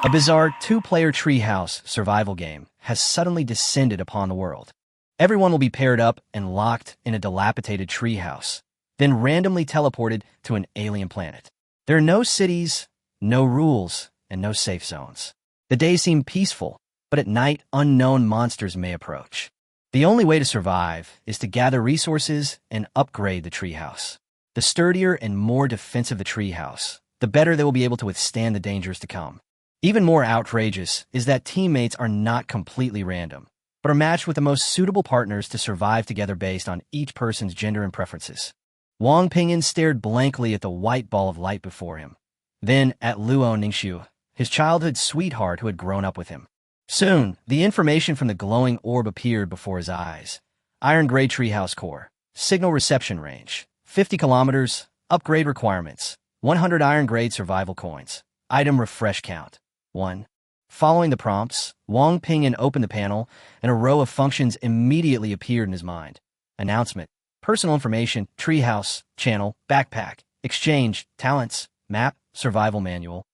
A bizarre two-player Treehouse survival game has suddenly descended upon the world. Everyone will be paired up and locked in a dilapidated treehouse, then randomly teleported to an alien planet. There are no cities, no rules, and no safe zones. The days seem peaceful, but at night unknown monsters may approach. The only way to survive is to gather resources and upgrade the treehouse. The sturdier and more defensive the treehouse, the better they will be able to withstand the dangers to come. Even more outrageous is that teammates are not completely random, but are matched with the most suitable partners to survive together based on each person's gender and preferences. Wang Ping'an stared blankly at the white ball of light before him, then at Luo Ningxiu, his childhood sweetheart who had grown up with him. Soon, the information from the glowing orb appeared before his eyes. Iron Gray Treehouse Core. Signal reception range. 50 kilometers. Upgrade requirements. 100 Iron Grade survival coins. Item refresh count. 1. Following the prompts, Wang Ping'an opened the panel, and a row of functions immediately appeared in his mind. Announcement. Personal information. Treehouse. Channel. Backpack. Exchange. Talents. Map. Survival manual.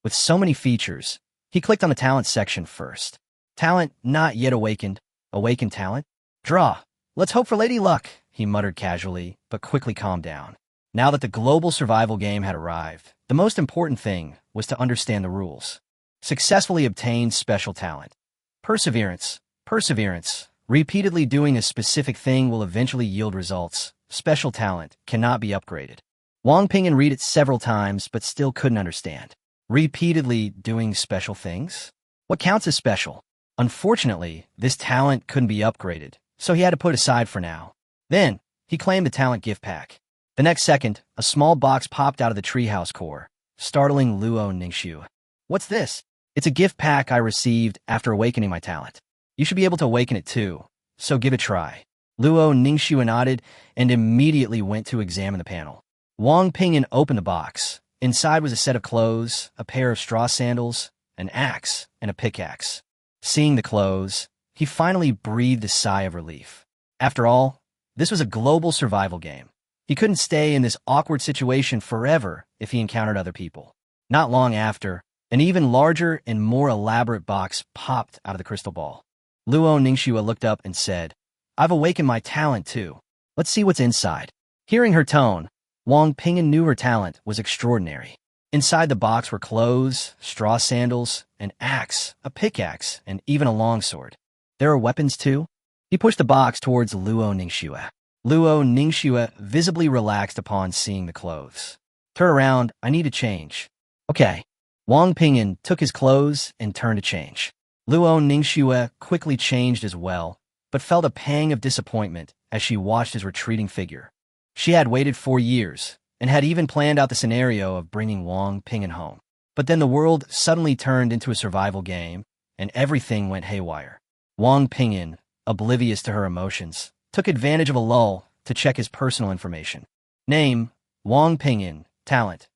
With so many features, he clicked on the talent section first. Talent not yet awakened. Awakened talent? Draw. Let's hope for Lady Luck, he muttered casually, but quickly calmed down. Now that the global survival game had arrived, the most important thing was to understand the rules. Successfully obtained special talent. Perseverance. Perseverance. Repeatedly doing a specific thing will eventually yield results. Special talent cannot be upgraded. Wang Ping'an read it several times, but still couldn't understand. Repeatedly doing special things? What counts as special? Unfortunately, this talent couldn't be upgraded, so he had to put aside for now. Then, he claimed the talent gift pack. The next second, a small box popped out of the treehouse core, startling Luo Ningxiu. What's this? It's a gift pack I received after awakening my talent. You should be able to awaken it too, so give it a try. Luo Ningxiu nodded and immediately went to examine the panel. Wang Ping'an opened the box. Inside was a set of clothes, a pair of straw sandals, an axe, and a pickaxe. Seeing the clothes, he finally breathed a sigh of relief. After all, this was a global survival game. He couldn't stay in this awkward situation forever if he encountered other people. Not long after, an even larger and more elaborate box popped out of the crystal ball. Luo Ningxiu looked up and said, I've awakened my talent too. Let's see what's inside. Hearing her tone, Wang Ping'an knew her talent was extraordinary. Inside the box were clothes, straw sandals, an axe, a pickaxe, and even a longsword. There are weapons too? He pushed the box towards Luo Ningxiu. Luo Ningxiu visibly relaxed upon seeing the clothes. Turn around, I need to change. Okay. Wang Ping'an took his clothes and turned to change. Luo Ningxiu quickly changed as well, but felt a pang of disappointment as she watched his retreating figure. She had waited 4 years, and had even planned out the scenario of bringing Wang Ping'an home. But then the world suddenly turned into a survival game, and everything went haywire. Wang Ping'an, oblivious to her emotions, took advantage of a lull to check his personal information. Name, Wang Ping'an. Talent,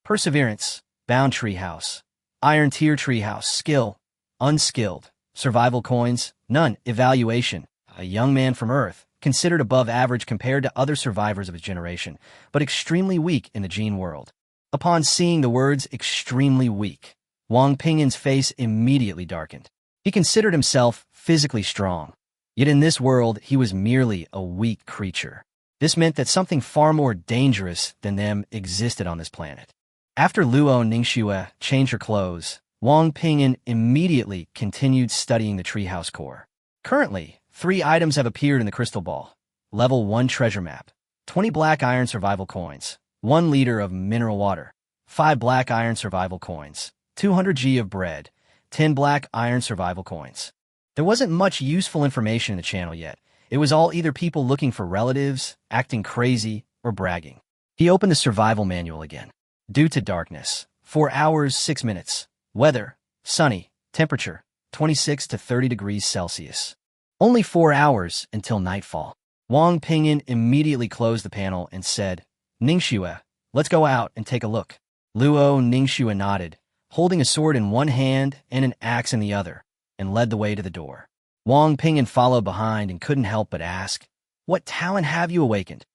Perseverance. Bound Treehouse. Iron Tier Treehouse. Skill, Unskilled. Survival coins, none. Evaluation, a young man from Earth, considered above average compared to other survivors of his generation, but extremely weak in the gene world. Upon seeing the words extremely weak, Wang Ping'an's face immediately darkened. He considered himself physically strong, yet in this world he was merely a weak creature. This meant that something far more dangerous than them existed on this planet. After Luo Ningxiu changed her clothes, Wang Ping'an immediately continued studying the treehouse core. Currently, 3 items have appeared in the crystal ball. Level 1 treasure map, 20 black iron survival coins, 1 liter of mineral water, 5 black iron survival coins, 200 G of bread, 10 black iron survival coins. There wasn't much useful information in the channel yet. It was all either people looking for relatives, acting crazy, or bragging. He opened the survival manual again. Due to darkness, 4 hours, 6 minutes. Weather, sunny. Temperature, 26 to 30 degrees Celsius. Only 4 hours until nightfall. Wang Ping'an immediately closed the panel and said, Ningxiu, let's go out and take a look. Luo Ningxiu nodded, holding a sword in one hand and an axe in the other, and led the way to the door. Wang Ping'an followed behind and couldn't help but ask, What talent have you awakened?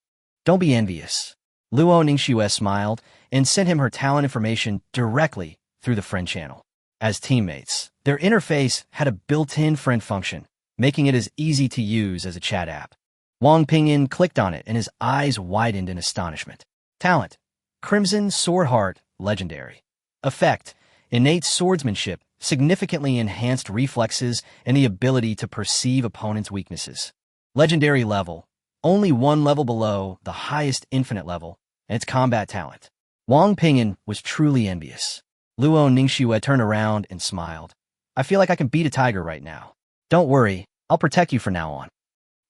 Don't be envious. Luo Ningxiu smiled and sent him her talent information directly through the friend channel. As teammates, their interface had a built-in friend function, making it as easy to use as a chat app. Wang Ping'an clicked on it and his eyes widened in astonishment. Talent: Crimson Sword Heart, Legendary. Effect: Innate swordsmanship, significantly enhanced reflexes, and the ability to perceive opponents' weaknesses. Legendary level: only one level below the highest infinite level, and its combat talent. Wang Ping'an was truly envious. Luo Ningxue turned around and smiled. I feel like I can beat a tiger right now. Don't worry, I'll protect you from now on.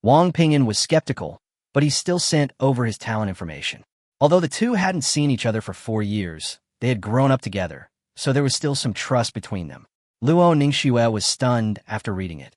Wang Ping'an was skeptical, but he still sent over his talent information. Although the two hadn't seen each other for 4 years, they had grown up together, so there was still some trust between them. Luo Ningxue was stunned after reading it.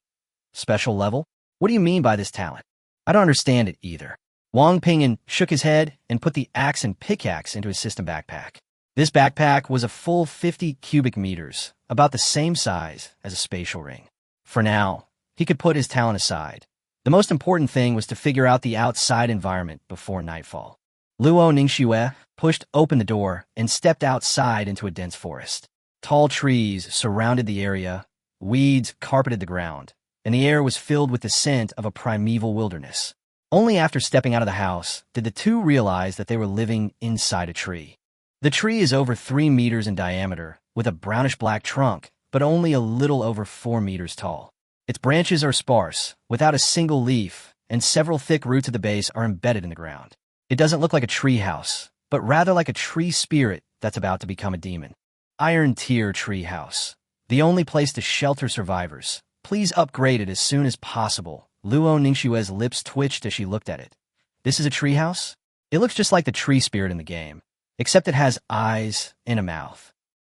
Special level? What do you mean by this talent? I don't understand it either. Wang Ping'an shook his head and put the axe and pickaxe into his system backpack. This backpack was a full 50 cubic meters, about the same size as a spatial ring. For now, he could put his talent aside. The most important thing was to figure out the outside environment before nightfall. Luo Ningxue pushed open the door and stepped outside into a dense forest. Tall trees surrounded the area, weeds carpeted the ground, and the air was filled with the scent of a primeval wilderness. Only after stepping out of the house did the two realize that they were living inside a tree. The tree is over 3 meters in diameter, with a brownish-black trunk, but only a little over 4 meters tall. Its branches are sparse, without a single leaf, and several thick roots at the base are embedded in the ground. It doesn't look like a treehouse, but rather like a tree spirit that's about to become a demon. Iron Tier Treehouse. The only place to shelter survivors. Please upgrade it as soon as possible. Luo Ningxue's lips twitched as she looked at it. This is a treehouse? It looks just like the tree spirit in the game, except it has eyes and a mouth.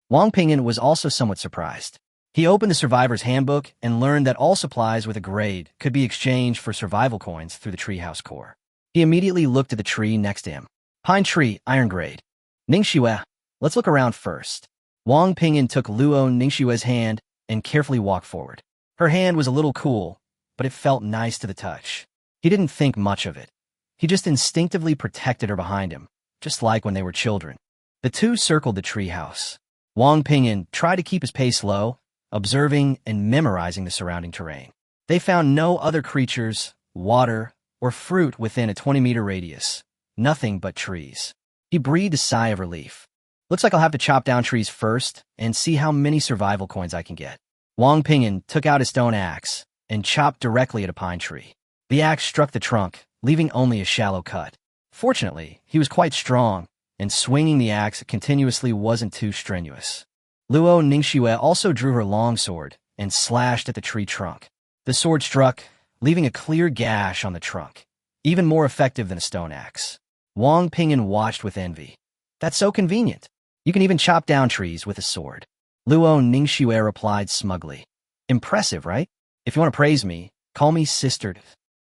Wang Ping'an was also somewhat surprised. He opened the survivor's handbook and learned that all supplies with a grade could be exchanged for survival coins through the treehouse core. He immediately looked at the tree next to him. Pine tree, iron grade. Ningxue, let's look around first. Wang Ping'an took Luo Ningxue's hand and carefully walked forward. Her hand was a little cool, but it felt nice to the touch. He didn't think much of it. He just instinctively protected her behind him, just like when they were children. The two circled the treehouse. Wang Ping'an tried to keep his pace low, observing and memorizing the surrounding terrain. They found no other creatures, water, or fruit within a 20-meter radius. Nothing but trees. He breathed a sigh of relief. Looks like I'll have to chop down trees first and see how many survival coins I can get. Wang Ping'an took out his stone axe and chopped directly at a pine tree. The axe struck the trunk, leaving only a shallow cut. Fortunately, he was quite strong, and swinging the axe continuously wasn't too strenuous. Luo Ningxue also drew her longsword and slashed at the tree trunk. The sword struck, leaving a clear gash on the trunk, even more effective than a stone axe. Wang Ping'an watched with envy. That's so convenient. You can even chop down trees with a sword. Luo Ningxue replied smugly. Impressive, right? If you want to praise me, call me sister.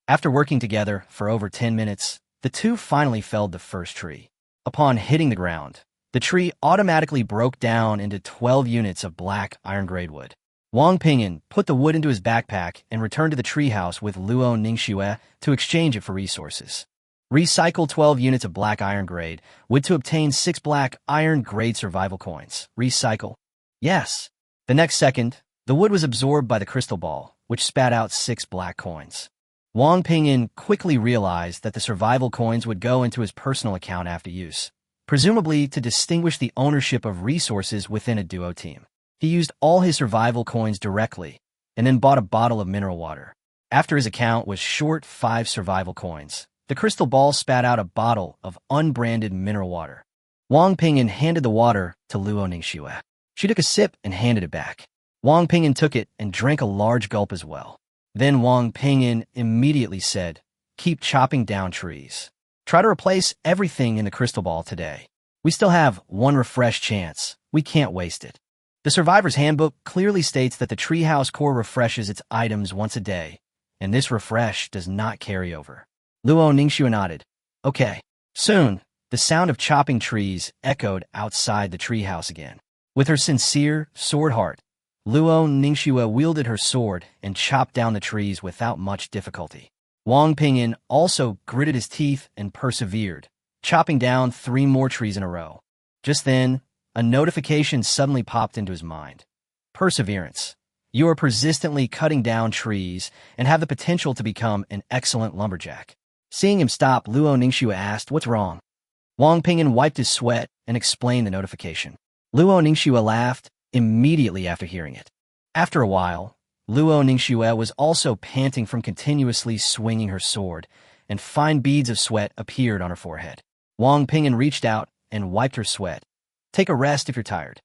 After working together for over 10 minutes, the two finally felled the first tree. Upon hitting the ground, the tree automatically broke down into 12 units of black iron-grade wood. Wang Ping'an put the wood into his backpack and returned to the treehouse with Luo Ningxue to exchange it for resources. Recycle 12 units of black iron-grade wood to obtain 6 black iron-grade survival coins. Recycle. Yes. The next second, the wood was absorbed by the crystal ball, which spat out 6 black coins. Wang Ping'an quickly realized that the survival coins would go into his personal account after use, presumably to distinguish the ownership of resources within a duo team. He used all his survival coins directly, and then bought a bottle of mineral water. After his account was short 5 survival coins, the crystal ball spat out a bottle of unbranded mineral water. Wang Ping'an handed the water to Luo Ningxue. She took a sip and handed it back. Wang Ping'an took it and drank a large gulp as well. Then Wang Ping'an immediately said, "Keep chopping down trees. Try to replace everything in the crystal ball today. We still have one refresh chance. We can't waste it." The Survivor's Handbook clearly states that the Treehouse core refreshes its items once a day, and this refresh does not carry over. Luo Ningxue nodded. Okay. Soon, the sound of chopping trees echoed outside the treehouse again. With her sincere sword heart, Luo Ningxue wielded her sword and chopped down the trees without much difficulty. Wang Ping'an also gritted his teeth and persevered, chopping down 3 more trees in a row. Just then, a notification suddenly popped into his mind. perseverance. You are persistently cutting down trees and have the potential to become an excellent lumberjack. Seeing him stop, Luo Ningxue asked, "What's wrong?" Wang Ping'an wiped his sweat and explained the notification. Luo Ningxue laughed immediately after hearing it. After a while, Luo Ningxue was also panting from continuously swinging her sword, and fine beads of sweat appeared on her forehead. Wang Ping'an reached out and wiped her sweat. "Take a rest if you're tired."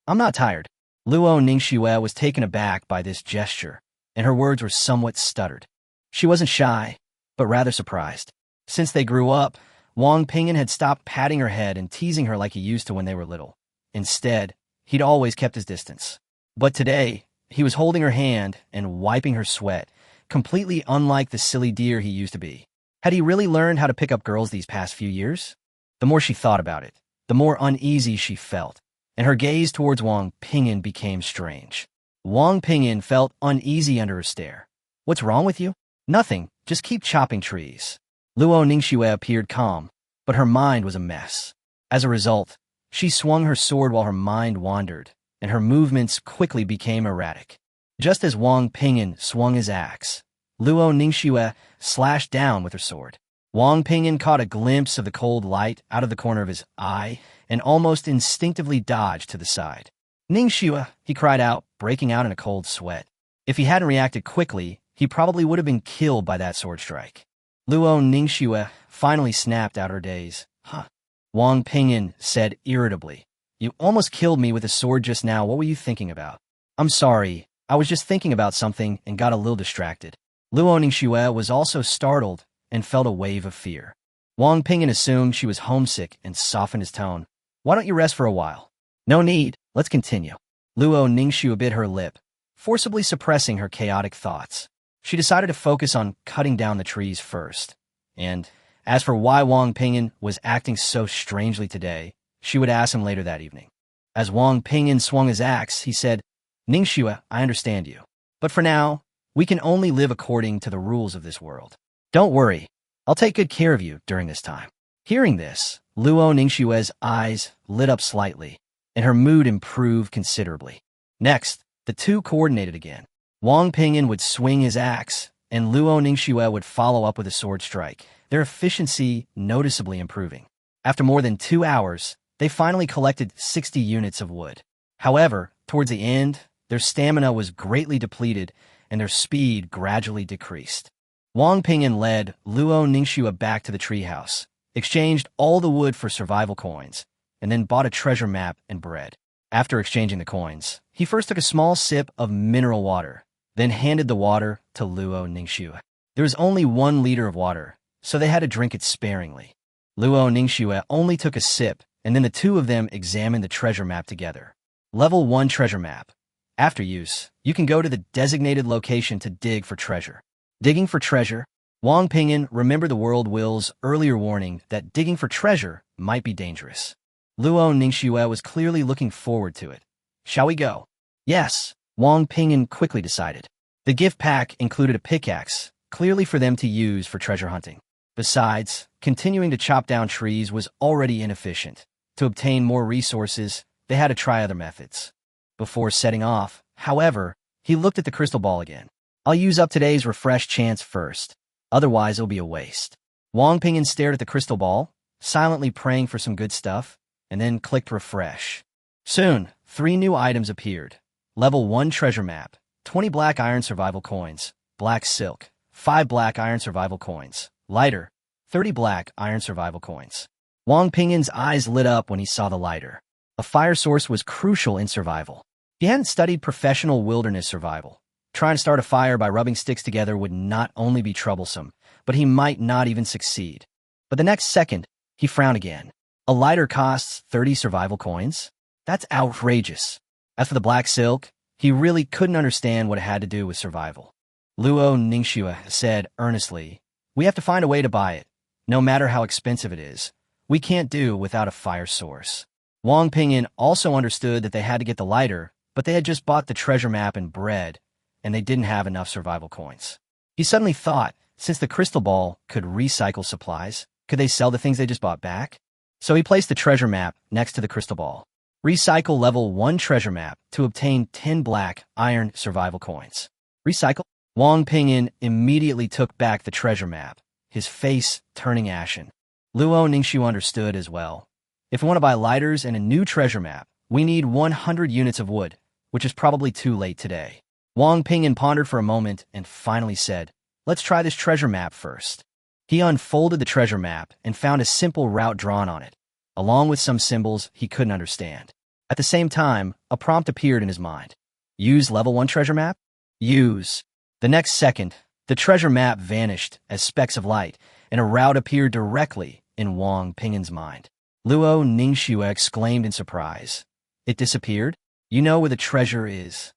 I'm not tired." Luo Ningxue was taken aback by this gesture, and her words were somewhat stuttered. She wasn't shy, but rather surprised. Since they grew up, Wang Ping'an had stopped patting her head and teasing her like he used to when they were little. Instead, he'd always kept his distance. But today, he was holding her hand and wiping her sweat, completely unlike the silly deer he used to be. Had he really learned how to pick up girls these past few years? The more she thought about it, the more uneasy she felt, and her gaze towards Wang Ping'an became strange. Wang Ping'an felt uneasy under her stare. "What's wrong with you?" "Nothing, just keep chopping trees." Luo Ningxue appeared calm, but her mind was a mess. As a result, she swung her sword while her mind wandered, and her movements quickly became erratic. Just as Wang Ping'an swung his axe, Luo Ningxue slashed down with her sword. Wang Ping'an caught a glimpse of the cold light out of the corner of his eye and almost instinctively dodged to the side. "Ningxue," he cried out, breaking out in a cold sweat. If he hadn't reacted quickly, he probably would have been killed by that sword strike. Luo Ningxue finally snapped out her daze. "Huh." Wang Ping'an said irritably, "You almost killed me with a sword just now. What were you thinking about?" "I'm sorry. I was just thinking about something and got a little distracted." Luo Ningxue was also startled and felt a wave of fear. Wang Ping'an assumed she was homesick and softened his tone. "Why don't you rest for a while?" "No need. Let's continue." Luo Ningxue bit her lip, forcibly suppressing her chaotic thoughts. She decided to focus on cutting down the trees first. And as for why Wang Ping'an was acting so strangely today, she would ask him later that evening. As Wang Ping'an swung his axe, he said, "Ningxue, I understand you. But for now, we can only live according to the rules of this world. Don't worry, I'll take good care of you during this time." Hearing this, Luo Ningxue's eyes lit up slightly, and her mood improved considerably. Next, the two coordinated again. Wang Ping'an would swing his axe, and Luo Ningxue would follow up with a sword strike, their efficiency noticeably improving. After more than 2 hours, they finally collected 60 units of wood. However, towards the end, their stamina was greatly depleted, and their speed gradually decreased. Wang Ping'an led Luo Ningxue back to the treehouse, exchanged all the wood for survival coins, and then bought a treasure map and bread. After exchanging the coins, he first took a small sip of mineral water, then handed the water to Luo Ningxue. There was only 1 liter of water, so they had to drink it sparingly. Luo Ningxue only took a sip, and then the two of them examined the treasure map together. Level 1 treasure map. After use, you can go to the designated location to dig for treasure. Digging for treasure. Wang Ping'an remembered the World Will's earlier warning that digging for treasure might be dangerous. Luo Ningxue was clearly looking forward to it. "Shall we go?" "Yes," Wang Ping'an quickly decided. The gift pack included a pickaxe, clearly for them to use for treasure hunting. Besides, continuing to chop down trees was already inefficient. To obtain more resources, they had to try other methods. Before setting off, however, he looked at the crystal ball again. "I'll use up today's refresh chance first. Otherwise, it'll be a waste." Wang Ping'an stared at the crystal ball, silently praying for some good stuff, and then clicked refresh. Soon, 3 new items appeared. Level 1 treasure map, 20 black iron survival coins, black silk, 5 black iron survival coins, lighter, 30 black iron survival coins. Wang Ping'an's eyes lit up when he saw the lighter. A fire source was crucial in survival. He hadn't studied professional wilderness survival. Trying to start a fire by rubbing sticks together would not only be troublesome, but he might not even succeed. But the next second, he frowned again. A lighter costs 30 survival coins? That's outrageous. As for the black silk, he really couldn't understand what it had to do with survival. Luo Ningxue said earnestly, "We have to find a way to buy it. No matter how expensive it is, we can't do without a fire source." Wang Ping'an also understood that they had to get the lighter, but they had just bought the treasure map and bread, and they didn't have enough survival coins. He suddenly thought, since the crystal ball could recycle supplies, could they sell the things they just bought back? So he placed the treasure map next to the crystal ball. Recycle level 1 treasure map to obtain 10 black iron survival coins. Recycle. Wang Ping'an immediately took back the treasure map, his face turning ashen. Luo Ningxiu understood as well. If we want to buy lighters and a new treasure map, we need 100 units of wood, which is probably too late today. Wang Ping'an pondered for a moment and finally said, "Let's try this treasure map first." He unfolded the treasure map and found a simple route drawn on it, along with some symbols he couldn't understand. At the same time, a prompt appeared in his mind. Use level 1 treasure map? Use. The next second, the treasure map vanished as specks of light, and a route appeared directly in Wang Ping'an's mind. Luo Ningxiu exclaimed in surprise. It disappeared? You know where the treasure is.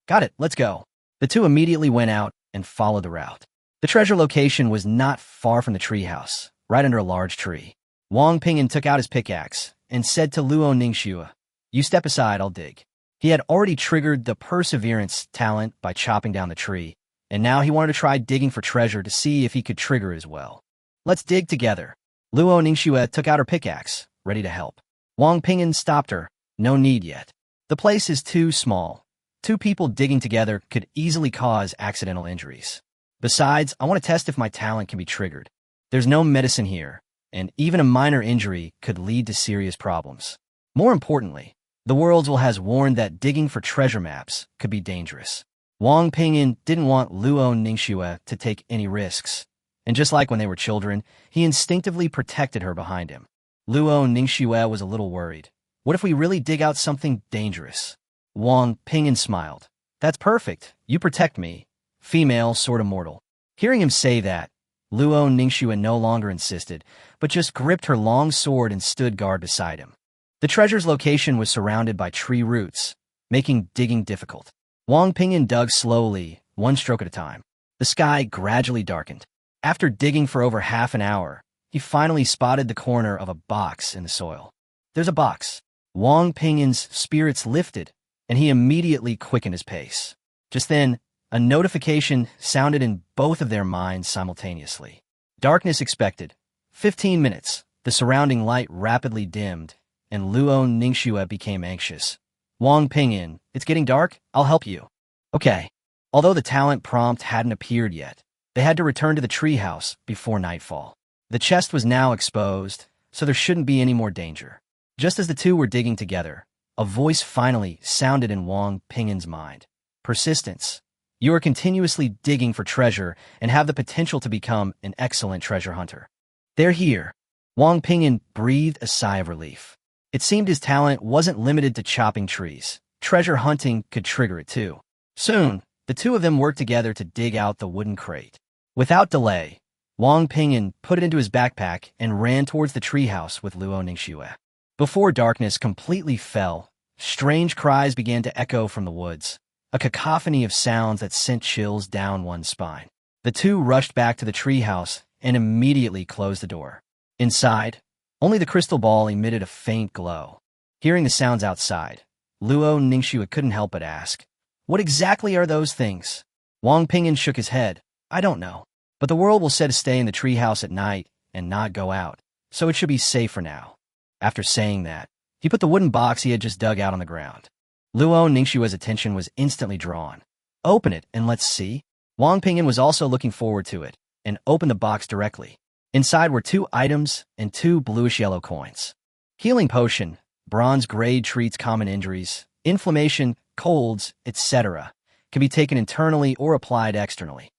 Got it, let's go. The two immediately went out and followed the route. The treasure location was not far from the treehouse, right under a large tree. Wang Ping'an took out his pickaxe and said to Luo Ningxiu, "You step aside, I'll dig." He had already triggered the perseverance talent by chopping down the tree, and now he wanted to try digging for treasure to see if he could trigger as well. Let's dig together. Luo Ningxiu took out her pickaxe, ready to help. Wang Ping'an stopped her. No need yet. The place is too small. Two people digging together could easily cause accidental injuries. Besides, I want to test if my talent can be triggered. There's no medicine here, and even a minor injury could lead to serious problems. More importantly, the world has warned that digging for treasure maps could be dangerous. Wang Ping'an didn't want Luo Ningxiu to take any risks, and just like when they were children, he instinctively protected her behind him. Luo Ningxiu was a little worried. What if we really dig out something dangerous? Wang Ping'an smiled. That's perfect. You protect me. Female, sort of mortal. Hearing him say that, Luo Ningxiu no longer insisted, but just gripped her long sword and stood guard beside him. The treasure's location was surrounded by tree roots, making digging difficult. Wang Ping'an dug slowly, one stroke at a time. The sky gradually darkened. After digging for over half an hour, he finally spotted the corner of a box in the soil. There's a box. Wang Ping'an's spirits lifted, and he immediately quickened his pace. Just then, a notification sounded in both of their minds simultaneously. Darkness expected. 15 minutes. The surrounding light rapidly dimmed, and Luo Ningxiu became anxious. Wang Ping'an, it's getting dark, I'll help you. Okay. Although the talent prompt hadn't appeared yet, they had to return to the treehouse before nightfall. The chest was now exposed, so there shouldn't be any more danger. Just as the two were digging together, a voice finally sounded in Wang Ping'an's mind. Persistence. You are continuously digging for treasure and have the potential to become an excellent treasure hunter. They're here. Wang Ping'an breathed a sigh of relief. It seemed his talent wasn't limited to chopping trees. Treasure hunting could trigger it too. Soon, the two of them worked together to dig out the wooden crate. Without delay, Wang Ping'an put it into his backpack and ran towards the treehouse with Luo Ningxiu. Before darkness completely fell, strange cries began to echo from the woods, a cacophony of sounds that sent chills down one's spine. The two rushed back to the treehouse and immediately closed the door. Inside, only the crystal ball emitted a faint glow. Hearing the sounds outside, Luo Ningxiu couldn't help but ask, "What exactly are those things?" Wang Ping'an shook his head. "I don't know, but the world will say to stay in the treehouse at night and not go out, so it should be safe for now." After saying that, he put the wooden box he had just dug out on the ground. Luo Ningxiu's attention was instantly drawn. "Open it and let's see." Wang Ping'an was also looking forward to it and opened the box directly. Inside were 2 items and 2 bluish-yellow coins. Healing potion, bronze grade, treats common injuries, inflammation, colds, etc. Can be taken internally or applied externally.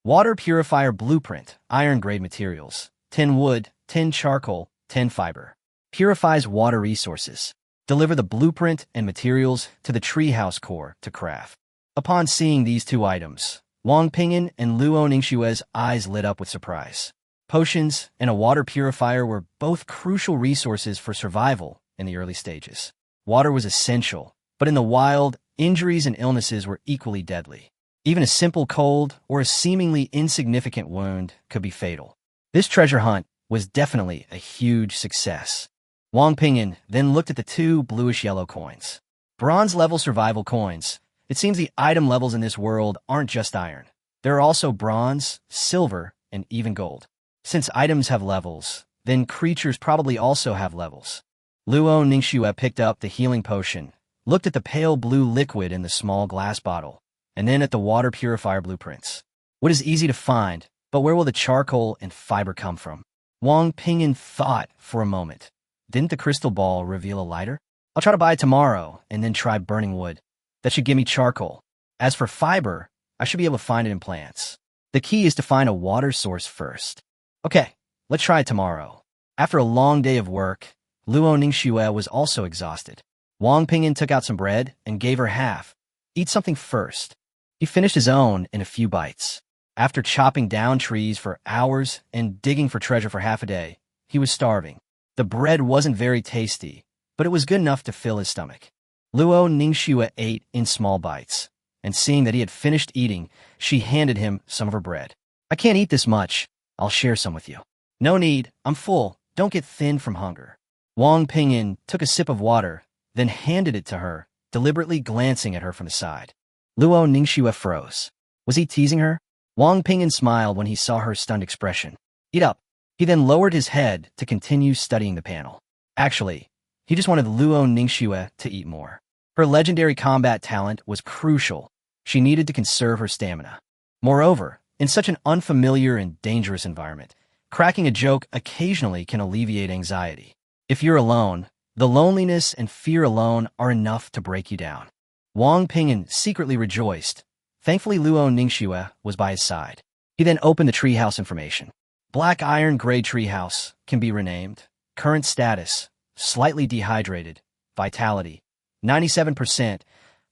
Water purifier blueprint, iron grade materials, 10 wood, 10 charcoal, 10 fiber. Purifies water resources. Deliver the blueprint and materials to the treehouse core to craft. Upon seeing these 2 items, Wang Ping'an and Luo Ningxiu's eyes lit up with surprise. Potions and a water purifier were both crucial resources for survival in the early stages. Water was essential, but in the wild, injuries and illnesses were equally deadly. Even a simple cold or a seemingly insignificant wound could be fatal. This treasure hunt was definitely a huge success. Wang Ping'an then looked at the 2 bluish-yellow coins. Bronze-level survival coins. It seems the item levels in this world aren't just iron. There are also bronze, silver, and even gold. Since items have levels, then creatures probably also have levels. Luo Ningxue picked up the healing potion, looked at the pale blue liquid in the small glass bottle, and then at the water purifier blueprints. Wood is easy to find, but where will the charcoal and fiber come from? Wang Ping'an thought for a moment. Didn't the crystal ball reveal a lighter? I'll try to buy it tomorrow and then try burning wood. That should give me charcoal. As for fiber, I should be able to find it in plants. The key is to find a water source first. Okay, let's try it tomorrow. After a long day of work, Luo Ningxue was also exhausted. Wang Ping'an took out some bread and gave her half. Eat something first. He finished his own in a few bites. After chopping down trees for hours and digging for treasure for half a day, he was starving. The bread wasn't very tasty, but it was good enough to fill his stomach. Luo Ningxue ate in small bites, and seeing that he had finished eating, she handed him some of her bread. I can't eat this much. I'll share some with you. No need. I'm full. Don't get thin from hunger. Wang Ping'an took a sip of water, then handed it to her, deliberately glancing at her from the side. Luo Ningxue froze. Was he teasing her? Wang Ping'an smiled when he saw her stunned expression. Eat up. He then lowered his head to continue studying the panel. Actually, he just wanted Luo Ningxue to eat more. Her legendary combat talent was crucial. She needed to conserve her stamina. Moreover, in such an unfamiliar and dangerous environment, cracking a joke occasionally can alleviate anxiety. If you're alone, the loneliness and fear alone are enough to break you down. Wang Ping'an secretly rejoiced. Thankfully, Luo Ningxue was by his side. He then opened the treehouse information. Black iron gray treehouse can be renamed. Current status, slightly dehydrated. Vitality, 97%.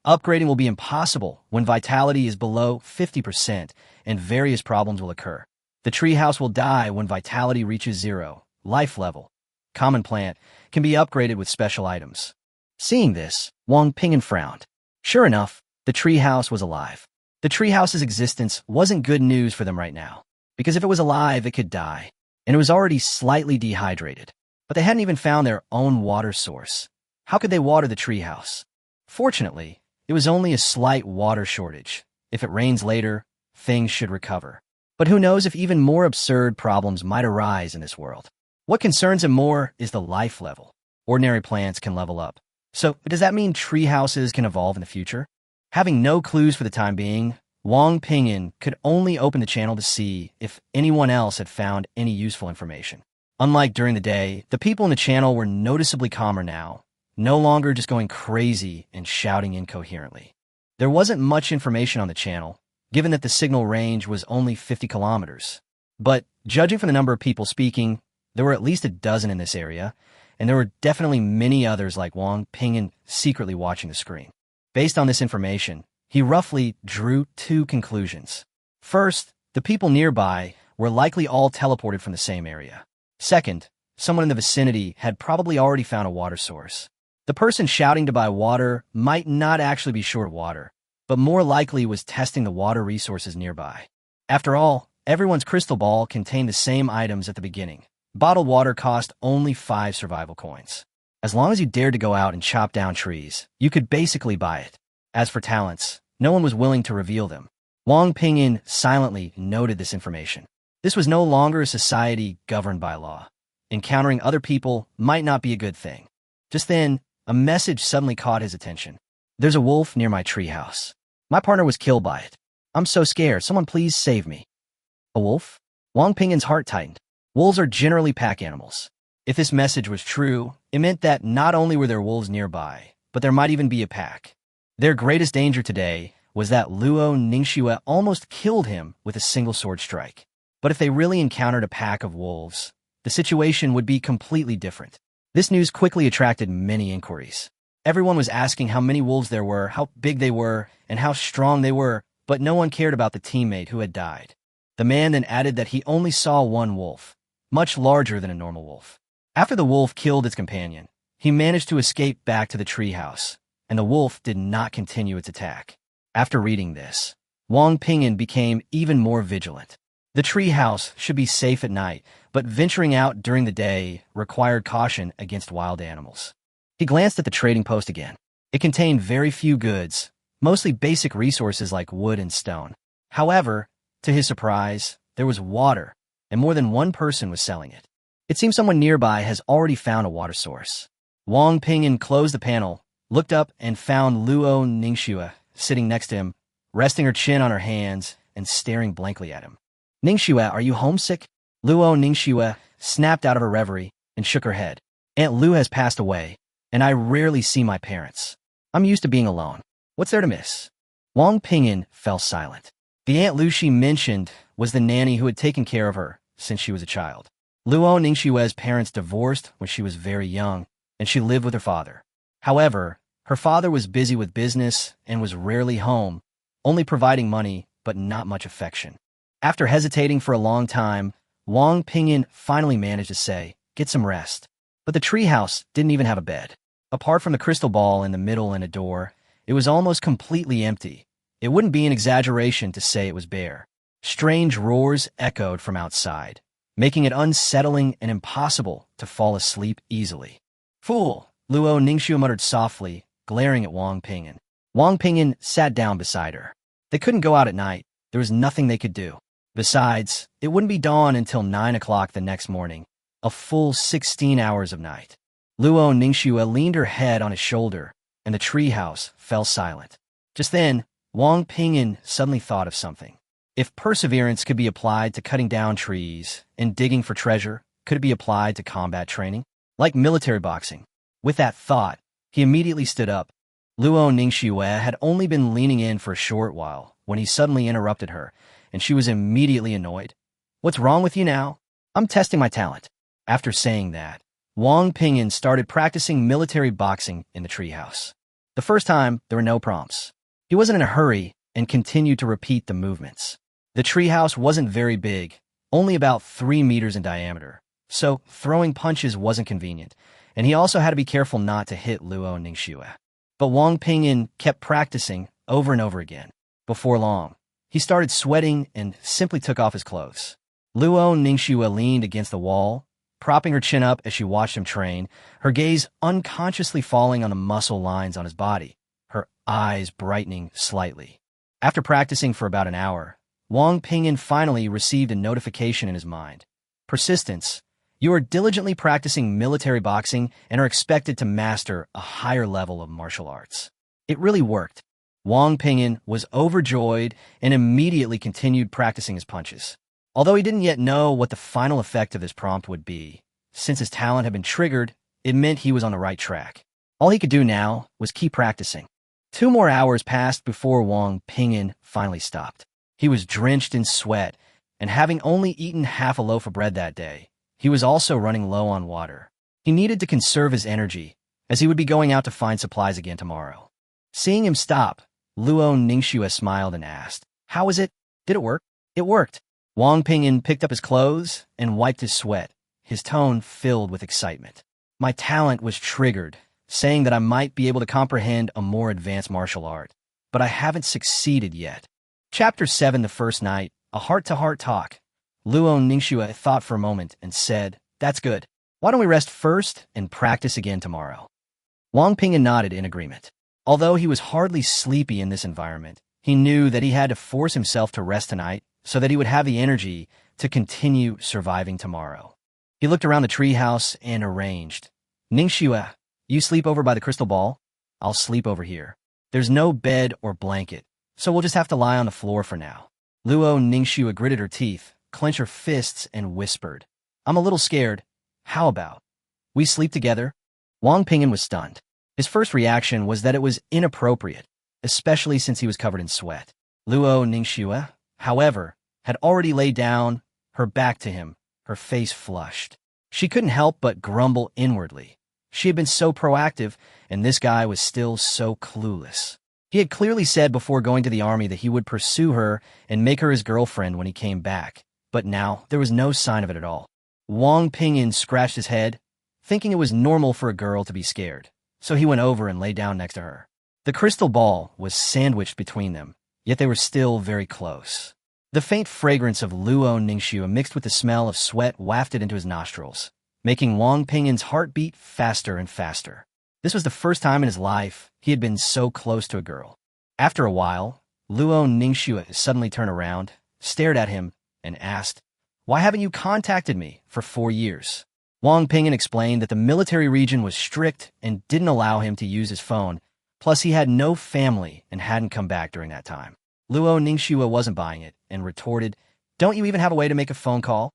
Upgrading will be impossible when vitality is below 50% and various problems will occur. The treehouse will die when vitality reaches 0. Life level. Common plant can be upgraded with special items. Seeing this, Wang Ping'an frowned. Sure enough, the treehouse was alive. The treehouse's existence wasn't good news for them right now, because if it was alive, it could die, and it was already slightly dehydrated. But they hadn't even found their own water source. How could they water the treehouse? Fortunately, it was only a slight water shortage. If it rains later, things should recover. But who knows if even more absurd problems might arise in this world. What concerns him more is the life level. Ordinary plants can level up. So, does that mean treehouses can evolve in the future? Having no clues for the time being, Wang Ping'an could only open the channel to see if anyone else had found any useful information. Unlike during the day, the people in the channel were noticeably calmer now, no longer just going crazy and shouting incoherently. There wasn't much information on the channel, given that the signal range was only 50 kilometers. But judging from the number of people speaking, there were at least a dozen in this area, and there were definitely many others like Wang Ping'an secretly watching the screen. Based on this information, he roughly drew two conclusions. First, the people nearby were likely all teleported from the same area. Second, someone in the vicinity had probably already found a water source. The person shouting to buy water might not actually be short of water, but more likely was testing the water resources nearby. After all, everyone's crystal ball contained the same items at the beginning. Bottled water cost only 5 survival coins. As long as you dared to go out and chop down trees, you could basically buy it. As for talents, no one was willing to reveal them. Wang Ping'an silently noted this information. This was no longer a society governed by law. Encountering other people might not be a good thing. Just then, a message suddenly caught his attention. There's a wolf near my treehouse. My partner was killed by it. I'm so scared. Someone please save me. A wolf? Wang Ping'an's heart tightened. Wolves are generally pack animals. If this message was true, it meant that not only were there wolves nearby, but there might even be a pack. Their greatest danger today was that Luo Ningxue almost killed him with a single sword strike. But if they really encountered a pack of wolves, the situation would be completely different. This news quickly attracted many inquiries. Everyone was asking how many wolves there were, how big they were, and how strong they were, but no one cared about the teammate who had died. The man then added that he only saw one wolf, much larger than a normal wolf. After the wolf killed its companion, he managed to escape back to the treehouse, and the wolf did not continue its attack. After reading this, Wang Ping'an became even more vigilant. The treehouse should be safe at night, but venturing out during the day required caution against wild animals. He glanced at the trading post again. It contained very few goods, mostly basic resources like wood and stone. However, to his surprise, there was water, and more than one person was selling it. It seems someone nearby has already found a water source. Wang Ping'an closed the panel, looked up, and found Luo Ningxue sitting next to him, resting her chin on her hands and staring blankly at him. Ningxue, are you homesick? Luo Ningxue snapped out of her reverie and shook her head. Aunt Lu has passed away, and I rarely see my parents. I'm used to being alone. What's there to miss? Wang Ping'an fell silent. The Aunt Lu she mentioned was the nanny who had taken care of her since she was a child. Luo Ningxue's parents divorced when she was very young, and she lived with her father. However, her father was busy with business and was rarely home, only providing money but not much affection. After hesitating for a long time, Wang Ping'an finally managed to say, "Get some rest." But the treehouse didn't even have a bed. Apart from the crystal ball in the middle and a door, it was almost completely empty. It wouldn't be an exaggeration to say it was bare. Strange roars echoed from outside, making it unsettling and impossible to fall asleep easily. "Fool!" Luo Ningxue muttered softly, glaring at Wang Ping'an. Wang Ping'an sat down beside her. They couldn't go out at night. There was nothing they could do. Besides, it wouldn't be dawn until 9 o'clock the next morning, a full 16 hours of night. Luo Ningxue leaned her head on his shoulder, and the treehouse fell silent. Just then, Wang Ping'an suddenly thought of something. If perseverance could be applied to cutting down trees and digging for treasure, could it be applied to combat training? Like military boxing. With that thought, he immediately stood up. Luo Ningxue had only been leaning in for a short while when he suddenly interrupted her, and she was immediately annoyed. "What's wrong with you now? I'm testing my talent." After saying that, Wang Ping'an started practicing military boxing in the treehouse. The first time, there were no prompts. He wasn't in a hurry and continued to repeat the movements. The treehouse wasn't very big, only about 3 meters in diameter, so throwing punches wasn't convenient, and he also had to be careful not to hit Luo Ningxue. But Wang Ping'an kept practicing over and over again. Before long, he started sweating and simply took off his clothes. Luo Ningxue leaned against the wall, propping her chin up as she watched him train, her gaze unconsciously falling on the muscle lines on his body, her eyes brightening slightly. After practicing for about an hour, Wang Ping'an finally received a notification in his mind. "Persistence. You are diligently practicing military boxing and are expected to master a higher level of martial arts." It really worked. Wang Ping'an was overjoyed and immediately continued practicing his punches. Although he didn't yet know what the final effect of this prompt would be, since his talent had been triggered, it meant he was on the right track. All he could do now was keep practicing. 2 more hours passed before Wang Ping'an finally stopped. He was drenched in sweat, and having only eaten half a loaf of bread that day, he was also running low on water. He needed to conserve his energy, as he would be going out to find supplies again tomorrow. Seeing him stop, Luo Ningxue smiled and asked, "How was it? Did it work?" "It worked." Wang Ping'an picked up his clothes and wiped his sweat, his tone filled with excitement. "My talent was triggered, saying that I might be able to comprehend a more advanced martial art, but I haven't succeeded yet." Chapter 7, The First Night, a heart-to-heart talk. Luo Ningxue thought for a moment and said, "That's good. Why don't we rest first and practice again tomorrow?" Wang Ping'an nodded in agreement. Although he was hardly sleepy in this environment, he knew that he had to force himself to rest tonight so that he would have the energy to continue surviving tomorrow. He looked around the treehouse and arranged. "Ningxue, you sleep over by the crystal ball. I'll sleep over here. There's no bed or blanket, so we'll just have to lie on the floor for now." Luo Ningxue gritted her teeth, clenched her fists, and whispered, "I'm a little scared. How about we sleep together?" Wang Ping'an was stunned. His first reaction was that it was inappropriate, especially since he was covered in sweat. Luo Ningxue, however, had already laid down, her back to him, her face flushed. She couldn't help but grumble inwardly. She had been so proactive, and this guy was still so clueless. He had clearly said before going to the army that he would pursue her and make her his girlfriend when he came back, but now there was no sign of it at all. Wang Ping'an scratched his head, thinking it was normal for a girl to be scared, so he went over and lay down next to her. The crystal ball was sandwiched between them, yet they were still very close. The faint fragrance of Luo Ningxue mixed with the smell of sweat wafted into his nostrils, making Wang Ping'an's heart beat faster and faster. This was the first time in his life he had been so close to a girl. After a while, Luo Ningxue suddenly turned around, stared at him, and asked, "Why haven't you contacted me for 4 years?" Wang Ping'an explained that the military region was strict and didn't allow him to use his phone, plus he had no family and hadn't come back during that time. Luo Ningxue wasn't buying it and retorted, "Don't you even have a way to make a phone call?"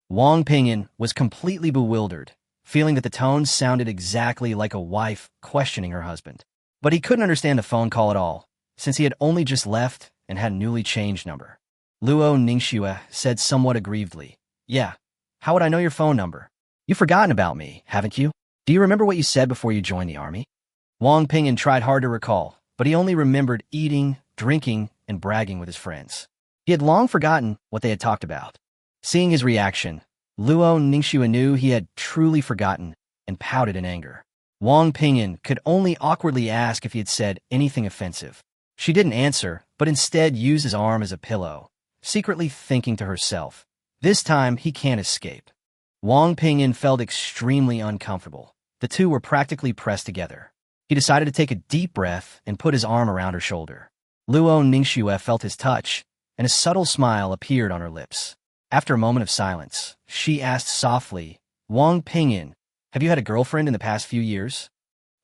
Wang Ping'an was completely bewildered, feeling that the tone sounded exactly like a wife questioning her husband. But he couldn't understand the phone call at all, since he had only just left and had a newly changed number. Luo Ningxue said somewhat aggrievedly, "Yeah, how would I know your phone number? You've forgotten about me, haven't you? Do you remember what you said before you joined the army?" Wang Ping'an tried hard to recall, but he only remembered eating, drinking, and bragging with his friends. He had long forgotten what they had talked about. Seeing his reaction, Luo Ningxue knew he had truly forgotten and pouted in anger. Wang Ping'an could only awkwardly ask if he had said anything offensive. She didn't answer, but instead used his arm as a pillow, secretly thinking to herself, "This time he can't escape." Wang Ping'an felt extremely uncomfortable. The two were practically pressed together. He decided to take a deep breath and put his arm around her shoulder. Luo Ningxue felt his touch, and a subtle smile appeared on her lips. After a moment of silence, she asked softly, "Wang Ping'an, have you had a girlfriend in the past few years?"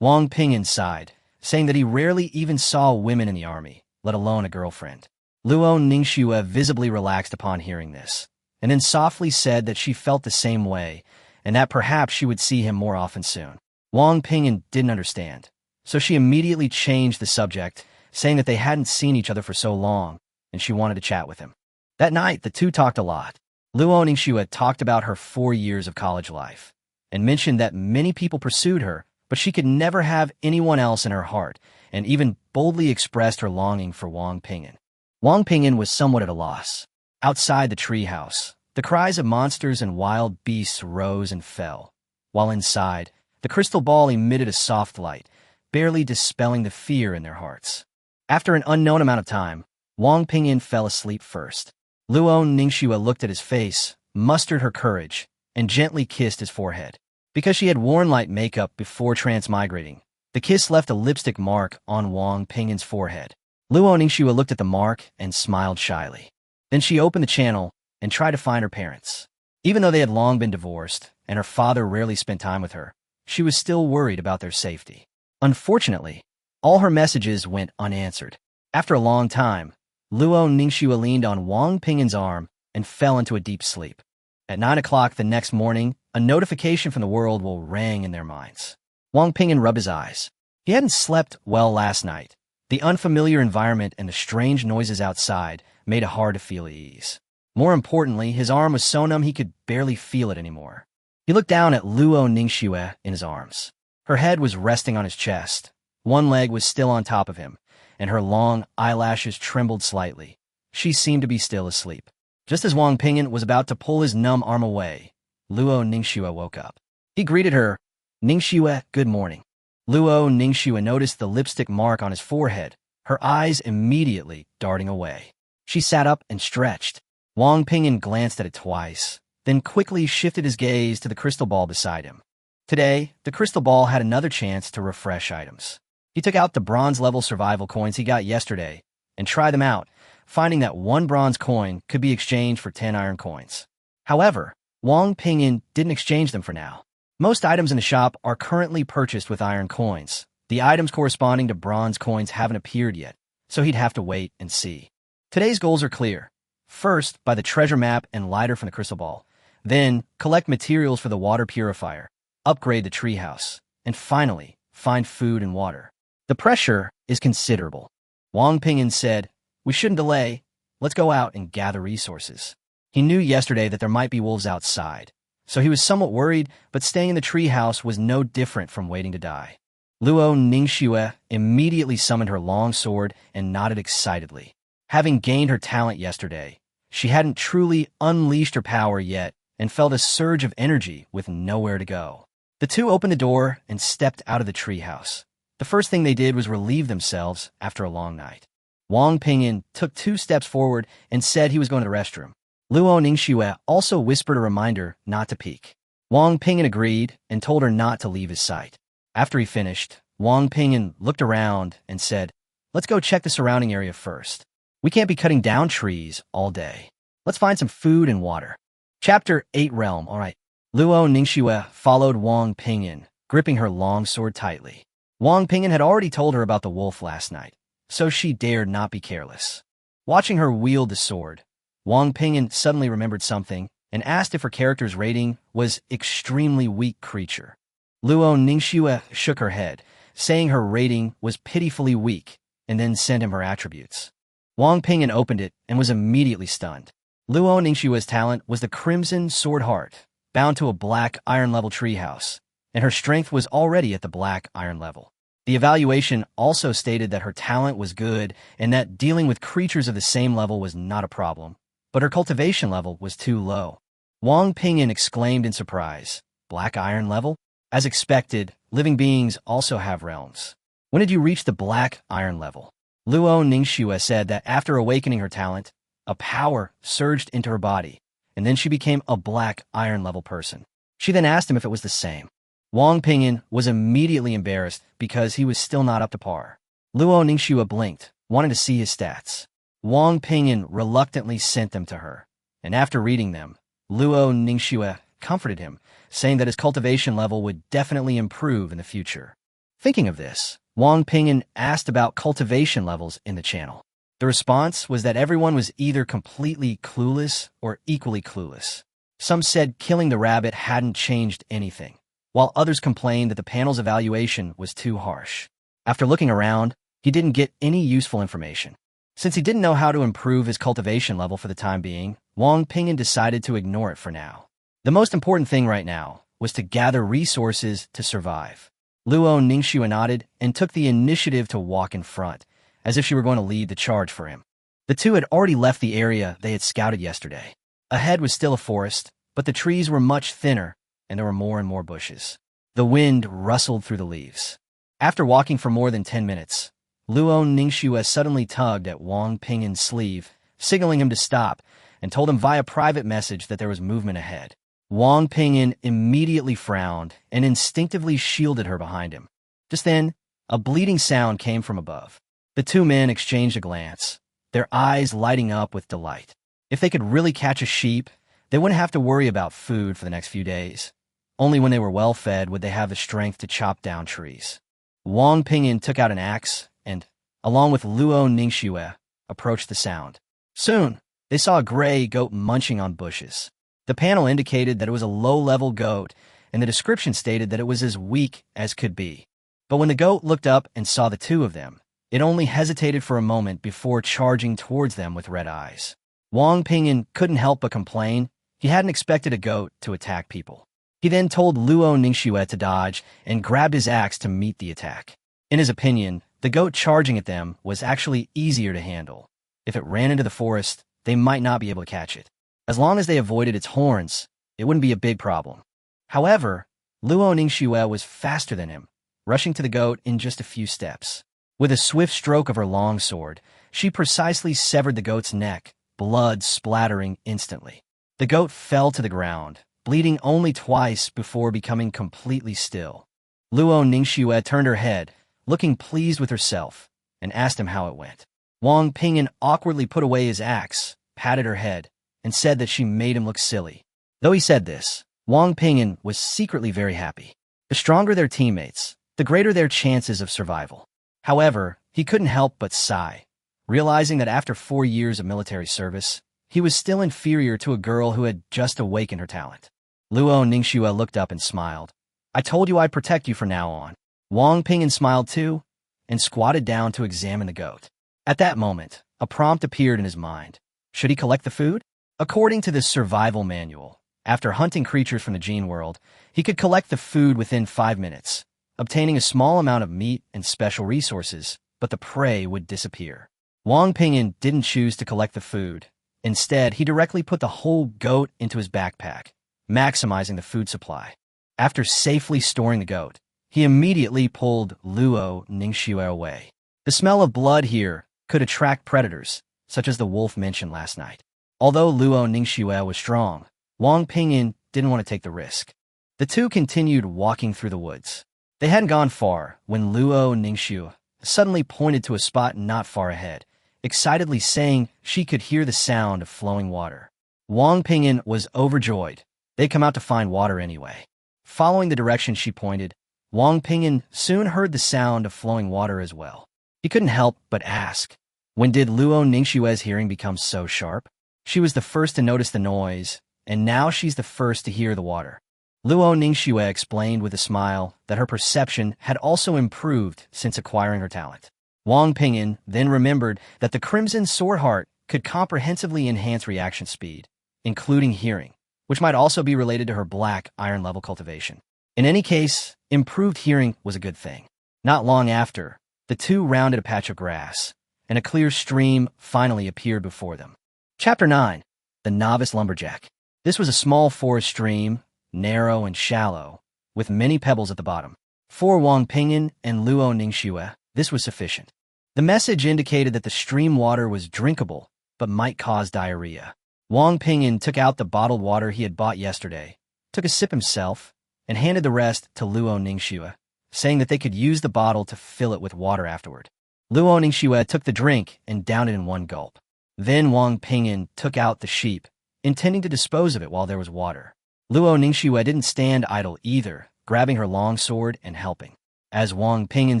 Wang Ping'an sighed, saying that he rarely even saw women in the army, let alone a girlfriend. Luo Ningxue visibly relaxed upon hearing this, and then softly said that she felt the same way, and that perhaps she would see him more often soon. Wang Ping'an didn't understand, so she immediately changed the subject, saying that they hadn't seen each other for so long, and she wanted to chat with him. That night, the two talked a lot. Luo Ningxue talked about her 4 years of college life, and mentioned that many people pursued her, but she could never have anyone else in her heart, and even boldly expressed her longing for Wang Ping'an. Wang Ping'an was somewhat at a loss. Outside the treehouse, the cries of monsters and wild beasts rose and fell, while inside, the crystal ball emitted a soft light, barely dispelling the fear in their hearts. After an unknown amount of time, Wang Ping'an fell asleep first. Luo Ningxue looked at his face, mustered her courage, and gently kissed his forehead. Because she had worn light makeup before transmigrating, the kiss left a lipstick mark on Wang Ping'an's forehead. Luo Ningxue looked at the mark and smiled shyly. Then she opened the channel and tried to find her parents. Even though they had long been divorced and her father rarely spent time with her, she was still worried about their safety. Unfortunately, all her messages went unanswered. After a long time, Luo Ningxue leaned on Wang Ping'an's arm and fell into a deep sleep. At 9 o'clock the next morning, a notification from the world will rang in their minds. Wang Ping'an rubbed his eyes. He hadn't slept well last night. The unfamiliar environment and the strange noises outside made it hard to feel at ease. More importantly, his arm was so numb he could barely feel it anymore. He looked down at Luo Ningxue in his arms. Her head was resting on his chest. One leg was still on top of him, and her long eyelashes trembled slightly. She seemed to be still asleep. Just as Wang Ping'an was about to pull his numb arm away, Luo Ningxue woke up. He greeted her, "Ningxue, good morning." Luo Ningxue noticed the lipstick mark on his forehead, her eyes immediately darting away. She sat up and stretched. Wang Ping'an glanced at it twice, then quickly shifted his gaze to the crystal ball beside him. Today, the crystal ball had another chance to refresh items. He took out the bronze-level survival coins he got yesterday and tried them out, finding that 1 bronze coin could be exchanged for 10 iron coins. However, Wang Ping'an didn't exchange them for now. Most items in the shop are currently purchased with iron coins. The items corresponding to bronze coins haven't appeared yet, so he'd have to wait and see. Today's goals are clear. First, buy the treasure map and lighter from the crystal ball. Then, collect materials for the water purifier, upgrade the treehouse, and finally, find food and water. The pressure is considerable. Wang Ping'an said, "We shouldn't delay. Let's go out and gather resources." He knew yesterday that there might be wolves outside, so he was somewhat worried, but staying in the treehouse was no different from waiting to die. Luo Ningxue immediately summoned her long sword and nodded excitedly. Having gained her talent yesterday, she hadn't truly unleashed her power yet and felt a surge of energy with nowhere to go. The two opened the door and stepped out of the treehouse. The first thing they did was relieve themselves after a long night. Wang Ping'an took 2 steps forward and said he was going to the restroom. Luo Ningxue also whispered a reminder not to peek. Wang Ping'an agreed and told her not to leave his sight. After he finished, Wang Ping'an looked around and said, "Let's go check the surrounding area first. We can't be cutting down trees all day. Let's find some food and water." Chapter 8 Realm. All right. Luo Ningxue followed Wang Ping'an, gripping her long sword tightly. Wang Ping'an had already told her about the wolf last night, so she dared not be careless. Watching her wield the sword, Wang Ping'an suddenly remembered something and asked if her character's rating was extremely weak creature. Luo Ningxue shook her head, saying her rating was pitifully weak, and then sent him her attributes. Wang Ping'an opened it and was immediately stunned. Luo Ningxue's talent was the Crimson Sword Heart, bound to a black iron-level treehouse, and her strength was already at the black iron level. The evaluation also stated that her talent was good and that dealing with creatures of the same level was not a problem, but her cultivation level was too low. Wang Ping'an exclaimed in surprise, "Black iron level?" As expected, living beings also have realms. When did you reach the black iron level? Luo Ningxue said that after awakening her talent, a power surged into her body, and then she became a black iron level person. She then asked him if it was the same. Wang Ping'an was immediately embarrassed because he was still not up to par. Luo Ningxue blinked, wanting to see his stats. Wang Ping'an reluctantly sent them to her, and after reading them, Luo Ningxue comforted him, saying that his cultivation level would definitely improve in the future. Thinking of this, Wang Ping'an asked about cultivation levels in the channel. The response was that everyone was either completely clueless or equally clueless. Some said killing the rabbit hadn't changed anything, while others complained that the panel's evaluation was too harsh. After looking around, he didn't get any useful information. Since he didn't know how to improve his cultivation level for the time being, Wang Ping'an decided to ignore it for now. The most important thing right now was to gather resources to survive. Luo Ningxue nodded and took the initiative to walk in front, as if she were going to lead the charge for him. The two had already left the area they had scouted yesterday. Ahead was still a forest, but the trees were much thinner, and there were more and more bushes. The wind rustled through the leaves. After walking for more than 10 minutes, Luo Ningxue suddenly tugged at Wang Ping'an's sleeve, signaling him to stop, and told him via private message that there was movement ahead. Wang Ping'an immediately frowned and instinctively shielded her behind him. Just then, a bleating sound came from above. The two men exchanged a glance, their eyes lighting up with delight. If they could really catch a sheep, they wouldn't have to worry about food for the next few days. Only when they were well-fed would they have the strength to chop down trees. Wang Ping'an took out an axe and, along with Luo Ningxue, approached the sound. Soon, they saw a gray goat munching on bushes. The panel indicated that it was a low-level goat, and the description stated that it was as weak as could be. But when the goat looked up and saw the two of them, it only hesitated for a moment before charging towards them with red eyes. Wang Ping'an couldn't help but complain. He hadn't expected a goat to attack people. He then told Luo Ningxue to dodge and grabbed his axe to meet the attack. In his opinion, the goat charging at them was actually easier to handle. If it ran into the forest, they might not be able to catch it. As long as they avoided its horns, it wouldn't be a big problem. However, Luo Ningxue was faster than him, rushing to the goat in just a few steps. With a swift stroke of her long sword, she precisely severed the goat's neck, blood splattering instantly. The goat fell to the ground, bleeding only twice before becoming completely still. Luo Ningxue turned her head, looking pleased with herself, and asked him how it went. Wang Ping'an awkwardly put away his axe, patted her head, and said that she made him look silly. Though he said this, Wang Ping'an was secretly very happy. The stronger their teammates, the greater their chances of survival. However, he couldn't help but sigh, realizing that after 4 years of military service, he was still inferior to a girl who had just awakened her talent. Luo Ningxue looked up and smiled. I told you I'd protect you from now on. Wang Ping'an smiled too, and squatted down to examine the goat. At that moment, a prompt appeared in his mind. Should he collect the food? According to the survival manual, after hunting creatures from the gene world, he could collect the food within 5 minutes, obtaining a small amount of meat and special resources, but the prey would disappear. Wang Ping'an didn't choose to collect the food. Instead, he directly put the whole goat into his backpack, maximizing the food supply. After safely storing the goat, he immediately pulled Luo Ningxue away. The smell of blood here could attract predators, such as the wolf mentioned last night. Although Luo Ningxue was strong, Wang Ping'an didn't want to take the risk. The two continued walking through the woods. They hadn't gone far when Luo Ningxue suddenly pointed to a spot not far ahead, excitedly saying she could hear the sound of flowing water. Wang Ping'an was overjoyed. They'd come out to find water anyway. Following the direction she pointed, Wang Ping'an soon heard the sound of flowing water as well. He couldn't help but ask, when did Luo Ningxue's hearing become so sharp? She was the first to notice the noise, and now she's the first to hear the water. Luo Ningxue explained with a smile that her perception had also improved since acquiring her talent. Wang Ping'an then remembered that the Crimson Sword Heart could comprehensively enhance reaction speed, including hearing, which might also be related to her black iron level cultivation. In any case, improved hearing was a good thing. Not long after, the two rounded a patch of grass, and a clear stream finally appeared before them. Chapter 9. The Novice Lumberjack. This was a small forest stream, narrow and shallow, with many pebbles at the bottom. For Wang Ping'an and Luo Ningxue, this was sufficient. The message indicated that the stream water was drinkable, but might cause diarrhea. Wang Ping'an took out the bottled water he had bought yesterday, took a sip himself, and handed the rest to Luo Ningxue, saying that they could use the bottle to fill it with water afterward. Luo Ningxue took the drink and downed it in one gulp. Then Wang Ping'an took out the sheep, intending to dispose of it while there was water. Luo Ningxue didn't stand idle either, grabbing her long sword and helping. As Wang Ping'an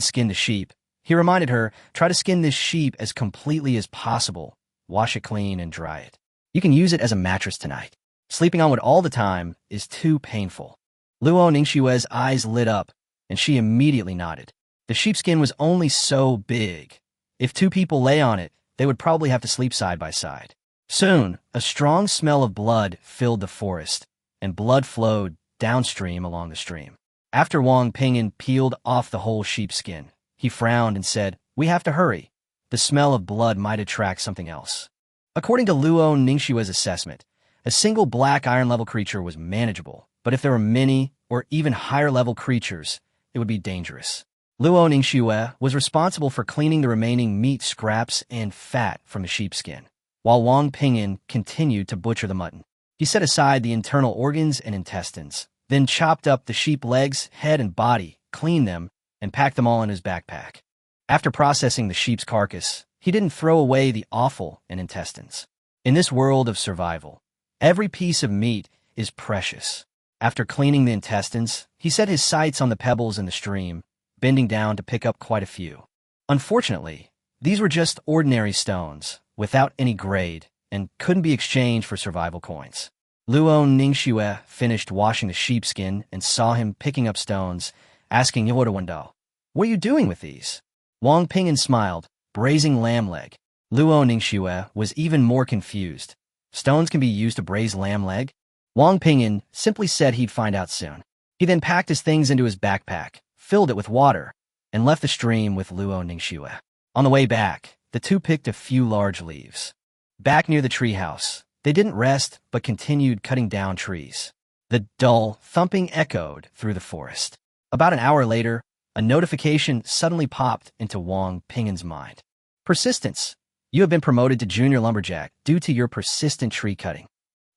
skinned the sheep, he reminded her, try to skin this sheep as completely as possible, wash it clean and dry it. You can use it as a mattress tonight. Sleeping on it all the time is too painful. Luo Ningxue's eyes lit up, and she immediately nodded. The sheepskin was only so big. If two people lay on it, they would probably have to sleep side by side. Soon, a strong smell of blood filled the forest, and blood flowed downstream along the stream. After Wang Ping'an peeled off the whole sheepskin, he frowned and said, "We have to hurry. The smell of blood might attract something else." According to Luo Ningxue's assessment, a single black iron-level creature was manageable, but if there were many or even higher-level creatures, it would be dangerous. Luo Ningxue was responsible for cleaning the remaining meat scraps and fat from the sheepskin, while Wang Ping'an continued to butcher the mutton. He set aside the internal organs and intestines, then chopped up the sheep legs, head, and body, cleaned them, and packed them all in his backpack. After processing the sheep's carcass, he didn't throw away the offal and intestines. In this world of survival, every piece of meat is precious. After cleaning the intestines, he set his sights on the pebbles in the stream, bending down to pick up quite a few. Unfortunately, these were just ordinary stones, without any grade, and couldn't be exchanged for survival coins. Luo Ningxue finished washing the sheepskin and saw him picking up stones, asking Yodawando, "What are you doing with these?" Wang Ping'an smiled, braising lamb leg. Luo Ningxue was even more confused. Stones can be used to braise lamb leg? Wang Ping'an simply said he'd find out soon. He then packed his things into his backpack, filled it with water, and left the stream with Luo Ningxue. On the way back, the two picked a few large leaves. Back near the treehouse, they didn't rest but continued cutting down trees. The dull thumping echoed through the forest. About an hour later, a notification suddenly popped into Wang Ping'an's mind. Persistence. You have been promoted to Junior Lumberjack due to your persistent tree cutting.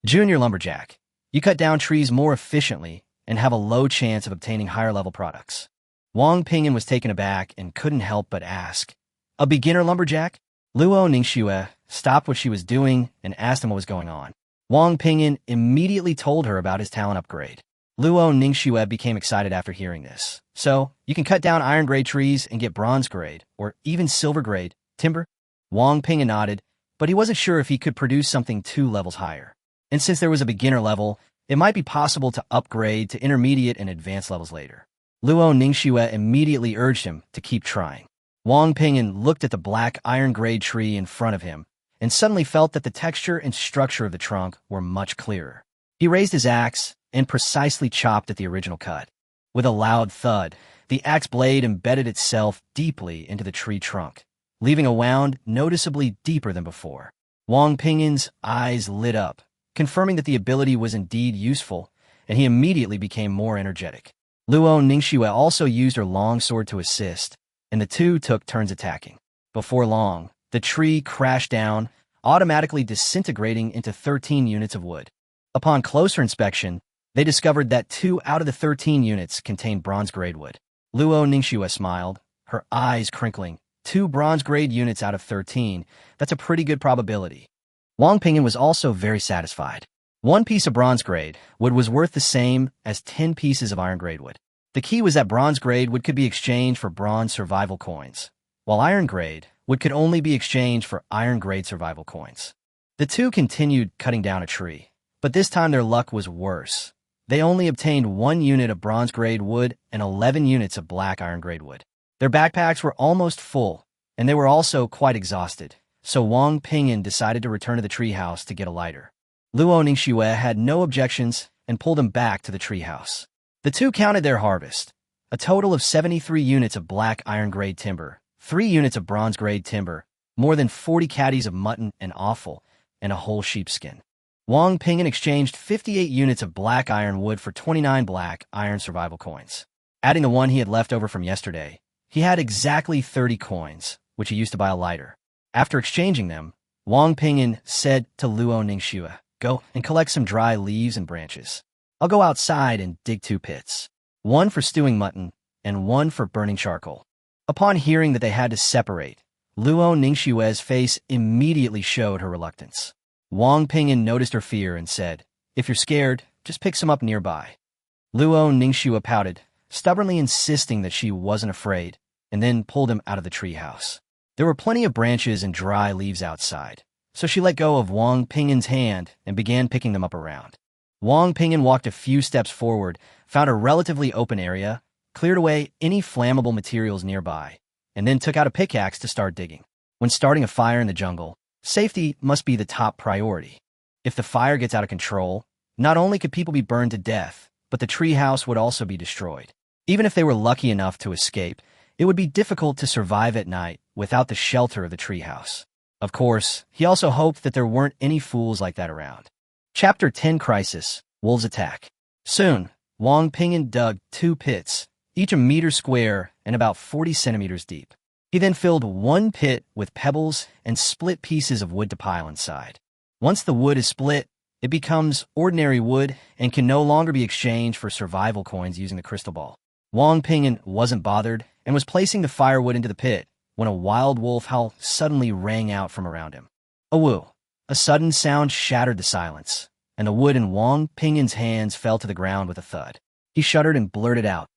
Junior Lumberjack. You cut down trees more efficiently and have a low chance of obtaining higher-level products. Wang Ping'an was taken aback and couldn't help but ask, "A beginner lumberjack?" Luo Ningxue stopped what she was doing and asked him what was going on. Wang Ping'an immediately told her about his talent upgrade. Luo Ningxue became excited after hearing this. "So, you can cut down iron-grade trees and get bronze-grade, or even silver-grade, timber?" Wang Ping'an nodded, but he wasn't sure if he could produce something 2 levels higher. And since there was a beginner level, it might be possible to upgrade to intermediate and advanced levels later. Luo Ningxue immediately urged him to keep trying. Wang Ping'an looked at the black iron-grade tree in front of him and suddenly felt that the texture and structure of the trunk were much clearer. He raised his axe and precisely chopped at the original cut. With a loud thud, the axe blade embedded itself deeply into the tree trunk, leaving a wound noticeably deeper than before. Wang Ping'an's eyes lit up, confirming that the ability was indeed useful, and he immediately became more energetic. Luo Ningxue also used her longsword to assist, and the two took turns attacking. Before long, the tree crashed down, automatically disintegrating into 13 units of wood. Upon closer inspection, they discovered that 2 out of the 13 units contained bronze-grade wood. Luo Ningxue smiled, her eyes crinkling. 2 bronze-grade units out of 13, that's a pretty good probability. Wang Ping'an was also very satisfied. 1 piece of bronze grade wood was worth the same as 10 pieces of iron grade wood. The key was that bronze grade wood could be exchanged for bronze survival coins, while iron grade wood could only be exchanged for iron grade survival coins. The two continued cutting down a tree, but this time their luck was worse. They only obtained 1 unit of bronze grade wood and 11 units of black iron grade wood. Their backpacks were almost full, and they were also quite exhausted, so Wang Ping'an decided to return to the treehouse to get a lighter. Luo Ningxue had no objections and pulled him back to the treehouse. The two counted their harvest, a total of 73 units of black iron grade timber, 3 units of bronze grade timber, more than 40 caddies of mutton and offal, and a whole sheepskin. Wang Ping'an exchanged 58 units of black iron wood for 29 black iron survival coins. Adding the one he had left over from yesterday, he had exactly 30 coins, which he used to buy a lighter. After exchanging them, Wang Ping'an said to Luo Ningxue, "Go and collect some dry leaves and branches. I'll go outside and dig 2 pits, 1 for stewing mutton and 1 for burning charcoal." Upon hearing that they had to separate, Luo Ningxue's face immediately showed her reluctance. Wang Ping'an noticed her fear and said, "If you're scared, just pick some up nearby." Luo Ningxue pouted, stubbornly insisting that she wasn't afraid, and then pulled him out of the treehouse. There were plenty of branches and dry leaves outside, so she let go of Wang Ping'an's hand and began picking them up around. Wang Ping'an walked a few steps forward, found a relatively open area, cleared away any flammable materials nearby, and then took out a pickaxe to start digging. When starting a fire in the jungle, safety must be the top priority. If the fire gets out of control, not only could people be burned to death, but the treehouse would also be destroyed. Even if they were lucky enough to escape, it would be difficult to survive at night without the shelter of the treehouse. Of course, he also hoped that there weren't any fools like that around. Chapter 10 Crisis, Wolves Attack. Soon, Wang Ping'an dug 2 pits, each a meter square and about 40 centimeters deep. He then filled 1 pit with pebbles and split pieces of wood to pile inside. Once the wood is split, it becomes ordinary wood and can no longer be exchanged for survival coins using the crystal ball. Wang Ping'an wasn't bothered and was placing the firewood into the pit when a wild wolf howl suddenly rang out from around him. A woo! A sudden sound shattered the silence, and the wood in Wang Ping'an's hands fell to the ground with a thud. He shuddered and blurted out,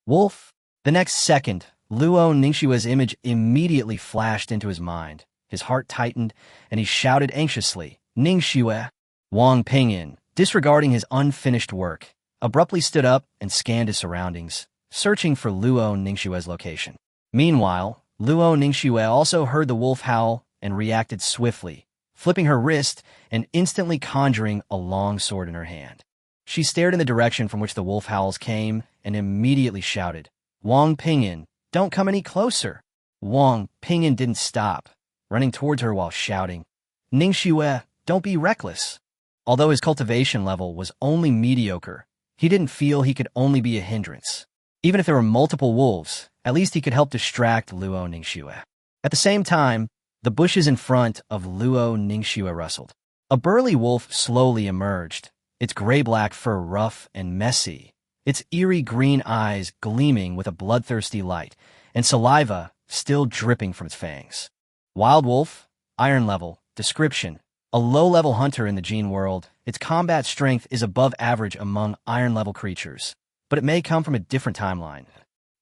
"Wolf!" The next second, Luo Ningxue's image immediately flashed into his mind. His heart tightened, and he shouted anxiously, "Ningxue!" Wang Ping'an, disregarding his unfinished work, abruptly stood up and scanned his surroundings, searching for Luo Ningxue's location. Meanwhile, Luo Ningxue also heard the wolf howl and reacted swiftly, flipping her wrist and instantly conjuring a long sword in her hand. She stared in the direction from which the wolf howls came and immediately shouted, "Wang Ping'an, don't come any closer!" Wang Ping'an didn't stop, running towards her while shouting, "Ningxue, don't be reckless." Although his cultivation level was only mediocre, he didn't feel he could only be a hindrance. Even if there were multiple wolves, at least he could help distract Luo Ningxue. At the same time, the bushes in front of Luo Ningxue rustled. A burly wolf slowly emerged, its gray-black fur rough and messy, its eerie green eyes gleaming with a bloodthirsty light, and saliva still dripping from its fangs. Wild wolf, iron level, description. A low-level hunter in the gene world, its combat strength is above average among iron-level creatures, but it may come from a different timeline.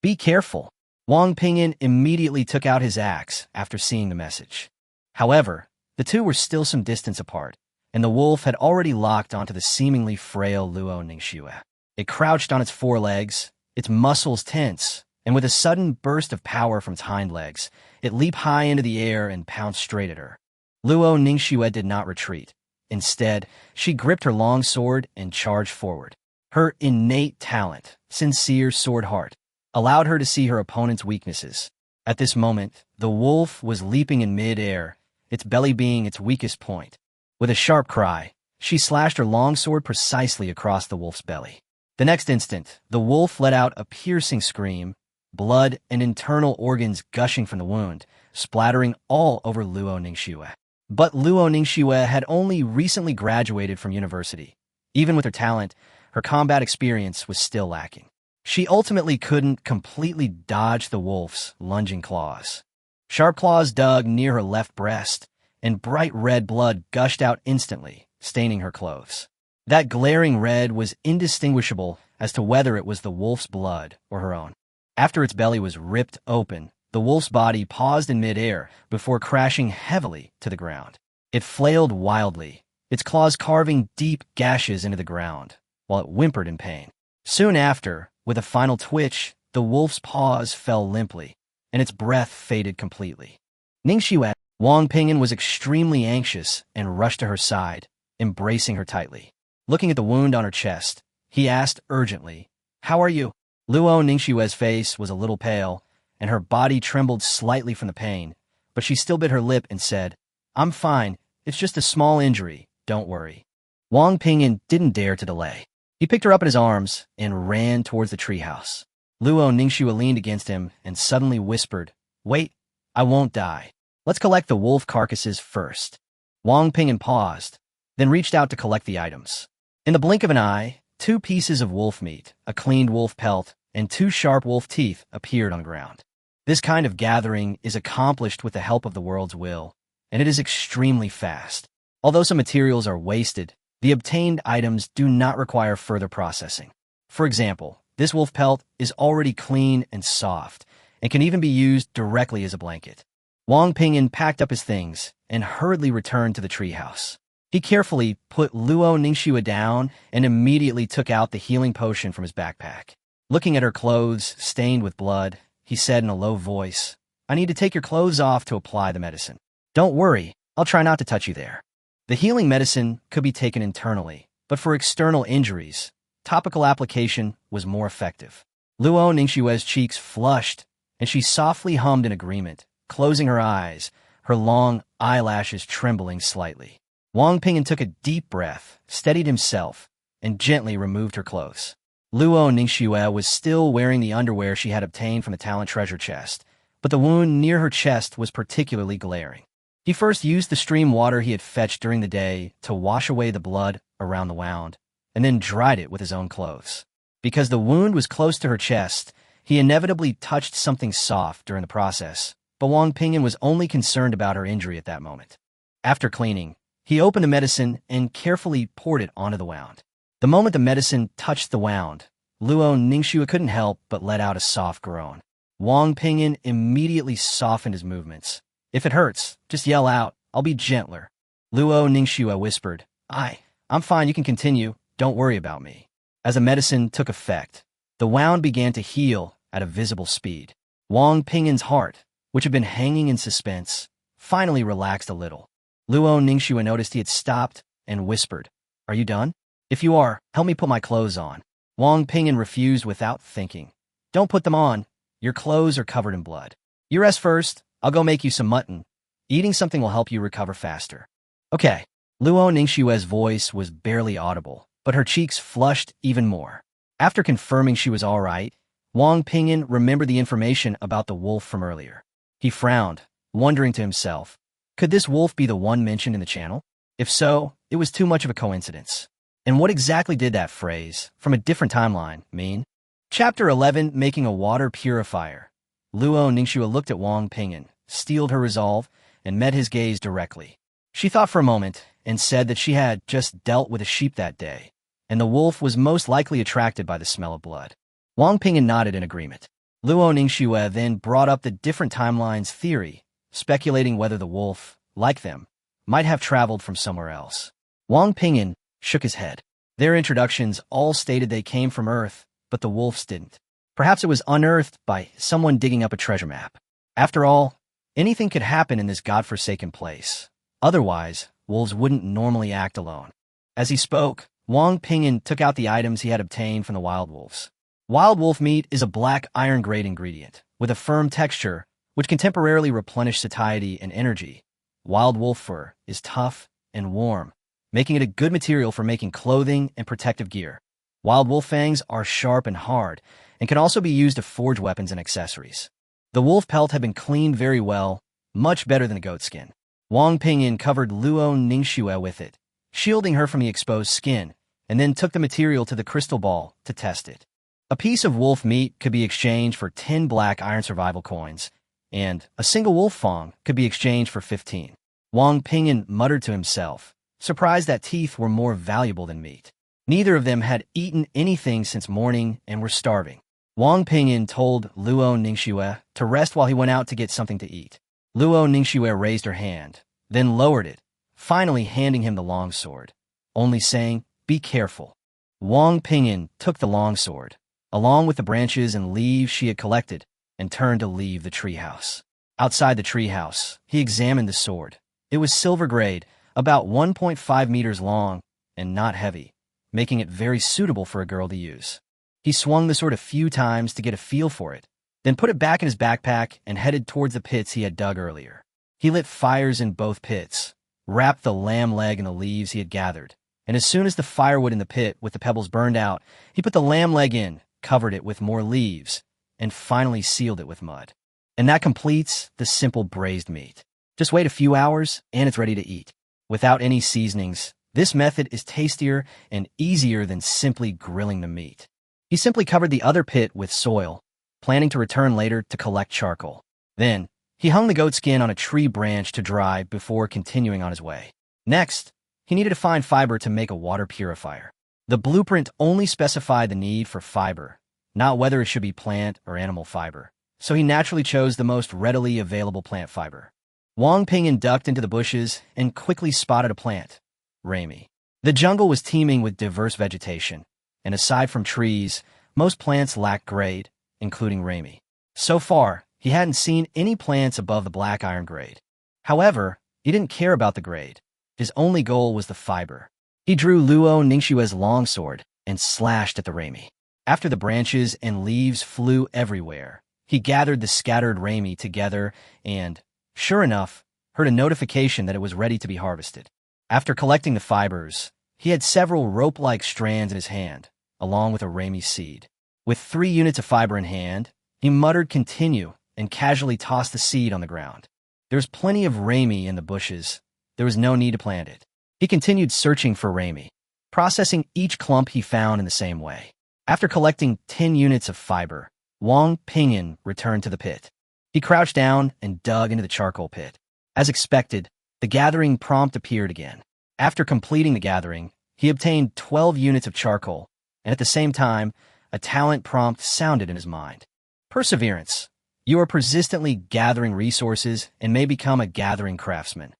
Be careful. Wang Ping'an immediately took out his axe after seeing the message. However, the two were still some distance apart, and the wolf had already locked onto the seemingly frail Luo Ningxue. It crouched on its forelegs, its muscles tense, and with a sudden burst of power from its hind legs, it leaped high into the air and pounced straight at her. Luo Ningxue did not retreat. Instead, she gripped her long sword and charged forward. Her innate talent, sincere sword heart, allowed her to see her opponent's weaknesses. At this moment, the wolf was leaping in mid-air, its belly being its weakest point. With a sharp cry, she slashed her long sword precisely across the wolf's belly. The next instant, the wolf let out a piercing scream, blood and internal organs gushing from the wound, splattering all over Luo Ningxue. But Luo Ningxue had only recently graduated from university. Even with her talent, her combat experience was still lacking. She ultimately couldn't completely dodge the wolf's lunging claws. Sharp claws dug near her left breast, and bright red blood gushed out instantly, staining her clothes. That glaring red was indistinguishable as to whether it was the wolf's blood or her own. After its belly was ripped open, the wolf's body paused in midair before crashing heavily to the ground. It flailed wildly, its claws carving deep gashes into the ground, while it whimpered in pain. Soon after, with a final twitch, the wolf's paws fell limply, and its breath faded completely. Ningxue, Wang Ping'an was extremely anxious and rushed to her side, embracing her tightly. Looking at the wound on her chest, he asked urgently, "How are you?" Luo Ningxue's face was a little pale, and her body trembled slightly from the pain, but she still bit her lip and said, "I'm fine, it's just a small injury, don't worry." Wang Ping'an didn't dare to delay. He picked her up in his arms and ran towards the treehouse. Luo Ningxue leaned against him and suddenly whispered, "Wait, I won't die. Let's collect the wolf carcasses first." Wang Ping'an paused, then reached out to collect the items. In the blink of an eye, 2 pieces of wolf meat, a cleaned wolf pelt, and 2 sharp wolf teeth appeared on the ground. This kind of gathering is accomplished with the help of the world's will, and it is extremely fast. Although some materials are wasted, the obtained items do not require further processing. For example, this wolf pelt is already clean and soft, and can even be used directly as a blanket. Wang Ping'an packed up his things and hurriedly returned to the treehouse. He carefully put Luo Ningxue down and immediately took out the healing potion from his backpack. Looking at her clothes stained with blood, he said in a low voice, "I need to take your clothes off to apply the medicine." "Don't worry, I'll try not to touch you there." The healing medicine could be taken internally, but for external injuries, topical application was more effective. Luo Ningxue's cheeks flushed, and she softly hummed in agreement, closing her eyes, her long eyelashes trembling slightly. Wang Ping'an took a deep breath, steadied himself, and gently removed her clothes. Luo Ningxue was still wearing the underwear she had obtained from the talent treasure chest, but the wound near her chest was particularly glaring. He first used the stream water he had fetched during the day to wash away the blood around the wound, and then dried it with his own clothes. Because the wound was close to her chest, he inevitably touched something soft during the process, but Wang Ping'an was only concerned about her injury at that moment. After cleaning, he opened the medicine and carefully poured it onto the wound. The moment the medicine touched the wound, Luo Ningxue couldn't help but let out a soft groan. Wang Ping'an immediately softened his movements. "If it hurts, just yell out. I'll be gentler." Luo Ningxue whispered, I'm fine, you can continue. Don't worry about me." As the medicine took effect, the wound began to heal at a visible speed. Wang Ping'an's heart, which had been hanging in suspense, finally relaxed a little. Luo Ningxue noticed he had stopped and whispered, "Are you done? If you are, help me put my clothes on." Wang Ping'an refused without thinking. "Don't put them on. Your clothes are covered in blood. You rest first. I'll go make you some mutton. Eating something will help you recover faster." "Okay." Luo Ningxue's voice was barely audible, but her cheeks flushed even more. After confirming she was all right, Wang Ping'an remembered the information about the wolf from earlier. He frowned, wondering to himself, could this wolf be the one mentioned in the channel? If so, it was too much of a coincidence. And what exactly did that phrase, from a different timeline, mean? Chapter 11, Making a Water Purifier. Luo Ningxue looked at Wang Ping'an, steeled her resolve, and met his gaze directly. She thought for a moment and said that she had just dealt with a sheep that day, and the wolf was most likely attracted by the smell of blood. Wang Ping'an nodded in agreement. Luo Ningxue then brought up the different timelines theory, speculating whether the wolf, like them, might have traveled from somewhere else. Wang Ping'an shook his head. Their introductions all stated they came from Earth, but the wolf's didn't. Perhaps it was unearthed by someone digging up a treasure map. After all, anything could happen in this godforsaken place. Otherwise, wolves wouldn't normally act alone. As he spoke, Wang Ping'an took out the items he had obtained from the wild wolves. Wild wolf meat is a black iron-grade ingredient, with a firm texture, which can temporarily replenish satiety and energy. Wild wolf fur is tough and warm, making it a good material for making clothing and protective gear. Wild wolf fangs are sharp and hard, and can also be used to forge weapons and accessories. The wolf pelt had been cleaned very well, much better than the goat skin. Wang Ping'an covered Luo Ningxue with it, shielding her from the exposed skin, and then took the material to the crystal ball to test it. A piece of wolf meat could be exchanged for 10 black iron survival coins, and a single wolf fang could be exchanged for 15. Wang Ping'an muttered to himself, surprised that teeth were more valuable than meat. Neither of them had eaten anything since morning and were starving. Wang Ping'an told Luo Ningxue to rest while he went out to get something to eat. Luo Ningxue raised her hand, then lowered it, finally handing him the longsword, only saying, "Be careful." Wang Ping'an took the longsword, along with the branches and leaves she had collected, and turned to leave the treehouse. Outside the treehouse, he examined the sword. It was silver-grade, about 1.5 meters long, and not heavy, making it very suitable for a girl to use. He swung the sword a few times to get a feel for it, then put it back in his backpack and headed towards the pits he had dug earlier. He lit fires in both pits, wrapped the lamb leg in the leaves he had gathered, and as soon as the firewood in the pit with the pebbles burned out, he put the lamb leg in, covered it with more leaves, and finally sealed it with mud. And that completes the simple braised meat. Just wait a few hours, and it's ready to eat. Without any seasonings, this method is tastier and easier than simply grilling the meat. He simply covered the other pit with soil, planning to return later to collect charcoal. Then, he hung the goat skin on a tree branch to dry before continuing on his way. Next, he needed to find fiber to make a water purifier. The blueprint only specified the need for fiber, not whether it should be plant or animal fiber, so he naturally chose the most readily available plant fiber. Wang Ping'an ducked into the bushes and quickly spotted a plant, Rami. The jungle was teeming with diverse vegetation, and aside from trees, most plants lacked grade, including Rami. So far, he hadn't seen any plants above the black iron grade. However, he didn't care about the grade. His only goal was the fiber. He drew Luo Ningxue's longsword and slashed at the Rami. After the branches and leaves flew everywhere, he gathered the scattered Rami together and, sure enough, heard a notification that it was ready to be harvested. After collecting the fibers, he had several rope-like strands in his hand, along with a Rami seed. With 3 units of fiber in hand, he muttered "continue" and casually tossed the seed on the ground. There was plenty of Rami in the bushes. There was no need to plant it. He continued searching for Rami, processing each clump he found in the same way. After collecting 10 units of fiber, Wang Ping'an returned to the pit. He crouched down and dug into the charcoal pit. As expected, the gathering prompt appeared again. After completing the gathering, he obtained 12 units of charcoal, and at the same time, a talent prompt sounded in his mind. Perseverance. You are persistently gathering resources and may become a gathering craftsman.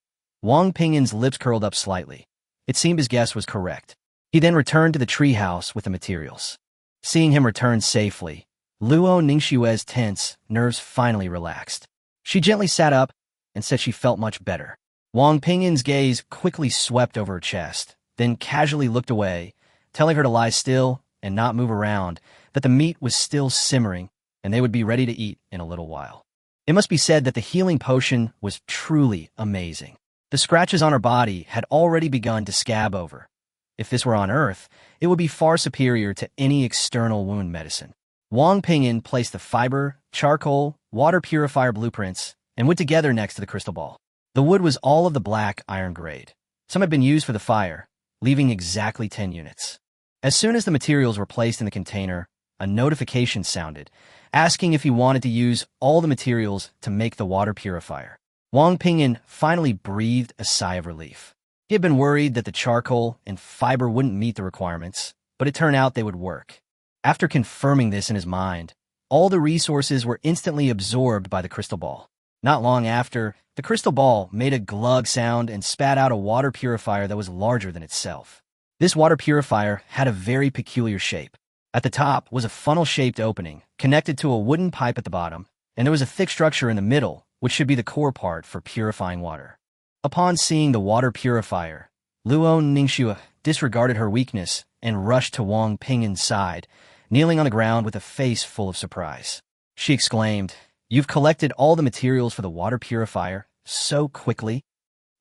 Wang Ping'an's lips curled up slightly. It seemed his guess was correct. He then returned to the treehouse with the materials. Seeing him return safely, Luo Ningxue's tense nerves finally relaxed. She gently sat up and said she felt much better. Wang Ping'an's gaze quickly swept over her chest, then casually looked away, telling her to lie still and not move around, that the meat was still simmering and they would be ready to eat in a little while. It must be said that the healing potion was truly amazing. The scratches on her body had already begun to scab over. If this were on Earth, it would be far superior to any external wound medicine. Wang Ping'an placed the fiber, charcoal, water purifier blueprints, and went together next to the crystal ball. The wood was all of the black iron grade. Some had been used for the fire, leaving exactly 10 units. As soon as the materials were placed in the container, a notification sounded, asking if he wanted to use all the materials to make the water purifier. Wang Ping'an finally breathed a sigh of relief. He had been worried that the charcoal and fiber wouldn't meet the requirements, but it turned out they would work. After confirming this in his mind, all the resources were instantly absorbed by the crystal ball. Not long after, the crystal ball made a glug sound and spat out a water purifier that was larger than itself. This water purifier had a very peculiar shape. At the top was a funnel-shaped opening, connected to a wooden pipe at the bottom, and there was a thick structure in the middle, which should be the core part for purifying water. Upon seeing the water purifier, Luo Ningxue disregarded her weakness and rushed to Wang Ping'an's side, kneeling on the ground with a face full of surprise. She exclaimed, "You've collected all the materials for the water purifier so quickly?"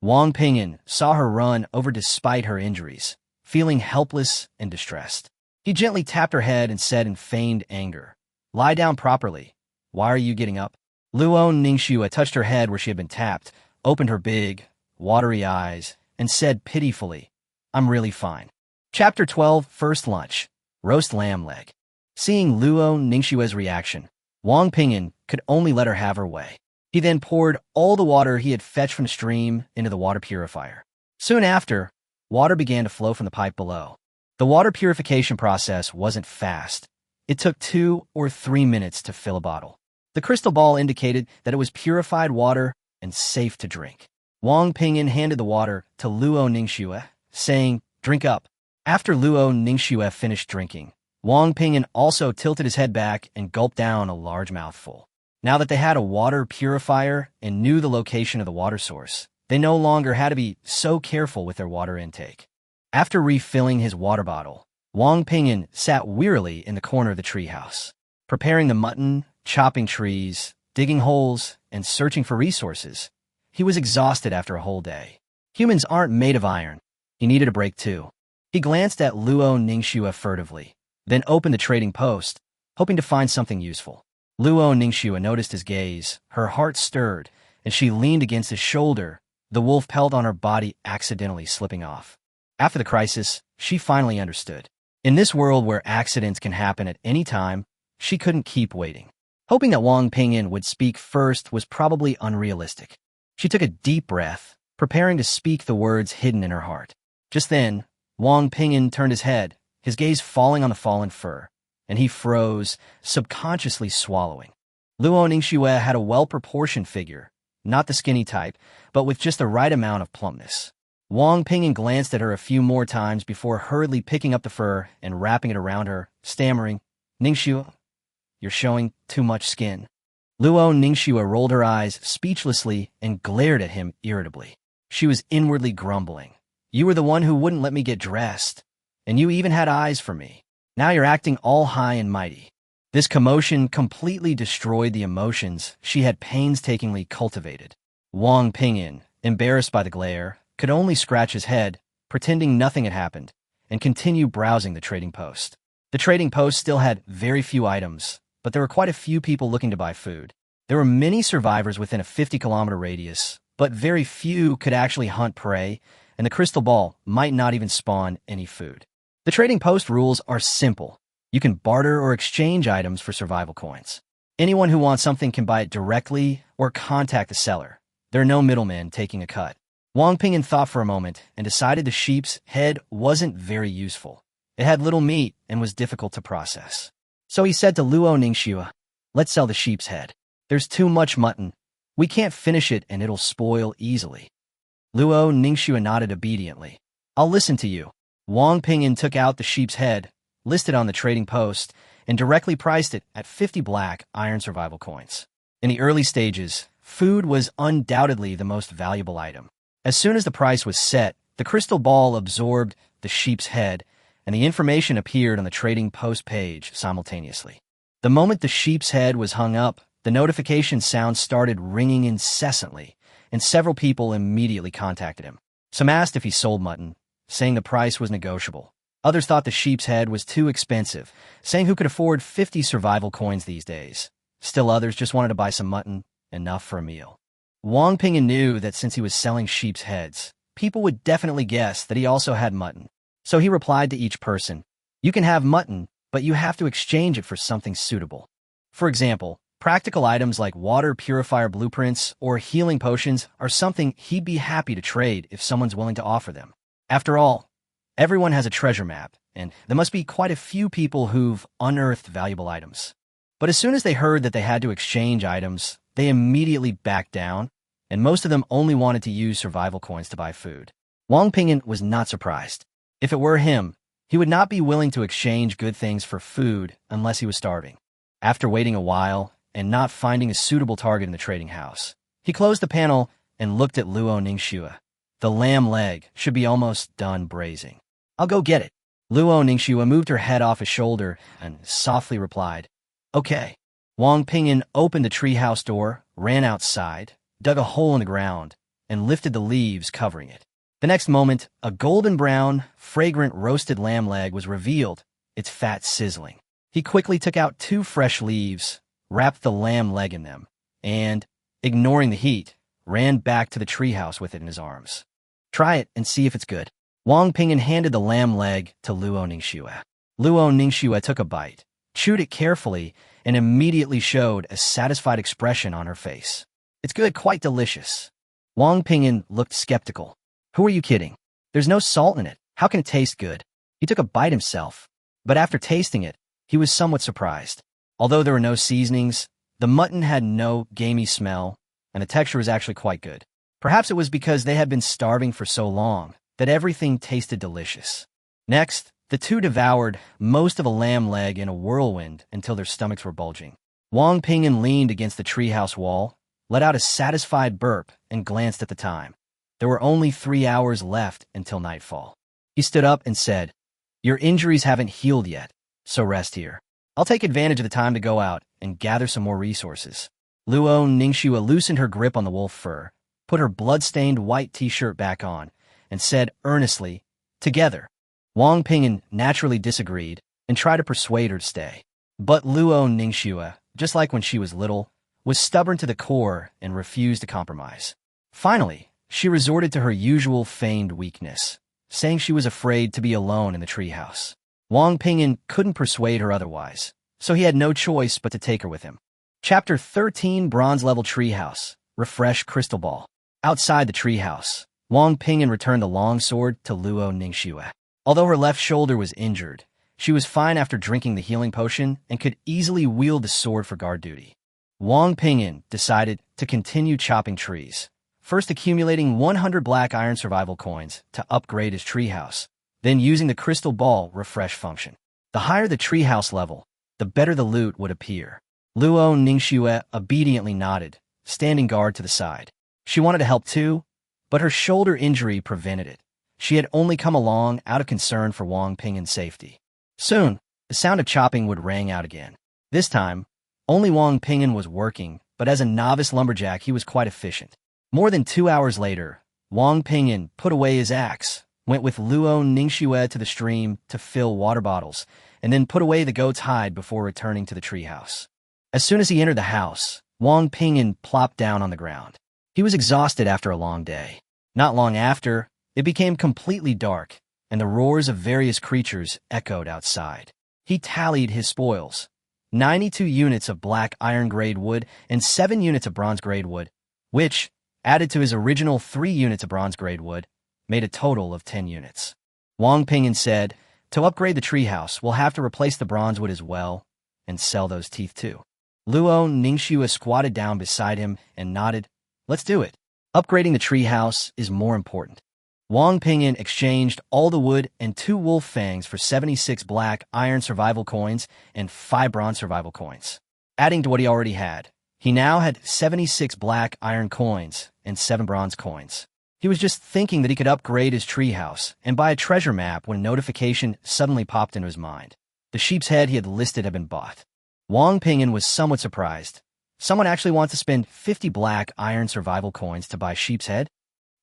Wang Ping'an saw her run over despite her injuries, feeling helpless and distressed. He gently tapped her head and said in feigned anger, "Lie down properly. Why are you getting up?" Luo Ningxue touched her head where she had been tapped, opened her big, watery eyes, and said pitifully, "I'm really fine." Chapter 12, First Lunch, Roast Lamb Leg. Seeing Luo Ningxue's reaction, Wang Ping'an could only let her have her way. He then poured all the water he had fetched from the stream into the water purifier. Soon after, water began to flow from the pipe below. The water purification process wasn't fast. It took 2 or 3 minutes to fill a bottle. The crystal ball indicated that it was purified water and safe to drink. Wang Ping'an handed the water to Luo Ningxue, saying, "Drink up." After Luo Ningxue finished drinking, Wang Ping'an also tilted his head back and gulped down a large mouthful. Now that they had a water purifier and knew the location of the water source, they no longer had to be so careful with their water intake. After refilling his water bottle, Wang Ping'an sat wearily in the corner of the treehouse, preparing the mutton, chopping trees, digging holes, and searching for resources. He was exhausted after a whole day. Humans aren't made of iron. He needed a break too. He glanced at Luo Ningxue furtively, then opened the trading post, hoping to find something useful. Luo Ningxue noticed his gaze. Her heart stirred, and she leaned against his shoulder, the wolf pelt on her body accidentally slipping off. After the crisis, she finally understood. In this world where accidents can happen at any time, she couldn't keep waiting. Hoping that Wang Ping'an would speak first was probably unrealistic. She took a deep breath, preparing to speak the words hidden in her heart. Just then, Wang Ping'an turned his head, his gaze falling on the fallen fur, and he froze, subconsciously swallowing. Luo Ningxue had a well-proportioned figure, not the skinny type, but with just the right amount of plumpness. Wang Ping'an glanced at her a few more times before hurriedly picking up the fur and wrapping it around her, stammering, "Ningxue, you're showing too much skin." Luo Ningxue rolled her eyes speechlessly and glared at him irritably. She was inwardly grumbling. "You were the one who wouldn't let me get dressed, and you even had eyes for me. Now you're acting all high and mighty." This commotion completely destroyed the emotions she had painstakingly cultivated. Wang Ping'an, embarrassed by the glare, could only scratch his head, pretending nothing had happened, and continue browsing the trading post. The trading post still had very few items, but there were quite a few people looking to buy food. There were many survivors within a 50-kilometer radius, but very few could actually hunt prey, and the crystal ball might not even spawn any food. The trading post rules are simple. You can barter or exchange items for survival coins. Anyone who wants something can buy it directly or contact the seller. There are no middlemen taking a cut. Wang Ping'an thought for a moment and decided the sheep's head wasn't very useful. It had little meat and was difficult to process. So he said to Luo Ningxue, "Let's sell the sheep's head. There's too much mutton. We can't finish it and it'll spoil easily." Luo Ningxue nodded obediently. "I'll listen to you." Wang Ping'an took out the sheep's head, listed on the trading post, and directly priced it at 50 black iron survival coins. In the early stages, food was undoubtedly the most valuable item. As soon as the price was set, the crystal ball absorbed the sheep's head, and the information appeared on the trading post page simultaneously. The moment the sheep's head was hung up, the notification sound started ringing incessantly, and several people immediately contacted him. Some asked if he sold mutton, saying the price was negotiable. Others thought the sheep's head was too expensive, saying who could afford 50 survival coins these days. Still others just wanted to buy some mutton, enough for a meal. Wang Ping'an knew that since he was selling sheep's heads, people would definitely guess that he also had mutton. So he replied to each person, "You can have mutton, but you have to exchange it for something suitable." For example, practical items like water purifier blueprints or healing potions are something he'd be happy to trade if someone's willing to offer them. After all, everyone has a treasure map, and there must be quite a few people who've unearthed valuable items. But as soon as they heard that they had to exchange items, they immediately backed down, and most of them only wanted to use survival coins to buy food. Wang Ping'an was not surprised. If it were him, he would not be willing to exchange good things for food unless he was starving. After waiting a while and not finding a suitable target in the trading house, he closed the panel and looked at Luo Ningxue. The lamb leg should be almost done braising. "I'll go get it." Luo Ningxue moved her head off his shoulder and softly replied, "Okay." Wang Ping'an opened the treehouse door, ran outside, dug a hole in the ground, and lifted the leaves covering it. The next moment, a golden brown, fragrant roasted lamb leg was revealed, its fat sizzling. He quickly took out 2 fresh leaves, wrapped the lamb leg in them, and, ignoring the heat, ran back to the treehouse with it in his arms. "Try it and see if it's good." Wang Ping'an handed the lamb leg to Luo Ningxue. Luo Ningxue took a bite, chewed it carefully, and immediately showed a satisfied expression on her face. "It's good, quite delicious." Wang Ping'an looked skeptical. "Who are you kidding? There's no salt in it. How can it taste good?" He took a bite himself, but after tasting it, he was somewhat surprised. Although there were no seasonings, the mutton had no gamey smell, and the texture was actually quite good. Perhaps it was because they had been starving for so long that everything tasted delicious. Next, the two devoured most of a lamb leg in a whirlwind until their stomachs were bulging. Wang Ping'an leaned against the treehouse wall, let out a satisfied burp, and glanced at the time. There were only 3 hours left until nightfall. He stood up and said, "Your injuries haven't healed yet, so rest here. I'll take advantage of the time to go out and gather some more resources." Luo Ningxue loosened her grip on the wolf fur, put her blood-stained white t-shirt back on, and said earnestly, "Together." Wang Ping'an naturally disagreed and tried to persuade her to stay. But Luo Ningxue, just like when she was little, was stubborn to the core and refused to compromise. Finally, she resorted to her usual feigned weakness, saying she was afraid to be alone in the treehouse. Wang Ping'an couldn't persuade her otherwise, so he had no choice but to take her with him. Chapter 13, Bronze-Level Treehouse, Refresh Crystal Ball. Outside the treehouse, Wang Ping'an returned the longsword to Luo Ningxue. Although her left shoulder was injured, she was fine after drinking the healing potion and could easily wield the sword for guard duty. Wang Ping'an decided to continue chopping trees, first accumulating 100 black iron survival coins to upgrade his treehouse, then using the crystal ball refresh function. The higher the treehouse level, the better the loot would appear. Luo Ningxue obediently nodded, standing guard to the side. She wanted to help too, but her shoulder injury prevented it. She had only come along out of concern for Wang Ping'an's safety. Soon, the sound of chopping would ring out again. This time, only Wang Ping'an was working, but as a novice lumberjack, he was quite efficient. More than 2 hours later, Wang Ping'an put away his axe, went with Luo Ningxue to the stream to fill water bottles, and then put away the goat's hide before returning to the treehouse. As soon as he entered the house, Wang Ping'an plopped down on the ground. He was exhausted after a long day. Not long after, it became completely dark, and the roars of various creatures echoed outside. He tallied his spoils: 92 units of black iron-grade wood and 7 units of bronze-grade wood, which, added to his original 3 units of bronze-grade wood, made a total of 10 units. Wang Ping'an said, "To upgrade the treehouse, we'll have to replace the bronze wood as well, and sell those teeth too." Luo Ningxue squatted down beside him and nodded. "Let's do it. Upgrading the treehouse is more important." Wang Ping'an exchanged all the wood and 2 wolf fangs for 76 black iron survival coins and 5 bronze survival coins. Adding to what he already had, he now had 76 black iron coins and 7 bronze coins. He was just thinking that he could upgrade his treehouse and buy a treasure map when a notification suddenly popped into his mind. The sheep's head he had listed had been bought. Wang Ping'an was somewhat surprised. Someone actually wants to spend 50 black iron survival coins to buy sheep's head?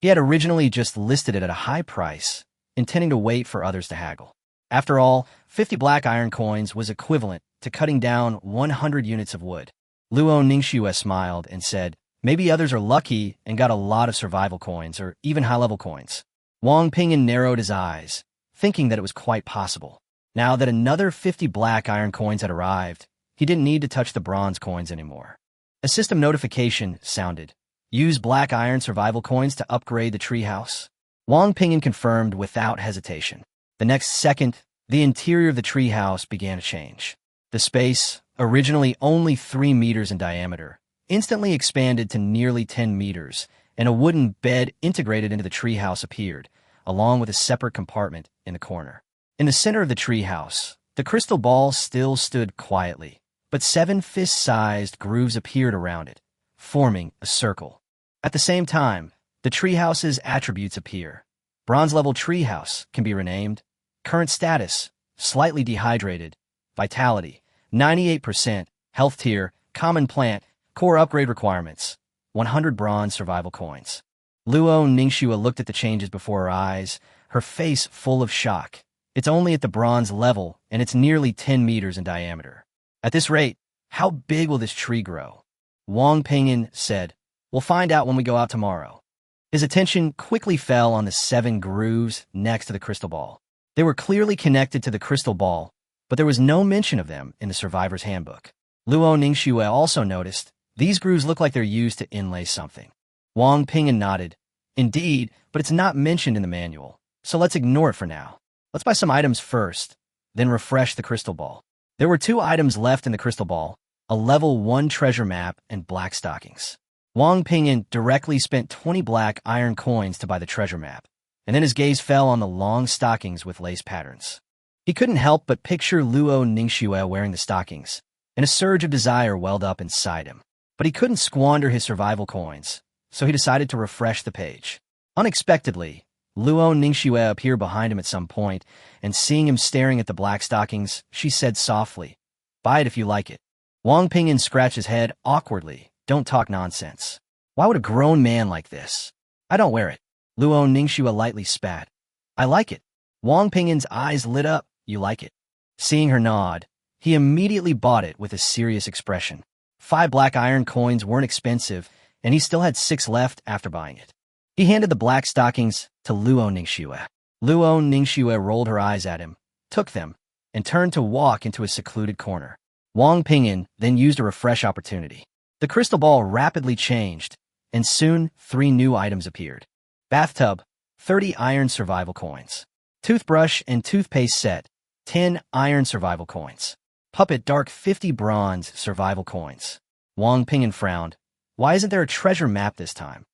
He had originally just listed it at a high price, intending to wait for others to haggle. After all, 50 black iron coins was equivalent to cutting down 100 units of wood. Luo Ningxue smiled and said, "Maybe others are lucky and got a lot of survival coins or even high-level coins." Wang Ping'an narrowed his eyes, thinking that it was quite possible. Now that another 50 black iron coins had arrived, he didn't need to touch the bronze coins anymore. A system notification sounded. "Use black iron survival coins to upgrade the treehouse." Wang Ping'an confirmed without hesitation. The next second, the interior of the treehouse began to change. The space, originally only 3 meters in diameter, instantly expanded to nearly 10 meters, and a wooden bed integrated into the treehouse appeared, along with a separate compartment in the corner. In the center of the treehouse, the crystal ball still stood quietly, but 7 fist-sized grooves appeared around it, forming a circle. At the same time, the treehouse's attributes appear. Bronze-level treehouse can be renamed. Current status, slightly dehydrated. Vitality, 98%. Health tier, common plant. Core upgrade requirements, 100 bronze survival coins. Luo Ningxue looked at the changes before her eyes, her face full of shock. It's only at the bronze level, and it's nearly 10 meters in diameter. At this rate, how big will this tree grow? Wang Ping'an said, "We'll find out when we go out tomorrow." His attention quickly fell on the 7 grooves next to the crystal ball. They were clearly connected to the crystal ball, but there was no mention of them in the survivor's handbook. Luo Ningxue also noticed these grooves look like they're used to inlay something. Wang Ping'an nodded. "Indeed, but it's not mentioned in the manual, so let's ignore it for now." Let's buy some items first, then refresh the crystal ball. There were 2 items left in the crystal ball, a level 1 treasure map and black stockings. Wang Ping'an directly spent 20 black iron coins to buy the treasure map, and then his gaze fell on the long stockings with lace patterns. He couldn't help but picture Luo Ningxue wearing the stockings, and a surge of desire welled up inside him. But he couldn't squander his survival coins, so he decided to refresh the page. Unexpectedly, Luo Ningxue appeared behind him at some point, and seeing him staring at the black stockings, she said softly, "Buy it if you like it." Wang Ping'an scratched his head awkwardly. "Don't talk nonsense. Why would a grown man like this?" "I don't wear it." Luo Ningxue lightly spat. "I like it." Wang Ping'an's eyes lit up. "You like it?" Seeing her nod, he immediately bought it with a serious expression. 5 black iron coins weren't expensive, and he still had 6 left after buying it. He handed the black stockings to Luo Ningxue. Luo Ningxue rolled her eyes at him, took them, and turned to walk into a secluded corner. Wang Ping'an then used a refresh opportunity. The crystal ball rapidly changed, and soon 3 new items appeared. Bathtub, 30 iron survival coins. Toothbrush and toothpaste set, 10 iron survival coins. Puppet dark, 50 bronze survival coins. Wang Ping'an frowned. Why isn't there a treasure map this time?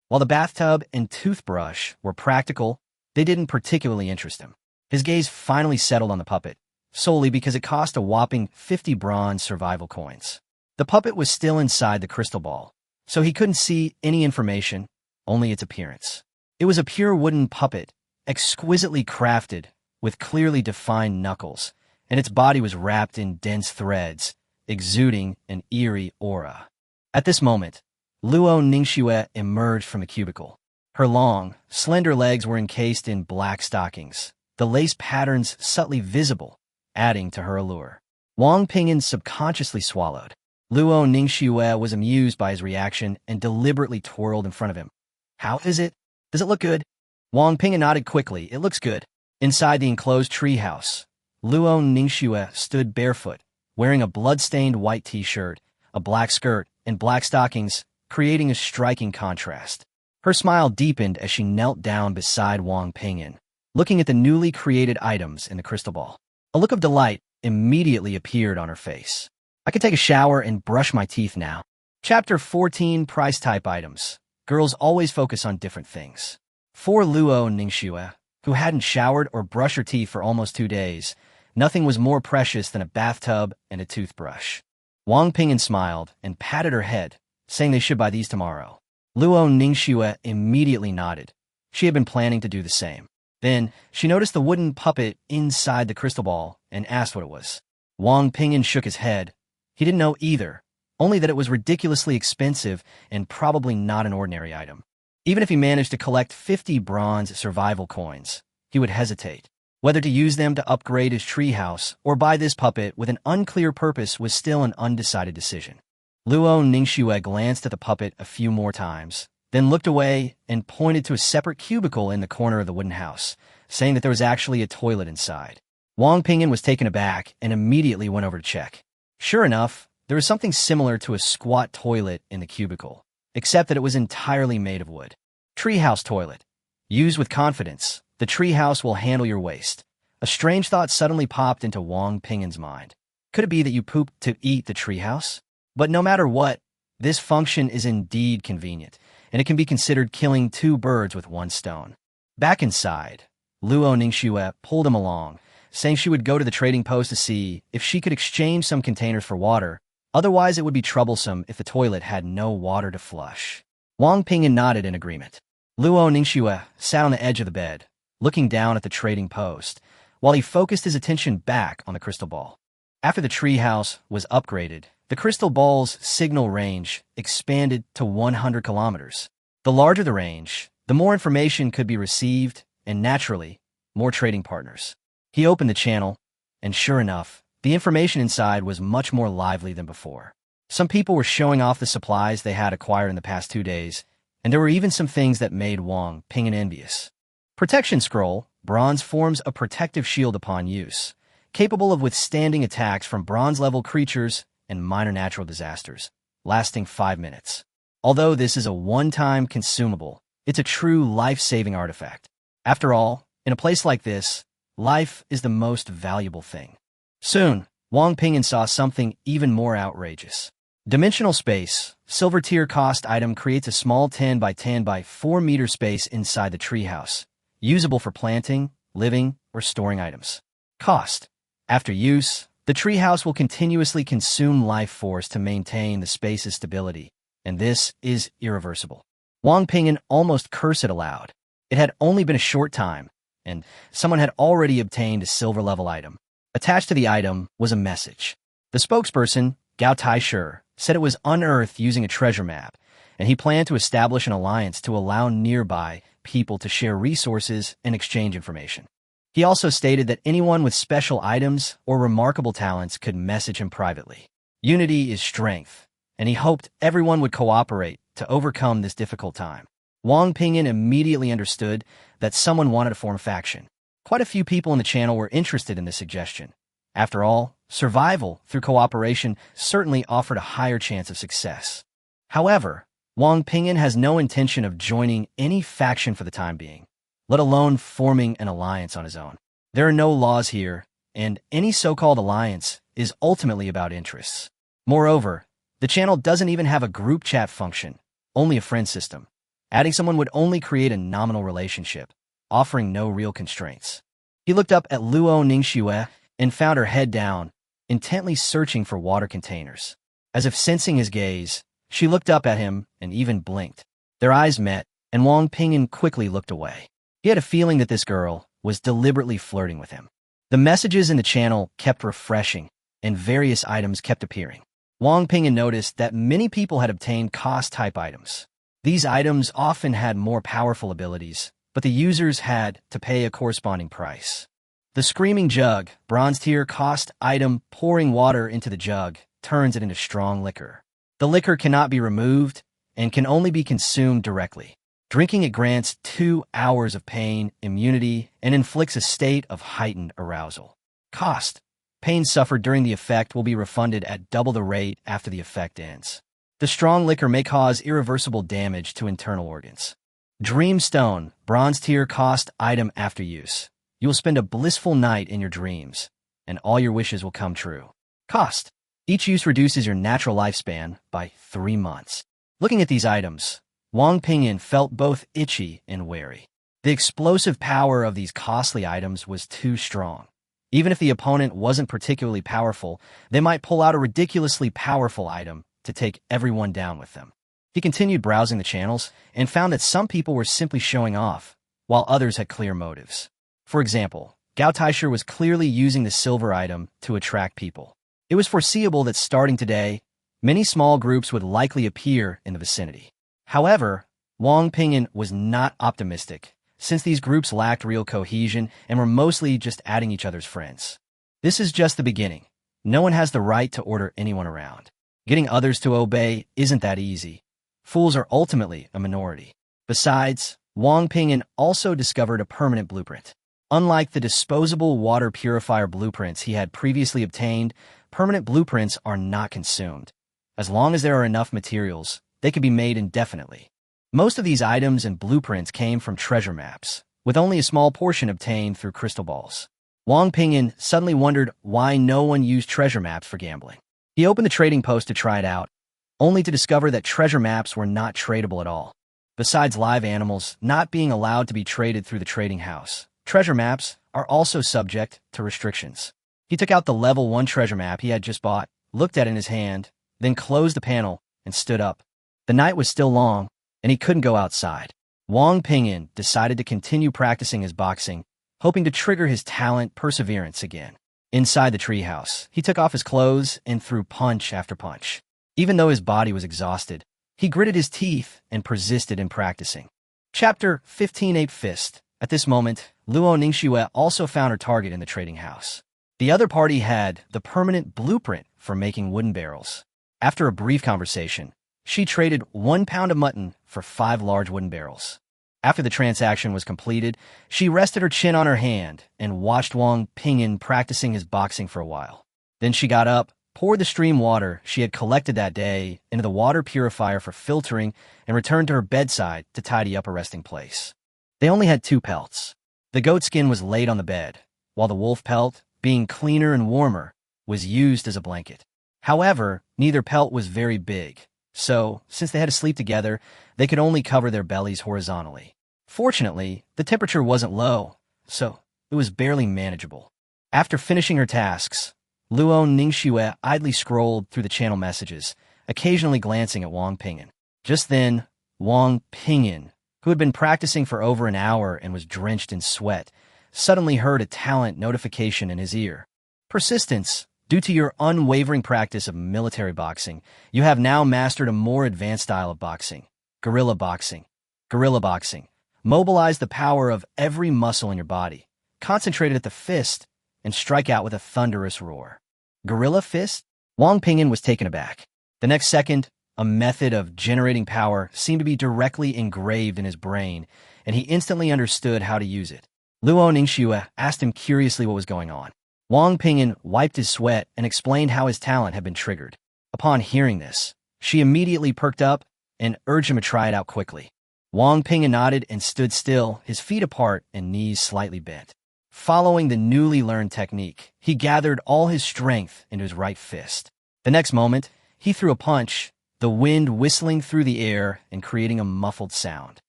While the bathtub and toothbrush were practical, they didn't particularly interest him. His gaze finally settled on the puppet, solely because it cost a whopping 50 bronze survival coins. The puppet was still inside the crystal ball, so he couldn't see any information, only its appearance. It was a pure wooden puppet, exquisitely crafted, with clearly defined knuckles, and its body was wrapped in dense threads, exuding an eerie aura. At this moment, Luo Ningxue emerged from the cubicle. Her long, slender legs were encased in black stockings, the lace patterns subtly visible, adding to her allure. Wang Ping'an subconsciously swallowed. Luo Ningxue was amused by his reaction and deliberately twirled in front of him. "How is it? Does it look good?" Wang Ping'an nodded quickly. "It looks good." Inside the enclosed treehouse, Luo Ningxue stood barefoot, wearing a blood-stained white t-shirt, a black skirt, and black stockings, creating a striking contrast. Her smile deepened as she knelt down beside Wang Ping'an, looking at the newly created items in the crystal ball. A look of delight immediately appeared on her face. "I can take a shower and brush my teeth now." Chapter 14, Price-type items. Girls always focus on different things. For Luo Ningxue, who hadn't showered or brushed her teeth for almost 2 days, nothing was more precious than a bathtub and a toothbrush. Wang Ping'an smiled and patted her head, saying they should buy these tomorrow. Luo Ningxue immediately nodded. She had been planning to do the same. Then, she noticed the wooden puppet inside the crystal ball and asked what it was. Wang Ping'an shook his head. He didn't know either, only that it was ridiculously expensive and probably not an ordinary item. Even if he managed to collect 50 bronze survival coins, he would hesitate. Whether to use them to upgrade his treehouse or buy this puppet with an unclear purpose was still an undecided decision. Luo Ningxue glanced at the puppet a few more times, then looked away and pointed to a separate cubicle in the corner of the wooden house, saying that there was actually a toilet inside. Wang Ping'an was taken aback and immediately went over to check. Sure enough, there was something similar to a squat toilet in the cubicle, except that it was entirely made of wood. Treehouse toilet. Use with confidence. The treehouse will handle your waste. A strange thought suddenly popped into Wang Ping'an's mind. Could it be that you pooped to eat the treehouse? But no matter what, this function is indeed convenient, and it can be considered killing 2 birds with 1 stone. Back inside, Luo Ningxue pulled him along, saying she would go to the trading post to see if she could exchange some containers for water, otherwise it would be troublesome if the toilet had no water to flush. Wang Ping'an nodded in agreement. Luo Ningxue sat on the edge of the bed, looking down at the trading post, while he focused his attention back on the crystal ball. After the treehouse was upgraded, the crystal ball's signal range expanded to 100 kilometers. The larger the range, the more information could be received, and naturally, more trading partners. He opened the channel, and sure enough, the information inside was much more lively than before. Some people were showing off the supplies they had acquired in the past 2 days, and there were even some things that made Wang Ping'an envious. Protection Scroll. Bronze forms a protective shield upon use, capable of withstanding attacks from bronze-level creatures and minor natural disasters, lasting 5 minutes. Although this is a one-time consumable, it's a true life-saving artifact. After all, in a place like this, life is the most valuable thing. Soon, Wang Ping'an saw something even more outrageous. Dimensional space. Silver tier cost item creates a small 10 by 10 by 4 meter space inside the treehouse, usable for planting, living, or storing items. Cost. After use, the treehouse will continuously consume life force to maintain the space's stability, and this is irreversible. Wang Ping'an almost cursed it aloud. It had only been a short time, and someone had already obtained a silver-level item. Attached to the item was a message. The spokesperson, Gao Taisher, said it was unearthed using a treasure map, and he planned to establish an alliance to allow nearby people to share resources and exchange information. He also stated that anyone with special items or remarkable talents could message him privately. Unity is strength, and he hoped everyone would cooperate to overcome this difficult time. Wang Ping'an immediately understood that someone wanted to form a faction. Quite a few people in the channel were interested in this suggestion. After all, survival through cooperation certainly offered a higher chance of success. However, Wang Ping'an has no intention of joining any faction for the time being, let alone forming an alliance on his own. There are no laws here, and any so-called alliance is ultimately about interests. Moreover, the channel doesn't even have a group chat function, only a friend system. Adding someone would only create a nominal relationship, offering no real constraints. He looked up at Luo Ningxue and found her head down, intently searching for water containers. As if sensing his gaze, she looked up at him and even blinked. Their eyes met, and Wang Ping'an quickly looked away. He had a feeling that this girl was deliberately flirting with him. The messages in the channel kept refreshing, and various items kept appearing. Wang Ping'an noticed that many people had obtained cost-type items. These items often had more powerful abilities, but the users had to pay a corresponding price. The Screaming Jug, bronze tier cost item. Pouring water into the jug turns it into strong liquor. The liquor cannot be removed and can only be consumed directly. Drinking it grants 2 hours of pain, immunity, and inflicts a state of heightened arousal. Cost. Pain suffered during the effect will be refunded at double the rate after the effect ends. The strong liquor may cause irreversible damage to internal organs. Dream Stone, bronze tier cost item. After use, you will spend a blissful night in your dreams, and all your wishes will come true. Cost. Each use reduces your natural lifespan by 3 months. Looking at these items, Wang Ping'an felt both itchy and wary. The explosive power of these costly items was too strong. Even if the opponent wasn't particularly powerful, they might pull out a ridiculously powerful item to take everyone down with them. He continued browsing the channels and found that some people were simply showing off, while others had clear motives. For example, Gao Taisher was clearly using the silver item to attract people. It was foreseeable that starting today, many small groups would likely appear in the vicinity. However, Wang Ping'an was not optimistic, since these groups lacked real cohesion and were mostly just adding each other's friends. This is just the beginning. No one has the right to order anyone around. Getting others to obey isn't that easy. Fools are ultimately a minority. Besides, Wang Ping'an also discovered a permanent blueprint. Unlike the disposable water purifier blueprints he had previously obtained, permanent blueprints are not consumed. As long as there are enough materials, they can be made indefinitely. Most of these items and blueprints came from treasure maps, with only a small portion obtained through crystal balls. Wang Ping'an suddenly wondered why no one used treasure maps for gambling. He opened the trading post to try it out, only to discover that treasure maps were not tradable at all. Besides live animals not being allowed to be traded through the trading house, treasure maps are also subject to restrictions. He took out the level 1 treasure map he had just bought, looked at it in his hand, then closed the panel and stood up. The night was still long, and he couldn't go outside. Wang Ping'an decided to continue practicing his boxing, hoping to trigger his talent perseverance again. Inside the treehouse, he took off his clothes and threw punch after punch. Even though his body was exhausted, he gritted his teeth and persisted in practicing. Chapter 15. Ape Fist. At this moment, Luo Ningxue also found her target in the trading house. The other party had the permanent blueprint for making wooden barrels. After a brief conversation, she traded 1 pound of mutton for 5 large wooden barrels. After the transaction was completed, she rested her chin on her hand and watched Wang Ping'an practicing his boxing for a while. Then she got up, poured the stream water she had collected that day into the water purifier for filtering, and returned to her bedside to tidy up her resting place. They only had 2 pelts. The goat skin was laid on the bed, while the wolf pelt, being cleaner and warmer, was used as a blanket. However, neither pelt was very big, so, since they had to sleep together, they could only cover their bellies horizontally. Fortunately, the temperature wasn't low, so it was barely manageable. After finishing her tasks, Luo Ningxue idly scrolled through the channel messages, occasionally glancing at Wang Ping'an. Just then, Wang Ping'an, who had been practicing for over an hour and was drenched in sweat, suddenly heard a talent notification in his ear. Persistence. Due to your unwavering practice of military boxing, you have now mastered a more advanced style of boxing. Guerrilla boxing. Guerrilla boxing. Mobilize the power of every muscle in your body. Concentrate it at the fist and strike out with a thunderous roar. Guerrilla fist? Wang Ping'an was taken aback. The next second, a method of generating power seemed to be directly engraved in his brain, and he instantly understood how to use it. Luo Ningxue asked him curiously what was going on. Wang Ping'an wiped his sweat and explained how his talent had been triggered. Upon hearing this, she immediately perked up and urged him to try it out quickly. Wang Ping'an nodded and stood still, his feet apart and knees slightly bent. Following the newly learned technique, he gathered all his strength into his right fist. The next moment, he threw a punch, the wind whistling through the air and creating a muffled sound.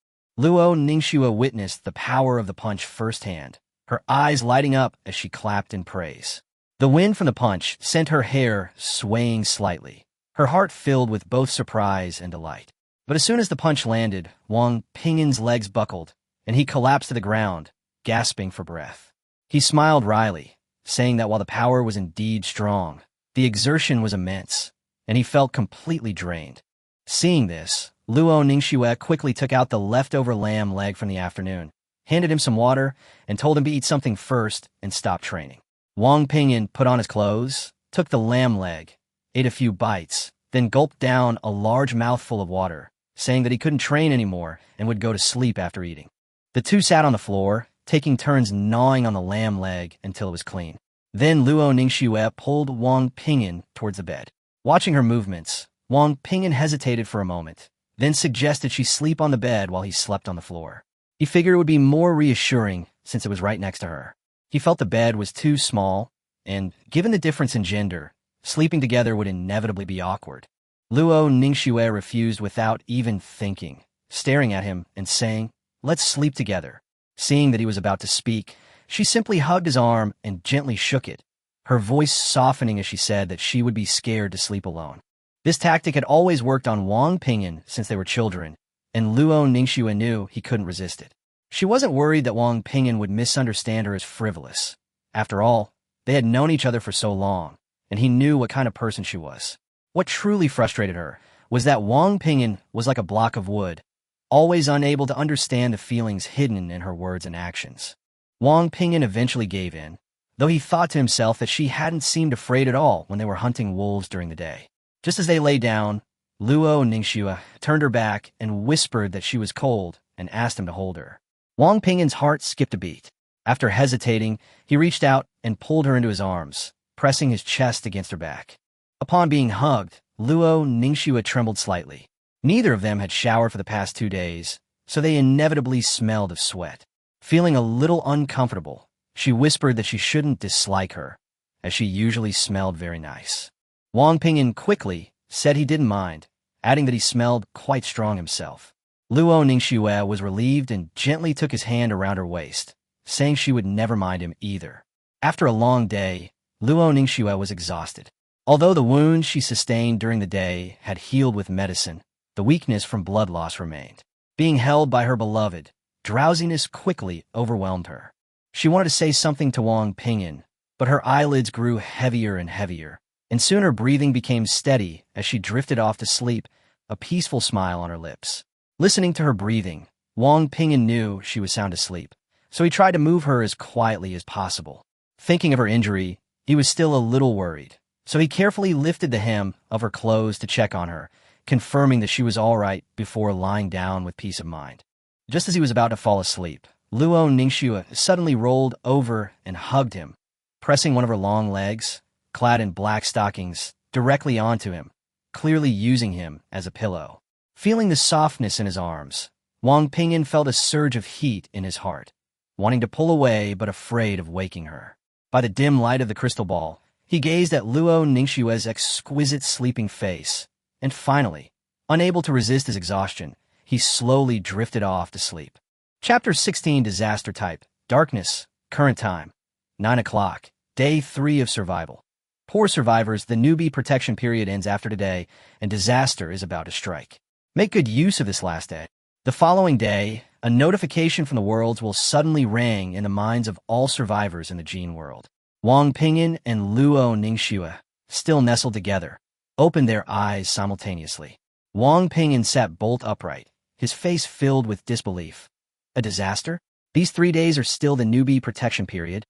Luo Ningxue witnessed the power of the punch firsthand, her eyes lighting up as she clapped in praise. The wind from the punch sent her hair swaying slightly, her heart filled with both surprise and delight. But as soon as the punch landed, Wang Ping'an's legs buckled, and he collapsed to the ground, gasping for breath. He smiled wryly, saying that while the power was indeed strong, the exertion was immense, and he felt completely drained. Seeing this, Luo Ningxue quickly took out the leftover lamb leg from the afternoon, handed him some water, and told him to eat something first and stop training. Wang Ping'an put on his clothes, took the lamb leg, ate a few bites, then gulped down a large mouthful of water, saying that he couldn't train anymore and would go to sleep after eating. The two sat on the floor, taking turns gnawing on the lamb leg until it was clean. Then Luo Ningxue pulled Wang Ping'an towards the bed. Watching her movements, Wang Ping'an hesitated for a moment, then suggested she sleep on the bed while he slept on the floor. He figured it would be more reassuring since it was right next to her. He felt the bed was too small, and, given the difference in gender, sleeping together would inevitably be awkward. Luo Ningxue refused without even thinking, staring at him and saying, "Let's sleep together." Seeing that he was about to speak, she simply hugged his arm and gently shook it, her voice softening as she said that she would be scared to sleep alone. This tactic had always worked on Wang Ping'an since they were children, and Luo Ningxue knew he couldn't resist it. She wasn't worried that Wang Ping'an would misunderstand her as frivolous. After all, they had known each other for so long, and he knew what kind of person she was. What truly frustrated her was that Wang Ping'an was like a block of wood, always unable to understand the feelings hidden in her words and actions. Wang Ping'an eventually gave in, though he thought to himself that she hadn't seemed afraid at all when they were hunting wolves during the day. Just as they lay down, Luo Ningxue turned her back and whispered that she was cold and asked him to hold her. Wang Ping'an's heart skipped a beat. After hesitating, he reached out and pulled her into his arms, pressing his chest against her back. Upon being hugged, Luo Ningxue trembled slightly. Neither of them had showered for the past 2 days, so they inevitably smelled of sweat. Feeling a little uncomfortable, she whispered that she shouldn't dislike her, as she usually smelled very nice. Wang Ping'an quickly said he didn't mind, adding that he smelled quite strong himself. Luo Ningxue was relieved and gently took his hand around her waist, saying she would never mind him either. After a long day, Luo Ningxue was exhausted. Although the wounds she sustained during the day had healed with medicine, the weakness from blood loss remained. Being held by her beloved, drowsiness quickly overwhelmed her. She wanted to say something to Wang Ping'an, but her eyelids grew heavier and heavier, and soon her breathing became steady as she drifted off to sleep, a peaceful smile on her lips. Listening to her breathing, Wang Ping'an knew she was sound asleep, so he tried to move her as quietly as possible. Thinking of her injury, he was still a little worried, so he carefully lifted the hem of her clothes to check on her, confirming that she was all right before lying down with peace of mind. Just as he was about to fall asleep, Luo Ningxue suddenly rolled over and hugged him, pressing one of her long legs, clad in black stockings, directly onto him, clearly using him as a pillow. Feeling the softness in his arms, Wang Ping'an felt a surge of heat in his heart. wanting to pull away but afraid of waking her. By the dim light of the crystal ball, he gazed at Luo Ningxue's exquisite sleeping face, and finally, unable to resist his exhaustion, he slowly drifted off to sleep. Chapter 16 Disaster Type Darkness, Current Time 9 o'clock, Day 3 of Survival. Poor survivors, the newbie protection period ends after today, and disaster is about to strike. Make good use of this last day. The following day, a notification from the worlds will suddenly ring in the minds of all survivors in the Gene world. Wang Ping'an and Luo Ningxue, still nestled together, opened their eyes simultaneously. Wang Ping'an sat bolt upright, his face filled with disbelief. A disaster? These 3 days are still the newbie protection period.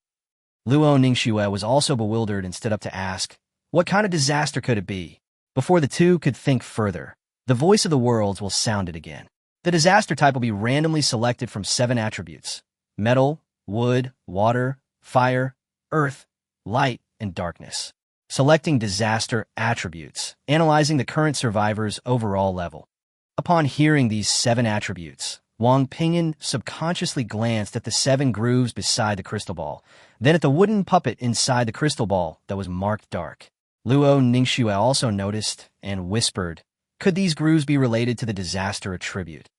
Luo Ningxue was also bewildered and stood up to ask, what kind of disaster could it be? Before the two could think further, the voice of the worlds will sound it again. The disaster type will be randomly selected from 7 attributes: metal, wood, water, fire, earth, light, and darkness. Selecting disaster attributes, analyzing the current survivor's overall level. Upon hearing these 7 attributes, Wang Ping'an subconsciously glanced at the 7 grooves beside the crystal ball, then at the wooden puppet inside the crystal ball that was marked dark. Luo Ningxue also noticed and whispered, could these grooves be related to the disaster attribute?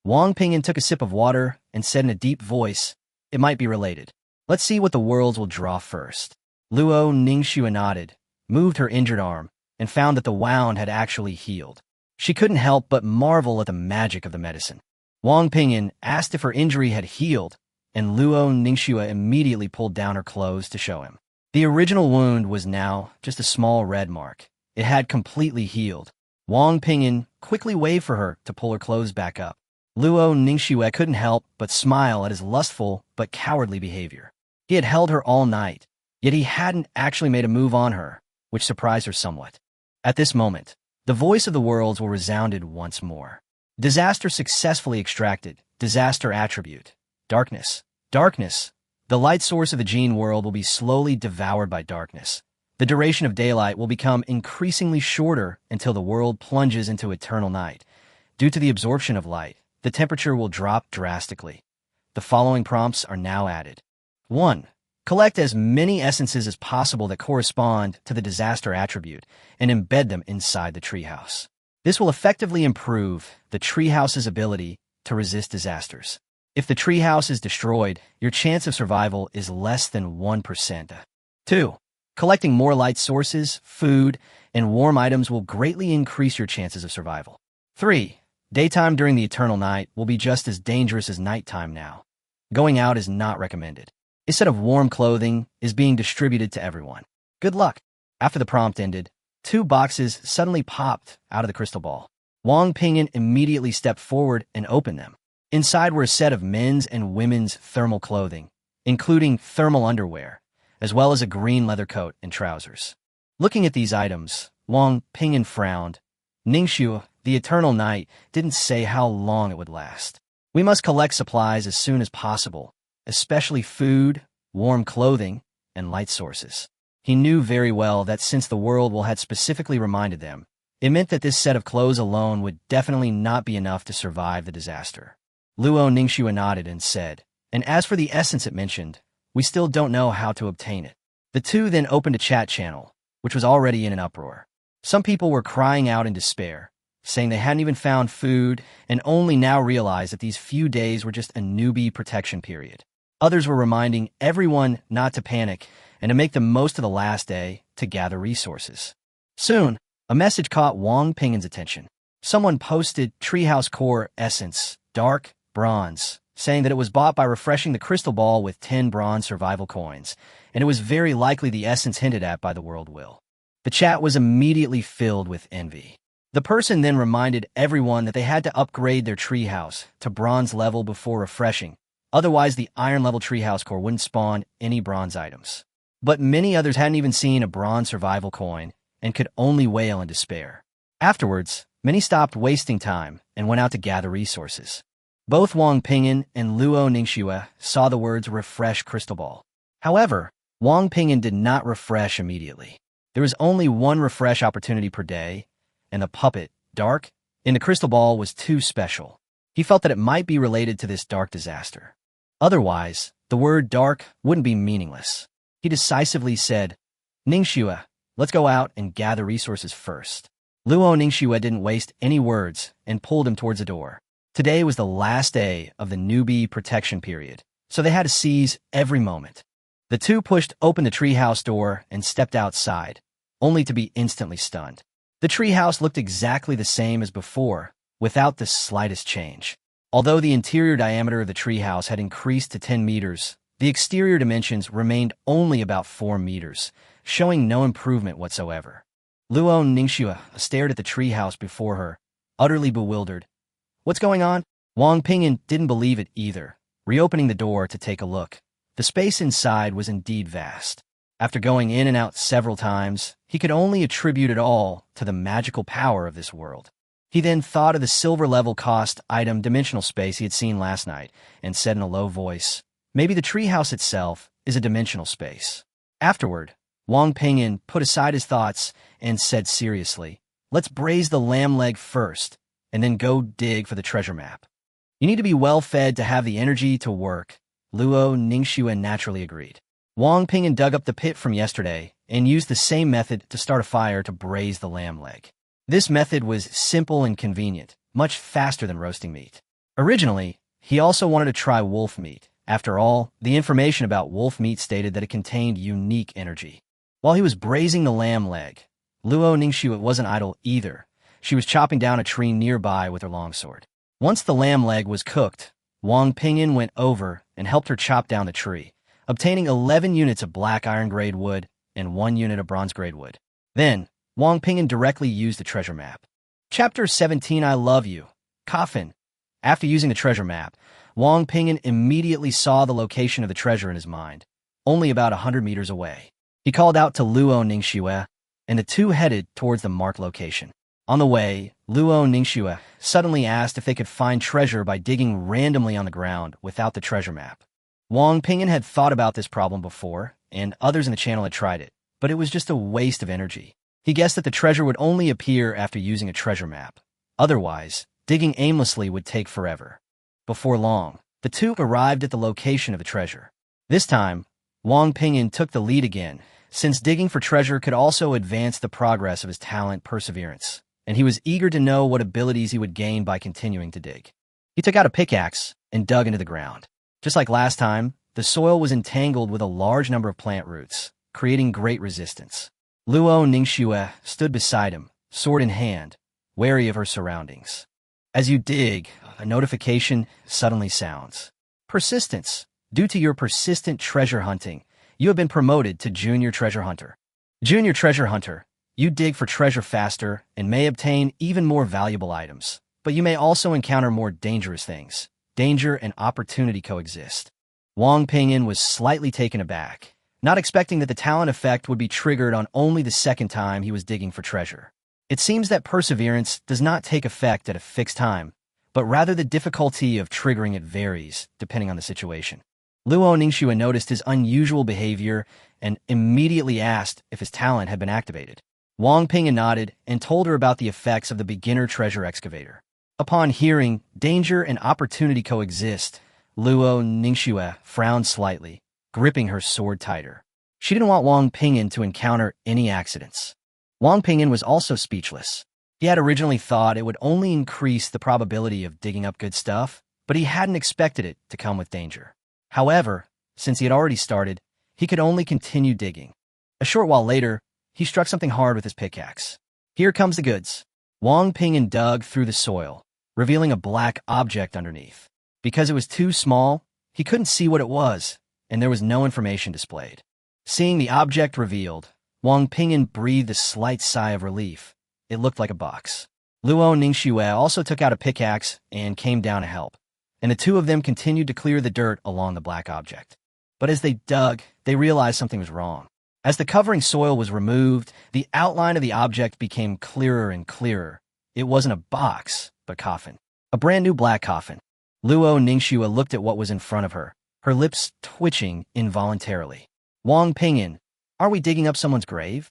Wang Ping'an took a sip of water and said in a deep voice, it might be related. Let's see what the worlds will draw first. Luo Ningxue nodded, moved her injured arm, and found that the wound had actually healed. She couldn't help but marvel at the magic of the medicine. Wang Ping'an asked if her injury had healed, and Luo Ningxue immediately pulled down her clothes to show him. The original wound was now just a small red mark. It had completely healed. Wang Ping'an quickly waved for her to pull her clothes back up. Luo Ningxue couldn't help but smile at his lustful but cowardly behavior. He had held her all night, yet he hadn't actually made a move on her, which surprised her somewhat. At this moment, the voice of the worlds will resounded once more. Disaster successfully extracted. Disaster attribute. Darkness. Darkness. The light source of the Gene world will be slowly devoured by darkness. The duration of daylight will become increasingly shorter until the world plunges into eternal night. Due to the absorption of light, the temperature will drop drastically. The following prompts are now added. 1. Collect as many essences as possible that correspond to the disaster attribute and embed them inside the treehouse. This will effectively improve the treehouse's ability to resist disasters. If the treehouse is destroyed, your chance of survival is less than 1%. 2. Collecting more light sources, food, and warm items will greatly increase your chances of survival. 3. Daytime during the eternal night will be just as dangerous as nighttime now. Going out is not recommended. A set of warm clothing is being distributed to everyone. Good luck. After the prompt ended, 2 boxes suddenly popped out of the crystal ball. Wang Ping'an immediately stepped forward and opened them. Inside were a set of men's and women's thermal clothing, including thermal underwear, as well as a green leather coat and trousers. Looking at these items, Wang Ping'an frowned. Ningxue, the eternal night, didn't say how long it would last. We must collect supplies as soon as possible, especially food, warm clothing, and light sources. He knew very well that since the world had specifically reminded them, it meant that this set of clothes alone would definitely not be enough to survive the disaster. Luo Ningxue nodded and said, and as for the essence it mentioned, we still don't know how to obtain it. The two then opened a chat channel, which was already in an uproar. Some people were crying out in despair, saying they hadn't even found food and only now realized that these few days were just a newbie protection period. Others were reminding everyone not to panic and to make the most of the last day to gather resources. Soon, a message caught Wang Ping'an's attention. Someone posted Treehouse Core Essence, Dark Bronze, saying that it was bought by refreshing the crystal ball with 10 bronze survival coins, and it was very likely the essence hinted at by the world will. The chat was immediately filled with envy. The person then reminded everyone that they had to upgrade their treehouse to bronze level before refreshing, otherwise the iron level treehouse core wouldn't spawn any bronze items. But many others hadn't even seen a bronze survival coin and could only wail in despair. Afterwards, many stopped wasting time and went out to gather resources. Both Wang Ping'an and Luo Ningxue saw the words refresh crystal ball. However, Wang Ping'an did not refresh immediately. There was only one refresh opportunity per day, and the puppet, Dark, in the crystal ball was too special. He felt that it might be related to this dark disaster. Otherwise, the word dark wouldn't be meaningless. He decisively said, Ningxue, let's go out and gather resources first. Luo Ningxue didn't waste any words and pulled him towards the door. Today was the last day of the newbie protection period, so they had to seize every moment. The two pushed open the treehouse door and stepped outside, only to be instantly stunned. The treehouse looked exactly the same as before, without the slightest change. Although the interior diameter of the treehouse had increased to 10 meters, the exterior dimensions remained only about 4 meters, showing no improvement whatsoever. Luo Ningxue stared at the treehouse before her, utterly bewildered. What's going on? Wang Ping'an didn't believe it either, reopening the door to take a look. The space inside was indeed vast. After going in and out several times, he could only attribute it all to the magical power of this world. He then thought of the silver-level cost item dimensional space he had seen last night and said in a low voice, maybe the treehouse itself is a dimensional space. Afterward, Wang Ping'an put aside his thoughts and said seriously, let's braise the lamb leg first, and then go dig for the treasure map. You need to be well-fed to have the energy to work. Luo Ningxue naturally agreed. Wang Ping'an dug up the pit from yesterday and used the same method to start a fire to braise the lamb leg. This method was simple and convenient, much faster than roasting meat. Originally, he also wanted to try wolf meat. After all, the information about wolf meat stated that it contained unique energy. While he was braising the lamb leg, Luo Ningxue wasn't idle either. She was chopping down a tree nearby with her longsword. Once the lamb leg was cooked, Wang Ping'an went over and helped her chop down the tree, obtaining 11 units of black iron-grade wood and 1 unit of bronze-grade wood. Then, Wang Ping'an directly used the treasure map. Chapter 17 I Love You, Coffin. After using the treasure map, Wang Ping'an immediately saw the location of the treasure in his mind, only about 100 meters away. He called out to Luo Ningxue, and the two headed towards the marked location. On the way, Luo Ningxue suddenly asked if they could find treasure by digging randomly on the ground without the treasure map. Wang Ping'an had thought about this problem before, and others in the channel had tried it, but it was just a waste of energy. He guessed that the treasure would only appear after using a treasure map. Otherwise, digging aimlessly would take forever. Before long, the two arrived at the location of the treasure. This time, Wang Ping'an took the lead again, since digging for treasure could also advance the progress of his talent perseverance, and he was eager to know what abilities he would gain by continuing to dig. He took out a pickaxe and dug into the ground. Just like last time, the soil was entangled with a large number of plant roots, creating great resistance. Luo Ningxue stood beside him, sword in hand, wary of her surroundings. As you dig, a notification suddenly sounds. Persistence. Due to your persistent treasure hunting, you have been promoted to Junior Treasure Hunter. Junior Treasure Hunter, you dig for treasure faster and may obtain even more valuable items, but you may also encounter more dangerous things. Danger and opportunity coexist. Wang Ping'an was slightly taken aback, not expecting that the talent effect would be triggered on only the second time he was digging for treasure. It seems that perseverance does not take effect at a fixed time, but rather the difficulty of triggering it varies, depending on the situation. Luo Ningxue noticed his unusual behavior and immediately asked if his talent had been activated. Wang Ping'an nodded and told her about the effects of the beginner treasure excavator. Upon hearing danger and opportunity coexist, Luo Ningxue frowned slightly, gripping her sword tighter. She didn't want Wang Ping'an to encounter any accidents. Wang Ping'an was also speechless. He had originally thought it would only increase the probability of digging up good stuff, but he hadn't expected it to come with danger. However, since he had already started, he could only continue digging. A short while later, he struck something hard with his pickaxe. Here comes the goods. Wang Ping'an dug through the soil, revealing a black object underneath. Because it was too small, he couldn't see what it was, and there was no information displayed. Seeing the object revealed, Wang Ping'an breathed a slight sigh of relief. It looked like a box. Luo Ningxue also took out a pickaxe and came down to help, and the two of them continued to clear the dirt along the black object. But as they dug, they realized something was wrong. As the covering soil was removed, the outline of the object became clearer and clearer. It wasn't a box, but coffin. A brand new black coffin. Luo Ningxue looked at what was in front of her, her lips twitching involuntarily. Wang Ping'an, are we digging up someone's grave?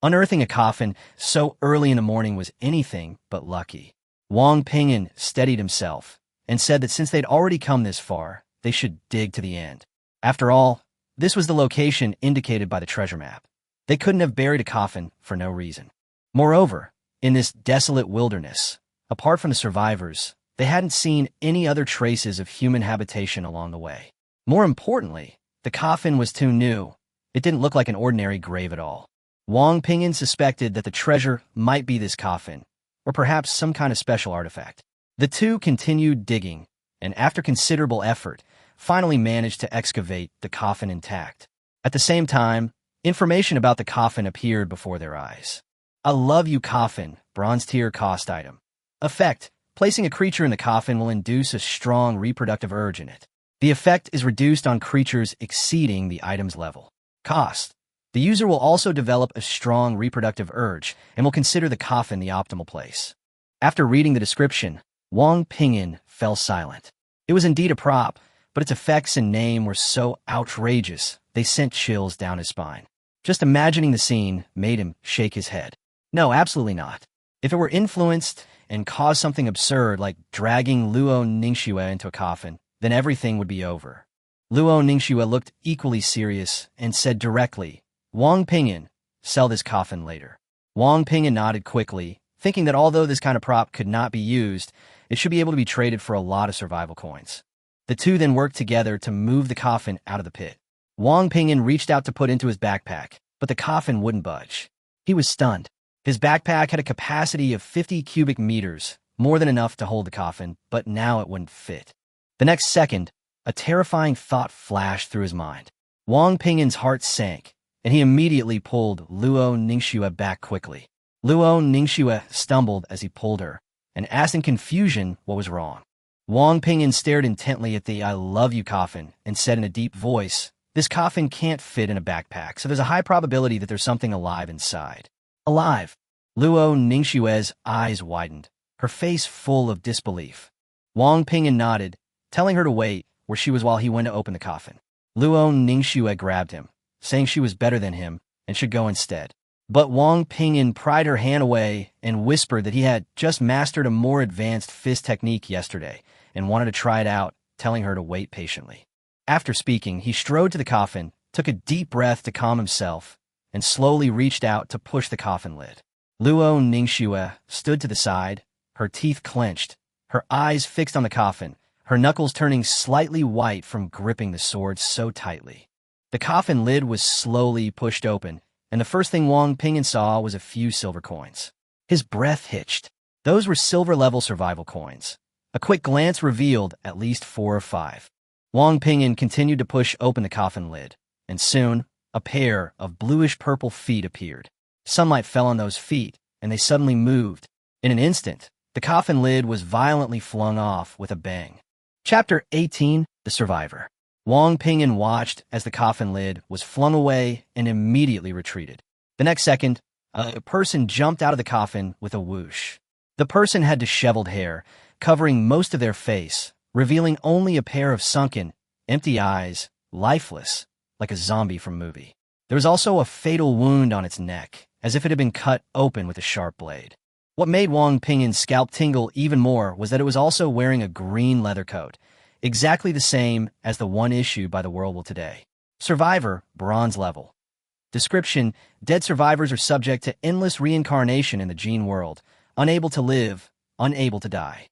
Unearthing a coffin so early in the morning was anything but lucky. Wang Ping'an steadied himself and said that since they'd already come this far, they should dig to the end. After all, this was the location indicated by the treasure map. They couldn't have buried a coffin for no reason. Moreover, in this desolate wilderness, apart from the survivors, they hadn't seen any other traces of human habitation along the way. More importantly, the coffin was too new. It didn't look like an ordinary grave at all. Wang Ping'an suspected that the treasure might be this coffin, or perhaps some kind of special artifact. The two continued digging, and after considerable effort, finally managed to excavate the coffin intact. At the same time, information about the coffin appeared before their eyes. A love you coffin, bronze tier cost item. Effect: placing a creature in the coffin will induce a strong reproductive urge in it. The effect is reduced on creatures exceeding the item's level. Cost: the user will also develop a strong reproductive urge and will consider the coffin the optimal place. After reading the description, Wang Ping'an fell silent. It was indeed a prop, but its effects and name were so outrageous they sent chills down his spine. Just imagining the scene made him shake his head. No, absolutely not. If it were influenced and caused something absurd like dragging Luo Ningxue into a coffin, then everything would be over. Luo Ningxue looked equally serious and said directly, "Wang Ping'an, sell this coffin later." Wang Ping'an nodded quickly, thinking that although this kind of prop could not be used, it should be able to be traded for a lot of survival coins. The two then worked together to move the coffin out of the pit. Wang Ping'an reached out to put into his backpack, but the coffin wouldn't budge. He was stunned. His backpack had a capacity of 50 cubic meters, more than enough to hold the coffin, but now it wouldn't fit. The next second, a terrifying thought flashed through his mind. Wang Ping'an's heart sank, and he immediately pulled Luo Ningxue back quickly. Luo Ningxue stumbled as he pulled her, and asked in confusion what was wrong. Wang Ping'an stared intently at the "I love you" coffin and said in a deep voice, "This coffin can't fit in a backpack, so there's a high probability that there's something alive inside." Alive? Luo Ningxue's eyes widened, her face full of disbelief. Wang Ping'an nodded, telling her to wait where she was while he went to open the coffin. Luo Ningxue grabbed him, saying she was better than him and should go instead. But Wang Ping'an pried her hand away and whispered that he had just mastered a more advanced fist technique yesterday and wanted to try it out, telling her to wait patiently. After speaking, he strode to the coffin, took a deep breath to calm himself, and slowly reached out to push the coffin lid. Luo Ningxue stood to the side, her teeth clenched, her eyes fixed on the coffin, her knuckles turning slightly white from gripping the sword so tightly. The coffin lid was slowly pushed open, and the first thing Wang Ping'an saw was a few silver coins. His breath hitched. Those were silver-level survival coins. A quick glance revealed at least 4 or 5. Wang Ping'an continued to push open the coffin lid, and soon, a pair of bluish-purple feet appeared. Sunlight fell on those feet, and they suddenly moved. In an instant, the coffin lid was violently flung off with a bang. Chapter 18: The Survivor. Wang Ping'an watched as the coffin lid was flung away and immediately retreated. The next second, a person jumped out of the coffin with a whoosh. The person had disheveled hair, covering most of their face, revealing only a pair of sunken, empty eyes, lifeless, like a zombie from a movie. There was also a fatal wound on its neck, as if it had been cut open with a sharp blade. What made Wang Ping'an's scalp tingle even more was that it was also wearing a green leather coat, exactly the same as the one issued by the World Will Today. Survivor, bronze level. Description: dead survivors are subject to endless reincarnation in the gene world, unable to live, unable to die.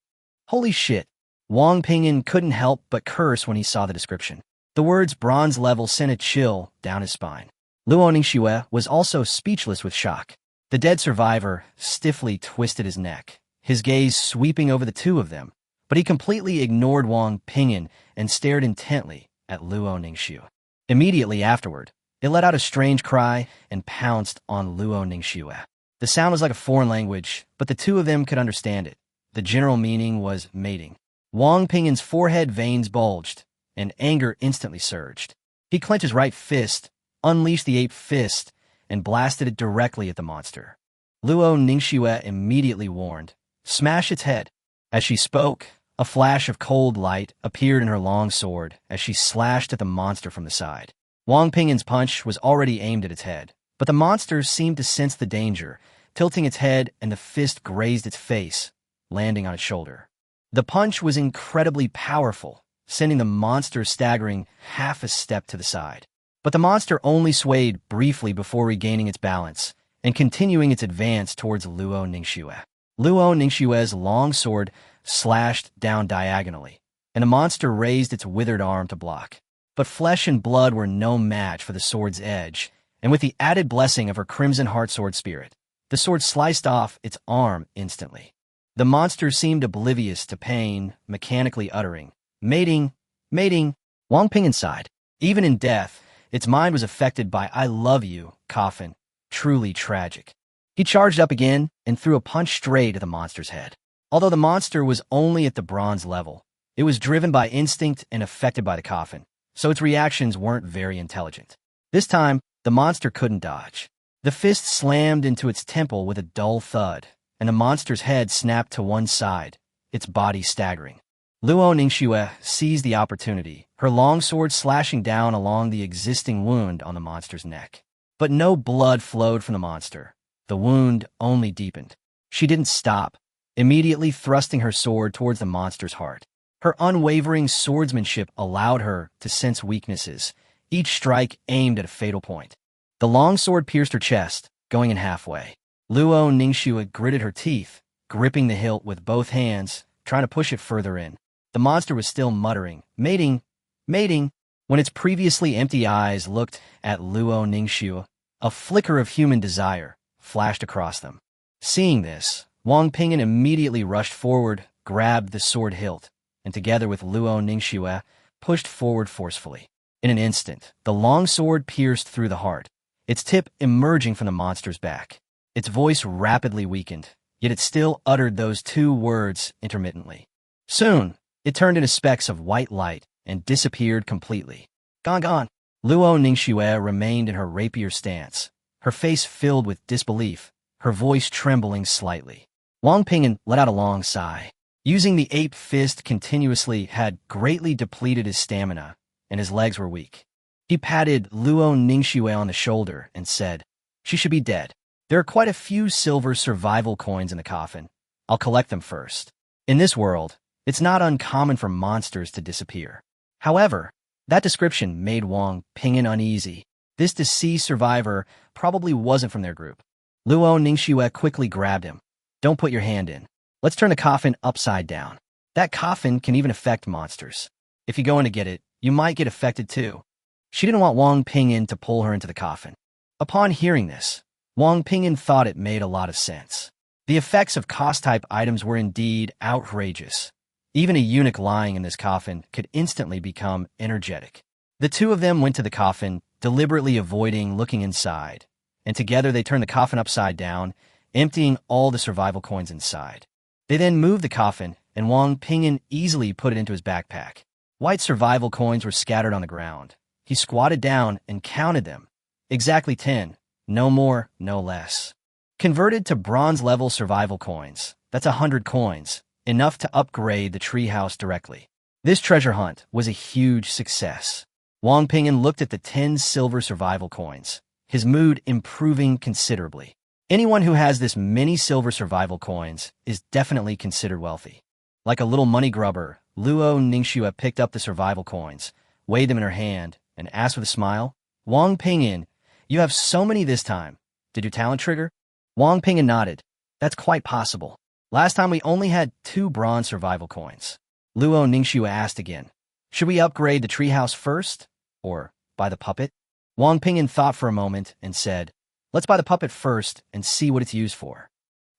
Holy shit. Wang Ping'an couldn't help but curse when he saw the description. The words bronze level sent a chill down his spine. Luo Ningxue was also speechless with shock. The dead survivor stiffly twisted his neck, his gaze sweeping over the two of them, but he completely ignored Wang Ping'an and stared intently at Luo Ningxue. Immediately afterward, it let out a strange cry and pounced on Luo Ningxue. The sound was like a foreign language, but the two of them could understand it. The general meaning was mating. Wang Ping'an's forehead veins bulged, and anger instantly surged. He clenched his right fist, unleashed the ape fist, and blasted it directly at the monster. Luo Ningxue immediately warned, "Smash its head." As she spoke, a flash of cold light appeared in her long sword as she slashed at the monster from the side. Wang Ping'an's punch was already aimed at its head, but the monster seemed to sense the danger, tilting its head, and the fist grazed its face, landing on its shoulder. The punch was incredibly powerful, sending the monster staggering half a step to the side. But the monster only swayed briefly before regaining its balance and continuing its advance towards Luo Ningxue. Luo Ningxue's long sword slashed down diagonally, and the monster raised its withered arm to block. But flesh and blood were no match for the sword's edge, and with the added blessing of her Crimson Heart Sword spirit, the sword sliced off its arm instantly. The monster seemed oblivious to pain, mechanically uttering, "Mating, mating." Wang Ping'an sighed. Even in death, its mind was affected by "I love you" coffin. Truly tragic. He charged up again and threw a punch straight at the monster's head. Although the monster was only at the bronze level, it was driven by instinct and affected by the coffin, so its reactions weren't very intelligent. This time, the monster couldn't dodge. The fist slammed into its temple with a dull thud, and the monster's head snapped to one side, its body staggering. Luo Ningxue seized the opportunity, her long sword slashing down along the existing wound on the monster's neck. But no blood flowed from the monster. The wound only deepened. She didn't stop, immediately thrusting her sword towards the monster's heart. Her unwavering swordsmanship allowed her to sense weaknesses, each strike aimed at a fatal point. The long sword pierced her chest, going in halfway. Luo Ningxue gritted her teeth, gripping the hilt with both hands, trying to push it further in. The monster was still muttering, "Mating, mating," when its previously empty eyes looked at Luo Ningxue. A flicker of human desire flashed across them. Seeing this, Wang Ping'an immediately rushed forward, grabbed the sword hilt, and together with Luo Ningxue, pushed forward forcefully. In an instant, the long sword pierced through the heart, its tip emerging from the monster's back. Its voice rapidly weakened, yet it still uttered those two words intermittently. Soon, it turned into specks of white light and disappeared completely. Gone, gone. Luo Ningxue remained in her rapier stance, her face filled with disbelief, her voice trembling slightly. Wang Ping'an let out a long sigh. Using the ape fist continuously had greatly depleted his stamina, and his legs were weak. He patted Luo Ningxue on the shoulder and said, "She should be dead. There are quite a few silver survival coins in the coffin. I'll collect them first. In this world, it's not uncommon for monsters to disappear." However, that description made Wang Ping'an uneasy. This deceased survivor probably wasn't from their group. Luo Ningxue quickly grabbed him. "Don't put your hand in. Let's turn the coffin upside down. That coffin can even affect monsters. If you go in to get it, you might get affected too." She didn't want Wang Ping'an to pull her into the coffin. Upon hearing this, Wang Ping'an thought it made a lot of sense. The effects of cost-type items were indeed outrageous. Even a eunuch lying in this coffin could instantly become energetic. The two of them went to the coffin, deliberately avoiding looking inside, and together they turned the coffin upside down, emptying all the survival coins inside. They then moved the coffin, and Wang Ping'an easily put it into his backpack. White survival coins were scattered on the ground. He squatted down and counted them. Exactly 10, no more, no less. Converted to bronze-level survival coins, that's 100 coins, enough to upgrade the treehouse directly. This treasure hunt was a huge success. Wang Ping'an looked at the 10 silver survival coins, his mood improving considerably. Anyone who has this many silver survival coins is definitely considered wealthy. Like a little money grubber, Luo Ningxue picked up the survival coins, weighed them in her hand, and asked with a smile, "Wang Ping'an, you have so many this time. Did your talent trigger?" Wang Ping'an nodded. "That's quite possible. Last time we only had 2 bronze survival coins." Luo Ningxue asked again, "Should we upgrade the treehouse first, or buy the puppet?" Wang Ping'an thought for a moment and said, "Let's buy the puppet first and see what it's used for."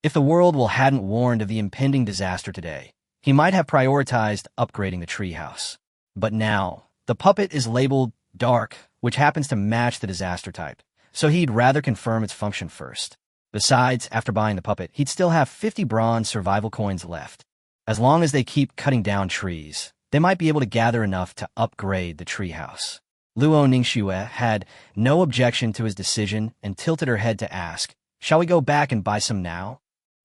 If the world hadn't warned of the impending disaster today, he might have prioritized upgrading the treehouse. But now, the puppet is labeled dark, which happens to match the disaster type, so he'd rather confirm its function first. Besides, after buying the puppet, he'd still have 50 bronze survival coins left. As long as they keep cutting down trees, they might be able to gather enough to upgrade the treehouse. Luo Ningxue had no objection to his decision and tilted her head to ask, "Shall we go back and buy some now?"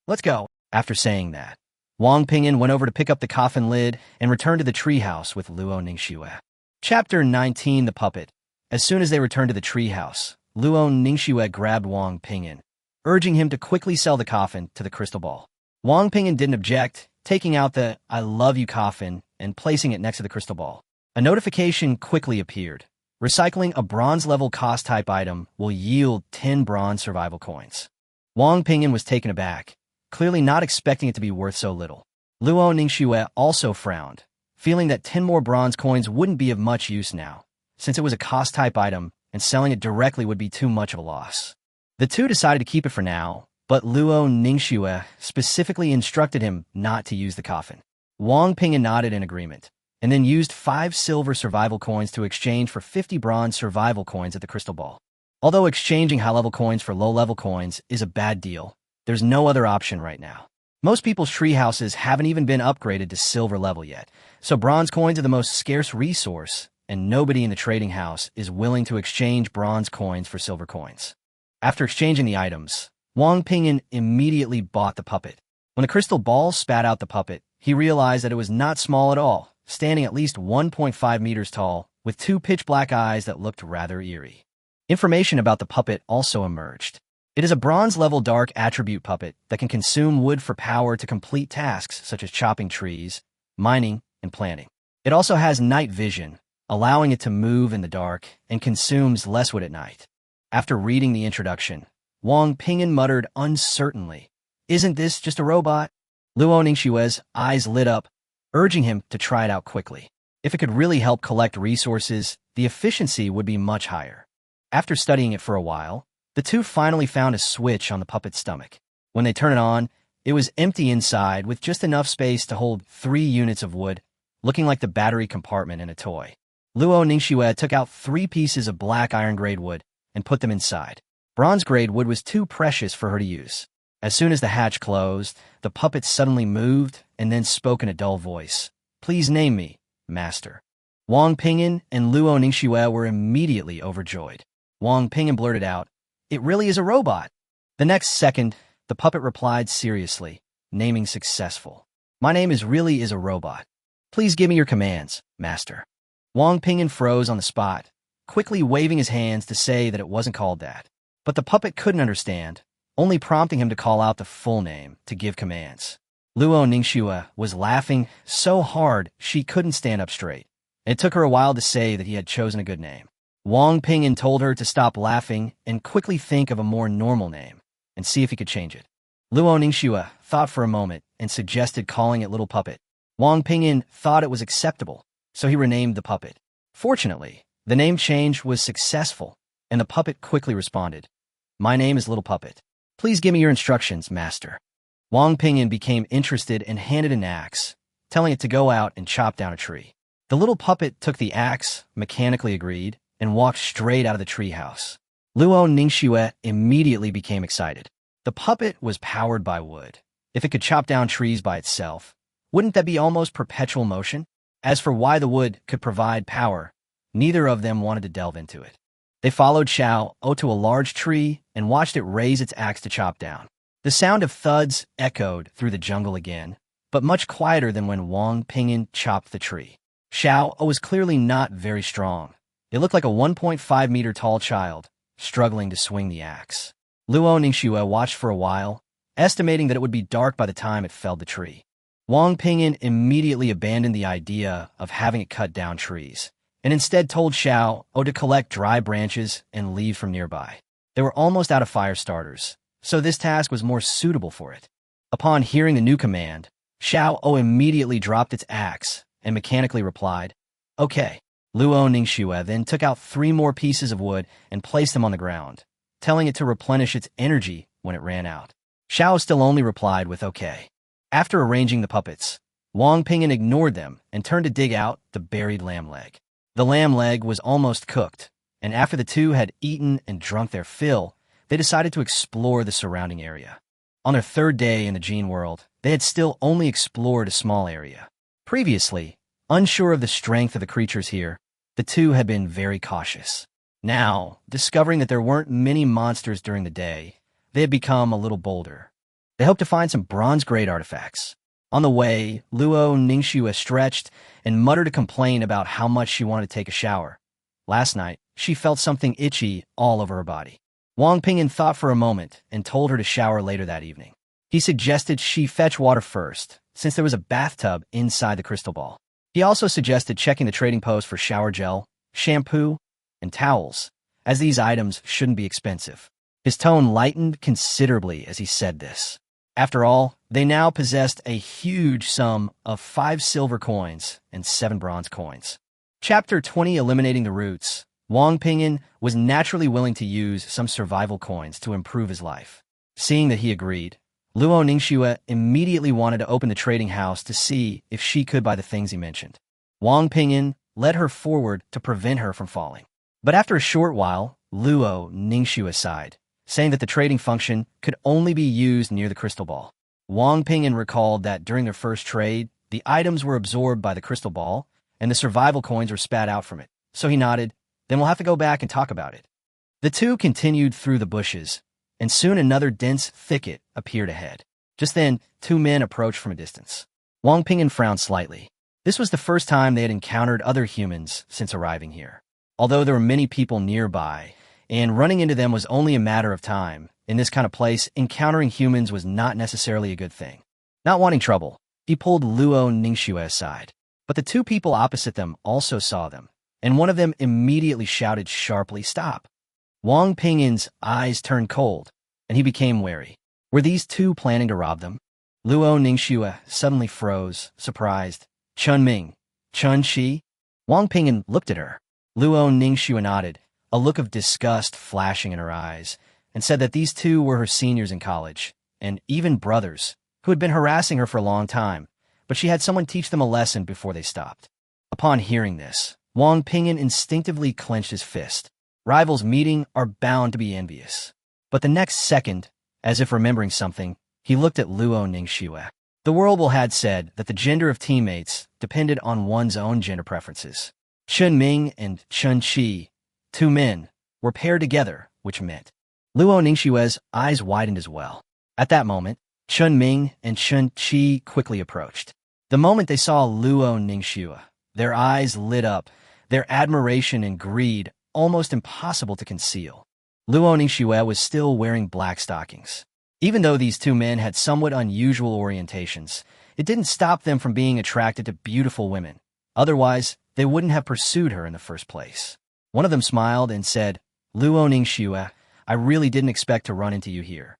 "Let's go." After saying that, Wang Ping'an went over to pick up the coffin lid and returned to the treehouse with Luo Ningxue. Chapter 19: The Puppet. As soon as they returned to the treehouse, Luo Ningxue grabbed Wang Ping'an, urging him to quickly sell the coffin to the crystal ball. Wang Ping'an didn't object, taking out the "I love you" coffin and placing it next to the crystal ball. A notification quickly appeared. Recycling a bronze-level cost-type item will yield 10 bronze survival coins. Wang Ping'an was taken aback, clearly not expecting it to be worth so little. Luo Ningxue also frowned, feeling that 10 more bronze coins wouldn't be of much use now, since it was a cost-type item and selling it directly would be too much of a loss. The two decided to keep it for now, but Luo Ningxue specifically instructed him not to use the coffin. Wang Ping'an nodded in agreement, and then used 5 silver survival coins to exchange for 50 bronze survival coins at the crystal ball. Although exchanging high-level coins for low-level coins is a bad deal, there's no other option right now. Most people's tree houses haven't even been upgraded to silver level yet, so bronze coins are the most scarce resource, and nobody in the trading house is willing to exchange bronze coins for silver coins. After exchanging the items, Wang Ping'an immediately bought the puppet. When the crystal ball spat out the puppet, he realized that it was not small at all, standing at least 1.5 meters tall, with 2 pitch-black eyes that looked rather eerie. Information about the puppet also emerged. It is a bronze-level dark attribute puppet that can consume wood for power to complete tasks such as chopping trees, mining, and planting. It also has night vision, allowing it to move in the dark, and consumes less wood at night. After reading the introduction, Wang Ping'an muttered uncertainly, "Isn't this just a robot?" Luo Ningxue's eyes lit up, urging him to try it out quickly. If it could really help collect resources, the efficiency would be much higher. After studying it for a while, the two finally found a switch on the puppet's stomach. When they turned it on, it was empty inside with just enough space to hold 3 units of wood, looking like the battery compartment in a toy. Luo Ningxue took out 3 pieces of black iron-grade wood and put them inside. Bronze-grade wood was too precious for her to use. As soon as the hatch closed, the puppet suddenly moved and then spoke in a dull voice. "Please name me, Master." Wang Ping'an and Luo Ningxue were immediately overjoyed. Wang Ping'an blurted out, "It really is a robot." The next second, the puppet replied seriously, naming successful. "My name really is a robot. Please give me your commands, Master." Wang Ping'an froze on the spot, quickly waving his hands to say that it wasn't called that. But the puppet couldn't understand, only prompting him to call out the full name to give commands. Luo Ningxue was laughing so hard she couldn't stand up straight. It took her a while to say that he had chosen a good name. Wang Ping'an told her to stop laughing and quickly think of a more normal name, and see if he could change it. Luo Ningxue thought for a moment and suggested calling it Little Puppet. Wang Ping'an thought it was acceptable, so he renamed the puppet. Fortunately, the name change was successful, and the puppet quickly responded, "My name is Little Puppet. Please give me your instructions, Master." Wang Ping'an became interested and handed an axe, telling it to go out and chop down a tree. The little puppet took the axe, mechanically agreed, and walked straight out of the treehouse. Luo Ningxue immediately became excited. The puppet was powered by wood. If it could chop down trees by itself, wouldn't that be almost perpetual motion? As for why the wood could provide power, neither of them wanted to delve into it. They followed Xiao O to a large tree and watched it raise its axe to chop down. The sound of thuds echoed through the jungle again, but much quieter than when Wang Ping'an chopped the tree. Xiao O was clearly not very strong. It looked like a 1.5-meter tall child, struggling to swing the axe. Luo Ningxue watched for a while, estimating that it would be dark by the time it felled the tree. Wang Ping'an immediately abandoned the idea of having it cut down trees, and instead told Xiao O to collect dry branches and leaves from nearby. They were almost out of fire starters, so this task was more suitable for it. Upon hearing the new command, Xiao O immediately dropped its axe and mechanically replied, "Okay." Luo Ningxue then took out 3 more pieces of wood and placed them on the ground, telling it to replenish its energy when it ran out. Xiao still only replied with "okay." After arranging the puppets, Wang Ping'an ignored them and turned to dig out the buried lamb leg. The lamb leg was almost cooked, and after the two had eaten and drunk their fill, they decided to explore the surrounding area. On their 3rd day in the Gene world, they had still only explored a small area. Previously, unsure of the strength of the creatures here, the two had been very cautious. Now, discovering that there weren't many monsters during the day, they had become a little bolder. They hoped to find some bronze-grade artifacts. On the way, Luo Ningxue stretched and muttered a complaint about how much she wanted to take a shower. Last night, she felt something itchy all over her body. Wang Ping'an thought for a moment and told her to shower later that evening. He suggested she fetch water first, since there was a bathtub inside the crystal ball. He also suggested checking the trading post for shower gel, shampoo, and towels, as these items shouldn't be expensive. His tone lightened considerably as he said this. After all, they now possessed a huge sum of 5 silver coins and 7 bronze coins. Chapter 20, Eliminating the Roots. Wang Ping'an was naturally willing to use some survival coins to improve his life. Seeing that he agreed, Luo Ningxue immediately wanted to open the trading house to see if she could buy the things he mentioned. Wang Ping'an led her forward to prevent her from falling. But after a short while, Luo Ningxue sighed, saying that the trading function could only be used near the crystal ball. Wang Ping'an recalled that during their first trade, the items were absorbed by the crystal ball, and the survival coins were spat out from it. So he nodded, "Then we'll have to go back and talk about it." The two continued through the bushes, and soon another dense thicket appeared ahead. Just then, 2 men approached from a distance. Wang Ping'an frowned slightly. This was the first time they had encountered other humans since arriving here. Although there were many people nearby, and running into them was only a matter of time, in this kind of place, encountering humans was not necessarily a good thing. Not wanting trouble, he pulled Luo Ningxue aside. But the 2 people opposite them also saw them, and one of them immediately shouted sharply, "Stop!" Wang Ping'an's eyes turned cold, and he became wary. Were these 2 planning to rob them? Luo Ningxue suddenly froze, surprised. "Chunming, Chun-Chi?" Wang Ping'an looked at her. Luo Ningxue nodded, a look of disgust flashing in her eyes, and said that these 2 were her seniors in college, and even brothers, who had been harassing her for a long time, but she had someone teach them a lesson before they stopped. Upon hearing this, Wang Ping'an instinctively clenched his fist. Rivals meeting are bound to be envious. But the next second, as if remembering something, he looked at Luo Ningxue. The world had said that the gender of teammates depended on one's own gender preferences. Chunming and Chun-Chi, 2 men, were paired together, which meant Luo Ningxue's eyes widened as well. At that moment, Chunming and Chun-Chi quickly approached. The moment they saw Luo Ningxue, their eyes lit up, their admiration and greed almost impossible to conceal. Luo Ningxue was still wearing black stockings. Even though these 2 men had somewhat unusual orientations, it didn't stop them from being attracted to beautiful women. Otherwise, they wouldn't have pursued her in the first place. One of them smiled and said, "Luo Ningxue, I really didn't expect to run into you here."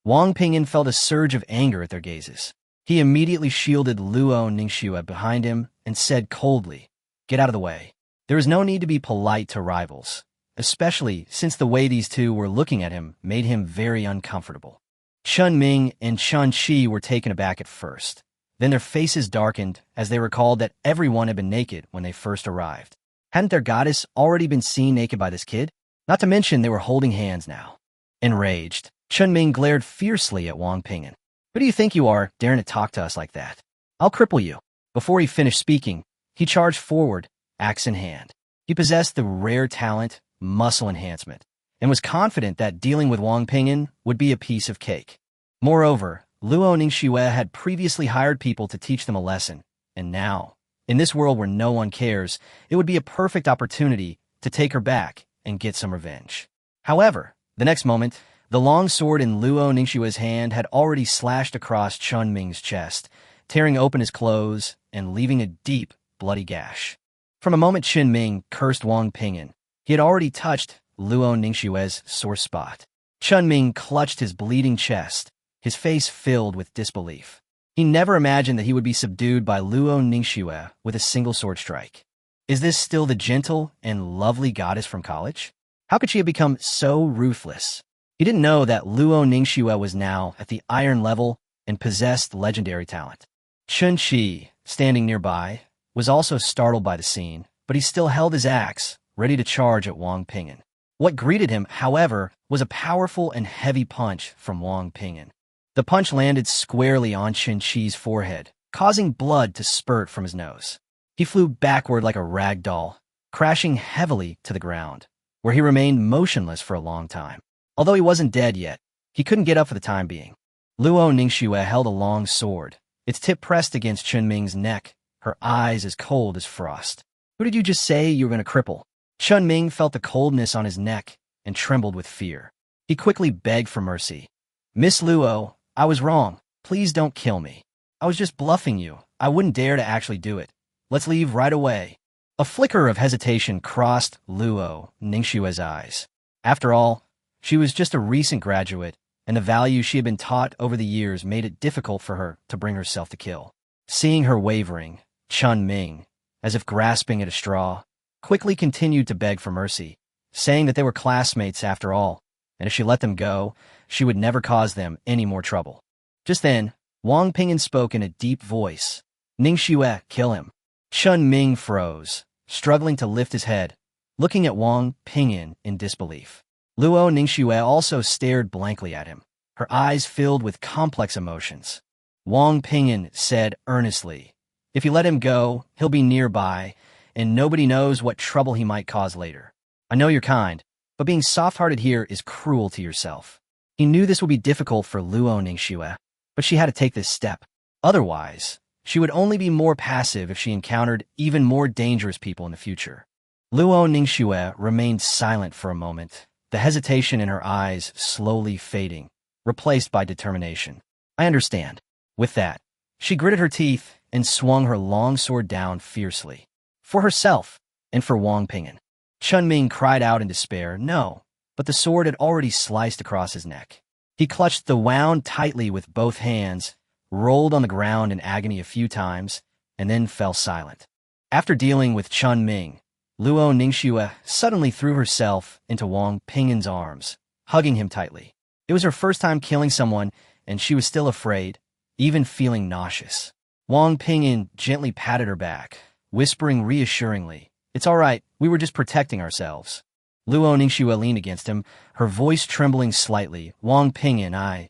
Wang Ping'an felt a surge of anger at their gazes. He immediately shielded Luo Ningxue behind him and said coldly, "Get out of the way." There is no need to be polite to rivals, especially since the way these 2 were looking at him made him very uncomfortable. Chunming and Chun-Chi were taken aback at first. Then their faces darkened as they recalled that everyone had been naked when they first arrived. Hadn't their goddess already been seen naked by this kid? Not to mention they were holding hands now. Enraged, Chunming glared fiercely at Wang Ping'an. "Who do you think you are, daring to talk to us like that? I'll cripple you." Before he finished speaking, he charged forward, axe in hand. He possessed the rare talent, muscle enhancement, and was confident that dealing with Wang Ping'an would be a piece of cake. Moreover, Luo Ningxue had previously hired people to teach them a lesson, and now, in this world where no one cares, it would be a perfect opportunity to take her back and get some revenge. However, the next moment, the long sword in Luo Ningxue's hand had already slashed across Chunming's chest, tearing open his clothes and leaving a deep, bloody gash. From a moment Chunming cursed Wang Ping'an, he had already touched Luo Ningxue's sore spot. Chunming clutched his bleeding chest, his face filled with disbelief. He never imagined that he would be subdued by Luo Ningxue with a single sword strike. Is this still the gentle and lovely goddess from college? How could she have become so ruthless? He didn't know that Luo Ningxue was now at the iron level and possessed legendary talent. Chun-Chi, standing nearby, was also startled by the scene, but he still held his axe, ready to charge at Wang Ping'an. What greeted him, however, was a powerful and heavy punch from Wang Ping'an. The punch landed squarely on Chun-Chi's forehead, causing blood to spurt from his nose. He flew backward like a rag doll, crashing heavily to the ground, where he remained motionless for a long time. Although he wasn't dead yet, he couldn't get up for the time being. Luo Ningxue held a long sword, its tip pressed against Chunming's neck, her eyes as cold as frost. "Who did you just say you were going to cripple?" Chunming felt the coldness on his neck and trembled with fear. He quickly begged for mercy. "Miss Luo, I was wrong. Please don't kill me." I was just bluffing you. I wouldn't dare to actually do it. Let's leave right away. A flicker of hesitation crossed Luo Ningxue's eyes. After all, she was just a recent graduate, and the values she had been taught over the years made it difficult for her to bring herself to kill. Seeing her wavering, Chun Ming, as if grasping at a straw, quickly continued to beg for mercy, saying that they were classmates after all, and if she let them go, she would never cause them any more trouble. Just then, Wang Ping'an spoke in a deep voice. Ningxue, kill him. Chun Ming froze, struggling to lift his head, looking at Wang Ping'an in disbelief. Luo Ningxue also stared blankly at him, her eyes filled with complex emotions. Wang Ping'an said earnestly, if you let him go, he'll be nearby, and nobody knows what trouble he might cause later. I know you're kind, but being soft-hearted here is cruel to yourself. He knew this would be difficult for Luo Ningxue, but she had to take this step. Otherwise, she would only be more passive if she encountered even more dangerous people in the future. Luo Ningxue remained silent for a moment, the hesitation in her eyes slowly fading, replaced by determination. I understand. With that, she gritted her teeth and swung her long sword down fiercely. For herself, and for Wang Ping'an. Chun Ming cried out in despair, no, but the sword had already sliced across his neck. He clutched the wound tightly with both hands, rolled on the ground in agony a few times, and then fell silent. After dealing with Chun Ming, Luo Ningxue suddenly threw herself into Wang Ping'an's arms, hugging him tightly. It was her first time killing someone, and she was still afraid, even feeling nauseous. Wang Ping'an gently patted her back, whispering reassuringly, it's all right, we were just protecting ourselves. Luo Ningxue leaned against him, her voice trembling slightly. Wang Ping'an, I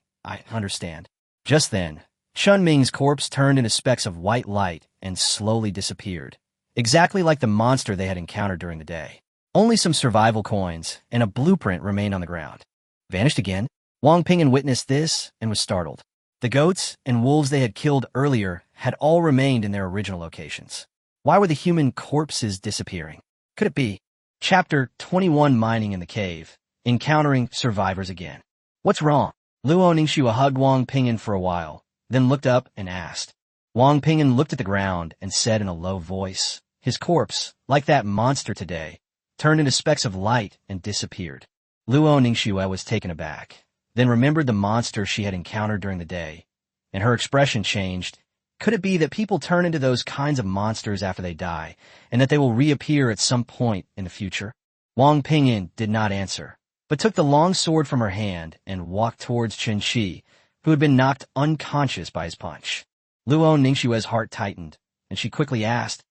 understand. Just then, Chun Ming's corpse turned into specks of white light and slowly disappeared, exactly like the monster they had encountered during the day. Only some survival coins and a blueprint remained on the ground. Vanished again? Wang Ping'an witnessed this and was startled. The goats and wolves they had killed earlier had all remained in their original locations. Why were the human corpses disappearing? Could it be? Chapter 21 Mining in the Cave. Encountering survivors again. What's wrong? Luo Ningxue hugged Wang Ping'an for a while, then looked up and asked. Wang Ping'an looked at the ground and said in a low voice, his corpse, like that monster today, turned into specks of light and disappeared. Luo Ningxue was taken aback, then remembered the monster she had encountered during the day, and her expression changed. Could it be that people turn into those kinds of monsters after they die, and that they will reappear at some point in the future? Wang Ping'an did not answer, but took the long sword from her hand and walked towards Chen Shi, who had been knocked unconscious by his punch. Luo Ningxue's heart tightened, and she quickly asked,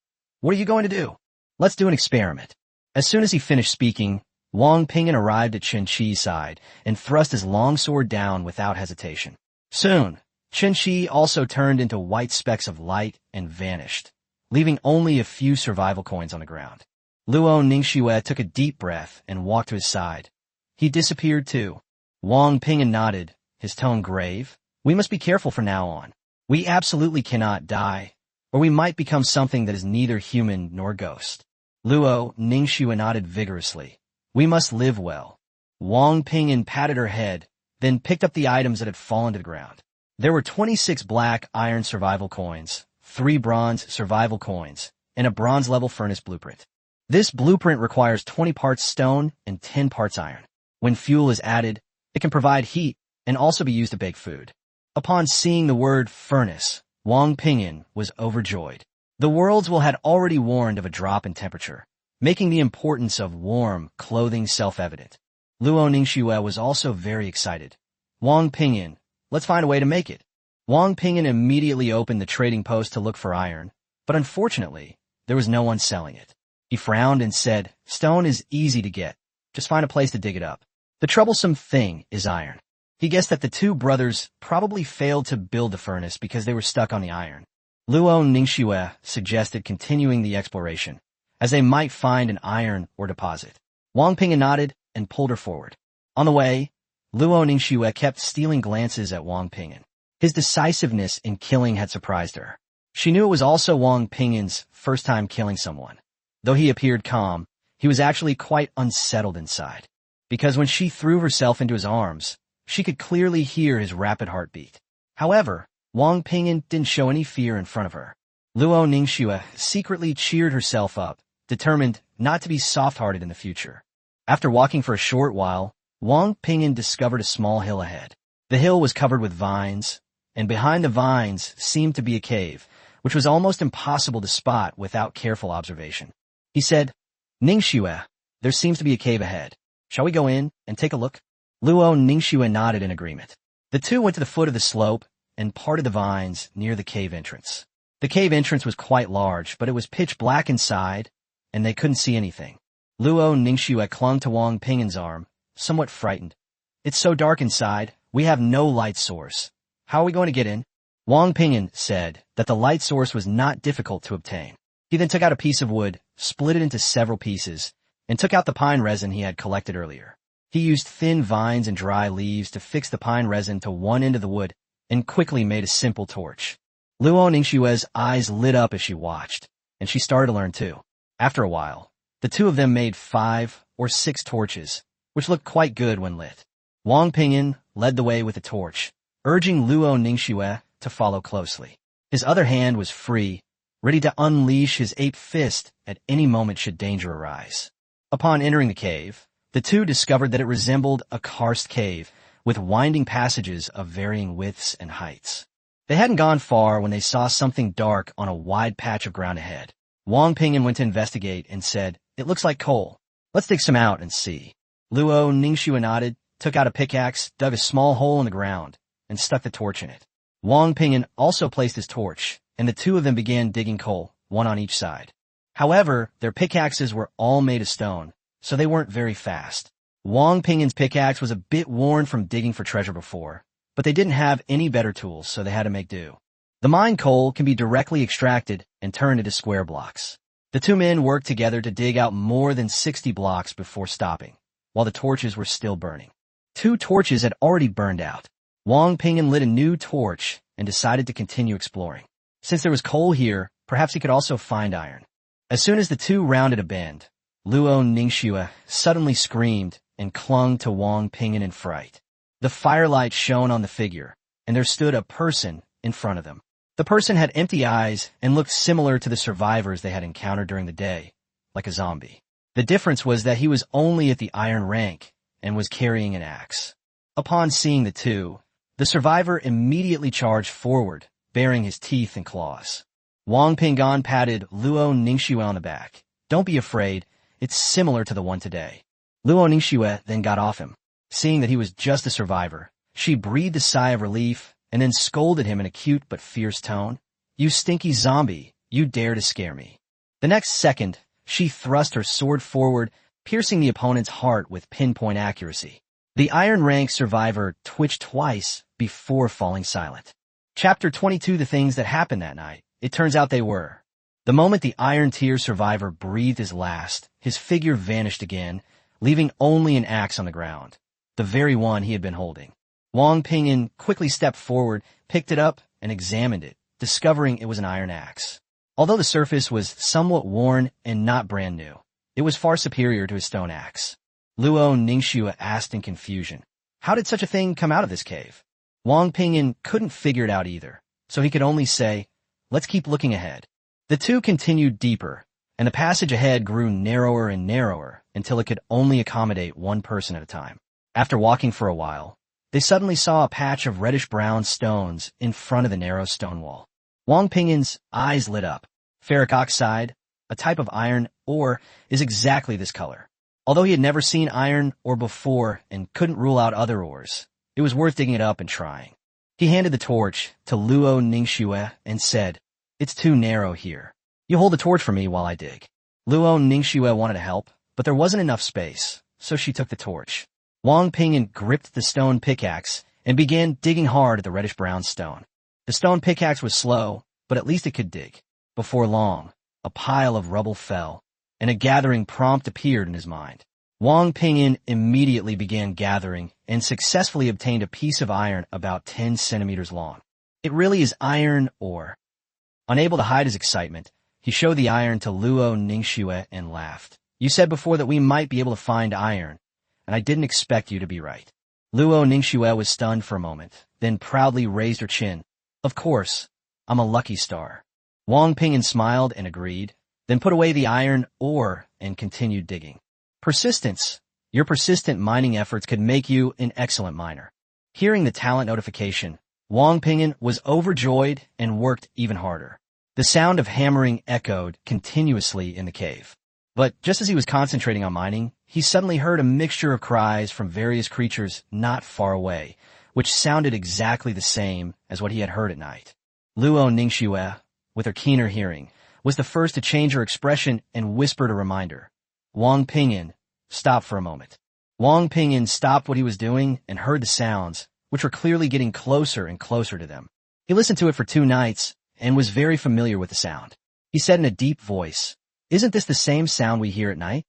what are you going to do? Let's do an experiment. As soon as he finished speaking, Wang Ping'an arrived at Chen Shi's side and thrust his long sword down without hesitation. Soon, Chen Shi also turned into white specks of light and vanished, leaving only a few survival coins on the ground. Luo Ningxue took a deep breath and walked to his side. He disappeared too. Wang Ping'an nodded, his tone grave. We must be careful from now on. We absolutely cannot die, or we might become something that is neither human nor ghost. Luo Ningxue nodded vigorously. We must live well. Wang Ping'an patted her head, then picked up the items that had fallen to the ground. There were 26 black iron survival coins, 3 bronze survival coins, and a bronze-level furnace blueprint. This blueprint requires 20 parts stone and 10 parts iron. When fuel is added, it can provide heat and also be used to bake food. Upon seeing the word furnace, Wang Ping'an was overjoyed. The Worlds Will had already warned of a drop in temperature, making the importance of warm clothing self-evident. Luo Ningxue was also very excited. Wang Ping'an, let's find a way to make it. Wang Ping'an immediately opened the trading post to look for iron, but unfortunately, there was no one selling it. He frowned and said, stone is easy to get. Just find a place to dig it up. The troublesome thing is iron. He guessed that the two brothers probably failed to build the furnace because they were stuck on the iron. Luo Ningxue suggested continuing the exploration, as they might find an iron ore deposit. Wang Ping'an nodded and pulled her forward. On the way, Luo Ningxue kept stealing glances at Wang Ping'an. His decisiveness in killing had surprised her. She knew it was also Wang Ping'an's first time killing someone. Though he appeared calm, he was actually quite unsettled inside, because when she threw herself into his arms, she could clearly hear his rapid heartbeat. However, Wang Ping'an didn't show any fear in front of her. Luo Ningxue secretly cheered herself up, determined not to be soft-hearted in the future. After walking for a short while, Wang Ping'an discovered a small hill ahead. The hill was covered with vines, and behind the vines seemed to be a cave, which was almost impossible to spot without careful observation. He said, "Ningxue, there seems to be a cave ahead. Shall we go in and take a look?" Luo Ningxue nodded in agreement. The two went to the foot of the slope and parted the vines near the cave entrance. The cave entrance was quite large, but it was pitch black inside, and they couldn't see anything. Luo Ningxue clung to Wang Ping'an's arm, somewhat frightened. "It's so dark inside, we have no light source. How are we going to get in?" Wang Ping'an said that the light source was not difficult to obtain. He then took out a piece of wood, split it into several pieces, and took out the pine resin he had collected earlier. He used thin vines and dry leaves to fix the pine resin to one end of the wood and quickly made a simple torch. Luo Ningxue's eyes lit up as she watched, and she started to learn too. After a while, the two of them made 5 or 6 torches, which looked quite good when lit. Wang Ping'an led the way with the torch, urging Luo Ningxue to follow closely. His other hand was free, ready to unleash his ape fist at any moment should danger arise. Upon entering the cave, the two discovered that it resembled a karst cave with winding passages of varying widths and heights. They hadn't gone far when they saw something dark on a wide patch of ground ahead. Wang Ping'an went to investigate and said, "It looks like coal. Let's dig some out and see." Luo Ningxue nodded, took out a pickaxe, dug a small hole in the ground, and stuck the torch in it. Wang Ping'an also placed his torch, and the two of them began digging coal, one on each side. However, their pickaxes were all made of stone, so they weren't very fast. Wang Ping'an's pickaxe was a bit worn from digging for treasure before, but they didn't have any better tools, so they had to make do. The mined coal can be directly extracted and turned into square blocks. The two men worked together to dig out more than 60 blocks before stopping, while the torches were still burning. 2 torches had already burned out. Wang Ping'an lit a new torch and decided to continue exploring. Since there was coal here, perhaps he could also find iron. As soon as the two rounded a bend, Luo Ningxue suddenly screamed and clung to Wang Ping'an in fright. The firelight shone on the figure, and there stood a person in front of them. The person had empty eyes and looked similar to the survivors they had encountered during the day, like a zombie. The difference was that he was only at the iron rank and was carrying an axe. Upon seeing the two, the survivor immediately charged forward, baring his teeth and claws. Wang Ping'an patted Luo Ningxue on the back. "Don't be afraid, it's similar to the one today." Luo Ningxue then got off him. Seeing that he was just a survivor, she breathed a sigh of relief and then scolded him in a cute but fierce tone. "You stinky zombie, you dare to scare me." The next second, she thrust her sword forward, piercing the opponent's heart with pinpoint accuracy. The Iron Rank survivor twitched twice before falling silent. Chapter 22: The Things That Happened That Night. It turns out they were. The moment the Iron Tier survivor breathed his last, his figure vanished again, leaving only an axe on the ground, the very one he had been holding. Wang Ping'an quickly stepped forward, picked it up, and examined it, discovering it was an iron axe. Although the surface was somewhat worn and not brand new, it was far superior to his stone axe. Luo Ningxue asked in confusion, "How did such a thing come out of this cave?" Wang Ping'an couldn't figure it out either, so he could only say, "Let's keep looking ahead." The two continued deeper, and the passage ahead grew narrower and narrower until it could only accommodate one person at a time. After walking for a while, they suddenly saw a patch of reddish-brown stones in front of the narrow stone wall. Wang Ping'an's eyes lit up. Ferric oxide, a type of iron ore, is exactly this color. Although he had never seen iron ore before and couldn't rule out other ores, it was worth digging it up and trying. He handed the torch to Luo Ningxue and said, "It's too narrow here. You hold the torch for me while I dig." Luo Ningxue wanted to help, but there wasn't enough space, so she took the torch. Wang Ping'an gripped the stone pickaxe and began digging hard at the reddish-brown stone. The stone pickaxe was slow, but at least it could dig. Before long, a pile of rubble fell, and a gathering prompt appeared in his mind. Wang Ping'an immediately began gathering and successfully obtained a piece of iron about 10 centimeters long. "It really is iron ore." Unable to hide his excitement, he showed the iron to Luo Ningxue and laughed. "You said before that we might be able to find iron, and I didn't expect you to be right." Luo Ningxue was stunned for a moment, then proudly raised her chin. Of course, I'm a lucky star. Wang Ping'an smiled and agreed, then put away the iron ore and continued digging. Persistence. Your persistent mining efforts could make you an excellent miner. Hearing the talent notification, Wang Ping'an was overjoyed and worked even harder. The sound of hammering echoed continuously in the cave. But just as he was concentrating on mining, he suddenly heard a mixture of cries from various creatures not far away, which sounded exactly the same as what he had heard at night. Luo Ningxue, with her keener hearing, was the first to change her expression and whispered a reminder. Wang Ping'an, stop for a moment. Wang Ping'an stopped what he was doing and heard the sounds, which were clearly getting closer and closer to them. He listened to it for 2 nights and was very familiar with the sound. He said in a deep voice, "Isn't this the same sound we hear at night?"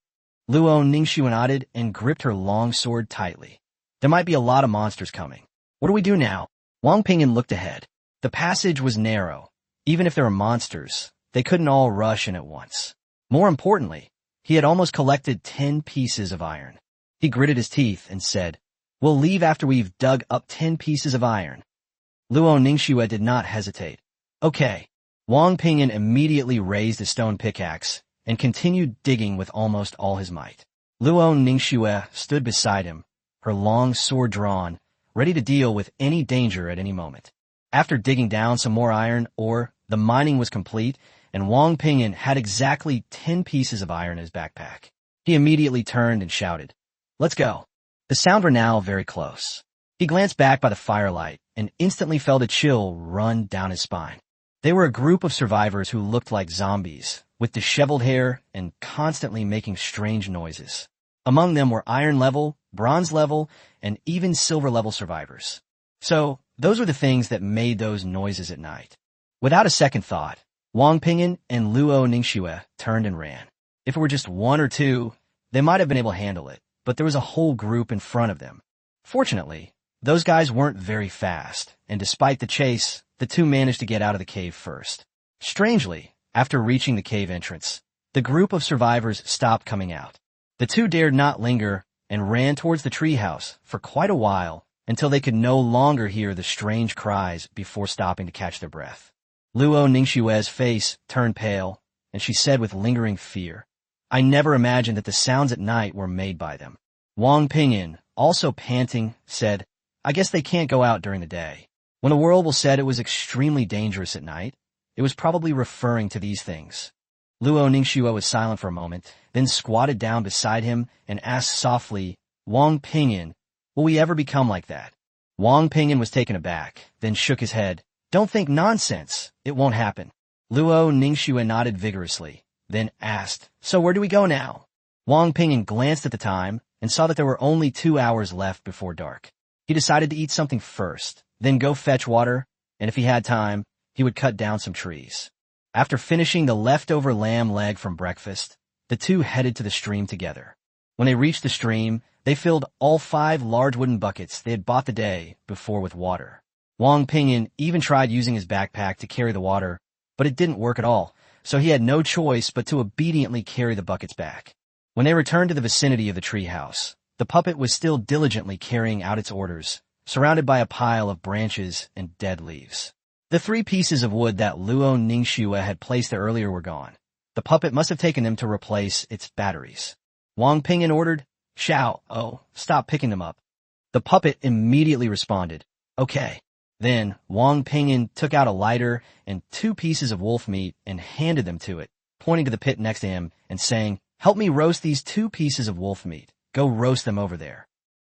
Luo Ningxue nodded and gripped her long sword tightly. There might be a lot of monsters coming. What do we do now? Wang Ping'an looked ahead. The passage was narrow. Even if there were monsters, they couldn't all rush in at once. More importantly, he had almost collected 10 pieces of iron. He gritted his teeth and said, "We'll leave after we've dug up 10 pieces of iron." Luo Ningxue did not hesitate. Okay. Wang Ping'an immediately raised a stone pickaxe and continued digging with almost all his might. Luo Ningxue stood beside him, her long sword drawn, ready to deal with any danger at any moment. After digging down some more iron ore, the mining was complete, and Wang Ping'an had exactly 10 pieces of iron in his backpack. He immediately turned and shouted, "Let's go." The sound were now very close. He glanced back by the firelight and instantly felt a chill run down his spine. They were a group of survivors who looked like zombies, with disheveled hair and constantly making strange noises. Among them were iron level, bronze level, and even silver level survivors. So, those were the things that made those noises at night. Without a second thought, Wang Ping'an and Luo Ningxue turned and ran. If it were just 1 or 2, they might have been able to handle it, but there was a whole group in front of them. Fortunately, those guys weren't very fast, and despite the chase, the 2 managed to get out of the cave first. Strangely, after reaching the cave entrance, the group of survivors stopped coming out. The 2 dared not linger and ran towards the treehouse for quite a while until they could no longer hear the strange cries before stopping to catch their breath. Luo Ningxue's face turned pale, and she said with lingering fear, "I never imagined that the sounds at night were made by them." Wang Ping'an, also panting, said, "I guess they can't go out during the day." When the whirlpool said it was extremely dangerous at night, it was probably referring to these things. Luo Ningxue was silent for a moment, then squatted down beside him and asked softly, "Wang Ping'an, will we ever become like that?" Wang Ping'an was taken aback, then shook his head. "Don't think nonsense. It won't happen." Luo Ningxue nodded vigorously, then asked, "So where do we go now?" Wang Ping'an glanced at the time and saw that there were only 2 hours left before dark. He decided to eat something first, then go fetch water, and if he had time, he would cut down some trees. After finishing the leftover lamb leg from breakfast, the 2 headed to the stream together. When they reached the stream, they filled all 5 large wooden buckets they had bought the day before with water. Wang Ping'an even tried using his backpack to carry the water, but it didn't work at all, so he had no choice but to obediently carry the buckets back. When they returned to the vicinity of the treehouse, the puppet was still diligently carrying out its orders, surrounded by a pile of branches and dead leaves. The 3 pieces of wood that Luo Ningxue had placed there earlier were gone. The puppet must have taken them to replace its batteries. Wang Ping'an ordered, "Xiao, stop picking them up." The puppet immediately responded, "Okay." Then Wang Ping'an took out a lighter and 2 pieces of wolf meat and handed them to it, pointing to the pit next to him and saying, "Help me roast these 2 pieces of wolf meat. Go roast them over there."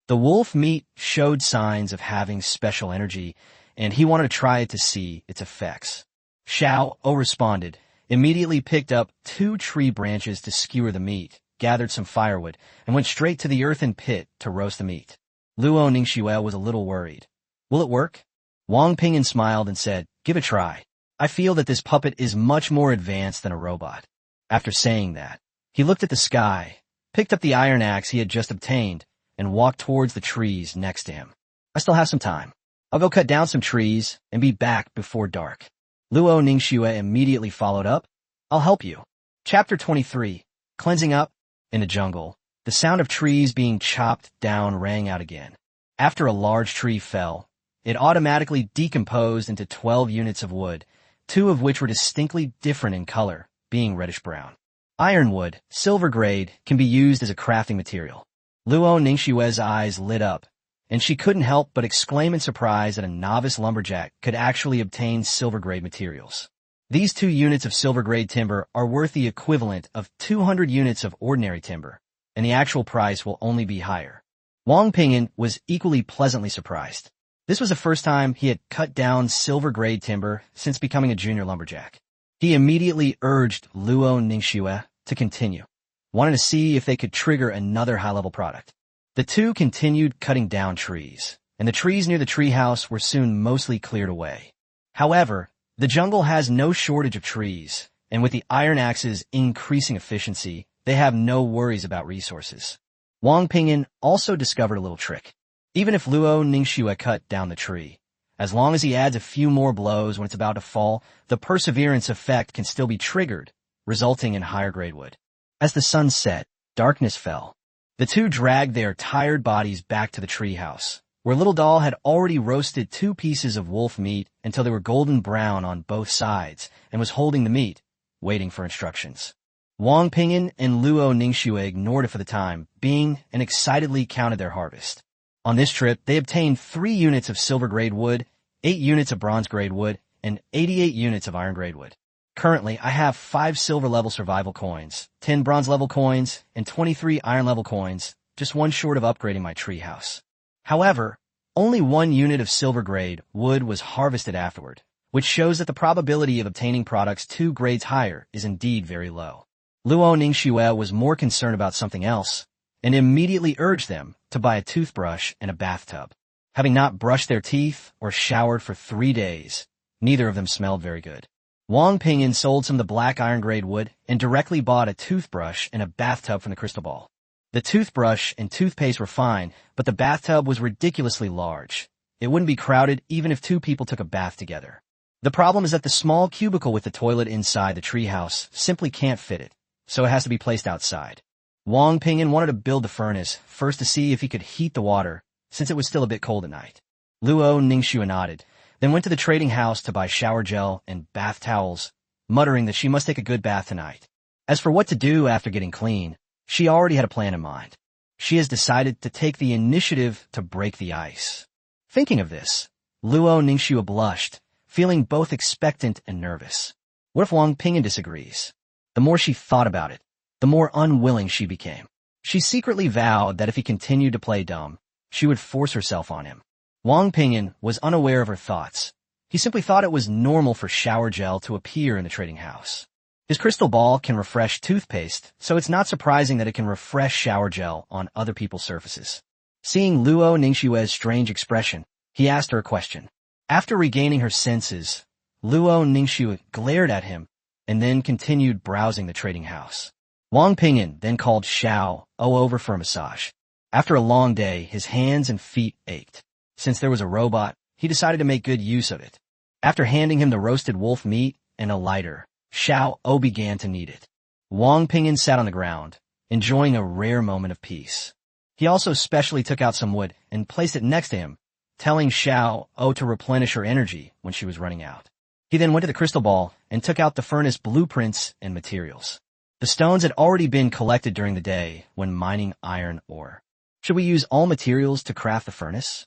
The wolf meat showed signs of having special energy, and he wanted to try it to see its effects. Xiao responded, immediately picked up 2 tree branches to skewer the meat, gathered some firewood, and went straight to the earthen pit to roast the meat. Luo Ningxue was a little worried. "Will it work?" Wang Ping'an smiled and said, "Give it a try. I feel that this puppet is much more advanced than a robot." After saying that, he looked at the sky, picked up the iron axe he had just obtained, and walked towards the trees next to him. "I still have some time. I'll go cut down some trees and be back before dark." Luo Ningxue immediately followed up, "I'll help you." Chapter 23, Cleansing Up. In the jungle, the sound of trees being chopped down rang out again. After a large tree fell, It automatically decomposed into 12 units of wood, 2 of which were distinctly different in color, being reddish-brown. Ironwood, silver grade, can be used as a crafting material. Luo Ningxue's eyes lit up, and she couldn't help but exclaim in surprise that a novice lumberjack could actually obtain silver-grade materials. These 2 units of silver-grade timber are worth the equivalent of 200 units of ordinary timber, and the actual price will only be higher. Wang Ping'an was equally pleasantly surprised. This was the first time he had cut down silver-grade timber since becoming a junior lumberjack. He immediately urged Luo Ningxue to continue, wanting to see if they could trigger another high-level product. The 2 continued cutting down trees, and the trees near the treehouse were soon mostly cleared away. However, the jungle has no shortage of trees, and with the iron axe's increasing efficiency, they have no worries about resources. Wang Ping'an also discovered a little trick. Even if Luo Ningxue cut down the tree, as long as he adds a few more blows when it's about to fall, the perseverance effect can still be triggered, resulting in higher grade wood. As the sun set, darkness fell. The 2 dragged their tired bodies back to the treehouse, where Little Doll had already roasted 2 pieces of wolf meat until they were golden brown on both sides and was holding the meat, waiting for instructions. Wang Ping'an and Luo Ningxue ignored it for the time being and excitedly counted their harvest. On this trip, they obtained 3 units of silver-grade wood, 8 units of bronze-grade wood, and 88 units of iron-grade wood. Currently, I have 5 silver-level survival coins, 10 bronze-level coins, and 23 iron-level coins, just one short of upgrading my treehouse. However, only 1 unit of silver-grade wood was harvested afterward, which shows that the probability of obtaining products 2 grades higher is indeed very low. Luo Ningxue was more concerned about something else, and immediately urged them to buy a toothbrush and a bathtub. Having not brushed their teeth or showered for 3 days, neither of them smelled very good. Wang Ping'an sold some of the black iron-grade wood and directly bought a toothbrush and a bathtub from the crystal ball. The toothbrush and toothpaste were fine, but the bathtub was ridiculously large. It wouldn't be crowded even if 2 people took a bath together. The problem is that the small cubicle with the toilet inside the treehouse simply can't fit it, so it has to be placed outside. Wang Ping'an wanted to build the furnace first to see if he could heat the water, since it was still a bit cold at night. Luo Ningxue nodded, then went to the trading house to buy shower gel and bath towels, muttering that she must take a good bath tonight. As for what to do after getting clean, she already had a plan in mind. She has decided to take the initiative to break the ice. Thinking of this, Luo Ningxue blushed, feeling both expectant and nervous. What if Wang Ping'an disagrees? The more she thought about it, the more unwilling she became. She secretly vowed that if he continued to play dumb, she would force herself on him. Wang Ping'an was unaware of her thoughts. He simply thought it was normal for shower gel to appear in the trading house. His crystal ball can refresh toothpaste, so it's not surprising that it can refresh shower gel on other people's surfaces. Seeing Luo Ningxue's strange expression, he asked her a question. After regaining her senses, Luo Ningxue glared at him and then continued browsing the trading house. Wang Ping'an then called Xiao O over for a massage. After a long day, his hands and feet ached. Since there was a robot, he decided to make good use of it. After handing him the roasted wolf meat and a lighter, Xiao O began to knead it. Wang Ping'an sat on the ground, enjoying a rare moment of peace. He also specially took out some wood and placed it next to him, telling Xiao O to replenish her energy when she was running out. He then went to the crystal ball and took out the furnace blueprints and materials. The stones had already been collected during the day when mining iron ore. Should we use all materials to craft the furnace?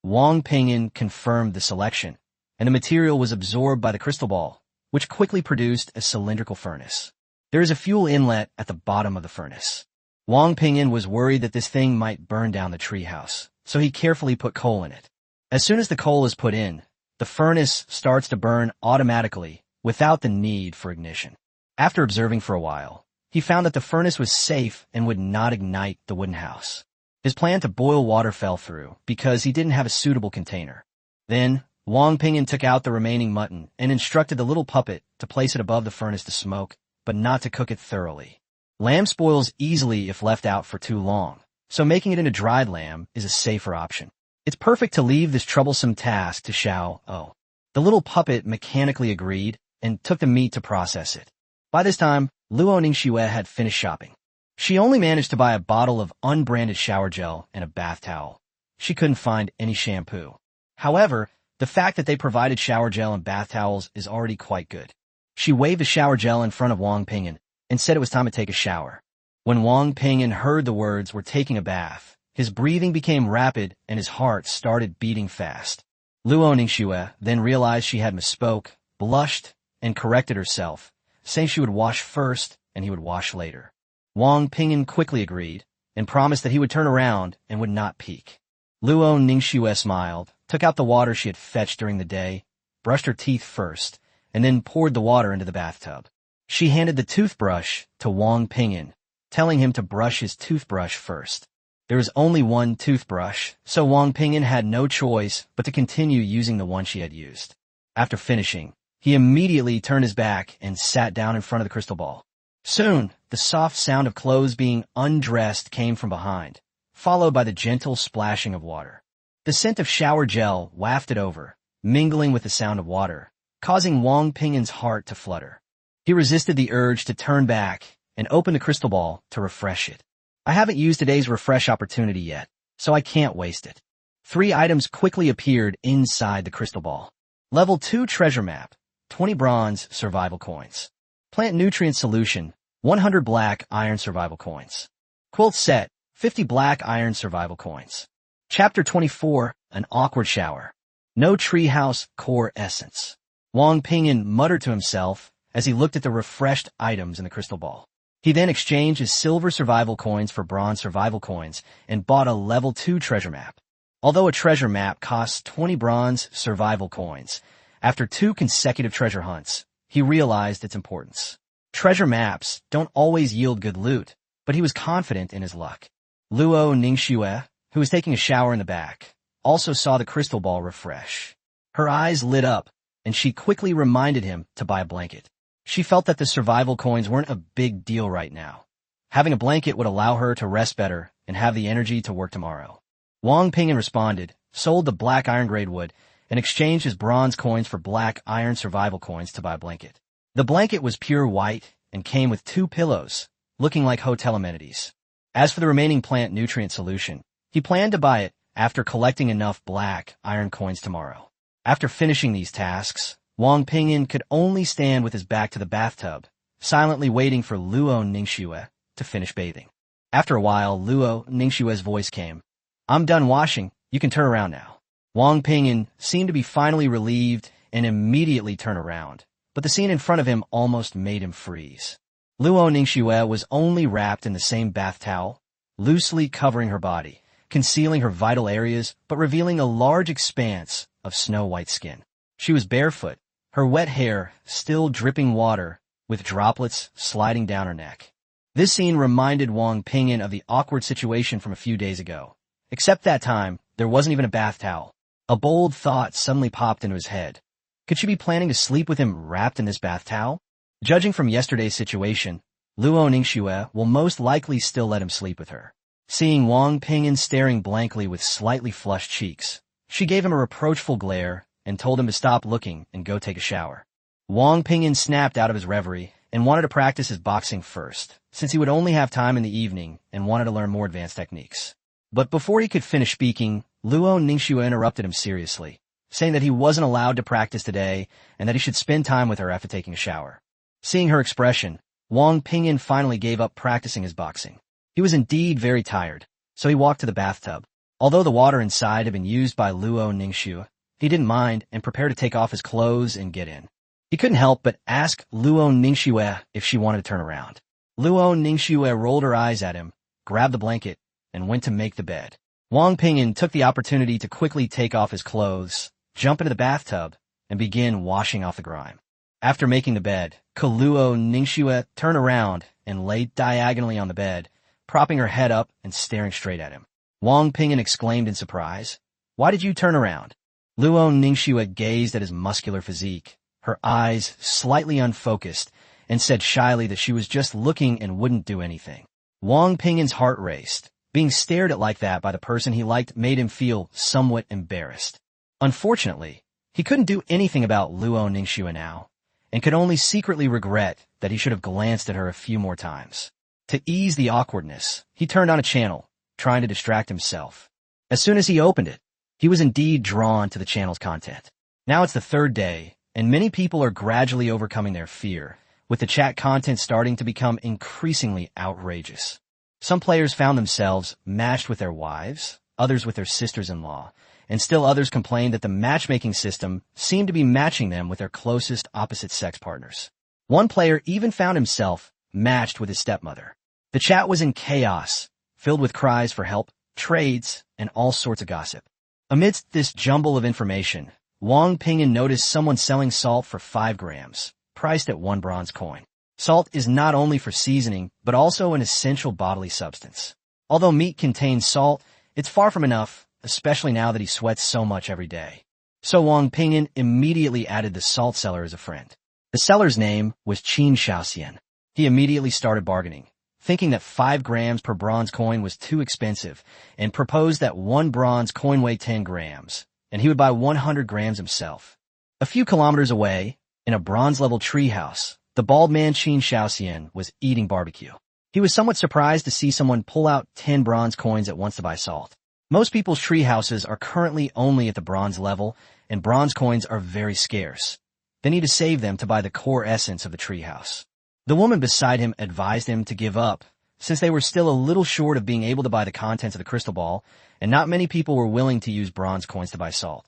Wang Ping'an confirmed the selection, and the material was absorbed by the crystal ball, which quickly produced a cylindrical furnace. There is a fuel inlet at the bottom of the furnace. Wang Ping'an was worried that this thing might burn down the treehouse, so he carefully put coal in it. As soon as the coal is put in, the furnace starts to burn automatically without the need for ignition. After observing for a while, he found that the furnace was safe and would not ignite the wooden house. His plan to boil water fell through because he didn't have a suitable container. Then, Wang Ping'an took out the remaining mutton and instructed the little puppet to place it above the furnace to smoke, but not to cook it thoroughly. Lamb spoils easily if left out for too long, so making it into dried lamb is a safer option. It's perfect to leave this troublesome task to Xiao O. The little puppet mechanically agreed and took the meat to process it. By this time, Luo Ningxue had finished shopping. She only managed to buy a bottle of unbranded shower gel and a bath towel. She couldn't find any shampoo. However, the fact that they provided shower gel and bath towels is already quite good. She waved the shower gel in front of Wang Ping'an and said it was time to take a shower. When Wang Ping'an heard the words "we're taking a bath," his breathing became rapid and his heart started beating fast. Luo Ningxue then realized she had misspoke, blushed, and corrected herself, saying she would wash first and he would wash later. Wang Ping'an quickly agreed and promised that he would turn around and would not peek. Luo Ningxue smiled, took out the water she had fetched during the day, brushed her teeth first, and then poured the water into the bathtub. She handed the toothbrush to Wang Ping'an, telling him to brush his toothbrush first. There was only one toothbrush, so Wang Ping'an had no choice but to continue using the one she had used. After finishing, he immediately turned his back and sat down in front of the crystal ball. Soon, the soft sound of clothes being undressed came from behind, followed by the gentle splashing of water. The scent of shower gel wafted over, mingling with the sound of water, causing Wang Ping'an's heart to flutter. He resisted the urge to turn back and open the crystal ball to refresh it. I haven't used today's refresh opportunity yet, so I can't waste it. 3 items quickly appeared inside the crystal ball. Level 2 treasure map, 20 bronze survival coins. Plant nutrient solution, 100 black iron survival coins. Quilt set, 50 black iron survival coins. Chapter 24, an awkward shower. No treehouse core essence. Wang Ping'an muttered to himself as he looked at the refreshed items in the crystal ball. He then exchanged his silver survival coins for bronze survival coins and bought a level 2 treasure map. Although a treasure map costs 20 bronze survival coins, after 2 consecutive treasure hunts, he realized its importance. Treasure maps don't always yield good loot, but he was confident in his luck. Luo Ningxue, who was taking a shower in the back, also saw the crystal ball refresh. Her eyes lit up, and she quickly reminded him to buy a blanket. She felt that the survival coins weren't a big deal right now. Having a blanket would allow her to rest better and have the energy to work tomorrow. Wang Ping'an responded, sold the black iron grade wood, and exchanged his bronze coins for black iron survival coins to buy a blanket. The blanket was pure white and came with 2 pillows, looking like hotel amenities. As for the remaining plant nutrient solution, he planned to buy it after collecting enough black iron coins tomorrow. After finishing these tasks, Wang Ping'an could only stand with his back to the bathtub, silently waiting for Luo Ningxue to finish bathing. After a while, Luo Ningxue's voice came. "I'm done washing. You can turn around now." Wang Ping'an seemed to be finally relieved and immediately turned around, but the scene in front of him almost made him freeze. Luo Ningxue was only wrapped in the same bath towel, loosely covering her body, concealing her vital areas but revealing a large expanse of snow-white skin. She was barefoot, her wet hair still dripping water, with droplets sliding down her neck. This scene reminded Wang Ping'an of the awkward situation from a few days ago. Except that time, there wasn't even a bath towel. A bold thought suddenly popped into his head. Could she be planning to sleep with him wrapped in this bath towel? Judging from yesterday's situation, Luo Ningxue will most likely still let him sleep with her. Seeing Wang Ping'an staring blankly with slightly flushed cheeks, she gave him a reproachful glare and told him to stop looking and go take a shower. Wang Ping'an snapped out of his reverie and wanted to practice his boxing first, since he would only have time in the evening and wanted to learn more advanced techniques. But before he could finish speaking, Luo Ningxue interrupted him seriously, saying that he wasn't allowed to practice today and that he should spend time with her after taking a shower. Seeing her expression, Wang Ping'an finally gave up practicing his boxing. He was indeed very tired, so he walked to the bathtub. Although the water inside had been used by Luo Ningxue, he didn't mind and prepared to take off his clothes and get in. He couldn't help but ask Luo Ningxue if she wanted to turn around. Luo Ningxue rolled her eyes at him, grabbed the blanket, and went to make the bed. Wang Ping'an took the opportunity to quickly take off his clothes, jump into the bathtub, and begin washing off the grime. After making the bed, Luo Ningxue turned around and lay diagonally on the bed, propping her head up and staring straight at him. Wang Ping'an exclaimed in surprise, "Why did you turn around?" Luo Ningxue gazed at his muscular physique, her eyes slightly unfocused, and said shyly that she was just looking and wouldn't do anything. Wang Ping'an's heart raced. Being stared at like that by the person he liked made him feel somewhat embarrassed. Unfortunately, he couldn't do anything about Luo Ningxue now, and could only secretly regret that he should have glanced at her a few more times. To ease the awkwardness, he turned on a channel, trying to distract himself. As soon as he opened it, He was indeed drawn to the channel's content. Now it's the third day, and many people are gradually overcoming their fear, with the chat content starting to become increasingly outrageous. Some players found themselves matched with their wives, others with their sisters-in-law, and still others complained that the matchmaking system seemed to be matching them with their closest opposite-sex partners. One player even found himself matched with his stepmother. The chat was in chaos, filled with cries for help, trades, and all sorts of gossip. Amidst this jumble of information, Wang Ping'an noticed someone selling salt for 5 grams, priced at 1 bronze coin. Salt is not only for seasoning, but also an essential bodily substance. Although meat contains salt, it's far from enough, especially now that he sweats so much every day. So Wang Ping'an immediately added the salt seller as a friend. The seller's name was Qin Shaoxian. He immediately started bargaining, thinking that 5 grams per bronze coin was too expensive, and proposed that 1 bronze coin weigh 10 grams, and he would buy 100 grams himself. A few kilometers away, in a bronze-level treehouse, the bald man Qin Shaoxian was eating barbecue. He was somewhat surprised to see someone pull out 10 bronze coins at once to buy salt. Most people's treehouses are currently only at the bronze level, and bronze coins are very scarce. They need to save them to buy the core essence of the treehouse. The woman beside him advised him to give up, since they were still a little short of being able to buy the contents of the crystal ball, and not many people were willing to use bronze coins to buy salt.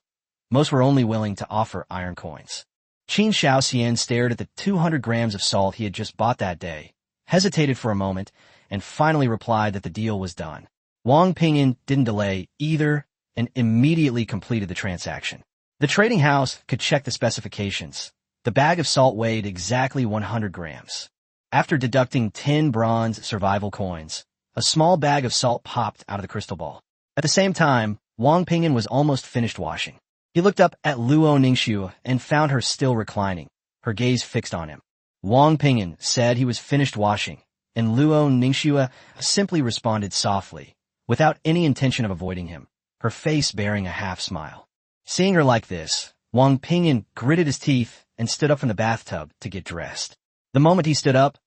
Most were only willing to offer iron coins. Qin Shaoxian stared at the 200 grams of salt he had just bought that day, hesitated for a moment, and finally replied that the deal was done. Wang Ping'an didn't delay either and immediately completed the transaction. The trading house could check the specifications. The bag of salt weighed exactly 100 grams. After deducting 10 bronze survival coins, a small bag of salt popped out of the crystal ball. At the same time, Wang Ping'an was almost finished washing. He looked up at Luo Ningxue and found her still reclining, her gaze fixed on him. Wang Ping'an said he was finished washing, and Luo Ningxue simply responded softly, without any intention of avoiding him, her face bearing a half-smile. Seeing her like this, Wang Ping'an gritted his teeth and stood up from the bathtub to get dressed. The moment he stood up,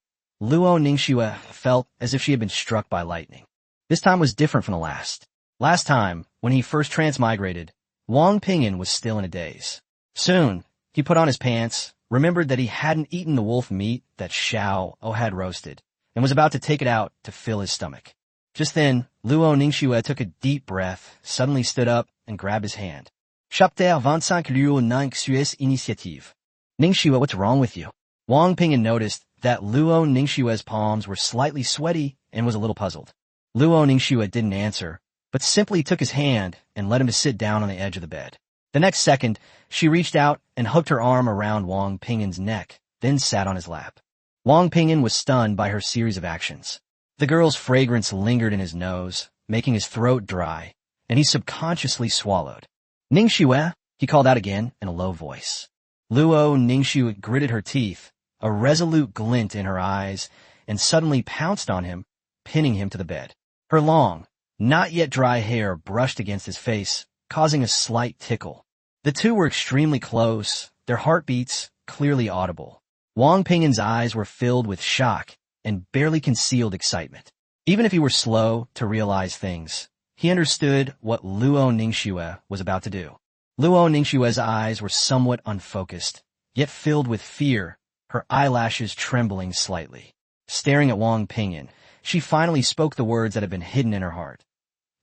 Luo Ningxue felt as if she had been struck by lightning. This time was different from the last. Last time, when he first transmigrated, Wang Ping'an was still in a daze. Soon, he put on his pants, remembered that he hadn't eaten the wolf meat that Xiao O had roasted, and was about to take it out to fill his stomach. Just then, Luo Ningxue took a deep breath, suddenly stood up, and grabbed his hand. Chapter 25 Luo Ningxue's Initiative. Ningxue, what's wrong with you? Wang Ping'an noticed that Luo Ningxue's palms were slightly sweaty and was a little puzzled. Luo Ningxue didn't answer, but simply took his hand and led him to sit down on the edge of the bed. The next second, she reached out and hooked her arm around Wang Ping'an's neck, then sat on his lap. Wang Ping'an was stunned by her series of actions. The girl's fragrance lingered in his nose, making his throat dry, and he subconsciously swallowed. Ningxue, he called out again in a low voice. Luo Ningxue gritted her teeth, a resolute glint in her eyes, and suddenly pounced on him, pinning him to the bed. Her long, not yet dry hair brushed against his face, causing a slight tickle. The two were extremely close, their heartbeats clearly audible. Wang Ping'an's eyes were filled with shock and barely concealed excitement. Even if he were slow to realize things, he understood what Luo Ningxue was about to do. Luo Ningxue's eyes were somewhat unfocused, yet filled with fear, her eyelashes trembling slightly. Staring at Wang Ping'an, she finally spoke the words that had been hidden in her heart.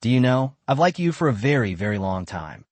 Do you know, I've liked you for a very, very long time.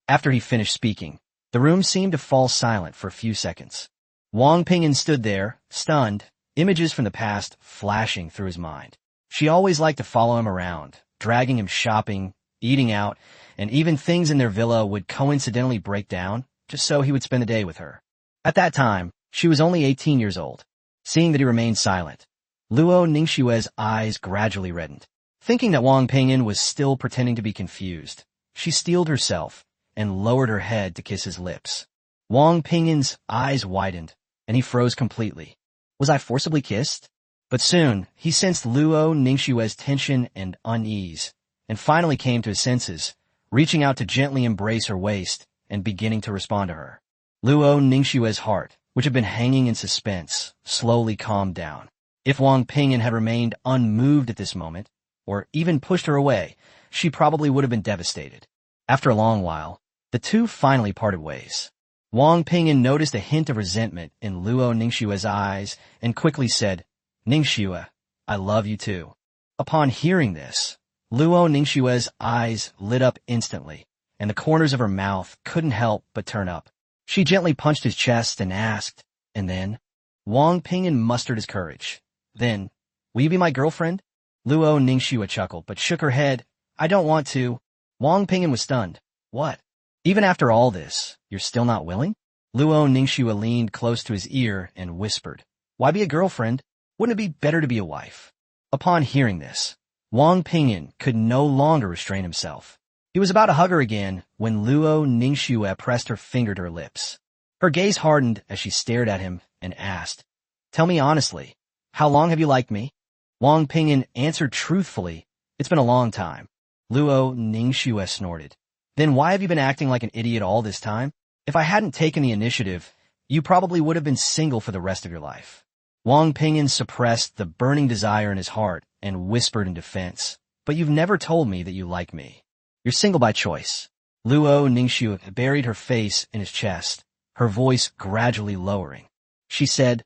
After he finished speaking, the room seemed to fall silent for a few seconds. Wang Ping'an stood there, stunned, images from the past flashing through his mind. She always liked to follow him around, dragging him shopping, eating out, and even things in their villa would coincidentally break down, just so he would spend the day with her. At that time, she was only 18 years old. Seeing that he remained silent, Luo Ningxue's eyes gradually reddened. Thinking that Wang Ping'an was still pretending to be confused, she steeled herself and lowered her head to kiss his lips. Wang Ping'an's eyes widened, and he froze completely. Was I forcibly kissed? But soon, he sensed Luo Ningxue's tension and unease, and finally came to his senses, reaching out to gently embrace her waist and beginning to respond to her. Luo Ningxue's heart, which had been hanging in suspense, slowly calmed down. If Wang Ping'an had remained unmoved at this moment, or even pushed her away, she probably would have been devastated. After a long while, the two finally parted ways. Wang Ping'an noticed a hint of resentment in Luo Ningxue's eyes and quickly said, "Ningxue, I love you too." Upon hearing this, Luo Ningxue's eyes lit up instantly, and the corners of her mouth couldn't help but turn up. She gently punched his chest and asked, "And then?" Wang Ping'an mustered his courage. "Then, will you be my girlfriend?" Luo Ningxue chuckled, but shook her head. "I don't want to." Wang Ping'an was stunned. "What? Even after all this, you're still not willing?" Luo Ningxue leaned close to his ear and whispered, "Why be a girlfriend? Wouldn't it be better to be a wife?" Upon hearing this, Wang Ping'an could no longer restrain himself. He was about to hug her again when Luo Ningxue pressed her finger to her lips. Her gaze hardened as she stared at him and asked, "Tell me honestly, how long have you liked me?" Wang Ping'an answered truthfully, "It's been a long time." Luo Ningxue snorted. "Then why have you been acting like an idiot all this time? If I hadn't taken the initiative, you probably would have been single for the rest of your life." Wang Ping'an suppressed the burning desire in his heart and whispered in defense, "But you've never told me that you like me. You're single by choice." Luo Ningxue buried her face in his chest, her voice gradually lowering. She said,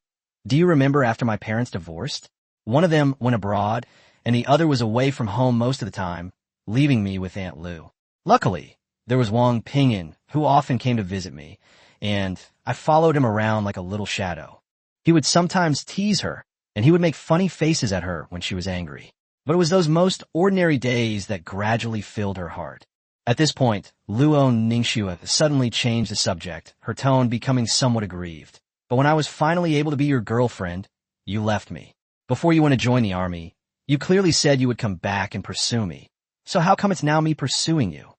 "Do you remember after my parents divorced? One of them went abroad, and the other was away from home most of the time, leaving me with Aunt Lu. Luckily, there was Wang Ping'an, who often came to visit me, and I followed him around like a little shadow. He would sometimes tease her, and he would make funny faces at her when she was angry. But it was those most ordinary days that gradually filled her heart." At this point, Luo Ningxue suddenly changed the subject, her tone becoming somewhat aggrieved. "But when I was finally able to be your girlfriend, you left me. Before you went to join the army, you clearly said you would come back and pursue me. So how come it's now me pursuing you?"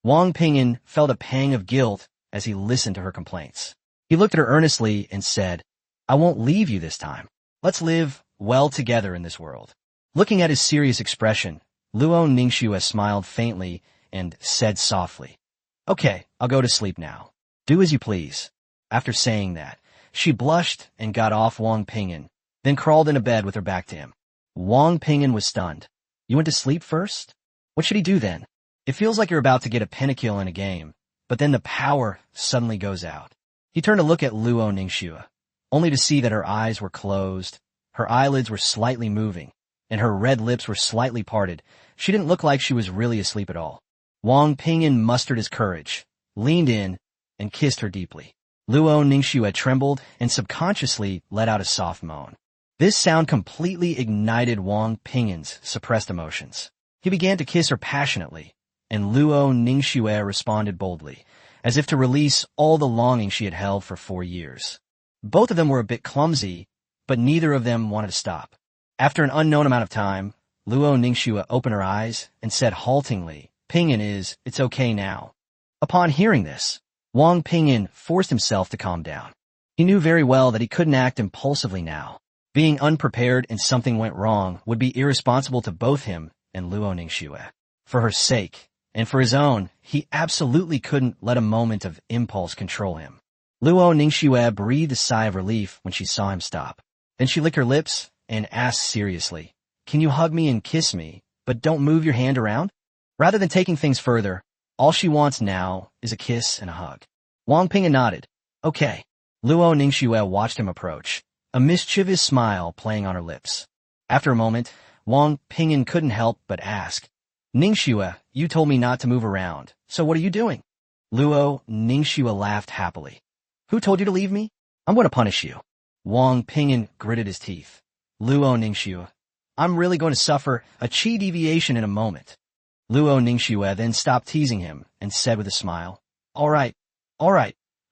Wang Ping'an felt a pang of guilt as he listened to her complaints. He looked at her earnestly and said, "I won't leave you this time. Let's live well together in this world." Looking at his serious expression, Luo Ningxue smiled faintly and said softly, "Okay, I'll go to sleep now. Do as you please." After saying that, she blushed and got off Wang Ping'an, then crawled into bed with her back to him. Wang Ping'an was stunned. "You went to sleep first? What should he do then? It feels like you're about to get a pentakill in a game, but then the power suddenly goes out." He turned to look at Luo Ningxue, only to see that her eyes were closed, her eyelids were slightly moving, and her red lips were slightly parted. She didn't look like she was really asleep at all. Wang Ping'an mustered his courage, leaned in, and kissed her deeply. Luo Ningxue trembled and subconsciously let out a soft moan. This sound completely ignited Wang Ping'an's suppressed emotions. He began to kiss her passionately, and Luo Ningxue responded boldly, as if to release all the longing she had held for 4 years. Both of them were a bit clumsy, but neither of them wanted to stop. After an unknown amount of time, Luo Ningxue opened her eyes and said haltingly, "It's okay now." Upon hearing this, Wang Ping'an forced himself to calm down. He knew very well that he couldn't act impulsively now. Being unprepared and something went wrong would be irresponsible to both him and Luo Ningxue. For her sake, and for his own, he absolutely couldn't let a moment of impulse control him. Luo Ningxue breathed a sigh of relief when she saw him stop. Then she licked her lips and asked seriously, "Can you hug me and kiss me, but don't move your hand around?" Rather than taking things further, all she wants now is a kiss and a hug. Wang Ping'an nodded. "Okay." Luo Ningxue watched him approach, a mischievous smile playing on her lips. After a moment, Wang Ping'an couldn't help but ask, "Ningxue, you told me not to move around, so what are you doing?" Luo Ningxue laughed happily. "Who told you to leave me? I'm going to punish you." Wang Ping'an gritted his teeth. "Luo Ningxue, I'm really going to suffer a chi deviation in a moment." Luo Ningxue then stopped teasing him and said with a smile, all right,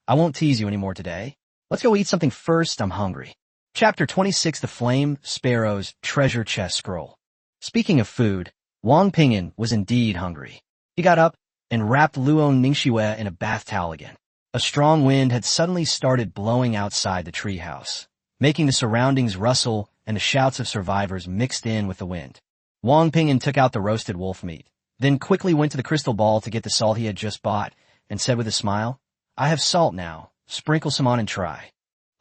I won't tease you anymore today. Let's go eat something first, I'm hungry." Chapter 26, The Flame Sparrow's Treasure Chest Scroll. Speaking of food, Wang Ping'an was indeed hungry. He got up and wrapped Luo Ningxue in a bath towel again. A strong wind had suddenly started blowing outside the treehouse, making the surroundings rustle and the shouts of survivors mixed in with the wind. Wang Ping'an took out the roasted wolf meat, then quickly went to the crystal ball to get the salt he had just bought, and said with a smile, "I have salt now. Sprinkle some on and try."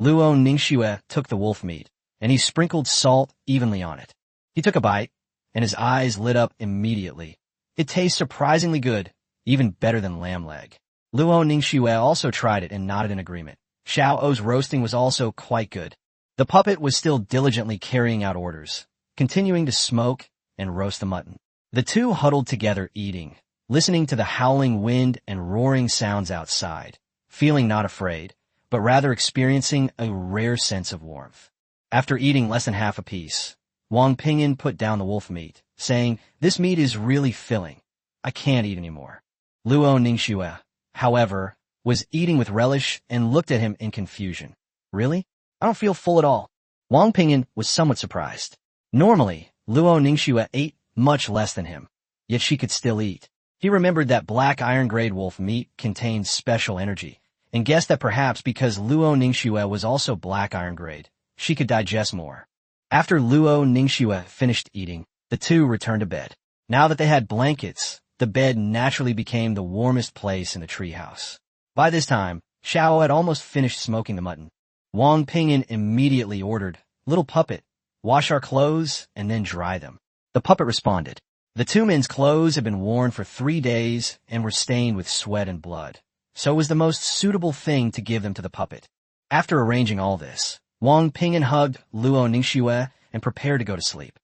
Luo Ningxue took the wolf meat, and he sprinkled salt evenly on it. He took a bite, and his eyes lit up immediately. "It tastes surprisingly good, even better than lamb leg. Luo Ningxue also tried it and nodded in agreement. Xiao O's roasting was also quite good. The puppet was still diligently carrying out orders, continuing to smoke and roast the mutton. The two huddled together eating, listening to the howling wind and roaring sounds outside, feeling not afraid, but rather experiencing a rare sense of warmth. After eating less than half a piece, Wang Ping'an put down the wolf meat, saying, "This meat is really filling. I can't eat anymore." Luo Ningxue, however, was eating with relish and looked at him in confusion. "Really? I don't feel full at all." Wang Ping'an was somewhat surprised. Normally, Luo Ningxue ate much less than him, yet she could still eat. He remembered that black iron-grade wolf meat contained special energy, and guessed that perhaps because Luo Ningxue was also black iron-grade, she could digest more. After Luo Ningxue finished eating, the two returned to bed. Now that they had blankets, the bed naturally became the warmest place in the treehouse. By this time, Xiao had almost finished smoking the mutton. Wang Ping'an immediately ordered, "Little puppet, wash our clothes and then dry them." The puppet responded. The two men's clothes had been worn for 3 days and were stained with sweat and blood, so it was the most suitable thing to give them to the puppet. After arranging all this, Wang Ping'an hugged Luo Ningxue and prepared to go to sleep.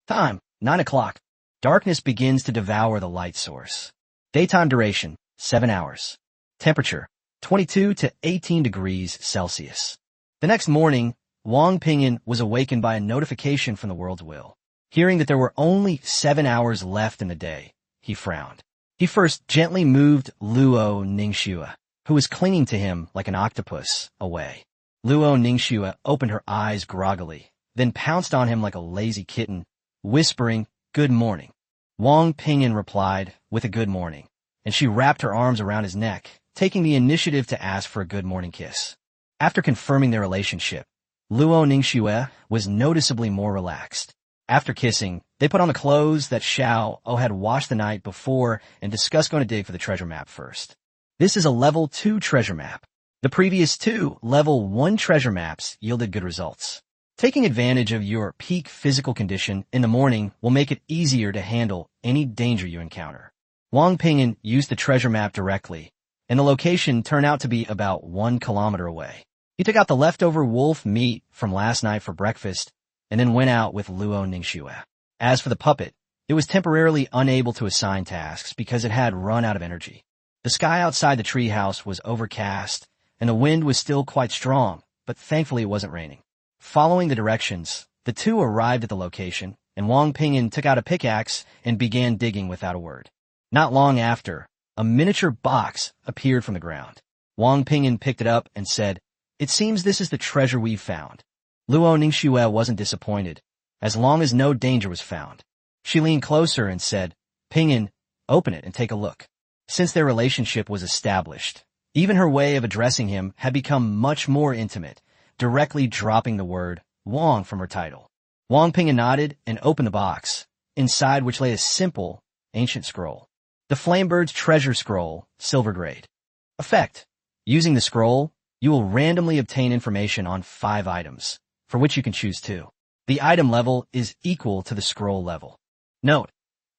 Time, 9 o'clock. Darkness begins to devour the light source. Daytime duration, 7 hours. Temperature, 22 to 18 degrees Celsius. The next morning, Wang Ping'an was awakened by a notification from the world's will. Hearing that there were only 7 hours left in the day, he frowned. He first gently moved Luo Ningxue, who was clinging to him like an octopus, away. Luo Ningxue opened her eyes groggily, then pounced on him like a lazy kitten, whispering, "Good morning." Wang Ping'an replied with a good morning, and she wrapped her arms around his neck, taking the initiative to ask for a good morning kiss. After confirming their relationship, Luo Ningxue was noticeably more relaxed. After kissing, they put on the clothes that Xiao O had washed the night before and discussed going to dig for the treasure map first. This is a level 2 treasure map. The previous 2 level 1 treasure maps yielded good results. Taking advantage of your peak physical condition in the morning will make it easier to handle any danger you encounter. Wang Ping'an used the treasure map directly, and the location turned out to be about 1 kilometer away. He took out the leftover wolf meat from last night for breakfast, and then went out with Luo Ningxue. As for the puppet, it was temporarily unable to assign tasks because it had run out of energy. The sky outside the treehouse was overcast, and the wind was still quite strong, but thankfully it wasn't raining. Following the directions, the two arrived at the location, and Wang Ping'an took out a pickaxe and began digging without a word. Not long after, a miniature box appeared from the ground. Wang Ping'an picked it up and said, "It seems this is the treasure we've found." Luo Ningxue wasn't disappointed, as long as no danger was found. She leaned closer and said, "Ping'an, open it and take a look." Since their relationship was established, even her way of addressing him had become much more intimate, directly dropping the word Wang from her title. Wang Ping'an nodded and opened the box, inside which lay a simple, ancient scroll. The Flamebird's Treasure Scroll, Silver Grade. Effect. Using the scroll, you will randomly obtain information on 5 items, for which you can choose 2. The item level is equal to the scroll level. Note,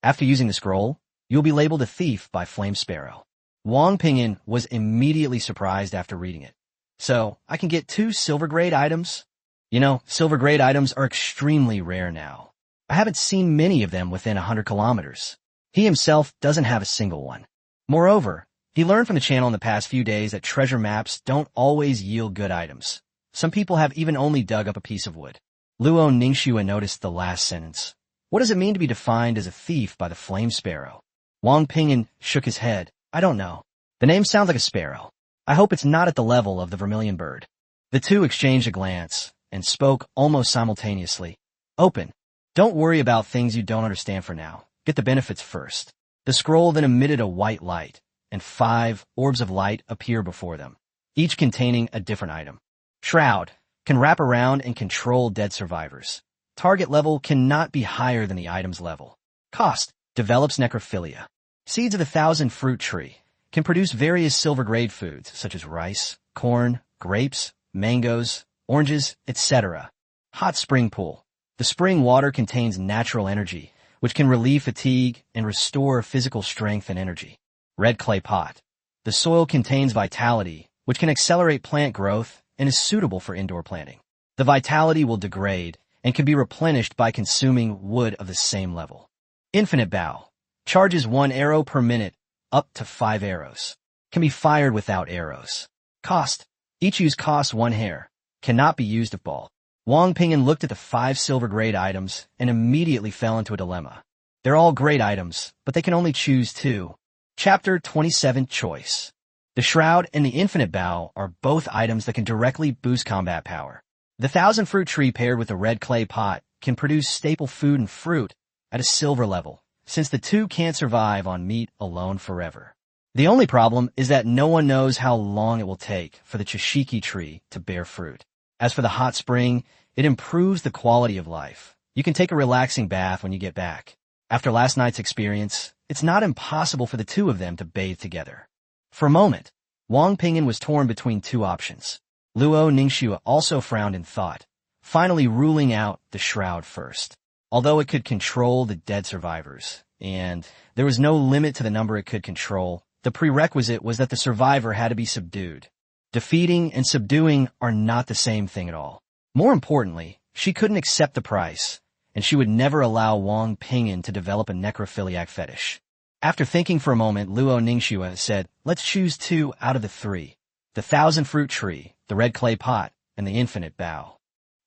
after using the scroll, you'll be labeled a thief by Flame Sparrow. Wang Ping'an was immediately surprised after reading it. "So, I can get 2 silver grade items?" You know, silver grade items are extremely rare now. I haven't seen many of them within 100 kilometers. He himself doesn't have a single one. Moreover, he learned from the channel in the past few days that treasure maps don't always yield good items. Some people have even only dug up a piece of wood. Luo Ningxue noticed the last sentence. What does it mean to be defined as a thief by the Flame Sparrow? Wang Ping'an shook his head. "I don't know. The name sounds like a sparrow. I hope it's not at the level of the vermilion bird." The two exchanged a glance and spoke almost simultaneously. "Open. Don't worry about things you don't understand for now. Get the benefits first." The scroll then emitted a white light, and 5 orbs of light appeared before them, each containing a different item. Shroud. Can wrap around and control dead survivors. Target level cannot be higher than the item's level. Cost. Develops necrophilia. Seeds of the 1,000 fruit tree. Can produce various silver-grade foods, such as rice, corn, grapes, mangoes, oranges, etc. Hot spring pool. The spring water contains natural energy, which can relieve fatigue and restore physical strength and energy. Red clay pot. The soil contains vitality, which can accelerate plant growth and is suitable for indoor planting. The vitality will degrade and can be replenished by consuming wood of the same level. Infinite bow. Charges 1 arrow per minute, up to 5 arrows. Can be fired without arrows. Cost. Each use costs 1 hair. Cannot be used if ball. Wang Ping'an looked at the 5 silver grade items and immediately fell into a dilemma. They're all great items, but they can only choose 2. Chapter 27 Choice. The Shroud and the Infinite Bow are both items that can directly boost combat power. The 1,000-fruit tree paired with the red clay pot can produce staple food and fruit at a silver level, since the two can't survive on meat alone forever. The only problem is that no one knows how long it will take for the Chishiki tree to bear fruit. As for the hot spring, it improves the quality of life. You can take a relaxing bath when you get back. After last night's experience, it's not impossible for the two of them to bathe together. For a moment, Wang Ping'an was torn between 2 options. Luo Ningxue also frowned in thought, finally ruling out the shroud first. Although it could control the dead survivors, and there was no limit to the number it could control, the prerequisite was that the survivor had to be subdued. Defeating and subduing are not the same thing at all. More importantly, she couldn't accept the price, and she would never allow Wang Ping'an to develop a necrophiliac fetish. After thinking for a moment, Luo Ningxue said, "Let's choose 2 out of the 3. The 1,000-fruit tree, the red clay pot, and the infinite bow."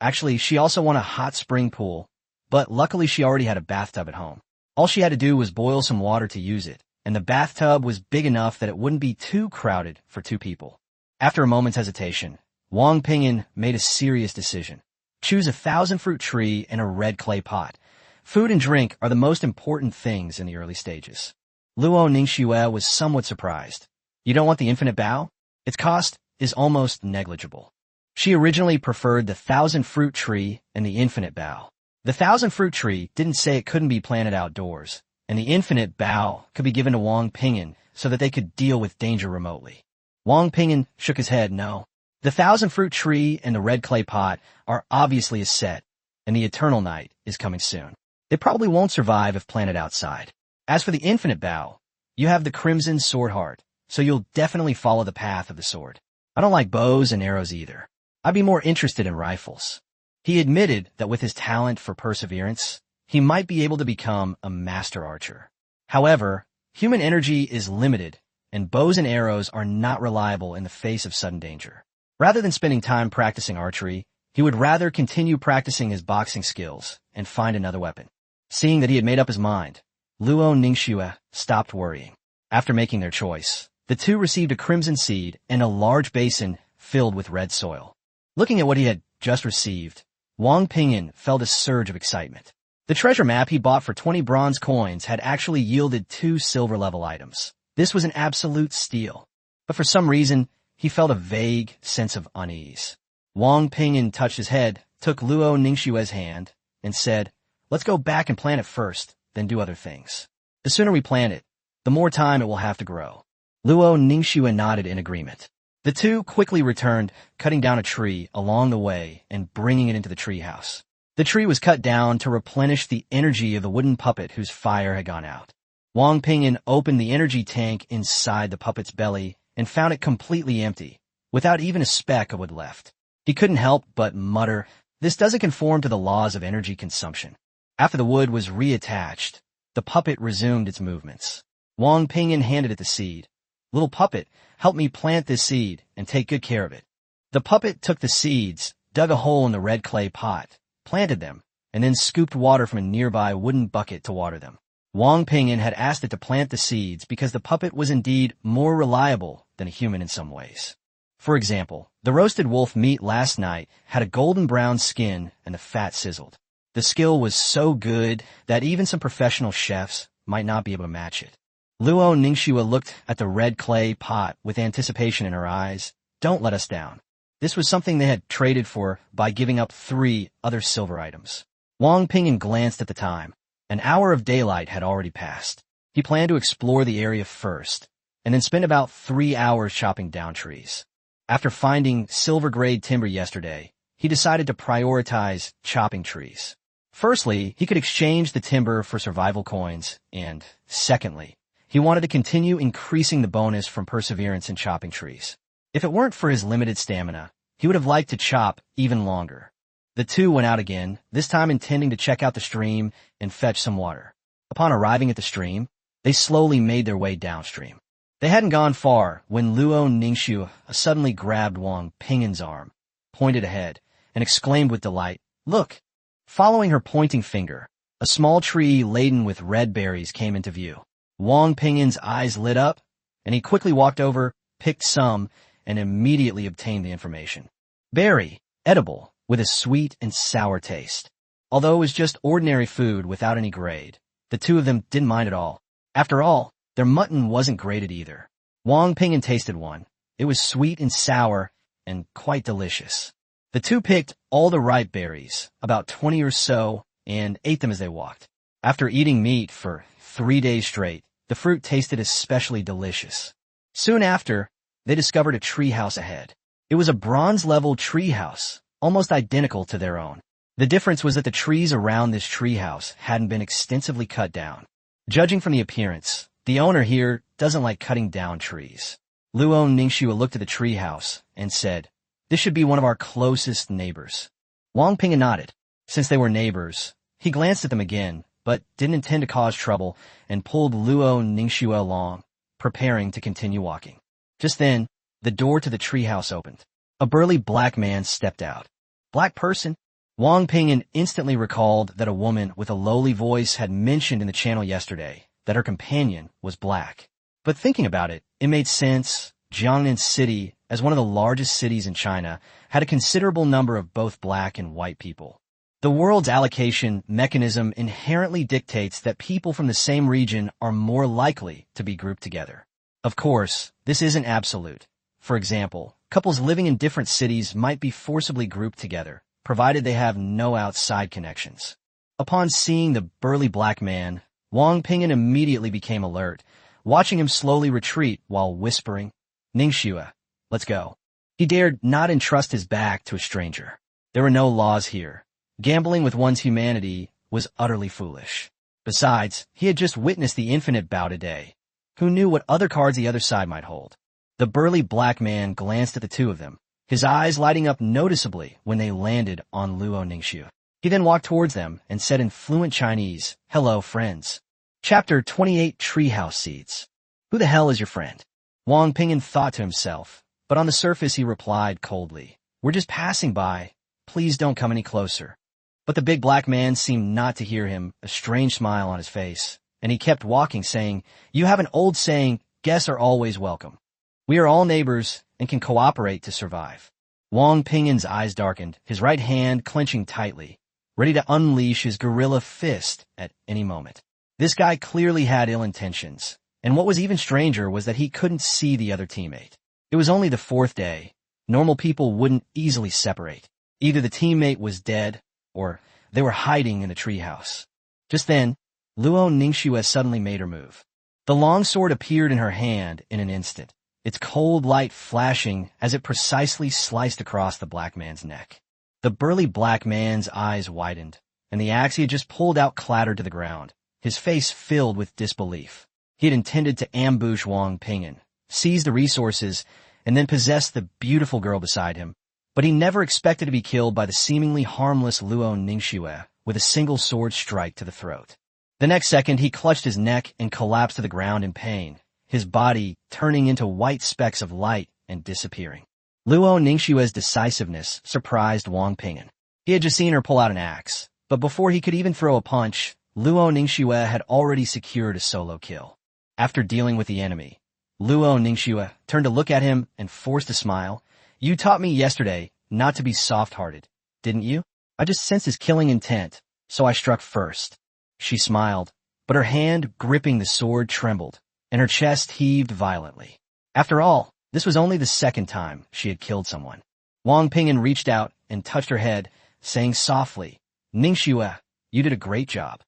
Actually, she also wanted a hot spring pool, but luckily she already had a bathtub at home. All she had to do was boil some water to use it, and the bathtub was big enough that it wouldn't be too crowded for 2 people. After a moment's hesitation, Wang Ping'an made a serious decision. Choose a 1,000-fruit tree and a red clay pot. Food and drink are the most important things in the early stages. Luo Ningxue was somewhat surprised. You don't want the infinite bow? Its cost is almost negligible. She originally preferred the 1,000-fruit tree and the infinite bow. The 1,000-fruit tree didn't say it couldn't be planted outdoors, and the infinite bow could be given to Wang Ping'an so that they could deal with danger remotely. Wang Ping'an shook his head no. The 1,000-fruit tree and the red clay pot are obviously a set, and the eternal night is coming soon. They probably won't survive if planted outside. As for the infinite bow, you have the crimson sword heart, so you'll definitely follow the path of the sword. I don't like bows and arrows either. I'd be more interested in rifles. He admitted that with his talent for perseverance, he might be able to become a master archer. However, human energy is limited, and bows and arrows are not reliable in the face of sudden danger. Rather than spending time practicing archery, he would rather continue practicing his boxing skills and find another weapon. Seeing that he had made up his mind, Luo Ningxue stopped worrying. After making their choice, the two received a crimson seed and a large basin filled with red soil. Looking at what he had just received, Wang Ping'an felt a surge of excitement. The treasure map he bought for 20 bronze coins had actually yielded 2 silver-level items. This was an absolute steal. But for some reason, he felt a vague sense of unease. Wang Ping'an touched his head, took Luo Ningxue's hand, and said, "Let's go back and plant it first, then do other things. The sooner we plant it, the more time it will have to grow." Luo Ningxue nodded in agreement. The two quickly returned, cutting down a tree along the way and bringing it into the treehouse. The tree was cut down to replenish the energy of the wooden puppet whose fire had gone out. Wang Ping'an opened the energy tank inside the puppet's belly and found it completely empty, without even a speck of wood left. He couldn't help but mutter, "This doesn't conform to the laws of energy consumption." After the wood was reattached, the puppet resumed its movements. Wang Ping'an handed it the seed. "Little puppet, help me plant this seed and take good care of it." The puppet took the seeds, dug a hole in the red clay pot, planted them, and then scooped water from a nearby wooden bucket to water them. Wang Ping'an had asked it to plant the seeds because the puppet was indeed more reliable than a human in some ways. For example, the roasted wolf meat last night had a golden brown skin and the fat sizzled. The skill was so good that even some professional chefs might not be able to match it. Luo Ningxue looked at the red clay pot with anticipation in her eyes. Don't let us down. This was something they had traded for by giving up 3 other silver items. Wang Ping'an glanced at the time. An hour of daylight had already passed. He planned to explore the area first, and then spend about 3 hours chopping down trees. After finding silver-grade timber yesterday, he decided to prioritize chopping trees. Firstly, he could exchange the timber for survival coins, and secondly, He wanted to continue increasing the bonus from perseverance in chopping trees. If it weren't for his limited stamina, he would have liked to chop even longer. The two went out again, this time intending to check out the stream and fetch some water. Upon arriving at the stream, they slowly made their way downstream. They hadn't gone far when Luo Ningxue suddenly grabbed Wang Ping'an's arm, pointed ahead, and exclaimed with delight, "Look!" Following her pointing finger, a small tree laden with red berries came into view. Wang Ping'an's eyes lit up, and he quickly walked over, picked some, and immediately obtained the information. Berry, edible, with a sweet and sour taste. Although it was just ordinary food without any grade, the two of them didn't mind at all. After all, their mutton wasn't graded either. Wang Ping'an tasted one. It was sweet and sour and quite delicious. The two picked all the ripe berries, about 20 or so, and ate them as they walked. After eating meat for 3 days straight, the fruit tasted especially delicious. Soon after, they discovered a treehouse ahead. It was a bronze-level treehouse, almost identical to their own. The difference was that the trees around this treehouse hadn't been extensively cut down. Judging from the appearance, the owner here doesn't like cutting down trees. Luo Ningxue looked at the treehouse and said, "This should be one of our closest neighbors." Wang Ping'an nodded. Since they were neighbors, he glanced at them again, but didn't intend to cause trouble and pulled Luo Ningxue along, preparing to continue walking. Just then, the door to the treehouse opened. A burly black man stepped out. Black person? Wang Ping'an instantly recalled that a woman with a lowly voice had mentioned in the channel yesterday that her companion was black. But thinking about it, it made sense. Jiangnan City, as one of the largest cities in China, had a considerable number of both black and white people. The world's allocation mechanism inherently dictates that people from the same region are more likely to be grouped together. Of course, this isn't absolute. For example, couples living in different cities might be forcibly grouped together, provided they have no outside connections. Upon seeing the burly black man, Wang Ping'an immediately became alert, watching him slowly retreat while whispering, "Ningxue, let's go." He dared not entrust his back to a stranger. There were no laws here. Gambling with one's humanity was utterly foolish. Besides, he had just witnessed the infinite bout today. Who knew what other cards the other side might hold? The burly black man glanced at the two of them, his eyes lighting up noticeably when they landed on Luo Ningxue. He then walked towards them and said in fluent Chinese, "Hello, friends." Chapter 28 Treehouse Seeds. Who the hell is your friend? Wang Ping'an thought to himself, but on the surface he replied coldly, "We're just passing by. Please don't come any closer." But the big black man seemed not to hear him, a strange smile on his face, and he kept walking, saying, "You have an old saying, guests are always welcome. We are all neighbors and can cooperate to survive." Wang Ping'an's eyes darkened, his right hand clenching tightly, ready to unleash his gorilla fist at any moment. This guy clearly had ill intentions, and what was even stranger was that he couldn't see the other teammate. It was only the 4th day. Normal people wouldn't easily separate. Either the teammate was dead, or they were hiding in the treehouse. Just then, Luo Ningxue suddenly made her move. The long sword appeared in her hand in an instant, its cold light flashing as it precisely sliced across the black man's neck. The burly black man's eyes widened, and the axe he had just pulled out clattered to the ground, his face filled with disbelief. He had intended to ambush Wang Ping'an, seize the resources, and then possess the beautiful girl beside him. But he never expected to be killed by the seemingly harmless Luo Ningxue with a single sword strike to the throat. The next second, he clutched his neck and collapsed to the ground in pain, his body turning into white specks of light and disappearing. Luo Ningxue's decisiveness surprised Wang Ping'an. He had just seen her pull out an axe, but before he could even throw a punch, Luo Ningxue had already secured a solo kill. After dealing with the enemy, Luo Ningxue turned to look at him and forced a smile. "You taught me yesterday not to be soft-hearted, didn't you? I just sensed his killing intent, so I struck first." She smiled, but her hand gripping the sword trembled, and her chest heaved violently. After all, this was only the 2nd time she had killed someone. Wang Ping'an reached out and touched her head, saying softly, "Ningxue, you did a great job."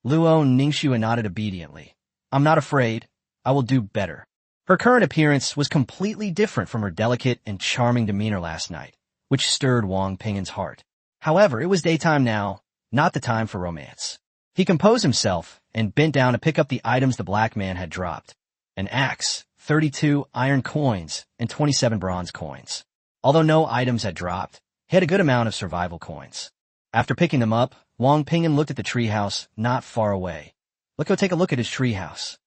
Luo Ningxue nodded obediently. "I'm not afraid. I will do better." Her current appearance was completely different from her delicate and charming demeanor last night, which stirred Wang Ping'an's heart. However, it was daytime now, not the time for romance. He composed himself and bent down to pick up the items the black man had dropped. An axe, 32 iron coins, and 27 bronze coins. Although no items had dropped, he had a good amount of survival coins. After picking them up, Wang Ping'an looked at the treehouse not far away. Let's go take a look at his treehouse.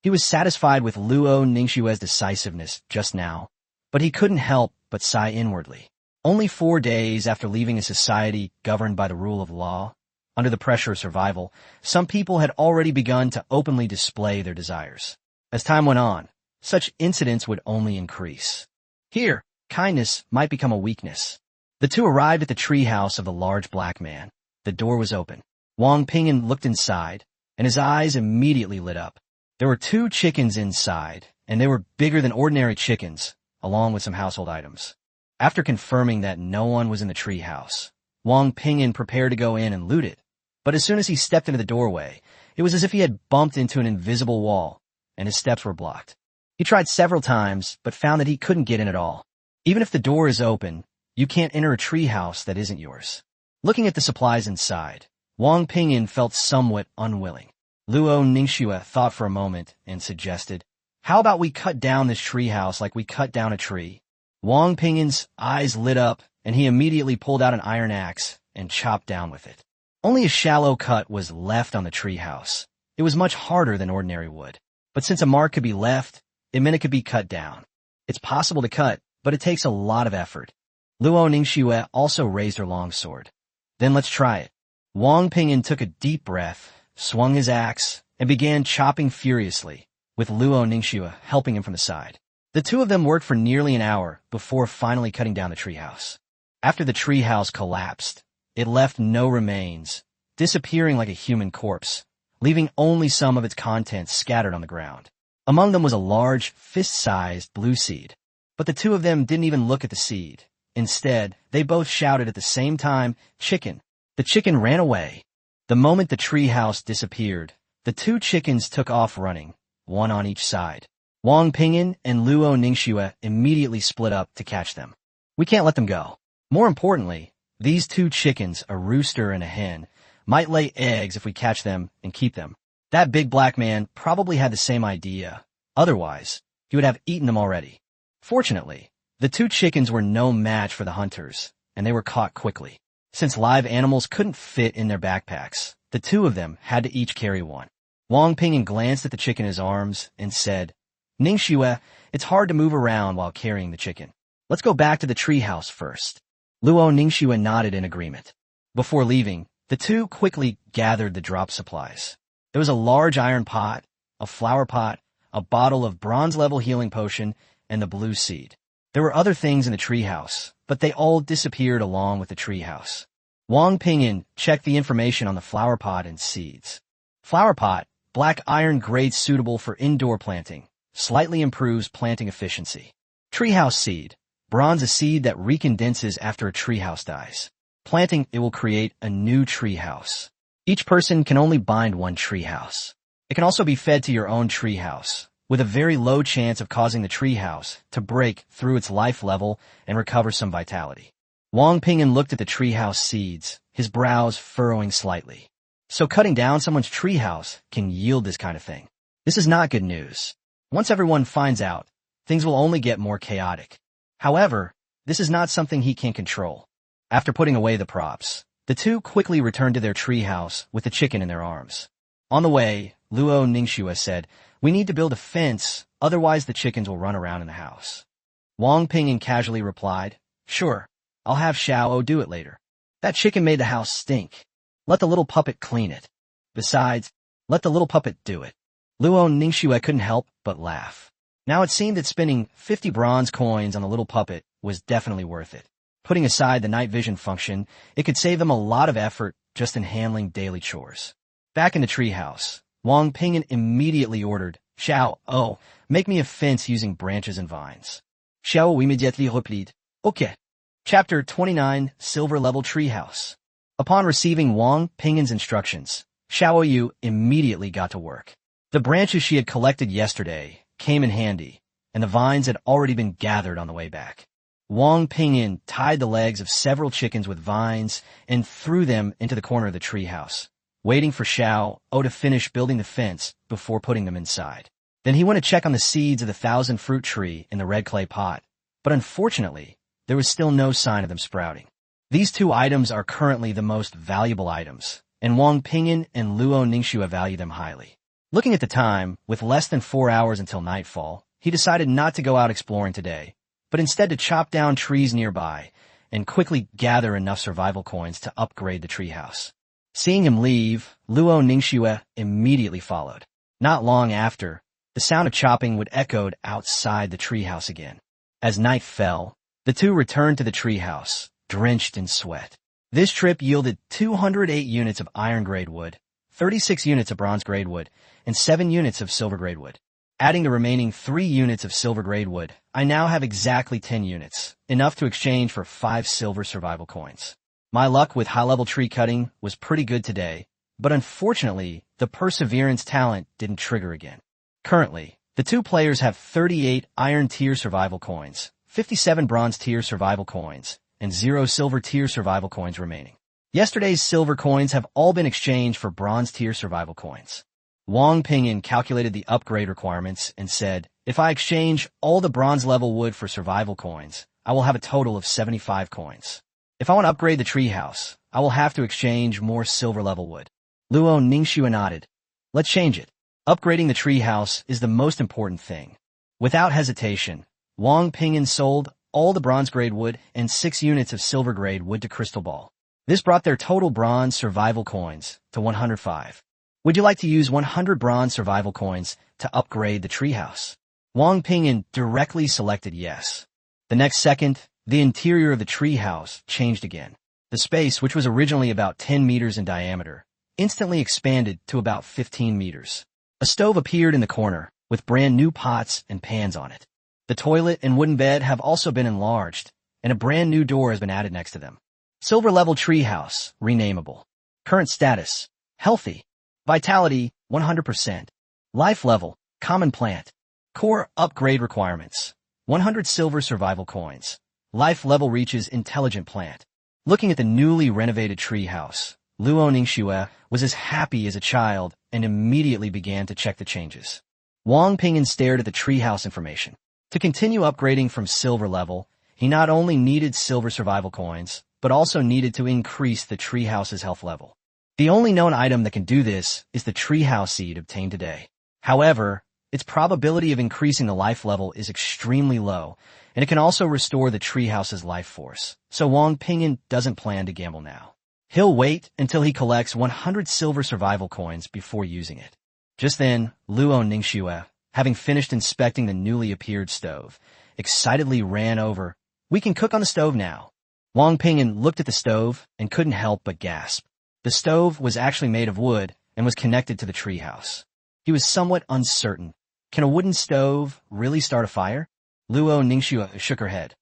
He was satisfied with Luo Ningxue's decisiveness just now, but he couldn't help but sigh inwardly. Only 4 days after leaving a society governed by the rule of law, under the pressure of survival, some people had already begun to openly display their desires. As time went on, such incidents would only increase. Here, kindness might become a weakness. The two arrived at the treehouse of the large black man. The door was open. Wang Ping'an looked inside, and his eyes immediately lit up. There were 2 chickens inside, and they were bigger than ordinary chickens, along with some household items. After confirming that no one was in the treehouse, Wang Ping'an prepared to go in and loot it. But as soon as he stepped into the doorway, it was as if he had bumped into an invisible wall, and his steps were blocked. He tried several times, but found that he couldn't get in at all. Even if the door is open, you can't enter a treehouse that isn't yours. Looking at the supplies inside, Wang Ping'an felt somewhat unwilling. Luo Ningxue thought for a moment and suggested, "How about we cut down this treehouse like we cut down a tree?" Wang Ping'an's eyes lit up, and he immediately pulled out an iron axe and chopped down with it. Only a shallow cut was left on the treehouse. It was much harder than ordinary wood. But since a mark could be left, it meant it could be cut down. It's possible to cut, but it takes a lot of effort. Luo Ningxue also raised her long sword. "Then let's try it." Wang Ping'an took a deep breath, swung his axe, and began chopping furiously, with Luo Ningxue helping him from the side. The two of them worked for nearly an hour before finally cutting down the treehouse. After the treehouse collapsed, it left no remains, disappearing like a human corpse, leaving only some of its contents scattered on the ground. Among them was a large, fist-sized blue seed. But the two of them didn't even look at the seed. Instead, they both shouted at the same time, "Chicken!" The chicken ran away. The moment the treehouse disappeared, the 2 chickens took off running, one on each side. Wang Ping'an and Luo Ningxue immediately split up to catch them. "We can't let them go." More importantly, these 2 chickens, a rooster and a hen, might lay eggs if we catch them and keep them. That big black man probably had the same idea. Otherwise, he would have eaten them already. Fortunately, the 2 chickens were no match for the hunters, and they were caught quickly. Since live animals couldn't fit in their backpacks, the 2 of them had to each carry one. Wang Ping'an glanced at the chicken in his arms and said, "Ningxue, it's hard to move around while carrying the chicken. Let's go back to the treehouse first." Luo Ningxue nodded in agreement. Before leaving, the 2 quickly gathered the drop supplies. There was a large iron pot, a flower pot, a bottle of bronze-level healing potion, and the blue seed. There were other things in the treehouse, but they all disappeared along with the treehouse. Wang Ping'an checked the information on the flower pot and seeds. Flower pot, black iron grade suitable for indoor planting, slightly improves planting efficiency. Treehouse seed, bronze, a seed that recondenses after a treehouse dies. Planting it will create a new treehouse. Each person can only bind one treehouse. It can also be fed to your own treehouse, with a very low chance of causing the treehouse to break through its life level and recover some vitality. Wang Ping'an looked at the treehouse seeds, his brows furrowing slightly. So cutting down someone's treehouse can yield this kind of thing. This is not good news. Once everyone finds out, things will only get more chaotic. However, this is not something he can control. After putting away the props, the 2 quickly returned to their treehouse with the chicken in their arms. On the way, Luo Ningxue said, "We need to build a fence, otherwise the chickens will run around in the house." Wang Ping'an casually replied, "Sure, I'll have Xiao do it later. That chicken made the house stink. Let the little puppet clean it. Besides, let the little puppet do it." Luo Ningxue couldn't help but laugh. Now it seemed that spending 50 bronze coins on the little puppet was definitely worth it. Putting aside the night vision function, it could save them a lot of effort just in handling daily chores. Back in the treehouse, Wang Ping'an immediately ordered, "Xiao, make me a fence using branches and vines." Xiao immediately replied, "Okay." Chapter 29, Silver Level Treehouse. Upon receiving Wang Ping'an's instructions, Xiao Yu immediately got to work. The branches she had collected yesterday came in handy, and the vines had already been gathered on the way back. Wang Ping'an tied the legs of several chickens with vines and threw them into the corner of the treehouse, waiting for Xiao O to finish building the fence before putting them inside. Then he went to check on the seeds of the 1,000-fruit tree in the red clay pot, but unfortunately, there was still no sign of them sprouting. These two items are currently the most valuable items, and Wang Ping'an and Luo Ningxue value them highly. Looking at the time, with less than 4 hours until nightfall, he decided not to go out exploring today, but instead to chop down trees nearby and quickly gather enough survival coins to upgrade the treehouse. Seeing him leave, Luo Ningxue immediately followed. Not long after, the sound of chopping would echo outside the treehouse again. As night fell, the two returned to the treehouse, drenched in sweat. This trip yielded 208 units of iron-grade wood, 36 units of bronze-grade wood, and 7 units of silver-grade wood. Adding the remaining 3 units of silver-grade wood, I now have exactly 10 units, enough to exchange for 5 silver survival coins. My luck with high-level tree cutting was pretty good today, but unfortunately, the perseverance talent didn't trigger again. Currently, the two players have 38 iron tier survival coins, 57 bronze tier survival coins, and 0 silver tier survival coins remaining. Yesterday's silver coins have all been exchanged for bronze tier survival coins. Wang Ping'an calculated the upgrade requirements and said, if I exchange all the bronze level wood for survival coins, I will have a total of 75 coins. If I want to upgrade the treehouse, I will have to exchange more silver level wood. Luo Ningxue nodded. Let's change it. Upgrading the treehouse is the most important thing. Without hesitation, Wang Ping'an sold all the bronze-grade wood and 6 units of silver-grade wood to Crystal Ball. This brought their total bronze survival coins to 105. Would you like to use 100 bronze survival coins to upgrade the treehouse? Wang Ping'an directly selected yes. The next second, the interior of the treehouse changed again. The space, which was originally about 10 meters in diameter, instantly expanded to about 15 meters. A stove appeared in the corner, with brand new pots and pans on it. The toilet and wooden bed have also been enlarged, and a brand new door has been added next to them. Silver level treehouse, renameable. Current status, healthy. Vitality, 100%. Life level, common plant. Core upgrade requirements, 100 silver survival coins. Life level reaches intelligent plant. Looking at the newly renovated treehouse, Luo Ningxue was as happy as a child and immediately began to check the changes. Wang Ping'an stared at the treehouse information. To continue upgrading from silver level, he not only needed silver survival coins, but also needed to increase the treehouse's health level. The only known item that can do this is the treehouse seed obtained today. However, its probability of increasing the life level is extremely low, and it can also restore the treehouse's life force, so Wang Ping'an doesn't plan to gamble now. He'll wait until he collects 100 silver survival coins before using it. Just then, Luo Ningxue, having finished inspecting the newly appeared stove, excitedly ran over. We can cook on the stove now. Wang Ping'an looked at the stove and couldn't help but gasp. The stove was actually made of wood and was connected to the treehouse. He was somewhat uncertain. Can a wooden stove really start a fire? Luo Ningxue shook her head.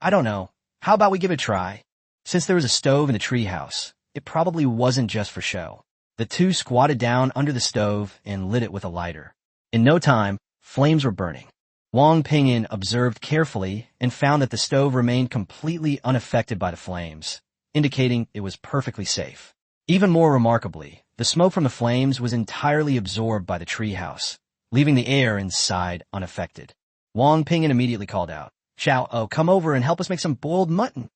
I don't know. How about we give it a try? Since there was a stove in the treehouse, it probably wasn't just for show. The two squatted down under the stove and lit it with a lighter. In no time, flames were burning. Wang Ping'an observed carefully and found that the stove remained completely unaffected by the flames, indicating it was perfectly safe. Even more remarkably, the smoke from the flames was entirely absorbed by the treehouse, leaving the air inside unaffected. Wang Ping'an immediately called out, Xiao O, come over and help us make some boiled mutton.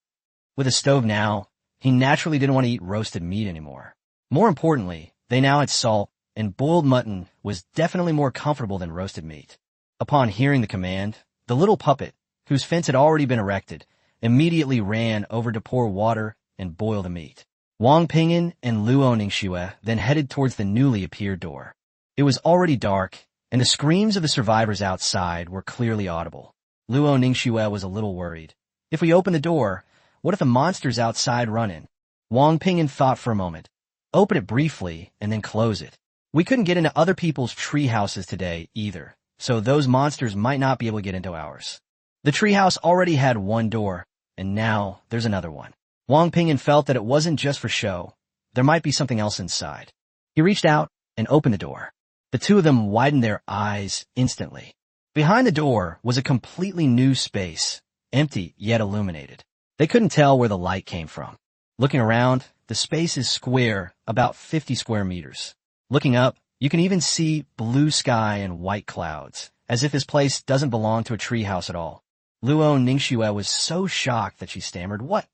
With a stove now, he naturally didn't want to eat roasted meat anymore. More importantly, they now had salt, and boiled mutton was definitely more comfortable than roasted meat. Upon hearing the command, the little puppet, whose fence had already been erected, immediately ran over to pour water and boil the meat. Wang Ping'an and Luo Ningxue then headed towards the newly appeared door. It was already dark, and the screams of the survivors outside were clearly audible. Luo Ningxue was a little worried. If we open the door, what if the monsters outside run in? Wang Ping'an thought for a moment. Open it briefly and then close it. We couldn't get into other people's tree houses today either, so those monsters might not be able to get into ours. The treehouse already had one door, and now there's another one. Wang Ping'an felt that it wasn't just for show. There might be something else inside. He reached out and opened the door. The two of them widened their eyes instantly. Behind the door was a completely new space, empty yet illuminated. They couldn't tell where the light came from. Looking around, the space is square, about 50 square meters. Looking up, you can even see blue sky and white clouds, as if this place doesn't belong to a treehouse at all. Luo Ningxue was so shocked that she stammered, "What?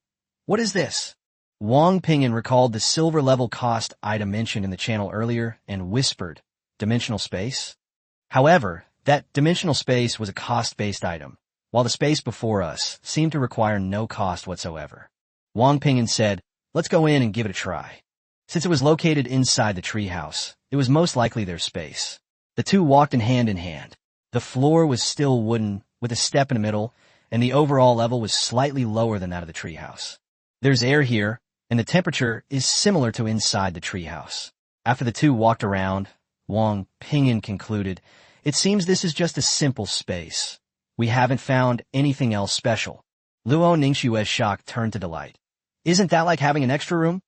What is this?" Wang Ping'an recalled the silver-level cost item mentioned in the channel earlier and whispered, "Dimensional space?" However, that dimensional space was a cost-based item, while the space before us seemed to require no cost whatsoever. Wang Ping'an said, "Let's go in and give it a try." Since it was located inside the treehouse, it was most likely their space. The two walked in hand. The floor was still wooden, with a step in the middle, and the overall level was slightly lower than that of the treehouse. There's air here, and the temperature is similar to inside the treehouse. After the two walked around, Wang Ping'an concluded, "It seems this is just a simple space. We haven't found anything else special." Luo Ningxue's shock turned to delight. "Isn't that like having an extra room?"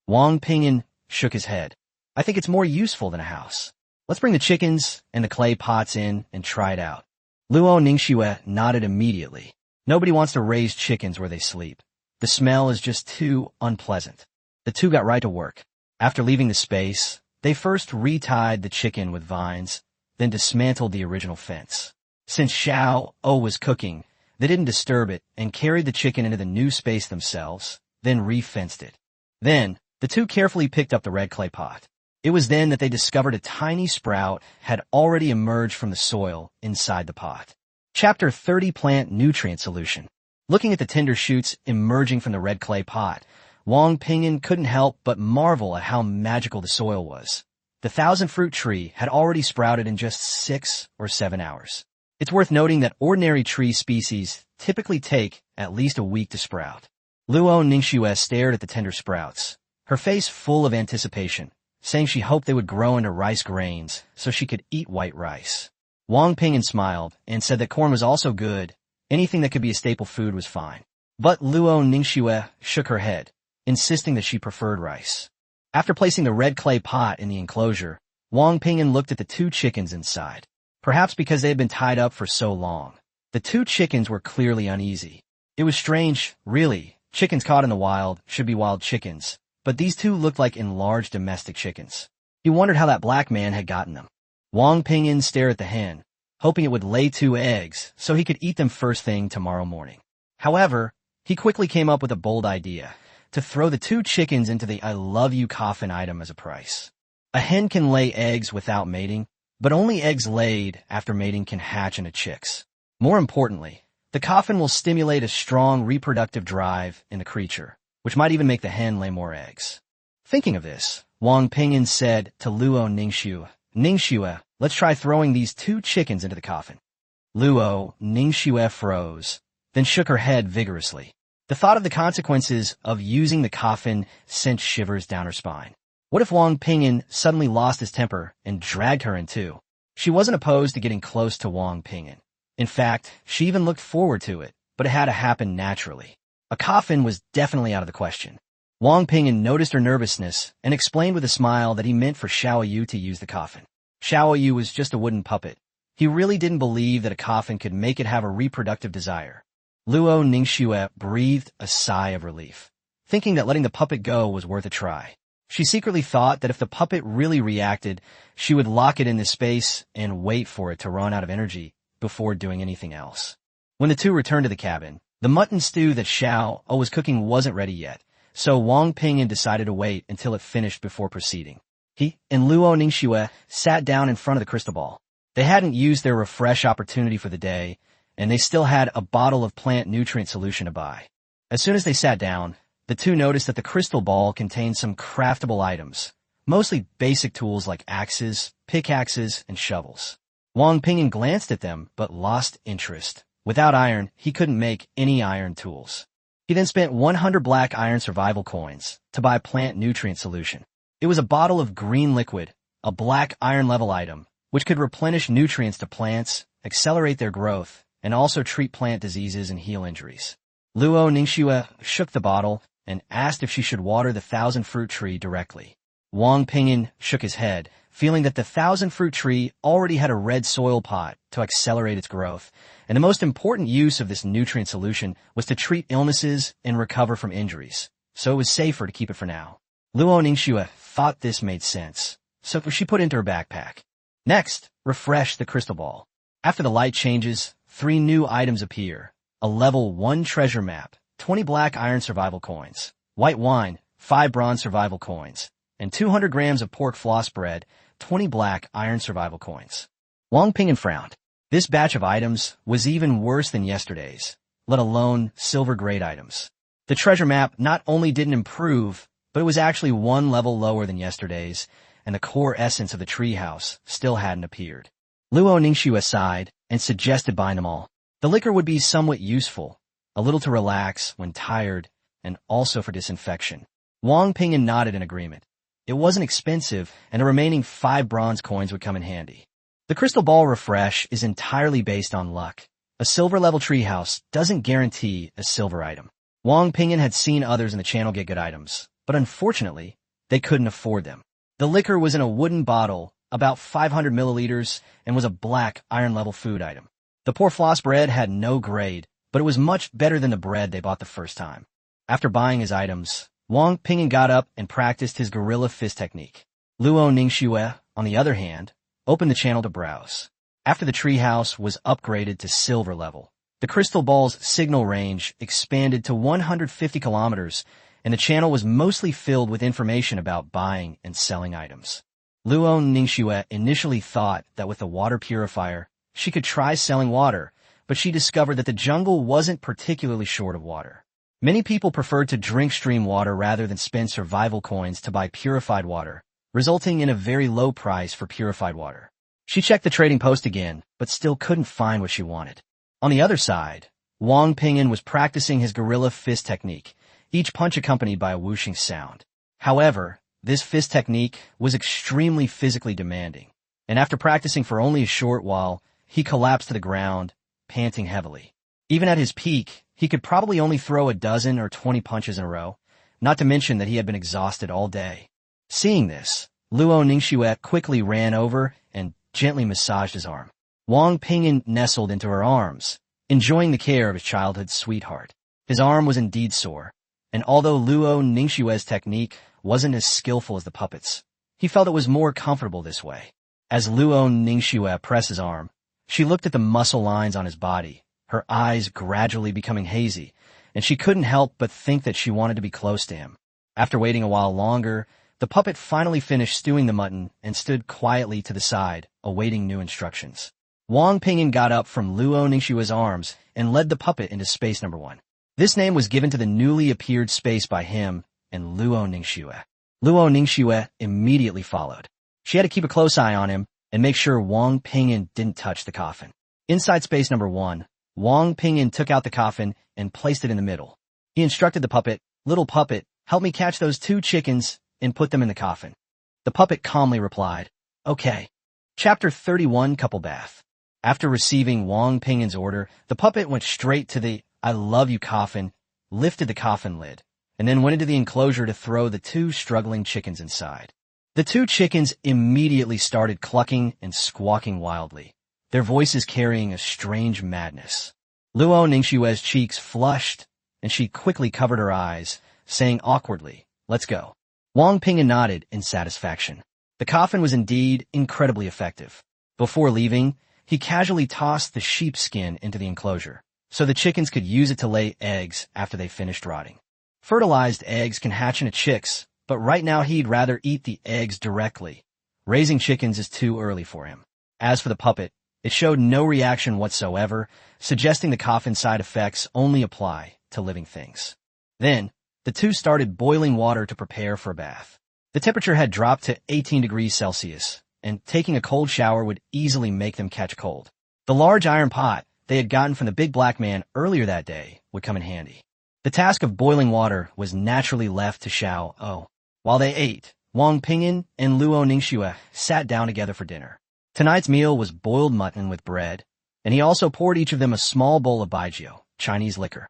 Wang Ping'an shook his head. "I think it's more useful than a house. Let's bring the chickens and the clay pots in and try it out." Luo Ningxue nodded immediately. Nobody wants to raise chickens where they sleep. The smell is just too unpleasant. The two got right to work. After leaving the space, they first retied the chicken with vines, then dismantled the original fence. Since Xiao O was cooking, they didn't disturb it and carried the chicken into the new space themselves, then re-fenced it. Then, the two carefully picked up the red clay pot. It was then that they discovered a tiny sprout had already emerged from the soil inside the pot. Chapter 30 Plant Nutrient Solution. Looking at the tender shoots emerging from the red clay pot, Wang Ping'an couldn't help but marvel at how magical the soil was. The 1,000-fruit tree had already sprouted in just 6 or 7 hours. It's worth noting that ordinary tree species typically take at least a week to sprout. Luo Ningxue stared at the tender sprouts, her face full of anticipation, saying she hoped they would grow into rice grains so she could eat white rice. Wang Ping'an smiled and said that corn was also good. Anything that could be a staple food was fine. But Luo Ningxue shook her head, insisting that she preferred rice. After placing the red clay pot in the enclosure, Wang Ping'an looked at the two chickens inside. Perhaps because they had been tied up for so long, the two chickens were clearly uneasy. It was strange, really. Chickens caught in the wild should be wild chickens, but these two looked like enlarged domestic chickens. He wondered how that black man had gotten them. Wang Ping'an stared at the hen, hoping it would lay 2 eggs so he could eat them first thing tomorrow morning. However, he quickly came up with a bold idea, to throw the 2 chickens into the "I love you" coffin item as a price. A hen can lay eggs without mating, but only eggs laid after mating can hatch into chicks. More importantly, the coffin will stimulate a strong reproductive drive in the creature, which might even make the hen lay more eggs. Thinking of this, Wang Ping'an said to Luo Ningxue, "Ningxue, let's try throwing these 2 chickens into the coffin." Luo Ningxue froze, then shook her head vigorously. The thought of the consequences of using the coffin sent shivers down her spine. What if Wang Ping'an suddenly lost his temper and dragged her in two? She wasn't opposed to getting close to Wang Ping'an. In fact, she even looked forward to it, but it had to happen naturally. A coffin was definitely out of the question. Wang Ping'an noticed her nervousness and explained with a smile that he meant for Xiao Yu to use the coffin. Xiao Yu was just a wooden puppet. He really didn't believe that a coffin could make it have a reproductive desire. Luo Ningxue breathed a sigh of relief, thinking that letting the puppet go was worth a try. She secretly thought that if the puppet really reacted, she would lock it in this space and wait for it to run out of energy before doing anything else. When the two returned to the cabin, the mutton stew that Xiao O was cooking wasn't ready yet, so Wang Ping'an decided to wait until it finished before proceeding. He and Luo Ningxue sat down in front of the crystal ball. They hadn't used their refresh opportunity for the day, and they still had a bottle of plant nutrient solution to buy. As soon as they sat down, the two noticed that the crystal ball contained some craftable items, mostly basic tools like axes, pickaxes, and shovels. Wang Ping'an glanced at them, but lost interest. Without iron, he couldn't make any iron tools. He then spent 100 black iron survival coins to buy plant nutrient solution. It was a bottle of green liquid, a black iron level item, which could replenish nutrients to plants, accelerate their growth, and also treat plant diseases and heal injuries. Luo Ningxue shook the bottle and asked if she should water the 1,000-fruit tree directly. Wang Ping'an shook his head, feeling that the 1,000-fruit tree already had a red soil pot to accelerate its growth, and the most important use of this nutrient solution was to treat illnesses and recover from injuries. so it was safer to keep it for now. Luo Ningxue thought this made sense, so she put it into her backpack. Next, refresh the crystal ball. After the light changes, 3 new items appear. A level 1 treasure map, 20 black iron survival coins, white wine, 5 bronze survival coins, and 200 grams of pork floss bread, 20 black iron survival coins. Wang Ping'an frowned. This batch of items was even worse than yesterday's, let alone silver-grade items. The treasure map not only didn't improve, but it was actually 1 level lower than yesterday's, and the core essence of the treehouse still hadn't appeared. Luo Ningxue sighed and suggested buying them all. The liquor would be somewhat useful, a little to relax when tired, and also for disinfection. Wang Ping'an nodded in agreement. It wasn't expensive, and the remaining 5 bronze coins would come in handy. The crystal ball refresh is entirely based on luck. A silver-level treehouse doesn't guarantee a silver item. Wang Ping'an had seen others in the channel get good items, but unfortunately, they couldn't afford them. The liquor was in a wooden bottle, about 500 milliliters, and was a black iron-level food item. The poor floss bread had no grade, but it was much better than the bread they bought the first time. After buying his items, Wang Ping'an got up and practiced his gorilla fist technique. Luo Ningxue, on the other hand, opened the channel to browse. After the treehouse was upgraded to silver level, the crystal ball's signal range expanded to 150 kilometers, and the channel was mostly filled with information about buying and selling items. Luo Ningxue initially thought that with the water purifier, she could try selling water, but she discovered that the jungle wasn't particularly short of water. Many people preferred to drink stream water rather than spend survival coins to buy purified water, resulting in a very low price for purified water. She checked the trading post again, but still couldn't find what she wanted. On the other side, Wang Ping'an was practicing his gorilla fist technique, each punch accompanied by a whooshing sound. However, this fist technique was extremely physically demanding, and after practicing for only a short while, he collapsed to the ground, panting heavily. Even at his peak, he could probably only throw a dozen or 20 punches in a row, not to mention that he had been exhausted all day. Seeing this, Luo Ningxue quickly ran over and gently massaged his arm. Wang Ping'an nestled into her arms, enjoying the care of his childhood sweetheart. His arm was indeed sore, and although Luo Ningxue's technique wasn't as skillful as the puppet's, he felt it was more comfortable this way. As Luo Ningxue pressed his arm, she looked at the muscle lines on his body, her eyes gradually becoming hazy, and she couldn't help but think that she wanted to be close to him. After waiting a while longer, the puppet finally finished stewing the mutton and stood quietly to the side, awaiting new instructions. Wang Ping'an got up from Luo Ningxue's arms and led the puppet into space number 1. This name was given to the newly appeared space by him and Luo Ningxue. Luo Ningxue immediately followed. She had to keep a close eye on him and make sure Wang Ping'an didn't touch the coffin. Inside space number 1, Wang Ping'an took out the coffin and placed it in the middle. He instructed the puppet, "Little puppet, help me catch those 2 chickens and put them in the coffin." The puppet calmly replied, "Okay." Chapter 31, Couple Bath. After receiving Wang Ping'an's order, the puppet went straight to the "I love you" coffin, lifted the coffin lid, and then went into the enclosure to throw the 2 struggling chickens inside. The 2 chickens immediately started clucking and squawking wildly, their voices carrying a strange madness. Luo Ningxue's cheeks flushed, and she quickly covered her eyes, saying awkwardly, "Let's go." Wang Ping'an nodded in satisfaction. The coffin was indeed incredibly effective. Before leaving, he casually tossed the sheepskin into the enclosure, so the chickens could use it to lay eggs after they finished rotting. Fertilized eggs can hatch into chicks, but right now he'd rather eat the eggs directly. Raising chickens is too early for him. As for the puppet, it showed no reaction whatsoever, suggesting the coffin side effects only apply to living things. Then, the 2 started boiling water to prepare for a bath. The temperature had dropped to 18 degrees Celsius, and taking a cold shower would easily make them catch cold. The large iron pot they had gotten from the big black man earlier that day would come in handy. The task of boiling water was naturally left to Xiao O. While they ate, Wang Ping'an and Luo Ningxue sat down together for dinner. Tonight's meal was boiled mutton with bread, and he also poured each of them a small bowl of baijiu, Chinese liquor.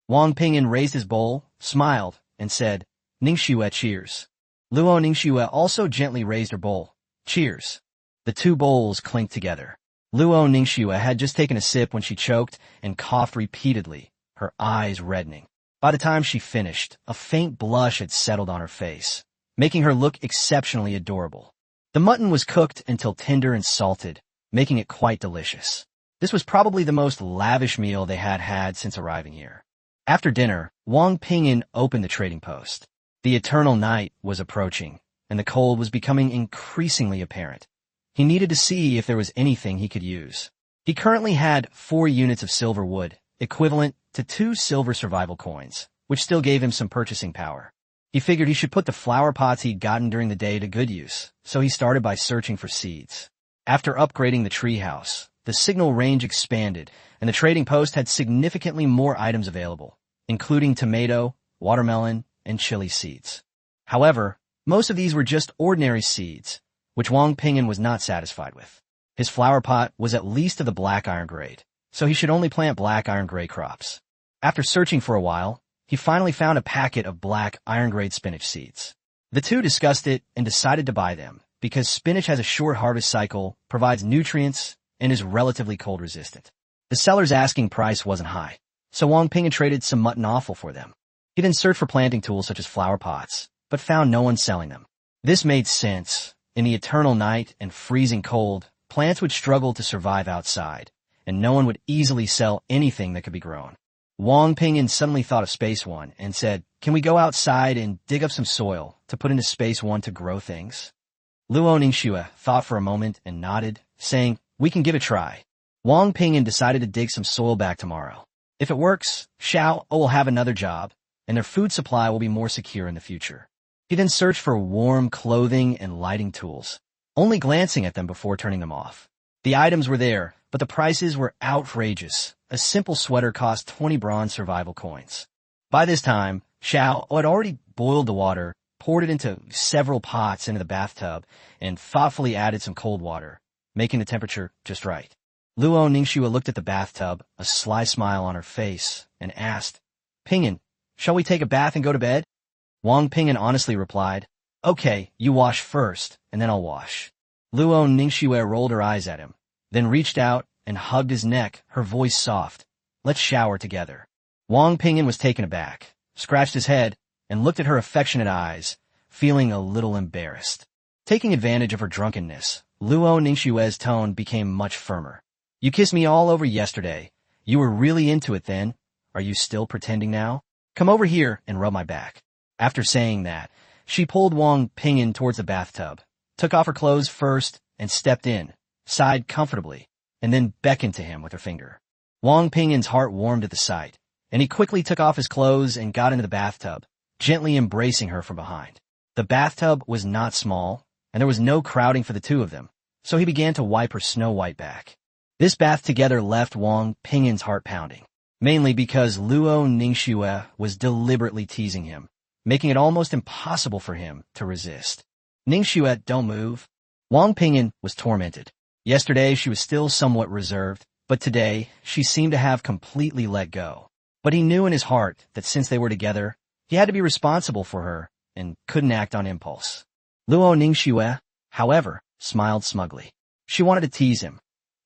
Wang Ping'an raised his bowl, smiled, and said, "Ningxue, cheers." Luo Ningxue also gently raised her bowl. "Cheers." The 2 bowls clinked together. Luo Ningxue had just taken a sip when she choked and coughed repeatedly, her eyes reddening. By the time she finished, a faint blush had settled on her face, making her look exceptionally adorable. The mutton was cooked until tender and salted, making it quite delicious. This was probably the most lavish meal they had had since arriving here. After dinner, Wang Ping'an opened the trading post. The eternal night was approaching, and the cold was becoming increasingly apparent. He needed to see if there was anything he could use. He currently had 4 units of silver wood, equivalent to 2 silver survival coins, which still gave him some purchasing power. He figured he should put the flower pots he'd gotten during the day to good use, so he started by searching for seeds. After upgrading the treehouse, the signal range expanded, and the trading post had significantly more items available, including tomato, watermelon, and chili seeds. However, most of these were just ordinary seeds, which Wang Ping'an was not satisfied with. His flower pot was at least of the black iron grade, so he should only plant black iron gray crops. After searching for a while, he finally found a packet of black iron grade spinach seeds. The two discussed it and decided to buy them because spinach has a short harvest cycle, provides nutrients, and is relatively cold resistant. The seller's asking price wasn't high, so Wang Ping'an traded some mutton offal for them. He then searched for planting tools such as flower pots, but found no one selling them. This made sense. In the eternal night and freezing cold, plants would struggle to survive outside, and no one would easily sell anything that could be grown. Wang Ping'an suddenly thought of Space One and said, "Can we go outside and dig up some soil to put into Space One to grow things?" Luo Ningxue thought for a moment and nodded, saying, "We can give it a try." Wang Ping'an decided to dig some soil back tomorrow. If it works, Xiao will have another job, and their food supply will be more secure in the future. He then searched for warm clothing and lighting tools, only glancing at them before turning them off. The items were there, but the prices were outrageous. A simple sweater cost 20 bronze survival coins. By this time, Xiao had already boiled the water, poured it into several pots into the bathtub, and thoughtfully added some cold water, making the temperature just right. Luo Ningxue looked at the bathtub, a sly smile on her face, and asked, "Ping'an, shall we take a bath and go to bed?" Wang Ping'an honestly replied, "Okay, you wash first, and then I'll wash." Luo Ningxue rolled her eyes at him, then reached out and hugged his neck, her voice soft. "Let's shower together." Wang Ping'an was taken aback, scratched his head, and looked at her affectionate eyes, feeling a little embarrassed. Taking advantage of her drunkenness, Luo Ningxue's tone became much firmer. "You kissed me all over yesterday. You were really into it then. Are you still pretending now? Come over here and rub my back." After saying that, she pulled Wang Ping'an towards the bathtub, took off her clothes first, and stepped in, sighed comfortably, and then beckoned to him with her finger. Wang Ping'an's heart warmed at the sight, and he quickly took off his clothes and got into the bathtub, gently embracing her from behind. The bathtub was not small, and there was no crowding for the two of them, so he began to wipe her snow-white back. This bath together left Wang Ping'an's heart pounding, mainly because Luo Ningxue was deliberately teasing him, making it almost impossible for him to resist. "Ningxue, don't move." Wang Ping'an was tormented. Yesterday she was still somewhat reserved, but today she seemed to have completely let go. But he knew in his heart that since they were together, he had to be responsible for her and couldn't act on impulse. Luo Ningxue, however, smiled smugly. She wanted to tease him.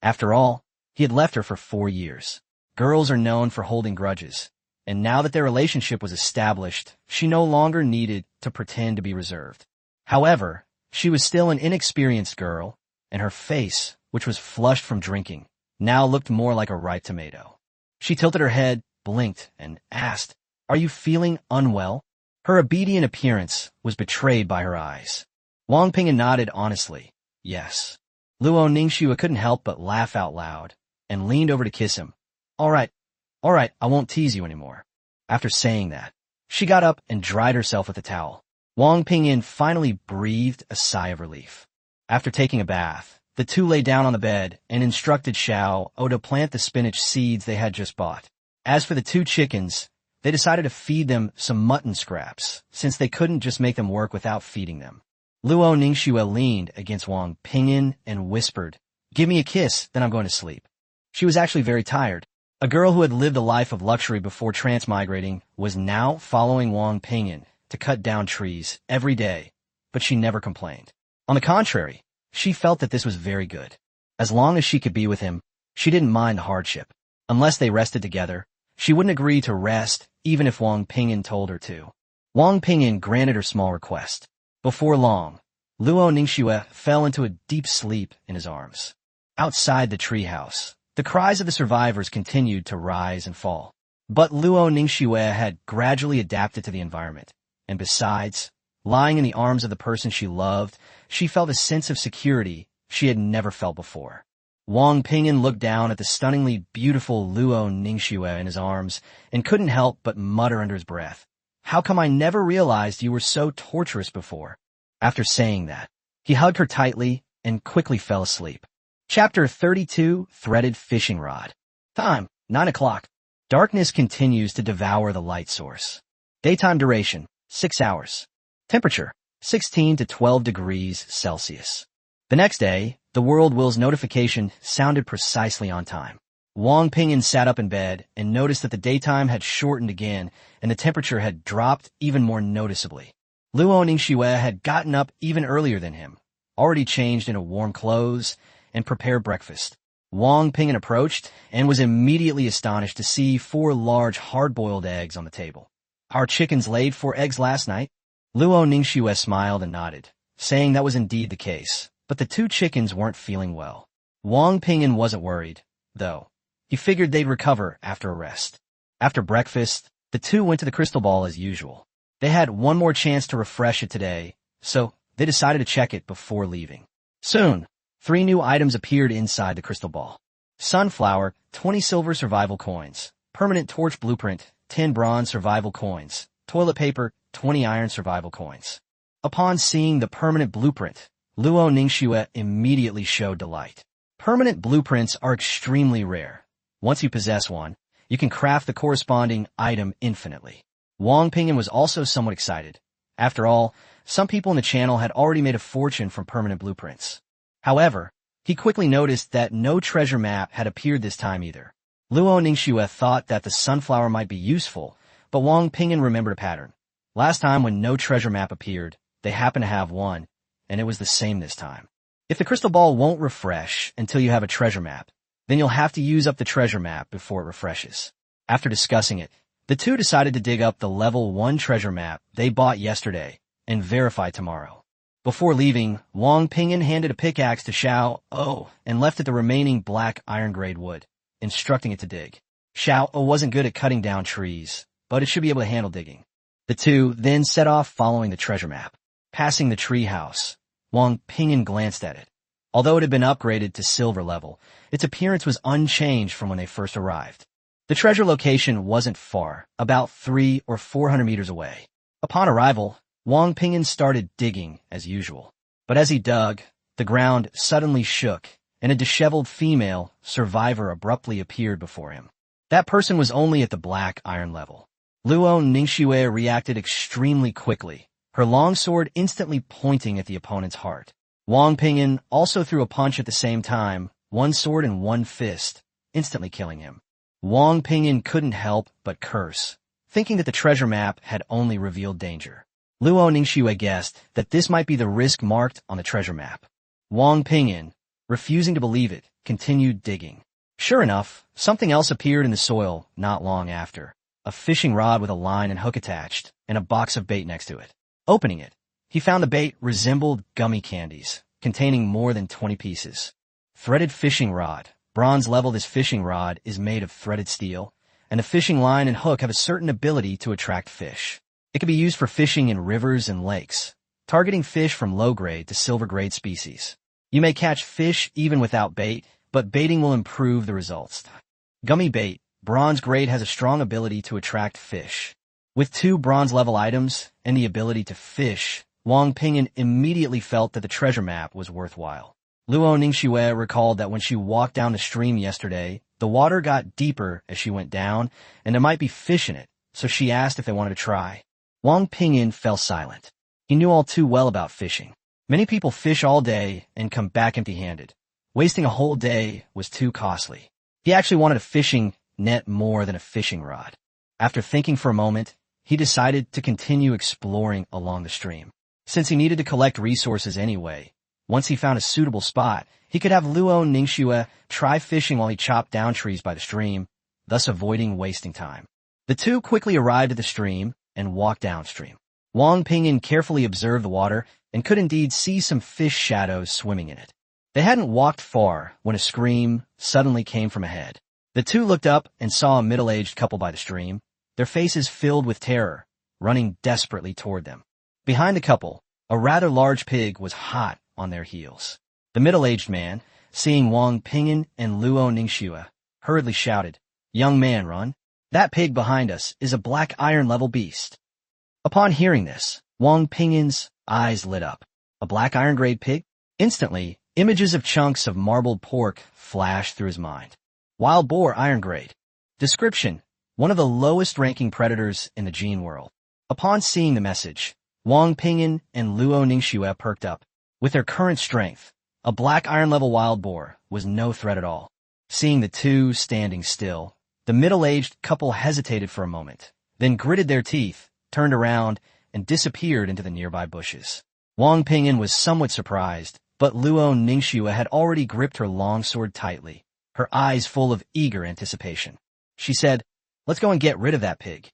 After all, he had left her for 4 years. Girls are known for holding grudges, and now that their relationship was established, she no longer needed to pretend to be reserved. However, she was still an inexperienced girl, and her face, which was flushed from drinking, now looked more like a ripe tomato. She tilted her head, blinked, and asked, "Are you feeling unwell?" Her obedient appearance was betrayed by her eyes. Wang Ping'an nodded honestly, yes. Luo Ningxue couldn't help but laugh out loud, and leaned over to kiss him. All right, I won't tease you anymore." After saying that, she got up and dried herself with a towel. Wang Ping'an finally breathed a sigh of relief. After taking a bath, the two lay down on the bed and instructed Xiao to plant the spinach seeds they had just bought. As for the 2 chickens, they decided to feed them some mutton scraps, since they couldn't just make them work without feeding them. Luo Ningxue leaned against Wang Ping'an and whispered, "Give me a kiss, then I'm going to sleep." She was actually very tired. A girl who had lived a life of luxury before transmigrating was now following Wang Ping'an to cut down trees every day, but she never complained. On the contrary, she felt that this was very good. As long as she could be with him, she didn't mind the hardship. Unless they rested together, she wouldn't agree to rest even if Wang Ping'an told her to. Wang Ping'an granted her small request. Before long, Luo Ningxue fell into a deep sleep in his arms. Outside the treehouse, the cries of the survivors continued to rise and fall. But Luo Ningxue had gradually adapted to the environment, and besides, lying in the arms of the person she loved, she felt a sense of security she had never felt before. Wang Ping'an looked down at the stunningly beautiful Luo Ningxue in his arms and couldn't help but mutter under his breath, "How come I never realized you were so torturous before?" After saying that, he hugged her tightly and quickly fell asleep. Chapter 32, Threaded Fishing Rod. Time, 9 o'clock. Darkness continues to devour the light source. Daytime duration, 6 hours. Temperature, 16 to 12 degrees Celsius. The next day, the World Will's notification sounded precisely on time. Wang Ping'an sat up in bed and noticed that the daytime had shortened again and the temperature had dropped even more noticeably. Luo Ningxue had gotten up even earlier than him, already changed into warm clothes, and prepared breakfast. Wang Ping'an approached and was immediately astonished to see 4 large hard-boiled eggs on the table. "Our chickens laid 4 eggs last night?" Luo Ningxue smiled and nodded, saying that was indeed the case, but the 2 chickens weren't feeling well. Wang Ping'an wasn't worried, though. He figured they'd recover after a rest. After breakfast, the 2 went to the crystal ball as usual. They had one more chance to refresh it today, so they decided to check it before leaving. Soon, 3 new items appeared inside the crystal ball. Sunflower, 20 silver survival coins. Permanent torch blueprint, 10 bronze survival coins. Toilet paper, 20 iron survival coins. Upon seeing the permanent blueprint, Luo Ningxue immediately showed delight. Permanent blueprints are extremely rare. Once you possess one, you can craft the corresponding item infinitely. Wang Ping'an was also somewhat excited. After all, some people in the channel had already made a fortune from permanent blueprints. However, he quickly noticed that no treasure map had appeared this time either. Luo Ningxue thought that the sunflower might be useful, but Wang Ping'an remembered a pattern. Last time when no treasure map appeared, they happened to have one, and it was the same this time. If the crystal ball won't refresh until you have a treasure map, then you'll have to use up the treasure map before it refreshes. After discussing it, the 2 decided to dig up the level 1 treasure map they bought yesterday and verify tomorrow. Before leaving, Wang Ping'an handed a pickaxe to Xiao O and left it the remaining black iron-grade wood, instructing it to dig. Xiao O wasn't good at cutting down trees, but it should be able to handle digging. The 2 then set off following the treasure map. Passing the treehouse, Wang Ping'an glanced at it. Although it had been upgraded to silver level, its appearance was unchanged from when they first arrived. The treasure location wasn't far, about 300 or 400 meters away. Upon arrival, Wang Ping'an started digging as usual. But as he dug, the ground suddenly shook, and a disheveled female survivor abruptly appeared before him. That person was only at the black iron level. Luo Ningxue reacted extremely quickly, her long sword instantly pointing at the opponent's heart. Wang Ping'an also threw a punch at the same time, one sword and one fist, instantly killing him. Wang Ping'an couldn't help but curse, thinking that the treasure map had only revealed danger. Luo Ningxue guessed that this might be the risk marked on the treasure map. Wang Ping'an, refusing to believe it, continued digging. Sure enough, something else appeared in the soil not long after. A fishing rod with a line and hook attached, and a box of bait next to it. Opening it, he found the bait resembled gummy candies, containing more than 20 pieces. Threaded fishing rod. Bronze level. This fishing rod is made of threaded steel, and the fishing line and hook have a certain ability to attract fish. It can be used for fishing in rivers and lakes, targeting fish from low-grade to silver-grade species. You may catch fish even without bait, but baiting will improve the results. Gummy bait. Bronze grade has a strong ability to attract fish. With 2 bronze-level items and the ability to fish, Wang Ping'an immediately felt that the treasure map was worthwhile. Luo Ningxue recalled that when she walked down the stream yesterday, the water got deeper as she went down, and there might be fish in it, so she asked if they wanted to try. Wang Ping'an fell silent. He knew all too well about fishing. Many people fish all day and come back empty-handed. Wasting a whole day was too costly. He actually wanted a fishing net more than a fishing rod. After thinking for a moment, he decided to continue exploring along the stream. Since he needed to collect resources anyway, once he found a suitable spot, he could have Luo Ningxue try fishing while he chopped down trees by the stream, thus avoiding wasting time. The two quickly arrived at the stream and walked downstream. Wang Ping'an carefully observed the water and could indeed see some fish shadows swimming in it. They hadn't walked far when a scream suddenly came from ahead. The two looked up and saw a middle-aged couple by the stream, their faces filled with terror, running desperately toward them. Behind the couple, a rather large pig was hot on their heels. The middle-aged man, seeing Wang Ping'an and Luo Ningxue, hurriedly shouted, "Young man, run! That pig behind us is a black iron-level beast." Upon hearing this, Wang Ping'an's eyes lit up. A black iron-grade pig? Instantly, images of chunks of marbled pork flashed through his mind. Wild boar iron-grade. Description: one of the lowest-ranking predators in the gene world. Upon seeing the message, Wang Ping'an and Luo Ningxue perked up. With their current strength, a black iron-level wild boar was no threat at all. Seeing the two standing still, the middle-aged couple hesitated for a moment, then gritted their teeth, turned around, and disappeared into the nearby bushes. Wang Ping'an was somewhat surprised, but Luo Ningxue had already gripped her longsword tightly, her eyes full of eager anticipation. She said, "Let's go and get rid of that pig."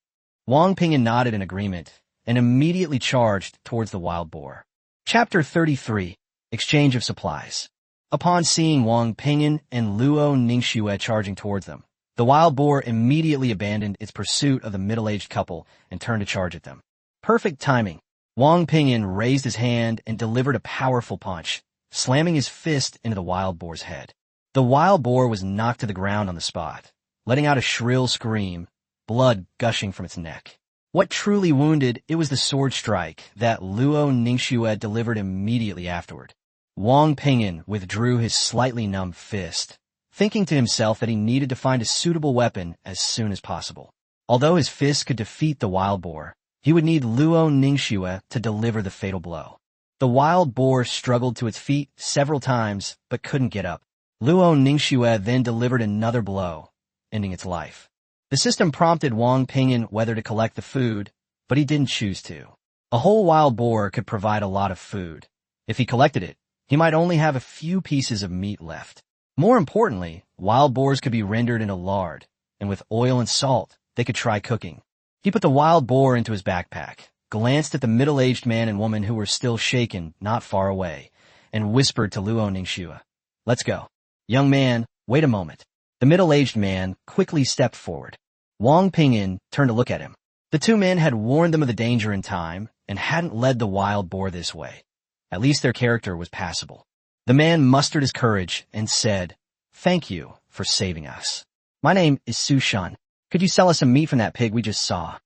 Wang Ping'an nodded in agreement and immediately charged towards the wild boar. Chapter 33: Exchange of Supplies. Upon seeing Wang Ping'an and Luo Ningxue charging towards them, the wild boar immediately abandoned its pursuit of the middle-aged couple and turned to charge at them. Perfect timing. Wang Ping'an raised his hand and delivered a powerful punch, slamming his fist into the wild boar's head. The wild boar was knocked to the ground on the spot, letting out a shrill scream, blood gushing from its neck. What truly wounded it was the sword strike that Luo Ningxue delivered immediately afterward. Wang Ping'an withdrew his slightly numb fist, thinking to himself that he needed to find a suitable weapon as soon as possible. Although his fist could defeat the wild boar, he would need Luo Ningxue to deliver the fatal blow. The wild boar struggled to its feet several times, but couldn't get up. Luo Ningxue then delivered another blow, ending its life. The system prompted Wang Ping'an whether to collect the food, but he didn't choose to. A whole wild boar could provide a lot of food. If he collected it, he might only have a few pieces of meat left. More importantly, wild boars could be rendered into lard, and with oil and salt, they could try cooking. He put the wild boar into his backpack, glanced at the middle-aged man and woman who were still shaken not far away, and whispered to Luo Ningxue, "Let's go." "Young man, wait a moment." The middle-aged man quickly stepped forward. Wang Ping'an turned to look at him. The two men had warned them of the danger in time and hadn't led the wild boar this way. At least their character was passable. The man mustered his courage and said, "Thank you for saving us. My name is Su Shun. Could you sell us some meat from that pig we just saw?"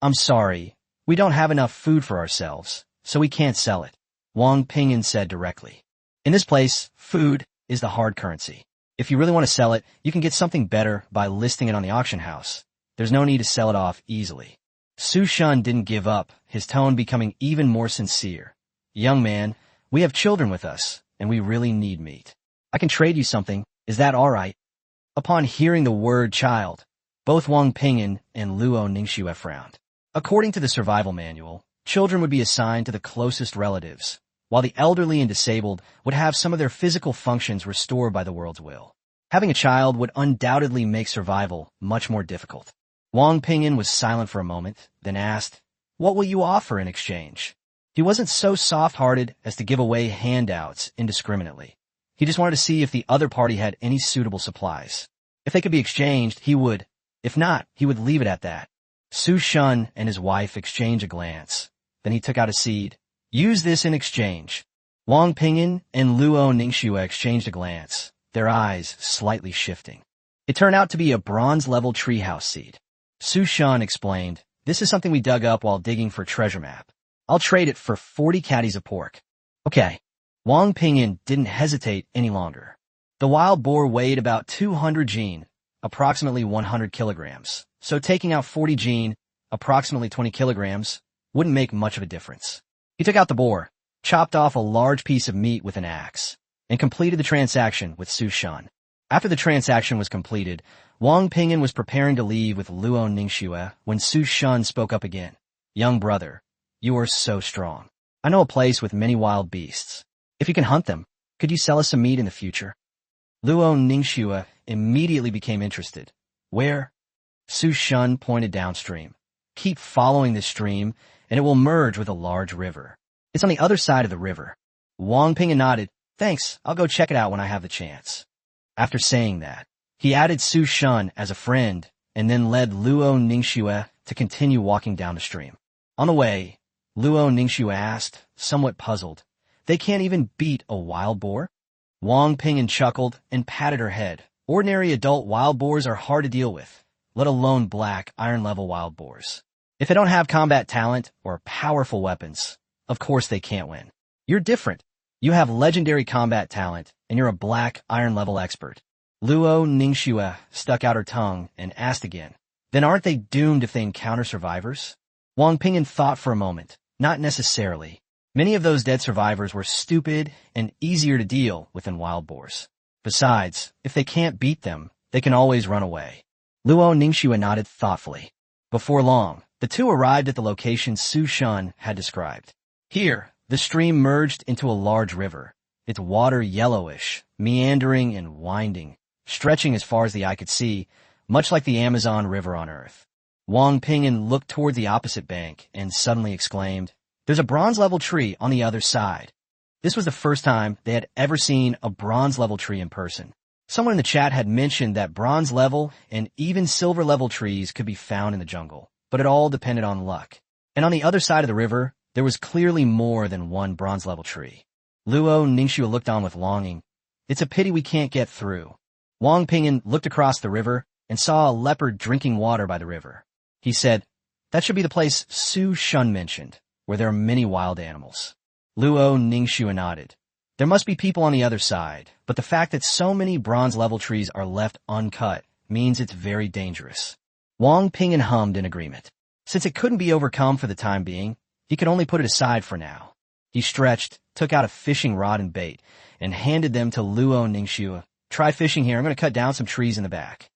"I'm sorry. We don't have enough food for ourselves, so we can't sell it," Wang Ping'an said directly. "In this place, food is the hard currency. If you really want to sell it, you can get something better by listing it on the auction house. There's no need to sell it off easily." Su Shun didn't give up, his tone becoming even more sincere. "Young man, we have children with us, and we really need meat. I can trade you something. Is that all right?" Upon hearing the word child, both Wang Ping'an and Luo Ningxue frowned. According to the survival manual, children would be assigned to the closest relatives, while the elderly and disabled would have some of their physical functions restored by the world's will. Having a child would undoubtedly make survival much more difficult. Wang Ping'an was silent for a moment, then asked, "What will you offer in exchange?" He wasn't so soft-hearted as to give away handouts indiscriminately. He just wanted to see if the other party had any suitable supplies. If they could be exchanged, he would. If not, he would leave it at that. Su Shun and his wife exchanged a glance. Then he took out a seed. "Use this in exchange." Wang Ping'an and Luo Ningxue exchanged a glance, their eyes slightly shifting. It turned out to be a bronze-level treehouse seed. Su Shun explained, "This is something we dug up while digging for a treasure map. I'll trade it for 40 caddies of pork." "Okay." Wang Ping'an didn't hesitate any longer. The wild boar weighed about 200 jin, approximately 100 kilograms, so taking out 40 jin, approximately 20 kilograms, wouldn't make much of a difference. He took out the boar, chopped off a large piece of meat with an axe, and completed the transaction with Su Shun. After the transaction was completed, Wang Ping'an was preparing to leave with Luo Ningxue when Su Shun spoke up again. "Young brother, you are so strong. I know a place with many wild beasts. If you can hunt them, could you sell us some meat in the future?" Luo Ningxue immediately became interested. "Where?" Su Shun pointed downstream. Keep following this stream, and it will merge with a large river. It's on the other side of the river. Wang Ping'an nodded. Thanks, I'll go check it out when I have the chance. After saying that, he added Su Shun as a friend, and then led Luo Ningxue to continue walking down the stream. On the way, Luo Ningxue asked, somewhat puzzled, they can't even beat a wild boar? Wang Ping'an chuckled and patted her head. Ordinary adult wild boars are hard to deal with, let alone black, iron-level wild boars. If they don't have combat talent or powerful weapons, of course they can't win. You're different. You have legendary combat talent, and you're a black, iron-level expert. Luo Ningxue stuck out her tongue and asked again, then aren't they doomed if they encounter survivors? Wang Ping'an thought for a moment. Not necessarily. Many of those dead survivors were stupid and easier to deal with than wild boars. Besides, if they can't beat them, they can always run away. Luo Ningxue nodded thoughtfully. Before long, the two arrived at the location Su Shun had described. Here, the stream merged into a large river, its water yellowish, meandering and winding, stretching as far as the eye could see, much like the Amazon River on Earth. Wang Ping'an looked toward the opposite bank and suddenly exclaimed, there's a bronze-level tree on the other side. This was the first time they had ever seen a bronze-level tree in person. Someone in the chat had mentioned that bronze-level and even silver-level trees could be found in the jungle, but it all depended on luck. And on the other side of the river, there was clearly more than one bronze-level tree. Luo Ningxue looked on with longing. It's a pity we can't get through. Wang Ping'an looked across the river and saw a leopard drinking water by the river. He said, that should be the place Su Shun mentioned, where there are many wild animals. Luo Ningxue nodded. There must be people on the other side, but the fact that so many bronze-level trees are left uncut means it's very dangerous. Wang Ping'an hummed in agreement. Since it couldn't be overcome for the time being, he could only put it aside for now. He stretched, took out a fishing rod and bait, and handed them to Luo Ningxue. Try fishing here. I'm going to cut down some trees in the back.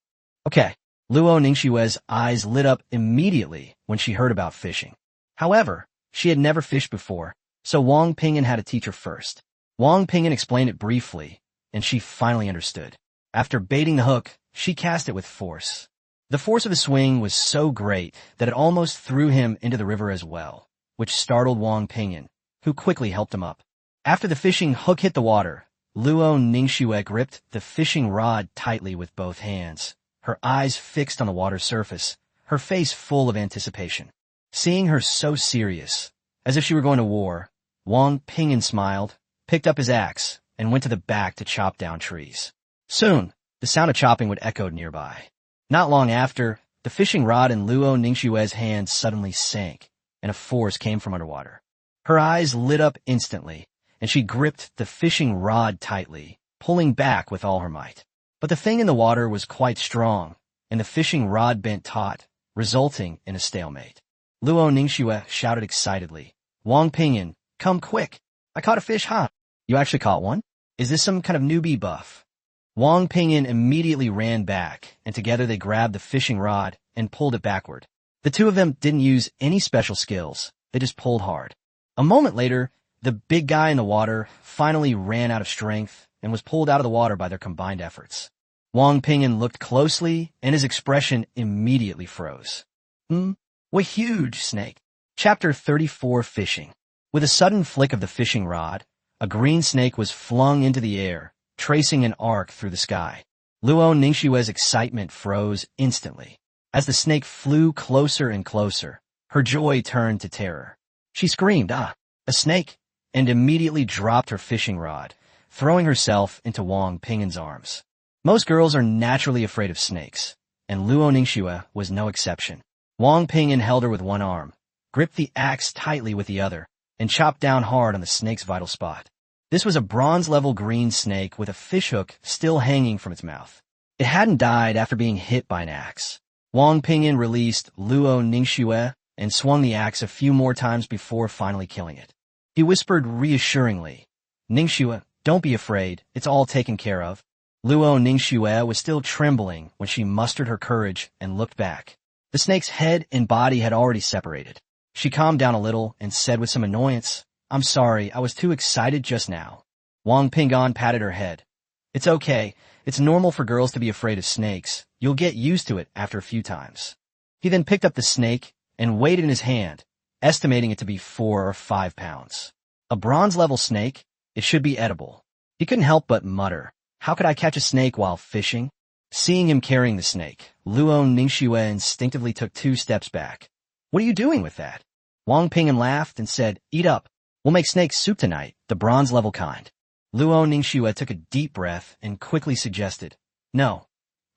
Okay. Luo Ningxue's eyes lit up immediately when she heard about fishing. However, she had never fished before, so Wang Ping'an had to teach her first. Wang Ping'an explained it briefly, and she finally understood. After baiting the hook, she cast it with force. The force of the swing was so great that it almost threw him into the river as well, which startled Wang Ping'an, who quickly helped him up. After the fishing hook hit the water, Luo Ningxue gripped the fishing rod tightly with both hands, her eyes fixed on the water's surface, her face full of anticipation. Seeing her so serious, as if she were going to war, Wang Ping'an smiled, picked up his axe, and went to the back to chop down trees. Soon, the sound of chopping would echo nearby. Not long after, the fishing rod in Luo Ningxue's hand suddenly sank, and a force came from underwater. Her eyes lit up instantly, and she gripped the fishing rod tightly, pulling back with all her might. But the thing in the water was quite strong, and the fishing rod bent taut, resulting in a stalemate. Luo Ningxue shouted excitedly, Wang Ping'an, come quick! I caught a fish, huh? You actually caught one? Is this some kind of newbie buff? Wang Ping'an immediately ran back, and together they grabbed the fishing rod and pulled it backward. The two of them didn't use any special skills, they just pulled hard. A moment later, the big guy in the water finally ran out of strength and was pulled out of the water by their combined efforts. Wang Ping'an looked closely, and his expression immediately froze. What huge snake. Chapter 34 Fishing. With a sudden flick of the fishing rod, a green snake was flung into the air, tracing an arc through the sky. Luo Ningxue's excitement froze instantly. As the snake flew closer and closer, her joy turned to terror. She screamed, a snake, and immediately dropped her fishing rod, throwing herself into Wang Ping'an's arms. Most girls are naturally afraid of snakes, and Luo Ningxue was no exception. Wang Ping'an held her with one arm, gripped the axe tightly with the other, and chopped down hard on the snake's vital spot. This was a bronze-level green snake with a fishhook still hanging from its mouth. It hadn't died after being hit by an axe. Wang Ping'an released Luo Ningxue and swung the axe a few more times before finally killing it. He whispered reassuringly, Ningxue, don't be afraid, it's all taken care of. Luo Ningxue was still trembling when she mustered her courage and looked back. The snake's head and body had already separated. She calmed down a little and said with some annoyance, I'm sorry, I was too excited just now. Wang Ping'an patted her head. It's okay It's normal for girls to be afraid of snakes. You'll get used to it after a few times. He then picked up the snake and weighed it in his hand, estimating it to be 4 or 5 pounds. A bronze-level snake? It should be edible. He couldn't help but mutter, "How could I catch a snake while fishing?" Seeing him carrying the snake, Luo Ningxue instinctively took 2 steps back. "What are you doing with that?" Wang Ping'an laughed and said, "Eat up. We'll make snake soup tonight, the bronze-level kind." Luo Ningxue took a deep breath and quickly suggested, "No.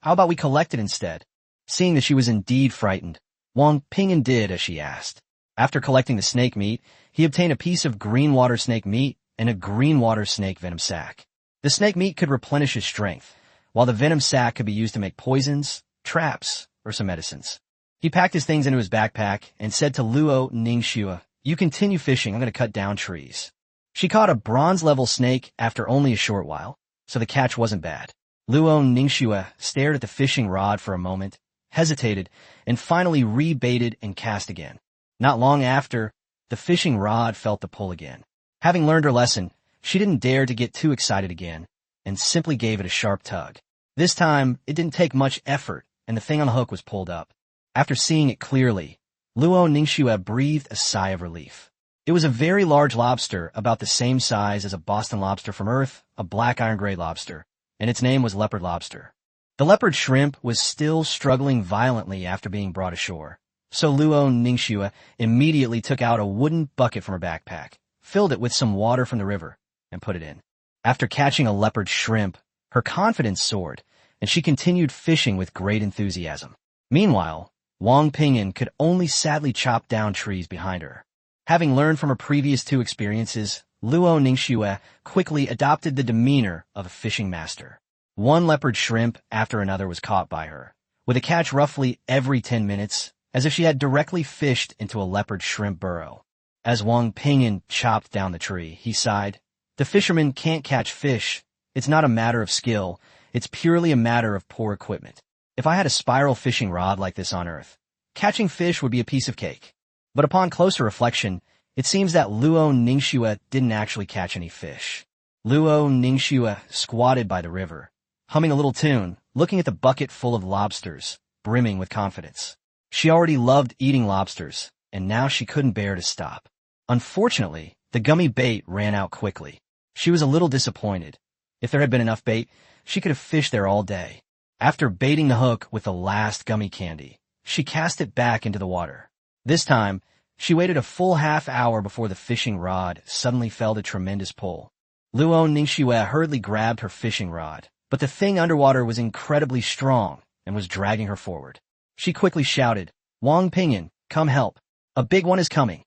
How about we collect it instead?" Seeing that she was indeed frightened, Wang Ping'an did as she asked. After collecting the snake meat, he obtained a piece of green water snake meat and a green water snake venom sac. The snake meat could replenish his strength, while the venom sac could be used to make poisons, traps, or some medicines. He packed his things into his backpack and said to Luo Ningxue, "You continue fishing, I'm going to cut down trees." She caught a bronze-level snake after only a short while, so the catch wasn't bad. Luo Ningxue stared at the fishing rod for a moment, hesitated, and finally rebaited and cast again. Not long after, the fishing rod felt the pull again. Having learned her lesson, she didn't dare to get too excited again, and simply gave it a sharp tug. This time, it didn't take much effort, and the thing on the hook was pulled up. After seeing it clearly, Luo Ningxue breathed a sigh of relief. It was a very large lobster, about the same size as a Boston lobster from Earth, a black iron gray lobster, and its name was leopard lobster. The leopard shrimp was still struggling violently after being brought ashore, so Luo Ningxue immediately took out a wooden bucket from her backpack, filled it with some water from the river, and put it in. After catching a leopard shrimp, her confidence soared, and she continued fishing with great enthusiasm. Meanwhile, Wang Ping'an could only sadly chop down trees behind her. Having learned from her previous 2 experiences, Luo Ningxue quickly adopted the demeanor of a fishing master. 1 leopard shrimp after another was caught by her, with a catch roughly every 10 minutes, as if she had directly fished into a leopard shrimp burrow. As Wang Ping'an chopped down the tree, he sighed, "The fisherman can't catch fish. It's not a matter of skill. It's purely a matter of poor equipment. If I had a spiral fishing rod like this on Earth, catching fish would be a piece of cake." But upon closer reflection, it seems that Luo Ningxue didn't actually catch any fish. Luo Ningxue squatted by the river, humming a little tune, looking at the bucket full of lobsters, brimming with confidence. She already loved eating lobsters, and now she couldn't bear to stop. Unfortunately, the gummy bait ran out quickly. She was a little disappointed. If there had been enough bait, she could have fished there all day. After baiting the hook with the last gummy candy, she cast it back into the water. This time, she waited a full half-hour before the fishing rod suddenly felt a tremendous pull. Luo Ningxue hurriedly grabbed her fishing rod, but the thing underwater was incredibly strong and was dragging her forward. She quickly shouted, "Wang Ping'an, come help. A big one is coming."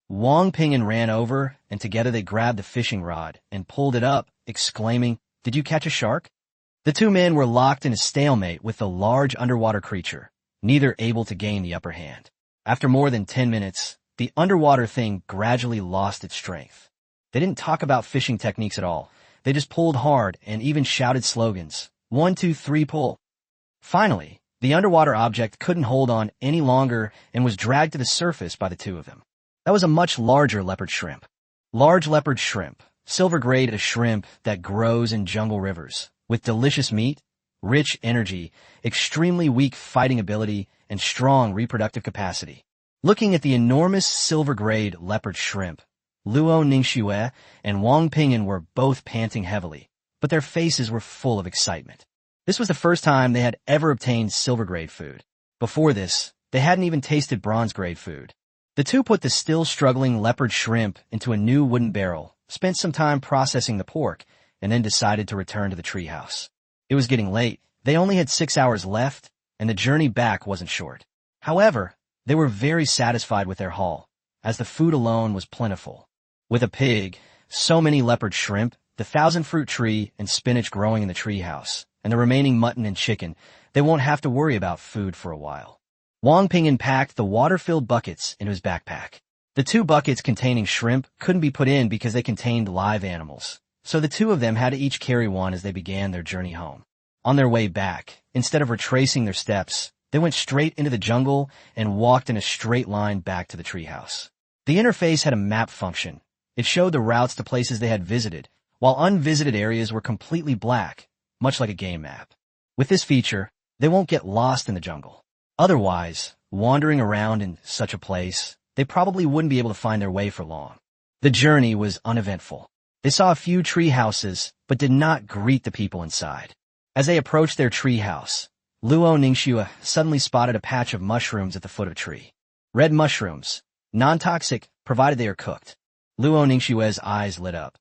Wang Ping'an ran over, and together they grabbed the fishing rod and pulled it up, exclaiming, "Did you catch a shark?" The 2 men were locked in a stalemate with the large underwater creature, neither able to gain the upper hand. After more than 10 minutes, the underwater thing gradually lost its strength. They didn't talk about fishing techniques at all. They just pulled hard and even shouted slogans. 1, 2, 3, pull. Finally, the underwater object couldn't hold on any longer and was dragged to the surface by the 2 of them. That was a much larger leopard shrimp. Large leopard shrimp, silver-grade, a shrimp that grows in jungle rivers, with delicious meat, rich energy, extremely weak fighting ability, and strong reproductive capacity. Looking at the enormous silver-grade leopard shrimp, Luo Ningxue and Wang Ping'an were both panting heavily, but their faces were full of excitement. This was the first time they had ever obtained silver-grade food. Before this, they hadn't even tasted bronze-grade food. The 2 put the still struggling leopard shrimp into a new wooden barrel, spent some time processing the pork, and then decided to return to the treehouse. It was getting late. They only had 6 hours left, and the journey back wasn't short. However, they were very satisfied with their haul, as the food alone was plentiful. With a pig, so many leopard shrimp, the 1,000-fruit tree, and spinach growing in the treehouse, and the remaining mutton and chicken, they won't have to worry about food for a while. Wang Ping'an packed the water-filled buckets into his backpack. The 2 buckets containing shrimp couldn't be put in because they contained live animals, so the 2 of them had to each carry one as they began their journey home. On their way back, instead of retracing their steps, they went straight into the jungle and walked in a straight line back to the treehouse. The interface had a map function. It showed the routes to places they had visited, while unvisited areas were completely black, much like a game map. With this feature, they won't get lost in the jungle. Otherwise, wandering around in such a place, they probably wouldn't be able to find their way for long. The journey was uneventful. They saw a few tree houses, but did not greet the people inside. As they approached their tree house, Luo Ningxue suddenly spotted a patch of mushrooms at the foot of a tree. Red mushrooms, non-toxic, provided they are cooked. Luo Ningxue's eyes lit up.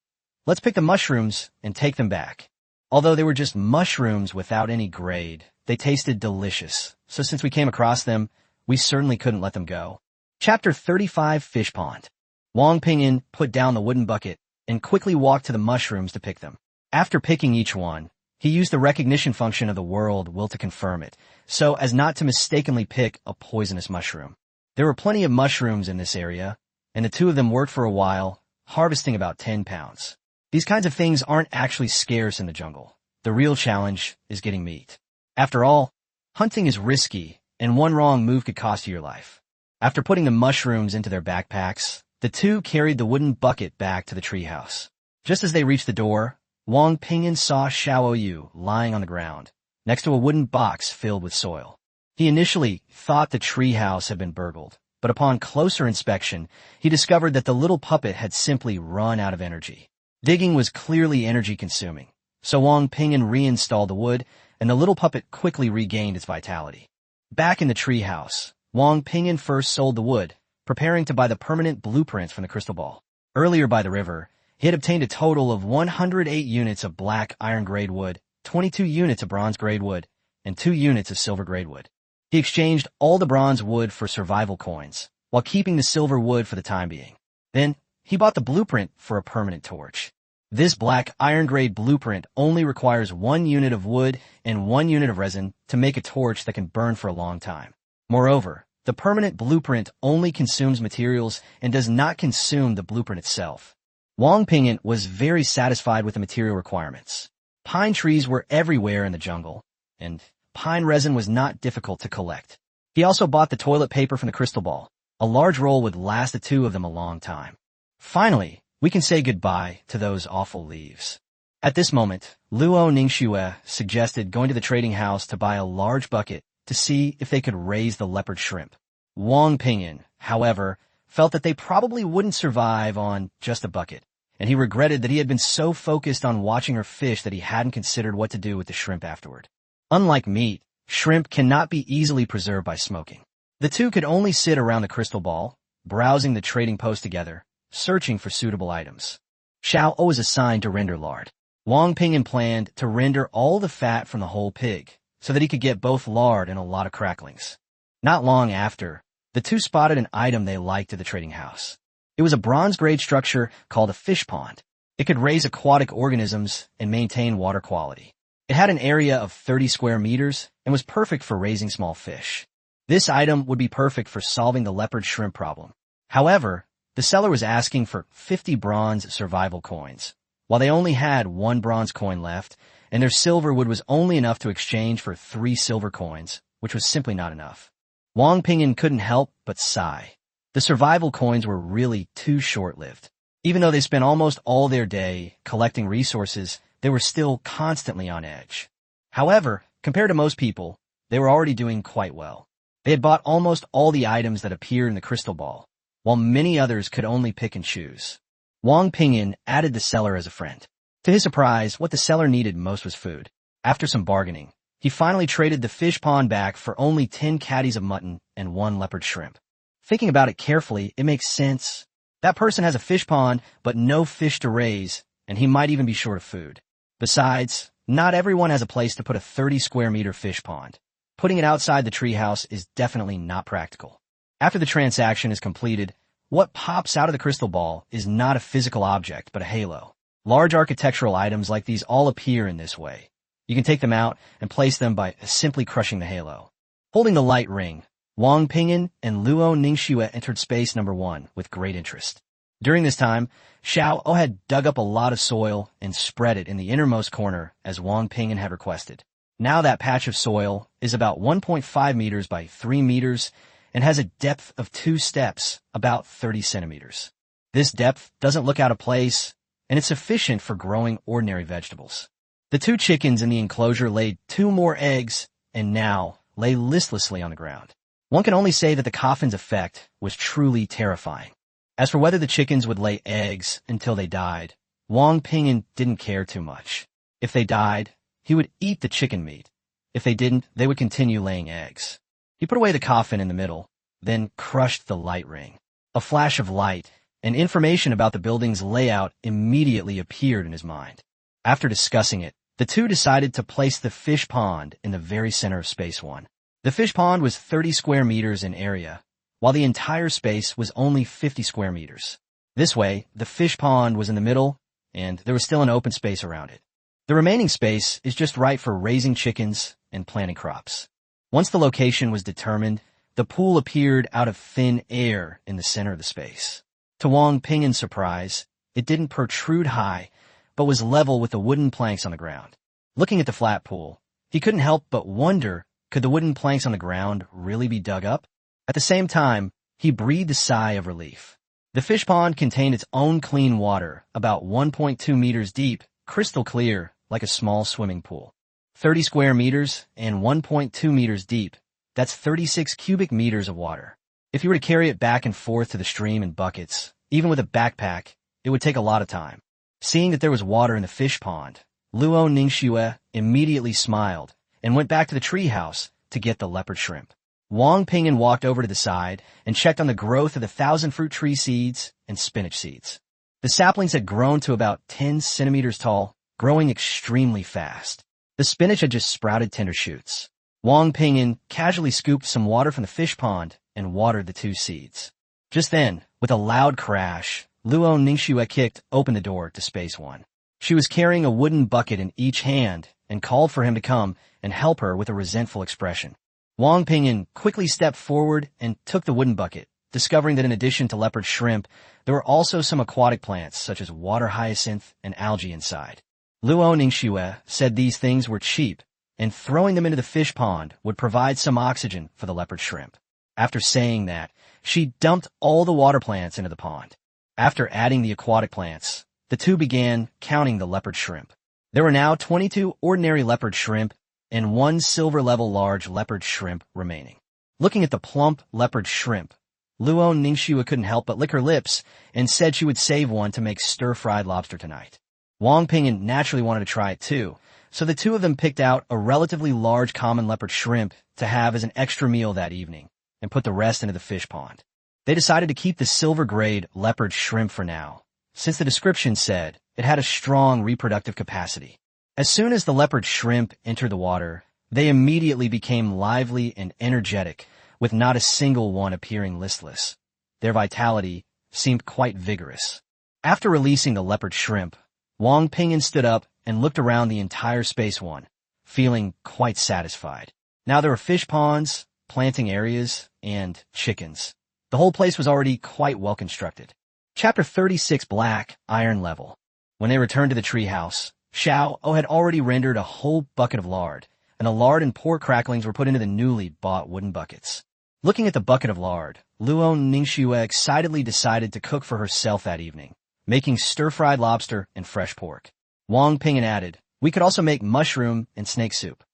Let's pick the mushrooms and take them back. Although they were just mushrooms without any grade, they tasted delicious, so since we came across them, we certainly couldn't let them go. Chapter 35 Fish Pond. Wang Ping'an put down the wooden bucket and quickly walked to the mushrooms to pick them. After picking each one, he used the recognition function of the world will to confirm it, so as not to mistakenly pick a poisonous mushroom. There were plenty of mushrooms in this area, and the two of them worked for a while, harvesting about 10 pounds. These kinds of things aren't actually scarce in the jungle. The real challenge is getting meat. After all, hunting is risky, and one wrong move could cost you your life. After putting the mushrooms into their backpacks, the two carried the wooden bucket back to the treehouse. Just as they reached the door, Wang Ping'an saw Xiao Yu lying on the ground, next to a wooden box filled with soil. He initially thought the treehouse had been burgled, but upon closer inspection, he discovered that the little puppet had simply run out of energy. Digging was clearly energy-consuming, so Wang Ping'an reinstalled the wood, and the little puppet quickly regained its vitality. Back in the treehouse, Wang Ping'an first sold the wood, preparing to buy the permanent blueprints from the crystal ball. Earlier by the river, he had obtained a total of 108 units of black iron-grade wood, 22 units of bronze-grade wood, and 2 units of silver-grade wood. He exchanged all the bronze wood for survival coins, while keeping the silver wood for the time being. Then, he bought the blueprint for a permanent torch. This black iron-grade blueprint only requires 1 unit of wood and 1 unit of resin to make a torch that can burn for a long time. Moreover, the permanent blueprint only consumes materials and does not consume the blueprint itself. Wang Ping'an was very satisfied with the material requirements. Pine trees were everywhere in the jungle, and pine resin was not difficult to collect. He also bought the toilet paper from the crystal ball. A large roll would last the two of them a long time. Finally, we can say goodbye to those awful leaves. At this moment, Luo Ningxue suggested going to the trading house to buy a large bucket to see if they could raise the leopard shrimp. Wang Ping'an, however, felt that they probably wouldn't survive on just a bucket, and he regretted that he had been so focused on watching her fish that he hadn't considered what to do with the shrimp afterward. Unlike meat, shrimp cannot be easily preserved by smoking. The two could only sit around the crystal ball, browsing the trading post together, searching for suitable items. Xiao O was assigned to render lard. Wang Ping'an planned to render all the fat from the whole pig, so that he could get both lard and a lot of cracklings. Not long after, the two spotted an item they liked at the trading house. It was a bronze-grade structure called a fish pond. It could raise aquatic organisms and maintain water quality. It had an area of 30 square meters and was perfect for raising small fish. This item would be perfect for solving the leopard shrimp problem. However, the seller was asking for 50 bronze survival coins, while they only had 1 bronze coin left, and their silver wood was only enough to exchange for 3 silver coins, which was simply not enough. Wang Ping'an couldn't help but sigh. The survival coins were really too short-lived. Even though they spent almost all their day collecting resources, they were still constantly on edge. However, compared to most people, they were already doing quite well. They had bought almost all the items that appeared in the crystal ball, while many others could only pick and choose. Wang Ping'an added the seller as a friend. To his surprise, what the seller needed most was food. After some bargaining, he finally traded the fish pond back for only 10 caddies of mutton and 1 leopard shrimp. Thinking about it carefully, it makes sense. That person has a fish pond, but no fish to raise, and he might even be short of food. Besides, not everyone has a place to put a 30 square meter fish pond. Putting it outside the treehouse is definitely not practical. After the transaction is completed, what pops out of the crystal ball is not a physical object, but a halo. Large architectural items like these all appear in this way. You can take them out and place them by simply crushing the halo. Holding the light ring, Wang Ping'an and Luo Ningxue entered space number 1 with great interest. During this time, Xiao O had dug up a lot of soil and spread it in the innermost corner as Wang Ping'an had requested. Now that patch of soil is about 1.5 meters by 3 meters and has a depth of 2 steps, about 30 centimeters. This depth doesn't look out of place, and it's sufficient for growing ordinary vegetables. The two chickens in the enclosure laid 2 more eggs and now lay listlessly on the ground. One can only say that the coffin's effect was truly terrifying. As for whether the chickens would lay eggs until they died, Wang Ping'an didn't care too much. If they died, he would eat the chicken meat. If they didn't, they would continue laying eggs. He put away the coffin in the middle, then crushed the light ring. A flash of light and information about the building's layout immediately appeared in his mind. After discussing it, the two decided to place the fish pond in the very center of Space 1. The fish pond was 30 square meters in area, while the entire space was only 50 square meters. This way, the fish pond was in the middle, and there was still an open space around it. The remaining space is just right for raising chickens and planting crops. Once the location was determined, the pool appeared out of thin air in the center of the space. To Wang Ping'an's surprise, it didn't protrude high, but was level with the wooden planks on the ground. Looking at the flat pool, he couldn't help but wonder, could the wooden planks on the ground really be dug up? At the same time, he breathed a sigh of relief. The fish pond contained its own clean water, about 1.2 meters deep, crystal clear, like a small swimming pool. 30 square meters and 1.2 meters deep, that's 36 cubic meters of water. If you were to carry it back and forth to the stream in buckets, even with a backpack, it would take a lot of time. Seeing that there was water in the fish pond, Luo Ningxue immediately smiled and went back to the treehouse to get the leopard shrimp. Wang Ping'an walked over to the side and checked on the growth of the 1,000-fruit tree seeds and spinach seeds. The saplings had grown to about 10 centimeters tall, growing extremely fast. The spinach had just sprouted tender shoots. Wang Ping'an casually scooped some water from the fish pond and watered the 2 seeds. Just then, with a loud crash, Luo Ningxue kicked open the door to Space 1. She was carrying a wooden bucket in each hand and called for him to come and help her with a resentful expression. Wang Ping'an quickly stepped forward and took the wooden bucket, discovering that in addition to leopard shrimp, there were also some aquatic plants such as water hyacinth and algae inside. Luo Ningxue said these things were cheap, and throwing them into the fish pond would provide some oxygen for the leopard shrimp. After saying that, she dumped all the water plants into the pond. After adding the aquatic plants, the two began counting the leopard shrimp. There were now 22 ordinary leopard shrimp and 1 silver-level large leopard shrimp remaining. Looking at the plump leopard shrimp, Luo Ningxue couldn't help but lick her lips and said she would save one to make stir-fried lobster tonight. Wang Ping'an naturally wanted to try it too, so the two of them picked out a relatively large common leopard shrimp to have as an extra meal that evening and put the rest into the fish pond. They decided to keep the silver-grade leopard shrimp for now, since the description said it had a strong reproductive capacity. As soon as the leopard shrimp entered the water, they immediately became lively and energetic, with not a single one appearing listless. Their vitality seemed quite vigorous. After releasing the leopard shrimp, Wang Ping'an stood up and looked around the entire Space 1, feeling quite satisfied. Now there were fish ponds, planting areas, and chickens. The whole place was already quite well constructed. Chapter 36, Black Iron Level. When they returned to the treehouse, Xiao had already rendered a whole bucket of lard, and the lard and pork cracklings were put into the newly bought wooden buckets. Looking at the bucket of lard, Luo Ningxue excitedly decided to cook for herself that evening, making stir-fried lobster and fresh pork. Wang Ping'an added, "We could also make mushroom and snake soup."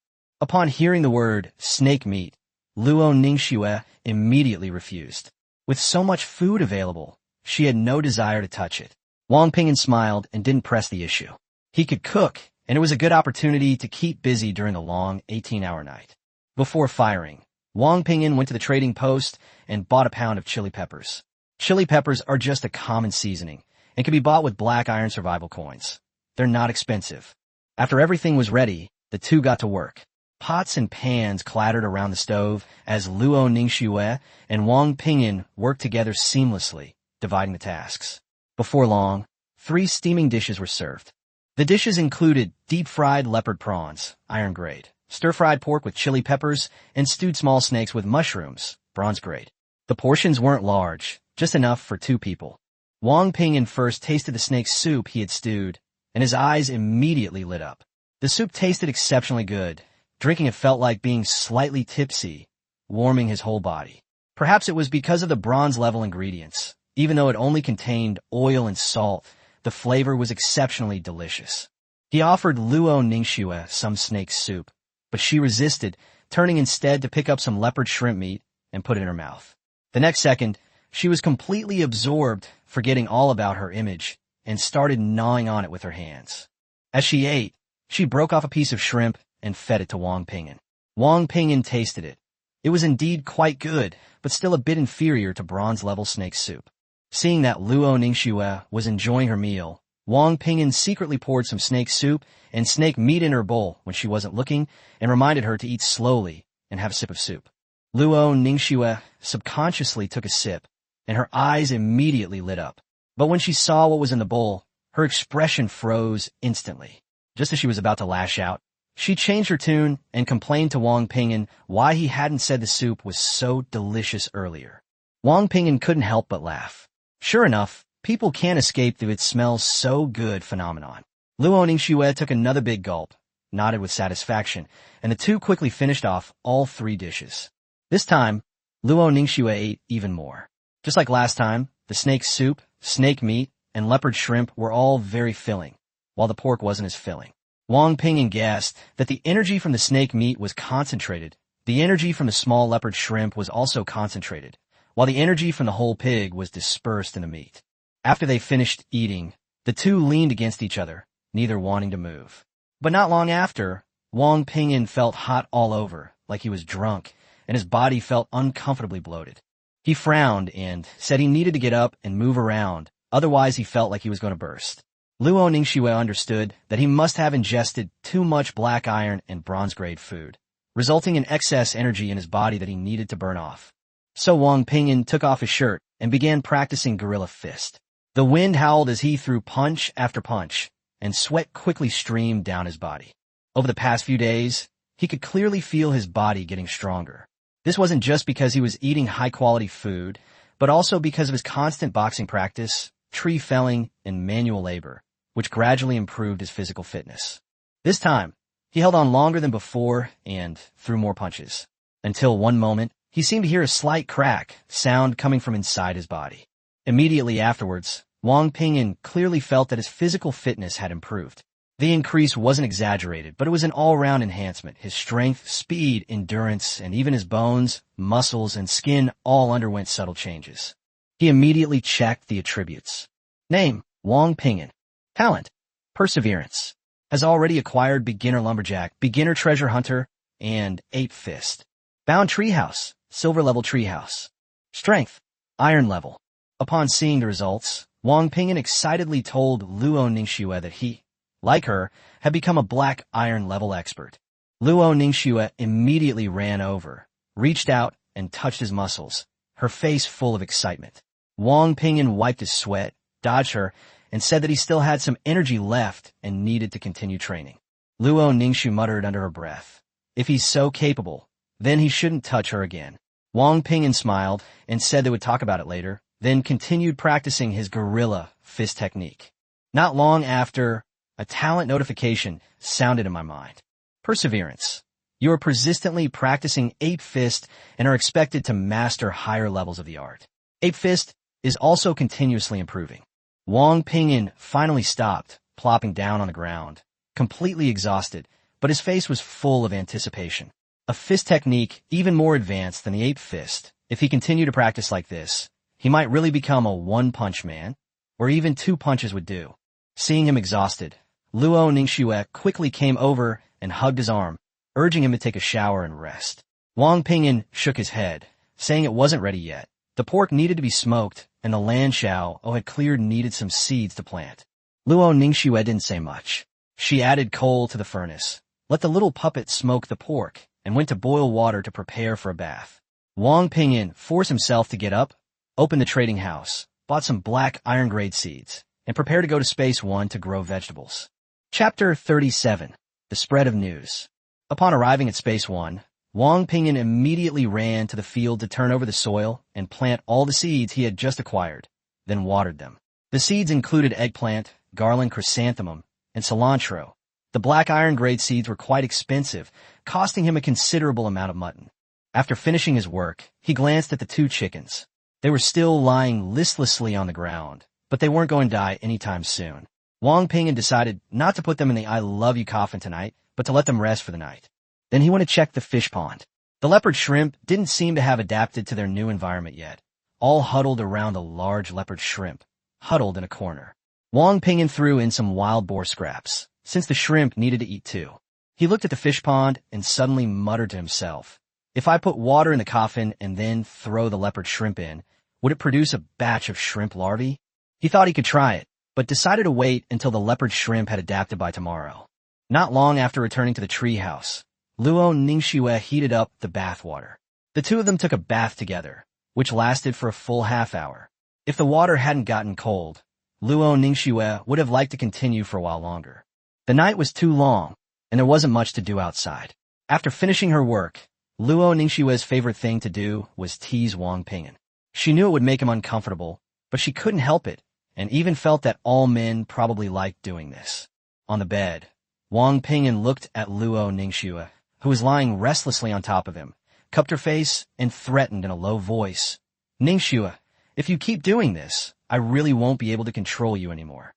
Upon hearing the word snake meat, Luo Ningxue immediately refused. With so much food available, she had no desire to touch it. Wang Ping'an smiled and didn't press the issue. He could cook, and it was a good opportunity to keep busy during the long 18-hour night. Before firing, Wang Ping'an went to the trading post and bought a pound of chili peppers. Chili peppers are just a common seasoning and can be bought with black iron survival coins. They're not expensive. After everything was ready, the two got to work. Pots and pans clattered around the stove as Luo Ningxue and Wang Ping'an worked together seamlessly, dividing the tasks. Before long, 3 steaming dishes were served. The dishes included deep-fried leopard prawns, iron grade, stir-fried pork with chili peppers, and stewed small snakes with mushrooms, bronze grade. The portions weren't large, just enough for 2 people. Wang Ping'an first tasted the snake soup he had stewed, and his eyes immediately lit up. The soup tasted exceptionally good. Drinking it felt like being slightly tipsy, warming his whole body. Perhaps it was because of the bronze-level ingredients. Even though it only contained oil and salt, the flavor was exceptionally delicious. He offered Luo Ningxue some snake soup, but she resisted, turning instead to pick up some leopard shrimp meat and put it in her mouth. The next second, she was completely absorbed, forgetting all about her image, and started gnawing on it with her hands. As she ate, she broke off a piece of shrimp and fed it to Wang Ping'an. Wang Ping'an tasted it. It was indeed quite good, but still a bit inferior to bronze-level snake soup. Seeing that Luo Ningxue was enjoying her meal, Wang Ping'an secretly poured some snake soup and snake meat in her bowl when she wasn't looking and reminded her to eat slowly and have a sip of soup. Luo Ningxue subconsciously took a sip, and her eyes immediately lit up. But when she saw what was in the bowl, her expression froze instantly. Just as she was about to lash out, she changed her tune and complained to Wang Ping'an why he hadn't said the soup was so delicious earlier. Wang Ping'an couldn't help but laugh. Sure enough, people can't escape the "it smells so good" phenomenon. Luo Ningxue took another big gulp, nodded with satisfaction, and the two quickly finished off all 3 dishes. This time, Luo Ningxue ate even more. Just like last time, the snake soup, snake meat, and leopard shrimp were all very filling, while the pork wasn't as filling. Wang Ping'an guessed that the energy from the snake meat was concentrated. The energy from the small leopard shrimp was also concentrated, while the energy from the whole pig was dispersed in the meat. After they finished eating, the two leaned against each other, neither wanting to move. But not long after, Wang Ping'an felt hot all over, like he was drunk, and his body felt uncomfortably bloated. He frowned and said he needed to get up and move around, otherwise he felt like he was going to burst. Luo Ningxue understood that he must have ingested too much black iron and bronze-grade food, resulting in excess energy in his body that he needed to burn off. So Wang Ping'an took off his shirt and began practicing gorilla fist. The wind howled as he threw punch after punch, and sweat quickly streamed down his body. Over the past few days, he could clearly feel his body getting stronger. This wasn't just because he was eating high-quality food, but also because of his constant boxing practice, tree felling, and manual labor, which gradually improved his physical fitness. This time, he held on longer than before and threw more punches, until one moment, he seemed to hear a slight crack sound coming from inside his body. Immediately afterwards, Wang Ping'an clearly felt that his physical fitness had improved. The increase wasn't exaggerated, but it was an all-round enhancement. His strength, speed, endurance, and even his bones, muscles, and skin all underwent subtle changes. He immediately checked the attributes. Name, Wang Ping'an. Talent, perseverance. Has already acquired beginner lumberjack, beginner treasure hunter, and ape fist. Bound treehouse, silver level treehouse. Strength, iron level. Upon seeing the results, Wang Ping'an excitedly told Luo Ningxue that he, like her, had become a black iron level expert. Luo Ningxue immediately ran over, reached out, and touched his muscles, her face full of excitement. Wang Ping'an wiped his sweat, dodged her, and said that he still had some energy left and needed to continue training. Luo Ningxue muttered under her breath, if he's so capable, then he shouldn't touch her again. Wang Ping'an smiled and said they would talk about it later, then continued practicing his gorilla fist technique. Not long after, a talent notification sounded in my mind. Perseverance. You are persistently practicing ape fist and are expected to master higher levels of the art. Ape fist is also continuously improving. Wang Ping'an finally stopped, plopping down on the ground, completely exhausted, but his face was full of anticipation. A fist technique even more advanced than the ape fist. If he continued to practice like this, he might really become a one-punch man, or even 2 punches would do. Seeing him exhausted, Luo Ningxue quickly came over and hugged his arm, urging him to take a shower and rest. Wang Ping'an shook his head, saying it wasn't ready yet. The pork needed to be smoked, and the land Xiao had cleared needed some seeds to plant. Luo Ningxue didn't say much. She added coal to the furnace, let the little puppet smoke the pork, and went to boil water to prepare for a bath. Wang Ping'an forced himself to get up, opened the trading house, bought some black iron-grade seeds, and prepared to go to Space One to grow vegetables. Chapter 37. The Spread of News. Upon arriving at Space One, Wang Ping'an immediately ran to the field to turn over the soil and plant all the seeds he had just acquired, then watered them. The seeds included eggplant, garland chrysanthemum, and cilantro. The black iron-grade seeds were quite expensive, costing him a considerable amount of mutton. After finishing his work, he glanced at the 2 chickens. They were still lying listlessly on the ground, but they weren't going to die anytime soon. Wang Ping'an decided not to put them in the I love you coffin tonight, but to let them rest for the night. Then he went to check the fish pond. The leopard shrimp didn't seem to have adapted to their new environment yet, all huddled around a large leopard shrimp, huddled in a corner. Wang Ping'an threw in some wild boar scraps, since the shrimp needed to eat too. He looked at the fish pond and suddenly muttered to himself, "If I put water in the coffin and then throw the leopard shrimp in, would it produce a batch of shrimp larvae?" He thought he could try it, but decided to wait until the leopard shrimp had adapted by tomorrow. Not long after returning to the treehouse, Luo Ningxue heated up the bath water. The two of them took a bath together, which lasted for a full half-hour. If the water hadn't gotten cold, Luo Ningxue would have liked to continue for a while longer. The night was too long, and there wasn't much to do outside. After finishing her work, Luo Ningxue's favorite thing to do was tease Wang Ping'an. She knew it would make him uncomfortable, but she couldn't help it, and even felt that all men probably liked doing this. On the bed, Wang Ping'an looked at Luo Ningxue, who was lying restlessly on top of him, cupped her face, and threatened in a low voice, "Ningxue, if you keep doing this, I really won't be able to control you anymore."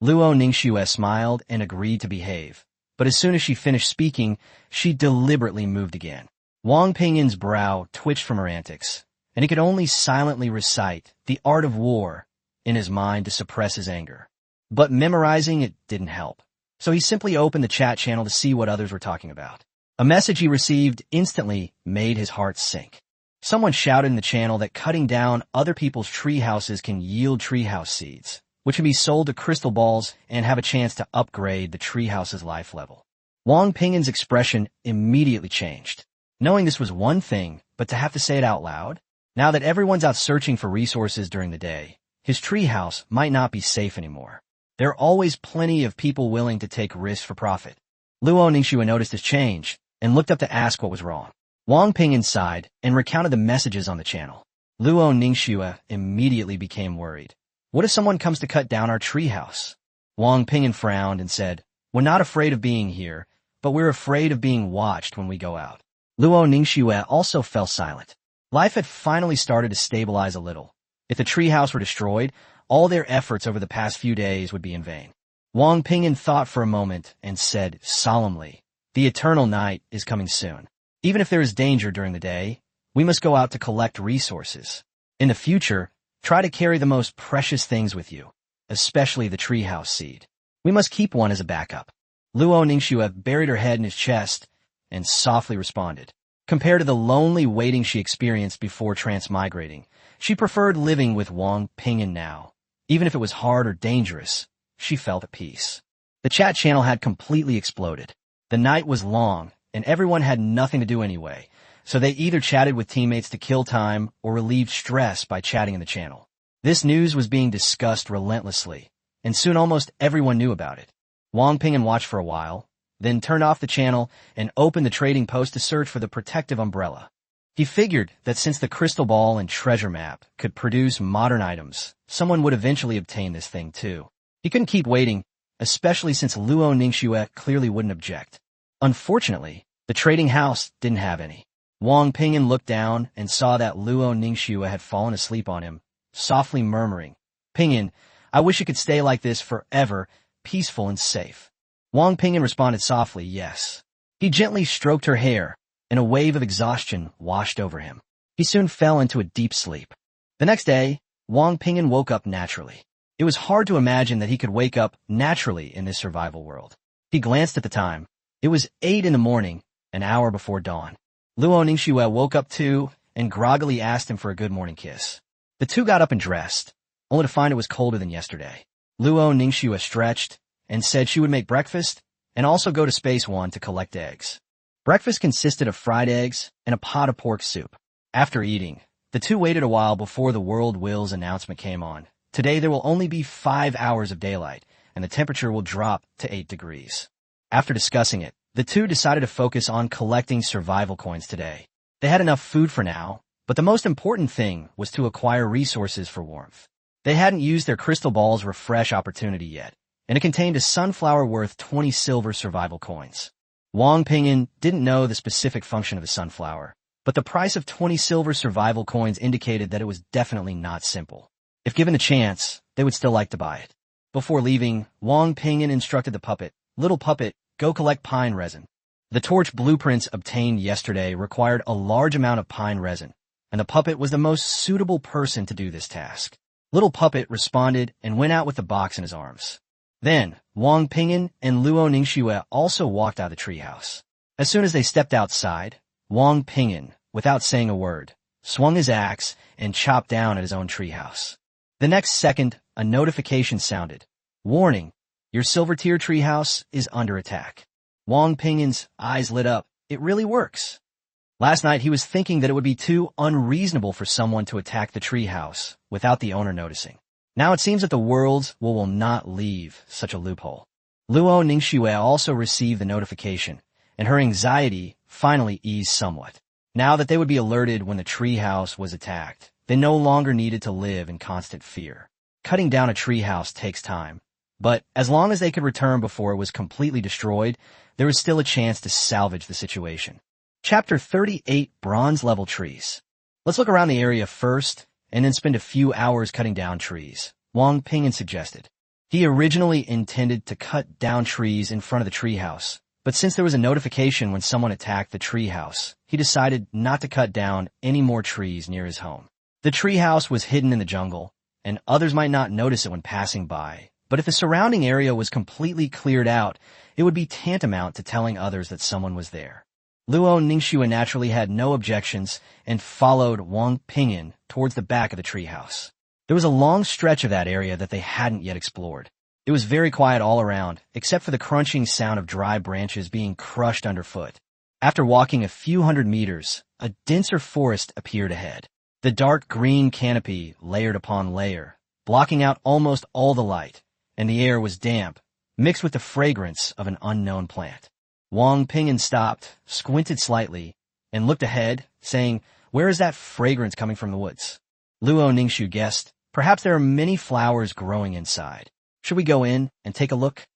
Luo Ningxue smiled and agreed to behave, but as soon as she finished speaking, she deliberately moved again. Wang Ping'an's brow twitched from her antics, and he could only silently recite the art of war in his mind to suppress his anger. But memorizing it didn't help, so he simply opened the chat channel to see what others were talking about. A message he received instantly made his heart sink. Someone shouted in the channel that cutting down other people's tree houses can yield treehouse seeds, which can be sold to crystal balls and have a chance to upgrade the treehouse's life level. Wang Ping'an's expression immediately changed. Knowing this was one thing, but to have to say it out loud? Now that everyone's out searching for resources during the day, his treehouse might not be safe anymore. There are always plenty of people willing to take risks for profit. Luo Ningxue noticed this change and looked up to ask what was wrong. Wang Ping'an sighed and recounted the messages on the channel. Luo Ningxue immediately became worried. What if someone comes to cut down our treehouse? Wang Ping'an frowned and said, "We're not afraid of being here, but we're afraid of being watched when we go out." Luo Ningxue also fell silent. Life had finally started to stabilize a little. If the treehouse were destroyed, all their efforts over the past few days would be in vain. Wang Ping'an thought for a moment and said solemnly, "The eternal night is coming soon. Even if there is danger during the day, we must go out to collect resources. In the future, try to carry the most precious things with you, especially the treehouse seed. We must keep one as a backup." Luo Ningxue buried her head in his chest and softly responded. Compared to the lonely waiting she experienced before transmigrating, she preferred living with Wang Ping'an now. Even if it was hard or dangerous, she felt at peace. The chat channel had completely exploded. The night was long, and everyone had nothing to do anyway, so they either chatted with teammates to kill time or relieved stress by chatting in the channel. This news was being discussed relentlessly, and soon almost everyone knew about it. Wang Ping'an watched for a while, then turned off the channel and opened the trading post to search for the protective umbrella. He figured that since the crystal ball and treasure map could produce modern items, someone would eventually obtain this thing too. He couldn't keep waiting, especially since Luo Ningxue clearly wouldn't object. Unfortunately, the trading house didn't have any. Wang Ping'an looked down and saw that Luo Ningxue had fallen asleep on him, softly murmuring, "Ping'an, I wish it could stay like this forever, peaceful and safe." Wang Ping'an responded softly, "Yes." He gently stroked her hair, and a wave of exhaustion washed over him. He soon fell into a deep sleep. The next day, Wang Ping'an woke up naturally. It was hard to imagine that he could wake up naturally in this survival world. He glanced at the time. It was 8 in the morning, an hour before dawn. Luo Ningxue woke up too and groggily asked him for a good morning kiss. The two got up and dressed, only to find it was colder than yesterday. Luo Ningxue stretched and said she would make breakfast and also go to Space One to collect eggs. Breakfast consisted of fried eggs and a pot of pork soup. After eating, the two waited a while before the World Will's announcement came on. Today there will only be 5 hours of daylight, and the temperature will drop to 8 degrees. After discussing it, the two decided to focus on collecting survival coins today. They had enough food for now, but the most important thing was to acquire resources for warmth. They hadn't used their crystal ball's refresh opportunity yet, and it contained a sunflower worth 20 silver survival coins. Wang Ping'an didn't know the specific function of the sunflower, but the price of 20 silver survival coins indicated that it was definitely not simple. If given the chance, they would still like to buy it. Before leaving, Wang Ping'an instructed the puppet, "Little puppet, go collect pine resin." The torch blueprints obtained yesterday required a large amount of pine resin, and the puppet was the most suitable person to do this task. Little puppet responded and went out with the box in his arms. Then, Wang Ping'an and Luo Ningxue also walked out of the treehouse. As soon as they stepped outside, Wang Ping'an, without saying a word, swung his axe and chopped down at his own treehouse. The next second, a notification sounded. "Warning, your silver-tier treehouse is under attack." Wang Ping'an's eyes lit up. It really works. Last night he was thinking that it would be too unreasonable for someone to attack the treehouse without the owner noticing. Now it seems that the worlds will not leave such a loophole. Luo Ningxue also received the notification, and her anxiety finally eased somewhat. Now that they would be alerted when the treehouse was attacked, they no longer needed to live in constant fear. Cutting down a treehouse takes time, but as long as they could return before it was completely destroyed, there was still a chance to salvage the situation. Chapter 38, Bronze-Level Trees. Let's look around the area first, and then spend a few hours cutting down trees, Wang Ping'an suggested. He originally intended to cut down trees in front of the treehouse, but since there was a notification when someone attacked the treehouse, he decided not to cut down any more trees near his home. The treehouse was hidden in the jungle, and others might not notice it when passing by, but if the surrounding area was completely cleared out, it would be tantamount to telling others that someone was there. Luo Ningxue naturally had no objections and followed Wang Ping'an towards the back of the treehouse. There was a long stretch of that area that they hadn't yet explored. It was very quiet all around, except for the crunching sound of dry branches being crushed underfoot. After walking a few hundred meters, a denser forest appeared ahead. The dark green canopy layered upon layer, blocking out almost all the light, and the air was damp, mixed with the fragrance of an unknown plant. Wang Ping'an stopped, squinted slightly, and looked ahead, saying, "Where is that fragrance coming from the woods?" Luo Ningxue guessed, "Perhaps there are many flowers growing inside. Should we go in and take a look?"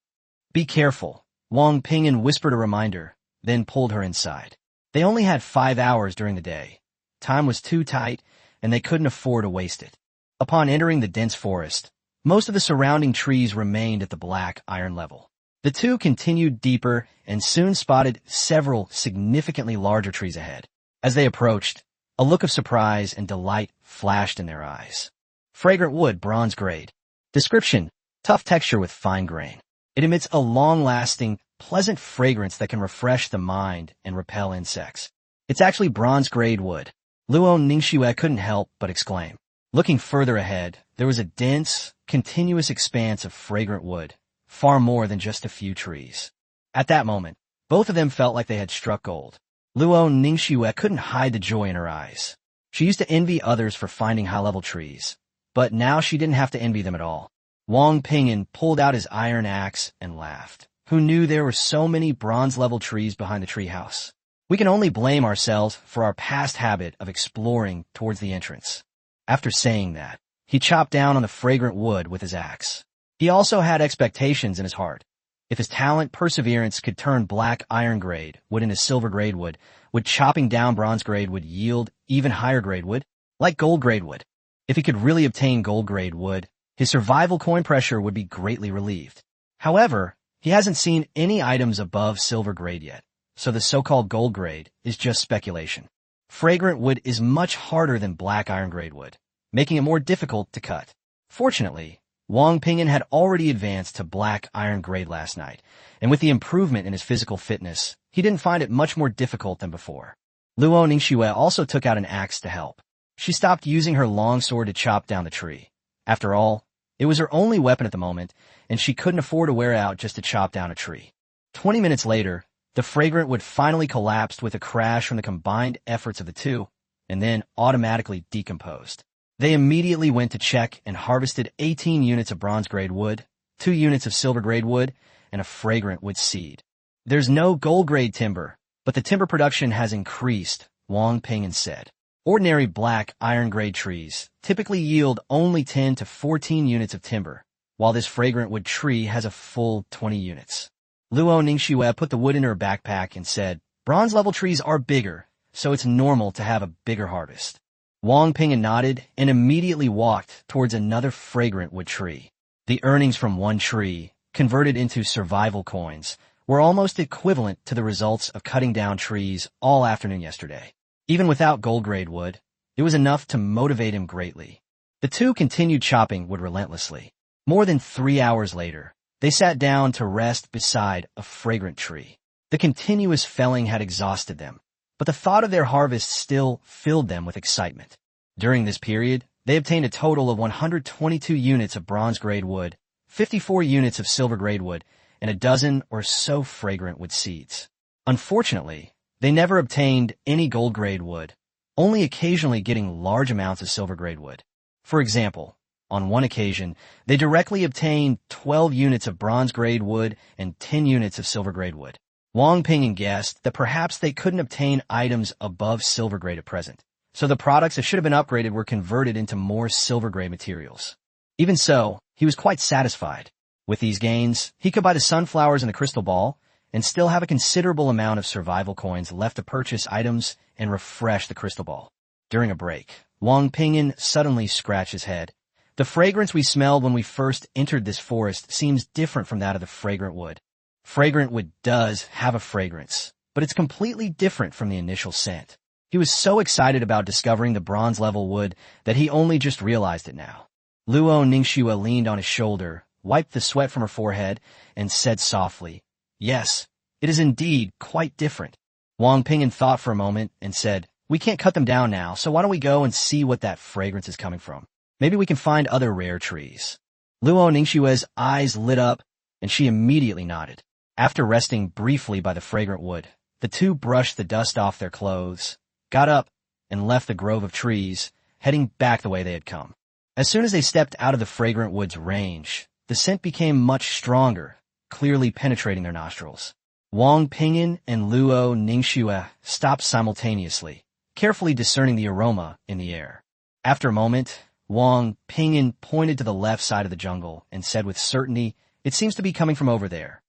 "Be careful," Wang Ping'an whispered a reminder, then pulled her inside. They only had 5 hours during the day. Time was too tight, and they couldn't afford to waste it. Upon entering the dense forest, most of the surrounding trees remained at the black iron level. The two continued deeper and soon spotted several significantly larger trees ahead. As they approached, a look of surprise and delight flashed in their eyes. Fragrant wood, bronze grade. Description: tough texture with fine grain. It emits a long-lasting, pleasant fragrance that can refresh the mind and repel insects. It's actually bronze-grade wood. Luo Ningxue couldn't help but exclaim. Looking further ahead, there was a dense, continuous expanse of fragrant wood, far more than just a few trees. At that moment, both of them felt like they had struck gold. Luo Ningxue couldn't hide the joy in her eyes. She used to envy others for finding high-level trees, but now she didn't have to envy them at all. Wang Ping'an pulled out his iron axe and laughed. Who knew there were so many bronze-level trees behind the treehouse? We can only blame ourselves for our past habit of exploring towards the entrance. After saying that, he chopped down on the fragrant wood with his axe. He also had expectations in his heart. If his talent, perseverance, could turn black iron grade wood into silver grade wood, would chopping down bronze grade wood yield even higher grade wood, like gold grade wood? If he could really obtain gold grade wood, his survival coin pressure would be greatly relieved. However, he hasn't seen any items above silver grade yet, so the so-called gold grade is just speculation. Fragrant wood is much harder than black iron grade wood, making it more difficult to cut. Fortunately, Wang Ping'an had already advanced to black iron grade last night, and with the improvement in his physical fitness, he didn't find it much more difficult than before. Luo Ningxue also took out an axe to help. She stopped using her long sword to chop down the tree. After all, it was her only weapon at the moment, and she couldn't afford to wear out just to chop down a tree. 20 minutes later, the fragrant wood finally collapsed with a crash from the combined efforts of the two, and then automatically decomposed. They immediately went to check and harvested 18 units of bronze-grade wood, 2 units of silver-grade wood, and a fragrant wood seed. There's no gold-grade timber, but the timber production has increased, Wang Ping'an said. Ordinary black iron-grade trees typically yield only 10 to 14 units of timber, while this fragrant wood tree has a full 20 units. Luo Ningxue put the wood in her backpack and said, "Bronze-level trees are bigger, so it's normal to have a bigger harvest." Wang Ping'an nodded and immediately walked towards another fragrant wood tree. The earnings from one tree, converted into survival coins, were almost equivalent to the results of cutting down trees all afternoon yesterday. Even without gold-grade wood, it was enough to motivate him greatly. The two continued chopping wood relentlessly. More than 3 hours later, they sat down to rest beside a fragrant tree. The continuous felling had exhausted them, but the thought of their harvest still filled them with excitement. During this period, they obtained a total of 122 units of bronze-grade wood, 54 units of silver-grade wood, and a dozen or so fragrant wood seeds. Unfortunately, they never obtained any gold-grade wood, only occasionally getting large amounts of silver-grade wood. For example, on one occasion, they directly obtained 12 units of bronze-grade wood and 10 units of silver-grade wood. Wang Ping'an guessed that perhaps they couldn't obtain items above silver-grade at present, so the products that should have been upgraded were converted into more silver-grade materials. Even so, he was quite satisfied. With these gains, he could buy the sunflowers and the crystal ball, and still have a considerable amount of survival coins left to purchase items and refresh the crystal ball. During a break, Wang Ping'an suddenly scratched his head. The fragrance we smelled when we first entered this forest seems different from that of the fragrant wood. Fragrant wood does have a fragrance, but it's completely different from the initial scent. He was so excited about discovering the bronze-level wood that he only just realized it now. Luo Ningxue leaned on his shoulder, wiped the sweat from her forehead, and said softly, "Yes, it is indeed quite different." Wang Ping'an thought for a moment and said, "We can't cut them down now, so why don't we go and see what that fragrance is coming from? Maybe we can find other rare trees." Luo Ningxue's eyes lit up, and she immediately nodded. After resting briefly by the fragrant wood, the two brushed the dust off their clothes, got up, and left the grove of trees, heading back the way they had come. As soon as they stepped out of the fragrant wood's range, the scent became much stronger, clearly penetrating their nostrils. Wang Ping'an and Luo Ningxue stopped simultaneously, carefully discerning the aroma in the air. After a moment, Wang Ping'an pointed to the left side of the jungle and said with certainty, "It seems to be coming from over there."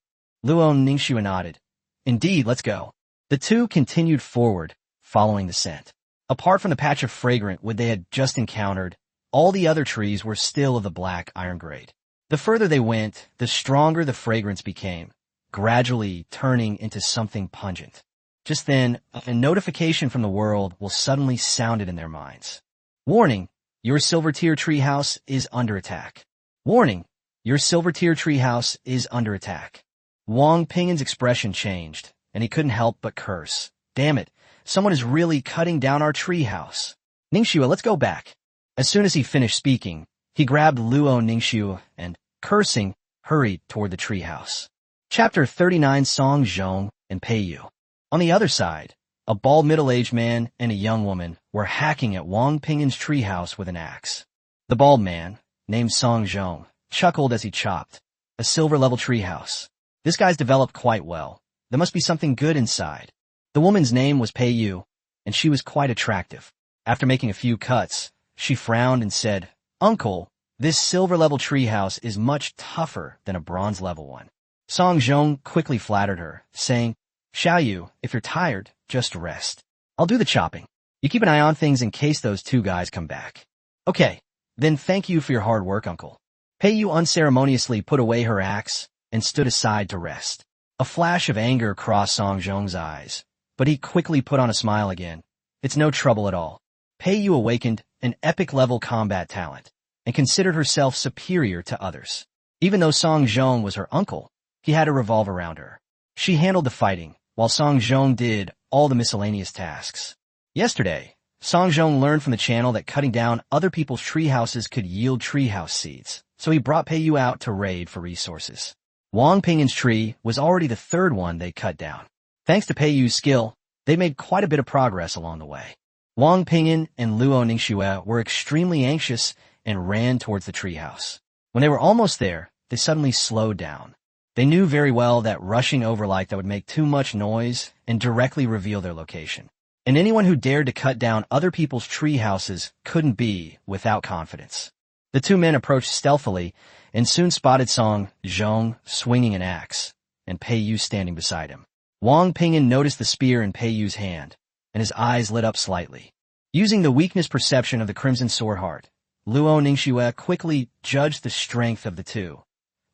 Luo Ningxue nodded. "Indeed, let's go." The two continued forward, following the scent. Apart from the patch of fragrant wood they had just encountered, all the other trees were still of the black iron grade. The further they went, the stronger the fragrance became, gradually turning into something pungent. Just then, a notification from the world will suddenly sounded in their minds. "Warning! Your silver-tier treehouse is under attack." "Warning! Your silver-tier treehouse is under attack." Wang Ping'an's expression changed, and he couldn't help but curse. "Damn it! Someone is really cutting down our treehouse. Ningxue, let's go back." As soon as he finished speaking, he grabbed Luo Ningxue and, cursing, hurried toward the treehouse. Chapter 39: Song Zhong and Peiyu. On the other side, a bald middle-aged man and a young woman were hacking at Wang Ping'an's treehouse with an axe. The bald man, named Song Zhong, chuckled as he chopped. "A silver-level treehouse. This guy's developed quite well. There must be something good inside." The woman's name was Peiyu, and she was quite attractive. After making a few cuts, she frowned and said, "Uncle, this silver-level treehouse is much tougher than a bronze-level one." Song Zhong quickly flattered her, saying, "Xiaoyu, if you're tired, just rest. I'll do the chopping. You keep an eye on things in case those two guys come back." "Okay, then thank you for your hard work, Uncle." Peiyu unceremoniously put away her axe and stood aside to rest. A flash of anger crossed Song Zhong's eyes, but he quickly put on a smile again. "It's no trouble at all." Peiyu awakened an epic-level combat talent and considered herself superior to others. Even though Song Zhong was her uncle, he had to revolve around her. She handled the fighting, while Song Zhong did all the miscellaneous tasks. Yesterday, Song Zhong learned from the channel that cutting down other people's tree houses could yield treehouse seeds, so he brought Peiyu out to raid for resources. Wang Ping'an's tree was already the third one they cut down. Thanks to Peiyu's skill, they made quite a bit of progress along the way. Wang Ping'an and Luo Ningxue were extremely anxious and ran towards the treehouse. When they were almost there, they suddenly slowed down. They knew very well that rushing over like that would make too much noise and directly reveal their location. And anyone who dared to cut down other people's tree houses couldn't be without confidence. The two men approached stealthily and soon spotted Song Zhong swinging an axe and Peiyu standing beside him. Wang Ping'an noticed the spear in Peiyu's hand, and his eyes lit up slightly. Using the weakness perception of the Crimson Sword Heart, Luo Ningxue quickly judged the strength of the two.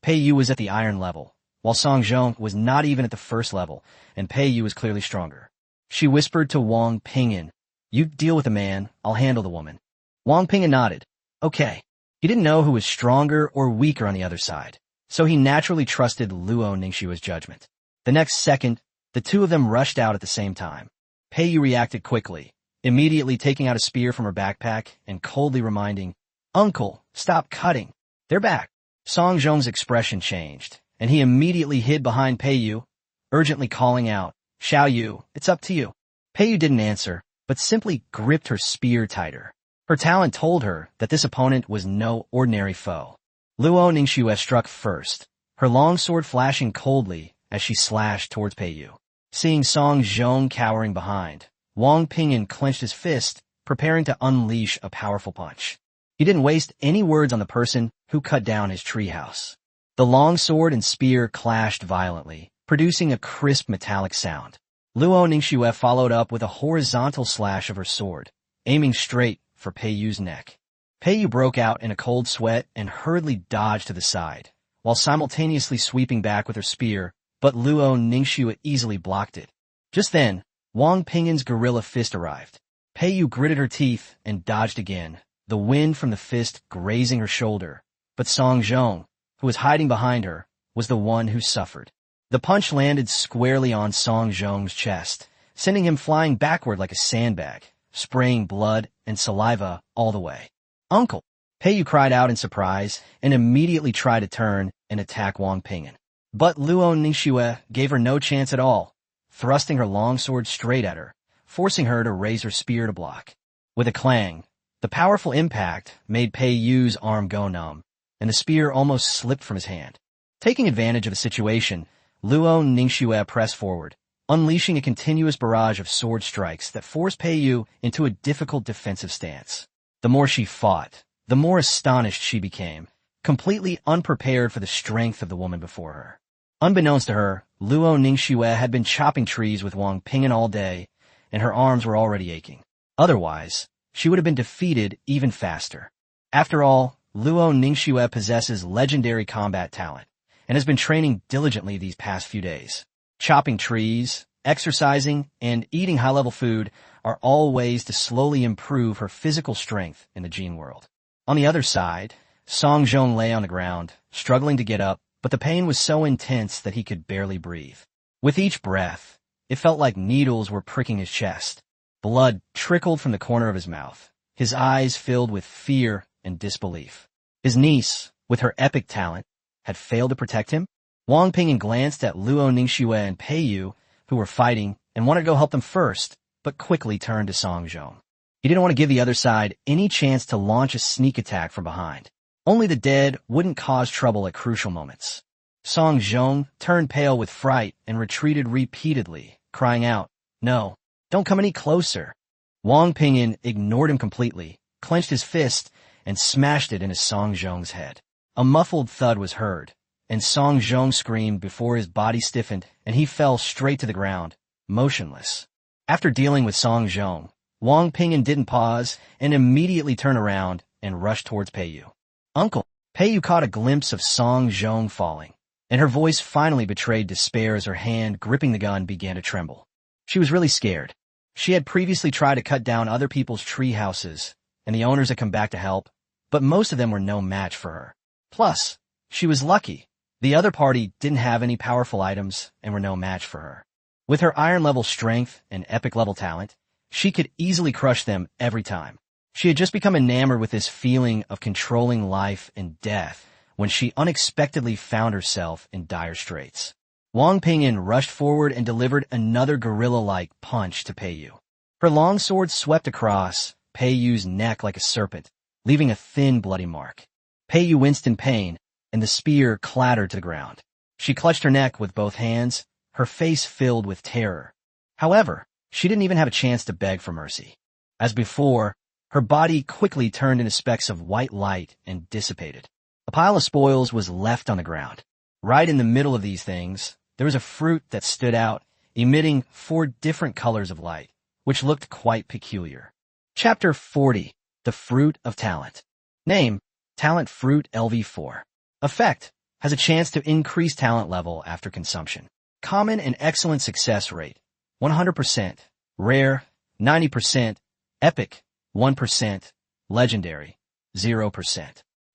Pei Yu was at the iron level, while Song Zhong was not even at the first level, and Pei Yu was clearly stronger. She whispered to Wang Ping'an, "You deal with the man, I'll handle the woman." Wang Ping'an nodded. Okay. He didn't know who was stronger or weaker on the other side, so he naturally trusted Luo Ningxue's judgment. The next second, the two of them rushed out at the same time. Pei Yu reacted quickly, immediately taking out a spear from her backpack and coldly reminding, "Uncle, stop cutting. They're back." Song Zhong's expression changed, and he immediately hid behind Pei Yu, urgently calling out, "Xiao Yu, it's up to you." Pei Yu didn't answer, but simply gripped her spear tighter. Her talent told her that this opponent was no ordinary foe. Luo Ningxue struck first, her long sword flashing coldly as she slashed towards Pei Yu. Seeing Song Zhong cowering behind, Wang Ping'an clenched his fist, preparing to unleash a powerful punch. He didn't waste any words on the person who cut down his treehouse. The long sword and spear clashed violently, producing a crisp metallic sound. Luo Ningxue followed up with a horizontal slash of her sword, aiming straight for Pei Yu's neck. Pei Yu broke out in a cold sweat and hurriedly dodged to the side, while simultaneously sweeping back with her spear, but Luo Ningxue easily blocked it. Just then, Wang Ping'an's gorilla fist arrived. Pei Yu gritted her teeth and dodged again, the wind from the fist grazing her shoulder, but Song Zhong, who was hiding behind her, was the one who suffered. The punch landed squarely on Song Zhong's chest, sending him flying backward like a sandbag, spraying blood and saliva all the way. "Uncle!" Pei Yu cried out in surprise and immediately tried to turn and attack Wang Ping'an. But Luo Ningxue gave her no chance at all, thrusting her long sword straight at her, forcing her to raise her spear to block. With a clang, the powerful impact made Pei Yu's arm go numb, and the spear almost slipped from his hand. Taking advantage of the situation, Luo Ningxue pressed forward, unleashing a continuous barrage of sword strikes that forced Pei Yu into a difficult defensive stance. The more she fought, the more astonished she became, completely unprepared for the strength of the woman before her. Unbeknownst to her, Luo Ningxue had been chopping trees with Wang Ping'an all day, and her arms were already aching. Otherwise, she would have been defeated even faster. After all, Luo Ningxue possesses legendary combat talent, and has been training diligently these past few days. Chopping trees, exercising, and eating high-level food are all ways to slowly improve her physical strength in the Jin world. On the other side, Song Zhong lay on the ground, struggling to get up, but the pain was so intense that he could barely breathe. With each breath, it felt like needles were pricking his chest. Blood trickled from the corner of his mouth, his eyes filled with fear and disbelief. His niece, with her epic talent, had failed to protect him? Wang Ping'an glanced at Luo Ningxue and Pei Yu, who were fighting, and wanted to go help them first, but quickly turned to Song Zhong. He didn't want to give the other side any chance to launch a sneak attack from behind. Only the dead wouldn't cause trouble at crucial moments. Song Zhong turned pale with fright and retreated repeatedly, crying out, "No, don't come any closer." Wang Ping'an ignored him completely, clenched his fist, and smashed it into Song Zhong's head. A muffled thud was heard, and Song Zhong screamed before his body stiffened and he fell straight to the ground, motionless. After dealing with Song Zhong, Wang Ping'an didn't pause and immediately turned around and rushed towards Pei Yu. "Uncle!" Pei Yu caught a glimpse of Song Zhong falling, and her voice finally betrayed despair as her hand gripping the gun began to tremble. She was really scared. She had previously tried to cut down other people's tree houses, and the owners had come back to help, but most of them were no match for her. Plus, she was lucky. The other party didn't have any powerful items and were no match for her. With her iron-level strength and epic-level talent, she could easily crush them every time. She had just become enamored with this feeling of controlling life and death when she unexpectedly found herself in dire straits. Wang Ping'an rushed forward and delivered another gorilla-like punch to Pei Yu. Her long sword swept across Pei Yu's neck like a serpent, leaving a thin, bloody mark. Pei Yu winced in pain, and the spear clattered to the ground. She clutched her neck with both hands, her face filled with terror. However, she didn't even have a chance to beg for mercy. As before, her body quickly turned into specks of white light and dissipated. A pile of spoils was left on the ground. Right in the middle of these things, there was a fruit that stood out, emitting 4 different colors of light, which looked quite peculiar. Chapter 40. The Fruit of Talent. Name, Talent Fruit LV4. Effect, has a chance to increase talent level after consumption. Common and excellent success rate, 100%. Rare, 90%. Epic, 1%. Legendary, 0%.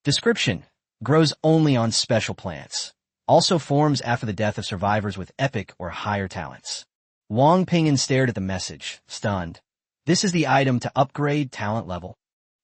Description, grows only on special plants. Also forms after the death of survivors with epic or higher talents. Wang Ping'an stared at the message, stunned. This is the item to upgrade talent level.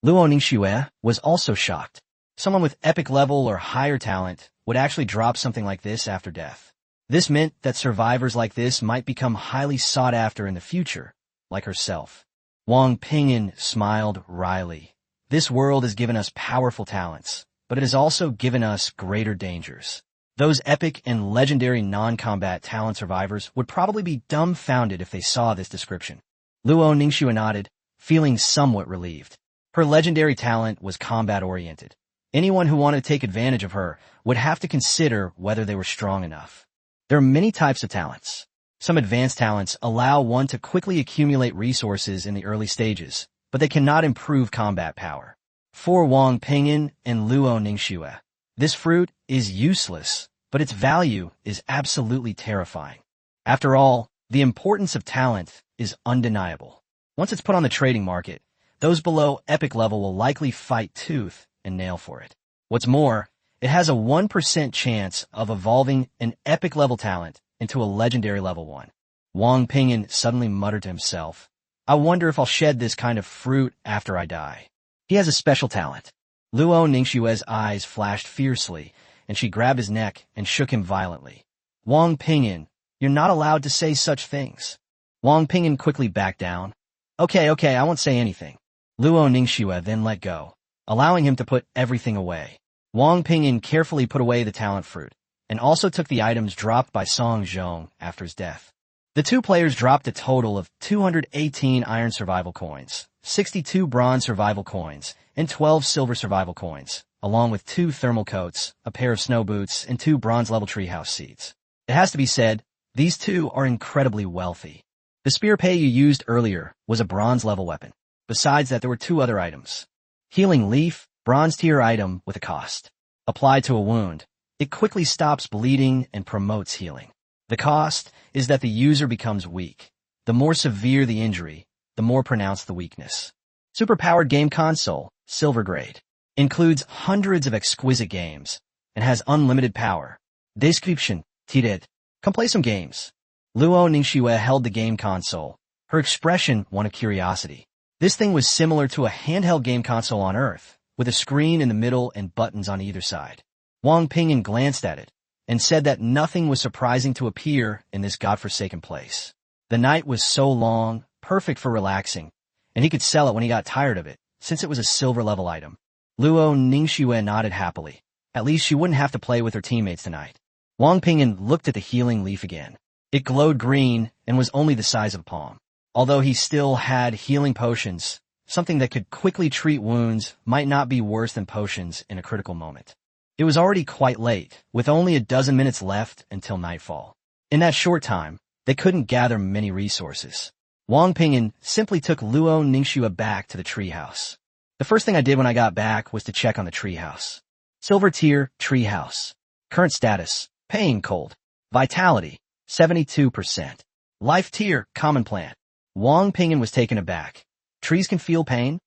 Luo Ningxue was also shocked. Someone with epic level or higher talent would actually drop something like this after death. This meant that survivors like this might become highly sought after in the future, like herself. Wang Ping'an smiled wryly. This world has given us powerful talents, but it has also given us greater dangers. Those epic and legendary non-combat talent survivors would probably be dumbfounded if they saw this description. Luo Ningxue nodded, feeling somewhat relieved. Her legendary talent was combat-oriented. Anyone who wanted to take advantage of her would have to consider whether they were strong enough. There are many types of talents. Some advanced talents allow one to quickly accumulate resources in the early stages, but they cannot improve combat power. For Wang Ping'an and Luo Ningxue, this fruit is useless, but its value is absolutely terrifying. After all, the importance of talent is undeniable. Once it's put on the trading market, those below epic level will likely fight tooth and nail for it. What's more, it has a 1% chance of evolving an epic level talent into a legendary level 1. Wang Ping'an suddenly muttered to himself, I wonder if I'll shed this kind of fruit after I die. He has a special talent. Luo Ningxue's eyes flashed fiercely, and she grabbed his neck and shook him violently. Wang Ping'an, you're not allowed to say such things. Wang Ping'an quickly backed down. Okay, I won't say anything. Luo Ningxue then let go, allowing him to put everything away. Wang Ping'an carefully put away the talent fruit, and also took the items dropped by Song Zhong after his death. The two players dropped a total of 218 iron survival coins, 62 bronze survival coins, and 12 silver survival coins, along with 2 thermal coats, a pair of snow boots, and 2 bronze-level treehouse seeds. It has to be said, these two are incredibly wealthy. The spear pei you used earlier was a bronze-level weapon. Besides that, there were 2 other items. Healing Leaf, bronze-tier item with a cost. Applied to a wound, it quickly stops bleeding and promotes healing. The cost is that the user becomes weak. The more severe the injury, the more pronounced the weakness. Superpowered game console, silver grade. Includes hundreds of exquisite games and has unlimited power. Description, Tiret. Come play some games. Luo Ningxue held the game console. Her expression won a curiosity. This thing was similar to a handheld game console on Earth, with a screen in the middle and buttons on either side. Wang Ping'an glanced at it and said that nothing was surprising to appear in this godforsaken place. The night was so long, perfect for relaxing, and he could sell it when he got tired of it, since it was a silver-level item. Luo Ningxue nodded happily. At least she wouldn't have to play with her teammates tonight. Wang Ping'an looked at the healing leaf again. It glowed green and was only the size of a palm. Although he still had healing potions, something that could quickly treat wounds might not be worse than potions in a critical moment. It was already quite late, with only a dozen minutes left until nightfall. In that short time, they couldn't gather many resources. Wang Ping'an simply took Luo Ningxue back to the treehouse. The first thing I did when I got back was to check on the treehouse. Silver tier, treehouse. Current status, paying cold. Vitality, 72%. Life tier, common plant. Wang Ping'an was taken aback. Trees can feel pain?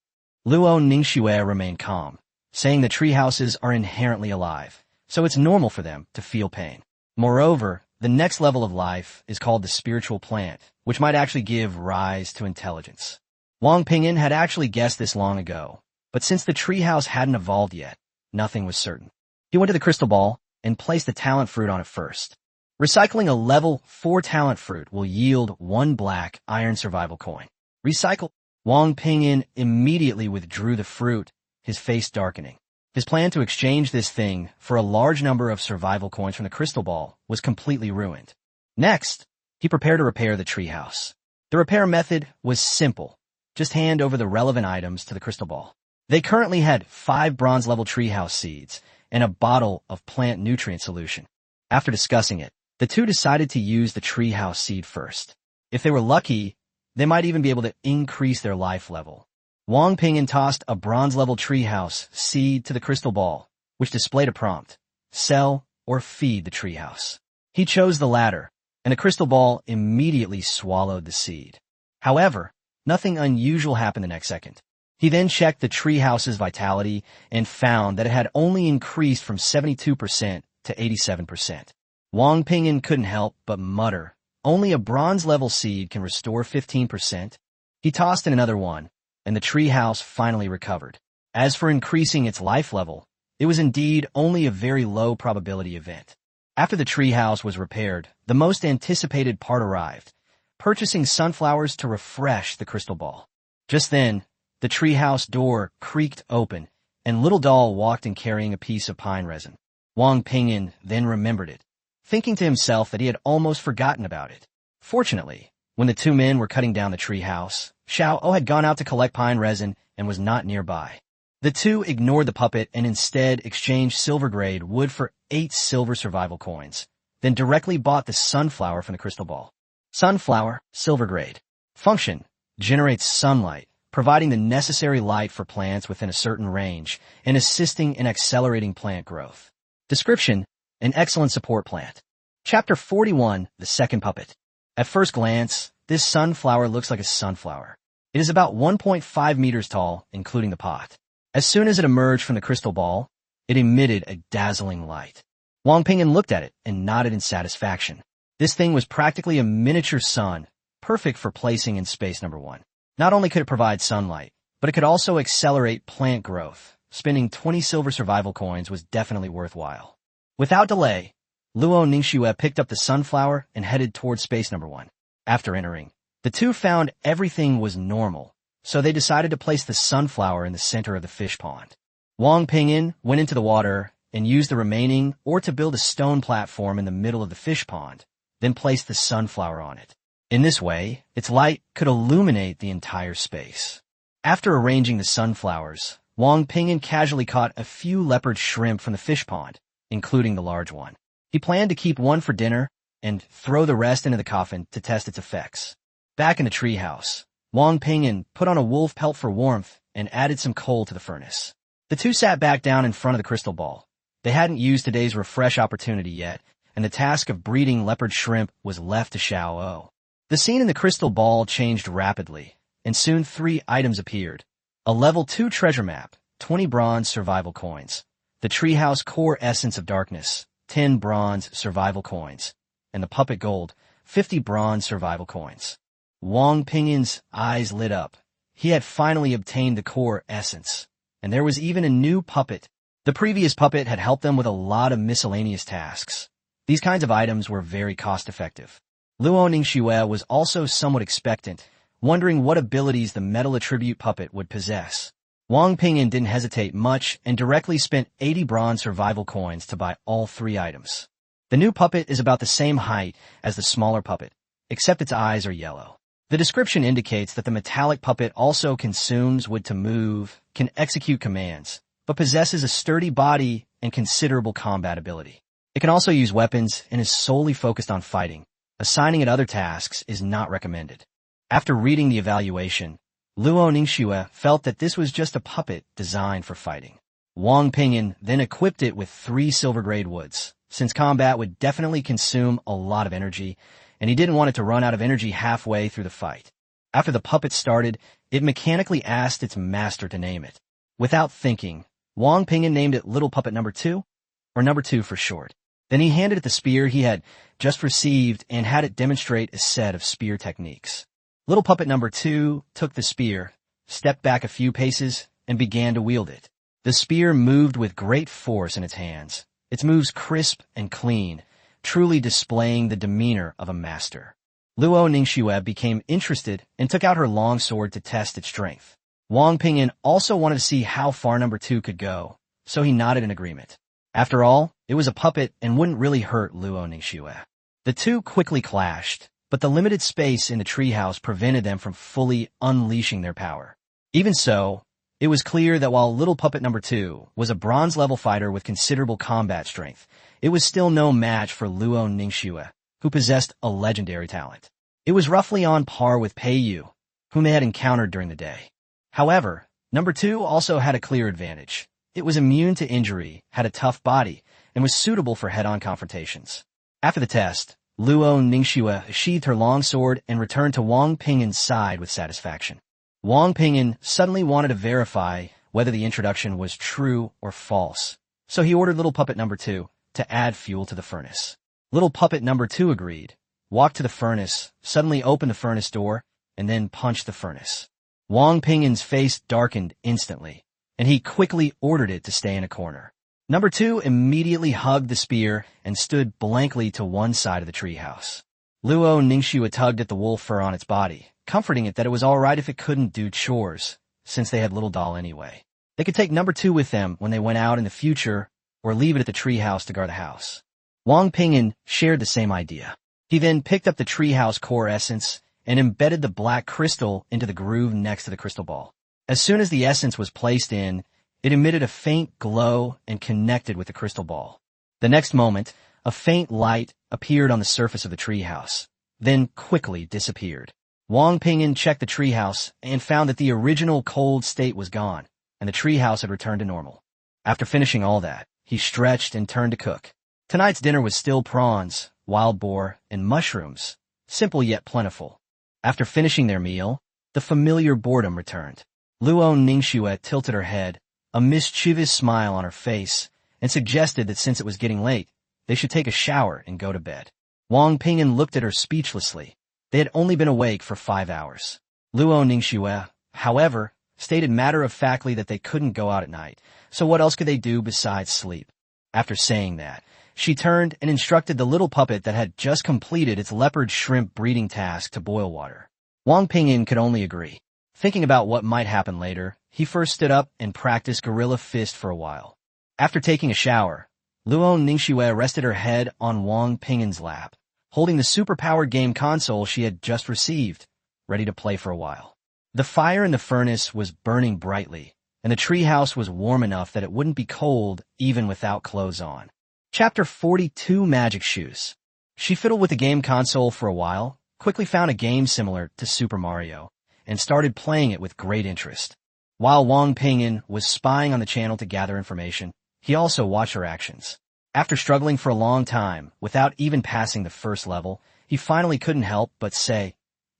Luo Ningxue remained calm, saying that treehouses are inherently alive, so it's normal for them to feel pain. Moreover, the next level of life is called the spiritual plant, which might actually give rise to intelligence. Wang Ping'an had actually guessed this long ago, but since the treehouse hadn't evolved yet, nothing was certain. He went to the crystal ball and placed the talent fruit on it first. Recycling a level 4 talent fruit will yield 1 black iron survival coin. Recycle. Wang Ping'an immediately withdrew the fruit, his face darkening. His plan to exchange this thing for a large number of survival coins from the crystal ball was completely ruined. Next, he prepared to repair the treehouse. The repair method was simple. Just hand over the relevant items to the crystal ball. They currently had 5 bronze-level treehouse seeds and a bottle of plant nutrient solution. After discussing it, the two decided to use the treehouse seed first. If they were lucky, they might even be able to increase their life level. Wang Ping'an tossed a bronze-level treehouse seed to the crystal ball, which displayed a prompt: sell or feed the treehouse. He chose the latter, and the crystal ball immediately swallowed the seed. However, nothing unusual happened the next second. He then checked the treehouse's vitality and found that it had only increased from 72% to 87%. Wang Ping'an couldn't help but mutter, only a bronze-level seed can restore 15%. He tossed in another one, and the treehouse finally recovered. As for increasing its life level, it was indeed only a very low probability event. After the treehouse was repaired, the most anticipated part arrived: purchasing sunflowers to refresh the crystal ball. Just then, the treehouse door creaked open, and Little Doll walked in carrying a piece of pine resin. Wang Ping'an then remembered it, thinking to himself that he had almost forgotten about it. Fortunately, when the two men were cutting down the treehouse, Xiao had gone out to collect pine resin and was not nearby. The two ignored the puppet and instead exchanged silver-grade wood for 8 silver survival coins, then directly bought the sunflower from the crystal ball. Sunflower, silver-grade. Function: generates sunlight, providing the necessary light for plants within a certain range and assisting in accelerating plant growth. Description: an excellent support plant. Chapter 41, The Second Puppet. At first glance, this sunflower looks like a sunflower. It is about 1.5 meters tall, including the pot. As soon as it emerged from the crystal ball, it emitted a dazzling light. Wang Ping'an looked at it and nodded in satisfaction. This thing was practically a miniature sun, perfect for placing in space number 1. Not only could it provide sunlight, but it could also accelerate plant growth. Spending 20 silver survival coins was definitely worthwhile. Without delay, Luo Ningxue picked up the sunflower and headed toward space number 1. After entering, the two found everything was normal, so they decided to place the sunflower in the center of the fish pond. Wang Ping'an went into the water and used the remaining ore to build a stone platform in the middle of the fish pond, then placed the sunflower on it. In this way, its light could illuminate the entire space. After arranging the sunflowers, Wang Ping'an casually caught a few leopard shrimp from the fish pond, including the large one. He planned to keep one for dinner and throw the rest into the coffin to test its effects. Back in the treehouse, Wang Ping'an put on a wolf pelt for warmth and added some coal to the furnace. The two sat back down in front of the crystal ball. They hadn't used today's refresh opportunity yet, and the task of breeding leopard shrimp was left to Xiao. The scene in the crystal ball changed rapidly, and soon 3 items appeared. A level 2 treasure map, 20 bronze survival coins, the treehouse core essence of darkness, 10 bronze survival coins, and the puppet gold, 50 bronze survival coins. Wang Ping'an's eyes lit up. He had finally obtained the core essence, and there was even a new puppet. The previous puppet had helped them with a lot of miscellaneous tasks. These kinds of items were very cost-effective. Luo Ningxue was also somewhat expectant, wondering what abilities the metal attribute puppet would possess. Wang Ping'an didn't hesitate much and directly spent 80 bronze survival coins to buy all 3 items. The new puppet is about the same height as the smaller puppet, except its eyes are yellow. The description indicates that the metallic puppet also consumes wood to move, can execute commands, but possesses a sturdy body and considerable combat ability. It can also use weapons and is solely focused on fighting. Assigning it other tasks is not recommended. After reading the evaluation, Luo Ningxue felt that this was just a puppet designed for fighting. Wang Ping'an then equipped it with 3 silver-grade woods, since combat would definitely consume a lot of energy, and he didn't want it to run out of energy halfway through the fight. After the puppet started, it mechanically asked its master to name it. Without thinking, Wang Ping'an named it Little Puppet Number 2, or Number 2 for short. Then he handed it the spear he had just received and had it demonstrate a set of spear techniques. Little Puppet Number 2 took the spear, stepped back a few paces, and began to wield it. The spear moved with great force in its hands, its moves crisp and clean, truly displaying the demeanor of a master. Luo Ningxue became interested and took out her long sword to test its strength. Wang Ping'an also wanted to see how far Number 2 could go, so he nodded in agreement. After all, it was a puppet and wouldn't really hurt Luo Ningxue. The two quickly clashed, but the limited space in the treehouse prevented them from fully unleashing their power. Even so, it was clear that while Little Puppet Number 2 was a bronze-level fighter with considerable combat strength, it was still no match for Luo Ningxue, who possessed a legendary talent. It was roughly on par with Pei Yu, whom they had encountered during the day. However, number 2 also had a clear advantage. It was immune to injury, had a tough body, and was suitable for head-on confrontations. After the test, Luo Ningxue sheathed her long sword and returned to Wang Ping'an's side with satisfaction. Wang Ping'an suddenly wanted to verify whether the introduction was true or false, so he ordered little puppet number 2 to add fuel to the furnace. Little puppet number 2 agreed, walked to the furnace, suddenly opened the furnace door, and then punched the furnace. Wang Ping'an's face darkened instantly, and he quickly ordered it to stay in a corner. Number 2 immediately hugged the spear and stood blankly to one side of the treehouse. Luo Ningxue tugged at the wool fur on its body, comforting it that it was all right if it couldn't do chores, since they had little doll anyway. They could take number 2 with them when they went out in the future, or leave it at the treehouse to guard the house. Wang Ping'an shared the same idea. He then picked up the treehouse core essence and embedded the black crystal into the groove next to the crystal ball. As soon as the essence was placed in, it emitted a faint glow and connected with the crystal ball. The next moment, a faint light appeared on the surface of the treehouse, then quickly disappeared. Wang Ping'an checked the treehouse and found that the original cold state was gone, and the treehouse had returned to normal. After finishing all that, he stretched and turned to cook. Tonight's dinner was still prawns, wild boar, and mushrooms, simple yet plentiful. After finishing their meal, the familiar boredom returned. Luo Ningxue tilted her head, a mischievous smile on her face, and suggested that since it was getting late, they should take a shower and go to bed. Wang Ping'an looked at her speechlessly. They had only been awake for 5 hours. Luo Ningxue, however, stated matter-of-factly that they couldn't go out at night, so what else could they do besides sleep? After saying that, she turned and instructed the little puppet that had just completed its leopard shrimp breeding task to boil water. Wang Ping'an could only agree. Thinking about what might happen later, he first stood up and practiced gorilla fist for a while. After taking a shower, Luo Ningxue rested her head on Wang Ping'an's lap, holding the super-powered game console she had just received, ready to play for a while. The fire in the furnace was burning brightly, and the treehouse was warm enough that it wouldn't be cold even without clothes on. Chapter 42, Magic Shoes. She fiddled with the game console for a while, quickly found a game similar to Super Mario, and started playing it with great interest. While Wang Ping'an was spying on the channel to gather information, he also watched her actions. After struggling for a long time, without even passing the first level, he finally couldn't help but say,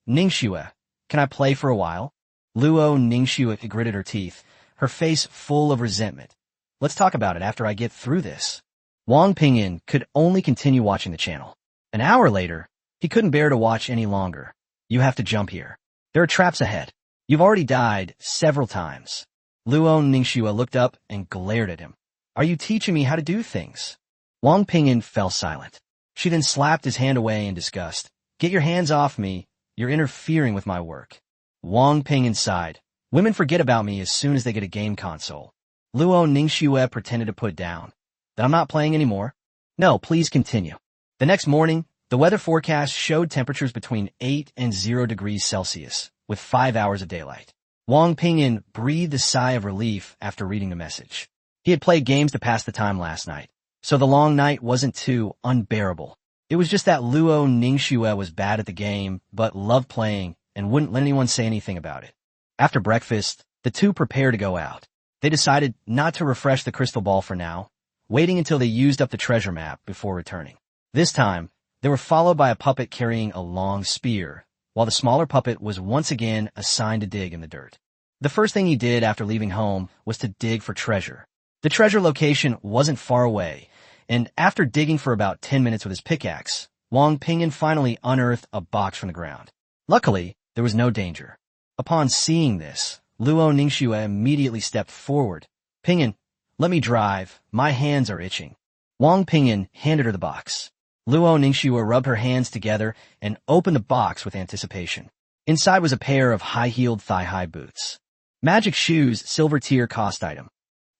"Ningxue, can I play for a while?" Luo Ningxue gritted her teeth, her face full of resentment. "Let's talk about it after I get through this." Wang Ping'an could only continue watching the channel. An hour later, he couldn't bear to watch any longer. "You have to jump here. There are traps ahead. You've already died several times." Luo Ningxue looked up and glared at him. "Are you teaching me how to do things?" Wang Ping'an fell silent. She then slapped his hand away in disgust. "Get your hands off me. You're interfering with my work." Wang Ping'an sighed. "Women forget about me as soon as they get a game console." Luo Ningxue pretended to put down. "Then I'm not playing anymore." "No, please continue." The next morning, the weather forecast showed temperatures between 8 and 0 degrees Celsius, with 5 hours of daylight. Wang Ping'an breathed a sigh of relief after reading the message. He had played games to pass the time last night, so the long night wasn't too unbearable. It was just that Luo Ningxue was bad at the game, but loved playing and wouldn't let anyone say anything about it. After breakfast, the two prepared to go out. They decided not to refresh the crystal ball for now, waiting until they used up the treasure map before returning. This time, they were followed by a puppet carrying a long spear, while the smaller puppet was once again assigned to dig in the dirt. The first thing he did after leaving home was to dig for treasure. The treasure location wasn't far away, and after digging for about 10 minutes with his pickaxe, Wang Ping'an finally unearthed a box from the ground. Luckily, there was no danger. Upon seeing this, Luo Ningxue immediately stepped forward. "Ping'an, let me drive. My hands are itching." Wang Ping'an handed her the box. Luo Ningxue rubbed her hands together and opened the box with anticipation. Inside was a pair of high-heeled thigh-high boots. Magic Shoes, silver tier cost item.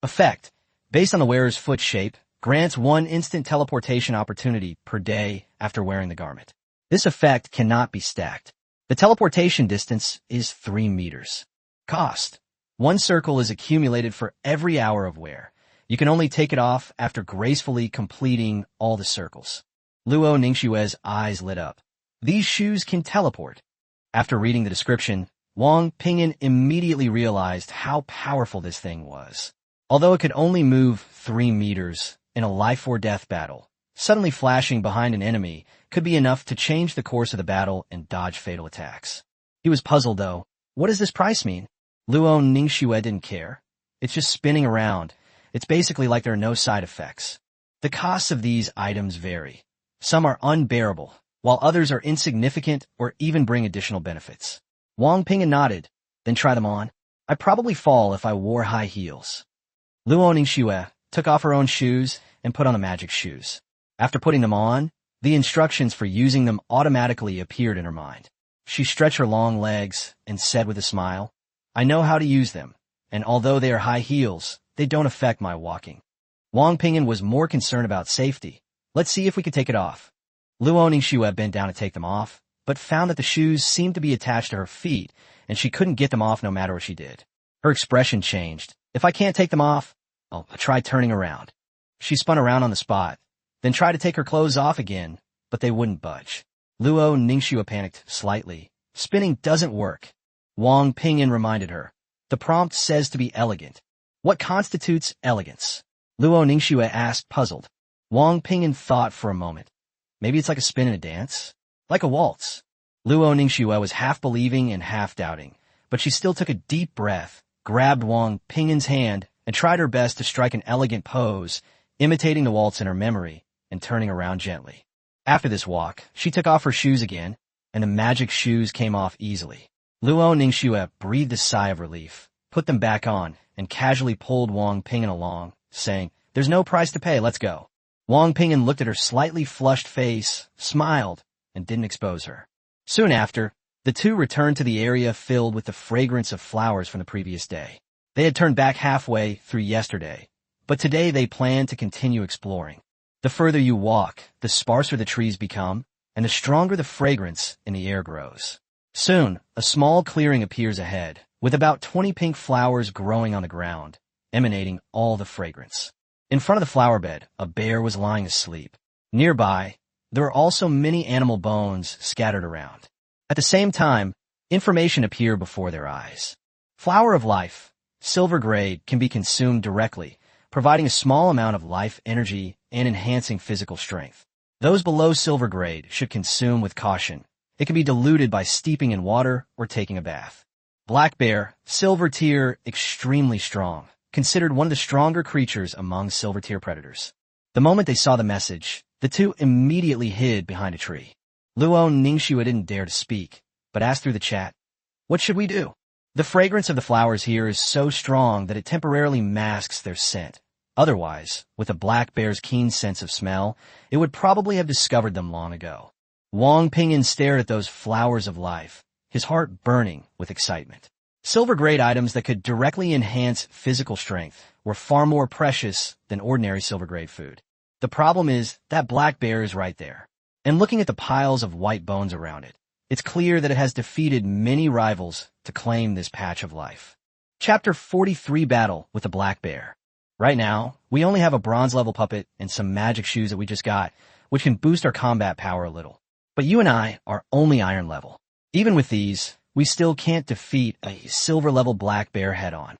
Effect, based on the wearer's foot shape, grants 1 instant teleportation opportunity per day after wearing the garment. This effect cannot be stacked. The teleportation distance is 3 meters. Cost, 1 circle is accumulated for every hour of wear. You can only take it off after gracefully completing all the circles. Luo Ningxue's eyes lit up. These shoes can teleport. After reading the description, Wang Ping'an immediately realized how powerful this thing was. Although it could only move 3 meters in a life-or-death battle, suddenly flashing behind an enemy could be enough to change the course of the battle and dodge fatal attacks. He was puzzled, though. What does this price mean? Luo Ningxue didn't care. It's just spinning around. It's basically like there are no side effects. The costs of these items vary. Some are unbearable, while others are insignificant or even bring additional benefits. Wang Ping'an nodded, then tried them on. I'd probably fall if I wore high heels. Luo Ningxue took off her own shoes and put on the magic shoes. After putting them on, the instructions for using them automatically appeared in her mind. She stretched her long legs and said with a smile, I know how to use them, and although they are high heels, they don't affect my walking. Wang Ping'an was more concerned about safety. Let's see if we could take it off. Luo Ningxue bent down to take them off, but found that the shoes seemed to be attached to her feet, and she couldn't get them off no matter what she did. Her expression changed. If I can't take them off, I'll try turning around. She spun around on the spot, then tried to take her clothes off again, but they wouldn't budge. Luo Ningxue panicked slightly. Spinning doesn't work. Wang Ping'an reminded her. The prompt says to be elegant. What constitutes elegance? Luo Ningxue asked, puzzled. Wang Ping'an thought for a moment. Maybe it's like a spin in a dance? Like a waltz. Luo Ningxue was half believing and half doubting, but she still took a deep breath, grabbed Wang Ping'an's hand, and tried her best to strike an elegant pose, imitating the waltz in her memory and turning around gently. After this walk, she took off her shoes again, and the magic shoes came off easily. Luo Ningxue breathed a sigh of relief, put them back on, and casually pulled Wang Ping'an along, saying, There's no price to pay, let's go. Wang Ping'an looked at her slightly flushed face, smiled, and didn't expose her. Soon after, the two returned to the area filled with the fragrance of flowers from the previous day. They had turned back halfway through yesterday, but today they planned to continue exploring. The further you walk, the sparser the trees become, and the stronger the fragrance in the air grows. Soon, a small clearing appears ahead, with about 20 pink flowers growing on the ground, emanating all the fragrance. In front of the flower bed, a bear was lying asleep. Nearby, there were also many animal bones scattered around. At the same time, information appeared before their eyes. Flower of life, silver grade, can be consumed directly, providing a small amount of life energy and enhancing physical strength. Those below silver grade should consume with caution. It can be diluted by steeping in water or taking a bath. Black bear, silver tier, extremely strong, considered one of the stronger creatures among silver tier predators. The moment they saw the message, the two immediately hid behind a tree. Luo Ningxue didn't dare to speak, but asked through the chat, What should we do? The fragrance of the flowers here is so strong that it temporarily masks their scent. Otherwise, with a black bear's keen sense of smell, it would probably have discovered them long ago. Wang Ping'an stared at those flowers of life, his heart burning with excitement. Silver-grade items that could directly enhance physical strength were far more precious than ordinary silver-grade food. The problem is that black bear is right there. And looking at the piles of white bones around it, it's clear that it has defeated many rivals to claim this patch of life. Chapter 43 Battle with the Black Bear. Right now, we only have a bronze-level puppet and some magic shoes that we just got, which can boost our combat power a little. But you and I are only iron level. Even with these, we still can't defeat a silver-level black bear head-on.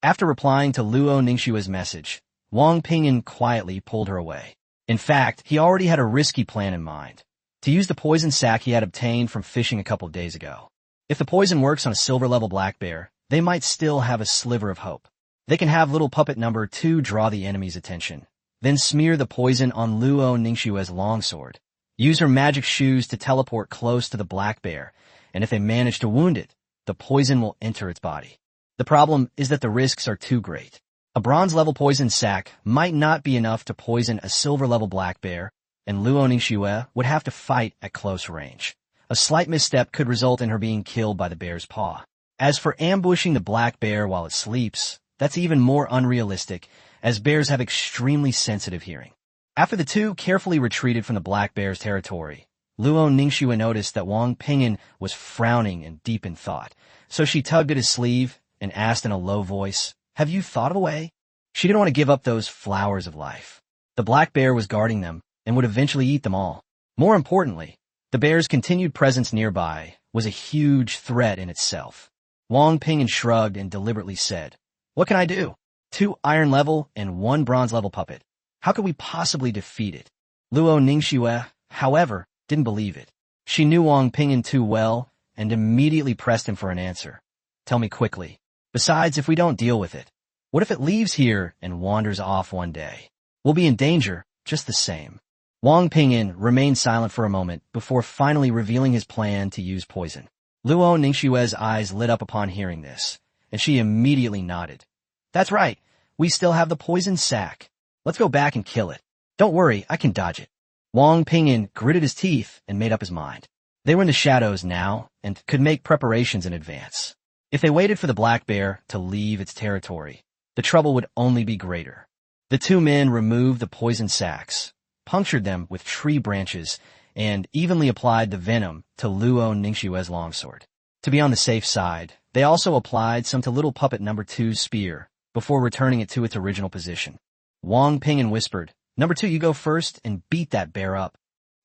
After replying to Luo Ningxue's message, Wang Ping'an quietly pulled her away. In fact, he already had a risky plan in mind. To use the poison sac he had obtained from fishing a couple of days ago. If the poison works on a silver-level black bear, they might still have a sliver of hope. They can have little puppet number 2 draw the enemy's attention, then smear the poison on Luo Ningxue's longsword. Use her magic shoes to teleport close to the black bear, and if they manage to wound it, the poison will enter its body. The problem is that the risks are too great. A bronze-level poison sac might not be enough to poison a silver-level black bear, and Luo Ningxue would have to fight at close range. A slight misstep could result in her being killed by the bear's paw. As for ambushing the black bear while it sleeps, that's even more unrealistic, as bears have extremely sensitive hearing. After the two carefully retreated from the black bear's territory, Luo Ningxue noticed that Wang Ping'an was frowning and deep in thought, so she tugged at his sleeve and asked in a low voice, Have you thought of a way? She didn't want to give up those flowers of life. The black bear was guarding them and would eventually eat them all. More importantly, the bear's continued presence nearby was a huge threat in itself. Wang Ping'an shrugged and deliberately said, "What can I do? 2 iron level and 1 bronze level puppet. How could we possibly defeat it?" Luo Ningxue, however, didn't believe it. She knew Wang Ping'an too well and immediately pressed him for an answer. "Tell me quickly. Besides, if we don't deal with it, what if it leaves here and wanders off one day? We'll be in danger just the same." Wang Ping'an remained silent for a moment before finally revealing his plan to use poison. Luo Ningxue's eyes lit up upon hearing this, and she immediately nodded. "That's right. We still have the poison sac. Let's go back and kill it. Don't worry, I can dodge it." Wang Ping'an gritted his teeth and made up his mind. They were in the shadows now and could make preparations in advance. If they waited for the black bear to leave its territory, the trouble would only be greater. The 2 men removed the poison sacs, punctured them with tree branches, and evenly applied the venom to Luo Ningxue's longsword. To be on the safe side, they also applied some to little puppet number 2's spear before returning it to its original position. Wang Ping'an whispered, "Number 2, you go first and beat that bear up."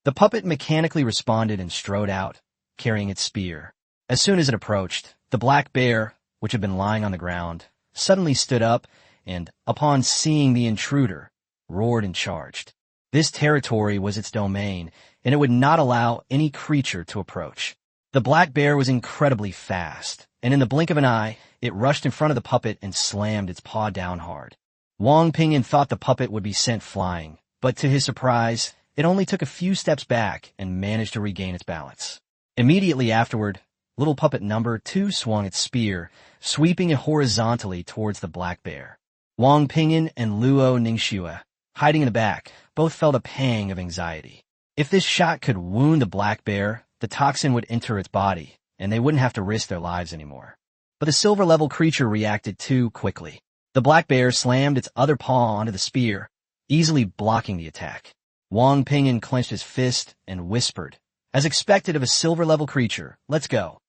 The puppet mechanically responded and strode out, carrying its spear. As soon as it approached, the black bear, which had been lying on the ground, suddenly stood up and, upon seeing the intruder, roared and charged. This territory was its domain, and it would not allow any creature to approach. The black bear was incredibly fast, and in the blink of an eye, it rushed in front of the puppet and slammed its paw down hard. Wang Ping'an thought the puppet would be sent flying, but to his surprise, it only took a few steps back and managed to regain its balance. Immediately afterward, little puppet number 2 swung its spear, sweeping it horizontally towards the black bear. Wang Ping'an and Luo Ningxue, hiding in the back, both felt a pang of anxiety. If this shot could wound the black bear, the toxin would enter its body, and they wouldn't have to risk their lives anymore. But the silver-level creature reacted too quickly. The black bear slammed its other paw onto the spear, easily blocking the attack. Wang Ping'an clenched his fist and whispered, "As expected of a silver-level creature, let's go."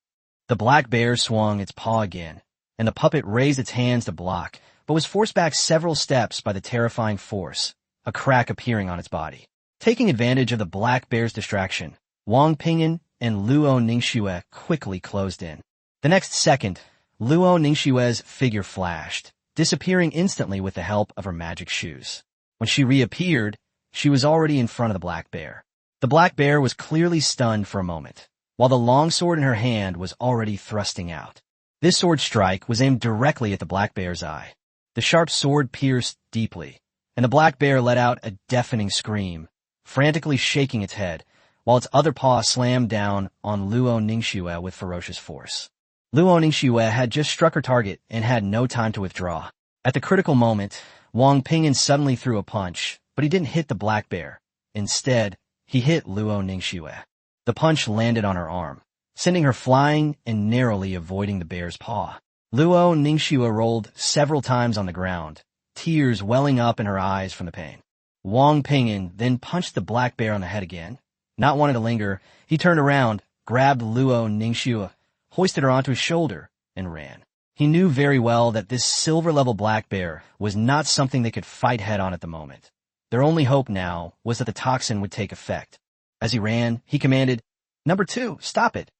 The black bear swung its paw again, and the puppet raised its hands to block, but was forced back several steps by the terrifying force, a crack appearing on its body. Taking advantage of the black bear's distraction, Wang Ping'an and Luo Ningxue quickly closed in. The next second, Luo Ningxue's figure flashed, disappearing instantly with the help of her magic shoes. When she reappeared, she was already in front of the black bear. The black bear was clearly stunned for a moment, while the longsword in her hand was already thrusting out. This sword strike was aimed directly at the black bear's eye. The sharp sword pierced deeply, and the black bear let out a deafening scream, frantically shaking its head, while its other paw slammed down on Luo Ningxue with ferocious force. Luo Ningxue had just struck her target and had no time to withdraw. At the critical moment, Wang Ping'an suddenly threw a punch, but he didn't hit the black bear. Instead, he hit Luo Ningxue. The punch landed on her arm, sending her flying and narrowly avoiding the bear's paw. Luo Ningxue rolled several times on the ground, tears welling up in her eyes from the pain. Wang Ping'an then punched the black bear on the head again. Not wanting to linger, he turned around, grabbed Luo Ningxue, hoisted her onto his shoulder, and ran. He knew very well that this silver-level black bear was not something they could fight head-on at the moment. Their only hope now was that the toxin would take effect. As he ran, he commanded, "Number 2, stop it."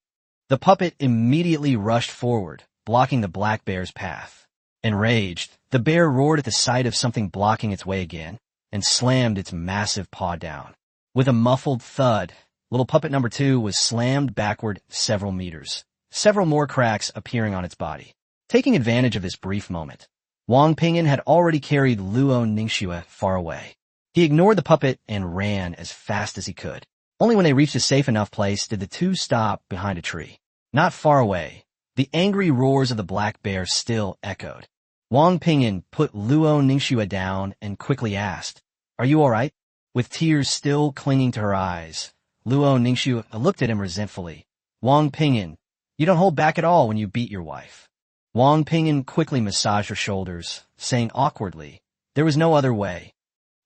The puppet immediately rushed forward, blocking the black bear's path. Enraged, the bear roared at the sight of something blocking its way again, and slammed its massive paw down. With a muffled thud, little puppet number 2 was slammed backward several meters, several more cracks appearing on its body. Taking advantage of this brief moment, Wang Ping'an had already carried Luo Ningxue far away. He ignored the puppet and ran as fast as he could. Only when they reached a safe enough place did the 2 stop behind a tree. Not far away, the angry roars of the black bear still echoed. Wang Ping'an put Luo Ningxue down and quickly asked, "Are you all right?" With tears still clinging to her eyes, Luo Ningxue looked at him resentfully. "Wang Ping'an, you don't hold back at all when you beat your wife." Wang Ping'an quickly massaged her shoulders, saying awkwardly, there was no other way.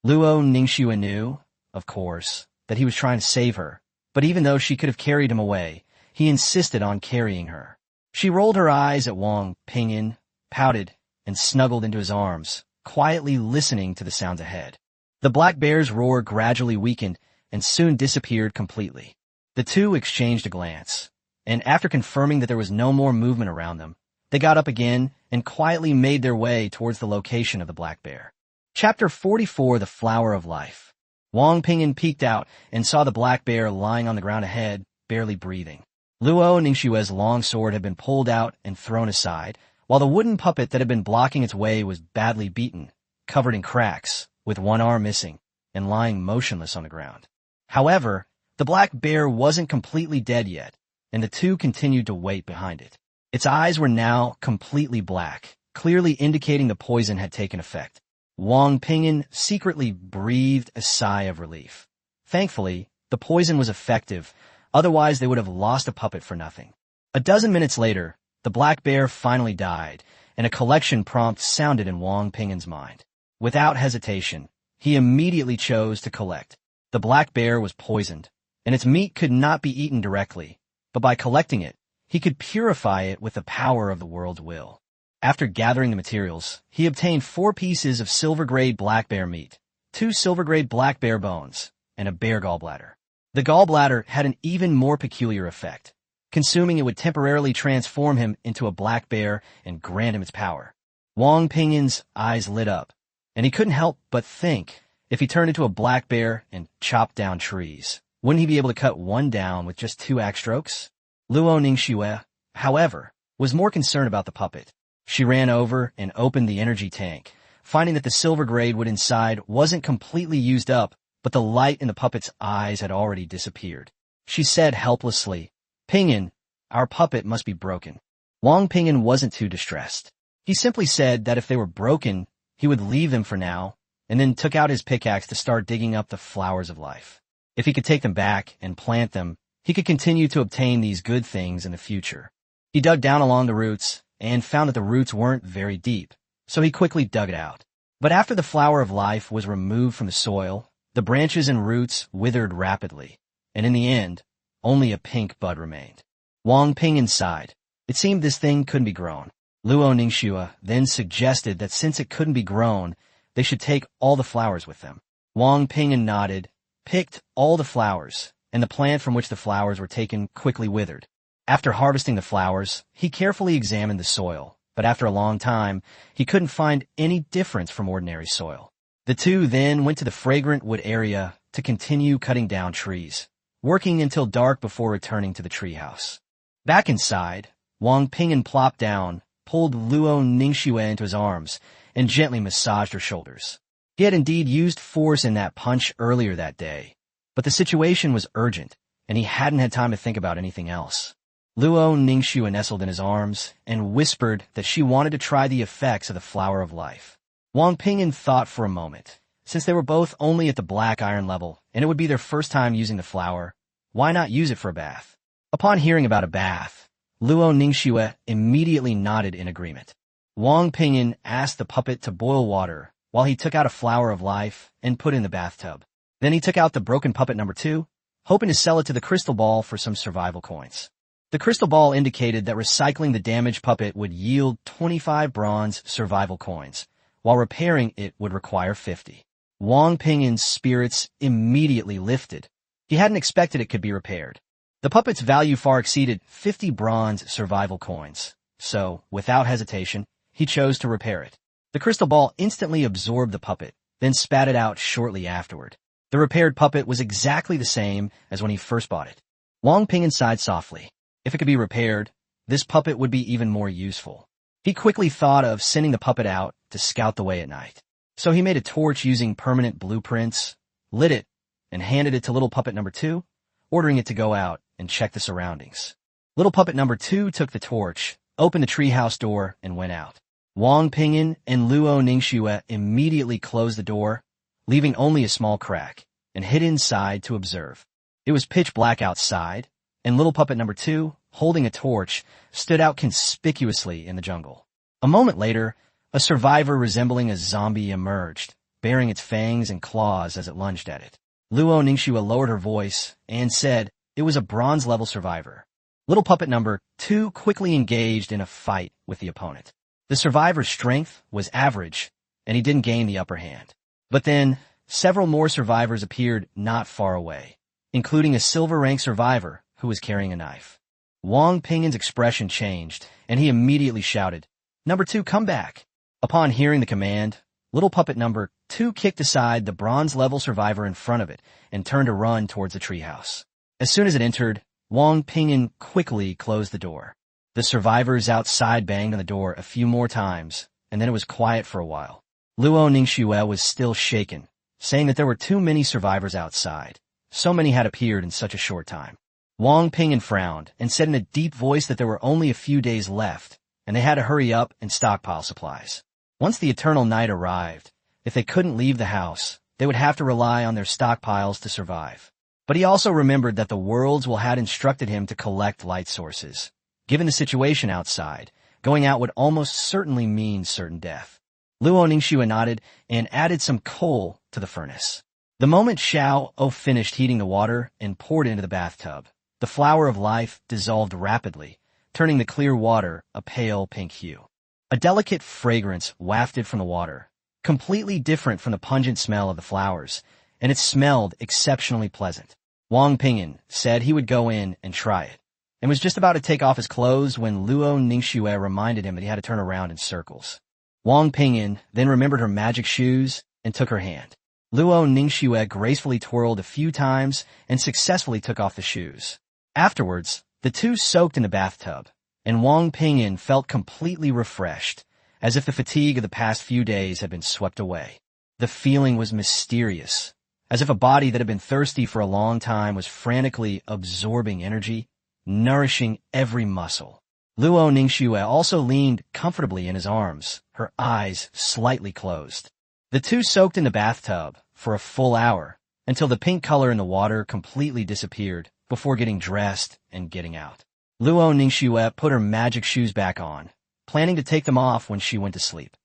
Luo Ningxue knew, of course, that he was trying to save her, but even though she could have carried him away, he insisted on carrying her. She rolled her eyes at Wang Ping'an, pouted, and snuggled into his arms, quietly listening to the sounds ahead. The black bear's roar gradually weakened and soon disappeared completely. The 2 exchanged a glance, and after confirming that there was no more movement around them, They got up again and quietly made their way towards the location of the black bear. Chapter 44, The Flower of Life. Wang Ping'an peeked out and saw the black bear lying on the ground ahead, barely breathing. Luo Ningxue's long sword had been pulled out and thrown aside, while the wooden puppet that had been blocking its way was badly beaten, covered in cracks, with one arm missing, and lying motionless on the ground. However, the black bear wasn't completely dead yet, and the two continued to wait behind it. Its eyes were now completely black, clearly indicating the poison had taken effect. Wang Ping'an secretly breathed a sigh of relief. Thankfully, the poison was effective, otherwise they would have lost a puppet for nothing. A dozen minutes later, the black bear finally died, and a collection prompt sounded in Wang Ping'an's mind. Without hesitation, he immediately chose to collect. The black bear was poisoned, and its meat could not be eaten directly, but by collecting it, he could purify it with the power of the world's will. After gathering the materials, he obtained 4 pieces of silver-grade black bear meat, 2 silver-grade black bear bones, and a bear gallbladder. The gallbladder had an even more peculiar effect. Consuming it would temporarily transform him into a black bear and grant him its power. Wang Ping'an's eyes lit up, and he couldn't help but think, if he turned into a black bear and chopped down trees, wouldn't he be able to cut one down with just 2 axe strokes? Luo Ningxue, however, was more concerned about the puppet. She ran over and opened the energy tank, finding that the silver-grade wood inside wasn't completely used up, but the light in the puppet's eyes had already disappeared. She said helplessly, "Ping'an, our puppet must be broken." Wang Ping'an wasn't too distressed. He simply said that if they were broken, he would leave them for now, and then took out his pickaxe to start digging up the flowers of life. If he could take them back and plant them, he could continue to obtain these good things in the future. He dug down along the roots and found that the roots weren't very deep, so he quickly dug it out. But after the flower of life was removed from the soil, the branches and roots withered rapidly, and in the end, only a pink bud remained. Wang Ping'an sighed. It seemed this thing couldn't be grown. Luo Ningxue then suggested that since it couldn't be grown, they should take all the flowers with them. Wang Ping'an nodded, picked all the flowers, and the plant from which the flowers were taken quickly withered. After harvesting the flowers, he carefully examined the soil, but after a long time, he couldn't find any difference from ordinary soil. The two then went to the fragrant wood area to continue cutting down trees, working until dark before returning to the treehouse. Back inside, Wang Ping'an plopped down, pulled Luo Ningxue into his arms, and gently massaged her shoulders. He had indeed used force in that punch earlier that day, but the situation was urgent, and he hadn't had time to think about anything else. Luo Ningxue nestled in his arms and whispered that she wanted to try the effects of the flower of life. Wang Ping'an thought for a moment. Since they were both only at the black iron level, and it would be their first time using the flower, why not use it for a bath? Upon hearing about a bath, Luo Ningxue immediately nodded in agreement. Wang Ping'an asked the puppet to boil water while he took out a flower of life and put in the bathtub. Then he took out the broken puppet number 2, hoping to sell it to the crystal ball for some survival coins. The crystal ball indicated that recycling the damaged puppet would yield 25 bronze survival coins, while repairing it would require 50. Wang Ping'an's spirits immediately lifted. He hadn't expected it could be repaired. The puppet's value far exceeded 50 bronze survival coins, so, without hesitation, he chose to repair it. The crystal ball instantly absorbed the puppet, then spat it out shortly afterward. The repaired puppet was exactly the same as when he first bought it. Wang Ping'an sighed softly. If it could be repaired, this puppet would be even more useful. He quickly thought of sending the puppet out to scout the way at night. So he made a torch using permanent blueprints, lit it, and handed it to little puppet number 2, ordering it to go out and check the surroundings. Little puppet number 2 took the torch, opened the treehouse door, and went out. Wang Ping'an and Luo Ningxue immediately closed the door, leaving only a small crack, and hid inside to observe. It was pitch black outside, and little puppet number 2, holding a torch, stood out conspicuously in the jungle. A moment later, a survivor resembling a zombie emerged, baring its fangs and claws as it lunged at it. Luo Ningxue lowered her voice and said it was a bronze-level survivor. Little puppet number 2 quickly engaged in a fight with the opponent. The survivor's strength was average, and he didn't gain the upper hand. But then, several more survivors appeared not far away, including a silver-rank survivor who was carrying a knife. Wang Ping'an's expression changed, and he immediately shouted, "Number 2, come back." Upon hearing the command, little puppet number 2 kicked aside the bronze-level survivor in front of it and turned to run towards the treehouse. As soon as it entered, Wang Ping'an quickly closed the door. The survivors outside banged on the door a few more times, and then it was quiet for a while. Luo Ningxue was still shaken, saying that there were too many survivors outside. So many had appeared in such a short time. Wang Ping'an frowned and said in a deep voice that there were only a few days left, and they had to hurry up and stockpile supplies. Once the eternal night arrived, if they couldn't leave the house, they would have to rely on their stockpiles to survive. But he also remembered that the Worlds will had instructed him to collect light sources. Given the situation outside, going out would almost certainly mean certain death. Luo Ningxue nodded and added some coal to the furnace. The moment Xiao O finished heating the water and poured into the bathtub, the flower of life dissolved rapidly, turning the clear water a pale pink hue. A delicate fragrance wafted from the water, completely different from the pungent smell of the flowers, and it smelled exceptionally pleasant. Wang Ping'an said he would go in and try it, and was just about to take off his clothes when Luo Ningxue reminded him that he had to turn around in circles. Wang Ping'an then remembered her magic shoes and took her hand. Luo Ningxue gracefully twirled a few times and successfully took off the shoes. Afterwards, the two soaked in the bathtub, and Wang Ping'an felt completely refreshed, as if the fatigue of the past few days had been swept away. The feeling was mysterious, as if a body that had been thirsty for a long time was frantically absorbing energy, nourishing every muscle. Luo Ningxue also leaned comfortably in his arms, her eyes slightly closed. The two soaked in the bathtub for a full hour, until the pink color in the water completely disappeared before getting dressed and getting out. Luo Ningxue put her magic shoes back on, planning to take them off when she went to sleep.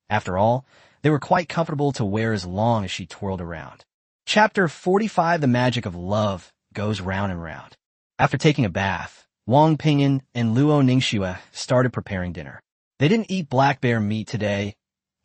After all, they were quite comfortable to wear as long as she twirled around. Chapter 45: The Magic of Love goes round and round. After taking a bath, Wang Ping'an and Luo Ningxue started preparing dinner. They didn't eat black bear meat today,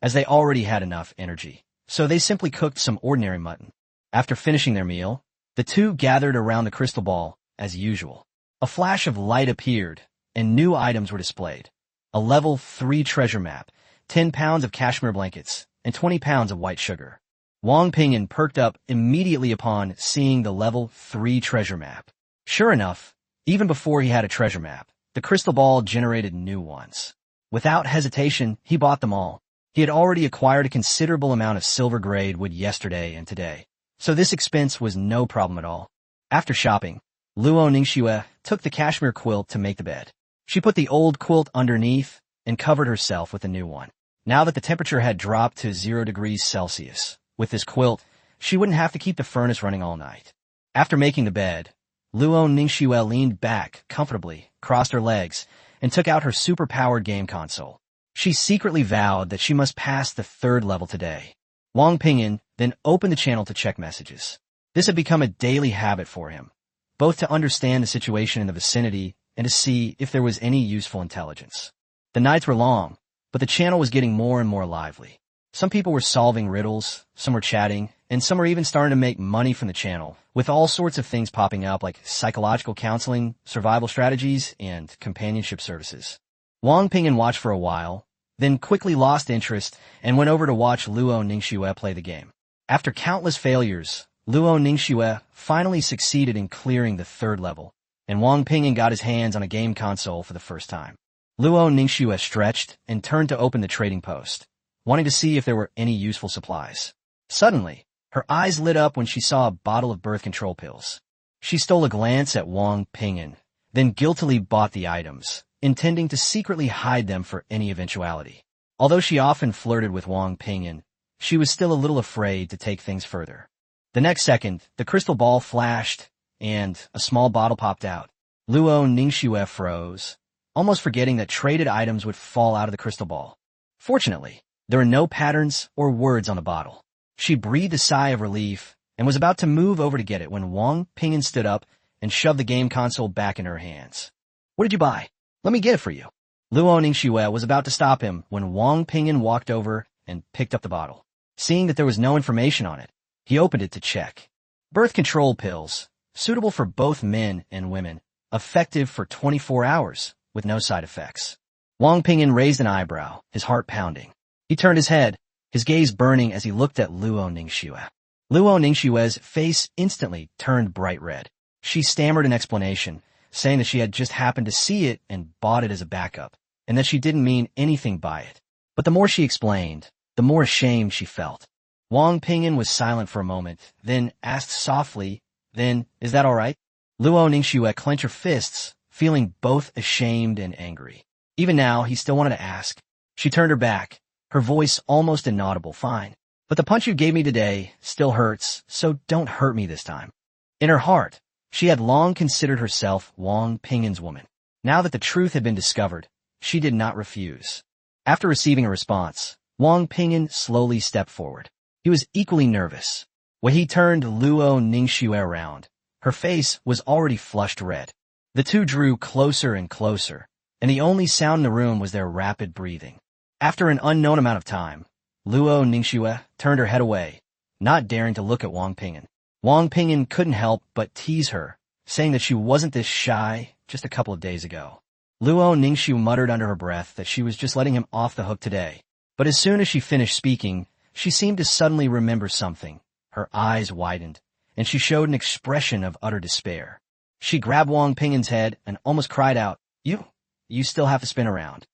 as they already had enough energy, so they simply cooked some ordinary mutton. After finishing their meal, the two gathered around the crystal ball, as usual. A flash of light appeared, and new items were displayed. A level 3 treasure map, 10 pounds of cashmere blankets, and 20 pounds of white sugar. Wang Ping'an perked up immediately upon seeing the level 3 treasure map. Sure enough, even before he had a treasure map, the crystal ball generated new ones. Without hesitation, he bought them all. He had already acquired a considerable amount of silver grade wood yesterday and today, so this expense was no problem at all. After shopping, Luo Ningxue took the cashmere quilt to make the bed. She put the old quilt underneath and covered herself with a new one. Now that the temperature had dropped to 0 degrees Celsius, with this quilt, she wouldn't have to keep the furnace running all night. After making the bed, Luo Ningxue leaned back comfortably, crossed her legs, and took out her super-powered game console. She secretly vowed that she must pass the 3rd level today. Wang Ping'an then opened the channel to check messages. This had become a daily habit for him, both to understand the situation in the vicinity and to see if there was any useful intelligence. The nights were long, but the channel was getting more and more lively. Some people were solving riddles, some were chatting, and some were even starting to make money from the channel, with all sorts of things popping up like psychological counseling, survival strategies, and companionship services. Wang Ping'an watched for a while, then quickly lost interest and went over to watch Luo Ningxue play the game. After countless failures, Luo Ningxue finally succeeded in clearing the 3rd level, and Wang Ping'an got his hands on a game console for the first time. Luo Ningxue stretched and turned to open the trading post, wanting to see if there were any useful supplies. Suddenly, her eyes lit up when she saw a bottle of birth control pills. She stole a glance at Wang Ping'an, then guiltily bought the items, intending to secretly hide them for any eventuality. Although she often flirted with Wang Ping'an, she was still a little afraid to take things further. The next second, the crystal ball flashed, and a small bottle popped out. Luo Ningxue froze, almost forgetting that traded items would fall out of the crystal ball. Fortunately, there were no patterns or words on the bottle. She breathed a sigh of relief and was about to move over to get it when Wang Ping'an stood up and shoved the game console back in her hands. "What did you buy? Let me get it for you." Luo Ningxue was about to stop him when Wang Ping'an walked over and picked up the bottle. Seeing that there was no information on it, he opened it to check. Birth control pills, suitable for both men and women, effective for 24 hours, with no side effects. Wang Ping'an raised an eyebrow, his heart pounding. He turned his head, his gaze burning as he looked at Luo Ningxue. Luo Ningxue's face instantly turned bright red. She stammered an explanation, saying that she had just happened to see it and bought it as a backup, and that she didn't mean anything by it. But the more she explained, the more ashamed she felt. Wang Ping'an was silent for a moment, then asked softly, "Then, is that all right?" Luo Ningxue clenched her fists, feeling both ashamed and angry. Even now, he still wanted to ask. She turned her back, her voice almost inaudible. "Fine. But the punch you gave me today still hurts, so don't hurt me this time." In her heart, she had long considered herself Wang Ping'an's woman. Now that the truth had been discovered, she did not refuse. After receiving a response, Wang Ping'an slowly stepped forward. He was equally nervous. When he turned Luo Ningxue around, her face was already flushed red. The two drew closer and closer, and the only sound in the room was their rapid breathing. After an unknown amount of time, Luo Ningxue turned her head away, not daring to look at Wang Ping'an. Wang Ping'an couldn't help but tease her, saying that she wasn't this shy just a couple of days ago. Luo Ningxue muttered under her breath that she was just letting him off the hook today. But as soon as she finished speaking, she seemed to suddenly remember something. Her eyes widened, and she showed an expression of utter despair. She grabbed Wang Ping'an's head and almost cried out, You still have to spin around."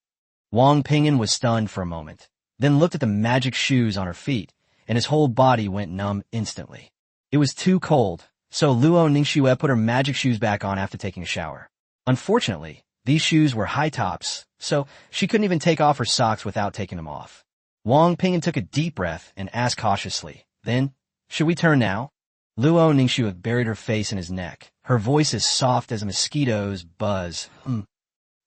Wang Ping'an was stunned for a moment, then looked at the magic shoes on her feet, and his whole body went numb instantly. It was too cold, so Luo Ningxue put her magic shoes back on after taking a shower. Unfortunately, these shoes were high tops, so she couldn't even take off her socks without taking them off. Wang Ping'an took a deep breath and asked cautiously, "Then, should we turn now?" Luo Ningxue buried her face in his neck, her voice as soft as a mosquito's buzz.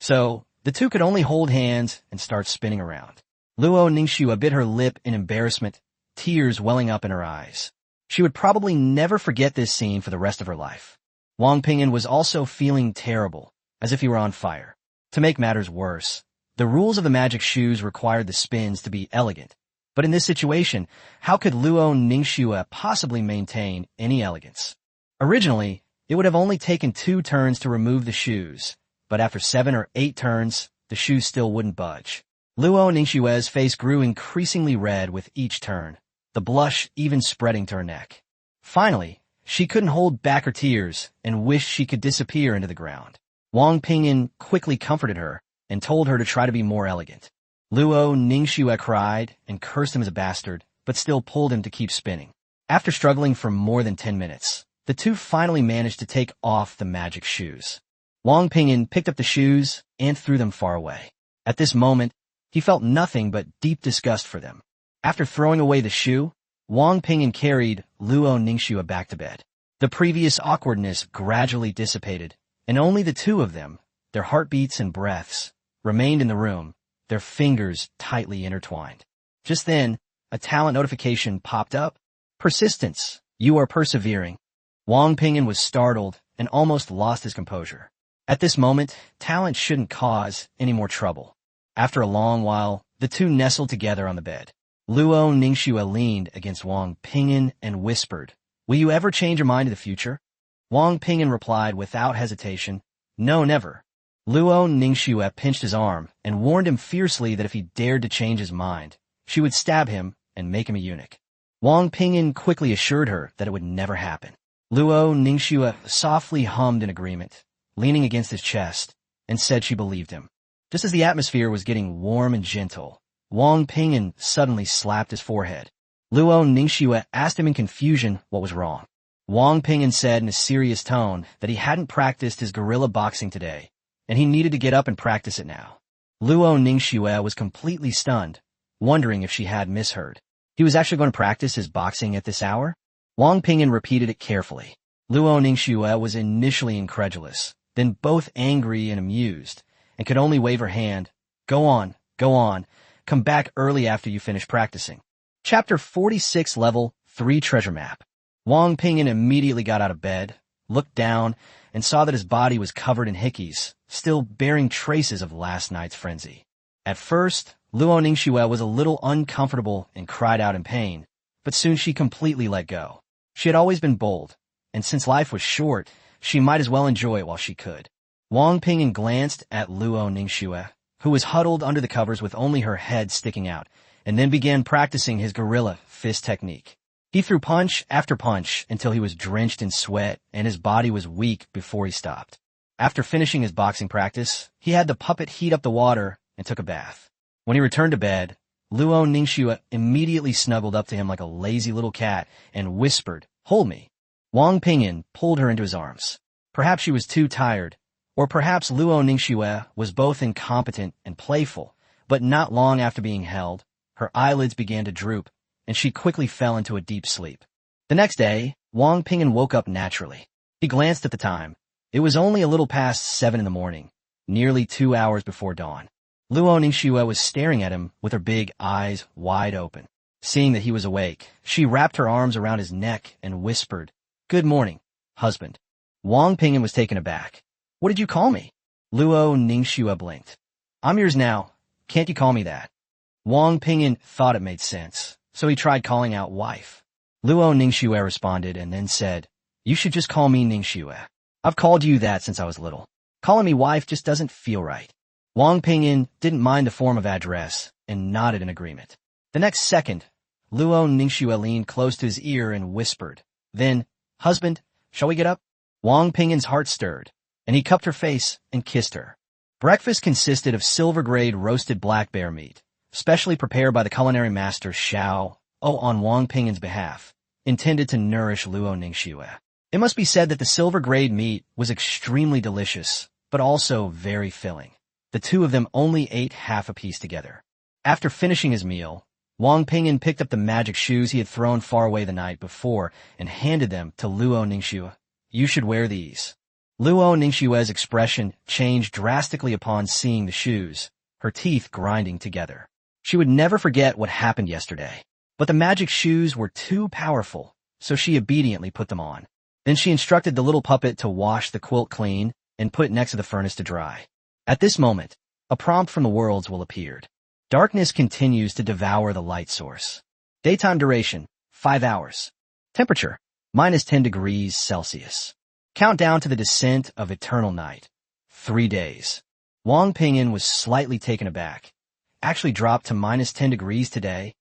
So, the two could only hold hands and start spinning around. Luo Ningxue bit her lip in embarrassment, tears welling up in her eyes. She would probably never forget this scene for the rest of her life. Wang Ping'an was also feeling terrible, as if he were on fire. To make matters worse, the rules of the magic shoes required the spins to be elegant. But in this situation, how could Luo Ningxue possibly maintain any elegance? Originally, it would have only taken 2 turns to remove the shoes, but after 7 or 8 turns, the shoes still wouldn't budge. Luo Ningxue's face grew increasingly red with each turn, the blush even spreading to her neck. Finally, she couldn't hold back her tears and wished she could disappear into the ground. Wang Ping'an quickly comforted her and told her to try to be more elegant. Luo Ningxue cried and cursed him as a bastard, but still pulled him to keep spinning. After struggling for more than 10 minutes, the two finally managed to take off the magic shoes. Wang Ping'an picked up the shoes and threw them far away. At this moment, he felt nothing but deep disgust for them. After throwing away the shoe, Wang Ping'an carried Luo Ningxue back to bed. The previous awkwardness gradually dissipated, and only the two of them, their heartbeats and breaths, remained in the room, their fingers tightly intertwined. Just then, a talent notification popped up. "Persistence. You are persevering." Wang Ping'an was startled and almost lost his composure. At this moment, talent shouldn't cause any more trouble. After a long while, the two nestled together on the bed. Luo Ningxue leaned against Wang Ping'an and whispered, "Will you ever change your mind in the future?" Wang Ping'an replied without hesitation, "No, never." Luo Ningxue pinched his arm and warned him fiercely that if he dared to change his mind, she would stab him and make him a eunuch. Wang Ping'an quickly assured her that it would never happen. Luo Ningxue softly hummed in agreement, leaning against his chest, and said she believed him. Just as the atmosphere was getting warm and gentle, Wang Ping'an suddenly slapped his forehead. Luo Ningxue asked him in confusion what was wrong. Wang Ping'an said in a serious tone that he hadn't practiced his guerrilla boxing today, and he needed to get up and practice it now. Luo Ningxue was completely stunned, wondering if she had misheard. He was actually going to practice his boxing at this hour? Wang Ping'an repeated it carefully. Luo Ningxue was initially incredulous, then both angry and amused, and could only wave her hand. Go on, come back early after you finish practicing." Chapter 46, Level 3 Treasure Map. Wang Ping'an immediately got out of bed, looked down, and saw that his body was covered in hickeys, still bearing traces of last night's frenzy. At first, Luo Ningxue was a little uncomfortable and cried out in pain, but soon she completely let go. She had always been bold, and since life was short, she might as well enjoy it while she could. Wang Ping'an glanced at Luo Ningxue, who was huddled under the covers with only her head sticking out, and then began practicing his gorilla fist technique. He threw punch after punch until he was drenched in sweat and his body was weak before he stopped. After finishing his boxing practice, he had the puppet heat up the water and took a bath. When he returned to bed, Luo Ningxue immediately snuggled up to him like a lazy little cat and whispered, "Hold me." Wang Ping'an pulled her into his arms. Perhaps she was too tired, or perhaps Luo Ningxue was both incompetent and playful, but not long after being held, her eyelids began to droop, and she quickly fell into a deep sleep. The next day, Wang Ping'an woke up naturally. He glanced at the time. It was only a little past 7 in the morning, nearly 2 hours before dawn. Luo Ningxue was staring at him with her big eyes wide open. Seeing that he was awake, she wrapped her arms around his neck and whispered, "Good morning, husband." Wang Ping'an was taken aback. "What did you call me?" Luo Ningxue blinked. "I'm yours now. Can't you call me that?" Wang Ping'an thought it made sense, so he tried calling out wife. Luo Ningxue responded and then said, "You should just call me Ningxue. I've called you that since I was little. Calling me wife just doesn't feel right." Wang Ping'an didn't mind the form of address and nodded in agreement. The next second, Luo Ningxue leaned close to his ear and whispered, "Then, husband, shall we get up?" Wang Ping'an's heart stirred, and he cupped her face and kissed her. Breakfast consisted of silver-grade roasted black bear meat, specially prepared by the culinary master Xiao on Wang Ping'an's behalf, intended to nourish Luo Ningxue. It must be said that the silver-grade meat was extremely delicious, but also very filling. The two of them only ate half a piece together. After finishing his meal, Wang Ping'an picked up the magic shoes he had thrown far away the night before and handed them to Luo Ningxue. "You should wear these." Luo Ningxue's expression changed drastically upon seeing the shoes, her teeth grinding together. She would never forget what happened yesterday. But the magic shoes were too powerful, so she obediently put them on. Then she instructed the little puppet to wash the quilt clean and put it next to the furnace to dry. At this moment, a prompt from the worlds will appear. Darkness continues to devour the light source. Daytime duration, 5 hours. Temperature, -10 degrees Celsius. Countdown to the descent of eternal night, 3 days. Wang Ping'an was slightly taken aback. Actually dropped to -10 degrees today.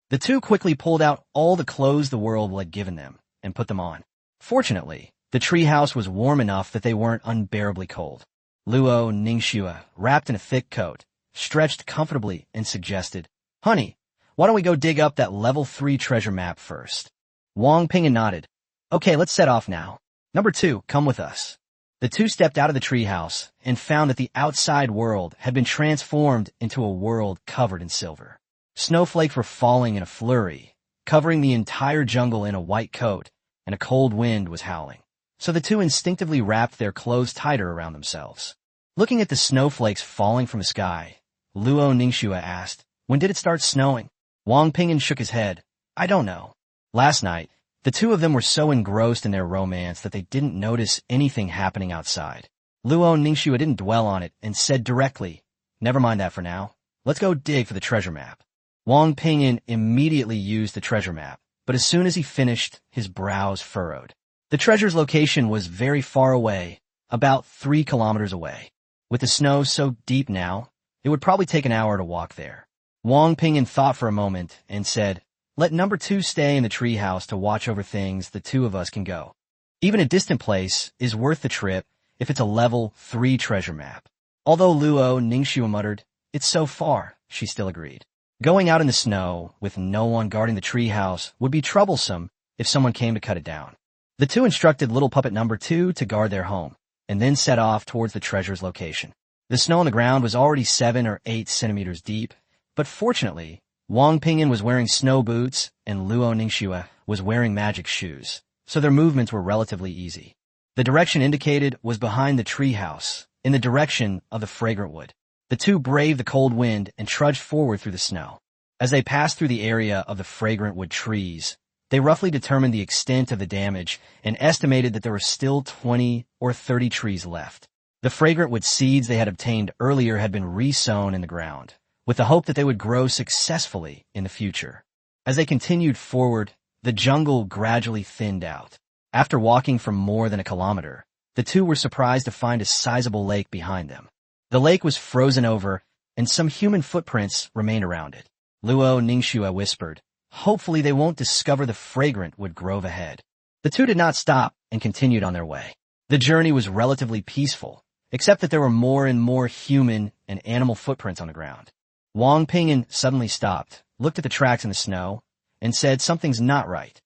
The two quickly pulled out all the clothes the world had given them and put them on. Fortunately, the treehouse was warm enough that they weren't unbearably cold. Luo Ningxue, wrapped in a thick coat, stretched comfortably and suggested, "Honey, why don't we go dig up that level 3 treasure map first?" Wang Ping'an nodded. "Okay, let's set off now. Number 2, come with us." The two stepped out of the treehouse and found that the outside world had been transformed into a world covered in silver. Snowflakes were falling in a flurry, covering the entire jungle in a white coat, and a cold wind was howling. So the two instinctively wrapped their clothes tighter around themselves. Looking at the snowflakes falling from the sky, Luo Ningxue asked, "When did it start snowing?" Wang Ping'an shook his head. "I don't know. Last night, the two of them were so engrossed in their romance that they didn't notice anything happening outside." Luo Ningxue didn't dwell on it and said directly, "Never mind that for now. Let's go dig for the treasure map." Wang Ping'an immediately used the treasure map, but as soon as he finished, his brows furrowed. The treasure's location was very far away, about 3 kilometers away. With the snow so deep now, it would probably take an hour to walk there. Wang Ping'an thought for a moment and said, "Let number 2 stay in the treehouse to watch over things. The two of us can go. Even a distant place is worth the trip if it's a level 3 treasure map." Although Luo Ningxue muttered, "It's so far," she still agreed. Going out in the snow with no one guarding the treehouse would be troublesome if someone came to cut it down. The two instructed little puppet number 2 to guard their home, and then set off towards the treasure's location. The snow on the ground was already 7 or 8 centimeters deep, but fortunately, Wang Ping'an was wearing snow boots and Luo Ningxue was wearing magic shoes, so their movements were relatively easy. The direction indicated was behind the treehouse, in the direction of the fragrant wood. The two braved the cold wind and trudged forward through the snow. As they passed through the area of the fragrant wood trees, they roughly determined the extent of the damage and estimated that there were still 20 or 30 trees left. The fragrant wood seeds they had obtained earlier had been re-sown in the ground, with the hope that they would grow successfully in the future. As they continued forward, the jungle gradually thinned out. After walking for more than a kilometer, the two were surprised to find a sizable lake behind them. The lake was frozen over, and some human footprints remained around it. Luo Ningxue whispered, "Hopefully they won't discover the fragrant wood grove ahead." The two did not stop and continued on their way. The journey was relatively peaceful, except that there were more and more human and animal footprints on the ground. Wang Ping'an suddenly stopped, looked at the tracks in the snow, and said something's not right.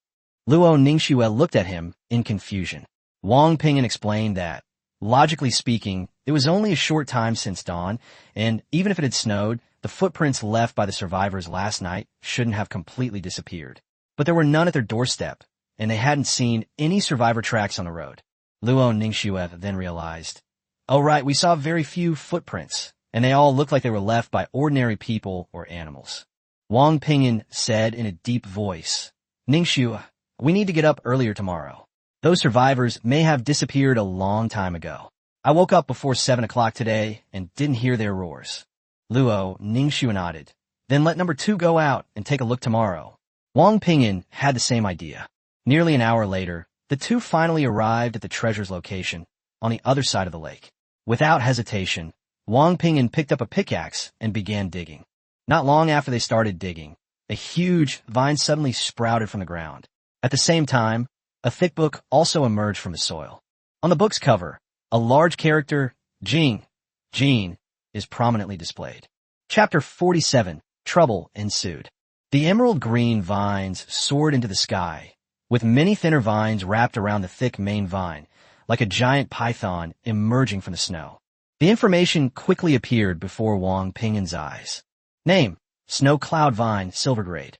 Luo Ningxue looked at him in confusion. Wang Ping'an explained that, logically speaking, it was only a short time since dawn, and even if it had snowed, the footprints left by the survivors last night shouldn't have completely disappeared. But there were none at their doorstep, and they hadn't seen any survivor tracks on the road. Luo Ningxue then realized, "Oh right, we saw very few footprints, and they all looked like they were left by ordinary people or animals." Wang Ping'an said in a deep voice, "Ningxue, we need to get up earlier tomorrow. Those survivors may have disappeared a long time ago. I woke up before 7 o'clock today and didn't hear their roars." Luo Ningxue nodded. "Then let number 2 go out and take a look tomorrow." Wang Ping'an had the same idea. Nearly an hour later, the two finally arrived at the treasure's location, on the other side of the lake. Without hesitation, Wang Ping'an picked up a pickaxe and began digging. Not long after they started digging, a huge vine suddenly sprouted from the ground. At the same time, a thick book also emerged from the soil. On the book's cover, a large character, Jean, is prominently displayed. Chapter 47, Trouble Ensued. The emerald green vines soared into the sky, with many thinner vines wrapped around the thick main vine, like a giant python emerging from the snow. The information quickly appeared before Wang Ping'an's eyes. Name, Snow Cloud Vine, Silver Grade.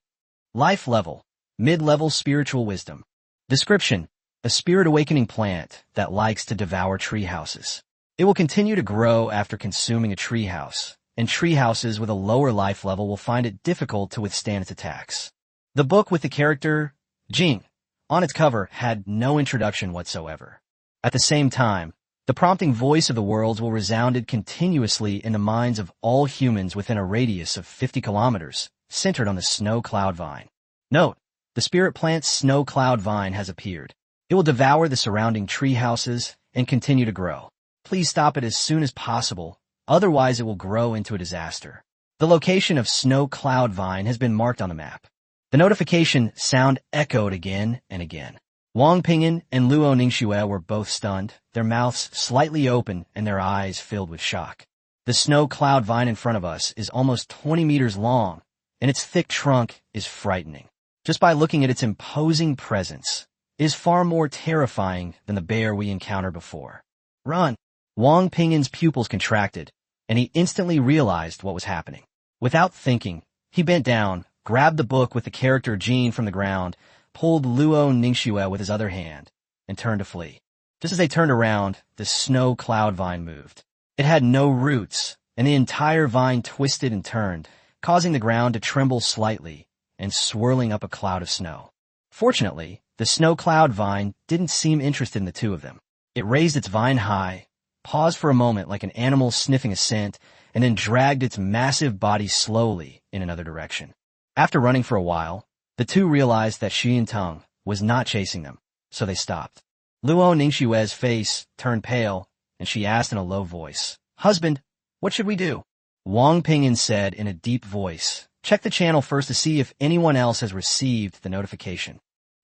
Life level, mid-level spiritual wisdom. Description, a spirit awakening plant that likes to devour tree houses. It will continue to grow after consuming a tree house, and tree houses with a lower life level will find it difficult to withstand its attacks. The book with the character, Jean, on its cover had no introduction whatsoever. At the same time, the prompting voice of the worlds will resounded continuously in the minds of all humans within a radius of 50 kilometers, centered on the Snow Cloud Vine. Note, the spirit plant's Snow Cloud Vine has appeared. It will devour the surrounding tree houses and continue to grow. Please stop it as soon as possible, otherwise it will grow into a disaster. The location of Snow Cloud Vine has been marked on the map. The notification sound echoed again and again. Wang Ping'an and Luo Ningxue were both stunned, their mouths slightly open and their eyes filled with shock. The Snow Cloud Vine in front of us is almost 20 meters long, and its thick trunk is frightening. Just by looking at its imposing presence, it is far more terrifying than the bear we encountered before. Run! Wang Ping'an's pupils contracted, and he instantly realized what was happening. Without thinking, he bent down, grabbed the book with the character Jean from the ground, pulled Luo Ningxue with his other hand, and turned to flee. Just as they turned around, the Snow Cloud Vine moved. It had no roots, and the entire vine twisted and turned, causing the ground to tremble slightly and swirling up a cloud of snow. Fortunately, the Snow Cloud Vine didn't seem interested in the two of them. It raised its vine high, paused for a moment like an animal sniffing a scent, and then dragged its massive body slowly in another direction. After running for a while, the two realized that Xianteng was not chasing them, so they stopped. Luo Ningxue's face turned pale, and she asked in a low voice, "Husband, what should we do?" Wang Ping'an said in a deep voice, "Check the channel first to see if anyone else has received the notification."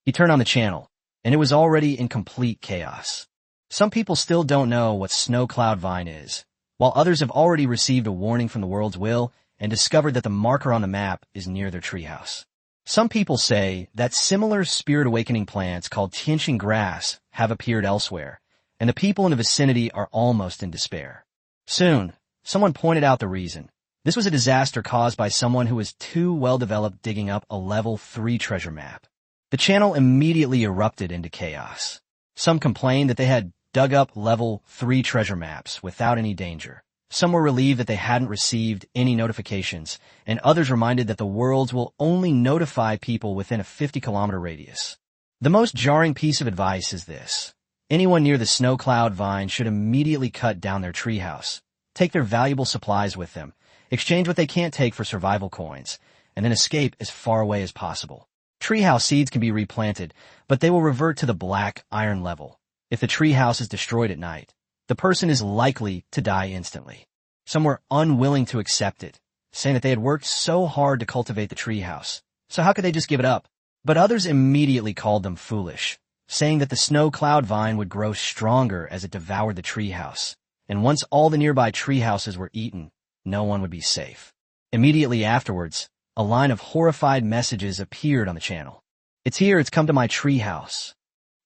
He turned on the channel, and it was already in complete chaos. Some people still don't know what Snow Cloud Vine is, while others have already received a warning from the world's will and discovered that the marker on the map is near their treehouse. Some people say that similar spirit awakening plants called Tianxin grass have appeared elsewhere, and the people in the vicinity are almost in despair. Soon, someone pointed out the reason. This was a disaster caused by someone who was too well-developed digging up a level 3 treasure map. The channel immediately erupted into chaos. Some complained that they had dug up level 3 treasure maps without any danger. Some were relieved that they hadn't received any notifications, and others reminded that the worlds will only notify people within a 50-kilometer radius. The most jarring piece of advice is this. Anyone near the Snow Cloud Vine should immediately cut down their treehouse, take their valuable supplies with them, exchange what they can't take for survival coins, and then escape as far away as possible. Treehouse seeds can be replanted, but they will revert to the black iron level. If the treehouse is destroyed at night, the person is likely to die instantly. Some were unwilling to accept it, saying that they had worked so hard to cultivate the treehouse, so how could they just give it up? But others immediately called them foolish, saying that the snow cloud vine would grow stronger as it devoured the treehouse, and once all the nearby treehouses were eaten, no one would be safe. Immediately afterwards, a line of horrified messages appeared on the channel. "It's here, it's come to my treehouse."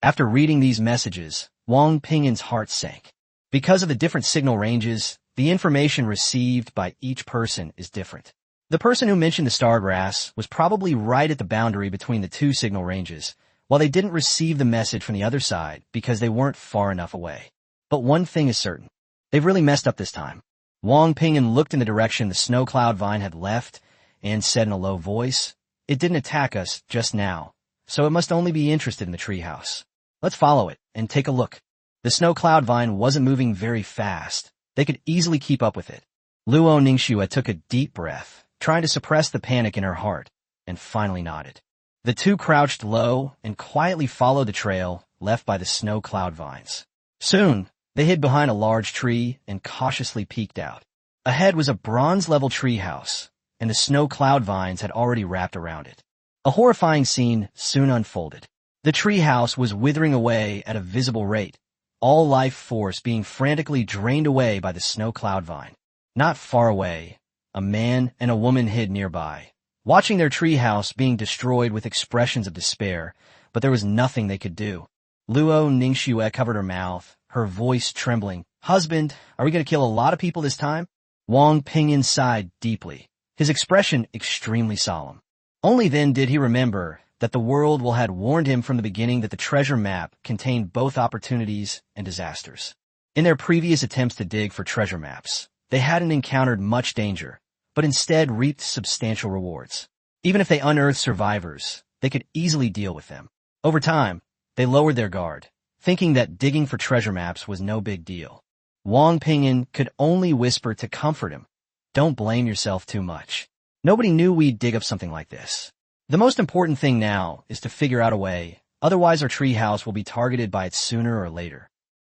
After reading these messages, Wang Ping'an's heart sank. Because of the different signal ranges, the information received by each person is different. The person who mentioned the stargrass was probably right at the boundary between the two signal ranges, while they didn't receive the message from the other side because they weren't far enough away. But one thing is certain. They've really messed up this time. Wang Ping'an looked in the direction the snow cloud vine had left and said in a low voice, "It didn't attack us just now, so it must only be interested in the treehouse. Let's follow it and take a look." The snow cloud vine wasn't moving very fast. They could easily keep up with it. Luo Ningxue took a deep breath, trying to suppress the panic in her heart, and finally nodded. The two crouched low and quietly followed the trail left by the snow cloud vines. Soon, they hid behind a large tree and cautiously peeked out. Ahead was a bronze-level treehouse, and the snow cloud vines had already wrapped around it. A horrifying scene soon unfolded. The treehouse was withering away at a visible rate, all life force being frantically drained away by the snow cloud vine. Not far away, a man and a woman hid nearby, watching their treehouse being destroyed with expressions of despair, but there was nothing they could do. Luo Ningxue covered her mouth, her voice trembling. "Husband, are we going to kill a lot of people this time?" Wang Ping'an sighed deeply, his expression extremely solemn. Only then did he remember that the world had warned him from the beginning that the treasure map contained both opportunities and disasters. In their previous attempts to dig for treasure maps, they hadn't encountered much danger, but instead reaped substantial rewards. Even if they unearthed survivors, they could easily deal with them. Over time, they lowered their guard, thinking that digging for treasure maps was no big deal. Wang Ping'an could only whisper to comfort him, "Don't blame yourself too much. Nobody knew we'd dig up something like this. The most important thing now is to figure out a way, otherwise our treehouse will be targeted by it sooner or later."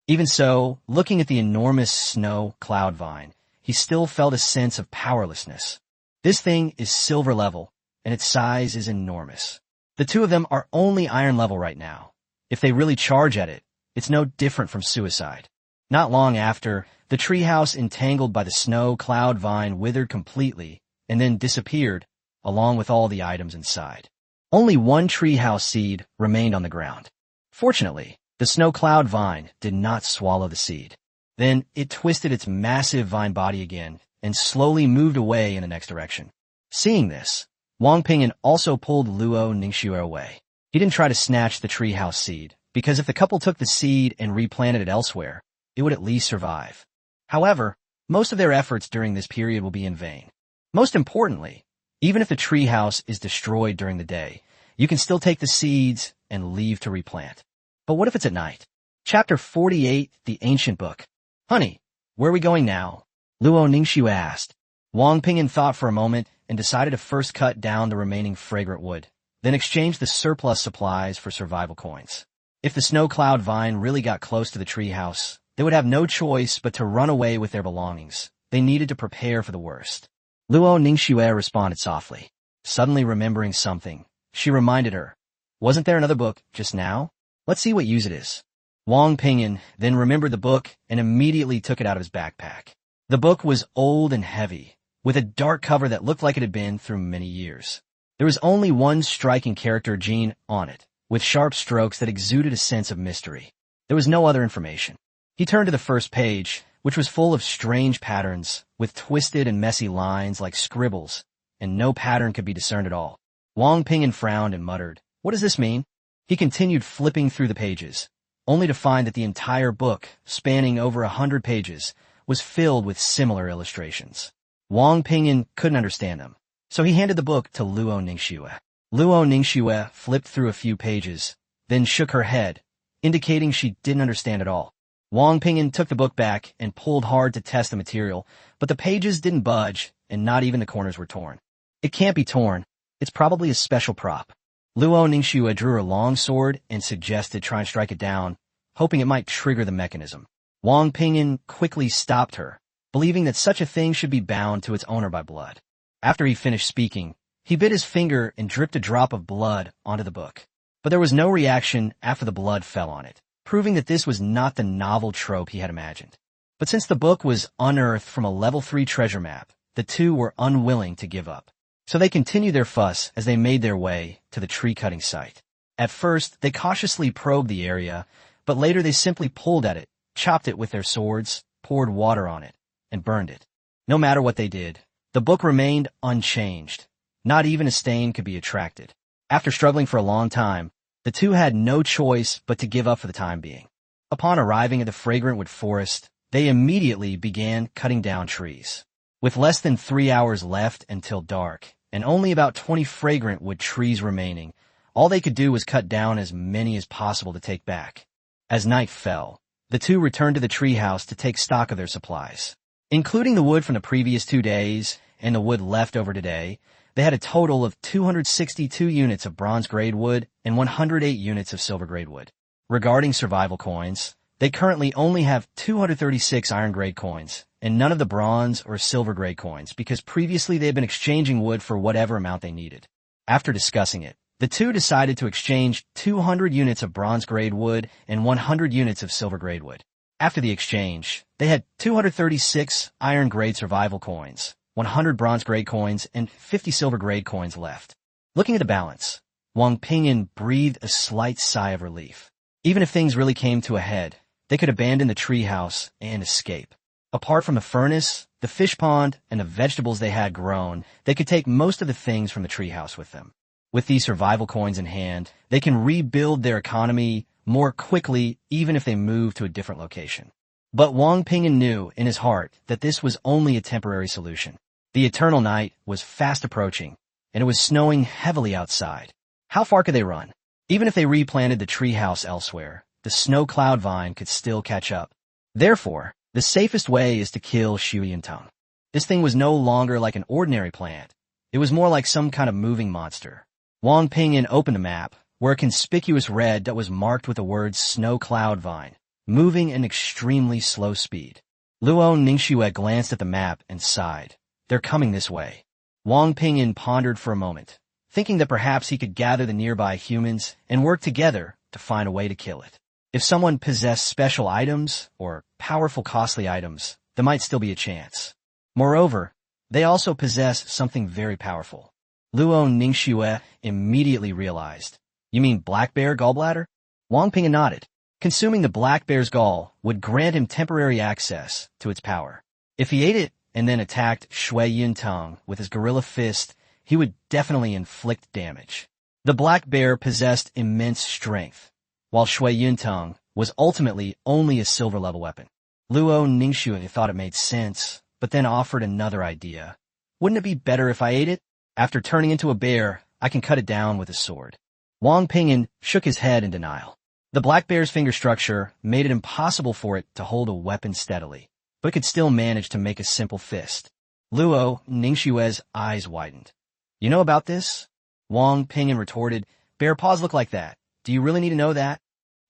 Even so, looking at the enormous snow cloud vine, he still felt a sense of powerlessness. This thing is silver level, and its size is enormous. The two of them are only iron level right now. If they really charge at it, it's no different from suicide. Not long after, the treehouse entangled by the snow cloud vine withered completely and then disappeared, along with all the items inside. Only one treehouse seed remained on the ground. Fortunately, the snow cloud vine did not swallow the seed. Then it twisted its massive vine body again and slowly moved away in the next direction. Seeing this, Wang Ping'an also pulled Luo Ningxue away. He didn't try to snatch the treehouse seed, because if the couple took the seed and replanted it elsewhere, it would at least survive. However, most of their efforts during this period will be in vain. Most importantly, even if the treehouse is destroyed during the day, you can still take the seeds and leave to replant. But what if it's at night? Chapter 48, The Ancient Book. "Honey, where are we going now?" Luo Ningxue asked. Wang Ping'an thought for a moment and decided to first cut down the remaining fragrant wood, then exchange the surplus supplies for survival coins. If the snow cloud vine really got close to the treehouse, they would have no choice but to run away with their belongings. They needed to prepare for the worst. Luo Ningxue responded softly. Suddenly remembering something, she reminded her, "Wasn't there another book just now? Let's see what use it is." Wang Ping'an then remembered the book and immediately took it out of his backpack. The book was old and heavy, with a dark cover that looked like it had been through many years. There was only one striking character gene on it, with sharp strokes that exuded a sense of mystery. There was no other information. He turned to the first page, which was full of strange patterns, with twisted and messy lines like scribbles, and no pattern could be discerned at all. Wang Ping'an frowned and muttered, "What does this mean?" He continued flipping through the pages, only to find that the entire book, spanning over 100 pages, was filled with similar illustrations. Wang Ping'an couldn't understand them, so he handed the book to Luo Ningxue. Luo Ningxue flipped through a few pages, then shook her head, indicating she didn't understand at all. Wang Ping'an took the book back and pulled hard to test the material, but the pages didn't budge, and not even the corners were torn. "It can't be torn. It's probably a special prop." Luo Ningxue drew her long sword and suggested try and strike it down, hoping it might trigger the mechanism. Wang Ping'an quickly stopped her, believing that such a thing should be bound to its owner by blood. After he finished speaking, he bit his finger and dripped a drop of blood onto the book. But there was no reaction after the blood fell on it, proving that this was not the novel trope he had imagined. But since the book was unearthed from a level 3 treasure map, the two were unwilling to give up. So they continued their fuss as they made their way to the tree-cutting site. At first, they cautiously probed the area, but later they simply pulled at it, chopped it with their swords, poured water on it, and burned it. No matter what they did, the book remained unchanged. Not even a stain could be attracted. After struggling for a long time, the two had no choice but to give up for the time being. Upon arriving at the fragrant wood forest, they immediately began cutting down trees. With less than 3 hours left until dark, and only about 20 fragrant wood trees remaining, all they could do was cut down as many as possible to take back. As night fell, the two returned to the treehouse to take stock of their supplies. Including the wood from the previous 2 days and the wood left over today, they had a total of 262 units of bronze-grade wood and 108 units of silver-grade wood. Regarding survival coins, they currently only have 236 iron-grade coins, and none of the bronze or silver-grade coins because previously they had been exchanging wood for whatever amount they needed. After discussing it, the two decided to exchange 200 units of bronze-grade wood and 100 units of silver-grade wood. After the exchange, they had 236 iron-grade survival coins, 100 bronze-grade coins, and 50 silver-grade coins left. Looking at the balance, Wang Ping'an breathed a slight sigh of relief. Even if things really came to a head, they could abandon the treehouse and escape. Apart from the furnace, the fish pond, and the vegetables they had grown, they could take most of the things from the treehouse with them. With these survival coins in hand, they can rebuild their economy more quickly even if they move to a different location. But Wang Ping'an knew in his heart that this was only a temporary solution. The eternal night was fast approaching, and it was snowing heavily outside. How far could they run? Even if they replanted the treehouse elsewhere, the snow cloud vine could still catch up. Therefore, the safest way is to kill Shui Yintang. This thing was no longer like an ordinary plant. It was more like some kind of moving monster. Wang Ping'an opened a map, where a conspicuous red that was marked with the words snow cloud vine, moving at an extremely slow speed. Luo Ningxue glanced at the map and sighed. They're coming this way. Wang Ping'an pondered for a moment, thinking that perhaps he could gather the nearby humans and work together to find a way to kill it. If someone possessed special items or powerful costly items, there might still be a chance. Moreover, they also possess something very powerful. Luo Ningxue immediately realized. You mean black bear gallbladder? Wang Ping'an nodded. Consuming the black bear's gall would grant him temporary access to its power. If he ate it and then attacked Shui Yintang with his gorilla fist, he would definitely inflict damage. The black bear possessed immense strength, while Shui Yintang was ultimately only a silver-level weapon. Luo Ningxue thought it made sense, but then offered another idea. Wouldn't it be better if I ate it? After turning into a bear, I can cut it down with a sword. Wang Ping'an shook his head in denial. The black bear's finger structure made it impossible for it to hold a weapon steadily, but it could still manage to make a simple fist. Luo Ningxue's eyes widened. You know about this? Wang Ping'an retorted, bear paws look like that. Do you really need to know that?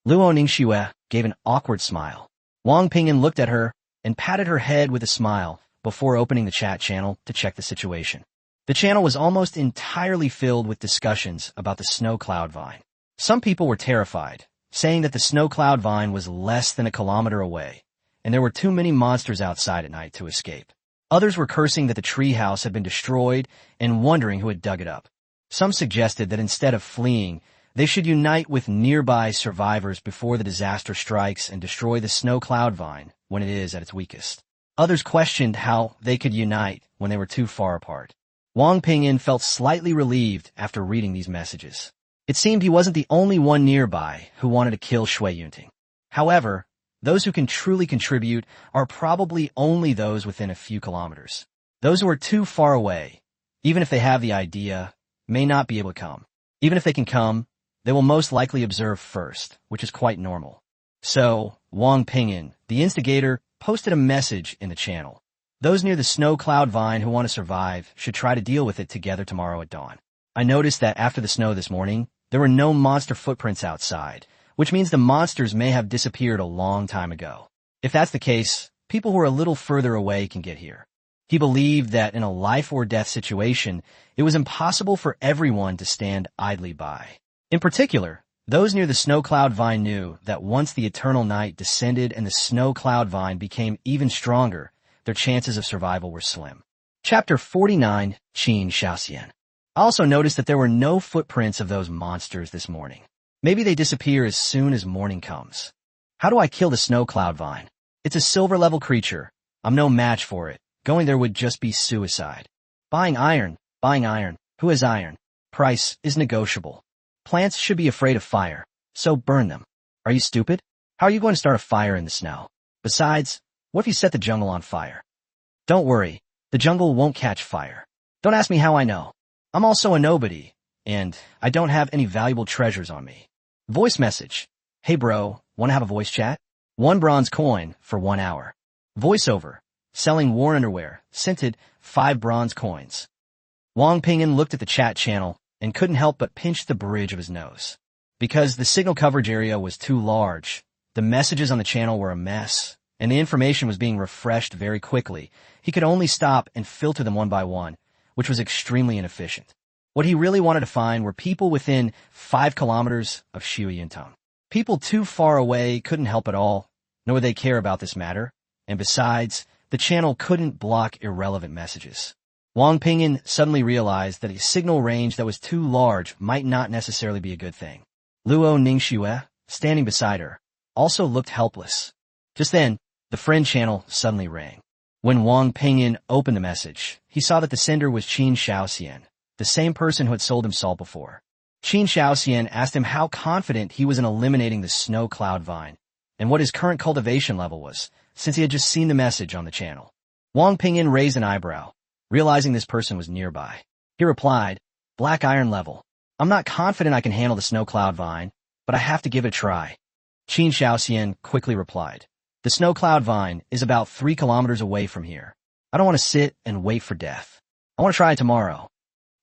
Luo Ningxue gave an awkward smile. Wang Ping'an looked at her and patted her head with a smile before opening the chat channel to check the situation. The channel was almost entirely filled with discussions about the snow cloud vine. Some people were terrified, saying that the snow cloud vine was less than a kilometer away, and there were too many monsters outside at night to escape. Others were cursing that the treehouse had been destroyed and wondering who had dug it up. Some suggested that instead of fleeing, they should unite with nearby survivors before the disaster strikes and destroy the snow cloud vine when it is at its weakest. Others questioned how they could unite when they were too far apart. Wang Ping'an felt slightly relieved after reading these messages. It seemed he wasn't the only one nearby who wanted to kill Shui Yunting. However, those who can truly contribute are probably only those within a few kilometers. Those who are too far away, even if they have the idea, may not be able to come. Even if they can come, they will most likely observe first, which is quite normal. So, Wang Ping'an, the instigator, posted a message in the channel. Those near the snow cloud vine who want to survive should try to deal with it together tomorrow at dawn. I noticed that after the snow this morning, there were no monster footprints outside, which means the monsters may have disappeared a long time ago. If that's the case, people who are a little further away can get here. He believed that in a life-or-death situation, it was impossible for everyone to stand idly by. In particular, those near the snow cloud vine knew that once the eternal night descended and the snow cloud vine became even stronger, their chances of survival were slim. Chapter 49, Qin Shaoxian. I also noticed that there were no footprints of those monsters this morning. Maybe they disappear as soon as morning comes. How do I kill the snow cloud vine? It's a silver-level creature. I'm no match for it. Going there would just be suicide. Buying iron. Who has iron? Price is negotiable. Plants should be afraid of fire, so burn them. Are you stupid? How are you going to start a fire in the snow? Besides, what if you set the jungle on fire? Don't worry, the jungle won't catch fire. Don't ask me how I know. I'm also a nobody, and I don't have any valuable treasures on me. Voice message. Hey bro, wanna have a voice chat? 1 bronze coin for 1 hour. Voiceover. Selling war underwear. Scented, 5 bronze coins. Wang Ping'an looked at the chat channel and couldn't help but pinch the bridge of his nose. Because the signal coverage area was too large, the messages on the channel were a mess, and the information was being refreshed very quickly. He could only stop and filter them one by one, which was extremely inefficient. What he really wanted to find were people within 5 kilometers of Shuyintown. People too far away couldn't help at all, nor would they care about this matter, and besides, the channel couldn't block irrelevant messages. Wang Ping'an suddenly realized that a signal range that was too large might not necessarily be a good thing. Luo Ningxue, standing beside her, also looked helpless. Just then, the friend channel suddenly rang. When Wang Ping'an opened the message, he saw that the sender was Qin Shaoxian, the same person who had sold him salt before. Qin Shaoxian asked him how confident he was in eliminating the snow cloud vine, and what his current cultivation level was, since he had just seen the message on the channel. Wang Ping'an raised an eyebrow, realizing this person was nearby. He replied, Black iron level. I'm not confident I can handle the snow cloud vine, but I have to give it a try. Qin Shaoxian quickly replied, The snow cloud vine is about 3 kilometers away from here. I don't want to sit and wait for death. I want to try it tomorrow.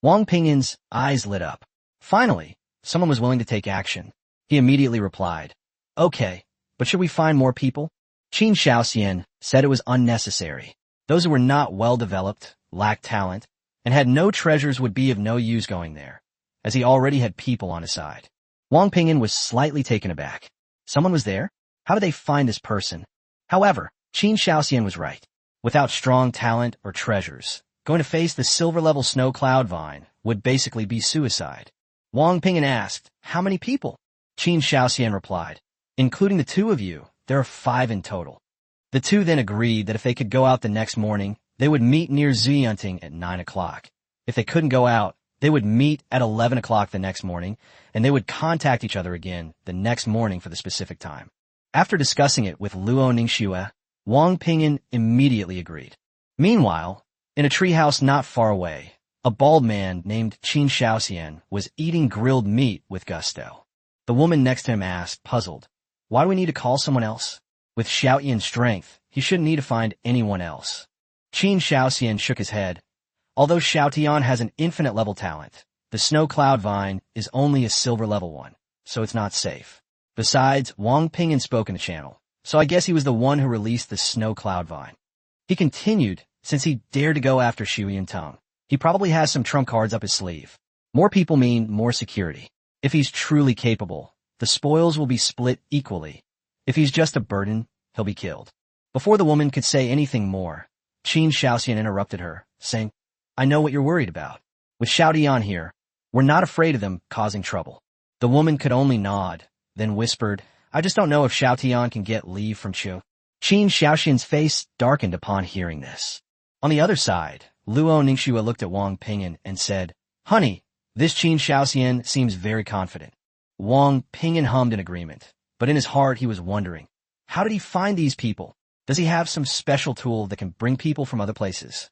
Wang Ping'an's eyes lit up. Finally, someone was willing to take action. He immediately replied, Okay, but should we find more people? Qin Shaoxian said it was unnecessary. Those who were not well-developed, lacked talent, and had no treasures would be of no use going there, as he already had people on his side. Wang Ping'an was slightly taken aback. Someone was there? How did they find this person? However, Qin Shaoxian was right. Without strong talent or treasures, going to face the silver-level snow cloud vine would basically be suicide. Wang Ping'an asked, How many people? Qin Shaoxian replied, Including the 2 of you, there are 5 in total. The 2 then agreed that if they could go out the next morning, they would meet near Zuyunting at 9 o'clock. If they couldn't go out, they would meet at 11 o'clock the next morning, and they would contact each other again the next morning for the specific time. After discussing it with Luo Ningxue, Wang Ping'an immediately agreed. Meanwhile, in a treehouse not far away, a bald man named Qin Shaoxian was eating grilled meat with gusto. The woman next to him asked, puzzled, Why do we need to call someone else? With Xiaoyan's strength, he shouldn't need to find anyone else. Qin Shaoxian shook his head. Although Xiaotian has an infinite level talent, the snow cloud vine is only a silver level one, so it's not safe. Besides, Wang Ping'an spoke in the channel, so I guess he was the one who released the snow cloud vine. He continued, since he dared to go after Shuyintown, he probably has some trump cards up his sleeve. More people mean more security. If he's truly capable, the spoils will be split equally. If he's just a burden, he'll be killed. Before the woman could say anything more, Qin Shaoxian interrupted her, saying, I know what you're worried about. With Xiaotian here, we're not afraid of them causing trouble. The woman could only nod, then whispered, I just don't know if Xiaotian can get leave from Chu. Qin Shaoxian's face darkened upon hearing this. On the other side, Luo Ningxue looked at Wang Ping'an and said, Honey, this Qin Shaoxian seems very confident. Wang Ping'an hummed in agreement, but in his heart he was wondering, how did he find these people? Does he have some special tool that can bring people from other places?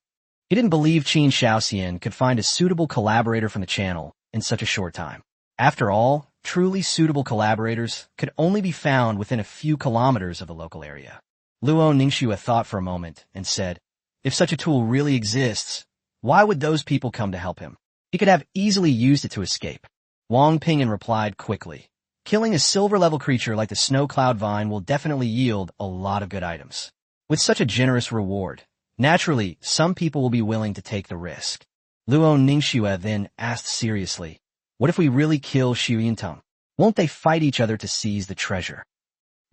He didn't believe Qin Shaoxian could find a suitable collaborator from the channel in such a short time. After all, truly suitable collaborators could only be found within a few kilometers of the local area. Luo Ningxue thought for a moment and said, if such a tool really exists, why would those people come to help him? He could have easily used it to escape. Wang Ping'an replied quickly, Killing a silver-level creature like the snow cloud vine will definitely yield a lot of good items. With such a generous reward, naturally, some people will be willing to take the risk. Luo Ningxue then asked seriously, what if we really kill Xu Yinteng? Won't they fight each other to seize the treasure?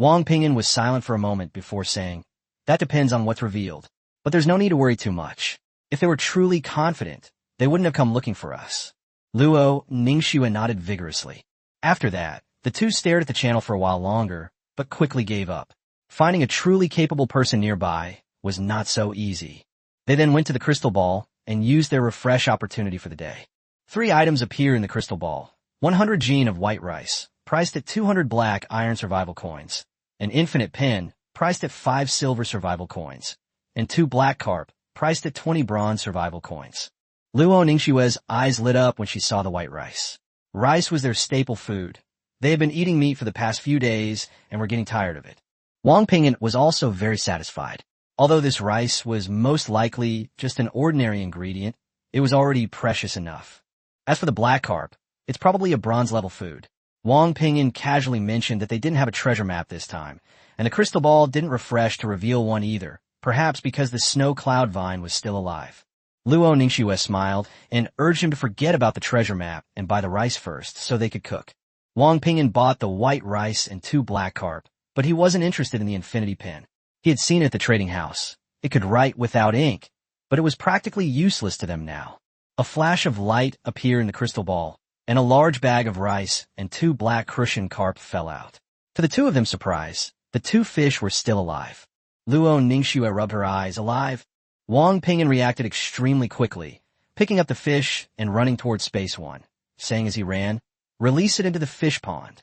Wang Ping'an was silent for a moment before saying, that depends on what's revealed, but there's no need to worry too much. If they were truly confident, they wouldn't have come looking for us. Luo Ningxue nodded vigorously. After that, the two stared at the channel for a while longer, but quickly gave up. Finding a truly capable person nearby was not so easy. They then went to the crystal ball and used their refresh opportunity for the day. 3 items appear in the crystal ball. 100 gene of white rice, priced at 200 black iron survival coins. An infinite pen, priced at 5 silver survival coins. And 2 black carp, priced at 20 bronze survival coins. Luo Ningxue's eyes lit up when she saw the white rice. Rice was their staple food. They had been eating meat for the past few days and were getting tired of it. Wang Ping'an was also very satisfied. Although this rice was most likely just an ordinary ingredient, it was already precious enough. As for the black carp, it's probably a bronze-level food. Wang Ping'an casually mentioned that they didn't have a treasure map this time, and the crystal ball didn't refresh to reveal one either, perhaps because the snow cloud vine was still alive. Luo Ningxue smiled and urged him to forget about the treasure map and buy the rice first so they could cook. Wang Ping'an bought the white rice and 2 black carp, but he wasn't interested in the infinity pen. He had seen it at the trading house. It could write without ink, but it was practically useless to them now. A flash of light appeared in the crystal ball, and a large bag of rice and 2 black crucian carp fell out. To the two of them's surprise, the 2 fish were still alive. Luo Ningxue rubbed her eyes. Alive? Wang Ping'an reacted extremely quickly, picking up the fish and running towards Space One, saying as he ran, release it into the fish pond.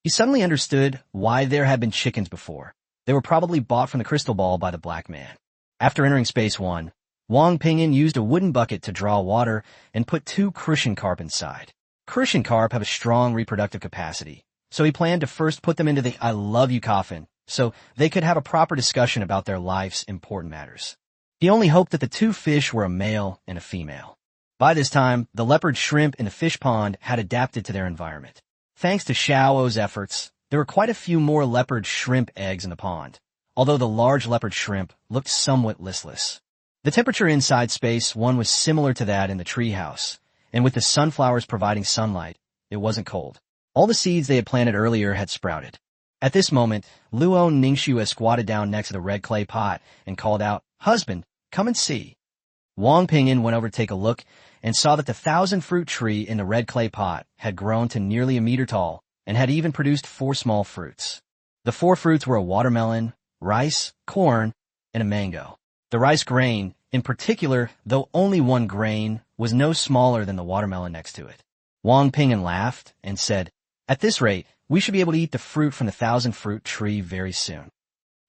He suddenly understood why there had been chickens before. They were probably bought from the crystal ball by the black man. After entering Space One, Wang Ping'an used a wooden bucket to draw water and put 2 crucian carp inside. Crucian carp have a strong reproductive capacity, so he planned to first put them into the I love you coffin so they could have a proper discussion about their life's important matters. He only hoped that the 2 fish were a male and a female. By this time, the leopard shrimp in the fish pond had adapted to their environment. Thanks to Xiao's efforts, there were quite a few more leopard shrimp eggs in the pond, although the large leopard shrimp looked somewhat listless. The temperature inside Space One was similar to that in the treehouse, and with the sunflowers providing sunlight, it wasn't cold. All the seeds they had planted earlier had sprouted. At this moment, Luo Ningxue squatted down next to the red clay pot and called out, husband, come and see. Wang Ping'an went over to take a look and saw that the 1,000-fruit tree in the red clay pot had grown to nearly a meter tall and had even produced 4 small fruits. The 4 fruits were a watermelon, rice, corn, and a mango. The rice grain, in particular, though only 1 grain, was no smaller than the watermelon next to it. Wang Ping'an laughed and said, at this rate, we should be able to eat the fruit from the 1,000-fruit tree very soon.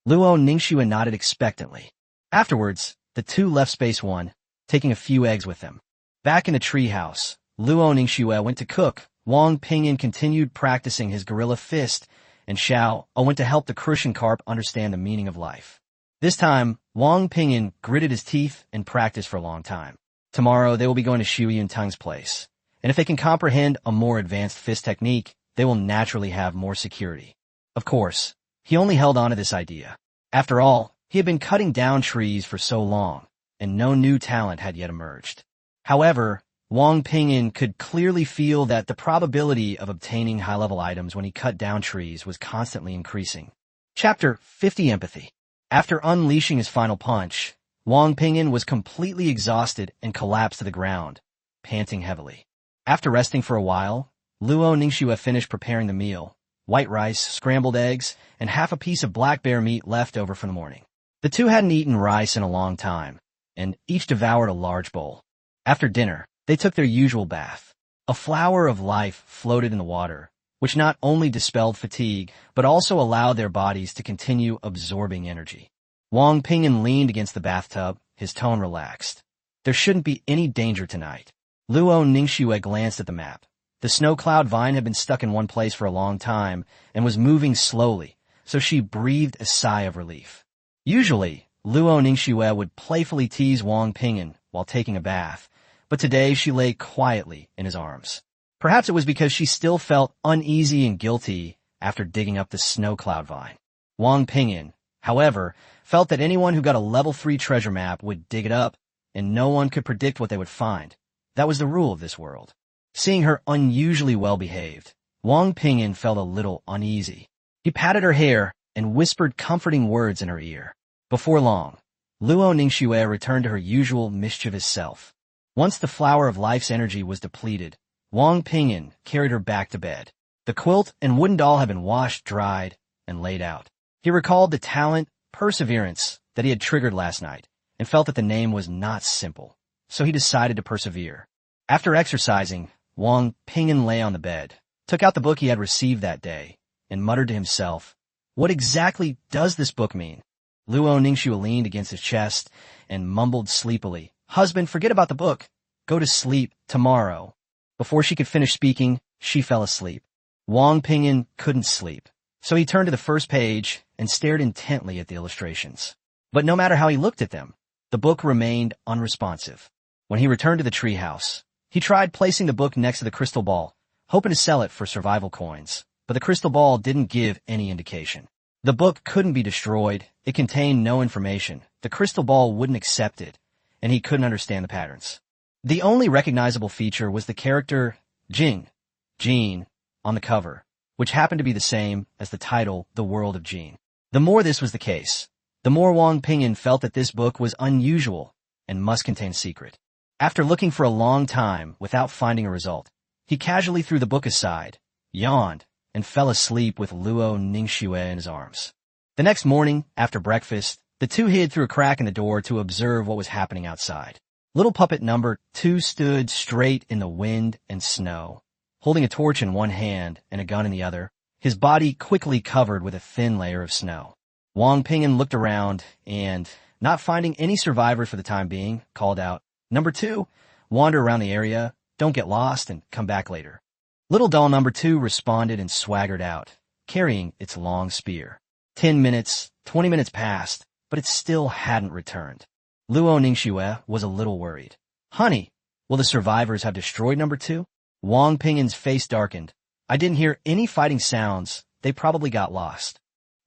Luo Ningxue nodded expectantly. Afterwards, the 2 left Space One, taking a few eggs with them. Back in the treehouse, Luo Ningxue went to cook. Wang Ping'an continued practicing his gorilla fist, and Xiao went to help the crucian carp understand the meaning of life. This time, Wang Ping'an gritted his teeth and practiced for a long time. Tomorrow, they will be going to Xu Yinteng's place, and if they can comprehend a more advanced fist technique, they will naturally have more security. Of course, he only held on to this idea. After all, he had been cutting down trees for so long, and no new talent had yet emerged. However, Wang Ping'an could clearly feel that the probability of obtaining high-level items when he cut down trees was constantly increasing. Chapter 50 Empathy. After unleashing his final punch, Wang Ping'an was completely exhausted and collapsed to the ground, panting heavily. After resting for a while, Luo Ningxue finished preparing the meal, white rice, scrambled eggs, and half a piece of black bear meat left over from the morning. The two hadn't eaten rice in a long time, and each devoured a large bowl. After dinner, they took their usual bath. A flower of life floated in the water, which not only dispelled fatigue, but also allowed their bodies to continue absorbing energy. Wang Ping'an leaned against the bathtub, his tone relaxed. There shouldn't be any danger tonight. Luo Ningxue glanced at the map. The snow cloud vine had been stuck in one place for a long time and was moving slowly, so she breathed a sigh of relief. Usually, Luo Ningxue would playfully tease Wang Ping'an while taking a bath, but today she lay quietly in his arms. Perhaps it was because she still felt uneasy and guilty after digging up the snow cloud vine. Wang Ping'an, however, felt that anyone who got a level 3 treasure map would dig it up, and no one could predict what they would find. That was the rule of this world. Seeing her unusually well-behaved, Wang Ping'an felt a little uneasy. He patted her hair and whispered comforting words in her ear. Before long, Luo Ningxue returned to her usual mischievous self. Once the flower of life's energy was depleted, Wang Ping'an carried her back to bed. The quilt and wooden doll had been washed, dried, and laid out. He recalled the talent, perseverance, that he had triggered last night, and felt that the name was not simple, so he decided to persevere. After exercising, Wang Ping'an lay on the bed, took out the book he had received that day, and muttered to himself, "What exactly does this book mean?" Luo Ningxue leaned against his chest and mumbled sleepily, "Husband, forget about the book. Go to sleep tomorrow." Before she could finish speaking, she fell asleep. Wang Ping'an couldn't sleep, so he turned to the first page and stared intently at the illustrations. But no matter how he looked at them, the book remained unresponsive. When he returned to the treehouse, he tried placing the book next to the crystal ball, hoping to sell it for survival coins, but the crystal ball didn't give any indication. The book couldn't be destroyed, it contained no information, the crystal ball wouldn't accept it, and he couldn't understand the patterns. The only recognizable feature was the character Jean, on the cover, which happened to be the same as the title, The World of Jean. The more this was the case, the more Wang Ping'an felt that this book was unusual and must contain a secret. After looking for a long time without finding a result, he casually threw the book aside, yawned, and fell asleep with Luo Ningxue in his arms. The next morning, after breakfast, the two hid through a crack in the door to observe what was happening outside. Little puppet number 2 stood straight in the wind and snow, holding a torch in one hand and a gun in the other, his body quickly covered with a thin layer of snow. Wang Ping'an looked around and, not finding any survivors for the time being, called out, "Number 2, wander around the area, don't get lost, and come back later." Little doll number 2 responded and swaggered out, carrying its long spear. 10 minutes, 20 minutes passed, but it still hadn't returned. Luo Ningxue was a little worried. "Honey, will the survivors have destroyed number 2? Wang Ping'an's face darkened. "I didn't hear any fighting sounds. They probably got lost."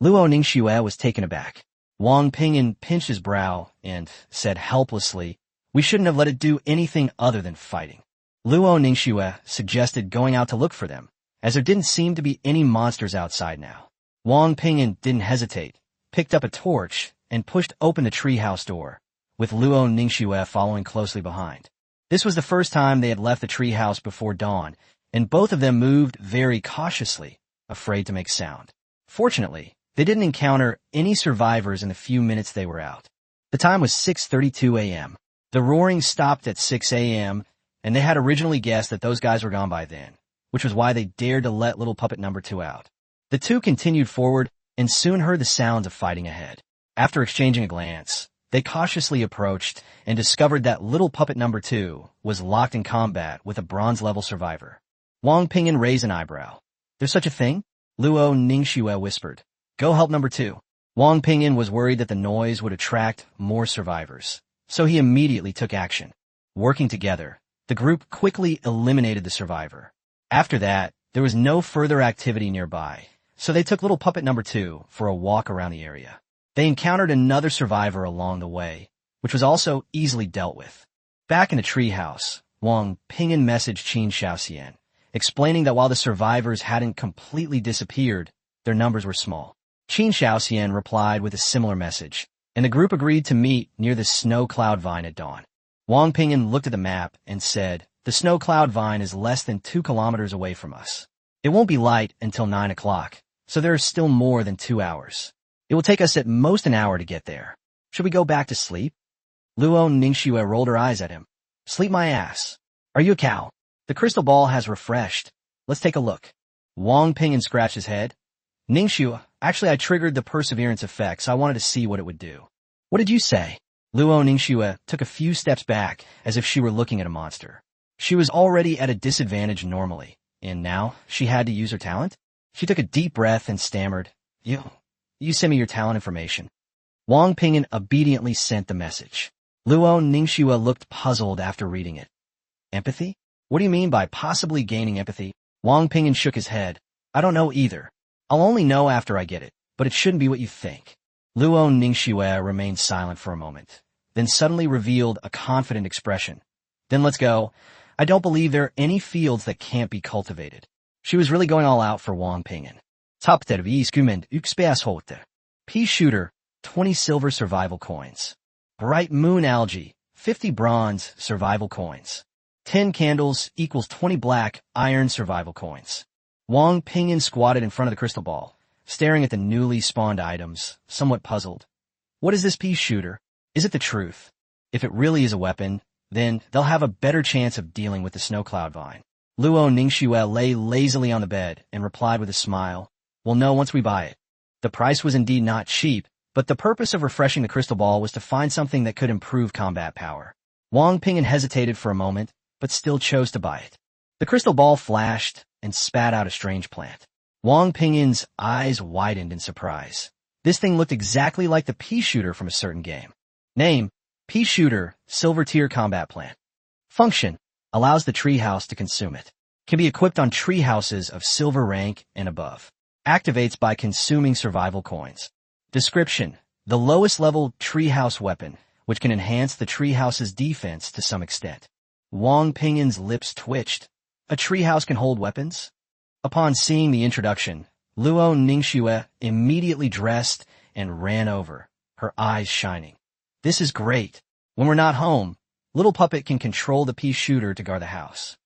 Luo Ningxue was taken aback. Wang Ping'an pinched his brow and said helplessly, "We shouldn't have let it do anything other than fighting." Luo Ningxue suggested going out to look for them, as there didn't seem to be any monsters outside now. Wang Ping'an didn't hesitate, picked up a torch, and pushed open the treehouse door, with Luo Ningxue following closely behind. This was the first time they had left the treehouse before dawn, and both of them moved very cautiously, afraid to make sound. Fortunately, they didn't encounter any survivors in the few minutes they were out. The time was 6:32 a.m. The roaring stopped at 6 a.m., and they had originally guessed that those guys were gone by then, which was why they dared to let little puppet number 2 out. The two continued forward and soon heard the sounds of fighting ahead. After exchanging a glance, they cautiously approached and discovered that little puppet number 2 was locked in combat with a bronze-level survivor. Wang Ping'an raised an eyebrow. "There's such a thing?" Luo Ningxue whispered. "Go help number 2. Wang Ping'an was worried that the noise would attract more survivors, so he immediately took action. Working together, the group quickly eliminated the survivor. After that, there was no further activity nearby, so they took little puppet number 2 for a walk around the area. They encountered another survivor along the way, which was also easily dealt with. Back in the treehouse, Wang Ping'an messaged Qin Shaoxian, explaining that while the survivors hadn't completely disappeared, their numbers were small. Qin Shaoxian replied with a similar message, and the group agreed to meet near the snow cloud vine at dawn. Wang Ping'an looked at the map and said, "The snow cloud vine is less than 2 kilometers away from us. It won't be light until 9 o'clock, so there is still more than 2 hours. It will take us at most an hour to get there. Should we go back to sleep?" Luo Ningxue rolled her eyes at him. "Sleep my ass. Are you a cow? The crystal ball has refreshed. Let's take a look." Wang Ping'an scratched his head. "Ningxue, actually I triggered the perseverance effect, so I wanted to see what it would do." "What did you say?" Luo Ningxue took a few steps back as if she were looking at a monster. She was already at a disadvantage normally, and now she had to use her talent? She took a deep breath and stammered, You send me your talent information." Wang Ping'an obediently sent the message. Luo Ningxue looked puzzled after reading it. "Empathy? What do you mean by possibly gaining empathy? Wang Ping'an shook his head. I don't know either. I'll only know after I get it, but it shouldn't be what you think. Luo Ningxue remained silent for a moment, then suddenly revealed a confident expression. Then let's go. I don't believe there are any fields that can't be cultivated. She was really going all out for Wang Ping'an. Tapter viskumen uxpeashote. Pea shooter, 20 silver survival coins. Bright moon algae, 50 bronze survival coins. 10 candles equals 20 black iron survival coins. Wang Ping'an squatted in front of the crystal ball, staring at the newly spawned items, somewhat puzzled. What is this pea shooter? Is it the truth? If it really is a weapon, then they'll have a better chance of dealing with the snow cloud vine. Luo Ningxue lay lazily on the bed and replied with a smile, We'll know once we buy it. The price was indeed not cheap, but the purpose of refreshing the crystal ball was to find something that could improve combat power. Wang Ping'an hesitated for a moment, but still chose to buy it. The crystal ball flashed and spat out a strange plant. Wang Ping'an's eyes widened in surprise. This thing looked exactly like the pea shooter from a certain game. Name, pea shooter, silver tier combat plant. Function, allows the treehouse to consume it. Can be equipped on treehouses of silver rank and above. Activates by consuming survival coins. Description, the lowest level treehouse weapon, which can enhance the treehouse's defense to some extent. Wang Ping'an's lips twitched. A treehouse can hold weapons? Upon seeing the introduction, Luo Ningxue immediately dressed and ran over, her eyes shining. This is great. When we're not home, Little Puppet can control the pea shooter to guard the house.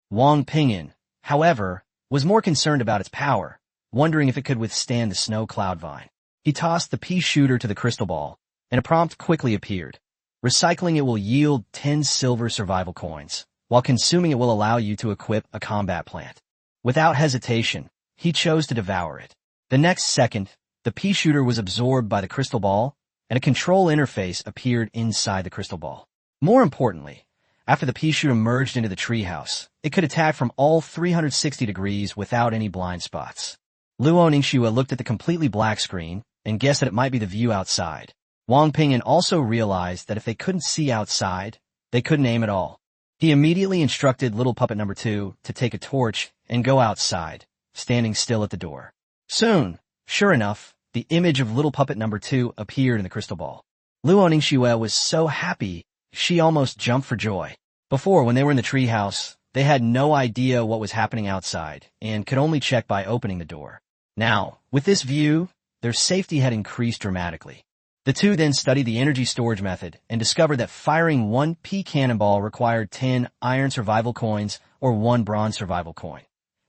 Wang Ping'an, however, was more concerned about its power, wondering if it could withstand the snow cloud vine. He tossed the pea shooter to the crystal ball, and a prompt quickly appeared. Recycling it will yield 10 silver survival coins, while consuming it will allow you to equip a combat plant. Without hesitation, he chose to devour it. The next second, the pea shooter was absorbed by the crystal ball, and a control interface appeared inside the crystal ball. More importantly, after the pea shooter merged into the treehouse, it could attack from all 360 degrees without any blind spots. Luo Ningxue looked at the completely black screen and guessed that it might be the view outside. Wang Ping'an also realized that if they couldn't see outside, they couldn't aim at all. He immediately instructed Little Puppet number 2 to take a torch and go outside, standing still at the door. Soon, sure enough, the image of Little Puppet number 2 appeared in the crystal ball. Luo Ningxue was so happy, she almost jumped for joy. Before, when they were in the treehouse, they had no idea what was happening outside and could only check by opening the door. Now, with this view, their safety had increased dramatically. The two then studied the energy storage method and discovered that firing one pea cannonball required 10 iron survival coins or 1 bronze survival coin.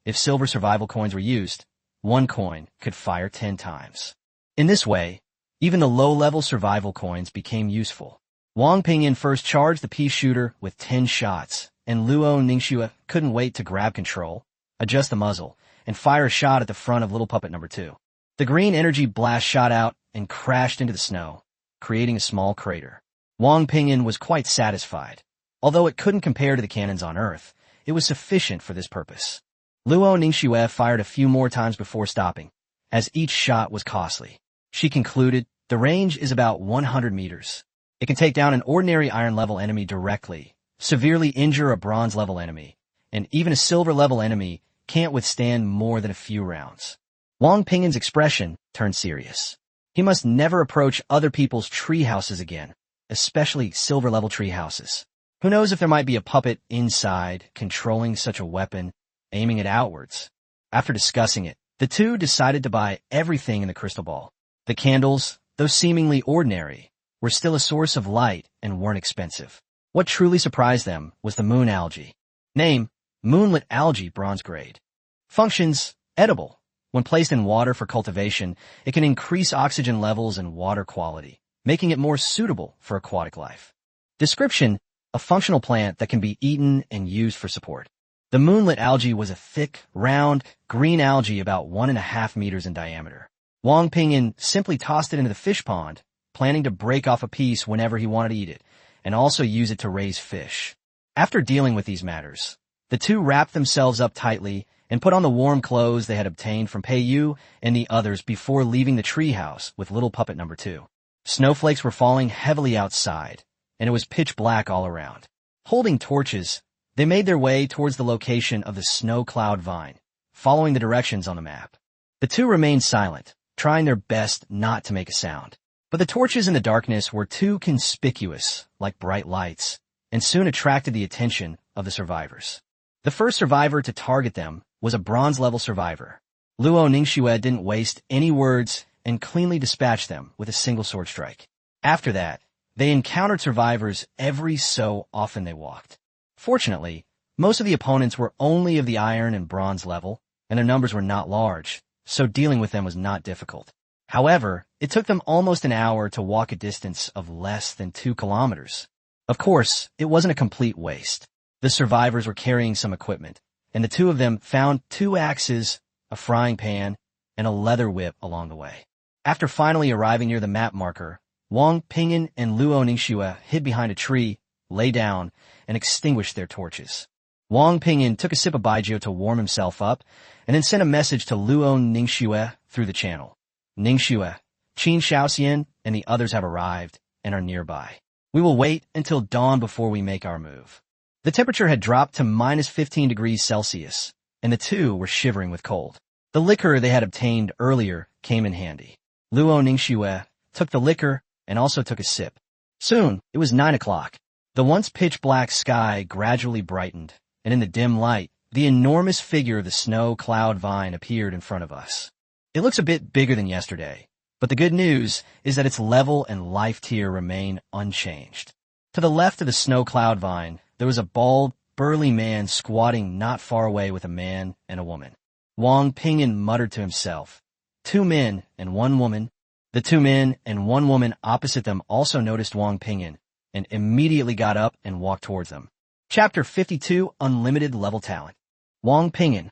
If silver survival coins were used, 1 coin could fire 10 times. In this way, even the low-level survival coins became useful. Wang Ping'an first charged the pea shooter with 10 shots, and Luo Ningxue couldn't wait to grab control, adjust the muzzle, and fire a shot at the front of Little Puppet number 2. The green energy blast shot out and crashed into the snow, creating a small crater. Wang Ping'an was quite satisfied. Although it couldn't compare to the cannons on Earth, it was sufficient for this purpose. Luo Ningxue fired a few more times before stopping, as each shot was costly. She concluded, the range is about 100 meters. It can take down an ordinary iron-level enemy directly, severely injure a bronze-level enemy, and even a silver-level enemy can't withstand more than a few rounds. Wang Ping'an's expression turned serious. He must never approach other people's tree houses again, especially silver-level tree houses. Who knows if there might be a puppet inside, controlling such a weapon, aiming it outwards. After discussing it, the two decided to buy everything in the crystal ball. The candles, though seemingly ordinary, were still a source of light and weren't expensive. What truly surprised them was the moon algae. Name, moonlit algae bronze grade. Functions, edible. When placed in water for cultivation, it can increase oxygen levels and water quality, making it more suitable for aquatic life. Description, a functional plant that can be eaten and used for support. The moonlit algae was a thick, round, green algae about 1.5 meters in diameter. Wang Ping'an simply tossed it into the fish pond, planning to break off a piece whenever he wanted to eat it, and also use it to raise fish. After dealing with these matters, the two wrapped themselves up tightly and put on the warm clothes they had obtained from Pei-yu and the others before leaving the treehouse with Little Puppet number 2. Snowflakes were falling heavily outside, and it was pitch black all around. Holding torches, They made their way towards the location of the snow cloud vine, following the directions on the map. The two remained silent, trying their best not to make a sound. But the torches in the darkness were too conspicuous, like bright lights, and soon attracted the attention of the survivors. The first survivor to target them was a bronze-level survivor. Luo Ningxue didn't waste any words and cleanly dispatched them with a single sword strike. After that, they encountered survivors every so often they walked. Fortunately, most of the opponents were only of the iron and bronze level, and their numbers were not large, so dealing with them was not difficult. However, it took them almost an hour to walk a distance of less than 2 kilometers. Of course, it wasn't a complete waste. The survivors were carrying some equipment, and the two of them found 2 axes, a frying pan, and a leather whip along the way. After finally arriving near the map marker, Wang Ping'an and Luo Ningxue hid behind a tree, lay down, and extinguished their torches. Wang Ping'an took a sip of baijiu to warm himself up, and then sent a message to Luo Ningxue through the channel. Ningxue, Qin Shaoxian, and the others have arrived and are nearby. We will wait until dawn before we make our move. The temperature had dropped to minus 15 degrees Celsius, and the two were shivering with cold. The liquor they had obtained earlier came in handy. Luo Ningxue took the liquor and also took a sip. Soon, it was 9 o'clock. The once pitch-black sky gradually brightened, and in the dim light, the enormous figure of the snow cloud vine appeared in front of us. It looks a bit bigger than yesterday, but the good news is that its level and life tier remain unchanged. To the left of the snow cloud vine, there was a bald, burly man squatting not far away with a man and a woman. Wang Ping'an muttered to himself, 2 men and 1 woman. The 2 men and 1 woman opposite them also noticed Wang Ping'an and immediately got up and walked towards them. Chapter 52, Unlimited Level Talent. Wang Ping'an.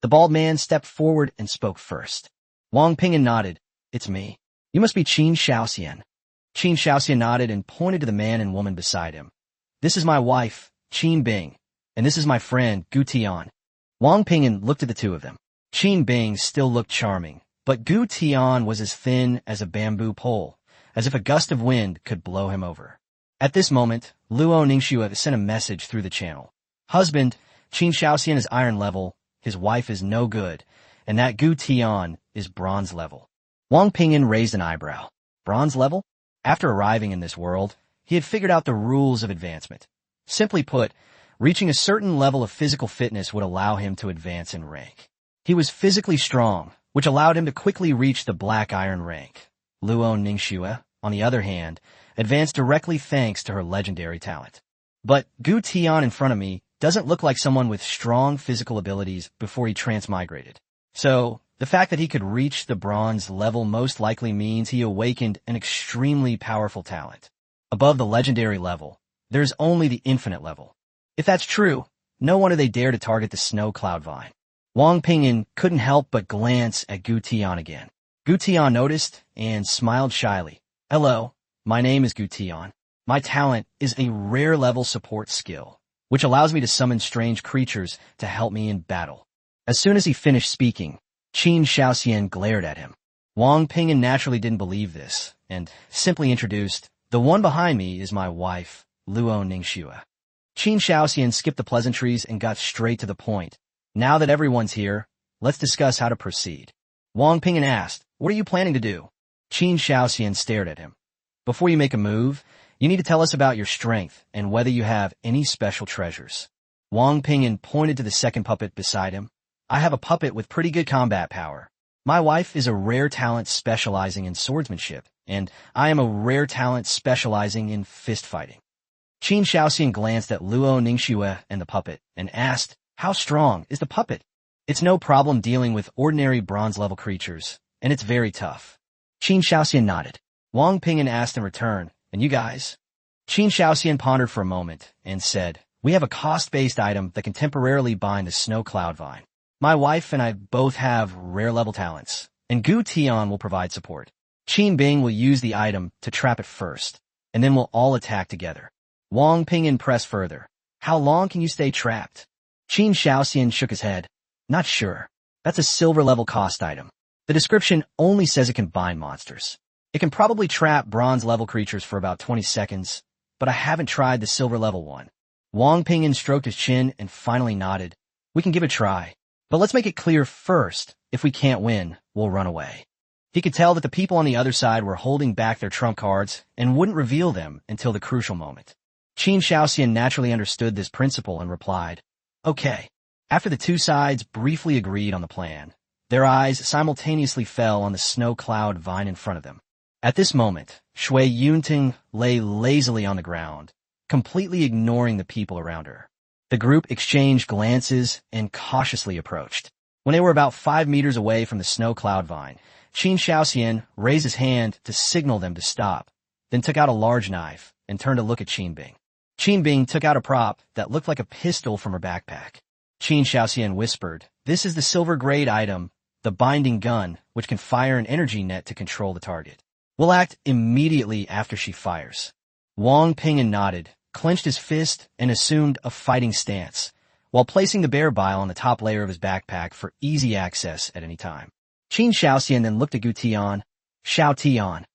The bald man stepped forward and spoke first. Wang Ping'an nodded. It's me. You must be Qin Shaoxian. Qin Shaoxian nodded and pointed to the man and woman beside him. This is my wife, Qin Bing, and this is my friend, Gu Tian. Wang Ping'an looked at the two of them. Qin Bing still looked charming, but Gu Tian was as thin as a bamboo pole, as if a gust of wind could blow him over. At this moment, Luo Ningxue sent a message through the channel. Husband, Qin Shaoxian is iron level, his wife is no good, and that Gu Tian is bronze level. Wang Ping'an raised an eyebrow. Bronze level? After arriving in this world, he had figured out the rules of advancement. Simply put, reaching a certain level of physical fitness would allow him to advance in rank. He was physically strong, which allowed him to quickly reach the black iron rank. Luo Ningxue, on the other hand, advanced directly thanks to her legendary talent. But Gu Tian in front of me doesn't look like someone with strong physical abilities before he transmigrated. So, the fact that he could reach the bronze level most likely means he awakened an extremely powerful talent. Above the legendary level, there's only the infinite level. If that's true, no wonder they dare to target the snow cloud vine. Wang Ping'an couldn't help but glance at Gu Tian again. Gu Tian noticed and smiled shyly. Hello, my name is Gu Tian. My talent is a rare level support skill, which allows me to summon strange creatures to help me in battle. As soon as he finished speaking, Qin Shaoxian glared at him. Wang Ping'an naturally didn't believe this, and simply introduced, the one behind me is my wife, Luo Ningxue. Qin Shaoxian skipped the pleasantries and got straight to the point. Now that everyone's here, let's discuss how to proceed. Wang Ping'an asked, what are you planning to do? Qin Shaoxian stared at him. Before you make a move, you need to tell us about your strength and whether you have any special treasures. Wang Ping'an pointed to the second puppet beside him. I have a puppet with pretty good combat power. My wife is a rare talent specializing in swordsmanship, and I am a rare talent specializing in fist fighting. Qin Shaoxian glanced at Luo Ningxue and the puppet and asked, how strong is the puppet? It's no problem dealing with ordinary bronze-level creatures, and it's very tough. Qin Shaoxian nodded. Wang Ping'an asked in return, and you guys? Qin Shaoxian pondered for a moment and said, we have a cost-based item that can temporarily bind the snow cloud vine. My wife and I both have rare-level talents, and Gu Tian will provide support. Qin Bing will use the item to trap it first, and then we'll all attack together. Wang Ping'an pressed further. How long can you stay trapped? Qin Shaoxian shook his head. Not sure. That's a silver-level cost item. The description only says it can bind monsters. It can probably trap bronze-level creatures for about 20 seconds, but I haven't tried the silver-level one. Wang Ping'an stroked his chin and finally nodded. We can give it a try. But let's make it clear first, if we can't win, we'll run away. He could tell that the people on the other side were holding back their trump cards and wouldn't reveal them until the crucial moment. Qin Shaoxian naturally understood this principle and replied, Okay. After the two sides briefly agreed on the plan, their eyes simultaneously fell on the snow cloud vine in front of them. At this moment, Shui Yunting lay lazily on the ground, completely ignoring the people around her. The group exchanged glances and cautiously approached. When they were about 5 meters away from the snow cloud vine, Qin Shaoxian raised his hand to signal them to stop, then took out a large knife and turned to look at Qin Bing. Qin Bing took out a prop that looked like a pistol from her backpack. Qin Shaoxian whispered, This is the silver-grade item, the binding gun, which can fire an energy net to control the target. We'll act immediately after she fires. Wang Ping'an nodded, clenched his fist, and assumed a fighting stance, while placing the bear bile on the top layer of his backpack for easy access at any time. Qin Shaoxian then looked at Gu Tian. Xiao Tian.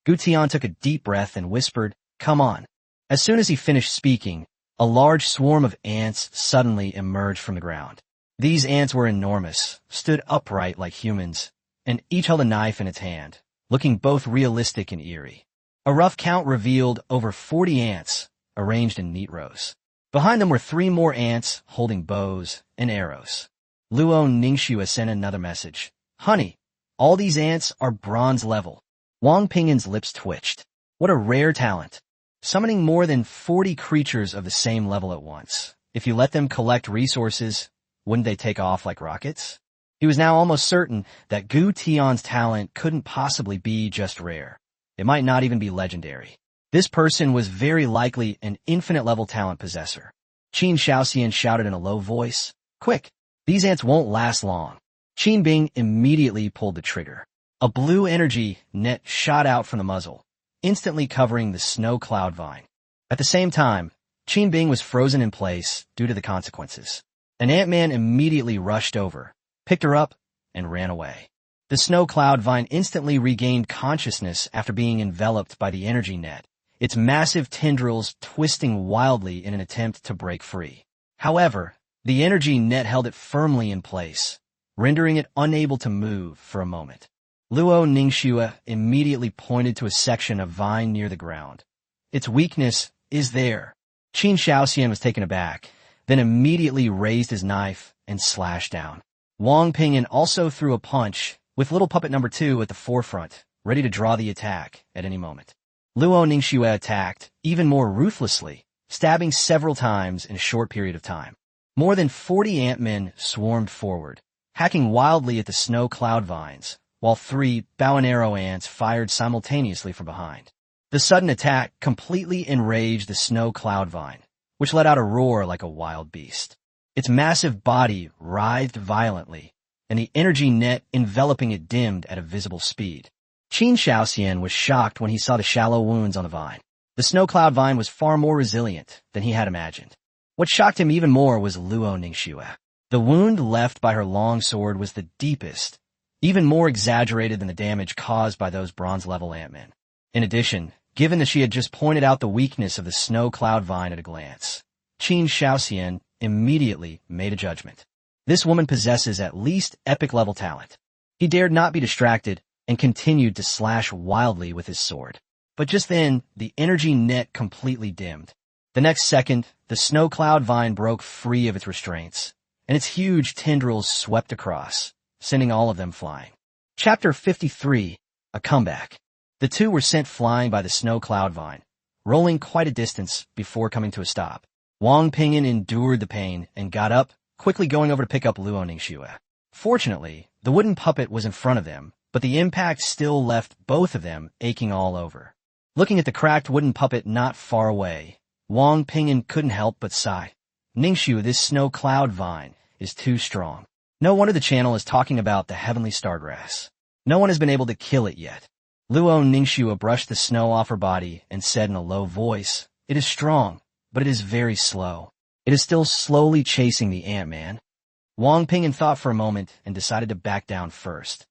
Gu Tian took a deep breath and whispered, Come on. As soon as he finished speaking, a large swarm of ants suddenly emerged from the ground. These ants were enormous, stood upright like humans, and each held a knife in its hand, looking both realistic and eerie. A rough count revealed over 40 ants, arranged in neat rows. Behind them were 3 more ants holding bows and arrows. Luo Ningxue sent another message. Honey, all these ants are bronze level. Wang Ping'an's lips twitched. What a rare talent. Summoning more than 40 creatures of the same level at once. If you let them collect resources, wouldn't they take off like rockets? He was now almost certain that Gu Tian's talent couldn't possibly be just rare. It might not even be legendary. This person was very likely an infinite-level talent possessor. Qin Shaoxian shouted in a low voice, Quick! These ants won't last long. Qin Bing immediately pulled the trigger. A blue energy net shot out from the muzzle, instantly covering the snow cloud vine. At the same time, Qin Bing was frozen in place due to the consequences. An ant-man immediately rushed over, picked her up, and ran away. The snow cloud vine instantly regained consciousness after being enveloped by the energy net, its massive tendrils twisting wildly in an attempt to break free. However, the energy net held it firmly in place, rendering it unable to move for a moment. Luo Ningxue immediately pointed to a section of vine near the ground. Its weakness is there. Qin Shaoxian was taken aback, then immediately raised his knife and slashed down. Wang Ping'an also threw a punch, with little puppet number 2 at the forefront, ready to draw the attack at any moment. Luo Ningxue attacked, even more ruthlessly, stabbing several times in a short period of time. More than 40 ant-men swarmed forward, hacking wildly at the snow cloud vines, while 3 bow and arrow ants fired simultaneously from behind. The sudden attack completely enraged the snow cloud vine, which let out a roar like a wild beast. Its massive body writhed violently, and the energy net enveloping it dimmed at a visible speed. Qin Shaoxian was shocked when he saw the shallow wounds on the vine. The snow cloud vine was far more resilient than he had imagined. What shocked him even more was Luo Ningxue. The wound left by her long sword was the deepest, even more exaggerated than the damage caused by those bronze-level ant-men. In addition, given that she had just pointed out the weakness of the snow cloud vine at a glance, Qin Shaoxian immediately made a judgment. This woman possesses at least epic-level talent. He dared not be distracted and continued to slash wildly with his sword. But just then, the energy net completely dimmed. The next second, the snow cloud vine broke free of its restraints, and its huge tendrils swept across, sending all of them flying. Chapter 53, A Comeback. The two were sent flying by the snow cloud vine, rolling quite a distance before coming to a stop. Wang Ping'an endured the pain and got up, quickly going over to pick up Luo Ningxue. Fortunately, the wooden puppet was in front of them, but the impact still left both of them aching all over. Looking at the cracked wooden puppet not far away, Wang Ping'an couldn't help but sigh. Ningxue, this snow cloud vine is too strong. No wonder the channel is talking about the heavenly stargrass. No one has been able to kill it yet. Luo Ningxue brushed the snow off her body and said in a low voice, It is strong, but it is very slow. It is still slowly chasing the ant-man. Wang Ping'an thought for a moment and decided to back down first.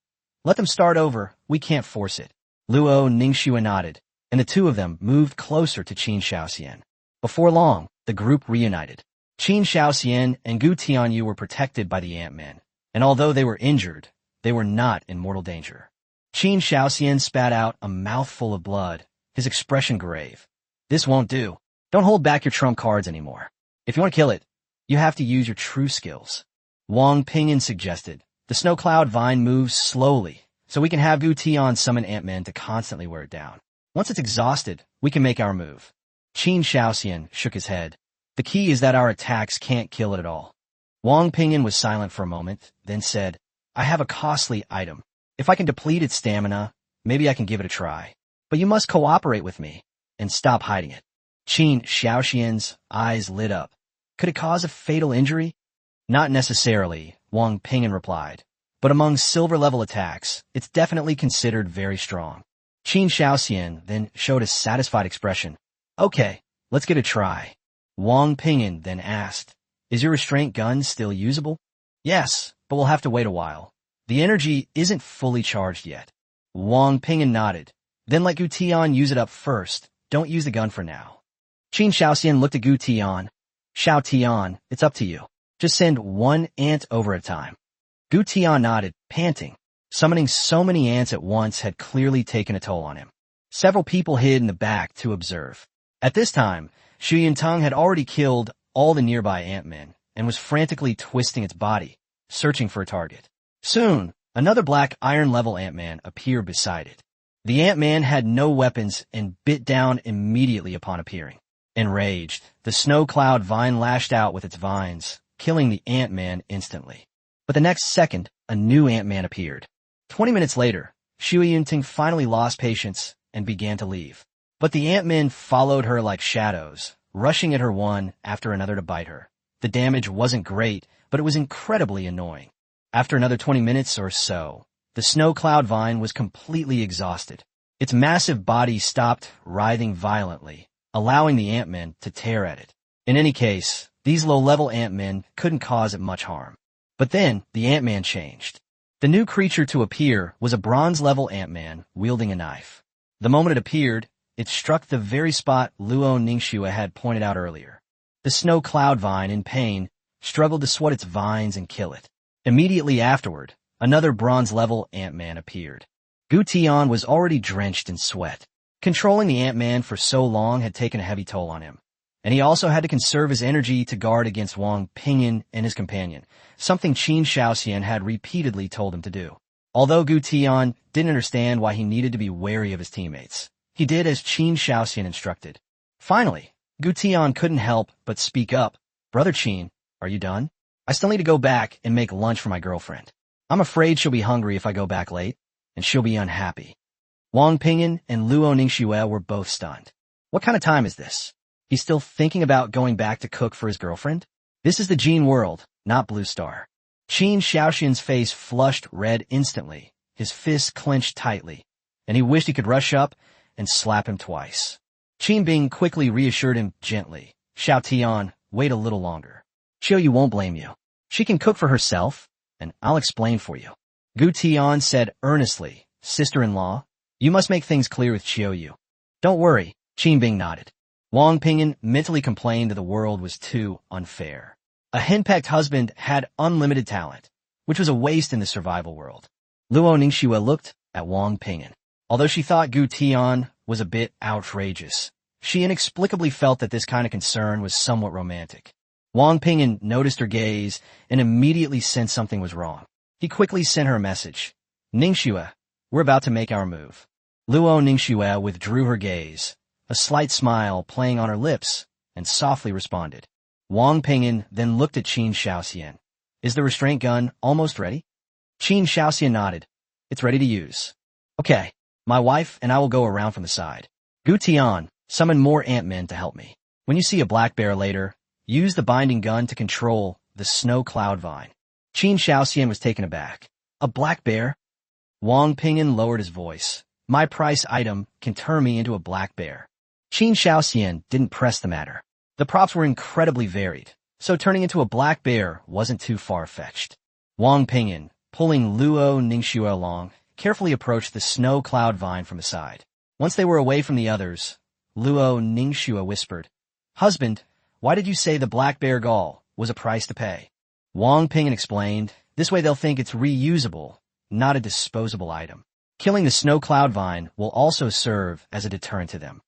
Let them start over. We can't force it. Luo Ningxue nodded, and the two of them moved closer to Qin Shaoxian. Before long, the group reunited. Qin Shaoxian and Gu Tianyu were protected by the Ant-Man, and although they were injured, they were not in mortal danger. Qin Shaoxian spat out a mouthful of blood, his expression grave. This won't do. Don't hold back your trump cards anymore. If you want to kill it, you have to use your true skills. Wang Ping'an suggested. The snow cloud vine moves slowly, so we can have Gu Tian summon Ant-Man to constantly wear it down. Once it's exhausted, we can make our move. Qin Shaoxian shook his head. The key is that our attacks can't kill it at all. Wang Ping'an was silent for a moment, then said, I have a costly item. If I can deplete its stamina, maybe I can give it a try. But you must cooperate with me, and stop hiding it. Qin Shaoxian's eyes lit up. Could it cause a fatal injury? Not necessarily, Wang Ping'an replied. But among silver-level attacks, it's definitely considered very strong. Qin Shaoxian then showed a satisfied expression. Okay, let's give it a try. Wang Ping'an then asked, Is your restraint gun still usable? Yes, but we'll have to wait a while. The energy isn't fully charged yet. Wang Ping'an nodded. Then let Gu Tian use it up first. Don't use the gun for now. Qin Shaoxian looked at Gu Tian. Xiao Tian, it's up to you. Just send one ant over at a time. Gu Tian nodded, panting. Summoning so many ants at once had clearly taken a toll on him. Several people hid in the back to observe. At this time, Xu Yinteng had already killed all the nearby ant-men and was frantically twisting its body, searching for a target. Soon, another black iron-level ant-man appeared beside it. The ant-man had no weapons and bit down immediately upon appearing. Enraged, the snow cloud vine lashed out with its vines, killing the ant-man instantly. But the next second, a new ant-man appeared. 20 minutes later, Xu Yinteng finally lost patience and began to leave. But the ant-men followed her like shadows, rushing at her one after another to bite her. The damage wasn't great, but it was incredibly annoying. After another 20 minutes or so, the snow cloud vine was completely exhausted. Its massive body stopped writhing violently, allowing the ant-men to tear at it. In any case, these low-level ant-men couldn't cause it much harm. But then, the ant-man changed. The new creature to appear was a bronze-level ant-man wielding a knife. The moment it appeared, it struck the very spot Luo Ningxue had pointed out earlier. The snow cloud vine, in pain, struggled to swat its vines and kill it. Immediately afterward, another bronze-level ant-man appeared. Gu Tian was already drenched in sweat. Controlling the ant-man for so long had taken a heavy toll on him. And he also had to conserve his energy to guard against Wang Ping'an and his companion, something Qin Shaoxian had repeatedly told him to do. Although Gu Tian didn't understand why he needed to be wary of his teammates, he did as Qin Shaoxian instructed. Finally, Gu Tian couldn't help but speak up. Brother Qin, are you done? I still need to go back and make lunch for my girlfriend. I'm afraid she'll be hungry if I go back late, and she'll be unhappy. Wang Ping'an and Luo Ningxue were both stunned. What kind of time is this? He's still thinking about going back to cook for his girlfriend? This is the Gene world, not Blue Star. Qin Shaoxian's face flushed red instantly, his fists clenched tightly, and he wished he could rush up and slap him twice. Qin Bing quickly reassured him gently. Xiao Tian, wait a little longer. Qiu Yu won't blame you. She can cook for herself, and I'll explain for you. Gu Tian said earnestly, Sister-in-law, you must make things clear with Qiu Yu. Don't worry, Qin Bing nodded. Wang Ping'an mentally complained that the world was too unfair. A henpecked husband had unlimited talent, which was a waste in the survival world. Luo Ningxue looked at Wang Ping'an. Although she thought Gu Tian was a bit outrageous, she inexplicably felt that this kind of concern was somewhat romantic. Wang Ping'an noticed her gaze and immediately sensed something was wrong. He quickly sent her a message. Ningxue, we're about to make our move. Luo Ningxue withdrew her gaze, a slight smile playing on her lips, and softly responded. Wang Ping'an then looked at Qin Shaoxian. Is the restraint gun almost ready? Qin Shaoxian nodded. It's ready to use. Okay, my wife and I will go around from the side. Gu Tian, summon more ant-men to help me. When you see a black bear later, use the binding gun to control the snow cloud vine. Qin Shaoxian was taken aback. A black bear? Wang Ping'an lowered his voice. My price item can turn me into a black bear. Qin Shaoxian didn't press the matter. The props were incredibly varied, so turning into a black bear wasn't too far-fetched. Wang Ping'an, pulling Luo Ningxue along, carefully approached the snow cloud vine from the side. Once they were away from the others, Luo Ningxue whispered, Husband, Why did you say the black bear gall was a price to pay? Wang Ping'an explained, this way they'll think it's reusable, not a disposable item. Killing the snow cloud vine will also serve as a deterrent to them.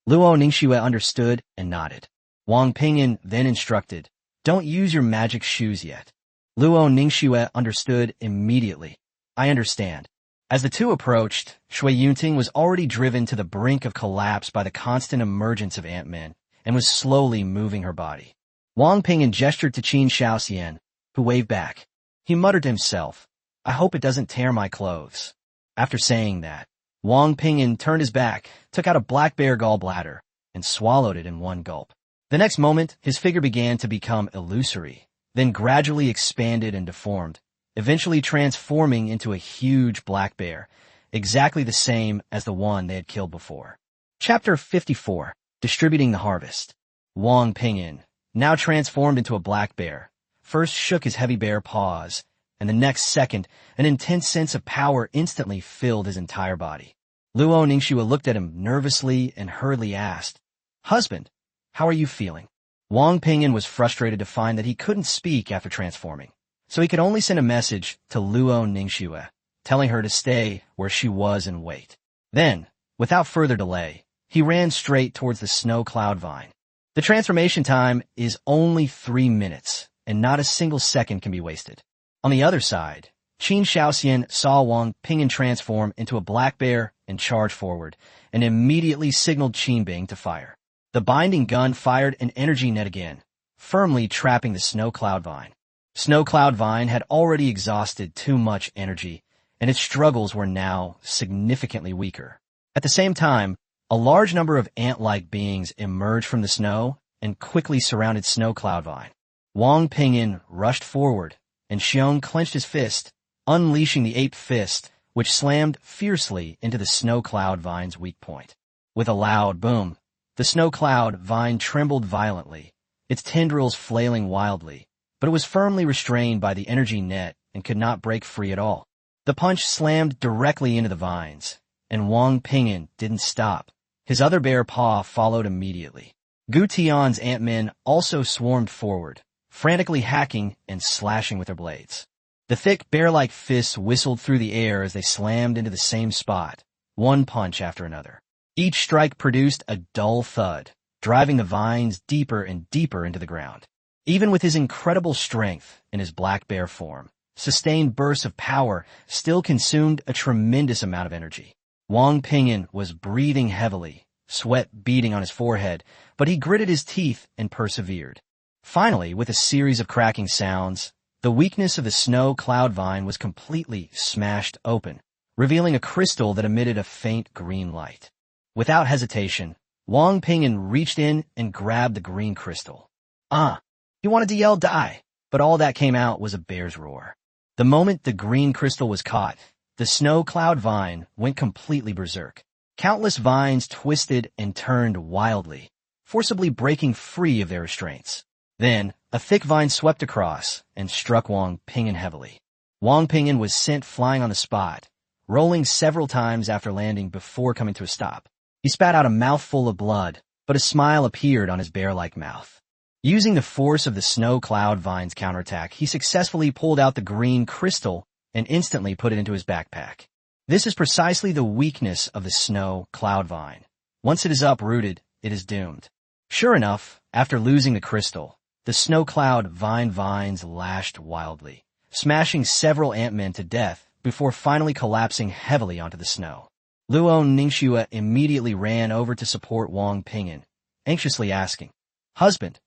Luo Ningxue understood and nodded. Wang Ping'an then instructed, don't use your magic shoes yet. Luo Ningxue understood immediately. I understand. As the two approached, Shui Yunting was already driven to the brink of collapse by the constant emergence of ant-men and was slowly moving her body. Wang Ping'an gestured to Qin Shaoxian, who waved back. He muttered to himself, I hope it doesn't tear my clothes. After saying that, Wang Ping'an turned his back, took out a black bear gallbladder, and swallowed it in one gulp. The next moment, his figure began to become illusory, then gradually expanded and deformed, eventually transforming into a huge black bear, exactly the same as the one they had killed before. Chapter 54. Distributing the Harvest. Wang Ping'an, now transformed into a black bear, first shook his heavy bear paws, and the next second, an intense sense of power instantly filled his entire body. Luo Ningxue looked at him nervously and hurriedly asked, Husband, how are you feeling? Wang Ping'an was frustrated to find that he couldn't speak after transforming, so he could only send a message to Luo Ningxue, telling her to stay where she was and wait. Then, without further delay, he ran straight towards the snow cloud vine. The transformation time is only 3 minutes, and not a single second can be wasted. On the other side, Qin Shaoxian saw Wang Ping'an transform into a black bear and charge forward, and immediately signaled Qinbing to fire. The binding gun fired an energy net again, firmly trapping the snow cloud vine. Snow cloud vine had already exhausted too much energy, and its struggles were now significantly weaker. At the same time, a large number of ant-like beings emerged from the snow and quickly surrounded snow cloud vine. Wang Ping'an rushed forward, and Xiong clenched his fist, unleashing the ape fist, which slammed fiercely into the snow cloud vine's weak point. With a loud boom, the snow cloud vine trembled violently, its tendrils flailing wildly, but it was firmly restrained by the energy net and could not break free at all. The punch slammed directly into the vines, and Wang Ping'an didn't stop. His other bear paw followed immediately. Gu Tian's ant-men also swarmed forward, frantically hacking and slashing with their blades. The thick bear-like fists whistled through the air as they slammed into the same spot, one punch after another. Each strike produced a dull thud, driving the vines deeper and deeper into the ground. Even with his incredible strength in his black bear form, sustained bursts of power still consumed a tremendous amount of energy. Wang Ping'an was breathing heavily, sweat beading on his forehead, but he gritted his teeth and persevered. Finally, with a series of cracking sounds, the weakness of the snow cloud vine was completely smashed open, revealing a crystal that emitted a faint green light. Without hesitation, Wang Ping'an reached in and grabbed the green crystal. He wanted to yell die, but all that came out was a bear's roar. The moment the green crystal was caught, the snow cloud vine went completely berserk. Countless vines twisted and turned wildly, forcibly breaking free of their restraints. Then, a thick vine swept across and struck Wang Ping'an heavily. Wang Ping'an was sent flying on the spot, rolling several times after landing before coming to a stop. He spat out a mouthful of blood, but a smile appeared on his bear-like mouth. Using the force of the snow cloud vine's counterattack, he successfully pulled out the green crystal and instantly put it into his backpack. This is precisely the weakness of the snow cloud vine. Once it is uprooted, it is doomed. Sure enough, after losing the crystal, the snow cloud vines lashed wildly, smashing several ant-men to death before finally collapsing heavily onto the snow. Luo Ningxue immediately ran over to support Wang Ping'an, anxiously asking, Husband,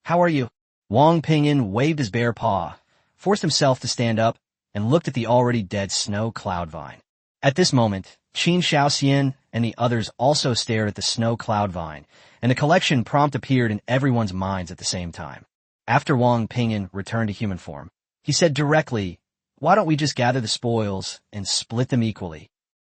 how are you? Wang Ping'an waved his bare paw, forced himself to stand up, and looked at the already dead snow cloud vine. At this moment, Qin Shaoxian and the others also stared at the snow cloud vine, and the collection prompt appeared in everyone's minds at the same time. After Wang Ping'an returned to human form, he said directly, Why don't we just gather the spoils and split them equally?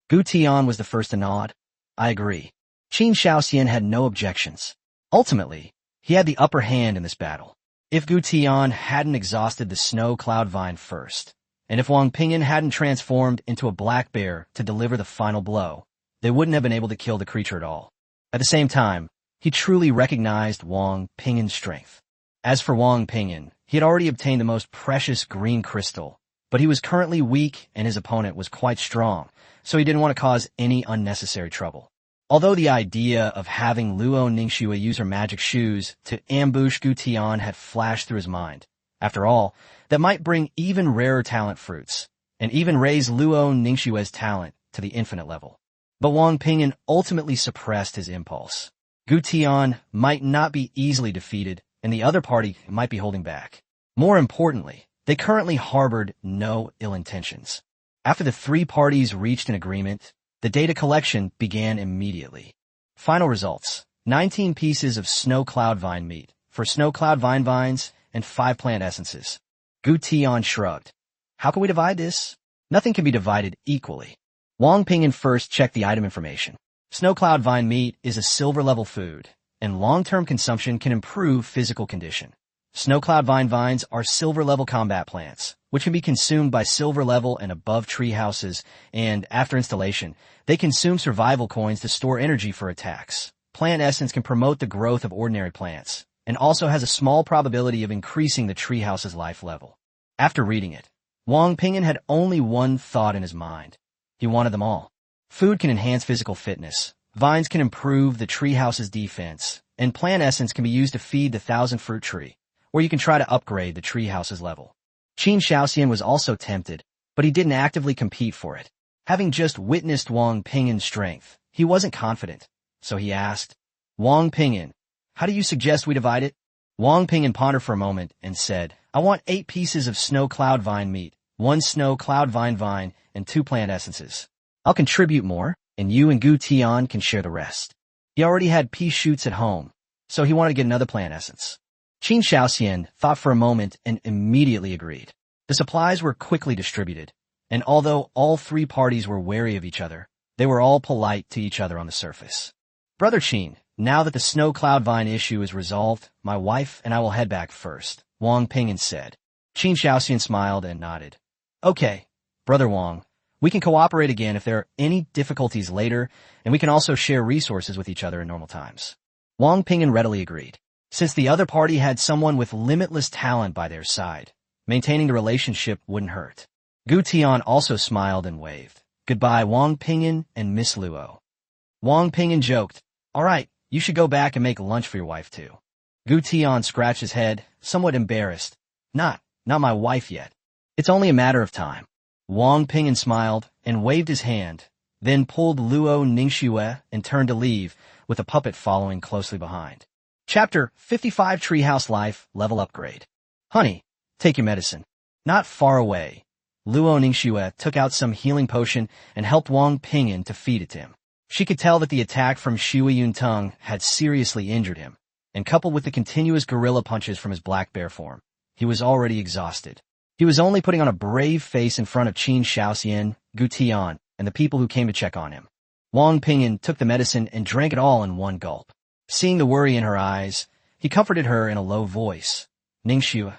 Gu Tian was the first to nod. I agree. Qin Shaoxian had no objections. Ultimately, he had the upper hand in this battle. If Gu Tian hadn't exhausted the snow cloud vine first, and if Wang Ping'an hadn't transformed into a black bear to deliver the final blow, they wouldn't have been able to kill the creature at all. At the same time, He truly recognized Wang Ping'an's strength. As for Wang Ping'an, he had already obtained the most precious green crystal, but he was currently weak and his opponent was quite strong, so he didn't want to cause any unnecessary trouble. Although the idea of having Luo Ningxue use her magic shoes to ambush Gu Tian had flashed through his mind. After all, that might bring even rarer talent fruits, and even raise Luo Ningxue's talent to the infinite level. But Wang Ping'an ultimately suppressed his impulse. Gu Tian might not be easily defeated, and the other party might be holding back. More importantly, they currently harbored no ill intentions. After the three parties reached an agreement, the data collection began immediately. Final results: 19 pieces of snow cloud vine meat for snow cloud vine vines and 5 plant essences. Gu Tian shrugged. How can we divide this? Nothing can be divided equally. Wang Ping'an first checked the item information. Snow cloud vine meat is a silver-level food, and long-term consumption can improve physical condition. Snow cloud vine vines are silver-level combat plants, which can be consumed by silver-level and above tree houses, and after installation, they consume survival coins to store energy for attacks. Plant essence can promote the growth of ordinary plants, and also has a small probability of increasing the treehouse's life level. After reading it, Wang Ping'an had only one thought in his mind. He wanted them all. Food can enhance physical fitness, vines can improve the treehouse's defense, and plant essence can be used to feed the 1,000-fruit tree, where you can try to upgrade the treehouse's level. Qin Shaoxian was also tempted, but he didn't actively compete for it. Having just witnessed Wang Ping'an's strength, he wasn't confident, so he asked, Wang Ping'an, how do you suggest we divide it? Wang Ping'an pondered for a moment and said, I want 8 pieces of snow cloud vine meat, 1 snow cloud vine, and 2 plant essences. I'll contribute more, and you and Gu Tian can share the rest. He already had pea shoots at home, so he wanted to get another plant essence. Qin Shaoxian thought for a moment and immediately agreed. The supplies were quickly distributed, and although all 3 parties were wary of each other, they were all polite to each other on the surface. Brother Qin, now that the snow cloud vine issue is resolved, my wife and I will head back first, Wang Ping'an said. Qin Shaoxian smiled and nodded. Okay, Brother Wang, we can cooperate again if there are any difficulties later, and we can also share resources with each other in normal times. Wang Ping'an readily agreed. Since the other party had someone with limitless talent by their side, maintaining the relationship wouldn't hurt. Gu Tian also smiled and waved. Goodbye, Wang Ping'an and Miss Luo. Wang Ping'an joked, all right, you should go back and make lunch for your wife too. Gu Tian scratched his head, somewhat embarrassed. Not my wife yet. It's only a matter of time. Wang Ping'an smiled and waved his hand, then pulled Luo Ningxue and turned to leave, with a puppet following closely behind. Chapter 55 Treehouse Life Level Upgrade. Honey, take your medicine. Not far away, Luo Ningxue took out some healing potion and helped Wang Ping'an to feed it to him. She could tell that the attack from Shui Yuntung had seriously injured him, and coupled with the continuous gorilla punches from his black bear form, he was already exhausted. He was only putting on a brave face in front of Qin Shaoxian, Gu Tian, and the people who came to check on him. Wang Ping'an took the medicine and drank it all in one gulp. Seeing the worry in her eyes, he comforted her in a low voice. Ningxue,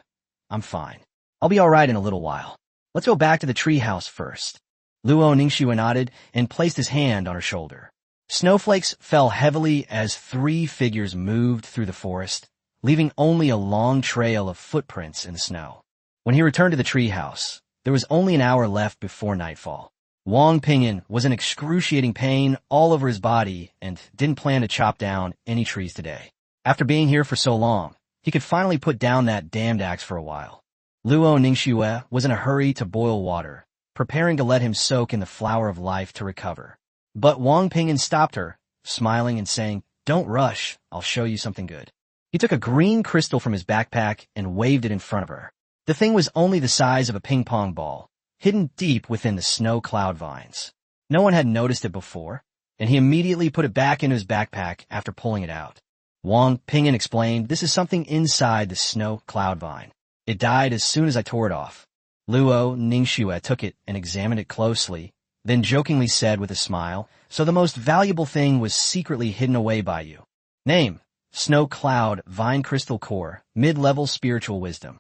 I'm fine. I'll be all right in a little while. Let's go back to the treehouse first. Luo Ningxue nodded and placed his hand on her shoulder. Snowflakes fell heavily as 3 figures moved through the forest, leaving only a long trail of footprints in the snow. When he returned to the treehouse, there was only an hour left before nightfall. Wang Ping'an was in excruciating pain all over his body and didn't plan to chop down any trees today. After being here for so long, he could finally put down that damned axe for a while. Luo Ningxue was in a hurry to boil water, preparing to let him soak in the flower of life to recover. But Wang Ping'an stopped her, smiling and saying, Don't rush, I'll show you something good. He took a green crystal from his backpack and waved it in front of her. The thing was only the size of a ping-pong ball, hidden deep within the snow cloud vines. No one had noticed it before, and he immediately put it back into his backpack after pulling it out. Wang Ping'an explained, This is something inside the snow cloud vine. It died as soon as I tore it off. Luo Ningxue took it and examined it closely, then jokingly said with a smile, So the most valuable thing was secretly hidden away by you. Name, Snow Cloud Vine Crystal Core, Mid-Level Spiritual Wisdom.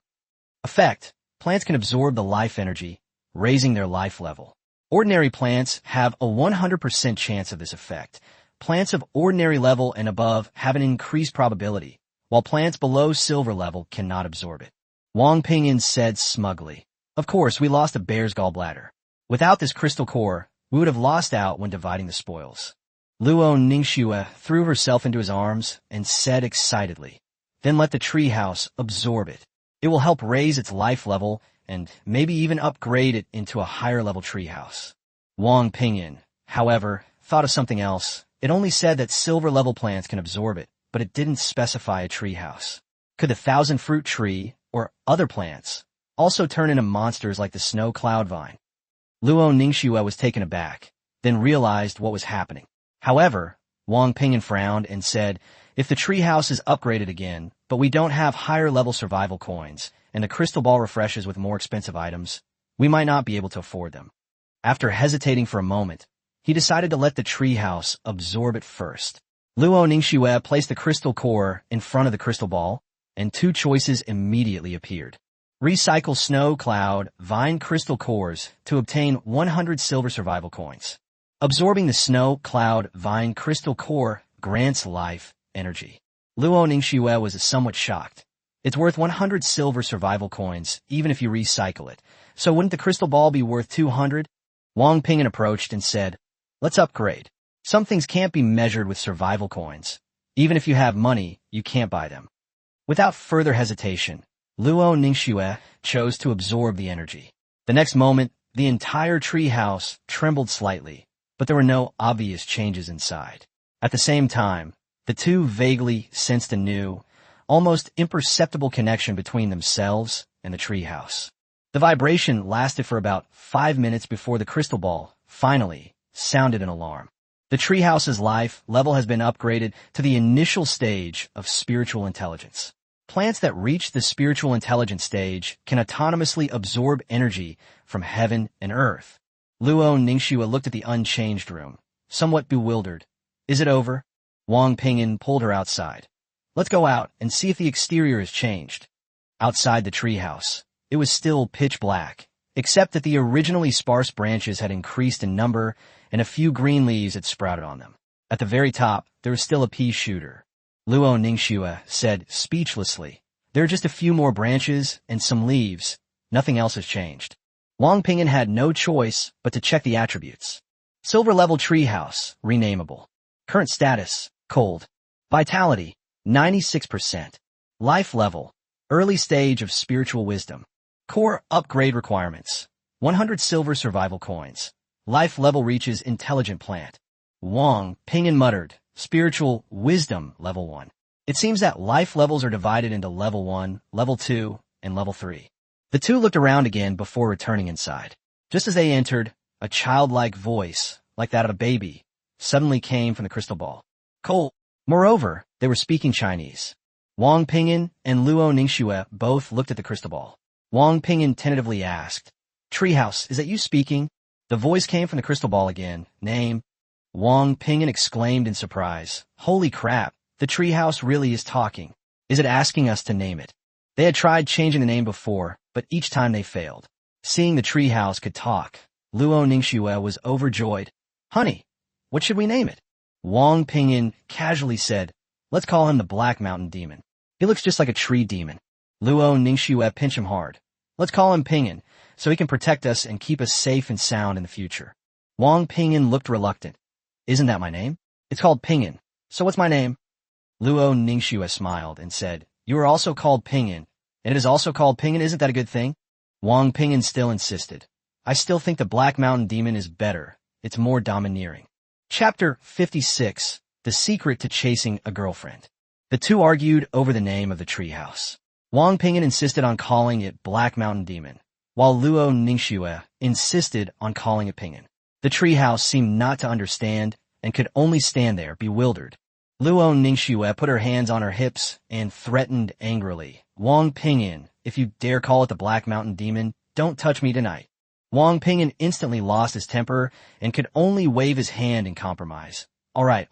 Effect, plants can absorb the life energy, raising their life level. Ordinary plants have a 100% chance of this effect, plants of ordinary level and above have an increased probability, while plants below silver level cannot absorb it. Wang Ping'an said smugly. Of course, we lost a bear's gallbladder. Without this crystal core, we would have lost out when dividing the spoils. Luo Ningxue threw herself into his arms and said excitedly, then let the treehouse absorb it. It will help raise its life level and maybe even upgrade it into a higher level treehouse. Wang Ping'an, however, thought of something else. It only said that silver level plants can absorb it, but it didn't specify a treehouse. Could the thousand fruit tree, or other plants, also turn into monsters like the snow cloud vine? Luo Ningxue was taken aback, then realized what was happening. However, Wang Ping'an frowned and said, if the treehouse is upgraded again, but we don't have higher level survival coins, and the crystal ball refreshes with more expensive items, we might not be able to afford them. After hesitating for a moment, he decided to let the treehouse absorb it first. Luo Ningxue placed the crystal core in front of the crystal ball, and two choices immediately appeared. Recycle snow cloud vine crystal cores to obtain 100 silver survival coins. Absorbing the snow cloud vine crystal core grants life energy. Luo Ningxue was somewhat shocked. It's worth 100 silver survival coins, even if you recycle it. So wouldn't the crystal ball be worth 200? Wang Ping'an approached and said, let's upgrade. Some things can't be measured with survival coins. Even if you have money, you can't buy them. Without further hesitation, Luo Ningxue chose to absorb the energy. The next moment, the entire treehouse trembled slightly, but there were no obvious changes inside. At the same time, the two vaguely sensed a new, almost imperceptible connection between themselves and the treehouse. The vibration lasted for about 5 minutes before the crystal ball, finally, sounded an alarm. The treehouse's life level has been upgraded to the initial stage of spiritual intelligence. Plants that reach the spiritual intelligence stage can autonomously absorb energy from heaven and earth. Luo Ningxue looked at the unchanged room, somewhat bewildered. Is it over? Wang Ping'an pulled her outside. Let's go out and see if the exterior has changed. Outside the treehouse, it was still pitch black, except that the originally sparse branches had increased in number and a few green leaves had sprouted on them. At the very top, there was still a pea shooter. Luo Ningxue said speechlessly, there are just a few more branches and some leaves. Nothing else has changed. Wang Ping'an had no choice but to check the attributes. Silver level treehouse, renameable. Current status, cold. Vitality, 96%. Life level, early stage of spiritual wisdom. Core upgrade requirements, 100 silver survival coins. Life level reaches intelligent plant. Wang Ping'an muttered, spiritual wisdom level 1. It seems that life levels are divided into level 1, level 2, and level 3. The two looked around again before returning inside. Just as they entered, a childlike voice, like that of a baby, suddenly came from the crystal ball. Cole. Moreover, they were speaking Chinese. Wang Ping'an and Luo Ningxue both looked at the crystal ball. Wang Ping'an tentatively asked, Treehouse, is that you speaking? The voice came from the crystal ball again. Name? Wang Ping'an exclaimed in surprise. Holy crap, the treehouse really is talking. Is it asking us to name it? They had tried changing the name before, but each time they failed. Seeing the treehouse could talk, Luo Ningxue was overjoyed. Honey, what should we name it? Wang Ping'an casually said, let's call him the Black Mountain Demon. He looks just like a tree demon. Luo Ningxue pinched him hard. Let's call him Ping'an, so he can protect us and keep us safe and sound in the future. Wang Ping'an looked reluctant. Isn't that my name? It's called Ping'an. So what's my name? Luo Ningxue smiled and said, you are also called Ping'an, and it is also called Ping'an. Isn't that a good thing? Wang Ping'an still insisted. I still think the Black Mountain Demon is better. It's more domineering. Chapter 56, The Secret to Chasing a Girlfriend. The two argued over the name of the treehouse. Wang Ping'an insisted on calling it Black Mountain Demon, while Luo Ningxue insisted on calling it Ping'an. The treehouse seemed not to understand and could only stand there, bewildered. Luo Ningxue put her hands on her hips and threatened angrily. Wang Ping'an, if you dare call it the Black Mountain Demon, don't touch me tonight. Wang Ping'an instantly lost his temper and could only wave his hand in compromise. All right,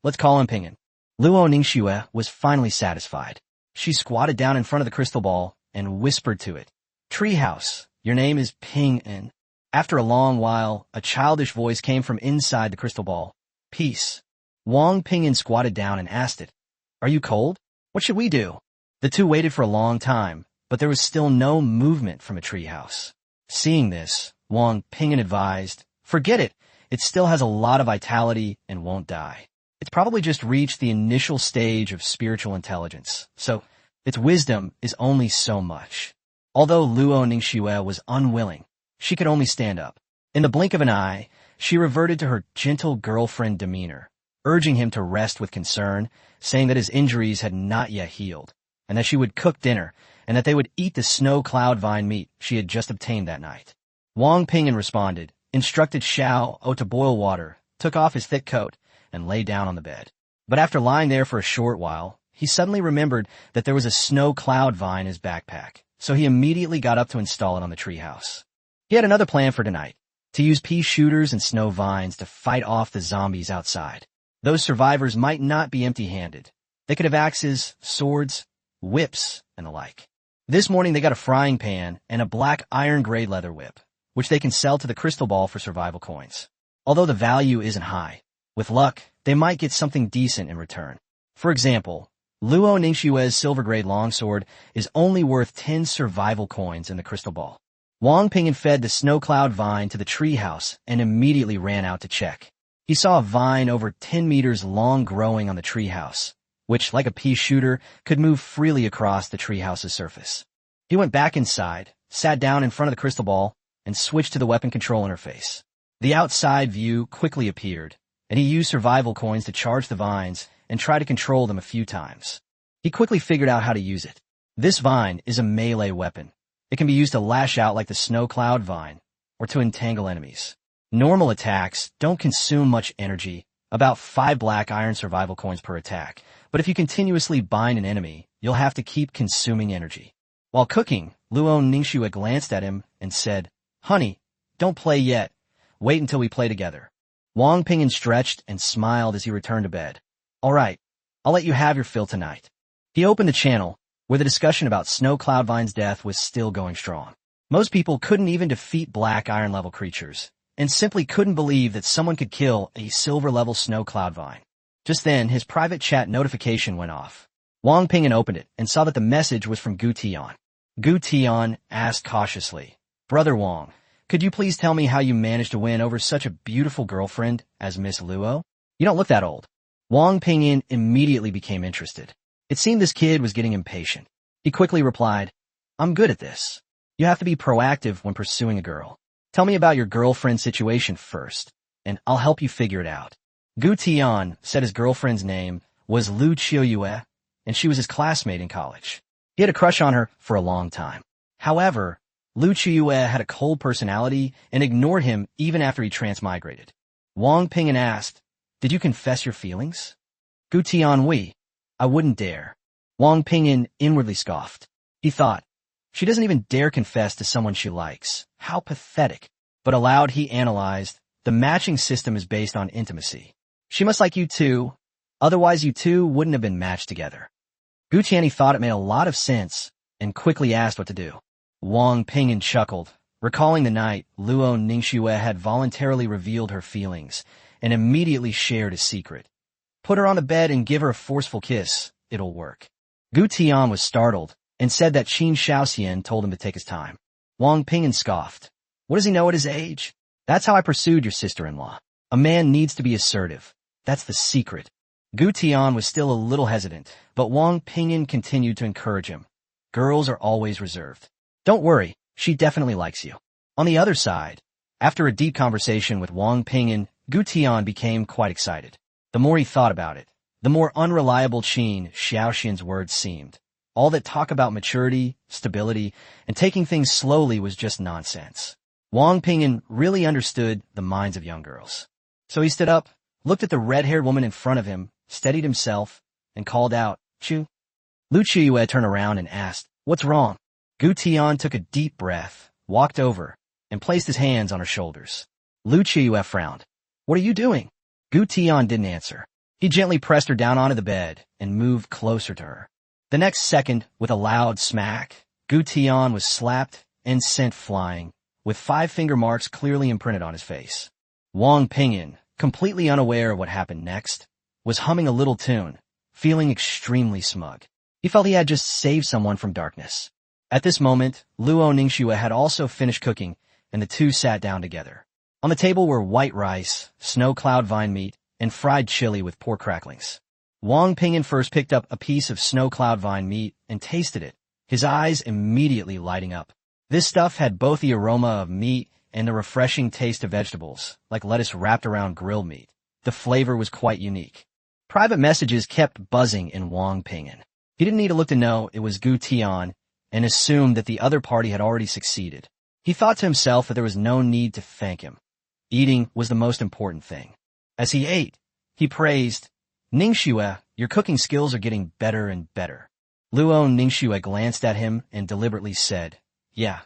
let's call him Ping'an. Luo Ningxue was finally satisfied. She squatted down in front of the crystal ball and whispered to it. Treehouse, your name is Ping'an. After a long while, a childish voice came from inside the crystal ball. Peace. Wang Ping'an squatted down and asked it, "Are you cold? What should we do?" The two waited for a long time, but there was still no movement from a treehouse. Seeing this, Wang Ping'an advised, "Forget it. It still has a lot of vitality and won't die. It's probably just reached the initial stage of spiritual intelligence, so its wisdom is only so much." Although Luo Ningxue was unwilling, she could only stand up. In the blink of an eye, she reverted to her gentle girlfriend demeanor, urging him to rest with concern, saying that his injuries had not yet healed, and that she would cook dinner, and that they would eat the snow cloud vine meat she had just obtained that night. Wang Ping'an responded, instructed Xiao O to boil water, took off his thick coat, and lay down on the bed. But after lying there for a short while, he suddenly remembered that there was a snow cloud vine in his backpack, so he immediately got up to install it on the treehouse. He had another plan for tonight, to use pea shooters and snow vines to fight off the zombies outside. Those survivors might not be empty-handed. They could have axes, swords, whips, and the like. This morning they got a frying pan and a black iron-gray leather whip, which they can sell to the crystal ball for survival coins. Although the value isn't high, with luck, they might get something decent in return. For example, Luo Ningxue's silver-grade longsword is only worth 10 survival coins in the crystal ball. Wang Ping'an fed the snow cloud vine to the treehouse and immediately ran out to check. He saw a vine over 10 meters long growing on the treehouse, which, like a pea shooter, could move freely across the treehouse's surface. He went back inside, sat down in front of the crystal ball, and switched to the weapon control interface. The outside view quickly appeared, and he used survival coins to charge the vines and try to control them a few times. He quickly figured out how to use it. This vine is a melee weapon. It can be used to lash out like the snow cloud vine, or to entangle enemies. Normal attacks don't consume much energy, about 5 black iron survival coins per attack, but if you continuously bind an enemy, you'll have to keep consuming energy. While cooking, Luo Ningxue glanced at him and said, "Honey, don't play yet. Wait until we play together." Wang Ping'an stretched and smiled as he returned to bed. "All right, I'll let you have your fill tonight." He opened the channel, where the discussion about Snow Cloudvine's death was still going strong. Most people couldn't even defeat black iron-level creatures, and simply couldn't believe that someone could kill a silver-level Snow Cloudvine. Just then, his private chat notification went off. Wang Ping'an opened it and saw that the message was from Gu Tian. Gu Tian asked cautiously, "Brother Wang, could you please tell me how you managed to win over such a beautiful girlfriend as Miss Luo? You don't look that old." Wang Ping'an immediately became interested. It seemed this kid was getting impatient. He quickly replied, "I'm good at this. You have to be proactive when pursuing a girl. Tell me about your girlfriend situation first, and I'll help you figure it out." Gu Tian said his girlfriend's name was Lu Qiuyue, and she was his classmate in college. He had a crush on her for a long time. However, Lu Qiuyue had a cold personality and ignored him even after he transmigrated. Wang Ping'an asked, "Did you confess your feelings?" Gu Tian, "Oui. I wouldn't dare." Wang Ping'an inwardly scoffed. He thought, she doesn't even dare confess to someone she likes. How pathetic. But aloud he analyzed, the matching system is based on intimacy. She must like you too, otherwise you two wouldn't have been matched together. Gu Tian thought it made a lot of sense and quickly asked what to do. Wang Ping'an chuckled, recalling the night Luo Ningxue had voluntarily revealed her feelings and immediately shared a secret. Put her on the bed and give her a forceful kiss. It'll work. Gu Tian was startled and said that Qin Shaoxian told him to take his time. Wang Ping'an scoffed. What does he know at his age? That's how I pursued your sister-in-law. A man needs to be assertive. That's the secret. Gu Tian was still a little hesitant, but Wang Ping'an continued to encourage him. Girls are always reserved. Don't worry, she definitely likes you. On the other side, after a deep conversation with Wang Ping'an, Gu Tian became quite excited. The more he thought about it, the more unreliable Qin Shaoxian's words seemed. All that talk about maturity, stability, and taking things slowly was just nonsense. Wang Ping'an really understood the minds of young girls. So he stood up, looked at the red-haired woman in front of him, steadied himself, and called out, "Chu." Lu Qiuyue turned around and asked, "What's wrong?" Gu Tian took a deep breath, walked over, and placed his hands on her shoulders. Lu Qiuyue frowned. "What are you doing?" Gu Tian didn't answer. He gently pressed her down onto the bed and moved closer to her. The next second, with a loud smack, Gu Tian was slapped and sent flying, with 5 finger marks clearly imprinted on his face. Wang Ping'an, completely unaware of what happened next, was humming a little tune, feeling extremely smug. He felt he had just saved someone from darkness. At this moment, Luo Ningxue had also finished cooking, and the two sat down together. On the table were white rice, snow cloud vine meat, and fried chili with pork cracklings. Wang Ping'an first picked up a piece of snow cloud vine meat and tasted it, his eyes immediately lighting up. This stuff had both the aroma of meat and the refreshing taste of vegetables, like lettuce wrapped around grilled meat. The flavor was quite unique. Private messages kept buzzing in Wang Ping'an. He didn't need to look to know it was Gu Tian and assumed that the other party had already succeeded. He thought to himself that there was no need to thank him. Eating was the most important thing. As he ate, he praised, "Ningxue, your cooking skills are getting better and better." Luo Ningxue glanced at him and deliberately said, "Yeah,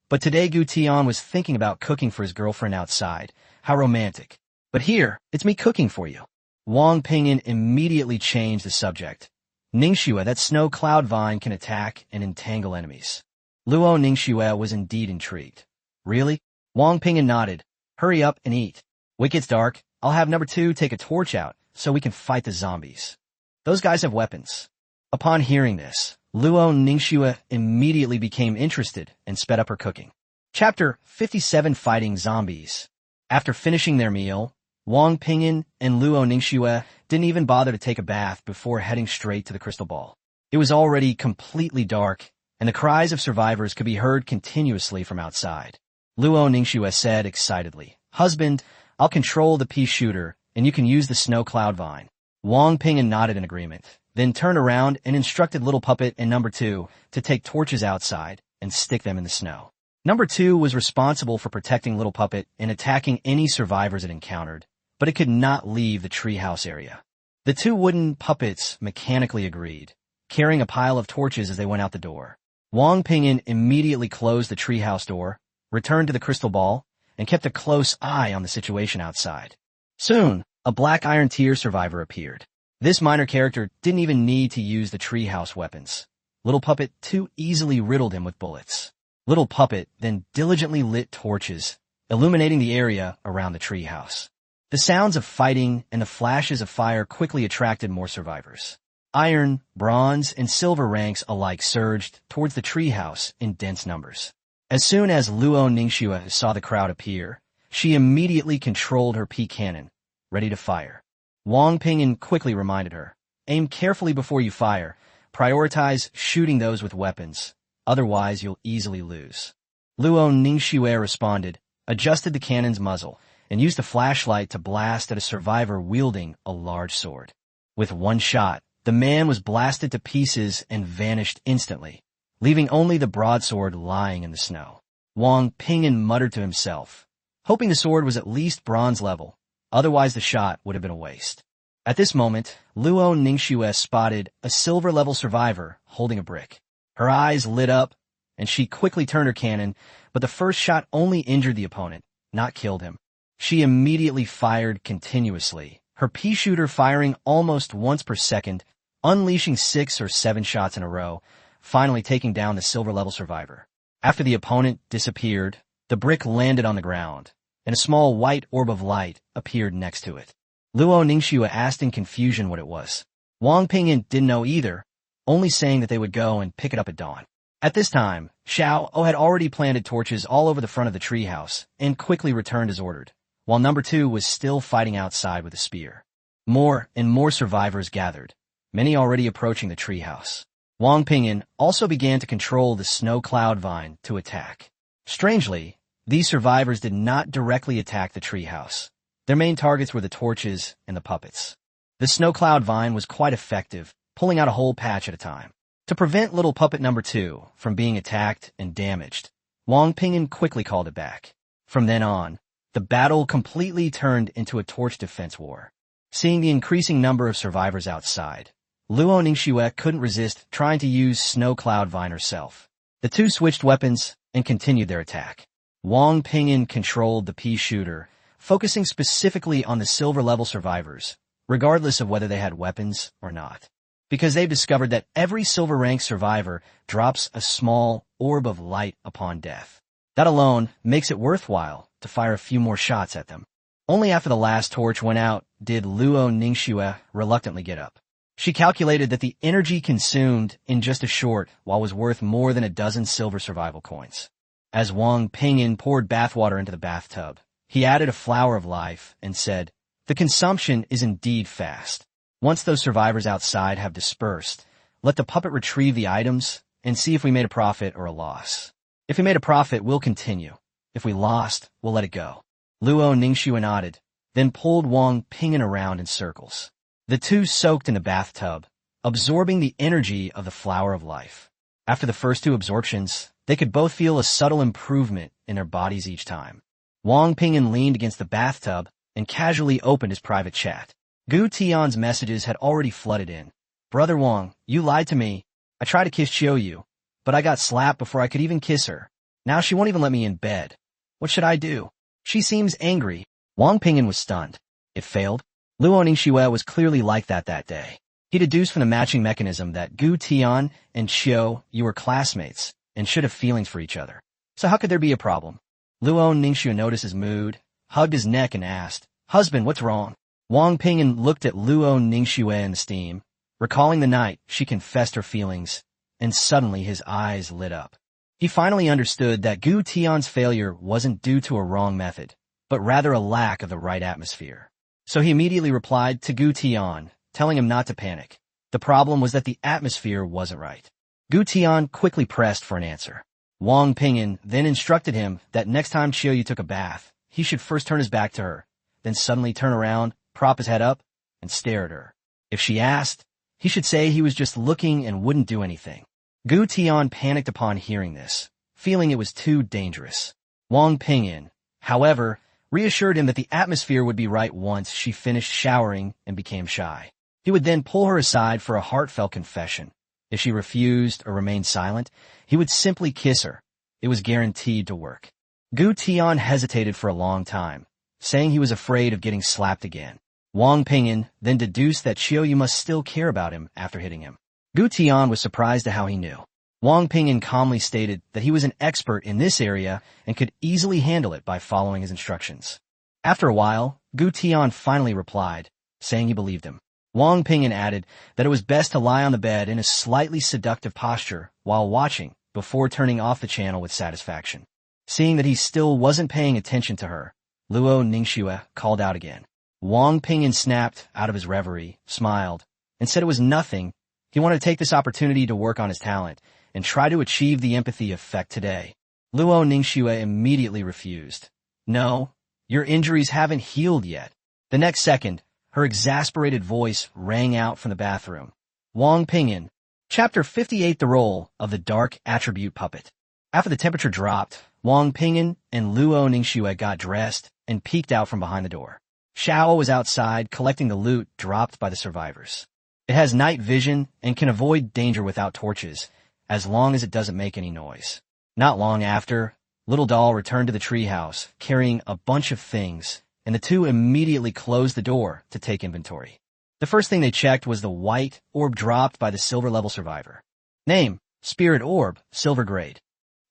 but today Gu Tian was thinking about cooking for his girlfriend outside. How romantic. But here, it's me cooking for you." Wang Ping'an immediately changed the subject. "Ningxue, that snow cloud vine can attack and entangle enemies." Luo Ningxue was indeed intrigued. "Really?" Wang Ping'an nodded. "Hurry up and eat. When it gets dark, I'll have number 2 take a torch out so we can fight the zombies. Those guys have weapons." Upon hearing this, Luo Ningxue immediately became interested and sped up her cooking. Chapter 57: Fighting Zombies. After finishing their meal, Wang Ping'an and Luo Ningxue didn't even bother to take a bath before heading straight to the crystal ball. It was already completely dark, and the cries of survivors could be heard continuously from outside. Luo Ningxue said excitedly, "Husband, I'll control the pea shooter, and you can use the snow cloud vine." Wang Ping'an nodded in agreement, then turned around and instructed Little Puppet and number 2 to take torches outside and stick them in the snow. Number 2 was responsible for protecting Little Puppet and attacking any survivors it encountered, but it could not leave the treehouse area. The 2 wooden puppets mechanically agreed, carrying a pile of torches as they went out the door. Wang Ping'an immediately closed the treehouse door, returned to the crystal ball, and kept a close eye on the situation outside. Soon, a black iron tier survivor appeared. This minor character didn't even need to use the treehouse weapons. Little Puppet too easily riddled him with bullets. Little Puppet then diligently lit torches, illuminating the area around the treehouse. The sounds of fighting and the flashes of fire quickly attracted more survivors. Iron, bronze, and silver ranks alike surged towards the treehouse in dense numbers. As soon as Luo Ningxue saw the crowd appear, she immediately controlled her pea cannon, ready to fire. Wang Ping'an quickly reminded her, "Aim carefully before you fire. Prioritize shooting those with weapons. Otherwise, you'll easily lose." Luo Ningxue responded, adjusted the cannon's muzzle, and used a flashlight to blast at a survivor wielding a large sword. With one shot, the man was blasted to pieces and vanished instantly, leaving only the broadsword lying in the snow. Wang Ping'an muttered to himself, hoping the sword was at least bronze level. Otherwise, the shot would have been a waste. At this moment, Luo Ningxue spotted a silver-level survivor holding a brick. Her eyes lit up, and she quickly turned her cannon, but the first shot only injured the opponent, not killed him. She immediately fired continuously, her pea shooter firing almost once per second, unleashing 6 or 7 shots in a row, finally taking down the silver-level survivor. After the opponent disappeared, the brick landed on the ground, and a small white orb of light appeared next to it. Luo Ningxue asked in confusion what it was. Wang Ping'an didn't know either, only saying that they would go and pick it up at dawn. At this time, Xiao O had already planted torches all over the front of the treehouse and quickly returned as ordered, while number 2 was still fighting outside with a spear. More and more survivors gathered, many already approaching the treehouse. Wang Ping'an also began to control the snow cloud vine to attack. Strangely, these survivors did not directly attack the treehouse. Their main targets were the torches and the puppets. The snow cloud vine was quite effective, pulling out a whole patch at a time. To prevent little puppet number 2 from being attacked and damaged, Wang Ping'an quickly called it back. From then on, the battle completely turned into a torch defense war. Seeing the increasing number of survivors outside, Luo Ningxue couldn't resist trying to use snow cloud vine herself. The 2 switched weapons and continued their attack. Wang Ping'an controlled the pea shooter, focusing specifically on the silver-level survivors, regardless of whether they had weapons or not. Because they've discovered that every silver-rank survivor drops a small orb of light upon death. That alone makes it worthwhile to fire a few more shots at them. Only after the last torch went out did Luo Ningxue reluctantly get up. She calculated that the energy consumed in just a short while was worth more than a dozen silver survival coins. As Wang Ping'an poured bathwater into the bathtub, he added a flower of life and said, "The consumption is indeed fast. Once those survivors outside have dispersed, let the puppet retrieve the items and see if we made a profit or a loss. If we made a profit, we'll continue. If we lost, we'll let it go." Luo Ningxue nodded, then pulled Wang Ping'an around in circles. The two soaked in the bathtub, absorbing the energy of the flower of life. After the first two absorptions, they could both feel a subtle improvement in their bodies each time. Wang Ping'an leaned against the bathtub and casually opened his private chat. Gu Tian's messages had already flooded in. "Brother Wang, you lied to me. I tried to kiss Qiuyu, but I got slapped before I could even kiss her. Now she won't even let me in bed. What should I do? She seems angry." Wang Ping'an was stunned. It failed. Luo Ningxue was clearly like that day. He deduced from the matching mechanism that Gu Tian and Qiuyu were classmates and should have feelings for each other. So how could there be a problem? Luo Ningxue noticed his mood, hugged his neck and asked, "Husband, what's wrong?" Wang Ping'an looked at Luo Ningxue in the steam, recalling the night she confessed her feelings, and suddenly his eyes lit up. He finally understood that Gu Tian's failure wasn't due to a wrong method, but rather a lack of the right atmosphere. So he immediately replied to Gu Tian, telling him not to panic. The problem was that the atmosphere wasn't right. Gu Tian quickly pressed for an answer. Wang Ping'an then instructed him that next time Qiuyu took a bath, he should first turn his back to her, then suddenly turn around, prop his head up, and stare at her. If she asked, he should say he was just looking and wouldn't do anything. Gu Tian panicked upon hearing this, feeling it was too dangerous. Wang Ping'an, however, reassured him that the atmosphere would be right once she finished showering and became shy. He would then pull her aside for a heartfelt confession. If she refused or remained silent, he would simply kiss her. It was guaranteed to work. Gu Tian hesitated for a long time, saying he was afraid of getting slapped again. Wang Ping'an then deduced that Qiuyu must still care about him after hitting him. Gu Tian was surprised at how he knew. Wang Ping'an calmly stated that he was an expert in this area and could easily handle it by following his instructions. After a while, Gu Tian finally replied, saying he believed him. Wang Ping'an added that it was best to lie on the bed in a slightly seductive posture while watching before turning off the channel with satisfaction. Seeing that he still wasn't paying attention to her, Luo Ningxue called out again. Wang Ping'an snapped out of his reverie, smiled, and said it was nothing. He wanted to take this opportunity to work on his talent and try to achieve the empathy effect today. Luo Ningxue immediately refused. "No, your injuries haven't healed yet." The next second, her exasperated voice rang out from the bathroom. Wang Ping'an, Chapter 58, the role of the dark attribute puppet. After the temperature dropped, Wang Ping'an and Luo Ningxue got dressed and peeked out from behind the door. Xiao was outside collecting the loot dropped by the survivors. It has night vision and can avoid danger without torches, as long as it doesn't make any noise. Not long after, Little Doll returned to the treehouse, carrying a bunch of things, and the two immediately closed the door to take inventory. The first thing they checked was the white orb dropped by the silver-level survivor. Name, Spirit Orb, Silver Grade.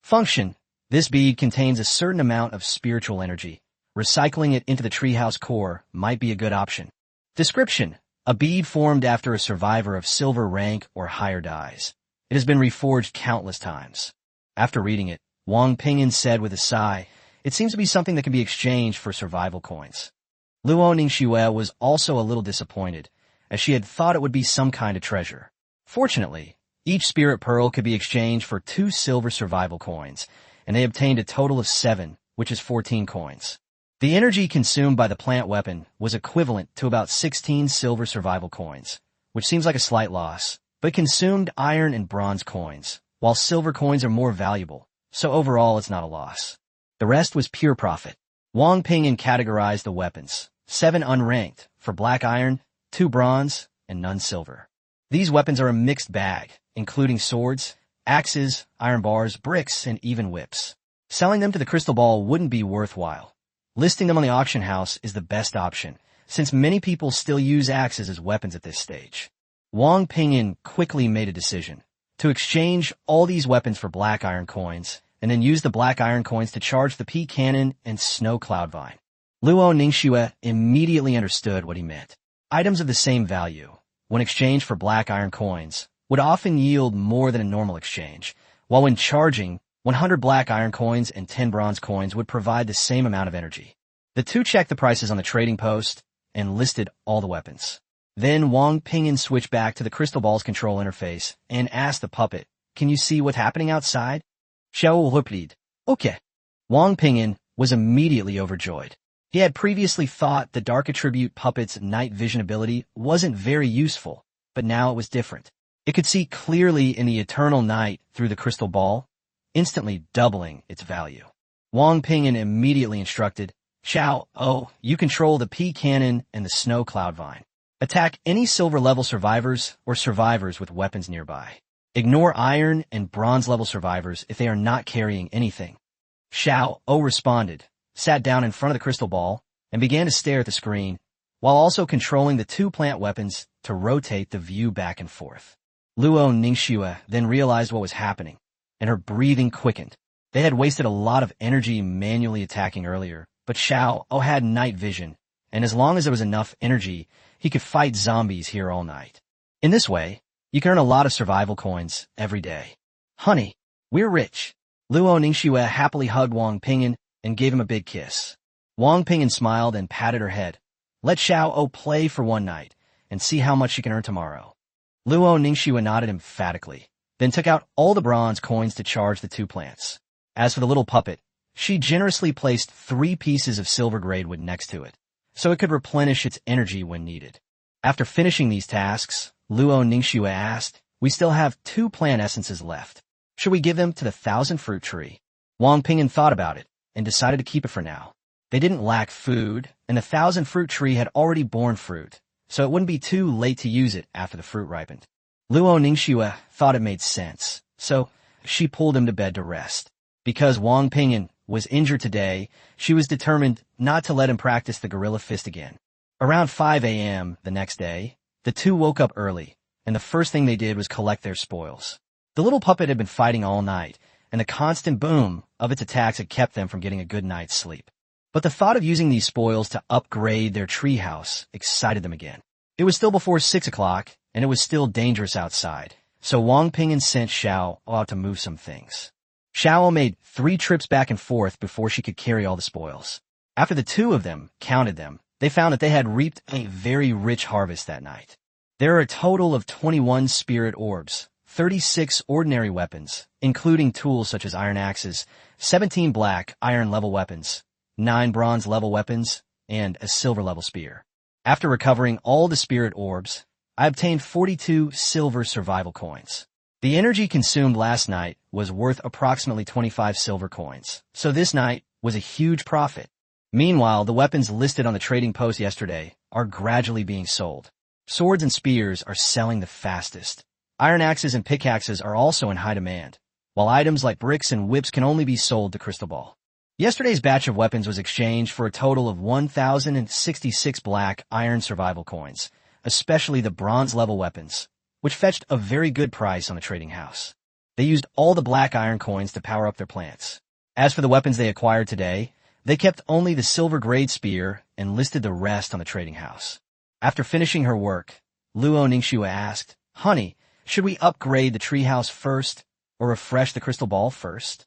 Function, this bead contains a certain amount of spiritual energy. Recycling it into the treehouse core might be a good option. Description, a bead formed after a survivor of silver rank or higher dies. It has been reforged countless times. After reading it, Wang Ping'an said with a sigh, "It seems to be something that can be exchanged for survival coins." Luo Ningxue was also a little disappointed, as she had thought it would be some kind of treasure. Fortunately, each spirit pearl could be exchanged for 2 silver survival coins, and they obtained a total of 7, which is 14 coins. The energy consumed by the plant weapon was equivalent to about 16 silver survival coins, which seems like a slight loss, but it consumed iron and bronze coins, while silver coins are more valuable, so overall it's not a loss. The rest was pure profit. Wang Ping'an categorized the weapons, 7 unranked, for black iron, 2 bronze, and none silver. These weapons are a mixed bag, including swords, axes, iron bars, bricks, and even whips. Selling them to the crystal ball wouldn't be worthwhile. Listing them on the auction house is the best option, since many people still use axes as weapons at this stage. Wang Ping'an quickly made a decision to exchange all these weapons for black iron coins, and then use the black iron coins to charge the pea cannon and snow cloud vine. Luo Ningxue immediately understood what he meant. Items of the same value, when exchanged for black iron coins, would often yield more than a normal exchange, while when charging, 100 black iron coins and 10 bronze coins would provide the same amount of energy. The two checked the prices on the trading post and listed all the weapons. Then Wang Ping'an switched back to the crystal ball's control interface and asked the puppet, "Can you see what's happening outside?" Xiao replied, "Okay." Wang Ping'an was immediately overjoyed. He had previously thought the dark attribute puppet's night vision ability wasn't very useful, but now it was different. It could see clearly in the eternal night through the crystal ball, instantly doubling its value. Wang Ping'an immediately instructed, "Xiao, you control the P cannon and the snow cloud vine. Attack any silver-level survivors or survivors with weapons nearby. Ignore iron and bronze-level survivors if they are not carrying anything." Xiao responded, sat down in front of the crystal ball, and began to stare at the screen, while also controlling the two plant weapons to rotate the view back and forth. Luo Ningxue then realized what was happening, and her breathing quickened. They had wasted a lot of energy manually attacking earlier, but Xiao had night vision, and as long as there was enough energy, he could fight zombies here all night. In this way, you can earn a lot of survival coins every day. "Honey, we're rich." Luo Ningxue happily hugged Wang Ping'an and gave him a big kiss. Wang Ping'an smiled and patted her head. "Let Xiao play for one night and see how much she can earn tomorrow." Luo Ningxue nodded emphatically, then took out all the bronze coins to charge the two plants. As for the little puppet, she generously placed 3 pieces of silver grade wood next to it, so it could replenish its energy when needed. After finishing these tasks, Luo Ningxue asked, "We still have 2 plant essences left. Should we give them to the 1,000-fruit tree?" Wang Ping'an thought about it and decided to keep it for now. They didn't lack food, and the 1,000-fruit tree had already borne fruit, so it wouldn't be too late to use it after the fruit ripened. Luo Ningxue thought it made sense, so she pulled him to bed to rest. Because Wang Ping'an was injured today, she was determined not to let him practice the gorilla fist again. Around 5 a.m. the next day, the two woke up early, and the first thing they did was collect their spoils. The little puppet had been fighting all night, and the constant boom of its attacks had kept them from getting a good night's sleep. But the thought of using these spoils to upgrade their treehouse excited them again. It was still before 6 o'clock, and it was still dangerous outside, so Wang Ping'an sent Xiao out to move some things. Xiao made 3 trips back and forth before she could carry all the spoils. After the two of them counted them, they found that they had reaped a very rich harvest that night. There are a total of 21 spirit orbs, 36 ordinary weapons, including tools such as iron axes, 17 black iron level weapons, 9 bronze level weapons, and a silver level spear. After recovering all the spirit orbs, I obtained 42 silver survival coins. The energy consumed last night was worth approximately 25 silver coins, so this night was a huge profit. Meanwhile, the weapons listed on the trading post yesterday are gradually being sold. Swords and spears are selling the fastest. Iron axes and pickaxes are also in high demand, while items like bricks and whips can only be sold to Crystal Ball. Yesterday's batch of weapons was exchanged for a total of 1,066 black iron survival coins, especially the bronze level weapons, which fetched a very good price on the trading house. They used all the black iron coins to power up their plants. As for the weapons they acquired today, they kept only the silver grade spear and listed the rest on the trading house. After finishing her work, Luo Ningxue asked, "Honey, should we upgrade the treehouse first or refresh the crystal ball first?"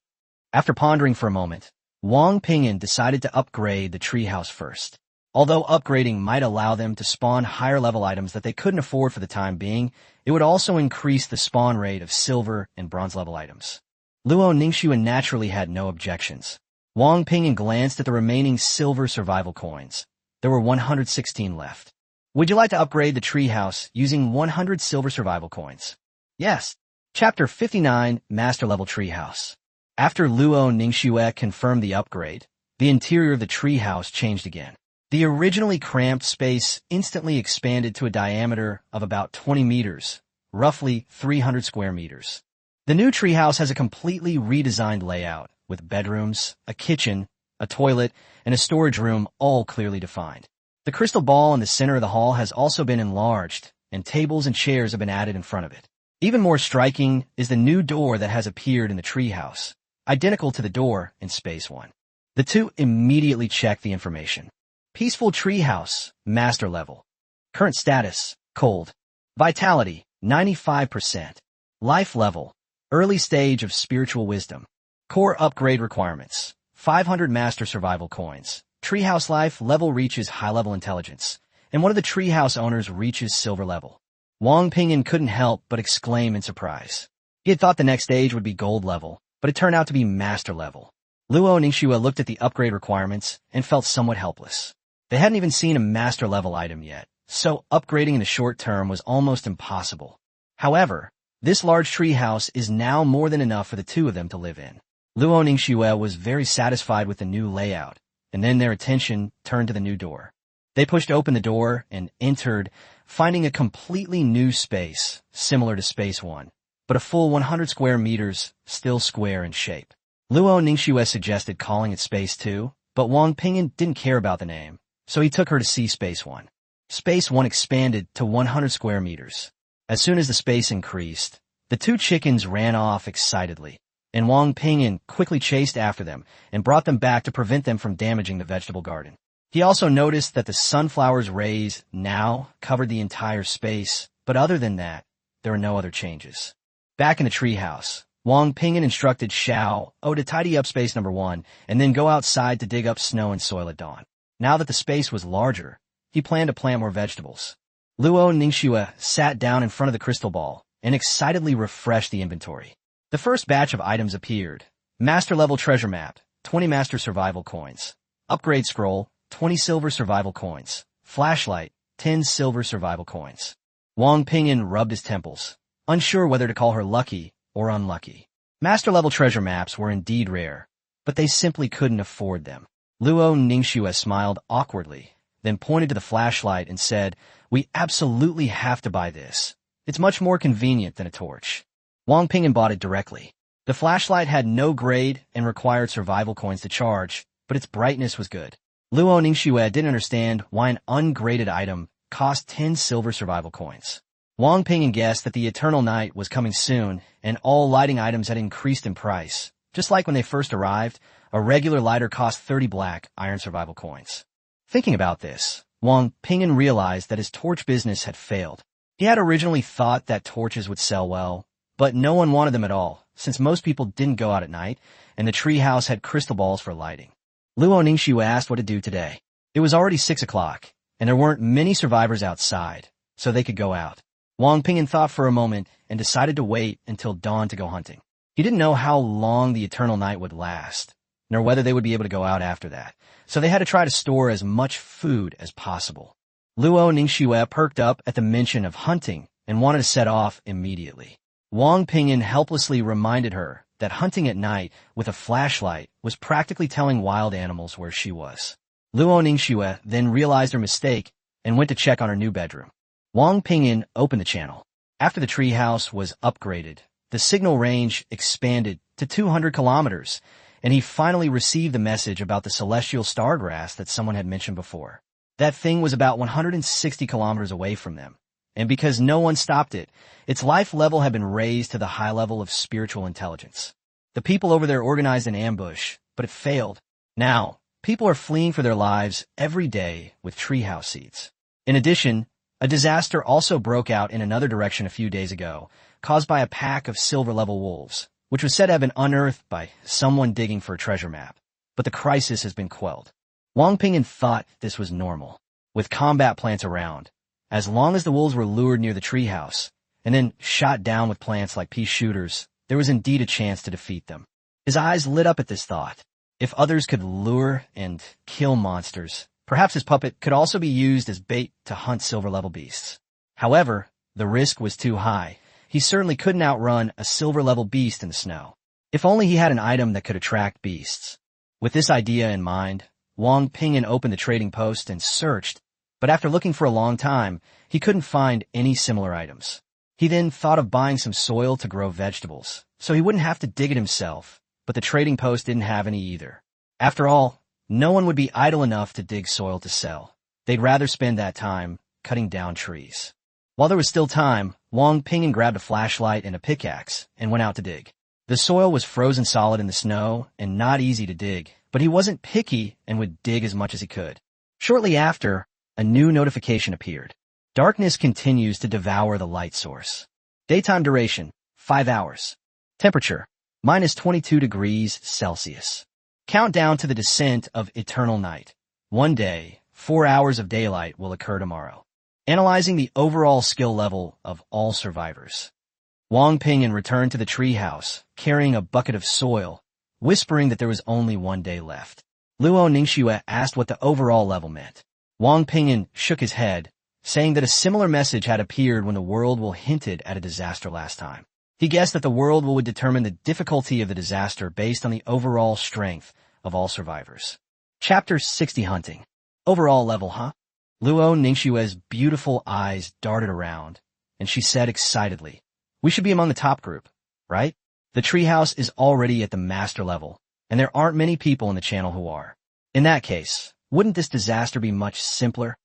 After pondering for a moment, Wang Ping'an decided to upgrade the treehouse first. Although upgrading might allow them to spawn higher level items that they couldn't afford for the time being, it would also increase the spawn rate of silver and bronze level items. Luo Ningxue naturally had no objections. Wang Ping'an glanced at the remaining silver survival coins. There were 116 left. "Would you like to upgrade the treehouse using 100 silver survival coins?" "Yes." Chapter 59, Master Level Treehouse. After Luo Ningxue confirmed the upgrade, the interior of the treehouse changed again. The originally cramped space instantly expanded to a diameter of about 20 meters, roughly 300 square meters. The new treehouse has a completely redesigned layout, with bedrooms, a kitchen, a toilet, and a storage room all clearly defined. The crystal ball in the center of the hall has also been enlarged, and tables and chairs have been added in front of it. Even more striking is the new door that has appeared in the treehouse, identical to the door in Space 1. The two immediately checked the information. Peaceful Treehouse, Master Level. Current status, Cold. Vitality, 95%. Life Level, Early Stage of Spiritual Wisdom. Core Upgrade Requirements, 500 Master Survival Coins. Treehouse Life Level reaches High Level Intelligence, and one of the Treehouse owners reaches Silver Level. Wang Ping'an couldn't help but exclaim in surprise. He had thought the next stage would be Gold Level, but it turned out to be Master Level. Luo and Ningxue looked at the upgrade requirements and felt somewhat helpless. They hadn't even seen a Master Level item yet, so upgrading in the short term was almost impossible. However, this large treehouse is now more than enough for the two of them to live in. Luo and Ningxue was very satisfied with the new layout, and then their attention turned to the new door. They pushed open the door and entered, finding a completely new space, similar to Space 1, but a full 100 square meters, still square in shape. Luo and Ningxue suggested calling it Space 2, but Wang Ping'an didn't care about the name, so he took her to see Space 1. Space 1 expanded to 100 square meters. As soon as the space increased, the two chickens ran off excitedly, and Wang Ping'an quickly chased after them and brought them back to prevent them from damaging the vegetable garden. He also noticed that the sunflower's rays now covered the entire space, but other than that, there were no other changes. Back in the treehouse, Wang Ping'an instructed Xiao to tidy up space number 1 and then go outside to dig up snow and soil at dawn. Now that the space was larger, he planned to plant more vegetables. Luo and Ningxue sat down in front of the crystal ball and excitedly refreshed the inventory. The first batch of items appeared. Master Level Treasure Map, 20 Master Survival Coins. Upgrade Scroll, 20 Silver Survival Coins. Flashlight, 10 Silver Survival Coins. Wang Ping'an rubbed his temples, unsure whether to call her lucky or unlucky. Master Level Treasure Maps were indeed rare, but they simply couldn't afford them. Luo and Ningxue smiled awkwardly, then pointed to the flashlight and said, "We absolutely have to buy this. It's much more convenient than a torch." Wang Ping'an bought it directly. The flashlight had no grade and required survival coins to charge, but its brightness was good. Luo and Ningxue didn't understand why an ungraded item cost 10 silver survival coins. Wang Ping'an guessed that the eternal night was coming soon, and all lighting items had increased in price. Just like when they first arrived, a regular lighter cost 30 black iron survival coins. Thinking about this, Wang Ping'an realized that his torch business had failed. He had originally thought that torches would sell well, but no one wanted them at all, since most people didn't go out at night, and the treehouse had crystal balls for lighting. Luo and Ningxue asked what to do today. It was already 6 o'clock, and there weren't many survivors outside, so they could go out. Wang Ping'an thought for a moment and decided to wait until dawn to go hunting. He didn't know how long the eternal night would last, nor whether they would be able to go out after that, so they had to try to store as much food as possible. Luo and Ningxue perked up at the mention of hunting and wanted to set off immediately. Wang Ping'an helplessly reminded her that hunting at night with a flashlight was practically telling wild animals where she was. Luo and Ningxue then realized her mistake and went to check on her new bedroom. Wang Ping'an opened the channel. After the treehouse was upgraded, the signal range expanded to 200 kilometers, and he finally received the message about the celestial stargrass that someone had mentioned before. That thing was about 160 kilometers away from them, and because no one stopped it, its life level had been raised to the high level of spiritual intelligence. The people over there organized an ambush, but it failed. Now, people are fleeing for their lives every day with treehouse seeds. In addition, a disaster also broke out in another direction a few days ago, caused by a pack of silver-level wolves, which was said to have been unearthed by someone digging for a treasure map. But the crisis has been quelled. Wang Ping'an thought this was normal, with combat plants around, as long as the wolves were lured near the treehouse, and then shot down with plants like pea shooters, there was indeed a chance to defeat them. His eyes lit up at this thought. If others could lure and kill monsters, perhaps his puppet could also be used as bait to hunt silver-level beasts. However, the risk was too high. He certainly couldn't outrun a silver-level beast in the snow. If only he had an item that could attract beasts. With this idea in mind, Wang Ping'an opened the trading post and searched, but after looking for a long time, he couldn't find any similar items. He then thought of buying some soil to grow vegetables, so he wouldn't have to dig it himself, but the trading post didn't have any either. After all, no one would be idle enough to dig soil to sell. They'd rather spend that time cutting down trees. While there was still time, Wang Ping'an grabbed a flashlight and a pickaxe and went out to dig. The soil was frozen solid in the snow and not easy to dig, but he wasn't picky and would dig as much as he could. Shortly after, a new notification appeared. Darkness continues to devour the light source. Daytime duration, 5 hours. Temperature, -22 degrees Celsius. Countdown to the descent of eternal night. 1 day, 4 hours of daylight will occur tomorrow. Analyzing the overall skill level of all survivors. Wang Ping'an returned to the treehouse, carrying a bucket of soil, whispering that there was only 1 day left. Luo Ningxue asked what the overall level meant. Wang Ping'an shook his head, saying that a similar message had appeared when the world will hinted at a disaster last time. He guessed that the world would determine the difficulty of the disaster based on the overall strength of all survivors. Chapter 60 Hunting. Overall level, huh? Luo Ningxue's beautiful eyes darted around, and she said excitedly, "We should be among the top group, right? The treehouse is already at the master level, and there aren't many people in the channel who are. In that case, wouldn't this disaster be much simpler?"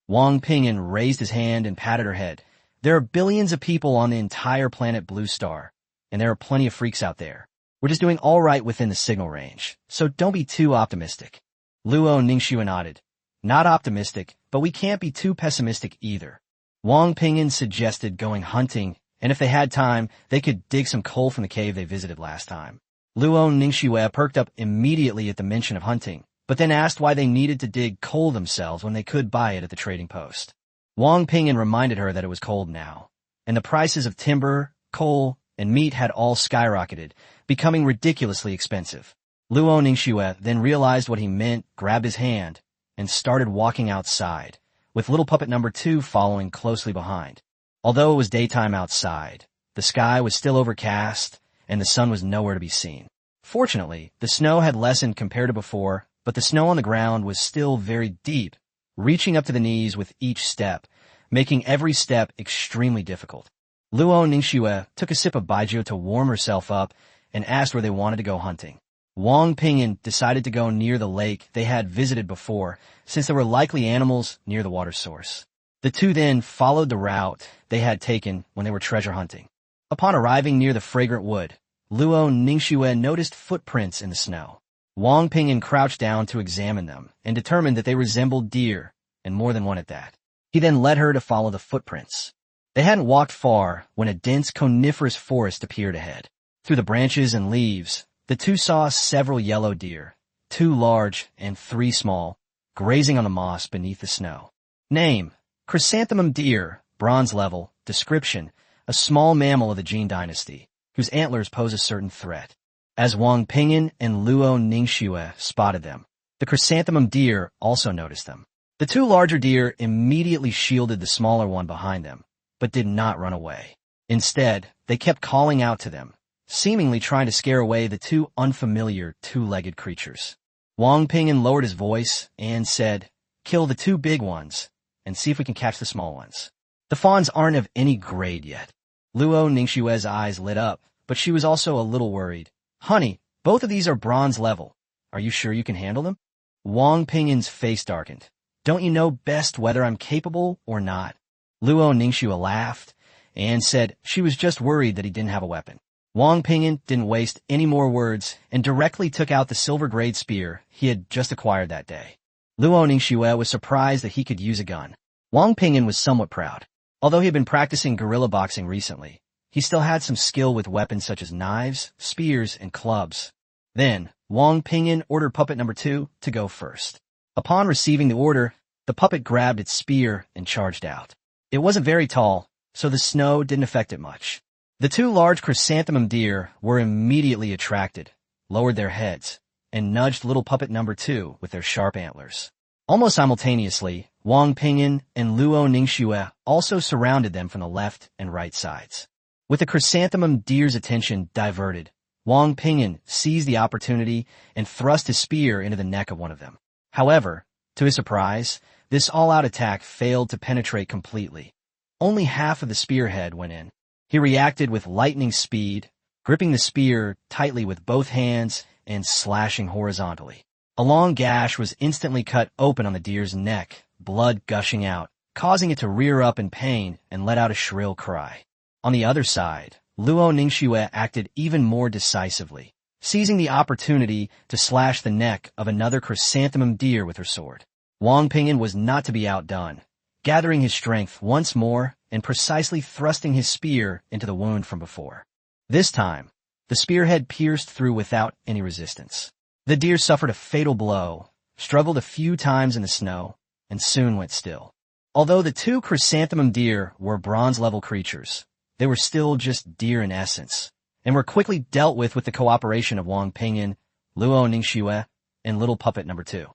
Wang Ping'an raised his hand and patted her head. "There are billions of people on the entire planet Blue Star, and there are plenty of freaks out there. We're just doing all right within the signal range, so don't be too optimistic." Luo Ningxue nodded. "Not optimistic, but we can't be too pessimistic either." Wang Ping'an suggested going hunting, and if they had time, they could dig some coal from the cave they visited last time. Luo Ningxue perked up immediately at the mention of hunting, but then asked why they needed to dig coal themselves when they could buy it at the trading post. Wang Ping'an reminded her that it was cold now, and the prices of timber, coal, and meat had all skyrocketed, becoming ridiculously expensive. Luo Ningxue then realized what he meant, grabbed his hand, and started walking outside, with little puppet number 2 following closely behind. Although it was daytime outside, the sky was still overcast, and the sun was nowhere to be seen. Fortunately, the snow had lessened compared to before, but the snow on the ground was still very deep, reaching up to the knees with each step, making every step extremely difficult. Luo Ningxue took a sip of baijiu to warm herself up and asked where they wanted to go hunting. Wang Ping'an decided to go near the lake they had visited before, since there were likely animals near the water source. The two then followed the route they had taken when they were treasure hunting. Upon arriving near the fragrant wood, Luo Ningxue noticed footprints in the snow. Wang Ping'an crouched down to examine them and determined that they resembled deer, and more than one at that. He then led her to follow the footprints. They hadn't walked far when a dense coniferous forest appeared ahead. Through the branches and leaves, the two saw several yellow deer, 2 large and 3 small, grazing on the moss beneath the snow. Name: Chrysanthemum deer, bronze level. Description: a small mammal of the Jin dynasty, whose antlers pose a certain threat. As Wang Ping'an and Luo Ningxue spotted them, the chrysanthemum deer also noticed them. The 2 larger deer immediately shielded the smaller one behind them, but did not run away. Instead, they kept calling out to them, seemingly trying to scare away the 2 unfamiliar 2-legged creatures. Wang Ping'an lowered his voice and said, "Kill the 2 big ones, and see if we can catch the small ones. The fawns aren't of any grade yet." Luo Ningxue's eyes lit up, but she was also a little worried. "Honey, both of these are bronze level. Are you sure you can handle them?" Wang Ping'an's face darkened. "Don't you know best whether I'm capable or not?" Luo Ningxue laughed and said she was just worried that he didn't have a weapon. Wang Ping'an didn't waste any more words and directly took out the silver-grade spear he had just acquired that day. Luo Ningxue was surprised that he could use a gun. Wang Ping'an was somewhat proud. Although he had been practicing guerrilla boxing recently, he still had some skill with weapons such as knives, spears, and clubs. Then, Wang Ping'an ordered puppet number 2 to go first. Upon receiving the order, the puppet grabbed its spear and charged out. It wasn't very tall, so the snow didn't affect it much. The 2 large chrysanthemum deer were immediately attracted, lowered their heads, and nudged little puppet number 2 with their sharp antlers. Almost simultaneously, Wang Ping'an and Luo Ningxue also surrounded them from the left and right sides. With the chrysanthemum deer's attention diverted, Wang Ping'an seized the opportunity and thrust his spear into the neck of one of them. However, to his surprise, this all-out attack failed to penetrate completely. Only half of the spearhead went in. He reacted with lightning speed, gripping the spear tightly with both hands and slashing horizontally. A long gash was instantly cut open on the deer's neck, blood gushing out, causing it to rear up in pain and let out a shrill cry. On the other side, Luo Ningxue acted even more decisively, seizing the opportunity to slash the neck of another chrysanthemum deer with her sword. Wang Ping'an was not to be outdone, gathering his strength once more and precisely thrusting his spear into the wound from before. This time, the spearhead pierced through without any resistance. The deer suffered a fatal blow, struggled a few times in the snow, and soon went still. Although the two chrysanthemum deer were bronze-level creatures, they were still just deer in essence, and were quickly dealt with the cooperation of Wang Ping'an, Luo Ningxue, and Little Puppet No. 2.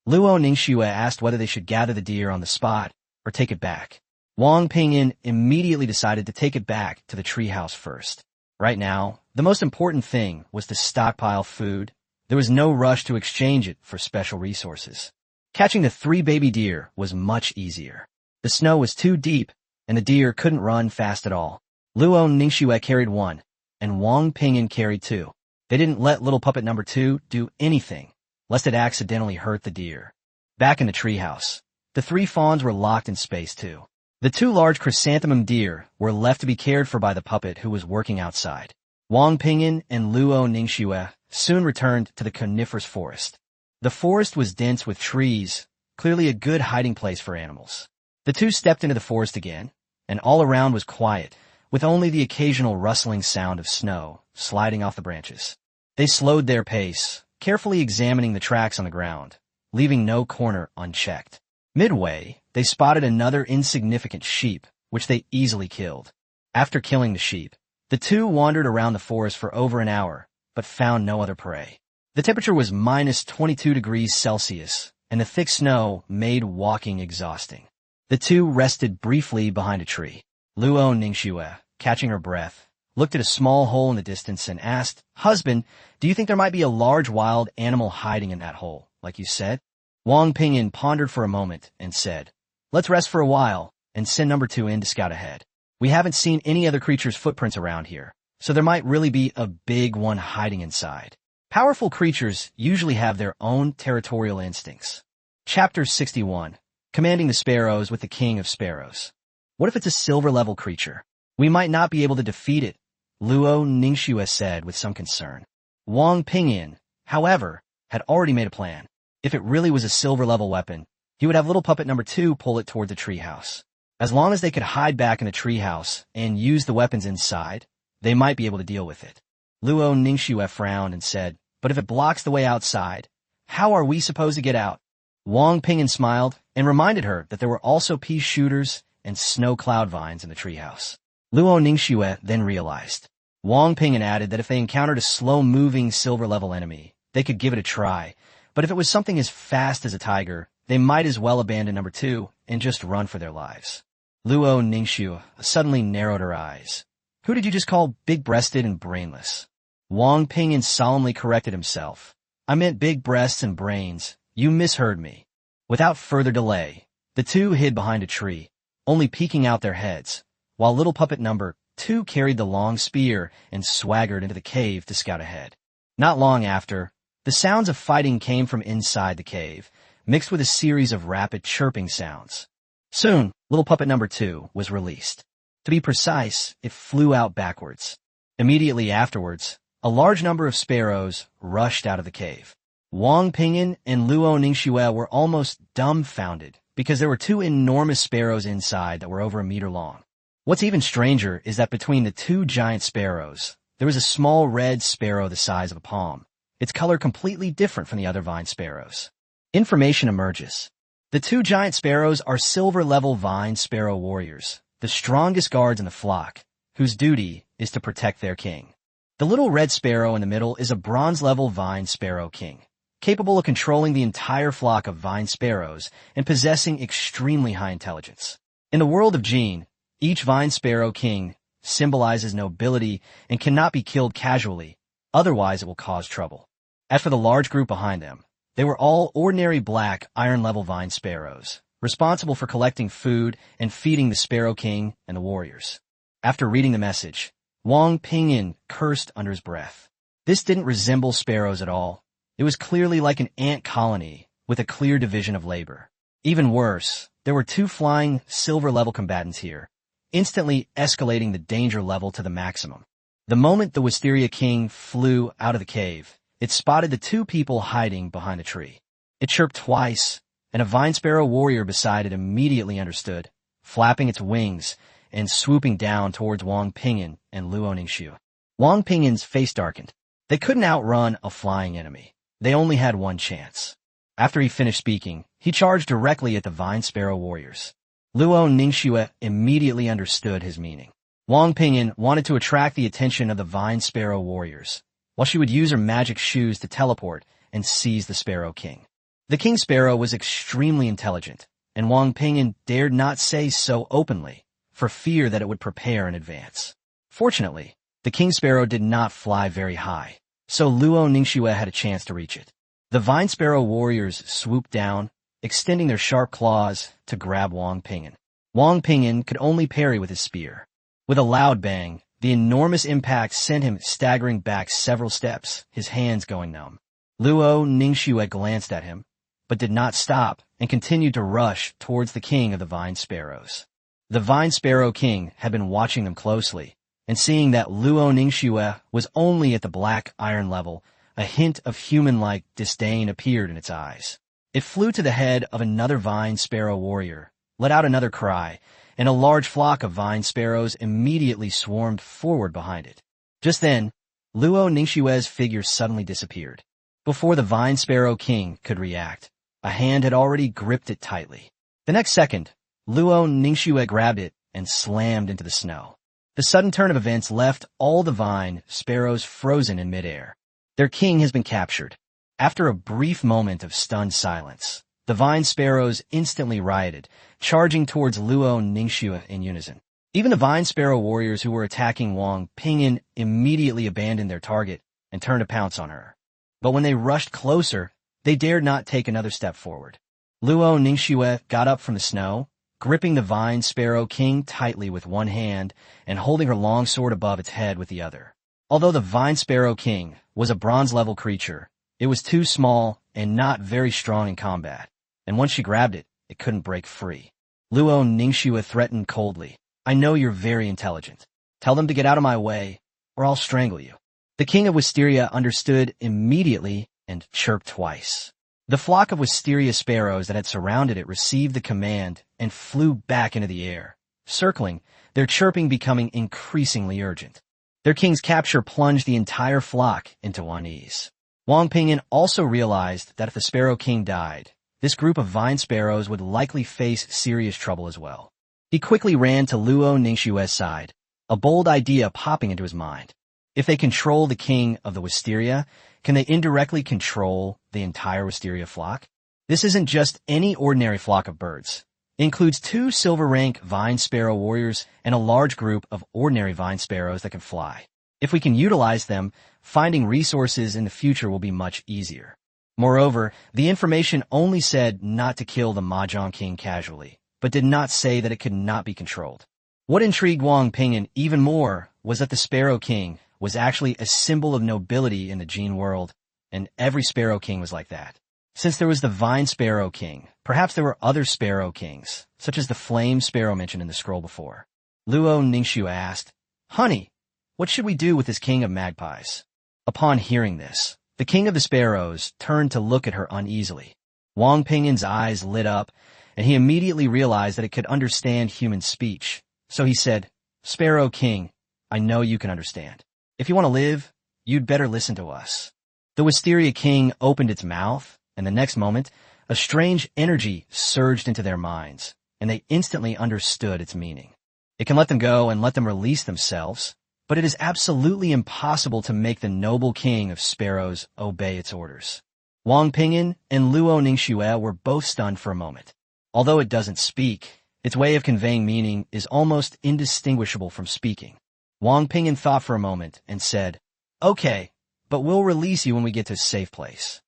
Luo Ningxue asked whether they should gather the deer on the spot or take it back. Wang Ping'an immediately decided to take it back to the treehouse first. Right now, the most important thing was to stockpile food. There was no rush to exchange it for special resources. Catching the 3 baby deer was much easier. The snow was too deep, and the deer couldn't run fast at all. Luo Ningxue carried 1, and Wang Ping'an carried 2. They didn't let Little Puppet No. 2 do anything, lest it accidentally hurt the deer. Back in the treehouse, the 3 fawns were locked in space too. The 2 large chrysanthemum deer were left to be cared for by the puppet who was working outside. Wang Ping'an and Luo Ningxue soon returned to the coniferous forest. The forest was dense with trees, clearly a good hiding place for animals. The 2 stepped into the forest again, and all around was quiet, with only the occasional rustling sound of snow sliding off the branches. They slowed their pace, carefully examining the tracks on the ground, leaving no corner unchecked. Midway, they spotted another insignificant sheep, which they easily killed. After killing the sheep, the 2 wandered around the forest for over an hour, but found no other prey. The temperature was minus 22 degrees Celsius, and the thick snow made walking exhausting. The 2 rested briefly behind a tree. Luo Ningxue, catching her breath, looked at a small hole in the distance and asked, "Husband, do you think there might be a large wild animal hiding in that hole, like you said?" Wang Ping'an pondered for a moment and said, "Let's rest for a while and send No. 2 in to scout ahead. We haven't seen any other creature's footprints around here, so there might really be a big one hiding inside." Powerful creatures usually have their own territorial instincts. Chapter 61. Commanding the Sparrows with the King of Sparrows. What if it's a silver-level creature? We might not be able to defeat it, Luo Ningxue said with some concern. Wang Ping'an, however, had already made a plan. If it really was a silver-level weapon, he would have Little Puppet No. 2 pull it toward the treehouse. As long as they could hide back in the treehouse and use the weapons inside, they might be able to deal with it. Luo Ningxue frowned and said, "But if it blocks the way outside, how are we supposed to get out?" Wang Ping'an smiled and reminded her that there were also pea shooters and snow cloud vines in the treehouse. Luo Ningxue then realized. Wang Ping'an added that if they encountered a slow-moving silver-level enemy, they could give it a try, but if it was something as fast as a tiger, they might as well abandon No. 2 and just run for their lives. Luo Ningxue suddenly narrowed her eyes. "Who did you just call big-breasted and brainless?" Wang Ping'an solemnly corrected himself. "I meant big breasts and brains. You misheard me." Without further delay, the 2 hid behind a tree, only peeking out their heads, while Little Puppet No. 2 carried the long spear and swaggered into the cave to scout ahead. Not long after, the sounds of fighting came from inside the cave, mixed with a series of rapid chirping sounds. Soon, Little Puppet No. 2 was released. To be precise, it flew out backwards. Immediately afterwards, a large number of sparrows rushed out of the cave. Wang Ping'an and Luo Ningxue were almost dumbfounded because there were 2 enormous sparrows inside that were over a meter long. What's even stranger is that between the 2 giant sparrows, there was a small red sparrow the size of a palm, its color completely different from the other vine sparrows. Information emerges. The 2 giant sparrows are silver-level vine sparrow warriors, the strongest guards in the flock, whose duty is to protect their king. The little red sparrow in the middle is a bronze-level vine sparrow king, capable of controlling the entire flock of vine sparrows and possessing extremely high intelligence. In the world of Gene, each vine sparrow king symbolizes nobility and cannot be killed casually, otherwise it will cause trouble. As for the large group behind them, they were all ordinary black iron-level vine sparrows, responsible for collecting food and feeding the Sparrow King and the warriors. After reading the message, Wang Ping'an cursed under his breath. This didn't resemble sparrows at all. It was clearly like an ant colony with a clear division of labor. Even worse, there were 2 flying silver-level combatants here, instantly escalating the danger level to the maximum. The moment the Wisteria King flew out of the cave, it spotted the 2 people hiding behind the tree. It chirped twice, and a vine sparrow warrior beside it immediately understood, flapping its wings and swooping down towards Wang Ping'an and Luo Ningxue. Wang Ping'an's face darkened. They couldn't outrun a flying enemy. They only had one chance. After he finished speaking, he charged directly at the vine sparrow warriors. Luo Ningxue immediately understood his meaning. Wang Ping'an wanted to attract the attention of the vine sparrow warriors, while she would use her magic shoes to teleport and seize the Sparrow King. The King Sparrow was extremely intelligent, and Wang Ping'an dared not say so openly, for fear that it would prepare in advance. Fortunately, the King Sparrow did not fly very high, so Luo Ningxue had a chance to reach it. The vine sparrow warriors swooped down, extending their sharp claws to grab Wang Ping'an. Wang Ping'an could only parry with his spear. With a loud bang, the enormous impact sent him staggering back several steps, his hands going numb. Luo Ningxue glanced at him, but did not stop and continued to rush towards the king of the vine sparrows. The vine sparrow king had been watching them closely, and seeing that Luo Ningxue was only at the black iron level, a hint of human-like disdain appeared in its eyes. It flew to the head of another vine sparrow warrior, let out another cry, and a large flock of vine sparrows immediately swarmed forward behind it. Just then, Luo Ningxue's figure suddenly disappeared. Before the vine sparrow king could react, a hand had already gripped it tightly. The next second, Luo Ningxue grabbed it and slammed into the snow. The sudden turn of events left all the vine sparrows frozen in midair. Their king has been captured. After a brief moment of stunned silence, the vine sparrows instantly rioted, charging towards Luo Ningxue in unison. Even the vine sparrow warriors who were attacking Wang Ping'an immediately abandoned their target and turned to pounce on her. But when they rushed closer, they dared not take another step forward. Luo Ningxue got up from the snow, gripping the vine sparrow king tightly with one hand and holding her long sword above its head with the other. Although the vine sparrow king was a bronze-level creature, it was too small and not very strong in combat, and once she grabbed it, it couldn't break free. Luo Ningxue threatened coldly, "I know you're very intelligent. Tell them to get out of my way, or I'll strangle you." The king of Wisteria understood immediately and chirped twice. The flock of wisteria sparrows that had surrounded it received the command and flew back into the air, circling, their chirping becoming increasingly urgent. Their king's capture plunged the entire flock into unease. Wang Ping'an also realized that if the Sparrow King died, this group of vine sparrows would likely face serious trouble as well. He quickly ran to Luo Ningxue's side, a bold idea popping into his mind. If they control the king of the wisteria, can they indirectly control the entire wisteria flock? This isn't just any ordinary flock of birds. It includes 2 silver rank vine sparrow warriors and a large group of ordinary vine sparrows that can fly. If we can utilize them, finding resources in the future will be much easier. Moreover, the information only said not to kill the Mahjong King casually, but did not say that it could not be controlled. What intrigued Wang Ping'an even more was that the Sparrow King was actually a symbol of nobility in the Jin world, and every Sparrow King was like that. Since there was the Vine Sparrow King, perhaps there were other Sparrow Kings, such as the Flame Sparrow mentioned in the scroll before. Luo Ningxue asked, "Honey, what should we do with this king of magpies?" Upon hearing this, the king of the sparrows turned to look at her uneasily. Wang Ping'an's eyes lit up, and he immediately realized that it could understand human speech. So he said, "Sparrow King, I know you can understand. If you want to live, you'd better listen to us." The Wisteria King opened its mouth, and the next moment, a strange energy surged into their minds, and they instantly understood its meaning. It can let them go and let them release themselves, but it is absolutely impossible to make the noble king of sparrows obey its orders. Wang Ping'an and Luo Ningxue were both stunned for a moment. Although it doesn't speak, its way of conveying meaning is almost indistinguishable from speaking. Wang Ping'an thought for a moment and said, "Okay, but we'll release you when we get to a safe place."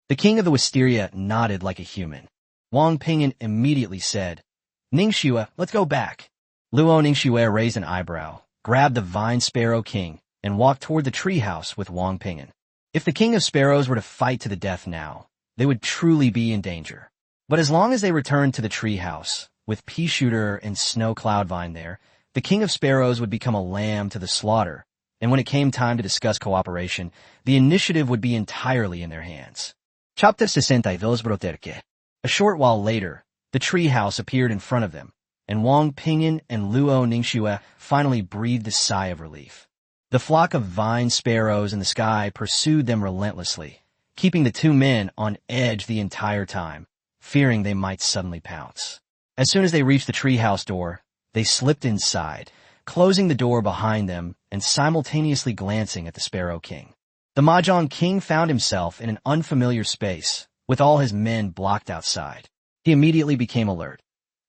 The king of the Wisteria nodded like a human. Wang Ping'an immediately said, "Ningxue, let's go back." Luo Ningxue raised an eyebrow, grabbed the Vine Sparrow King, and walked toward the treehouse with Wang Ping'an. If the king of sparrows were to fight to the death now, they would truly be in danger. But as long as they returned to the treehouse, with Pea Shooter and Snow Cloudvine there, the king of sparrows would become a lamb to the slaughter, and when it came time to discuss cooperation, the initiative would be entirely in their hands. Chapter 62 Broterke. A short while later, the treehouse appeared in front of them, and Wang Ping'an and Luo Ningxue finally breathed a sigh of relief. The flock of vine sparrows in the sky pursued them relentlessly, keeping the two men on edge the entire time, fearing they might suddenly pounce. As soon as they reached the treehouse door, they slipped inside, closing the door behind them and simultaneously glancing at the Sparrow King. The Mahjong King found himself in an unfamiliar space, with all his men blocked outside. He immediately became alert.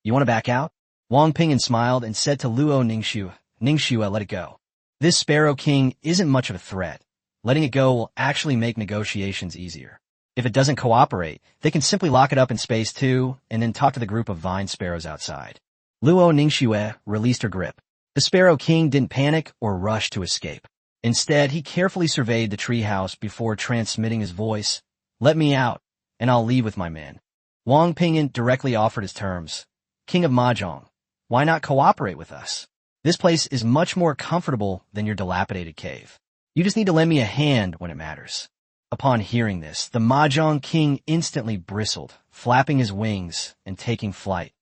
"You want to back out?" Wang Ping'an smiled and said to Luo Ningxue, "Ningxue, let it go. This Sparrow King isn't much of a threat. Letting it go will actually make negotiations easier. If it doesn't cooperate, they can simply lock it up in space too, and then talk to the group of vine sparrows outside." Luo Ningxue released her grip. The Sparrow King didn't panic or rush to escape. Instead, he carefully surveyed the treehouse before transmitting his voice, "Let me out, and I'll leave with my men." Wang Ping'an directly offered his terms. "King of Mahjong, why not cooperate with us? This place is much more comfortable than your dilapidated cave. You just need to lend me a hand when it matters." Upon hearing this, the Mahjong King instantly bristled, flapping his wings and taking flight.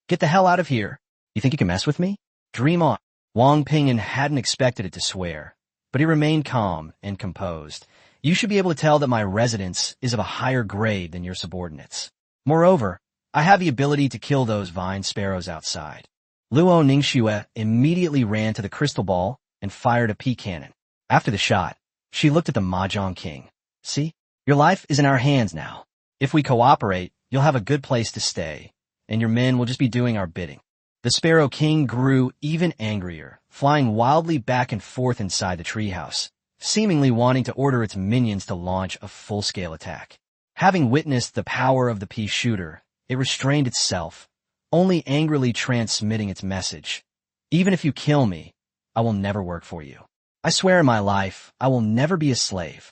"Get the hell out of here. You think you can mess with me? Dream on." Wang Ping'an hadn't expected it to swear, but he remained calm and composed. "You should be able to tell that my residence is of a higher grade than your subordinates. Moreover, I have the ability to kill those vine sparrows outside." Luo Ningxue immediately ran to the crystal ball and fired a pea cannon. After the shot, she looked at the Mahjong King. "See? Your life is in our hands now. If we cooperate, you'll have a good place to stay, and your men will just be doing our bidding." The Sparrow King grew even angrier, flying wildly back and forth inside the treehouse, seemingly wanting to order its minions to launch a full-scale attack. Having witnessed the power of the pea shooter, it restrained itself, only angrily transmitting its message. "Even if you kill me, I will never work for you. I swear in my life, I will never be a slave."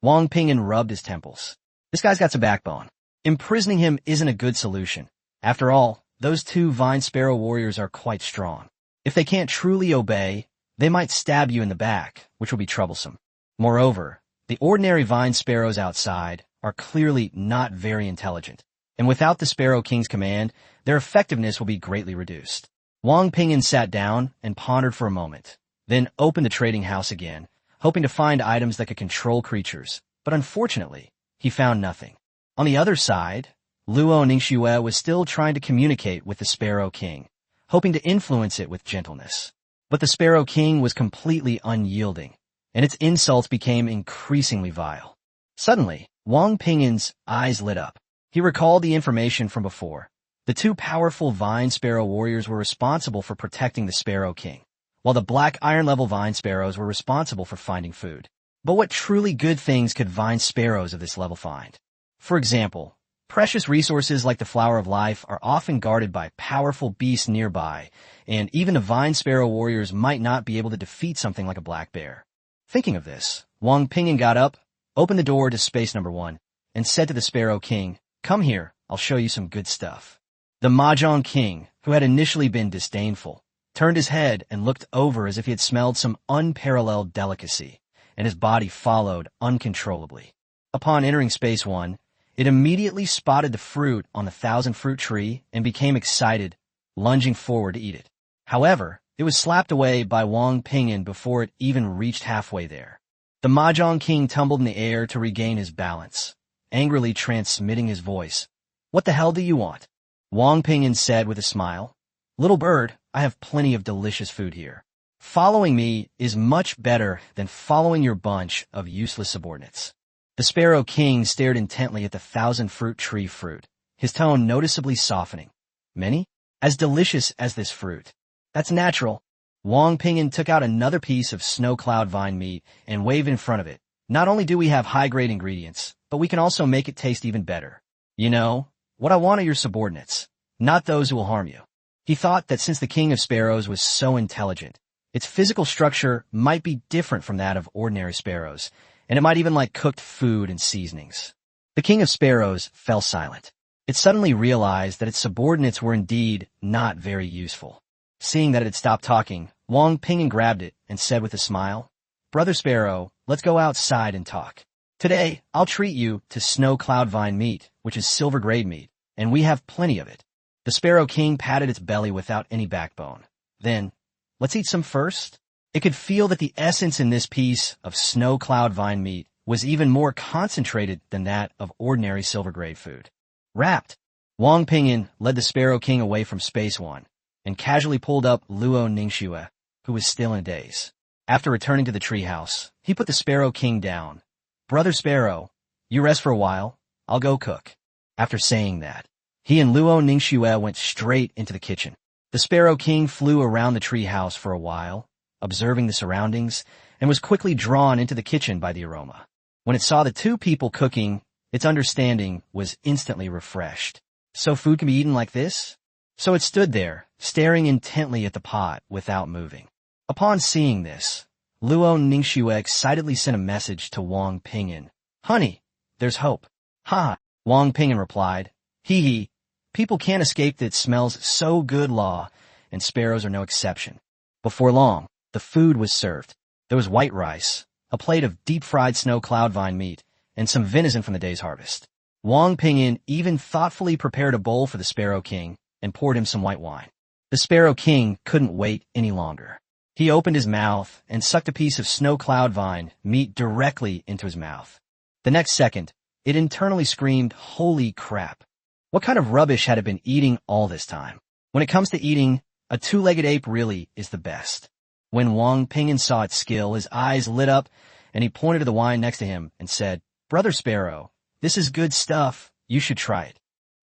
Wang Ping'an rubbed his temples. This guy's got some backbone. Imprisoning him isn't a good solution. After all, those two vine sparrow warriors are quite strong. If they can't truly obey, they might stab you in the back, which will be troublesome. Moreover, the ordinary vine sparrows outside are clearly not very intelligent, and without the Sparrow King's command, their effectiveness will be greatly reduced. Wang Ping'an sat down and pondered for a moment, then opened the trading house again, hoping to find items that could control creatures, but unfortunately, he found nothing. On the other side, Luo Ningxue was still trying to communicate with the Sparrow King, hoping to influence it with gentleness. But the Sparrow King was completely unyielding, and its insults became increasingly vile. Suddenly, Wang Ping'an's eyes lit up. He recalled the information from before. The two powerful vine sparrow warriors were responsible for protecting the Sparrow King, while the black iron-level vine sparrows were responsible for finding food. But what truly good things could vine sparrows of this level find? For example, precious resources like the flower of life are often guarded by powerful beasts nearby, and even the vine sparrow warriors might not be able to defeat something like a black bear. Thinking of this, Wang Ping'an got up, opened the door to space number 1, and said to the Sparrow King, "Come here, I'll show you some good stuff." The Mahjong King, who had initially been disdainful, turned his head and looked over as if he had smelled some unparalleled delicacy, and his body followed uncontrollably. Upon entering Space 1, it immediately spotted the fruit on the 1,000-fruit tree and became excited, lunging forward to eat it. However, it was slapped away by Wang Ping'an before it even reached halfway there. The Mahjong King tumbled in the air to regain his balance, angrily transmitting his voice. "What the hell do you want?" Wang Ping'an said with a smile. "Little bird, I have plenty of delicious food here. Following me is much better than following your bunch of useless subordinates." The Sparrow King stared intently at the 1,000-fruit tree fruit, his tone noticeably softening. "Many? As delicious as this fruit. That's natural." Wang Ping'an took out another piece of snow cloud vine meat and waved in front of it. "Not only do we have high-grade ingredients, but we can also make it taste even better. You know, what I want are your subordinates, not those who will harm you." He thought that since the King of Sparrows was so intelligent, its physical structure might be different from that of ordinary sparrows, and it might even like cooked food and seasonings. The King of Sparrows fell silent. It suddenly realized that its subordinates were indeed not very useful. Seeing that it had stopped talking, Wang Ping'an grabbed it and said with a smile, "Brother Sparrow, let's go outside and talk. Today, I'll treat you to snow cloud vine meat, which is silver grade meat. and we have plenty of it. The Sparrow King patted its belly without any backbone. Then, let's eat some first? It could feel that the essence in this piece of snow cloud vine meat was even more concentrated than that of ordinary silver-grade food. Wrapped, Wang Ping'an led the Sparrow King away from Space One and casually pulled up Luo Ningxue, who was still in a daze. After returning to the treehouse, he put the Sparrow King down. "Brother Sparrow, you rest for a while. I'll go cook." After saying that, he and Luo Ningxue went straight into the kitchen. The Sparrow King flew around the treehouse for a while, observing the surroundings, and was quickly drawn into the kitchen by the aroma. When it saw the two people cooking, its understanding was instantly refreshed. So food can be eaten like this? So it stood there, staring intently at the pot without moving. Upon seeing this, Luo Ningxue excitedly sent a message to Wang Ping'an. "Honey, there's hope." "Ha!" Wang Ping'an replied. "Hee. People can't escape that smells so good law, and sparrows are no exception." Before long, the food was served. There was white rice, a plate of deep-fried snow cloud vine meat, and some venison from the day's harvest. Wang Ping'an even thoughtfully prepared a bowl for the Sparrow King and poured him some white wine. The Sparrow King couldn't wait any longer. He opened his mouth and sucked a piece of snow cloud vine meat directly into his mouth. The next second, it internally screamed, "Holy crap! What kind of rubbish had it been eating all this time?" When it comes to eating, a two-legged ape really is the best. When Wang Ping'an saw its skill, his eyes lit up, and he pointed to the wine next to him and said, "Brother Sparrow, this is good stuff. You should try it."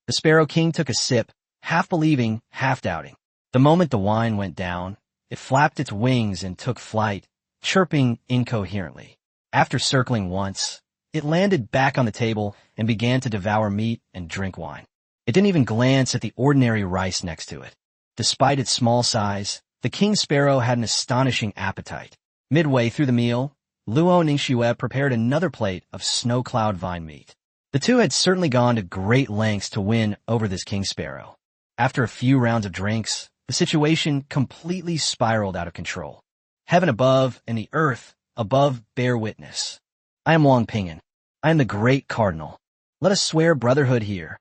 The Sparrow King took a sip, half believing, half doubting. The moment the wine went down, it flapped its wings and took flight, chirping incoherently. After circling once, it landed back on the table and began to devour meat and drink wine. It didn't even glance at the ordinary rice next to it. Despite its small size, the king sparrow had an astonishing appetite. Midway through the meal, Luo Ningxue prepared another plate of snow cloud vine meat. The two had certainly gone to great lengths to win over this king sparrow. After a few rounds of drinks, the situation completely spiraled out of control. Heaven above and the earth above bear witness. I am Wang Ping'an. I am the great cardinal. Let us swear brotherhood here.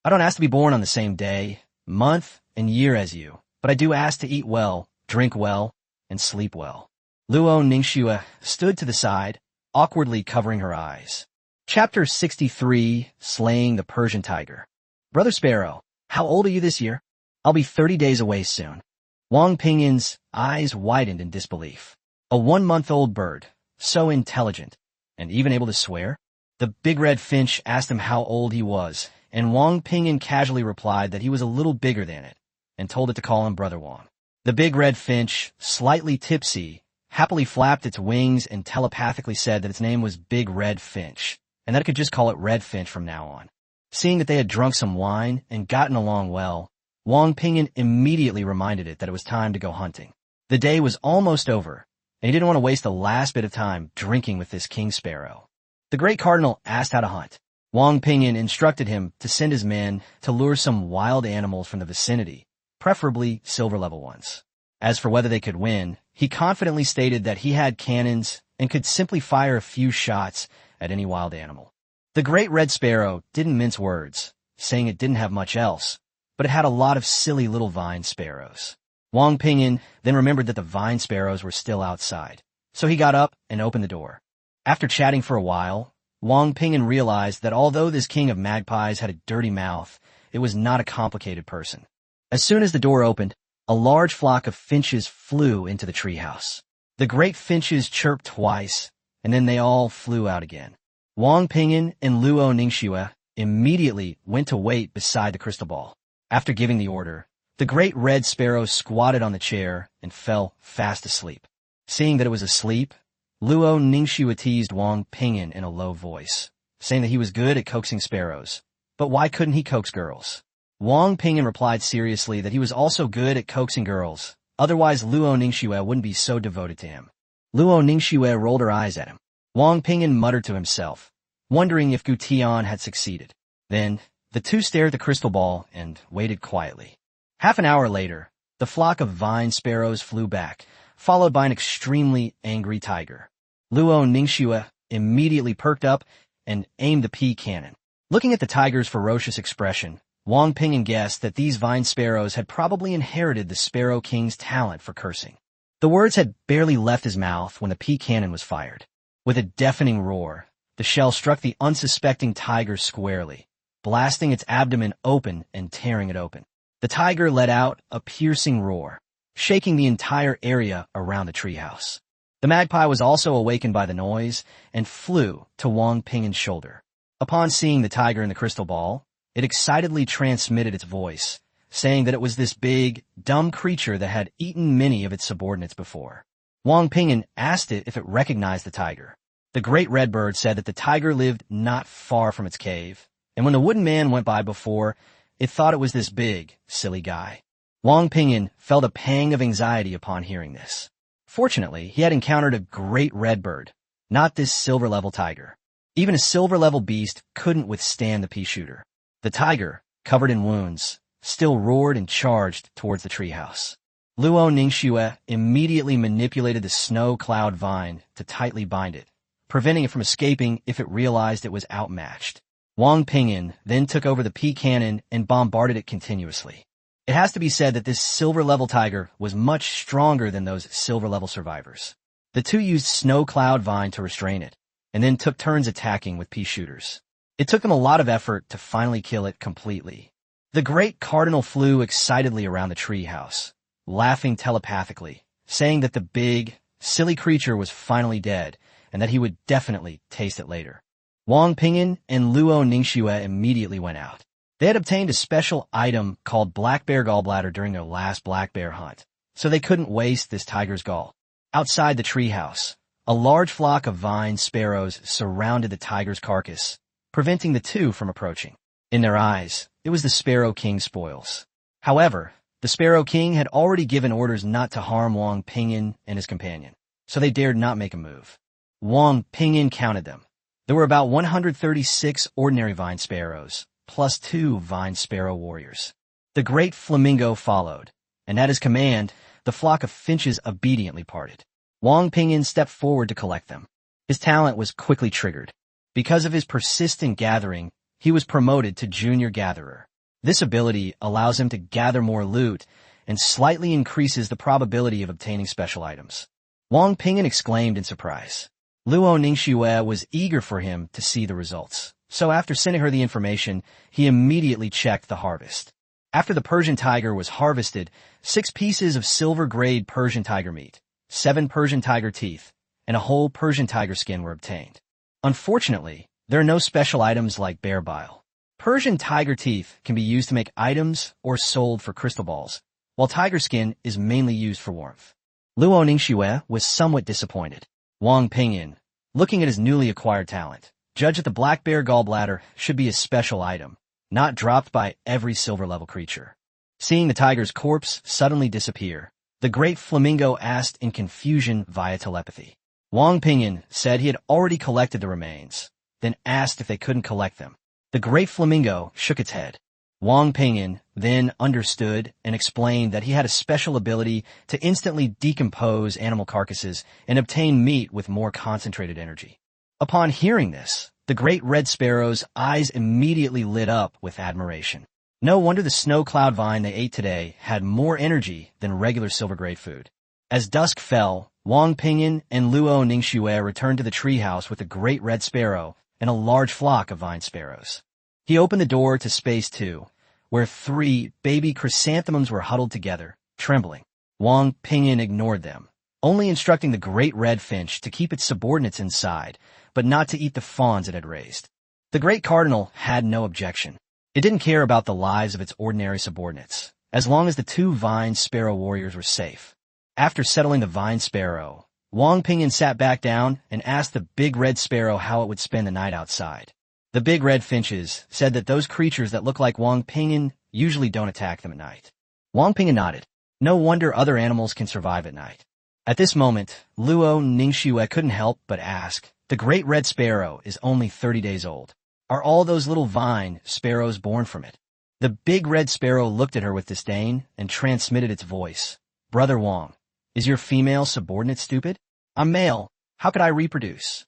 I don't ask to be born on the same day, month, and year as you, but I do ask to eat well, drink well, and sleep well. Luo Ningxue stood to the side, awkwardly covering her eyes. Chapter 63, Slaying the Persian Tiger. Brother Sparrow, how old are you this year? I'll be 30 days away soon. Wang Ping'an's eyes widened in disbelief. A 1-month-old bird, so intelligent, and even able to swear? The big red finch asked him how old he was, and Wang Ping'an casually replied that he was a little bigger than it, and told it to call him Brother Wang. The big red finch, slightly tipsy, happily flapped its wings and telepathically said that its name was Big Red Finch, and that it could just call it Red Finch from now on. Seeing that they had drunk some wine and gotten along well, Wang Ping'an immediately reminded it that it was time to go hunting. The day was almost over, and he didn't want to waste the last bit of time drinking with this king sparrow. The great cardinal asked how to hunt. Wang Ping'an instructed him to send his men to lure some wild animals from the vicinity, preferably silver-level ones. As for whether they could win, he confidently stated that he had cannons and could simply fire a few shots at any wild animal. The great red sparrow didn't mince words, saying it didn't have much else, but it had a lot of silly little vine sparrows. Wang Ping'an then remembered that the vine sparrows were still outside, so he got up and opened the door. After chatting for a while, Wang Ping'an realized that although this king of magpies had a dirty mouth, it was not a complicated person. As soon as the door opened, a large flock of finches flew into the treehouse. The great finches chirped twice, and then they all flew out again. Wang Ping'an and Luo Ningxue immediately went to wait beside the crystal ball. After giving the order, the great red sparrow squatted on the chair and fell fast asleep. Seeing that it was asleep, Luo Ningxue teased Wang Ping'an in a low voice, saying that he was good at coaxing sparrows, but why couldn't he coax girls? Wang Ping'an replied seriously that he was also good at coaxing girls, otherwise Luo Ningxue wouldn't be so devoted to him. Luo Ningxue rolled her eyes at him. Wang Ping'an muttered to himself, wondering if Gu Tian had succeeded. Then, the two stared at the crystal ball and waited quietly. Half an hour later, the flock of vine sparrows flew back, followed by an extremely angry tiger. Luo Ningxue immediately perked up and aimed the pea cannon. Looking at the tiger's ferocious expression, Wang Ping'an guessed that these vine sparrows had probably inherited the Sparrow King's talent for cursing. The words had barely left his mouth when the pea cannon was fired. With a deafening roar, the shell struck the unsuspecting tiger squarely, blasting its abdomen open and tearing it open. The tiger let out a piercing roar, shaking the entire area around the treehouse. The magpie was also awakened by the noise and flew to Wang Ping'an's shoulder. Upon seeing the tiger in the crystal ball, it excitedly transmitted its voice, saying that it was this big, dumb creature that had eaten many of its subordinates before. Wang Ping'an asked it if it recognized the tiger. The great red bird said that the tiger lived not far from its cave, and when the wooden man went by before, it thought it was this big, silly guy. Wang Ping'an felt a pang of anxiety upon hearing this. Fortunately, he had encountered a great red bird, not this silver-level tiger. Even a silver-level beast couldn't withstand the pea shooter. The tiger, covered in wounds, still roared and charged towards the treehouse. Luo Ningxue immediately manipulated the snow cloud vine to tightly bind it, preventing it from escaping if it realized it was outmatched. Wang Ping'an then took over the pea cannon and bombarded it continuously. It has to be said that this silver-level tiger was much stronger than those silver-level survivors. The two used snow cloud vine to restrain it, and then took turns attacking with pea shooters. It took them a lot of effort to finally kill it completely. The great cardinal flew excitedly around the treehouse, laughing telepathically, saying that the big, silly creature was finally dead, and that he would definitely taste it later. Wang Ping'an and Luo Ningxue immediately went out. They had obtained a special item called black bear gallbladder during their last black bear hunt, so they couldn't waste this tiger's gall. Outside the treehouse, a large flock of vine sparrows surrounded the tiger's carcass, preventing the two from approaching. In their eyes, it was the Sparrow King's spoils. However, the Sparrow King had already given orders not to harm Wang Ping'an and his companion, so they dared not make a move. Wang Ping'an counted them. There were about 136 ordinary vine sparrows, plus 2 vine sparrow warriors. The great flamingo followed, and at his command, the flock of finches obediently parted. Wang Ping'an stepped forward to collect them. His talent was quickly triggered. Because of his persistent gathering, he was promoted to junior gatherer. This ability allows him to gather more loot and slightly increases the probability of obtaining special items. Wang Ping'an exclaimed in surprise. Luo Ningxue was eager for him to see the results, so after sending her the information, he immediately checked the harvest. After the Persian tiger was harvested, 6 pieces of silver-grade Persian tiger meat, 7 Persian tiger teeth, and a whole Persian tiger skin were obtained. Unfortunately, there are no special items like bear bile. Persian tiger teeth can be used to make items or sold for crystal balls, while tiger skin is mainly used for warmth. Luo Ningxue was somewhat disappointed. Wang Ping'an, looking at his newly acquired talent, judged that the black bear gallbladder should be a special item, not dropped by every silver-level creature. Seeing the tiger's corpse suddenly disappear, the great flamingo asked in confusion via telepathy. Wang Ping'an said he had already collected the remains, then asked if they couldn't collect them. The great flamingo shook its head. Wang Ping'an then understood and explained that he had a special ability to instantly decompose animal carcasses and obtain meat with more concentrated energy. Upon hearing this, the great red sparrow's eyes immediately lit up with admiration. No wonder the snow cloud vine they ate today had more energy than regular silver-grade food. As dusk fell, Wang Ping'an and Luo Ningxue returned to the treehouse with a great red sparrow and a large flock of vine sparrows. He opened the door to Space 2, where 3 baby chrysanthemums were huddled together, trembling. Wang Ping'an ignored them, only instructing the great red finch to keep its subordinates inside, but not to eat the fawns it had raised. The great cardinal had no objection. It didn't care about the lives of its ordinary subordinates, as long as the 2 vine sparrow warriors were safe. After settling the vine sparrow, Wang Ping'an sat back down and asked the big red sparrow how it would spend the night outside. The big red finches said that those creatures that look like Wang Ping'an usually don't attack them at night. Wang Ping'an nodded. No wonder other animals can survive at night. At this moment, Luo Ningxue couldn't help but ask, the great red sparrow is only 30 days old. Are all those little vine sparrows born from it? The big red sparrow looked at her with disdain and transmitted its voice. Brother Wang, is your female subordinate stupid? I'm male. How could I reproduce?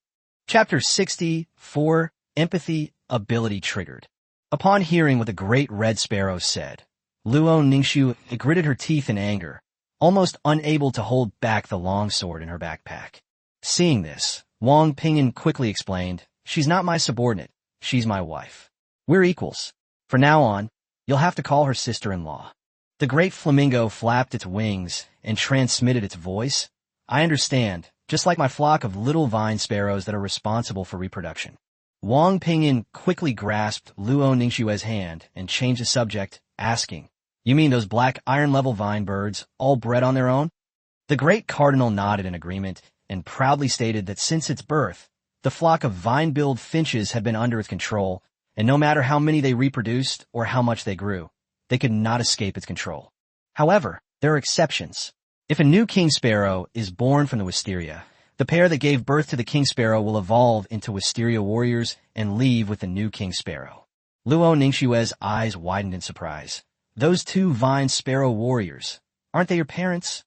Chapter 64, Empathy Ability Triggered. Upon hearing what the great red sparrow said, Luo Ningxue gritted her teeth in anger, almost unable to hold back the long sword in her backpack. Seeing this, Wang Ping'an quickly explained, "She's not my subordinate, she's my wife. We're equals. From now on, you'll have to call her sister-in-law." The great flamingo flapped its wings and transmitted its voice. "I understand, just like my flock of little vine sparrows that are responsible for reproduction." Wang Ping'an quickly grasped Luo Ningxue's hand and changed the subject, asking, "You mean those black iron-level vine birds, all bred on their own?" The great cardinal nodded in agreement and proudly stated that since its birth, the flock of vine-billed finches had been under its control, and no matter how many they reproduced or how much they grew, they could not escape its control. However, there are exceptions. If a new king sparrow is born from the wisteria, the pair that gave birth to the king sparrow will evolve into wisteria warriors and leave with the new king sparrow. Luo Ningxue's eyes widened in surprise. "Those two vine sparrow warriors, aren't they your parents?"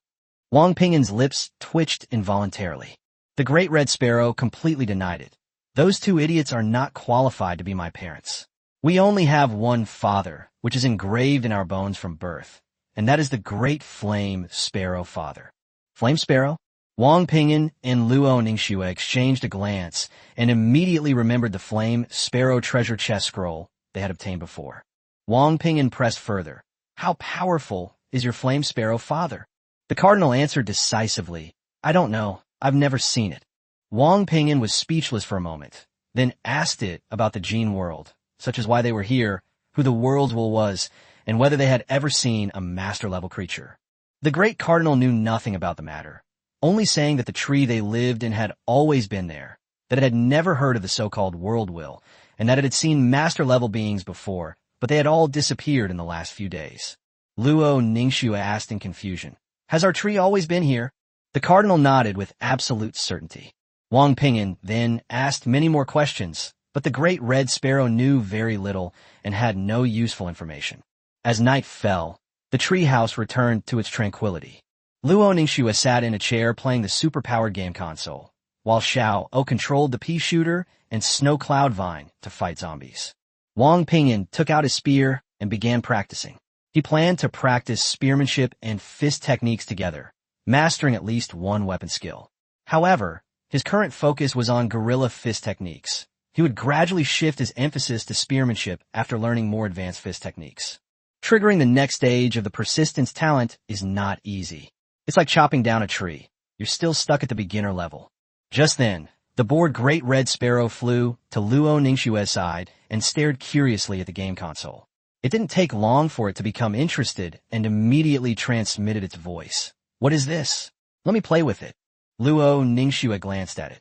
Wang Ping'an's lips twitched involuntarily. The great red sparrow completely denied it. "Those two idiots are not qualified to be my parents. We only have one father, which is engraved in our bones from birth, and that is the great flame sparrow father." Flame sparrow? Wang Ping'an and Luo Ningxue exchanged a glance and immediately remembered the flame sparrow treasure chest scroll they had obtained before. Wang Ping'an pressed further. "How powerful is your flame sparrow father?" The cardinal answered decisively, "I don't know. I've never seen it." Wang Ping'an was speechless for a moment, then asked it about the gene world, such as why they were here, who the world's will was, and whether they had ever seen a master-level creature. The great cardinal knew nothing about the matter, only saying that the tree they lived in had always been there, that it had never heard of the so-called world will, and that it had seen master-level beings before, but they had all disappeared in the last few days. Luo Ningxue asked in confusion, "Has our tree always been here?" The cardinal nodded with absolute certainty. Wang Ping'an then asked many more questions, but the great red sparrow knew very little and had no useful information. As night fell, the treehouse returned to its tranquility. Luo Ningxue sat in a chair playing the super-powered game console, while Xiao O controlled the pea shooter and snow cloud vine to fight zombies. Wang Ping'an took out his spear and began practicing. He planned to practice spearmanship and fist techniques together, mastering at least one weapon skill. However, his current focus was on guerrilla fist techniques. He would gradually shift his emphasis to spearmanship after learning more advanced fist techniques. Triggering the next stage of the persistence talent is not easy. It's like chopping down a tree. You're still stuck at the beginner level. Just then, the bored great red sparrow flew to Luo Ningxue's side and stared curiously at the game console. It didn't take long for it to become interested and immediately transmitted its voice. "What is this? Let me play with it." Luo Ningxue glanced at it.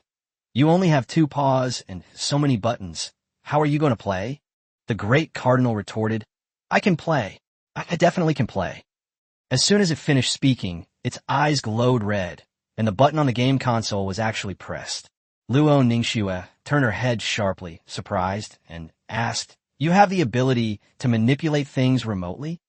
"You only have 2 paws and so many buttons. How are you going to play?" The great cardinal retorted, "I can play. I definitely can play." As soon as it finished speaking, its eyes glowed red, and the button on the game console was actually pressed. Luo Ningxue turned her head sharply, surprised, and asked, "You have the ability to manipulate things remotely?"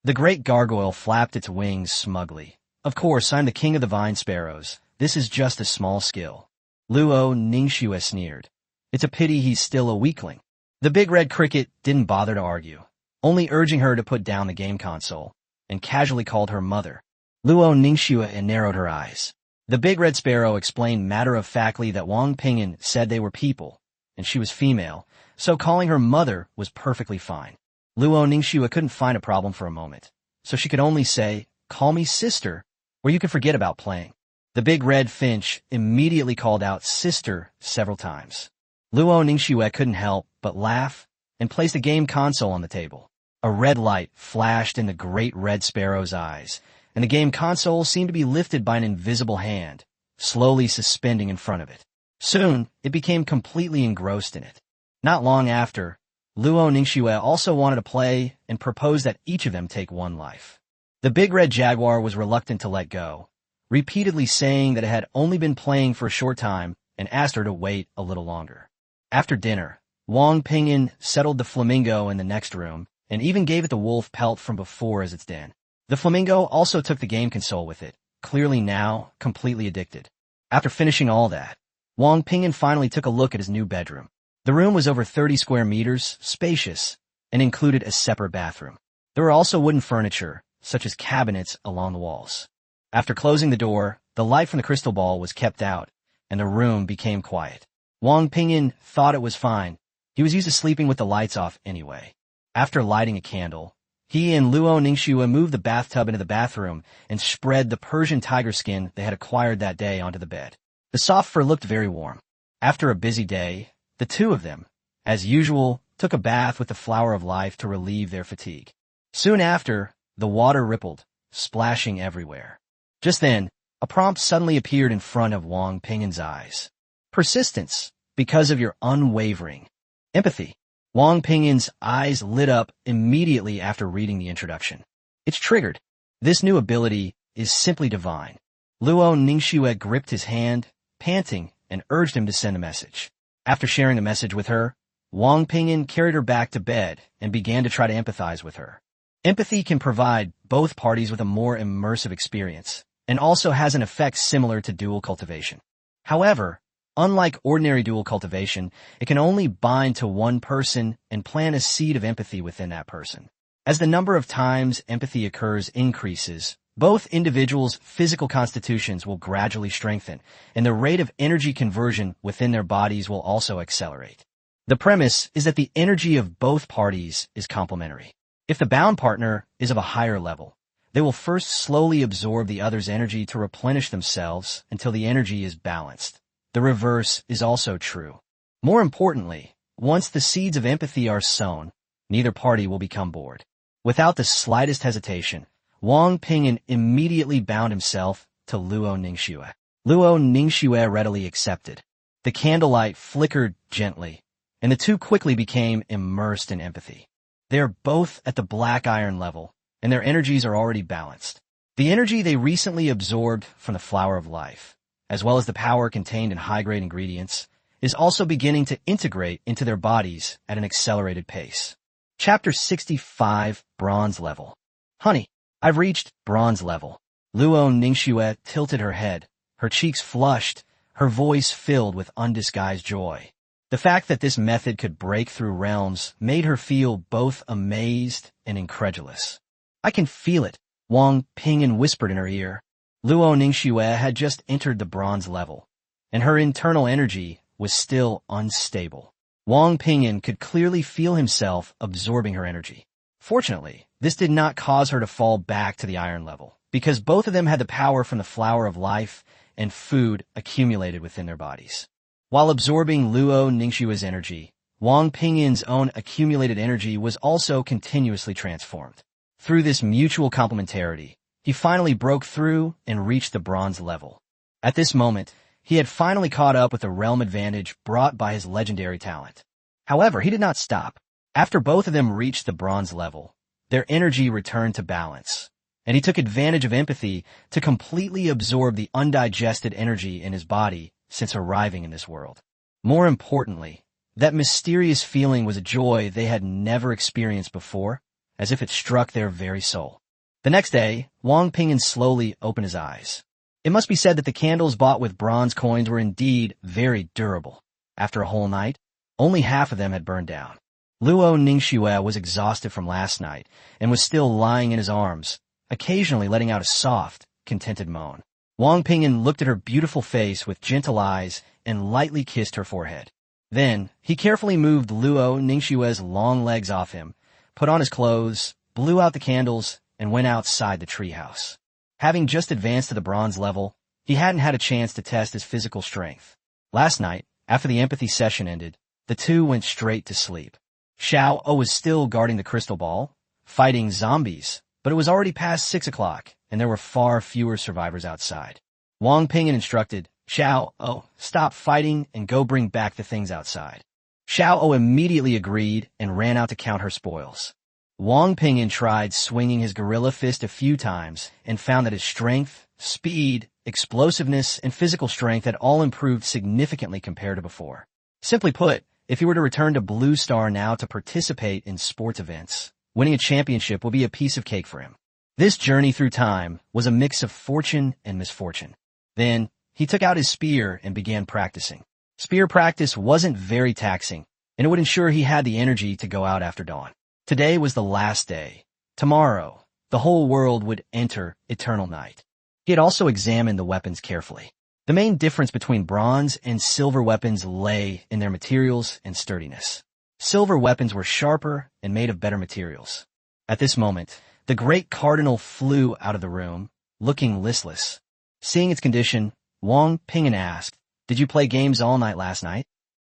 The great gargoyle flapped its wings smugly. "Of course, I'm the king of the vine sparrows. This is just a small skill." Luo Ningxue sneered. "It's a pity he's still a weakling." The big red cricket didn't bother to argue, only urging her to put down the game console, and casually called her mother. Luo Ningxue narrowed her eyes. The big red sparrow explained matter-of-factly that Wang Ping'an said they were people, and she was female, so calling her mother was perfectly fine. Luo Ningxue couldn't find a problem for a moment, so she could only say, "Call me sister, or you can forget about playing." The big red finch immediately called out sister several times. Luo Ningxue couldn't help but laugh and placed the game console on the table. A red light flashed in the great red sparrow's eyes, and the game console seemed to be lifted by an invisible hand, slowly suspending in front of it. Soon, it became completely engrossed in it. Not long after, Luo Ningxue also wanted to play and proposed that each of them take 1 life. The big red jaguar was reluctant to let go, repeatedly saying that it had only been playing for a short time and asked her to wait a little longer. After dinner, Wang Ping'an settled the flamingo in the next room and even gave it the wolf pelt from before as its den. The flamingo also took the game console with it, clearly now completely addicted. After finishing all that, Wang Ping'an finally took a look at his new bedroom. The room was over 30 square meters, spacious, and included a separate bathroom. There were also wooden furniture, such as cabinets, along the walls. After closing the door, the light from the crystal ball was kept out, and the room became quiet. Wang Ping'an thought it was fine. He was used to sleeping with the lights off anyway. After lighting a candle, he and Luo Ningxue moved the bathtub into the bathroom and spread the Persian tiger skin they had acquired that day onto the bed. The soft fur looked very warm. After a busy day, the two of them, as usual, took a bath with the flower of life to relieve their fatigue. Soon after, the water rippled, splashing everywhere. Just then, a prompt suddenly appeared in front of Wang Ping'an's eyes. Persistence, because of your unwavering empathy. Wang Ping'an's eyes lit up immediately after reading the introduction. It's triggered. This new ability is simply divine. Luo Ningxue gripped his hand, panting, and urged him to send a message. After sharing the message with her, Wang Ping'an carried her back to bed and began to try to empathize with her. Empathy can provide both parties with a more immersive experience, and also has an effect similar to dual cultivation. However, unlike ordinary dual cultivation, it can only bind to one person and plant a seed of empathy within that person. As the number of times empathy occurs increases, both individuals' physical constitutions will gradually strengthen, and the rate of energy conversion within their bodies will also accelerate. The premise is that the energy of both parties is complementary. If the bound partner is of a higher level, they will first slowly absorb the other's energy to replenish themselves until the energy is balanced. The reverse is also true. More importantly, once the seeds of empathy are sown, neither party will become bored. Without the slightest hesitation, Wang Ping'an immediately bound himself to Luo Ningxue. Luo Ningxue readily accepted. The candlelight flickered gently, and the two quickly became immersed in empathy. They are both at the black iron level, and their energies are already balanced. The energy they recently absorbed from the flower of life, as well as the power contained in high-grade ingredients, is also beginning to integrate into their bodies at an accelerated pace. Chapter 65, Bronze Level. Honey, I've reached bronze level. Luo Ningxue tilted her head, her cheeks flushed, her voice filled with undisguised joy. The fact that this method could break through realms made her feel both amazed and incredulous. I can feel it, Wang Ping'an whispered in her ear. Luo Ningxue had just entered the bronze level, and her internal energy was still unstable. Wang Ping'an could clearly feel himself absorbing her energy. Fortunately, this did not cause her to fall back to the iron level, because both of them had the power from the flower of life and food accumulated within their bodies. While absorbing Luo Ningxue's energy, Wang Ping'an's own accumulated energy was also continuously transformed. Through this mutual complementarity, he finally broke through and reached the bronze level. At this moment, he had finally caught up with the realm advantage brought by his legendary talent. However, he did not stop. After both of them reached the bronze level, their energy returned to balance, and he took advantage of empathy to completely absorb the undigested energy in his body since arriving in this world. More importantly, that mysterious feeling was a joy they had never experienced before, as if it struck their very soul. The next day, Wang Ping'an slowly opened his eyes. It must be said that the candles bought with bronze coins were indeed very durable. After a whole night, only half of them had burned down. Luo Ningxue was exhausted from last night and was still lying in his arms, occasionally letting out a soft, contented moan. Wang Ping'an looked at her beautiful face with gentle eyes and lightly kissed her forehead. Then, he carefully moved Luo Ningxue's long legs off him, put on his clothes, blew out the candles, and went outside the treehouse. Having just advanced to the bronze level, he hadn't had a chance to test his physical strength. Last night, after the empathy session ended, the two went straight to sleep. Xiao was still guarding the crystal ball, fighting zombies, but it was already past 6 o'clock, and there were far fewer survivors outside. Wang Ping'an instructed, Xiao, stop fighting and go bring back the things outside. Xiao immediately agreed and ran out to count her spoils. Wang Ping'an tried swinging his gorilla fist a few times and found that his strength, speed, explosiveness, and physical strength had all improved significantly compared to before. Simply put, if he were to return to Blue Star now to participate in sports events, winning a championship would be a piece of cake for him. This journey through time was a mix of fortune and misfortune. Then, he took out his spear and began practicing. Spear practice wasn't very taxing, and it would ensure he had the energy to go out after dawn. Today was the last day. Tomorrow, the whole world would enter eternal night. He had also examined the weapons carefully. The main difference between bronze and silver weapons lay in their materials and sturdiness. Silver weapons were sharper and made of better materials. At this moment, the great cardinal flew out of the room, looking listless. Seeing its condition, Wang Ping'an asked, "Did you play games all night last night?"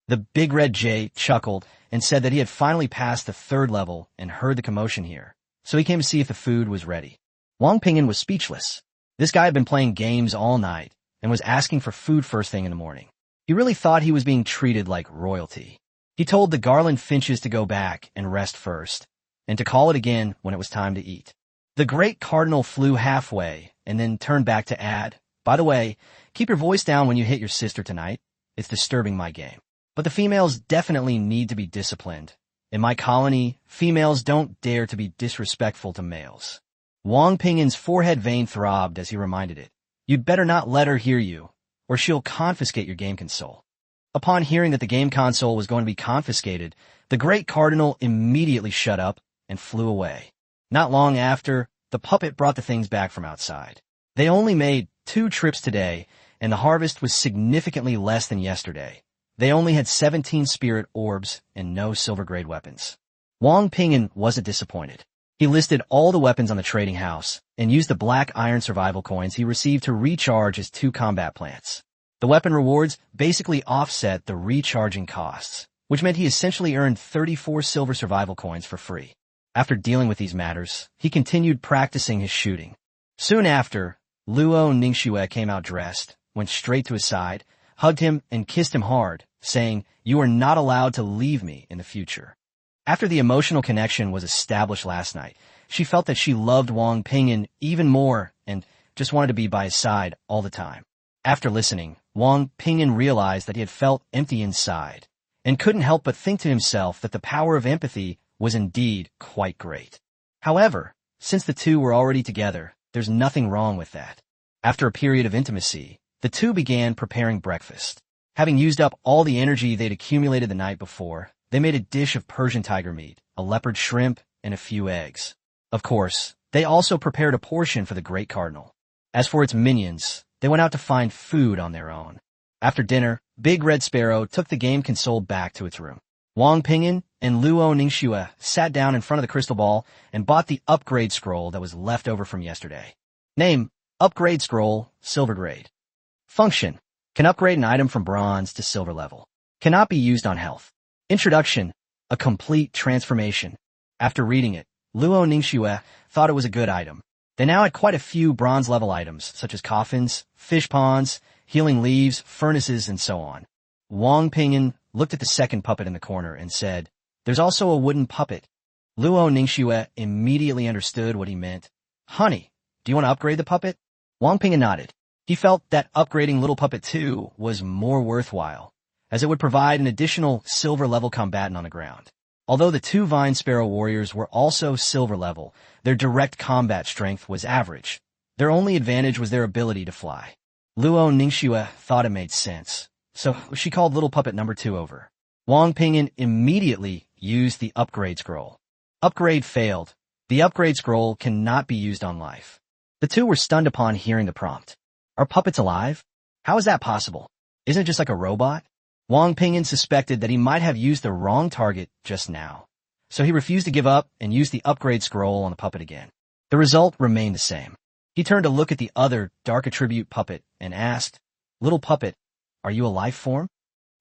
The big red jay chuckled and said that he had finally passed the 3rd level and heard the commotion here, so he came to see if the food was ready. Wang Ping'an was speechless. This guy had been playing games all night and was asking for food first thing in the morning. He really thought he was being treated like royalty. He told the garland finches to go back and rest first, and to call it again when it was time to eat. The great cardinal flew halfway and then turned back to add, "By the way, keep your voice down when you hit your sister tonight. It's disturbing my game. But the females definitely need to be disciplined. In my colony, females don't dare to be disrespectful to males." Wang Ping'an's forehead vein throbbed as he reminded it, "You'd better not let her hear you, or she'll confiscate your game console." Upon hearing that the game console was going to be confiscated, the great cardinal immediately shut up and flew away. Not long after, the puppet brought the things back from outside. They only made 2 trips today, and the harvest was significantly less than yesterday. They only had 17 spirit orbs and no silver-grade weapons. Wang Ping'an wasn't disappointed. He listed all the weapons on the trading house and used the black iron survival coins he received to recharge his 2 combat plants. The weapon rewards basically offset the recharging costs, which meant he essentially earned 34 silver survival coins for free. After dealing with these matters, he continued practicing his shooting. Soon after, Luo Ningxue came out dressed, went straight to his side, hugged him, and kissed him hard, saying, "You are not allowed to leave me in the future." After the emotional connection was established last night, she felt that she loved Wang Ping'an even more and just wanted to be by his side all the time. After listening, Wang Ping'an realized that he had felt empty inside and couldn't help but think to himself that the power of empathy was indeed quite great. However, since the two were already together, there's nothing wrong with that. After a period of intimacy, the two began preparing breakfast. Having used up all the energy they'd accumulated the night before, they made a dish of Persian tiger meat, a leopard shrimp, and a few eggs. Of course, they also prepared a portion for the great cardinal. As for its minions, they went out to find food on their own. After dinner, Big Red Sparrow took the game console back to its room. Wang Ping'an and Luo Ningxue sat down in front of the crystal ball and bought the upgrade scroll that was left over from yesterday. Name: Upgrade Scroll, Silver Grade. Function: can upgrade an item from bronze to silver level. Cannot be used on health. Introduction: a complete transformation. After reading it, Luo Ningxue thought it was a good item. They now had quite a few bronze-level items, such as coffins, fish ponds, healing leaves, furnaces, and so on. Wang Ping'an looked at the second puppet in the corner and said, "There's also a wooden puppet." Luo Ningxue immediately understood what he meant. "Honey, do you want to upgrade the puppet?" Wang Ping'an nodded. He felt that upgrading Little Puppet 2 was more worthwhile, as it would provide an additional silver-level combatant on the ground. Although the 2 Vine Sparrow warriors were also silver level, their direct combat strength was average. Their only advantage was their ability to fly. Luo Ningxue thought it made sense, so she called Little Puppet number 2 over. Wang Ping'an immediately used the upgrade scroll. Upgrade failed. The upgrade scroll cannot be used on life. The two were stunned upon hearing the prompt. Are puppets alive? How is that possible? Isn't it just like a robot? Wang Ping'an suspected that he might have used the wrong target just now, so he refused to give up and used the upgrade scroll on the puppet again. The result remained the same. He turned to look at the other dark attribute puppet and asked, "Little puppet, are you a life form?"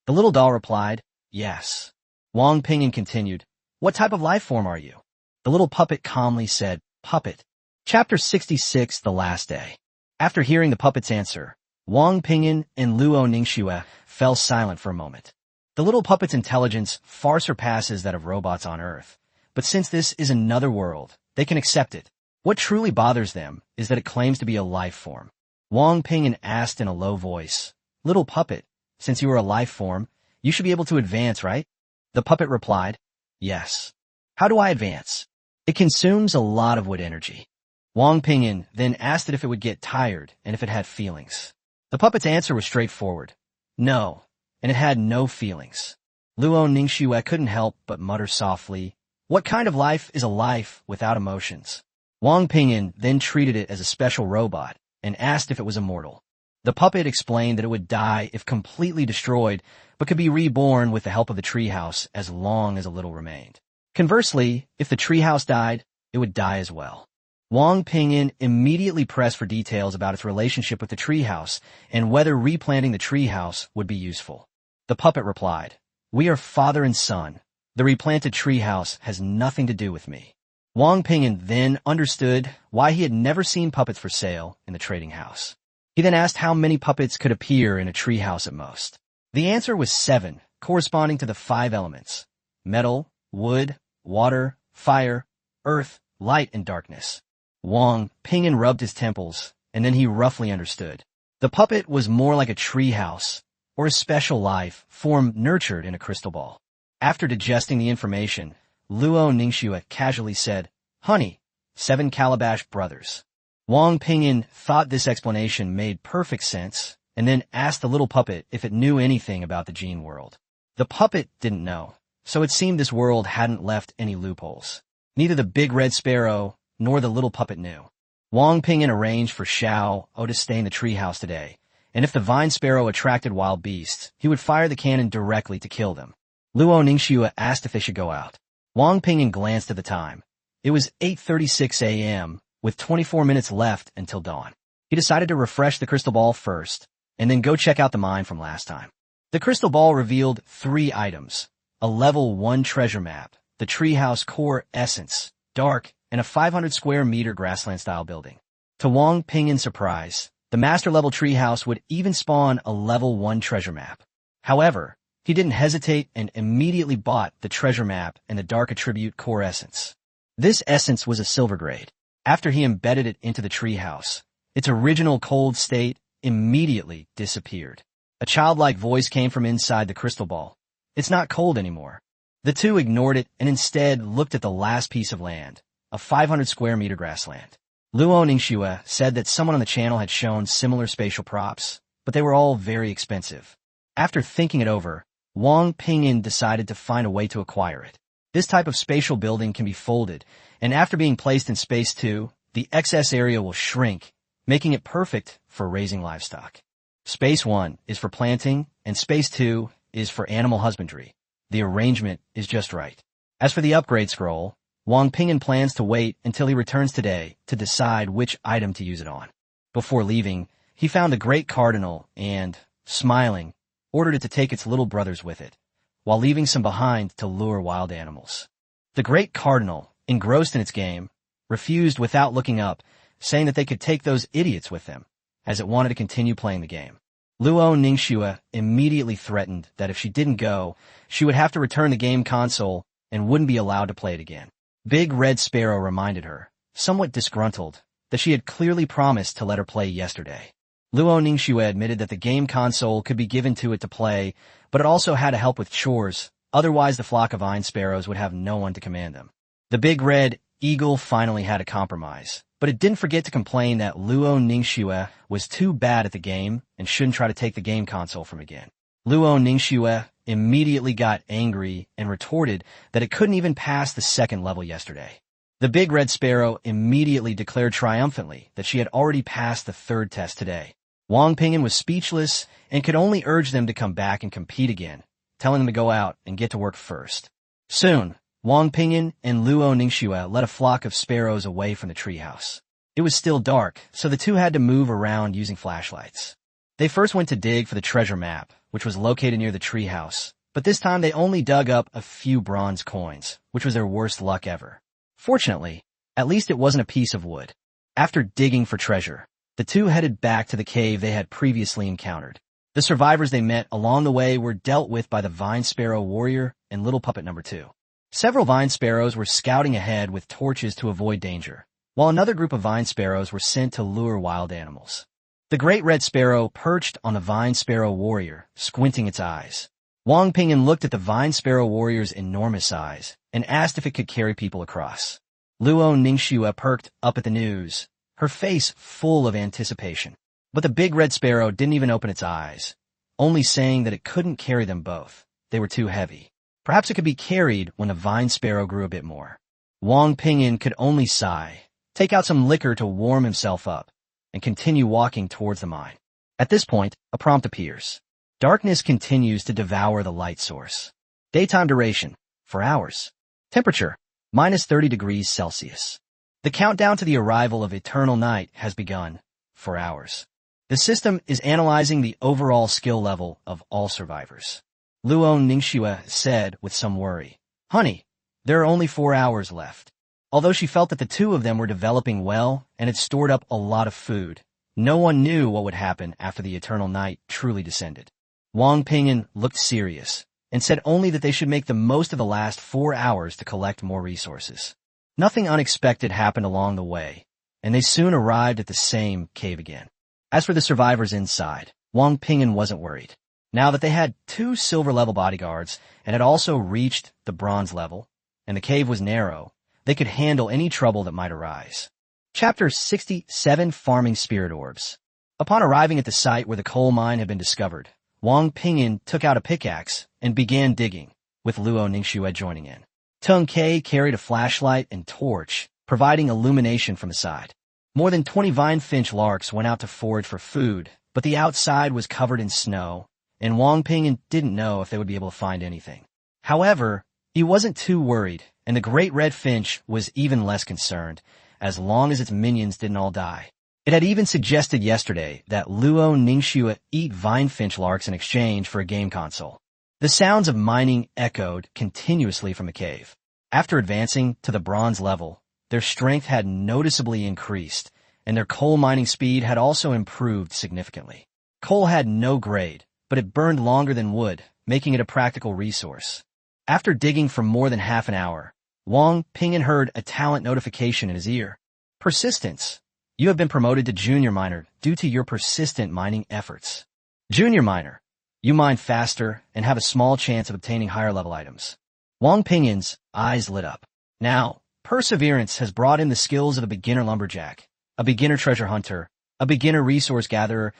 The little doll replied, "Yes." Wang Ping'an continued, "What type of life form are you?" The little puppet calmly said, "Puppet." Chapter 66, The Last Day. After hearing the puppet's answer, Wang Ping'an and Luo Ningxue fell silent for a moment. The little puppet's intelligence far surpasses that of robots on Earth, but since this is another world, they can accept it. What truly bothers them is that it claims to be a life form. Wang Ping'an asked in a low voice, "Little puppet, since you are a life form, you should be able to advance, right?" The puppet replied, "Yes." "How do I advance?" "It consumes a lot of wood energy." Wang Ping'an then asked it if it would get tired and if it had feelings. The puppet's answer was straightforward. No, and it had no feelings. Luo Ningxue couldn't help but mutter softly, What kind of life is a life without emotions? Wang Ping'an then treated it as a special robot and asked if it was immortal. The puppet explained that it would die if completely destroyed, but could be reborn with the help of the treehouse as long as a little remained. Conversely, if the treehouse died, it would die as well. Wang Ping'an immediately pressed for details about its relationship with the treehouse and whether replanting the treehouse would be useful. The puppet replied, "We are father and son. The replanted treehouse has nothing to do with me." Wang Ping'an then understood why he had never seen puppets for sale in the trading house. He then asked how many puppets could appear in a treehouse at most. The answer was 7, corresponding to the 5 elements: metal, wood, water, fire, earth, light, and darkness. Wang Ping'an rubbed his temples, and then he roughly understood. The puppet was more like a treehouse, or a special life form nurtured in a crystal ball. After digesting the information, Luo Ningxue casually said, "Honey, 7 Calabash brothers." Wang Ping'an thought this explanation made perfect sense, and then asked the little puppet if it knew anything about the gene world. The puppet didn't know, so it seemed this world hadn't left any loopholes. Neither the big red sparrow nor the little puppet knew. Wang Ping'an arranged for Xiao O to stay in the treehouse today, and if the vine sparrow attracted wild beasts, he would fire the cannon directly to kill them. Luo Ningxue asked if they should go out. Wang Ping'an glanced at the time. It was 8:36 a.m., with 24 minutes left until dawn. He decided to refresh the crystal ball first, and then go check out the mine from last time. The crystal ball revealed 3 items: a level 1 treasure map, the treehouse core essence, dark, and a 500 square meter grassland-style building. To Wang Ping'an's surprise, the master-level treehouse would even spawn a level 1 treasure map. However, he didn't hesitate and immediately bought the treasure map and the dark attribute core essence. This essence was a silver grade. After he embedded it into the treehouse, its original cold state immediately disappeared. A childlike voice came from inside the crystal ball. "It's not cold anymore." The two ignored it and instead looked at the last piece of land, a 500 square meter grassland. Luo Ningxue said that someone on the channel had shown similar spatial props, but they were all very expensive. After thinking it over, Wang Ping'an decided to find a way to acquire it. This type of spatial building can be folded, and after being placed in Space 2, the excess area will shrink, making it perfect for raising livestock. Space 1 is for planting, and Space 2 is for animal husbandry. The arrangement is just right. As for the upgrade scroll, Wang Ping'an plans to wait until he returns today to decide which item to use it on. Before leaving, he found a great cardinal and, smiling, ordered it to take its little brothers with it, while leaving some behind to lure wild animals. The great cardinal, engrossed in its game, refused without looking up, saying that they could take those idiots with them, as it wanted to continue playing the game. Luo Ningxue immediately threatened that if she didn't go, she would have to return the game console and wouldn't be allowed to play it again. Big Red Sparrow reminded her, somewhat disgruntled, that she had clearly promised to let her play yesterday. Luo Ningxue admitted that the game console could be given to it to play, but it also had to help with chores, otherwise the flock of vine sparrows would have no one to command them. The Big Red Eagle finally had a compromise, but it didn't forget to complain that Luo Ningxue was too bad at the game and shouldn't try to take the game console from again. Luo Ningxue immediately got angry and retorted that it couldn't even pass the 2nd level yesterday. The Big Red Sparrow immediately declared triumphantly that she had already passed the 3rd test today. Wang Ping'an was speechless and could only urge them to come back and compete again, telling them to go out and get to work first. Soon, Wang Ping'an and Luo Ningxue led a flock of sparrows away from the treehouse. It was still dark, so the two had to move around using flashlights. They first went to dig for the treasure map, which was located near the treehouse, but this time they only dug up a few bronze coins, which was their worst luck ever. Fortunately, at least it wasn't a piece of wood. After digging for treasure, the two headed back to the cave they had previously encountered. The survivors they met along the way were dealt with by the Vine Sparrow Warrior and Little Puppet number 2. Several Vine Sparrows were scouting ahead with torches to avoid danger, while another group of Vine Sparrows were sent to lure wild animals. The Great Red Sparrow perched on the Vine Sparrow Warrior, squinting its eyes. Wang Ping'an looked at the Vine Sparrow Warrior's enormous eyes and asked if it could carry people across. Luo Ningxue perked up at the news, her face full of anticipation. But the Big Red Sparrow didn't even open its eyes, only saying that it couldn't carry them both. They were too heavy. Perhaps it could be carried when the vine sparrow grew a bit more. Wang Ping'an could only sigh, take out some liquor to warm himself up, and continue walking towards the mine. At this point, a prompt appears. Darkness continues to devour the light source. Daytime duration, 4 hours. Temperature, -30 degrees Celsius. The countdown to the arrival of eternal night has begun, 4 hours. The system is analyzing the overall skill level of all survivors. Luo Ningxue said with some worry, "Honey, there are only 4 hours left." Although she felt that the two of them were developing well and had stored up a lot of food, no one knew what would happen after the eternal night truly descended. Wang Ping'an looked serious and said only that they should make the most of the last 4 hours to collect more resources. Nothing unexpected happened along the way, and they soon arrived at the same cave again. As for the survivors inside, Wang Ping'an wasn't worried. Now that they had 2 silver-level bodyguards and had also reached the bronze level, and the cave was narrow, they could handle any trouble that might arise. Chapter 67: Farming Spirit Orbs. Upon arriving at the site where the coal mine had been discovered, Wang Ping'an took out a pickaxe and began digging, with Luo Ningxue joining in. Tung Kei carried a flashlight and torch, providing illumination from the side. More than 20 vine finch larks went out to forage for food, but the outside was covered in snow, and Wang Ping'an didn't know if they would be able to find anything. However, he wasn't too worried, and the great red finch was even less concerned, as long as its minions didn't all die. It had even suggested yesterday that Luo Ningxue eat vine finch larks in exchange for a game console. The sounds of mining echoed continuously from the cave. After advancing to the bronze level, their strength had noticeably increased, and their coal mining speed had also improved significantly. Coal had no grade, but it burned longer than wood, making it a practical resource. After digging for more than half an hour, Wang Ping'an heard a talent notification in his ear. Persistence. You have been promoted to junior miner due to your persistent mining efforts. Junior miner. You mine faster and have a small chance of obtaining higher level items. Wang Ping'an's eyes lit up. Now, perseverance has brought in the skills of a beginner lumberjack, a beginner treasure hunter, a beginner resource gatherer,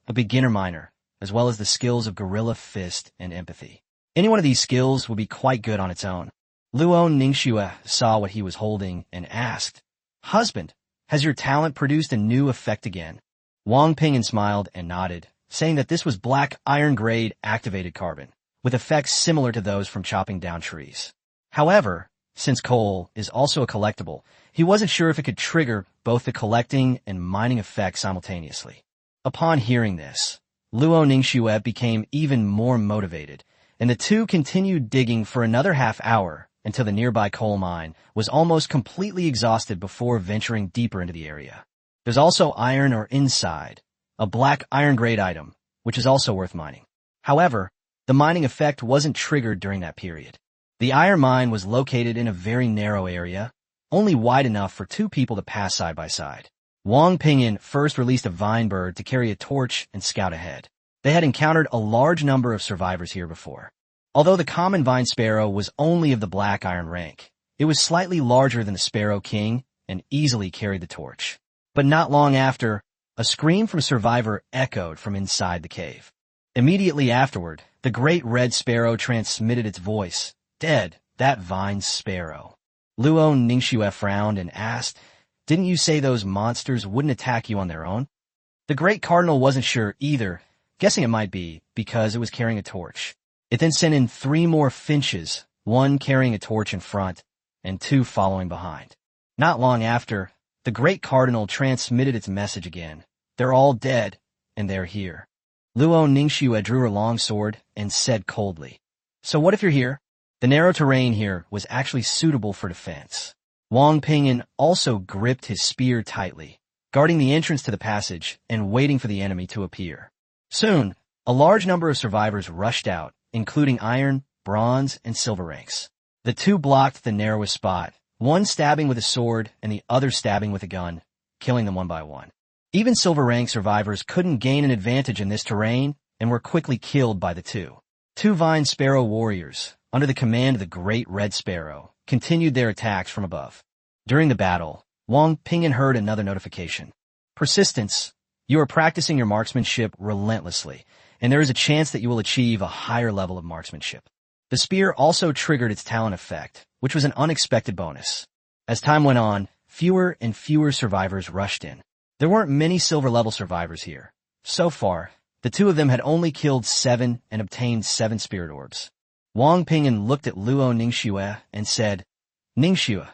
a beginner miner, as well as the skills of gorilla fist and empathy. Any one of these skills would be quite good on its own. Luo Ningxue saw what he was holding and asked, "Husband, has your talent produced a new effect again?" Wang Ping'an smiled and nodded, saying that this was black iron-grade activated carbon, with effects similar to those from chopping down trees. However, since coal is also a collectible, he wasn't sure if it could trigger both the collecting and mining effects simultaneously. Upon hearing this, Luo Ningxue became even more motivated, and the two continued digging for another half hour until the nearby coal mine was almost completely exhausted before venturing deeper into the area. There's also iron ore inside, a black iron-grade item, which is also worth mining. However, the mining effect wasn't triggered during that period. The iron mine was located in a very narrow area, only wide enough for 2 people to pass side by side. Wang Ping'an first released a vine bird to carry a torch and scout ahead. They had encountered a large number of survivors here before. Although the common vine sparrow was only of the black iron rank, it was slightly larger than the sparrow king and easily carried the torch. But not long after, a scream from a survivor echoed from inside the cave. Immediately afterward, the great red sparrow transmitted its voice. "Dead, that vine sparrow." Luo Ningxue frowned and asked, "Didn't you say those monsters wouldn't attack you on their own?" The great cardinal wasn't sure either, guessing it might be because it was carrying a torch. It then sent in 3 more finches, 1 carrying a torch in front, and 2 following behind. Not long after, the great cardinal transmitted its message again. "They're all dead, and they're here." Luo Ningxue drew her long sword and said coldly, "So what if you're here?" The narrow terrain here was actually suitable for defense. Wang Ping'an also gripped his spear tightly, guarding the entrance to the passage and waiting for the enemy to appear. Soon, a large number of survivors rushed out, including iron, bronze, and silver ranks. The 2 blocked the narrowest spot, one stabbing with a sword and the other stabbing with a gun, killing them one by one. Even silver rank survivors couldn't gain an advantage in this terrain and were quickly killed by the 2. 2 vine sparrow warriors, under the command of the great red sparrow, continued their attacks from above. During the battle, Wang Ping'an heard another notification. "Persistence. You are practicing your marksmanship relentlessly, and there is a chance that you will achieve a higher level of marksmanship." The spear also triggered its talent effect, which was an unexpected bonus. As time went on, fewer and fewer survivors rushed in. There weren't many silver-level survivors here. So far, the two of them had only killed 7 and obtained 7 spirit orbs. Wang Ping'an looked at Luo Ningxue and said, "Ningxue,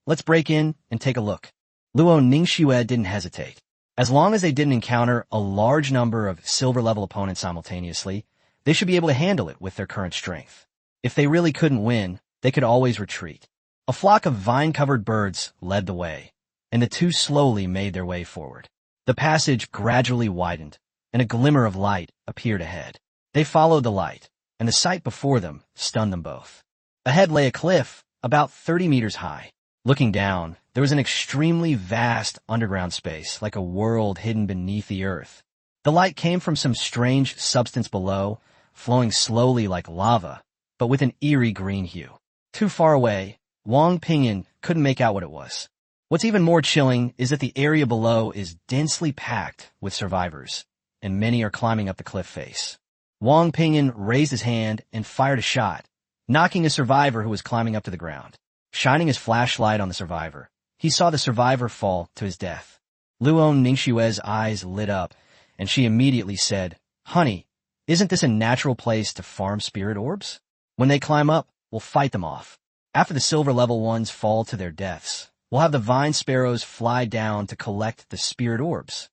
let's break in and take a look." Luo Ningxue didn't hesitate. As long as they didn't encounter a large number of silver-level opponents simultaneously, they should be able to handle it with their current strength. If they really couldn't win, they could always retreat. A flock of vine-covered birds led the way, and the two slowly made their way forward. The passage gradually widened, and a glimmer of light appeared ahead. They followed the light, and the sight before them stunned them both. Ahead lay a cliff, about 30 meters high. Looking down, there was an extremely vast underground space, like a world hidden beneath the earth. The light came from some strange substance below, flowing slowly like lava, but with an eerie green hue. Too far away, Wang Ping'an couldn't make out what it was. What's even more chilling is that the area below is densely packed with survivors, and many are climbing up the cliff face. Wang Ping'an raised his hand and fired a shot, knocking a survivor who was climbing up to the ground. Shining his flashlight on the survivor, he saw the survivor fall to his death. Luo Ningxue's eyes lit up, and she immediately said, "Honey, isn't this a natural place to farm spirit orbs? When they climb up, we'll fight them off. After the silver-level ones fall to their deaths, we'll have the vine sparrows fly down to collect the spirit orbs."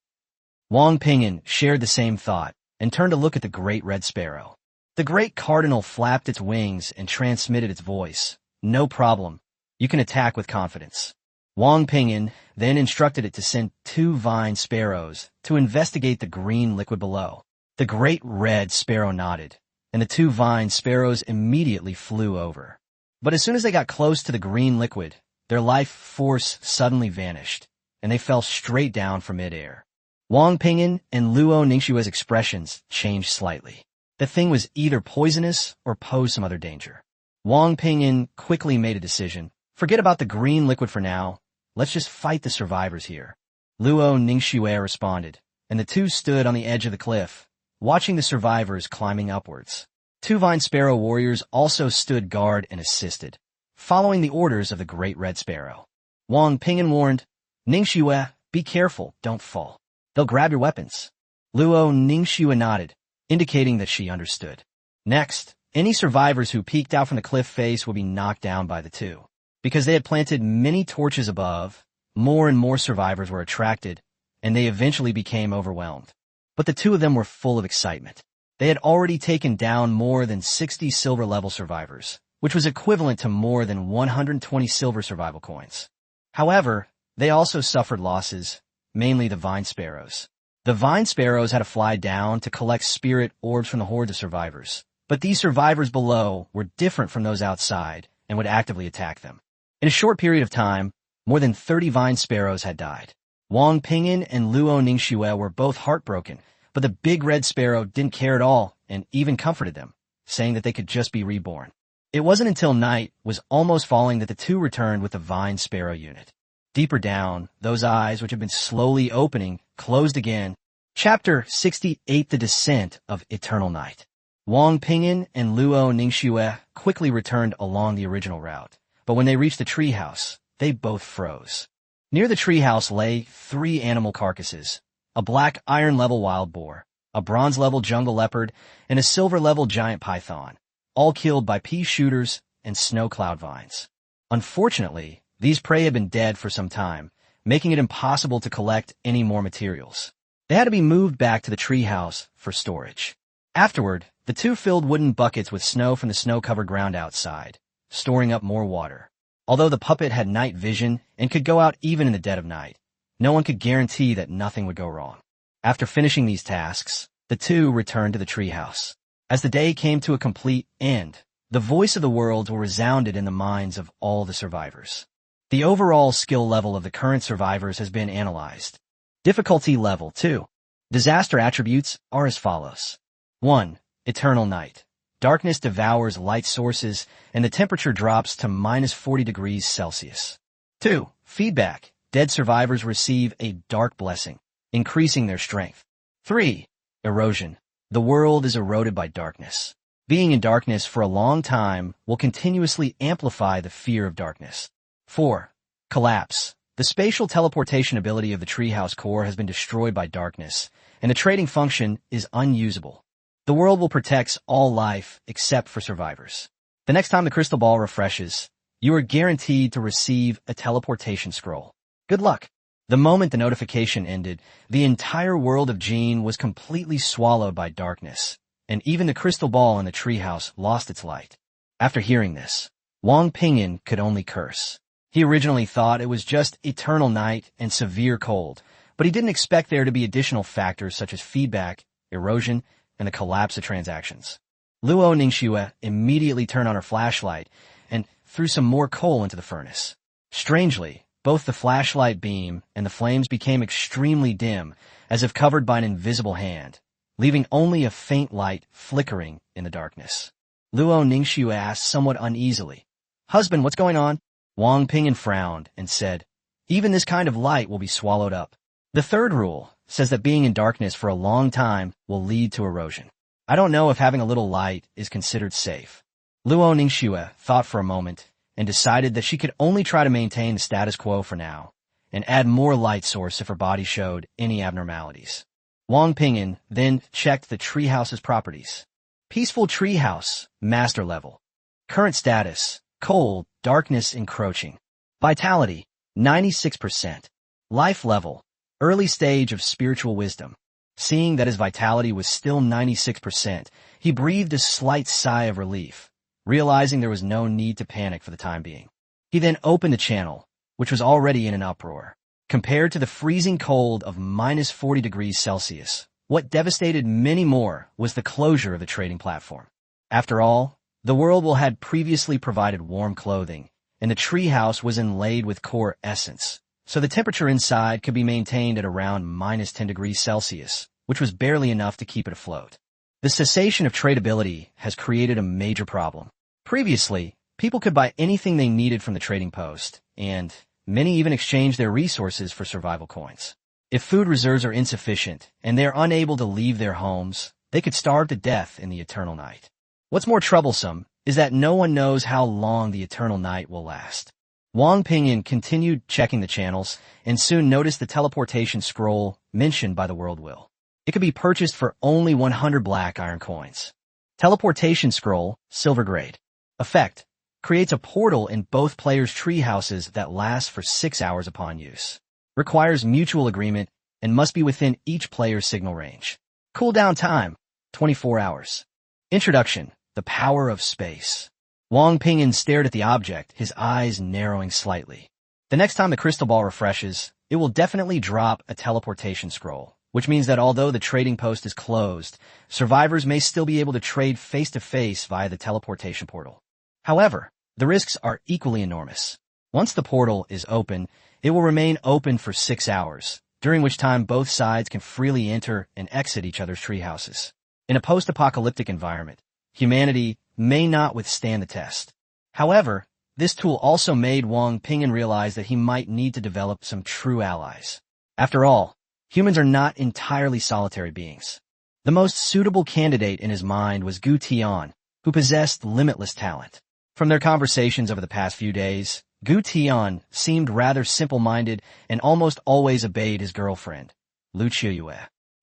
Wang Ping'an shared the same thought and turned to look at the great red sparrow. The great cardinal flapped its wings and transmitted its voice. "No problem. You can attack with confidence." Wang Ping'an then instructed it to send 2 vine sparrows to investigate the green liquid below. The great red sparrow nodded, and the 2 vine sparrows immediately flew over. But as soon as they got close to the green liquid, their life force suddenly vanished, and they fell straight down from midair. Wang Ping'an and Luo Ningxue's expressions changed slightly. The thing was either poisonous or posed some other danger. Wang Ping'an quickly made a decision. "Forget about the green liquid for now. Let's just fight the survivors here." Luo Ningxue responded, and the two stood on the edge of the cliff, watching the survivors climbing upwards. 2 vine sparrow warriors also stood guard and assisted, following the orders of the great red sparrow. Wang Ping'an warned, "Ningxue, be careful, don't fall. They'll grab your weapons." Luo Ningxue nodded, indicating that she understood. Next, any survivors who peeked out from the cliff face would be knocked down by the two. Because they had planted many torches above, more and more survivors were attracted, and they eventually became overwhelmed. But the two of them were full of excitement. They had already taken down more than 60 silver-level survivors, which was equivalent to more than 120 silver survival coins. However, they also suffered losses, mainly the vine sparrows. The vine sparrows had to fly down to collect spirit orbs from the horde of survivors, but these survivors below were different from those outside and would actively attack them. In a short period of time, more than 30 vine sparrows had died. Wang Ping'an and Luo Ningxue were both heartbroken, but the big red sparrow didn't care at all and even comforted them, saying that they could just be reborn. It wasn't until night was almost falling that the two returned with the vine sparrow unit. Deeper down, those eyes, which had been slowly opening, closed again. Chapter 68: The Descent of Eternal Night. Wang Ping'an and Luo Ningxue quickly returned along the original route. But when they reached the treehouse, they both froze. Near the treehouse lay 3 animal carcasses, a black iron-level wild boar, a bronze-level jungle leopard, and a silver-level giant python, all killed by pea shooters and snow cloud vines. Unfortunately, these prey had been dead for some time, making it impossible to collect any more materials. They had to be moved back to the treehouse for storage. Afterward, the two filled wooden buckets with snow from the snow-covered ground outside, storing up more water. Although the puppet had night vision and could go out even in the dead of night, no one could guarantee that nothing would go wrong. After finishing these tasks, the two returned to the treehouse. As the day came to a complete end, the voice of the worlds resounded in the minds of all the survivors. The overall skill level of the current survivors has been analyzed. Difficulty level 2. Disaster attributes are as follows. 1. Eternal night. Darkness devours light sources, and the temperature drops to -40 degrees Celsius. 2. Feedback. Dead survivors receive a dark blessing, increasing their strength. 3. Erosion. The world is eroded by darkness. Being in darkness for a long time will continuously amplify the fear of darkness. 4. Collapse. The spatial teleportation ability of the Treehouse core has been destroyed by darkness, and the trading function is unusable. The world will protect all life except for survivors. The next time the crystal ball refreshes, you are guaranteed to receive a teleportation scroll. Good luck. The moment the notification ended, the entire world of Jean was completely swallowed by darkness, and even the crystal ball in the treehouse lost its light. After hearing this, Wang Ping'an could only curse. He originally thought it was just eternal night and severe cold, but he didn't expect there to be additional factors such as feedback, erosion, and the collapse of transactions. Luo Ningxue immediately turned on her flashlight and threw some more coal into the furnace. Strangely, both the flashlight beam and the flames became extremely dim, as if covered by an invisible hand, leaving only a faint light flickering in the darkness. Luo Ningxue asked somewhat uneasily, "Husband, what's going on?" Wang Ping'an frowned and said, "Even this kind of light will be swallowed up. The third rule says that being in darkness for a long time will lead to erosion. I don't know if having a little light is considered safe." Luo Ningxue thought for a moment and decided that she could only try to maintain the status quo for now and add more light source if her body showed any abnormalities. Wang Ping'an then checked the treehouse's properties. Peaceful treehouse, master level. Current status, cold, darkness encroaching. Vitality, 96%. Life level, early stage of spiritual wisdom. Seeing that his vitality was still 96%, he breathed a slight sigh of relief, realizing there was no need to panic for the time being. He then opened the channel, which was already in an uproar. Compared to the freezing cold of minus 40 degrees Celsius, what devastated many more was the closure of the trading platform. After all, the world will had previously provided warm clothing, and the treehouse was inlaid with core essence, so the temperature inside could be maintained at around minus 10 degrees Celsius, which was barely enough to keep it afloat. The cessation of tradability has created a major problem. Previously, people could buy anything they needed from the trading post, and many even exchanged their resources for survival coins. If food reserves are insufficient and they are unable to leave their homes, they could starve to death in the eternal night. What's more troublesome is that no one knows how long the eternal night will last. Wang Ping'an continued checking the channels and soon noticed the teleportation scroll mentioned by the world will. It could be purchased for only 100 black iron coins. Teleportation scroll, silver grade. Effect: creates a portal in both players' tree houses that lasts for 6 hours upon use. Requires mutual agreement and must be within each player's signal range. Cooldown time, 24 hours. Introduction: the power of space. Wang Ping'an stared at the object, his eyes narrowing slightly. The next time the crystal ball refreshes, it will definitely drop a teleportation scroll, which means that although the trading post is closed, survivors may still be able to trade face-to-face via the teleportation portal. However, the risks are equally enormous. Once the portal is open, it will remain open for 6 hours, during which time both sides can freely enter and exit each other's treehouses. In a post-apocalyptic environment, humanity may not withstand the test. However, this tool also made Wang Ping'an realize that he might need to develop some true allies. After all, humans are not entirely solitary beings. The most suitable candidate in his mind was Gu Tian, who possessed limitless talent. From their conversations over the past few days, Gu Tian seemed rather simple-minded and almost always obeyed his girlfriend, Lu Qiuyue.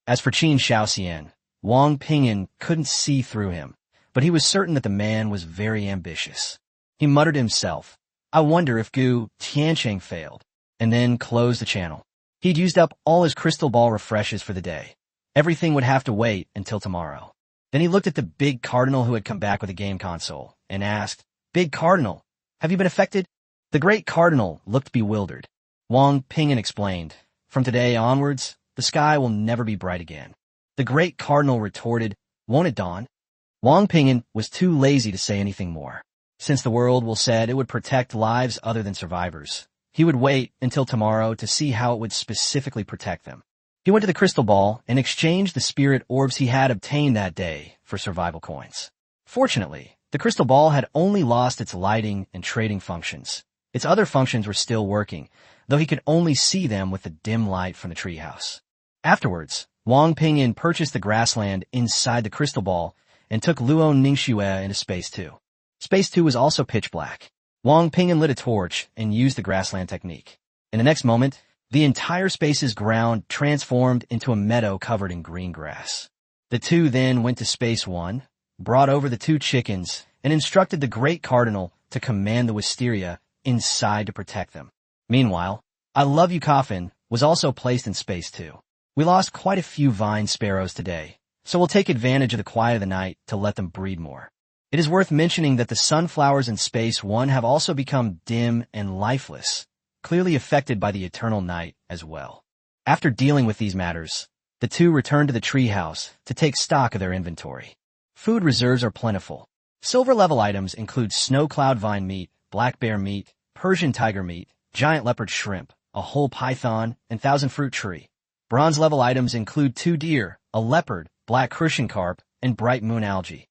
As for Qin Shaoxian, Wang Ping'an couldn't see through him, but he was certain that the man was very ambitious. He muttered to himself, "I wonder if Gu Tiancheng failed," and then closed the channel. He'd used up all his crystal ball refreshes for the day. Everything would have to wait until tomorrow. Then he looked at the big cardinal who had come back with a game console and asked, "Big Cardinal, have you been affected?" The great cardinal looked bewildered. Wang Ping'an explained, "From today onwards, the sky will never be bright again." The great cardinal retorted, "Won't it dawn?" Wang Ping'an was too lazy to say anything more. Since the world will said it would protect lives other than survivors, he would wait until tomorrow to see how it would specifically protect them. He went to the crystal ball and exchanged the spirit orbs he had obtained that day for survival coins. Fortunately, the crystal ball had only lost its lighting and trading functions. Its other functions were still working, though he could only see them with the dim light from the treehouse. Afterwards, Wang Ping'an purchased the grassland inside the crystal ball and took Luo Ningxue into Space 2. Space 2 was also pitch black. Wang Ping'an lit a torch and used the grassland technique. In the next moment, the entire space's ground transformed into a meadow covered in green grass. The two then went to Space 1, brought over the 2 chickens, and instructed the Great Cardinal to command the wisteria inside to protect them. Meanwhile, I Love You Coffin was also placed in Space 2. We lost quite a few vine sparrows today, so we'll take advantage of the quiet of the night to let them breed more. It is worth mentioning that the sunflowers in Space 1 have also become dim and lifeless, clearly affected by the eternal night as well. After dealing with these matters, the two returned to the treehouse to take stock of their inventory. Food reserves are plentiful. Silver-level items include snow cloud vine meat, black bear meat, Persian tiger meat, giant leopard shrimp, a whole python, and thousand-fruit tree. Bronze-level items include 2 deer, a leopard, black crucian carp, and bright moon algae.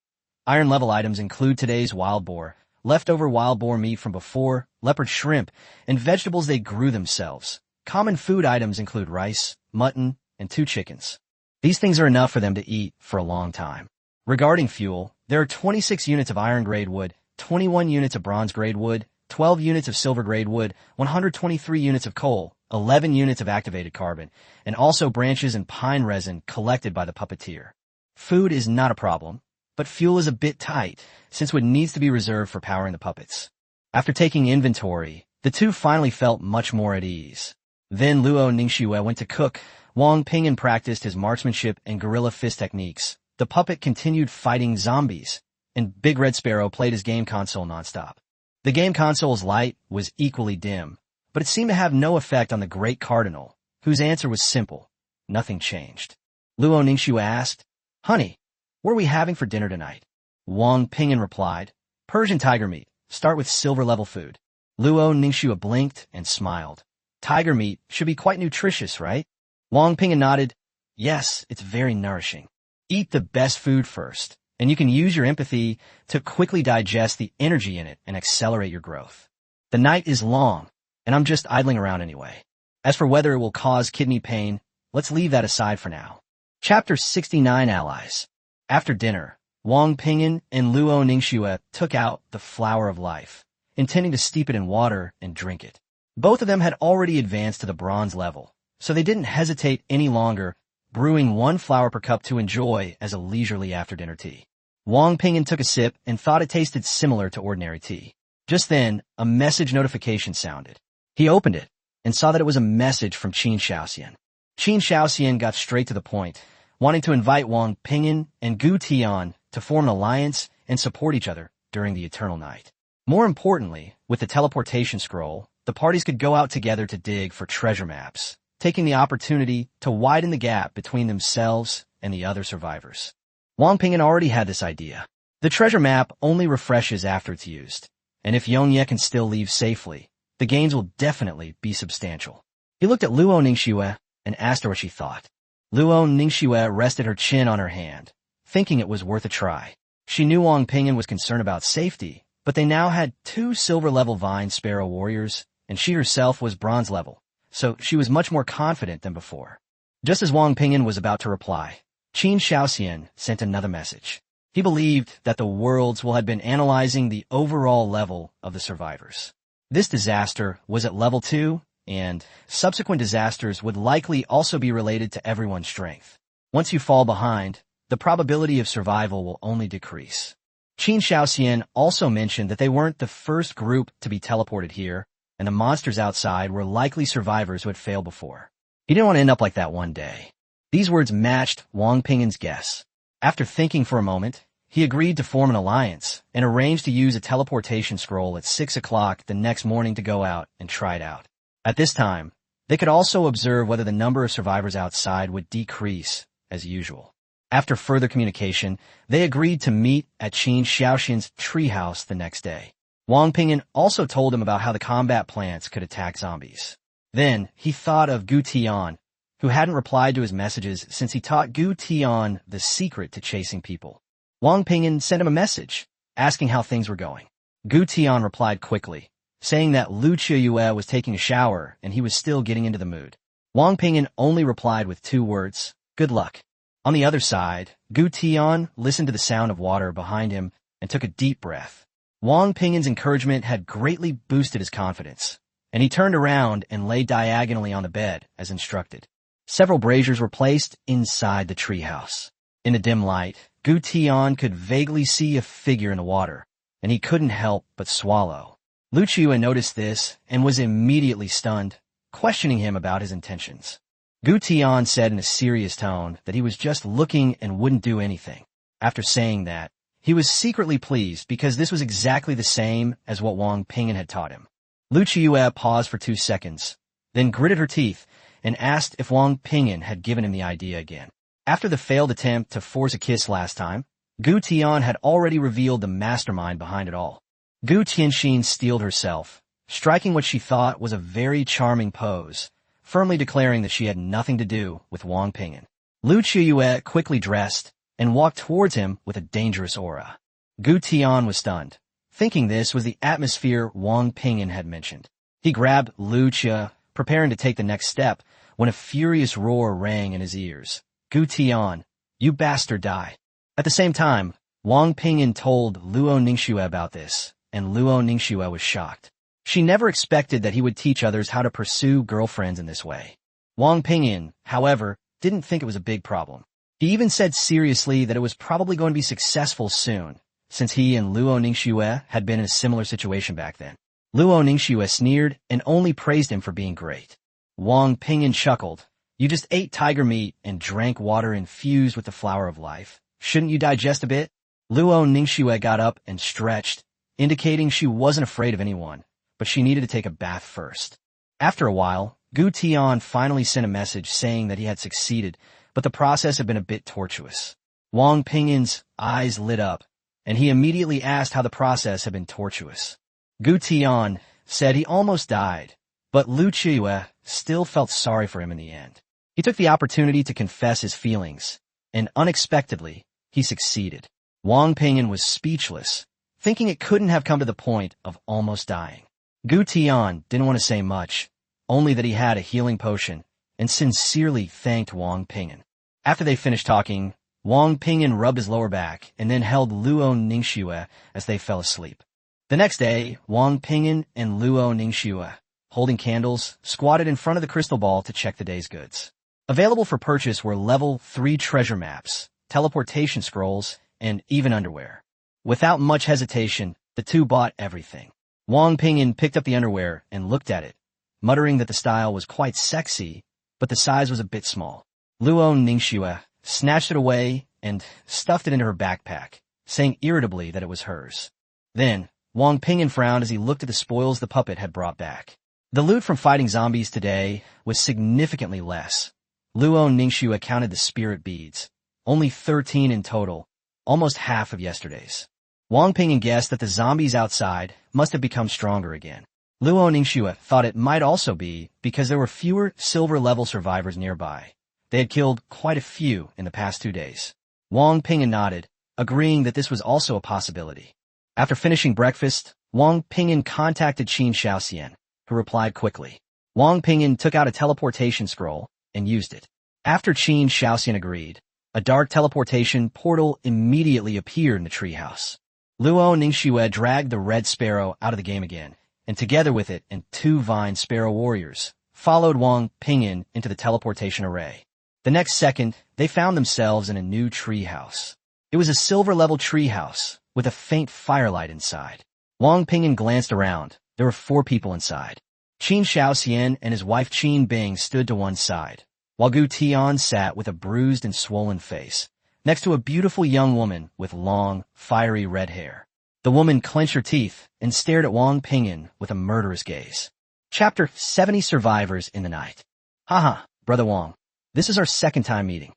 Iron-level items include today's wild boar, leftover wild boar meat from before, leopard shrimp, and vegetables they grew themselves. Common food items include rice, mutton, and 2 chickens. These things are enough for them to eat for a long time. Regarding fuel, there are 26 units of iron-grade wood, 21 units of bronze-grade wood, 12 units of silver-grade wood, 123 units of coal, 11 units of activated carbon, and also branches and pine resin collected by the puppeteer. Food is not a problem, but fuel is a bit tight, since it needs to be reserved for powering the puppets. After taking inventory, the two finally felt much more at ease. Then Luo Ningxue went to cook. Wang Ping'an practiced his marksmanship and guerrilla fist techniques. The puppet continued fighting zombies, and Big Red Sparrow played his game console nonstop. The game console's light was equally dim, but it seemed to have no effect on the Great Cardinal, whose answer was simple. Nothing changed. Luo Ningxue asked, "Honey, what are we having for dinner tonight?" Wang Ping'an replied, "Persian tiger meat. Start with silver-level food." Luo Ningxue blinked and smiled. "Tiger meat should be quite nutritious, right?" Wang Ping'an nodded. "Yes, it's very nourishing. Eat the best food first, and you can use your empathy to quickly digest the energy in it and accelerate your growth. The night is long, and I'm just idling around anyway. As for whether it will cause kidney pain, let's leave that aside for now." Chapter 69 Allies. After dinner, Wang Ping'an and Luo Ningxue took out the flower of life, intending to steep it in water and drink it. Both of them had already advanced to the bronze level, so they didn't hesitate any longer, brewing 1 flower per cup to enjoy as a leisurely after-dinner tea. Wang Ping'an took a sip and thought it tasted similar to ordinary tea. Just then, a message notification sounded. He opened it and saw that it was a message from Qin Shaoxian. Qin Shaoxian got straight to the point, wanting to invite Wang Ping'an and Gu Tian to form an alliance and support each other during the eternal night. More importantly, with the teleportation scroll, the parties could go out together to dig for treasure maps, taking the opportunity to widen the gap between themselves and the other survivors. Wang Ping'an already had this idea. The treasure map only refreshes after it's used, and if Yongye can still leave safely, the gains will definitely be substantial. He looked at Luo Ningxue and asked her what she thought. Luo Ningxue rested her chin on her hand, thinking it was worth a try. She knew Wang Ping'an was concerned about safety, but they now had 2 silver-level vine sparrow warriors, and she herself was bronze level, so she was much more confident than before. Just as Wang Ping'an was about to reply, Qin Shaoxian sent another message. He believed that the worlds will have been analyzing the overall level of the survivors. This disaster was at level 2, and subsequent disasters would likely also be related to everyone's strength. Once you fall behind, the probability of survival will only decrease. Qin Shaoxian also mentioned that they weren't the first group to be teleported here, and the monsters outside were likely survivors who had failed before. He didn't want to end up like that one day. These words matched Wang Ping'an's guess. After thinking for a moment, he agreed to form an alliance and arranged to use a teleportation scroll at 6 o'clock the next morning to go out and try it out. At this time, they could also observe whether the number of survivors outside would decrease as usual. After further communication, they agreed to meet at Qin Shaoxian's treehouse the next day. Wang Ping'an also told him about how the combat plants could attack zombies. Then, he thought of Gu Tian, who hadn't replied to his messages since he taught Gu Tian the secret to chasing people. Wang Ping'an sent him a message, asking how things were going. Gu Tian replied quickly, saying that Lu Qiuyue was taking a shower and he was still getting into the mood. Wang Ping'an only replied with 2 words, "Good luck." On the other side, Gu Tian listened to the sound of water behind him and took a deep breath. Wang Ping'an's encouragement had greatly boosted his confidence, and he turned around and lay diagonally on the bed as instructed. Several braziers were placed inside the treehouse. In the dim light, Gu Tian could vaguely see a figure in the water, and he couldn't help but swallow. Lu Chiyue noticed this and was immediately stunned, questioning him about his intentions. Gu Tian said in a serious tone that he was just looking and wouldn't do anything. After saying that, he was secretly pleased because this was exactly the same as what Wang Ping'an had taught him. Lu Chiyue paused for 2 seconds, then gritted her teeth and asked if Wang Ping'an had given him the idea again. After the failed attempt to force a kiss last time, Gu Tian had already revealed the mastermind behind it all. Gu Tianxin steeled herself, striking what she thought was a very charming pose, firmly declaring that she had nothing to do with Wang Ping'an. Lu Chiyue quickly dressed and walked towards him with a dangerous aura. Gu Tian was stunned, thinking this was the atmosphere Wang Ping'an had mentioned. He grabbed Lu Chiyue, preparing to take the next step, when a furious roar rang in his ears. Gu Tian, you bastard, die. At the same time, Wang Ping'an told Luo Ningxue about this, and Luo Ningxue was shocked. She never expected that he would teach others how to pursue girlfriends in this way. Wang Ping'an, however, didn't think it was a big problem. He even said seriously that it was probably going to be successful soon, since he and Luo Ningxue had been in a similar situation back then. Luo Ningxue sneered and only praised him for being great. Wang Ping'an chuckled. You just ate tiger meat and drank water infused with the flower of life. Shouldn't you digest a bit? Luo Ningxue got up and stretched, indicating she wasn't afraid of anyone, but she needed to take a bath first. After a while, Gu Tian finally sent a message saying that he had succeeded, but the process had been a bit tortuous. Wang Ping'an's eyes lit up, and he immediately asked how the process had been tortuous. Gu Tian said he almost died, but Lu Chiyue still felt sorry for him in the end. He took the opportunity to confess his feelings, and unexpectedly, he succeeded. Wang Ping'an was speechless, thinking it couldn't have come to the point of almost dying. Gu Tian didn't want to say much, only that he had a healing potion, and sincerely thanked Wang Ping'an. After they finished talking, Wang Ping'an rubbed his lower back and then held Luo Ningxue as they fell asleep. The next day, Wang Ping'an and Luo Ningxue, holding candles, squatted in front of the crystal ball to check the day's goods. Available for purchase were level 3 treasure maps, teleportation scrolls, and even underwear. Without much hesitation, the two bought everything. Wang Ping'an picked up the underwear and looked at it, muttering that the style was quite sexy, but the size was a bit small. Luo Ningxue snatched it away and stuffed it into her backpack, saying irritably that it was hers. Then, Wang Ping'an frowned as he looked at the spoils the puppet had brought back. The loot from fighting zombies today was significantly less. Luo Ningxue counted the spirit beads, only 13 in total, almost half of yesterday's. Wang Ping'an guessed that the zombies outside must have become stronger again. Luo Ningxue thought it might also be because there were fewer silver-level survivors nearby. They had killed quite a few in the past 2 days. Wang Ping'an nodded, agreeing that this was also a possibility. After finishing breakfast, Wang Ping'an contacted Qin Shaoxian, who replied quickly. Wang Ping'an took out a teleportation scroll and used it. After Qin Shaoxian agreed, a dark teleportation portal immediately appeared in the treehouse. Luo Ningxue dragged the red sparrow out of the game again, and together with it and 2 vine sparrow warriors, followed Wang Ping'an into the teleportation array. The next second, they found themselves in a new treehouse. It was a silver-level treehouse, with a faint firelight inside. Wang Ping'an glanced around. There were 4 people inside. Qin Shaoxian and his wife Qin Bing stood to one side, while Gu Tian sat with a bruised and swollen face, next to a beautiful young woman with long, fiery red hair. The woman clenched her teeth and stared at Wang Ping'an with a murderous gaze. Chapter 70 Survivors in the Night. Haha, Brother Wang. This is our second time meeting.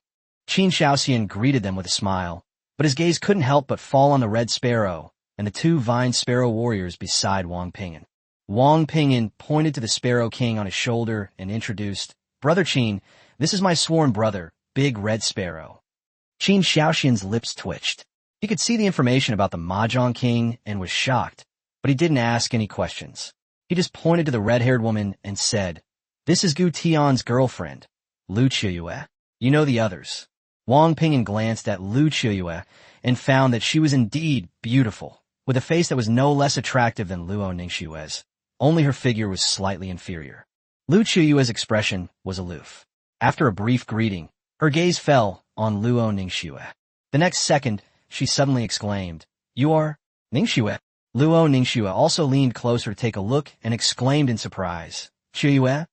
Qin Shaoxian greeted them with a smile, but his gaze couldn't help but fall on the red sparrow and the 2 vine sparrow warriors beside Wang Ping'an. Wang Ping'an pointed to the Sparrow King on his shoulder and introduced, Brother Qin, this is my sworn brother, Big Red Sparrow. Qin Shaoxian's lips twitched. He could see the information about the Mahjong King and was shocked, but he didn't ask any questions. He just pointed to the red-haired woman and said, This is Gu Tian's girlfriend, Lu Chiyue. You know the others. Wang Ping'an glanced at Lu Qiuyue and found that she was indeed beautiful, with a face that was no less attractive than Luo Ningxue's. Only her figure was slightly inferior. Lu Qiuyue's expression was aloof. After a brief greeting, her gaze fell on Luo Ningxue. The next second, she suddenly exclaimed, "You are Ningxue?" Luo Ningxue also leaned closer to take a look and exclaimed in surprise, "Qiuyue?"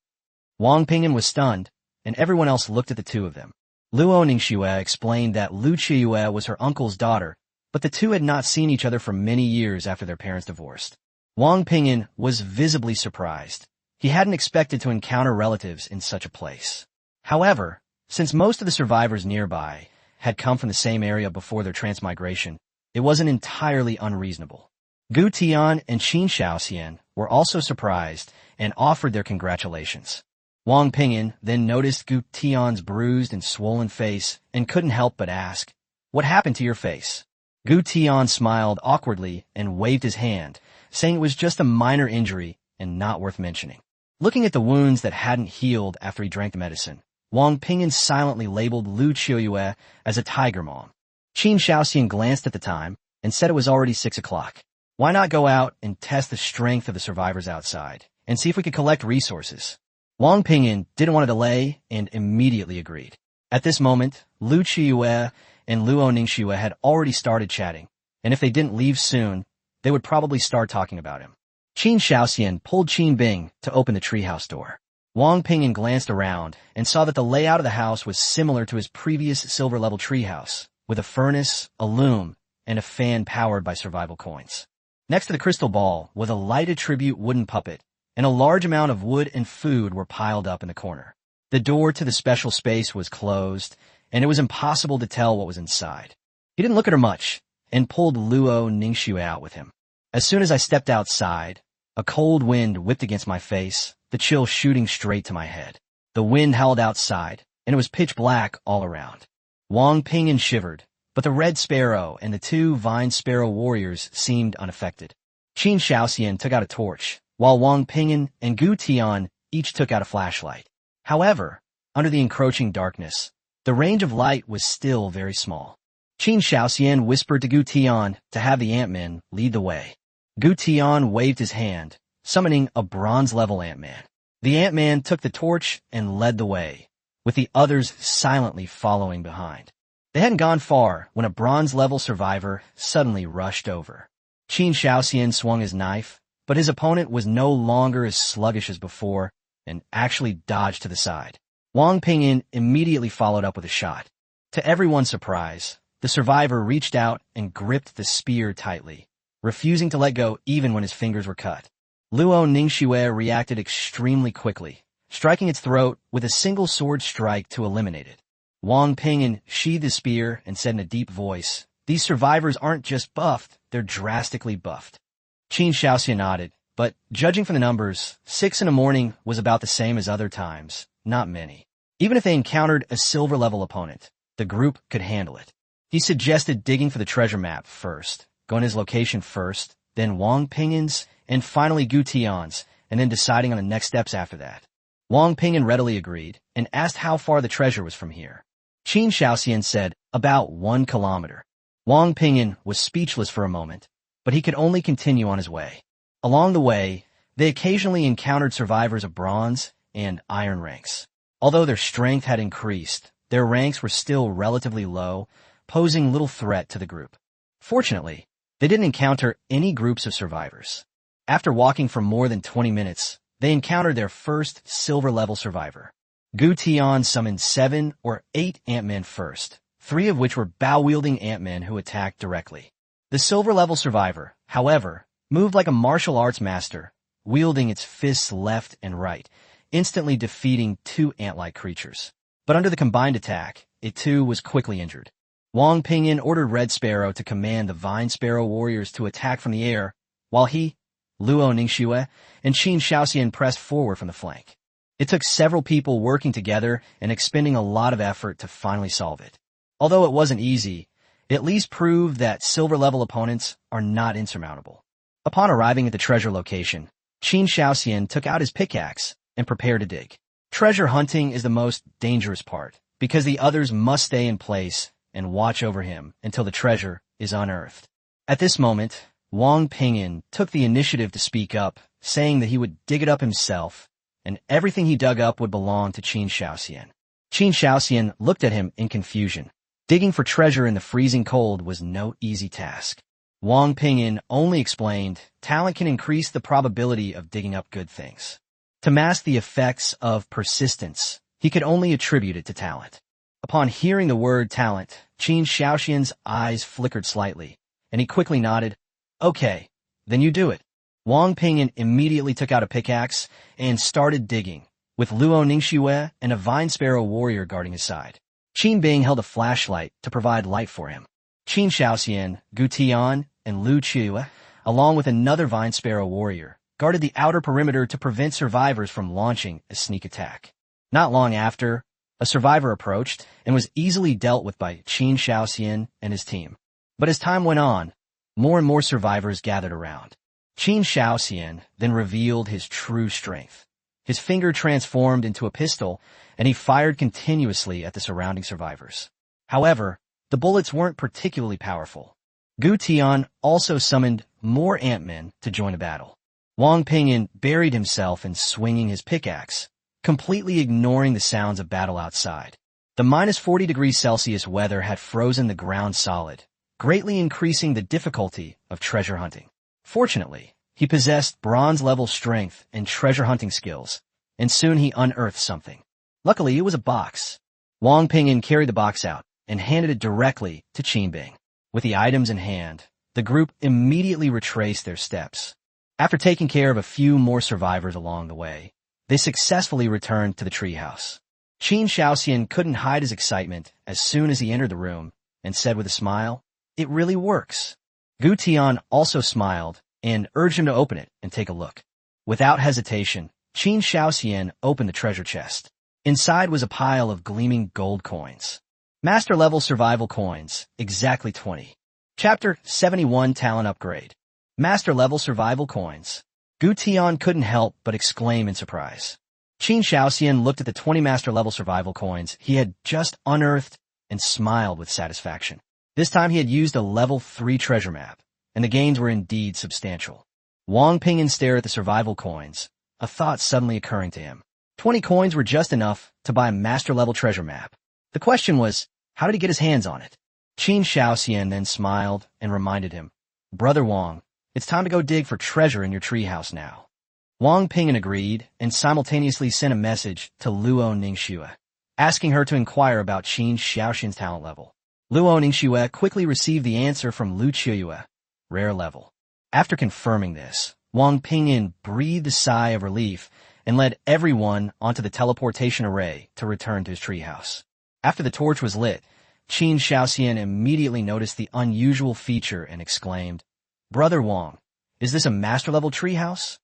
Wang Ping'an was stunned, and everyone else looked at the two of them. Luo Ningxue explained that Lu Qiuyue was her uncle's daughter, but the two had not seen each other for many years after their parents divorced. Wang Ping'an was visibly surprised. He hadn't expected to encounter relatives in such a place. However, since most of the survivors nearby had come from the same area before their transmigration, it wasn't entirely unreasonable. Gu Tian and Qin Shaoxian were also surprised and offered their congratulations. Wang Ping'an then noticed Gu Tian's bruised and swollen face and couldn't help but ask, "What happened to your face?" Gu Tian smiled awkwardly and waved his hand, saying it was just a minor injury and not worth mentioning. Looking at the wounds that hadn't healed after he drank the medicine, Wang Ping'an silently labeled Lu Qiuyue as a tiger mom. Qin Shaoxian glanced at the time and said it was already 6 o'clock. Why not go out and test the strength of the survivors outside and see if we could collect resources? Wang Ping'an didn't want to delay and immediately agreed. At this moment, Lu Qiuyue and Luo Ningxue had already started chatting, and if they didn't leave soon, they would probably start talking about him. Qin Shaoxian pulled Qin Bing to open the treehouse door. Wang Ping'an glanced around and saw that the layout of the house was similar to his previous silver-level treehouse, with a furnace, a loom, and a fan powered by survival coins. Next to the crystal ball was a lighted tribute wooden puppet, and a large amount of wood and food were piled up in the corner. The door to the special space was closed, and it was impossible to tell what was inside. He didn't look at her much, and pulled Luo Ningxue out with him. As soon as I stepped outside, a cold wind whipped against my face, the chill shooting straight to my head. The wind howled outside, and it was pitch black all around. Wang Ping'an shivered, but the red sparrow and the two vine sparrow warriors seemed unaffected. Qin Shaoxian took out a torch, while Wang Ping'an and Gu Tian each took out a flashlight. However, under the encroaching darkness, the range of light was still very small. Qin Shaoxian whispered to Gu Tian to have the Ant-Man lead the way. Gu Tian waved his hand, summoning a bronze-level Ant-Man. The Ant-Man took the torch and led the way, with the others silently following behind. They hadn't gone far when a bronze-level survivor suddenly rushed over. Qin Shaoxian swung his knife, but his opponent was no longer as sluggish as before and actually dodged to the side. Wang Ping'an immediately followed up with a shot. To everyone's surprise, the survivor reached out and gripped the spear tightly, refusing to let go even when his fingers were cut. Luo Ningxue reacted extremely quickly, striking its throat with a single sword strike to eliminate it. Wang Ping'an sheathed his spear and said in a deep voice, "These survivors aren't just buffed, they're drastically buffed." Qin Shaoxian nodded, but judging from the numbers, 6 in the morning was about the same as other times, not many. Even if they encountered a silver-level opponent, the group could handle it. He suggested digging for the treasure map first, going his location first, then Wang Ping'an's, and finally Gu Tian's, and then deciding on the next steps after that. Wang Ping'an readily agreed and asked how far the treasure was from here. Qin Shaoxian said, "About 1 kilometer." Wang Ping'an was speechless for a moment, but he could only continue on his way. Along the way, they occasionally encountered survivors of bronze and iron ranks. Although their strength had increased, their ranks were still relatively low, posing little threat to the group. Fortunately, they didn't encounter any groups of survivors. After walking for more than 20 minutes, they encountered their first silver-level survivor. Gu Tian summoned 7 or 8 Ant-Men first, 3 of which were bow-wielding Ant-Men who attacked directly. The silver-level survivor, however, moved like a martial arts master, wielding its fists left and right, instantly defeating 2 ant-like creatures. But under the combined attack, it too was quickly injured. Wang Ping'an ordered Red Sparrow to command the Vine Sparrow warriors to attack from the air, while he, Luo Ningxue, and Qin Shaoxian pressed forward from the flank. It took several people working together and expending a lot of effort to finally solve it. Although it wasn't easy, it at least proved that silver-level opponents are not insurmountable. Upon arriving at the treasure location, Qin Shaoxian took out his pickaxe and prepared to dig. Treasure hunting is the most dangerous part, because the others must stay in place and watch over him until the treasure is unearthed. At this moment, Wang Ping'an took the initiative to speak up, saying that he would dig it up himself, and everything he dug up would belong to Qin Shaoxian. Qin Shaoxian looked at him in confusion. Digging for treasure in the freezing cold was no easy task. Wang Ping'an only explained, talent can increase the probability of digging up good things. To mask the effects of persistence, he could only attribute it to talent. Upon hearing the word talent, Qin Shaoxian's eyes flickered slightly, and he quickly nodded. Okay, then you do it. Wang Ping'an immediately took out a pickaxe and started digging, with Luo Ningxue and a vine sparrow warrior guarding his side. Qin Bing held a flashlight to provide light for him. Qin Shaoxian, Gu Tian, and Lu Qiu, along with another vine sparrow warrior, guarded the outer perimeter to prevent survivors from launching a sneak attack. Not long after, a survivor approached and was easily dealt with by Qin Shaoxian and his team. But as time went on, more and more survivors gathered around. Qin Shaoxian then revealed his true strength. His finger transformed into a pistol, and he fired continuously at the surrounding survivors. However, the bullets weren't particularly powerful. Gu Tian also summoned more ant-men to join the battle. Wang Ping'an buried himself in swinging his pickaxe, completely ignoring the sounds of battle outside. The minus 40 degrees Celsius weather had frozen the ground solid, greatly increasing the difficulty of treasure hunting. Fortunately, he possessed bronze-level strength and treasure hunting skills, and soon he unearthed something. Luckily, it was a box. Wang Ping'an carried the box out and handed it directly to Qin Bing. With the items in hand, the group immediately retraced their steps. After taking care of a few more survivors along the way, they successfully returned to the treehouse. Qin Shaoxian couldn't hide his excitement as soon as he entered the room and said with a smile, "It really works." Gu Tian also smiled and urged him to open it and take a look. Without hesitation, Qin Shaoxian opened the treasure chest. Inside was a pile of gleaming gold coins. Master-level survival coins, exactly 20. Chapter 71 Talent Upgrade. Master-level survival coins. Gu Tian couldn't help but exclaim in surprise. Qin Shaoxian looked at the 20 master-level survival coins he had just unearthed and smiled with satisfaction. This time he had used a level 3 treasure map, and the gains were indeed substantial. Wang Ping'an stared at the survival coins, a thought suddenly occurring to him. 20 coins were just enough to buy a master-level treasure map. The question was, how did he get his hands on it? Qin Shaoxian then smiled and reminded him, "Brother Wang, it's time to go dig for treasure in your treehouse now." Wang Ping'an agreed and simultaneously sent a message to Luo Ningxue, asking her to inquire about Qin Shaoxian's talent level. Luo Ningxue quickly received the answer from Lu Qiu, rare level. After confirming this, Wang Ping'an breathed a sigh of relief and led everyone onto the teleportation array to return to his treehouse. After the torch was lit, Qin Shaoxian immediately noticed the unusual feature and exclaimed, "Brother Wang, is this a master-level treehouse?"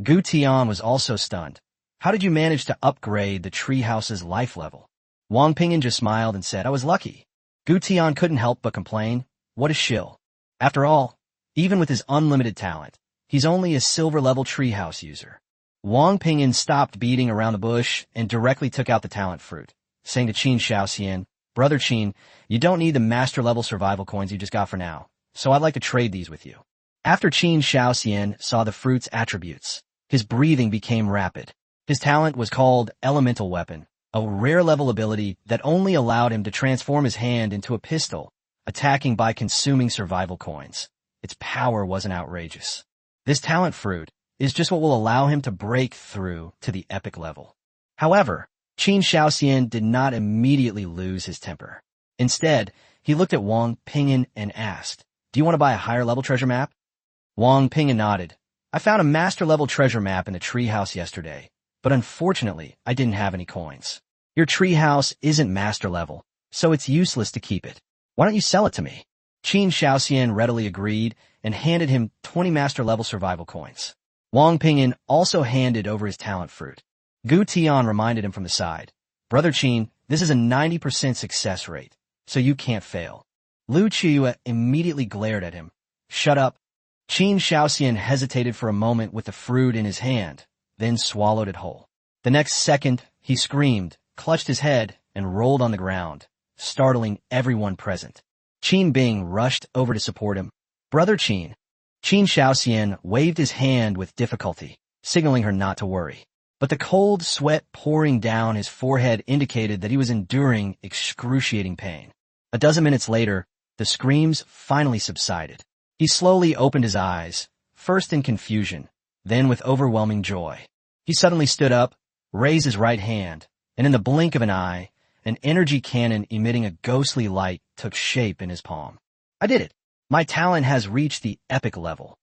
Gu Tian was also stunned. "How did you manage to upgrade the treehouse's life level?" Wang Ping'an just smiled and said, "I was lucky." Gu Tian couldn't help but complain, "What a shill. After all, even with his unlimited talent, he's only a silver-level treehouse user." Wang Ping'an stopped beating around the bush and directly took out the talent fruit, saying to Qin Shaoxian, "Brother Qin, you don't need the master-level survival coins you just got for now, so I'd like to trade these with you." After Qin Shaoxian saw the fruit's attributes, his breathing became rapid. His talent was called Elemental Weapon, a rare-level ability that only allowed him to transform his hand into a pistol, attacking by consuming survival coins. Its power wasn't outrageous. This talent fruit is just what will allow him to break through to the epic level. However, Qin Shaoxian did not immediately lose his temper. Instead, he looked at Wang Ping'an and asked, "Do you want to buy a higher-level treasure map?" Wang Ping'an nodded. "I found a master-level treasure map in the treehouse yesterday, but unfortunately, I didn't have any coins. Your treehouse isn't master-level, so it's useless to keep it. Why don't you sell it to me?" Qin Shaoxian readily agreed and handed him 20 master-level survival coins. Wang Ping'an also handed over his talent fruit. Gu Tian reminded him from the side, "Brother Qin, this is a 90% success rate, so you can't fail." Lu Qiu immediately glared at him. "Shut up." Qin Shaoxian hesitated for a moment with the fruit in his hand, then swallowed it whole. The next second, he screamed, clutched his head, and rolled on the ground, startling everyone present. Qin Bing rushed over to support him. "Brother Qin." Qin Shaoxian waved his hand with difficulty, signaling her not to worry. But the cold sweat pouring down his forehead indicated that he was enduring excruciating pain. A dozen minutes later, the screams finally subsided. He slowly opened his eyes, first in confusion, then with overwhelming joy. He suddenly stood up, raised his right hand, and in the blink of an eye, an energy cannon emitting a ghostly light took shape in his palm. "I did it! My talent has reached the epic level."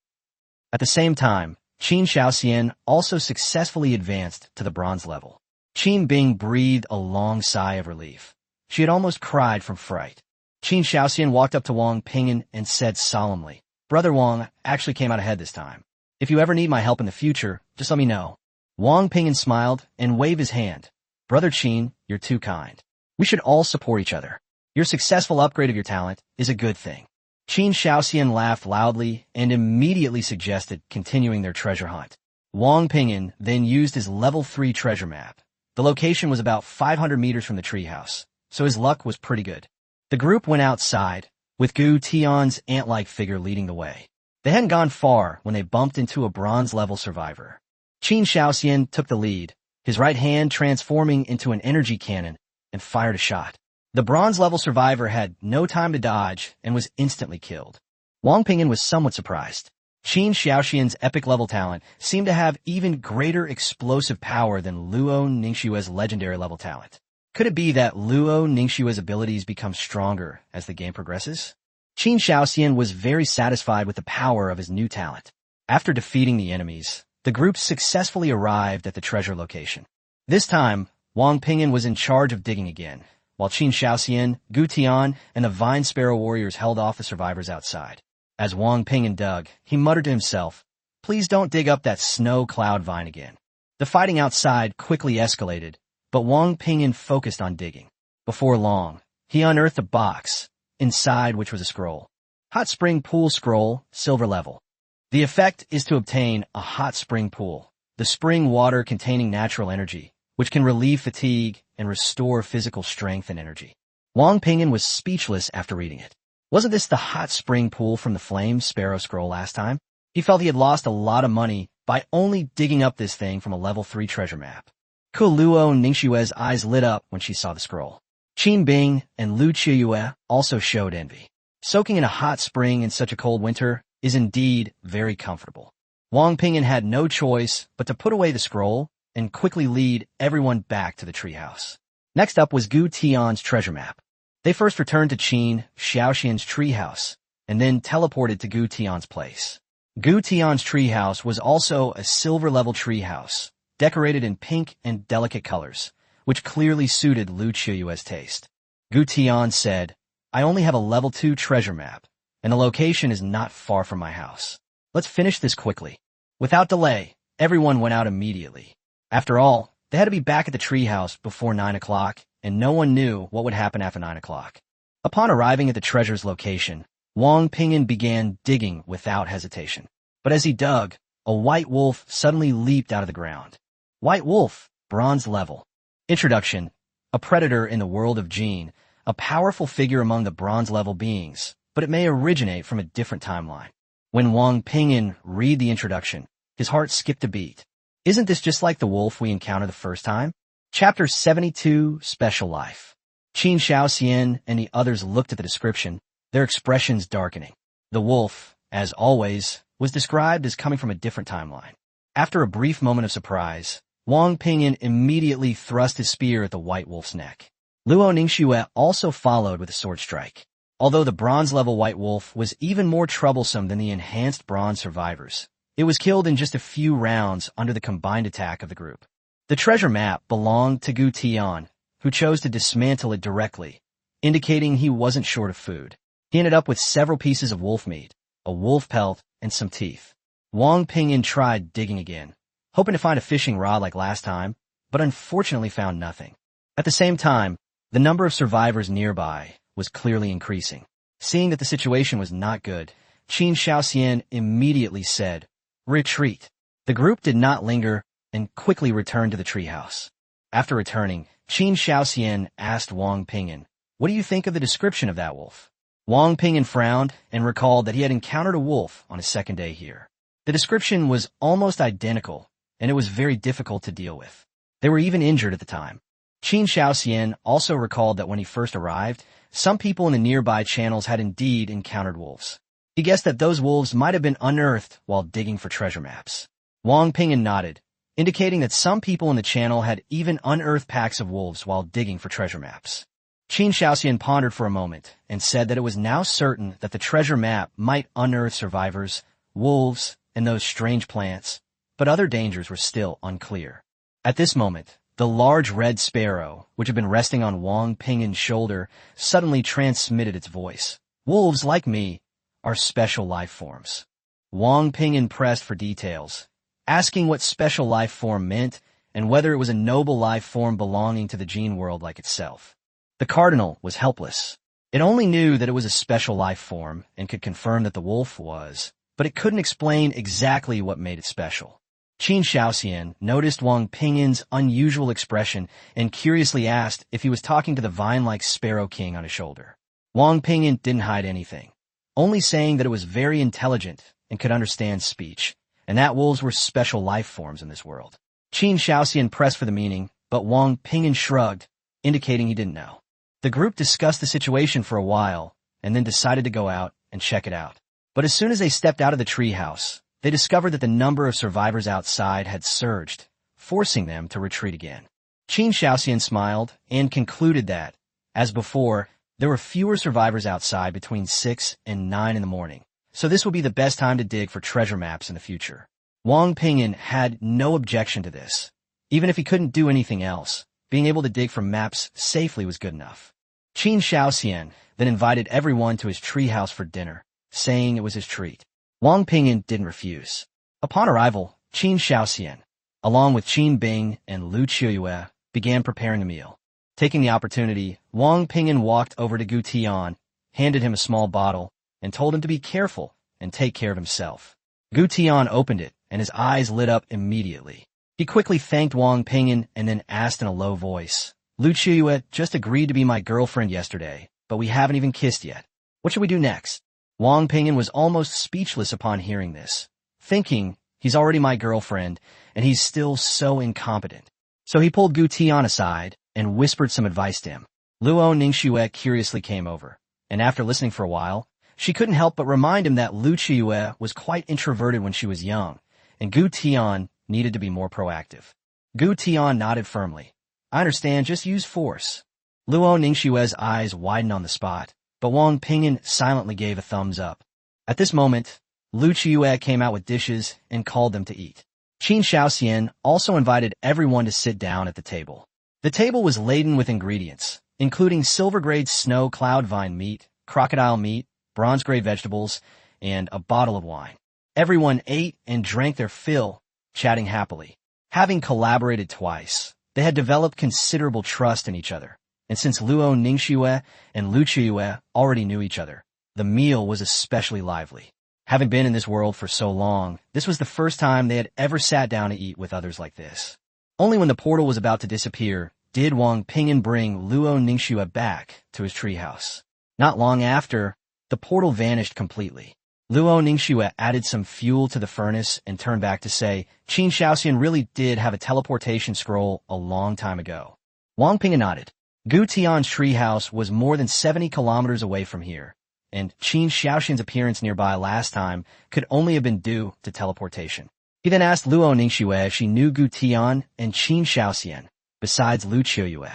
At the same time, Qin Shaoxian also successfully advanced to the bronze level. Qin Bing breathed a long sigh of relief. She had almost cried from fright. Qin Shaoxian walked up to Wang Ping'an and said solemnly, "Brother Wang actually came out ahead this time. If you ever need my help in the future, just let me know." Wang Ping'an smiled and waved his hand. "Brother Qin, you're too kind. We should all support each other. Your successful upgrade of your talent is a good thing." Qin Shaoxian laughed loudly and immediately suggested continuing their treasure hunt. Wang Ping'an then used his level 3 treasure map. The location was about 500 meters from the treehouse, so his luck was pretty good. The group went outside, with Gu Tian's ant-like figure leading the way. They hadn't gone far when they bumped into a bronze-level survivor. Qin Shaoxian took the lead, his right hand transforming into an energy cannon, and fired a shot. The bronze-level survivor had no time to dodge and was instantly killed. Wang Ping'an was somewhat surprised. Qin Shaoxian's epic-level talent seemed to have even greater explosive power than Luo Ningxue's legendary-level talent. Could it be that Luo Ningxue's abilities become stronger as the game progresses? Qin Shaoxian was very satisfied with the power of his new talent. After defeating the enemies, the group successfully arrived at the treasure location. This time, Wang Ping'an was in charge of digging again, while Qin Shaoxian, Gu Tian, and the Vine Sparrow warriors held off the survivors outside. As Wang Ping'an dug, he muttered to himself, "Please don't dig up that snow cloud vine again." The fighting outside quickly escalated, but Wang Ping'an focused on digging. Before long, he unearthed a box, inside which was a scroll. Hot Spring Pool Scroll, Silver Level. The effect is to obtain a hot spring pool, the spring water containing natural energy, which can relieve fatigue and restore physical strength and energy. Wang Ping'an was speechless after reading it. Wasn't this the hot spring pool from the Flame Sparrow scroll last time? He felt he had lost a lot of money by only digging up this thing from a level 3 treasure map. Luo Ningxue's eyes lit up when she saw the scroll. Qin Bing and Lu Qiyue also showed envy. Soaking in a hot spring in such a cold winter is indeed very comfortable. Wang Ping'an had no choice but to put away the scroll and quickly lead everyone back to the treehouse. Next up was Gu Tian's treasure map. They first returned to Qin Shaoxian's treehouse, and then teleported to Gu Tian's place. Gu Tian's treehouse was also a silver-level treehouse, decorated in pink and delicate colors, which clearly suited Lu Qiyue's taste. Gu Tian said, "I only have a level 2 treasure map, and the location is not far from my house. Let's finish this quickly." Without delay, everyone went out immediately. After all, they had to be back at the treehouse before 9 o'clock, and no one knew what would happen after 9 o'clock. Upon arriving at the treasure's location, Wang Ping'an began digging without hesitation. But as he dug, a white wolf suddenly leaped out of the ground. White wolf, bronze level. Introduction: a predator in the world of Jin, a powerful figure among the bronze level beings, but it may originate from a different timeline. When Wang Ping'an read the introduction, his heart skipped a beat. Isn't this just like the wolf we encountered the first time? Chapter 72, Special Life. Qin Shaoxian and the others looked at the description, their expressions darkening. The wolf, as always, was described as coming from a different timeline. After a brief moment of surprise, Wang Ping'an immediately thrust his spear at the white wolf's neck. Luo Ningxue also followed with a sword strike. Although the bronze-level white wolf was even more troublesome than the enhanced bronze survivors, it was killed in just a few rounds under the combined attack of the group. The treasure map belonged to Gu Tian, who chose to dismantle it directly, indicating he wasn't short of food. He ended up with several pieces of wolf meat, a wolf pelt, and some teeth. Wang Ping'an tried digging again, hoping to find a fishing rod like last time, but unfortunately found nothing. At the same time, the number of survivors nearby was clearly increasing. Seeing that the situation was not good, Qin Shaoxian immediately said, "Retreat." The group did not linger and quickly returned to the treehouse. After returning, Qin Shaoxian asked Wang Ping'an, "What do you think of the description of that wolf?" Wang Ping'an frowned and recalled that he had encountered a wolf on his second day here. The description was almost identical, and it was very difficult to deal with. They were even injured at the time. Qin Shaoxian also recalled that when he first arrived, some people in the nearby channels had indeed encountered wolves. He guessed that those wolves might have been unearthed while digging for treasure maps. Wang Ping'an nodded, indicating that some people in the channel had even unearthed packs of wolves while digging for treasure maps. Qin Shaoxian pondered for a moment and said that it was now certain that the treasure map might unearth survivors, wolves, and those strange plants, but other dangers were still unclear. At this moment, the large red sparrow, which had been resting on Wang Ping'an's shoulder, suddenly transmitted its voice. "Wolves, like me, are special life forms." Wang Ping'an pressed for details, asking what special life form meant and whether it was a noble life form belonging to the gene world like itself. The cardinal was helpless. It only knew that it was a special life form and could confirm that the wolf was, but it couldn't explain exactly what made it special. Qin Shaoxian noticed Wang Ping'an's unusual expression and curiously asked if he was talking to the vine-like Sparrow King on his shoulder. Wang Ping'an didn't hide anything, only saying that it was very intelligent and could understand speech, and that wolves were special life forms in this world. Qin Shaoxian pressed for the meaning, but Wang Ping'an shrugged, indicating he didn't know. The group discussed the situation for a while and then decided to go out and check it out. But as soon as they stepped out of the treehouse, they discovered that the number of survivors outside had surged, forcing them to retreat again. Qin Shaoxian smiled and concluded that, as before, there were fewer survivors outside between 6 and 9 in the morning, so this would be the best time to dig for treasure maps in the future. Wang Ping'an had no objection to this. Even if he couldn't do anything else, being able to dig for maps safely was good enough. Qin Shaoxian then invited everyone to his treehouse for dinner, saying it was his treat. Wang Ping'an didn't refuse. Upon arrival, Qin Shaoxian, along with Qin Bing and Lu Qiuyue, began preparing a meal. Taking the opportunity, Wang Ping'an walked over to Gu Tian, handed him a small bottle, and told him to be careful and take care of himself. Gu Tian opened it, and his eyes lit up immediately. He quickly thanked Wang Ping'an and then asked in a low voice, "Lu Qiuyue just agreed to be my girlfriend yesterday, but we haven't even kissed yet. What should we do next?" Wang Ping'an was almost speechless upon hearing this, thinking, he's already my girlfriend, and he's still so incompetent. So he pulled Gu Tian aside and whispered some advice to him. Luo Ningxue curiously came over, and after listening for a while, she couldn't help but remind him that Lu Qiuyue was quite introverted when she was young, and Gu Tian needed to be more proactive. Gu Tian nodded firmly. "I understand, just use force." Luo Ningxue's eyes widened on the spot, but Wang Ping'an silently gave a thumbs up. At this moment, Lu Qiuyue came out with dishes and called them to eat. Qin Shaoxian also invited everyone to sit down at the table. The table was laden with ingredients, including silver-grade snow cloud vine meat, crocodile meat, bronze-grade vegetables, and a bottle of wine. Everyone ate and drank their fill, chatting happily. Having collaborated twice, they had developed considerable trust in each other, and since Luo Ningxue and Lu Qiuyue already knew each other, the meal was especially lively. Having been in this world for so long, this was the first time they had ever sat down to eat with others like this. Only when the portal was about to disappear did Wang Ping'an bring Luo Ningxue back to his treehouse. Not long after, the portal vanished completely. Luo Ningxue added some fuel to the furnace and turned back to say, Qin Shaoxian really did have a teleportation scroll a long time ago. Wang Ping'an nodded. Gu Tian's treehouse was more than 70 kilometers away from here, and Qin Shaoxian's appearance nearby last time could only have been due to teleportation. He then asked Luo Ningxue if she knew Gu Tian and Qin Shaoxian, besides Lu Qiuyue.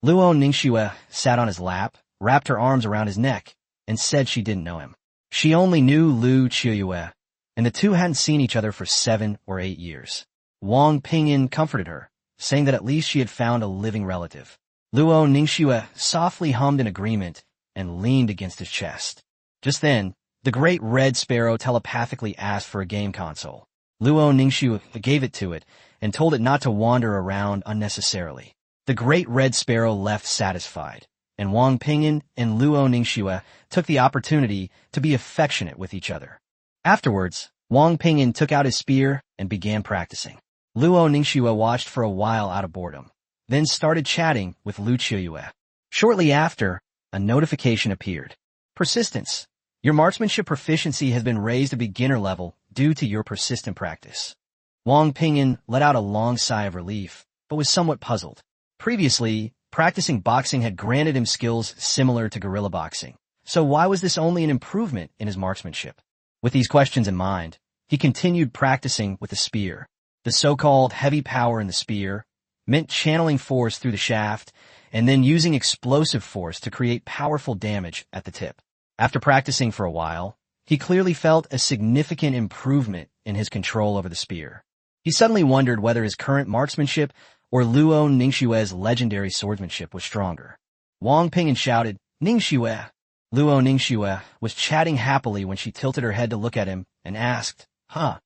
Luo Ningxue sat on his lap, wrapped her arms around his neck, and said she didn't know him. She only knew Lu Qiuyue, and the two hadn't seen each other for 7 or 8 years. Wang Ping'an comforted her, saying that at least she had found a living relative. Luo Ningxue softly hummed in agreement and leaned against his chest. Just then, the great red sparrow telepathically asked for a game console. Luo Ningxue gave it to it and told it not to wander around unnecessarily. The great red sparrow left satisfied, and Wang Ping'an and Luo Ningxue took the opportunity to be affectionate with each other. Afterwards, Wang Ping'an took out his spear and began practicing. Luo Ningxue watched for a while out of boredom, then started chatting with Lu Qiuyue. Shortly after, a notification appeared. Persistence. Your marksmanship proficiency has been raised to beginner level due to your persistent practice. Wang Ping'an let out a long sigh of relief, but was somewhat puzzled. Previously, practicing boxing had granted him skills similar to guerrilla boxing. So why was this only an improvement in his marksmanship? With these questions in mind, he continued practicing with the spear. The so-called heavy power in the spear meant channeling force through the shaft and then using explosive force to create powerful damage at the tip. After practicing for a while, he clearly felt a significant improvement in his control over the spear. He suddenly wondered whether his current marksmanship or Luo Ningxue's legendary swordsmanship was stronger. Wang Ping'an shouted, "Ningxue!" Luo Ningxue was chatting happily when she tilted her head to look at him and asked, "Huh?"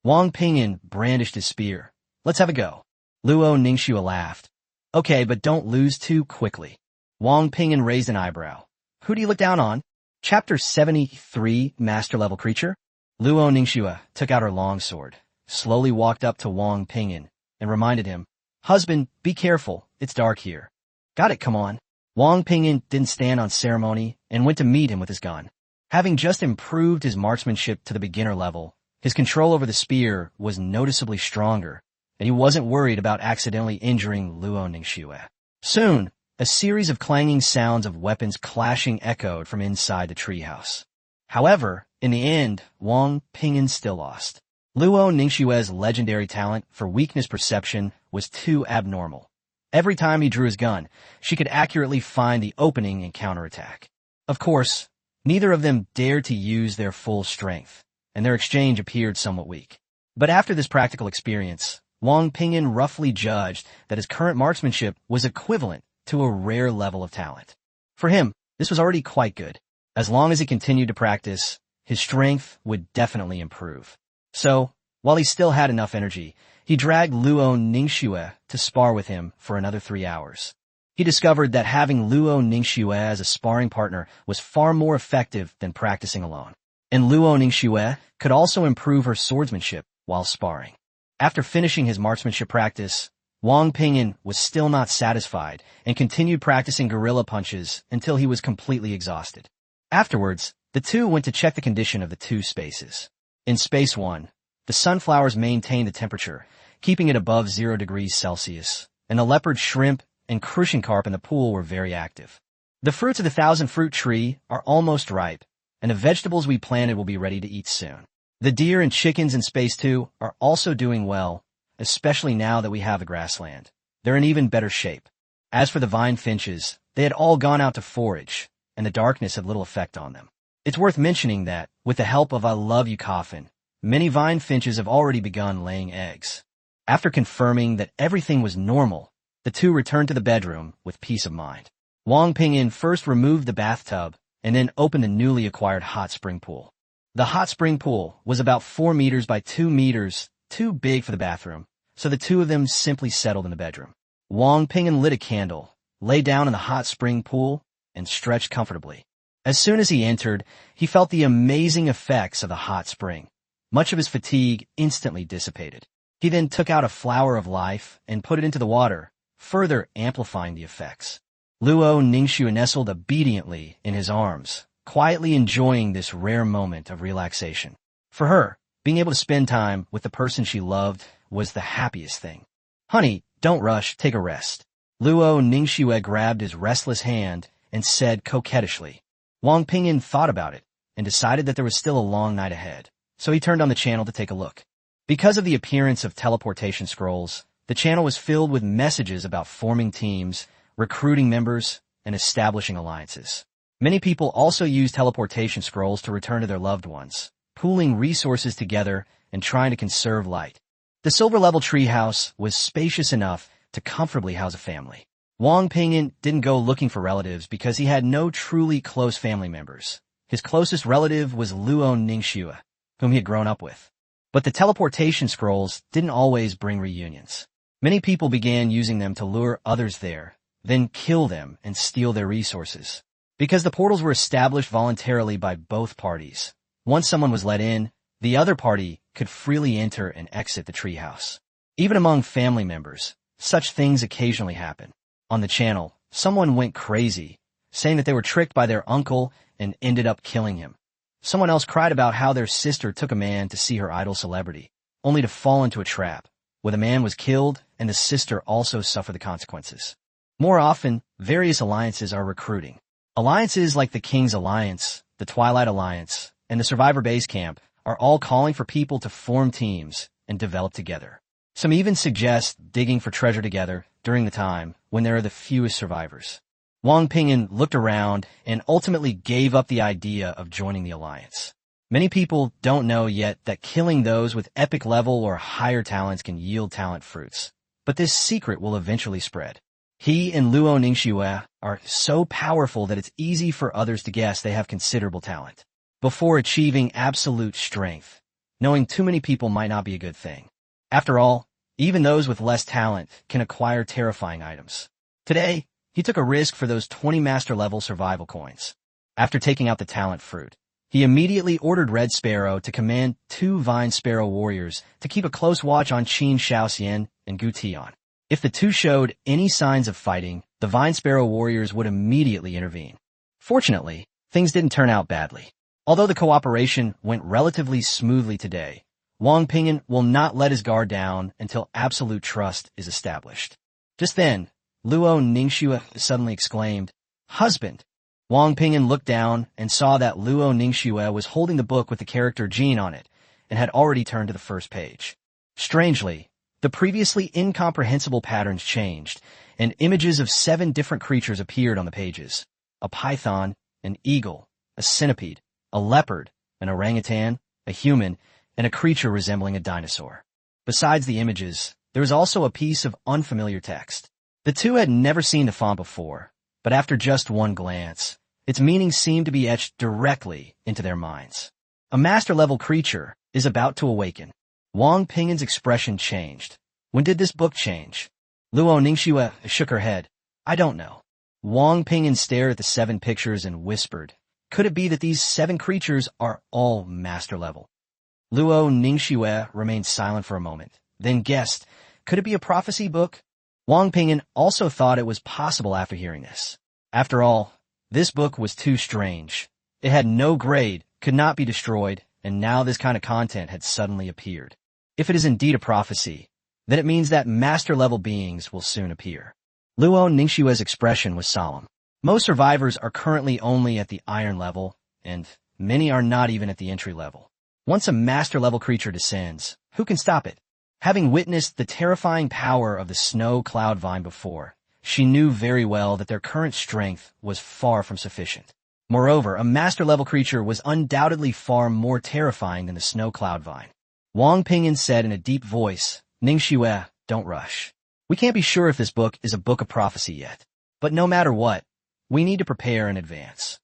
Wang Ping'an brandished his spear. "Let's have a go." Luo Ningxue laughed. "Okay, but don't lose too quickly." Wang Ping'an raised an eyebrow. "Who do you look down on?" Chapter 73, Master Level Creature. Luo Ningxue took out her longsword, slowly walked up to Wang Ping'an, and reminded him, "Husband, be careful, it's dark here." "Got it, come on." Wang Ping'an didn't stand on ceremony and went to meet him with his gun. Having just improved his marksmanship to the beginner level, his control over the spear was noticeably stronger, and he wasn't worried about accidentally injuring Luo Ningxue. Soon, a series of clanging sounds of weapons clashing echoed from inside the treehouse. However, in the end, Wang Ping'an still lost. Luo Ningxue's legendary talent for weakness perception was too abnormal. Every time he drew his gun, she could accurately find the opening and counterattack. Of course, neither of them dared to use their full strength, and their exchange appeared somewhat weak. But after this practical experience, Wang Ping'an roughly judged that his current marksmanship was equivalent to a rare level of talent. For him, this was already quite good. As long as he continued to practice, his strength would definitely improve. So, while he still had enough energy, he dragged Luo Ningxue to spar with him for another 3 hours. He discovered that having Luo Ningxue as a sparring partner was far more effective than practicing alone. And Luo Ningxue could also improve her swordsmanship while sparring. After finishing his marksmanship practice, Wang Ping'an was still not satisfied and continued practicing guerrilla punches until he was completely exhausted. Afterwards, the two went to check the condition of the two spaces. In Space 1, the sunflowers maintained the temperature, keeping it above 0 degrees Celsius, and the leopard, shrimp, and crucian carp in the pool were very active. The fruits of the 1,000-fruit tree are almost ripe, and the vegetables we planted will be ready to eat soon. The deer and chickens in Space 2 are also doing well, especially now that we have the grassland. They're in even better shape. As for the vine finches, they had all gone out to forage, and the darkness had little effect on them. It's worth mentioning that, with the help of I Love You Coffin, many vine finches have already begun laying eggs. After confirming that everything was normal, the two returned to the bedroom with peace of mind. Wang Ping'an first removed the bathtub and then opened the newly acquired hot spring pool. The hot spring pool was about 4 meters by 2 meters, too big for the bathroom, so the two of them simply settled in the bedroom. Wang Ping'an lit a candle, lay down in the hot spring pool, and stretched comfortably. As soon as he entered, he felt the amazing effects of the hot spring. Much of his fatigue instantly dissipated. He then took out a flower of life and put it into the water, further amplifying the effects. Luo Ningxue nestled obediently in his arms, quietly enjoying this rare moment of relaxation. For her, being able to spend time with the person she loved was the happiest thing. "Honey, don't rush, take a rest." Luo Ningxue grabbed his restless hand and said coquettishly. Wang Ping'an thought about it and decided that there was still a long night ahead, so he turned on the channel to take a look. Because of the appearance of teleportation scrolls, the channel was filled with messages about forming teams, recruiting members, and establishing alliances. Many people also use teleportation scrolls to return to their loved ones, pooling resources together and trying to conserve light. The silver-level treehouse was spacious enough to comfortably house a family. Wang Ping'an didn't go looking for relatives because he had no truly close family members. His closest relative was Luo Ningxue, whom he had grown up with. But the teleportation scrolls didn't always bring reunions. Many people began using them to lure others there, then kill them and steal their resources. Because the portals were established voluntarily by both parties, once someone was let in, the other party could freely enter and exit the treehouse. Even among family members, such things occasionally happen. On the channel, someone went crazy, saying that they were tricked by their uncle and ended up killing him. Someone else cried about how their sister took a man to see her idol celebrity, only to fall into a trap, where the man was killed and the sister also suffered the consequences. More often, various alliances are recruiting. Alliances like the King's Alliance, the Twilight Alliance, and the Survivor Base Camp are all calling for people to form teams and develop together. Some even suggest digging for treasure together during the time when there are the fewest survivors. Wang Ping'an looked around and ultimately gave up the idea of joining the alliance. Many people don't know yet that killing those with epic level or higher talents can yield talent fruits. But this secret will eventually spread. He and Luo Ningxue are so powerful that it's easy for others to guess they have considerable talent. Before achieving absolute strength, knowing too many people might not be a good thing. After all, even those with less talent can acquire terrifying items. Today, he took a risk for those 20 master-level survival coins. After taking out the talent fruit, he immediately ordered Red Sparrow to command 2 Vine Sparrow warriors to keep a close watch on Qin Shaoxian and Gu Tian. If the two showed any signs of fighting, the Vine Sparrow warriors would immediately intervene. Fortunately, things didn't turn out badly. Although the cooperation went relatively smoothly today, Wang Ping'an will not let his guard down until absolute trust is established. Just then, Luo Ningxue suddenly exclaimed, "Husband!" Wang Ping'an looked down and saw that Luo Ningxue was holding the book with the character Jean on it and had already turned to the first page. Strangely, the previously incomprehensible patterns changed, and images of 7 different creatures appeared on the pages. A python, an eagle, a centipede, a leopard, an orangutan, a human, and a creature resembling a dinosaur. Besides the images, there was also a piece of unfamiliar text. The two had never seen the font before, but after just one glance, its meaning seemed to be etched directly into their minds. A master-level creature is about to awaken. Wang Ping'an's expression changed. When did this book change? Luo Ningxue shook her head. I don't know. Wang Ping'an stared at the 7 pictures and whispered, could it be that these 7 creatures are all master-level? Luo Ningxue remained silent for a moment, then guessed, could it be a prophecy book? Wang Ping'an also thought it was possible after hearing this. After all, this book was too strange. It had no grade, could not be destroyed, and now this kind of content had suddenly appeared. If it is indeed a prophecy, then it means that master-level beings will soon appear. Luo Ningxue's expression was solemn. Most survivors are currently only at the iron level, and many are not even at the entry level. Once a master-level creature descends, who can stop it? Having witnessed the terrifying power of the snow cloud vine before, she knew very well that their current strength was far from sufficient. Moreover, a master-level creature was undoubtedly far more terrifying than the snow cloud vine. Wang Ping'an said in a deep voice, Ningxue, don't rush. We can't be sure if this book is a book of prophecy yet. But no matter what, we need to prepare in advance.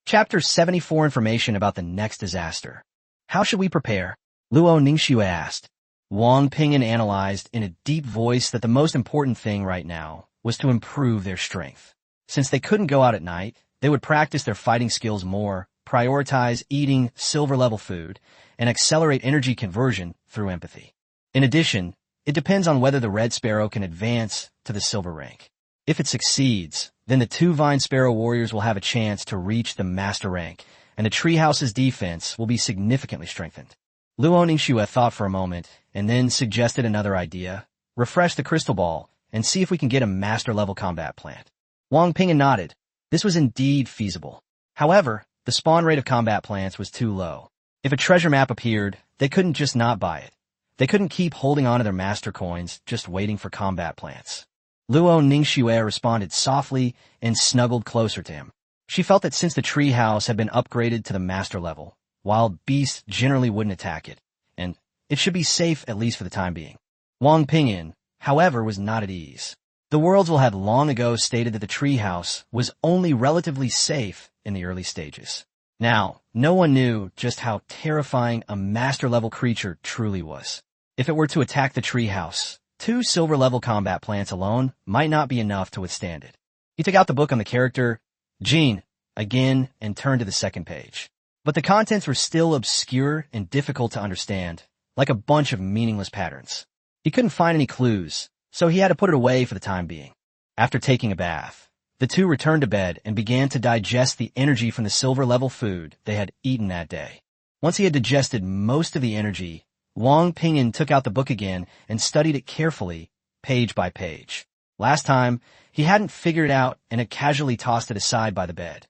Chapter 74 Information about the next disaster. How should we prepare? Luo Ningxue asked. Wang Ping'an analyzed in a deep voice that the most important thing right now was to improve their strength. Since they couldn't go out at night, they would practice their fighting skills more, prioritize eating silver-level food, and accelerate energy conversion through empathy. In addition, it depends on whether the Red Sparrow can advance to the silver rank. If it succeeds, then the 2 Vine Sparrow warriors will have a chance to reach the master rank, and the Treehouse's defense will be significantly strengthened. Luo Ningxue thought for a moment, and then suggested another idea. Refresh the crystal ball, and see if we can get a master-level combat plant. Wang Ping'an nodded. This was indeed feasible. However, the spawn rate of combat plants was too low. If a treasure map appeared, they couldn't just not buy it. They couldn't keep holding on to their master coins, just waiting for combat plants. Luo Ningxue responded softly and snuggled closer to him. She felt that since the treehouse had been upgraded to the master level, wild beasts generally wouldn't attack it, and it should be safe at least for the time being. Wang Ping'an, however, was not at ease. The Worldsville had long ago stated that the treehouse was only relatively safe in the early stages. Now, no one knew just how terrifying a master-level creature truly was. If it were to attack the treehouse, 2 silver-level combat plants alone might not be enough to withstand it. He took out the book on the character Jean again and turned to the second page. But the contents were still obscure and difficult to understand, like a bunch of meaningless patterns. He couldn't find any clues, so he had to put it away for the time being. After taking a bath, the two returned to bed and began to digest the energy from the silver-level food they had eaten that day. Once he had digested most of the energy, Wang Ping'an took out the book again and studied it carefully, page by page. Last time, he hadn't figured it out and had casually tossed it aside by the bed.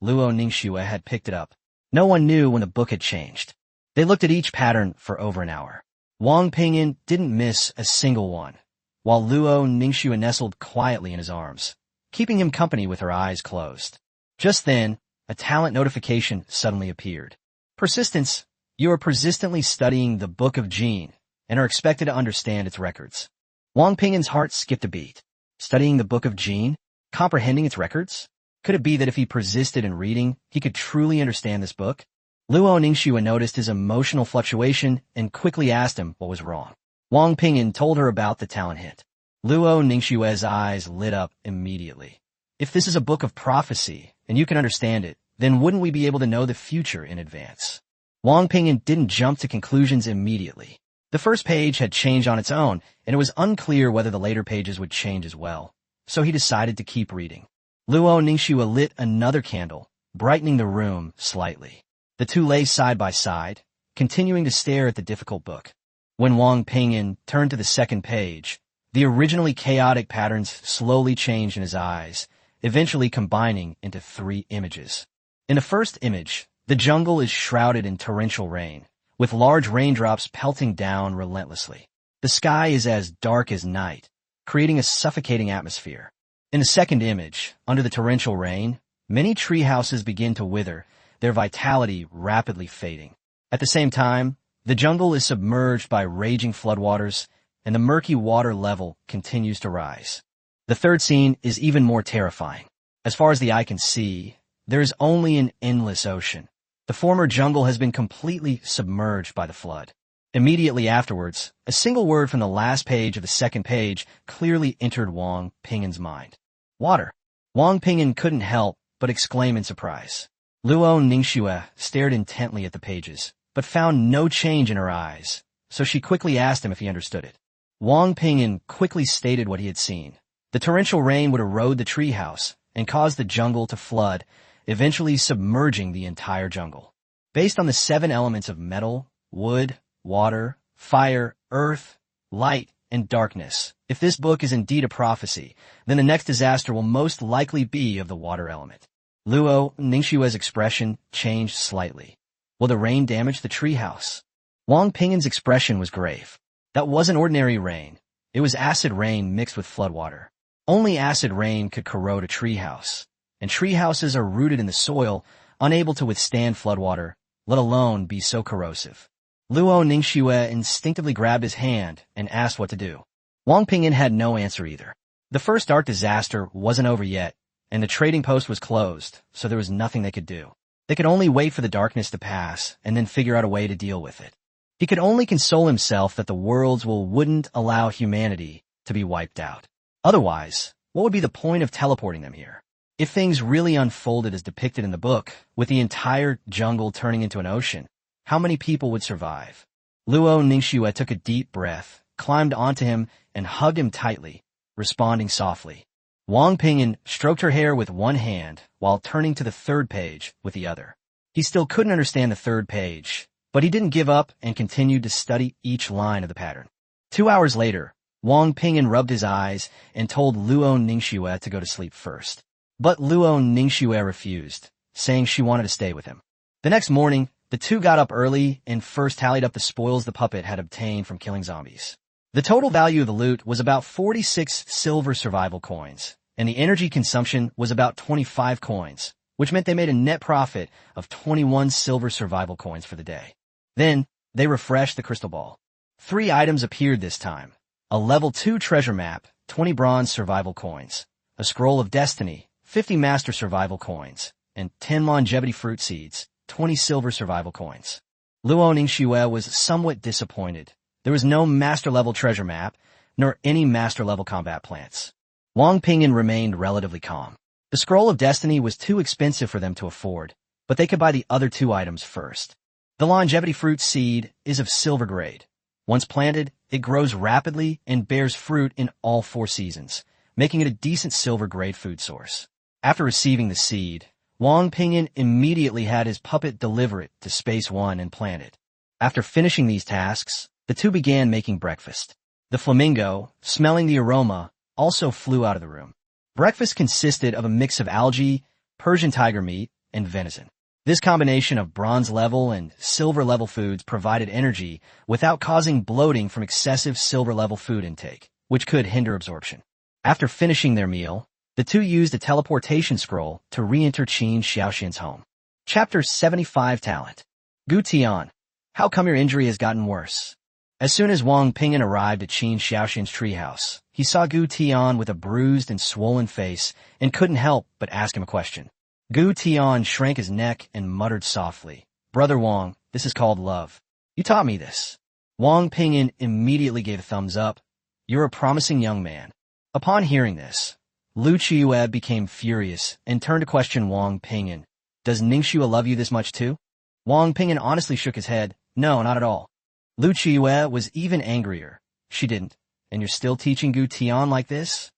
Luo Ningxue had picked it up. No one knew when the book had changed. They looked at each pattern for over an hour. Wang Ping'an didn't miss a single one, while Luo Ningxue nestled quietly in his arms, keeping him company with her eyes closed. Just then, a talent notification suddenly appeared. Persistence. You are persistently studying the Book of Jin and are expected to understand its records. Wang Ping'an's heart skipped a beat. Studying the Book of Jin? Comprehending its records? Could it be that if he persisted in reading, he could truly understand this book? Luo Ningxue noticed his emotional fluctuation and quickly asked him what was wrong. Wang Ping'an told her about the talent hint. Luo Ningxue's eyes lit up immediately. If this is a book of prophecy, and you can understand it, then wouldn't we be able to know the future in advance? Wang Ping'an didn't jump to conclusions immediately. The first page had changed on its own, and it was unclear whether the later pages would change as well, so he decided to keep reading. Luo Ningxue lit another candle, brightening the room slightly. The two lay side by side, continuing to stare at the difficult book. When Wang Ping'an turned to the second page, the originally chaotic patterns slowly changed in his eyes, eventually combining into 3 images. In the first image, the jungle is shrouded in torrential rain, with large raindrops pelting down relentlessly. The sky is as dark as night, creating a suffocating atmosphere. In the second image, under the torrential rain, many tree houses begin to wither, their vitality rapidly fading. At the same time, the jungle is submerged by raging floodwaters, and the murky water level continues to rise. The third scene is even more terrifying. As far as the eye can see, there is only an endless ocean. The former jungle has been completely submerged by the flood. Immediately afterwards, a single word from the last page of the second page clearly entered Wang Ping'an's mind. Water. Wang Ping'an couldn't help but exclaim in surprise. Luo Ningxue stared intently at the pages, but found no change in her eyes, so she quickly asked him if he understood it. Wang Ping'an quickly stated what he had seen. The torrential rain would erode the treehouse and cause the jungle to flood, eventually submerging the entire jungle. Based on the 7 elements of metal, wood, water, fire, earth, light, and darkness, if this book is indeed a prophecy, then the next disaster will most likely be of the water element. Luo Ningxue's expression changed slightly. Will the rain damage the treehouse? Wang Ping'an's expression was grave. That wasn't ordinary rain. It was acid rain mixed with floodwater. Only acid rain could corrode a treehouse, and treehouses are rooted in the soil, unable to withstand floodwater, let alone be so corrosive. Luo Ningxue instinctively grabbed his hand and asked what to do. Wang Ping'an had no answer either. The first dark disaster wasn't over yet, and the trading post was closed, so there was nothing they could do. They could only wait for the darkness to pass and then figure out a way to deal with it. He could only console himself that the worlds wouldn't allow humanity to be wiped out. Otherwise, what would be the point of teleporting them here? If things really unfolded as depicted in the book, with the entire jungle turning into an ocean, how many people would survive? Luo Ningxue took a deep breath, climbed onto him, and hugged him tightly, responding softly. Wang Ping'an stroked her hair with one hand while turning to the third page with the other. He still couldn't understand the third page, but he didn't give up and continued to study each line of the pattern. 2 hours later, Wang Ping'an rubbed his eyes and told Luo Ningxue to go to sleep first. But Luo Ningxue refused, saying she wanted to stay with him. The next morning, the two got up early and first tallied up the spoils the puppet had obtained from killing zombies. The total value of the loot was about 46 silver survival coins, and the energy consumption was about 25 coins, which meant they made a net profit of 21 silver survival coins for the day. Then, they refreshed the crystal ball. 3 items appeared this time. A level 2 treasure map, 20 bronze survival coins, a scroll of destiny, 50 master survival coins, and 10 longevity fruit seeds, 20 silver survival coins. Luo Ningxue was somewhat disappointed. There was no master-level treasure map, nor any master-level combat plants. Wang Ping'an remained relatively calm. The scroll of destiny was too expensive for them to afford, but they could buy the other 2 items first. The longevity fruit seed is of silver grade. Once planted, It grows rapidly and bears fruit in all 4 seasons, making it a decent silver-grade food source. After receiving the seed, Wang Ping'an immediately had his puppet deliver it to Space One and plant it. After finishing these tasks, the two began making breakfast. The flamingo, smelling the aroma, also flew out of the room. Breakfast consisted of a mix of algae, Persian tiger meat, and venison. This combination of bronze-level and silver-level foods provided energy without causing bloating from excessive silver-level food intake, which could hinder absorption. After finishing their meal, the two used a teleportation scroll to re-enter Qin Xiaoxian's home. Chapter 75 Talent. Gu Tian, how come your injury has gotten worse? As soon as Wang Ping'an arrived at Qin Xiaoxian's treehouse, he saw Gu Tian with a bruised and swollen face and couldn't help but ask him a question. Gu Tian shrank his neck and muttered softly, "Brother Wang, this is called love. You taught me this." Wang Ping'an immediately gave a thumbs up. "You're a promising young man." Upon hearing this, Lu Qiuyue became furious and turned to question Wang Ping'an. "Does Ningxue love you this much too?" Wang Ping'an honestly shook his head. "No, not at all." Lu Qiuyue was even angrier. "She didn't. And you're still teaching Gu Tian like this?"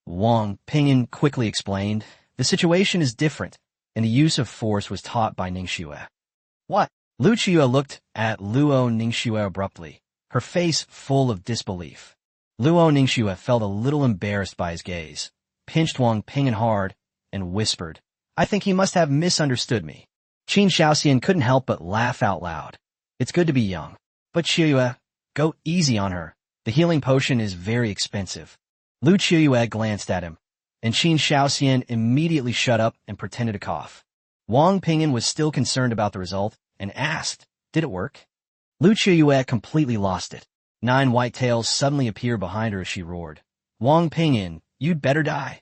Wang Ping'an quickly explained, "The situation is different, and the use of force was taught by Ningxue." "What?" Lu Qiuyue looked at Luo Ningxue abruptly, her face full of disbelief. Luo Ningxue felt a little embarrassed by his gaze, pinched Wang Ping'an hard, and whispered, "I think he must have misunderstood me." Qin Xiaoxian couldn't help but laugh out loud. "It's good to be young. But Qiuyue, go easy on her. The healing potion is very expensive." Lu Qiuyue glanced at him, and Qin Xiaoxian immediately shut up and pretended to cough. Wang Ping'an was still concerned about the result and asked, "Did it work?" Lu Qiuyue completely lost it. 9 white tails suddenly appeared behind her as she roared, "Wang Ping'an, you'd better die."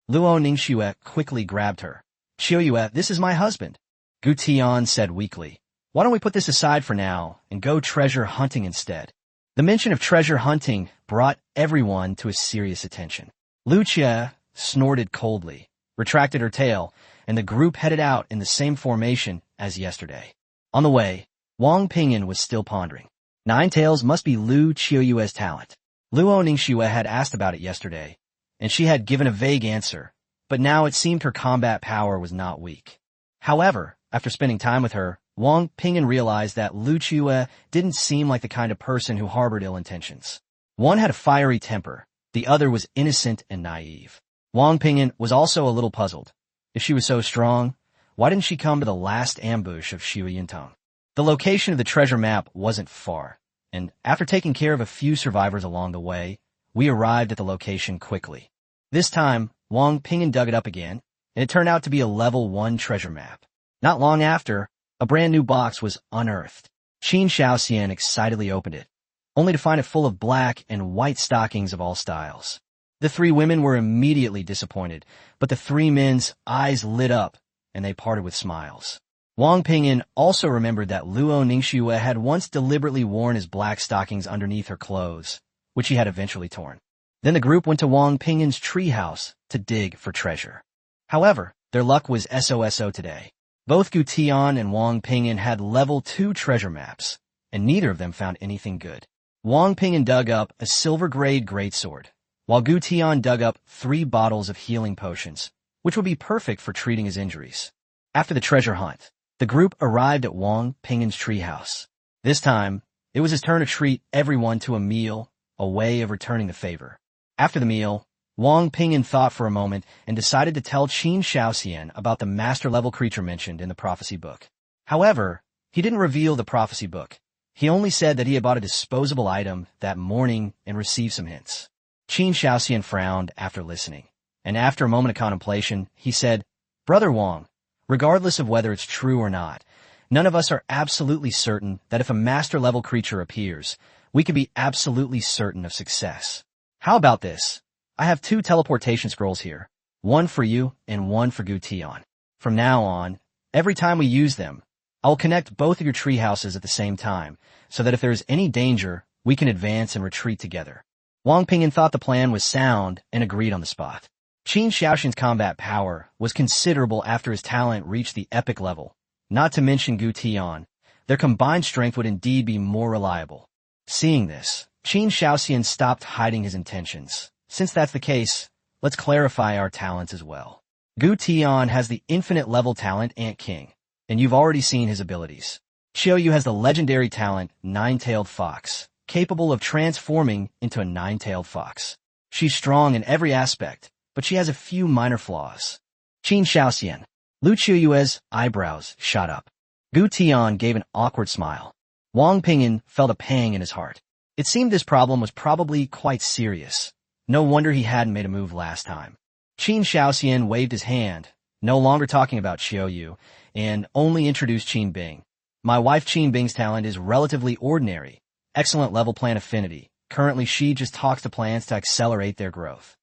Luo Ningxue quickly grabbed her. "Qiuyue, this is my husband." Gu Tian said weakly, "Why don't we put this aside for now and go treasure hunting instead?" The mention of treasure hunting brought everyone to a serious attention. Lu Qiuyue snorted coldly, retracted her tail, and the group headed out in the same formation as yesterday. On the way, Wang Ping'an was still pondering. 9 tails must be Lu Qiuyue's talent. Luo Ningxue had asked about it yesterday, and she had given a vague answer, but now it seemed her combat power was not weak. However, after spending time with her, Wang Ping'an realized that Lu Qiuyue didn't seem like the kind of person who harbored ill intentions. One had a fiery temper, the other was innocent and naive. Wang Ping'an was also a little puzzled. If she was so strong, why didn't she come to the last ambush of Xue Yintong? The location of the treasure map wasn't far, and after taking care of a few survivors along the way, we arrived at the location quickly. This time, Wang Ping'an dug it up again, and it turned out to be a level 1 treasure map. Not long after, a brand new box was unearthed. Qin Xiaoxian excitedly opened it, only to find it full of black and white stockings of all styles. The 3 women were immediately disappointed, but the 3 men's eyes lit up, and they parted with smiles. Wang Ping'an also remembered that Luo Ningxue had once deliberately worn his black stockings underneath her clothes, which he had eventually torn. Then the group went to Wang Ping'an's treehouse to dig for treasure. However, their luck was SOSO today. Both Gu Tian and Wang Ping'an had level 2 treasure maps, and neither of them found anything good. Wang Ping'an dug up a silver-grade greatsword, while Gu Tian dug up 3 bottles of healing potions, which would be perfect for treating his injuries. After the treasure hunt, the group arrived at Wang Ping'an's treehouse. This time, it was his turn to treat everyone to a meal, a way of returning the favor. After the meal, Wang Ping'an thought for a moment and decided to tell Qin Xiaoxian about the master-level creature mentioned in the prophecy book. However, he didn't reveal the prophecy book. He only said that he had bought a disposable item that morning and received some hints. Qin Xiaoxian frowned after listening, and after a moment of contemplation, he said, "Brother Wang, regardless of whether it's true or not, none of us are absolutely certain that if a master-level creature appears, we can be absolutely certain of success. How about this? I have 2 teleportation scrolls here, one for you and one for Gu Tian. From now on, every time we use them, I will connect both of your tree houses at the same time, so that if there is any danger, we can advance and retreat together." Wang Ping'an thought the plan was sound and agreed on the spot. Qin Xiaoxian's combat power was considerable after his talent reached the epic level. Not to mention Gu Tian, their combined strength would indeed be more reliable. Seeing this, Qin Shaoxian stopped hiding his intentions. Since that's the case, let's clarify our talents as well. Gu Tian has the infinite level talent Ant King, and you've already seen his abilities. Xiaoyu has the legendary talent Nine-Tailed Fox, capable of transforming into a nine-tailed fox. She's strong in every aspect, but she has a few minor flaws. Qin Shaoxian. Lu Qiuyue's eyebrows shot up. Gu Tian gave an awkward smile. Wang Ping'an felt a pang in his heart. It seemed this problem was probably quite serious. No wonder he hadn't made a move last time. Qin Shaoxian waved his hand, no longer talking about Xiaoyu, and only introduced Qin Bing. My wife Qin Bing's talent is relatively ordinary. Excellent level plant affinity. Currently she just talks to plants to accelerate their growth.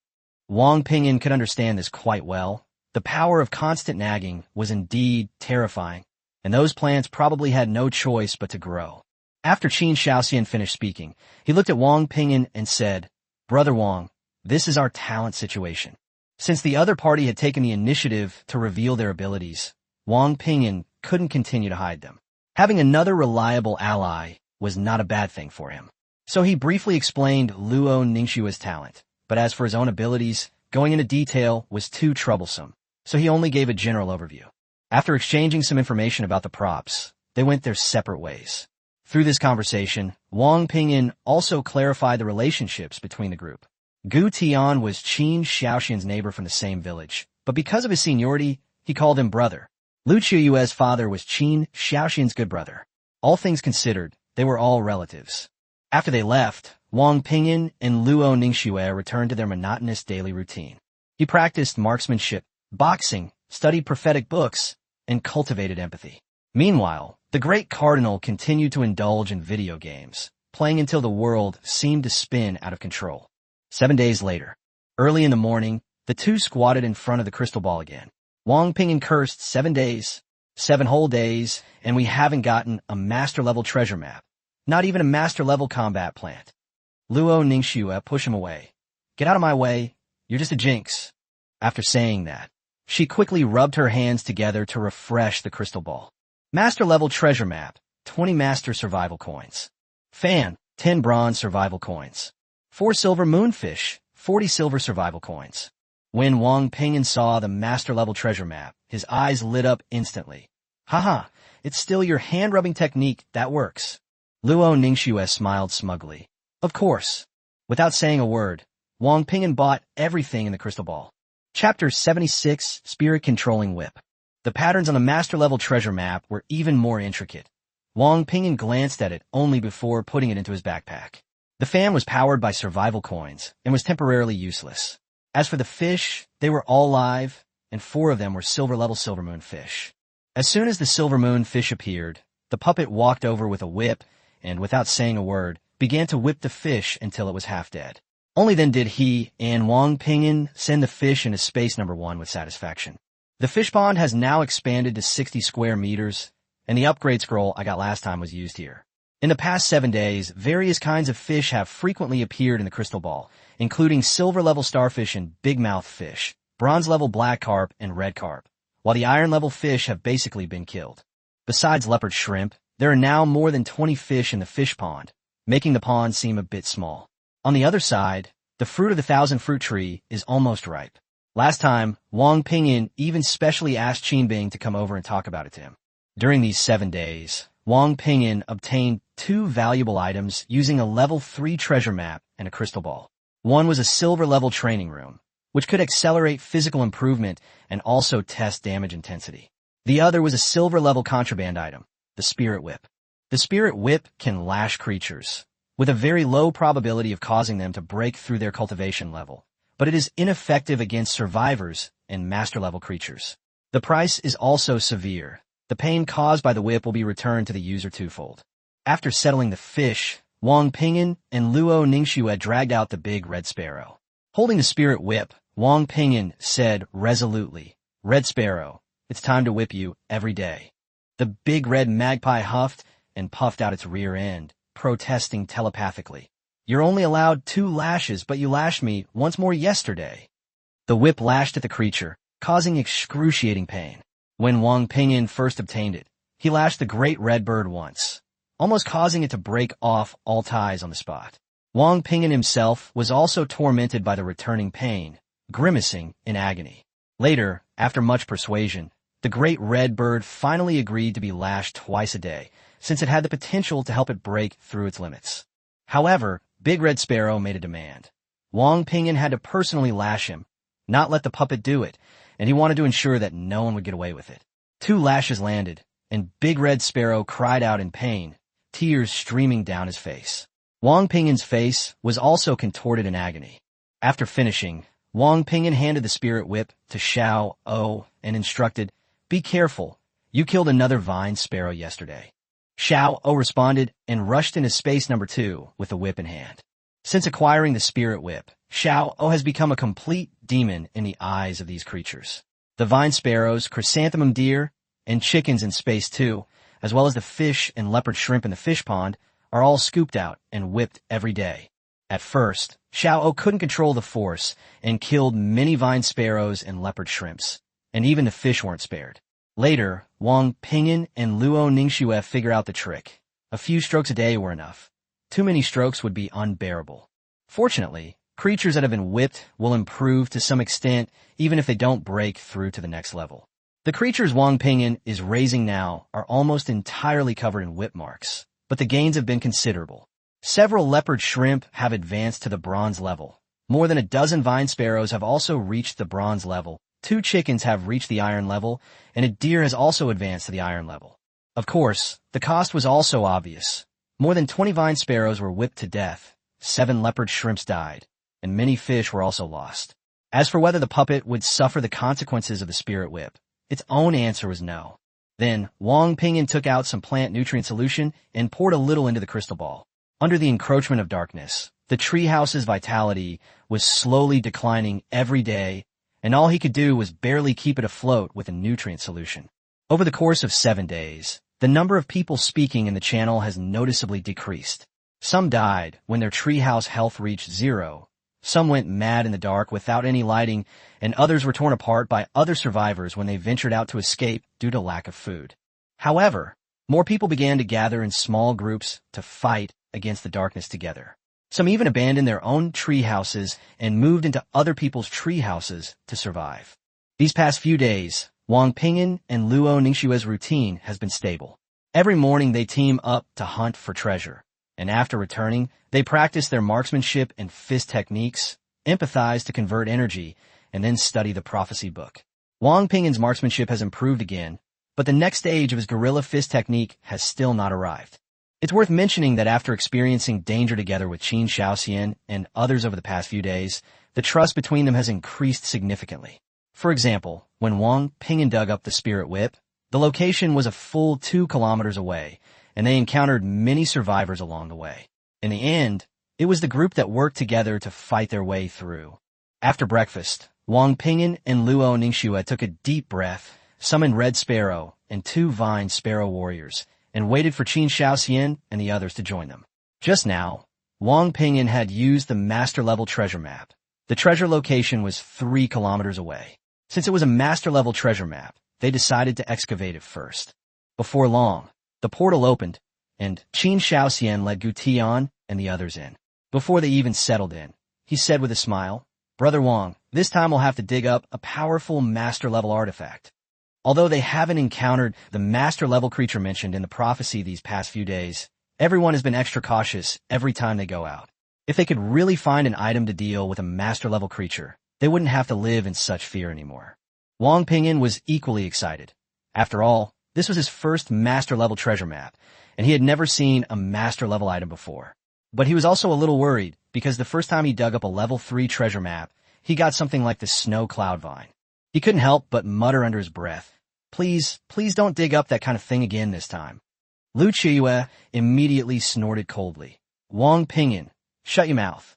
Wang Ping'an could understand this quite well. The power of constant nagging was indeed terrifying, and those plants probably had no choice but to grow. After Qin Shaoxian finished speaking, he looked at Wang Ping'an and said, "Brother Wang, this is our talent situation." Since the other party had taken the initiative to reveal their abilities, Wang Ping'an couldn't continue to hide them. Having another reliable ally was not a bad thing for him. So he briefly explained Luo Ningxua's talent, but as for his own abilities, going into detail was too troublesome, so he only gave a general overview. After exchanging some information about the props, they went their separate ways. Through this conversation, Wang Ping'an also clarified the relationships between the group. Gu Tian was Qin Shaoxian's neighbor from the same village, but because of his seniority, he called him brother. Lu Qiuyue's father was Qin Shaoxian's good brother. All things considered, they were all relatives. After they left, Wang Ping'an and Luo Ningxue returned to their monotonous daily routine. He practiced marksmanship, boxing, studied prophetic books, and cultivated empathy. Meanwhile, the great cardinal continued to indulge in video games, playing until the world seemed to spin out of control. 7 days later, early in the morning, the two squatted in front of the crystal ball again. Wang Ping'an cursed 7 days, 7 whole days, and we haven't gotten a master-level treasure map. Not even a master-level combat plant. Luo Ningxue pushed him away. "Get out of my way, you're just a jinx." After saying that, she quickly rubbed her hands together to refresh the crystal ball. Master-level treasure map, 20 master survival coins. Fan, 10 bronze survival coins. 4 silver moonfish, 40 silver survival coins. When Wang Ping'an saw the master-level treasure map, his eyes lit up instantly. "Haha, it's still your hand-rubbing technique that works." Luo Ningxue smiled smugly. Of course. Without saying a word, Wang Ping'an bought everything in the crystal ball. Chapter 76, Spirit Controlling Whip. The patterns on the master-level treasure map were even more intricate. Wang Ping'an glanced at it only before putting it into his backpack. The fan was powered by survival coins and was temporarily useless. As for the fish, they were all live, and 4 of them were silver-level silver moon fish. As soon as the silver moon fish appeared, the puppet walked over with a whip and, without saying a word, began to whip the fish until it was half dead. Only then did he and Wang Ping'an send the fish into space number 1 with satisfaction. The fish pond has now expanded to 60 square meters, and the upgrade scroll I got last time was used here. In the past 7 days, various kinds of fish have frequently appeared in the crystal ball, including silver-level starfish and big-mouth fish, bronze-level black carp and red carp, while the iron-level fish have basically been killed. Besides leopard shrimp, there are now more than 20 fish in the fish pond, making the pond seem a bit small. On the other side, the fruit of the 1,000-fruit tree is almost ripe. Last time, Wang Ping'an even specially asked Qin Bing to come over and talk about it to him. During these 7 days, Wang Ping'an obtained 2 valuable items using a level 3 treasure map and a crystal ball. One was a silver-level training room, which could accelerate physical improvement and also test damage intensity. The other was a silver-level contraband item, the Spirit Whip. The Spirit Whip can lash creatures, with a very low probability of causing them to break through their cultivation level, but it is ineffective against survivors and master-level creatures. The price is also severe. The pain caused by the whip will be returned to the user twofold. After settling the fish, Wang Ping'an and Luo Ningxue dragged out the big red sparrow. Holding the Spirit Whip, Wang Ping'an said resolutely, "Red Sparrow, it's time to whip you every day." The big red magpie huffed and puffed out its rear end, protesting telepathically. "You're only allowed 2 lashes, but you lashed me once more yesterday." The whip lashed at the creature, causing excruciating pain. When Wang Ping'an first obtained it, he lashed the great red bird once, almost causing it to break off all ties on the spot. Wang Ping'an himself was also tormented by the returning pain, grimacing in agony. Later, after much persuasion, the great red bird finally agreed to be lashed twice a day, since it had the potential to help it break through its limits. However, Big Red Sparrow made a demand. Wang Ping'an had to personally lash him, not let the puppet do it, and he wanted to ensure that no one would get away with it. 2 lashes landed, and Big Red Sparrow cried out in pain, tears streaming down his face. Wang Ping'an's face was also contorted in agony. After finishing, Wang Ping'an handed the spirit whip to Xiao O and instructed, "Be careful, you killed another vine sparrow yesterday." Xiao O responded and rushed into space number 2 with the whip in hand. Since acquiring the spirit whip, Xiao O has become a complete demon in the eyes of these creatures. The vine sparrows, chrysanthemum deer, and chickens in space 2, as well as the fish and leopard shrimp in the fish pond, are all scooped out and whipped every day. At first, Xiao O couldn't control the force and killed many vine sparrows and leopard shrimps, and even the fish weren't spared. Later, Wang Ping'an and Luo Ningxue figure out the trick. A few strokes a day were enough. Too many strokes would be unbearable. Fortunately, creatures that have been whipped will improve to some extent even if they don't break through to the next level. The creatures Wang Ping'an is raising now are almost entirely covered in whip marks, but the gains have been considerable. Several leopard shrimp have advanced to the bronze level. More than a dozen vine sparrows have also reached the bronze level. 2 chickens have reached the iron level, and a deer has also advanced to the iron level. Of course, the cost was also obvious. More than 20 vine sparrows were whipped to death, 7 leopard shrimps died, and many fish were also lost. As for whether the puppet would suffer the consequences of the spirit whip, its own answer was no. Then, Wang Ping'an took out some plant nutrient solution and poured a little into the crystal ball. Under the encroachment of darkness, the treehouse's vitality was slowly declining every day, and all he could do was barely keep it afloat with a nutrient solution. Over the course of 7 days, the number of people speaking in the channel has noticeably decreased. Some died when their treehouse health reached 0. Some went mad in the dark without any lighting, and others were torn apart by other survivors when they ventured out to escape due to lack of food. However, more people began to gather in small groups to fight against the darkness together. Some even abandoned their own tree houses and moved into other people's tree houses to survive. These past few days, Wang Ping'an and Luo Ningxue's routine has been stable. Every morning they team up to hunt for treasure, and after returning, they practice their marksmanship and fist techniques, empathize to convert energy, and then study the prophecy book. Wang Ping'an's marksmanship has improved again, but the next stage of his guerrilla fist technique has still not arrived. It's worth mentioning that after experiencing danger together with Qin Shaoxian and others over the past few days, the trust between them has increased significantly. For example, when Wang Ping'an dug up the spirit whip, the location was a full 2 kilometers away, and they encountered many survivors along the way. In the end, it was the group that worked together to fight their way through. After breakfast, Wang Ping'an and Luo Ningxue took a deep breath, summoned Red Sparrow and 2 Vine Sparrow warriors, and waited for Qin Shaoxian and the others to join them. Just now, Wang Ping'an had used the master-level treasure map. The treasure location was 3 kilometers away. Since it was a master-level treasure map, they decided to excavate it first. Before long, the portal opened, and Qin Shaoxian led Gu Tian and the others in. Before they even settled in, he said with a smile, "Brother Wang, this time we'll have to dig up a powerful master-level artifact." Although they haven't encountered the master-level creature mentioned in the prophecy these past few days, everyone has been extra cautious every time they go out. If they could really find an item to deal with a master-level creature, they wouldn't have to live in such fear anymore. Wang Ping'an was equally excited. After all, this was his first master-level treasure map, and he had never seen a master-level item before. But he was also a little worried, because the first time he dug up a level 3 treasure map, he got something like the snow cloud vine. He couldn't help but mutter under his breath, please don't dig up that kind of thing again this time." Lu Qiuyue immediately snorted coldly. "Wang Ping'an, shut your mouth."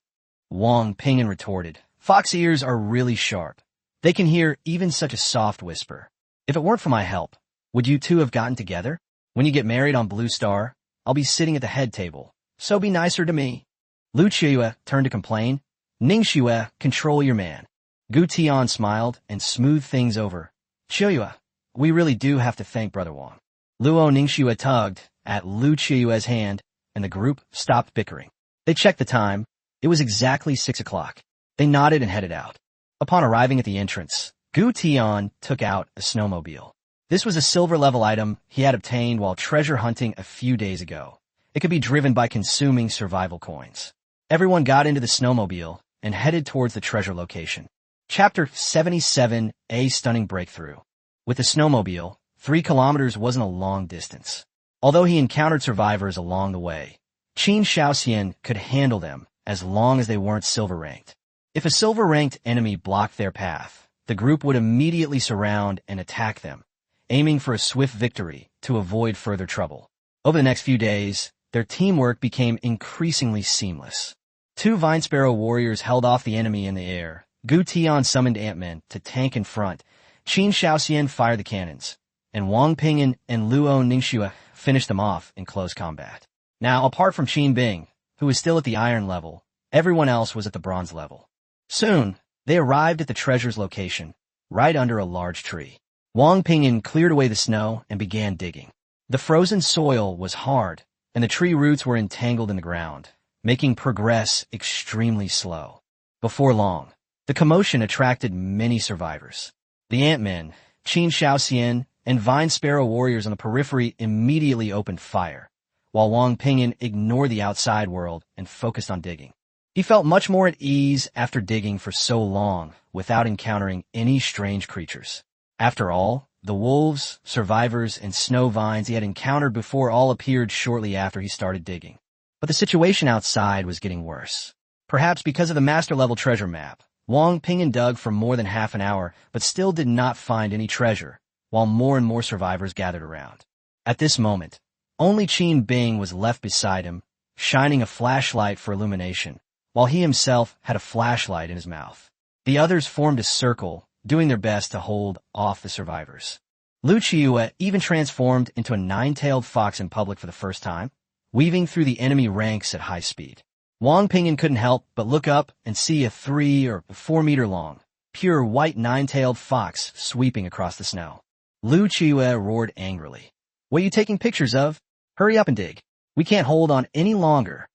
Wang Ping'an retorted, "Fox ears are really sharp. They can hear even such a soft whisper. If it weren't for my help, would you two have gotten together? When you get married on Blue Star, I'll be sitting at the head table, so be nicer to me." Lu Qiuyue turned to complain, "Ningxue, control your man." Gu Tian smiled and smoothed things over. "Qiuyue, we really do have to thank Brother Wang." Luo Ningxue tugged at Lu Qiuyue's hand, and the group stopped bickering. They checked the time. It was exactly 6 o'clock. They nodded and headed out. Upon arriving at the entrance, Gu Tian took out a snowmobile. This was a silver-level item he had obtained while treasure hunting a few days ago. It could be driven by consuming survival coins. Everyone got into the snowmobile and headed towards the treasure location. Chapter 77, A Stunning Breakthrough. With the snowmobile, 3 kilometers wasn't a long distance. Although he encountered survivors along the way, Qin Shaoxian could handle them as long as they weren't silver-ranked. If a silver-ranked enemy blocked their path, the group would immediately surround and attack them, aiming for a swift victory to avoid further trouble. Over the next few days, their teamwork became increasingly seamless. 2 Vine Sparrow warriors held off the enemy in the air. Gu Tian summoned Ant-Man to tank in front. Qin Shaoxian fired the cannons, and Wang Ping'an and Luo Ningxue finished them off in close combat. Now, apart from Qin Bing, who was still at the iron level, everyone else was at the bronze level. Soon, they arrived at the treasure's location, right under a large tree. Wang Ping'an cleared away the snow and began digging. The frozen soil was hard, and the tree roots were entangled in the ground, making progress extremely slow. Before long, the commotion attracted many survivors. The Ant-Men, Qin Shaoxian, and Vine Sparrow warriors on the periphery immediately opened fire, while Wang Ping'an ignored the outside world and focused on digging. He felt much more at ease after digging for so long without encountering any strange creatures. After all, the wolves, survivors, and snow vines he had encountered before all appeared shortly after he started digging. But the situation outside was getting worse. Perhaps because of the master-level treasure map, Wang Ping'an dug for more than half an hour, but still did not find any treasure, while more and more survivors gathered around. At this moment, only Qin Bing was left beside him, shining a flashlight for illumination, while he himself had a flashlight in his mouth. The others formed a circle, doing their best to hold off the survivors. Lu Qiue even transformed into a 9-tailed fox in public for the first time, weaving through the enemy ranks at high speed. Wang Ping'an couldn't help but look up and see a 3 or 4 meter long, pure white 9-tailed fox sweeping across the snow. Lu Qiue roared angrily. "What are you taking pictures of? Hurry up and dig. We can't hold on any longer."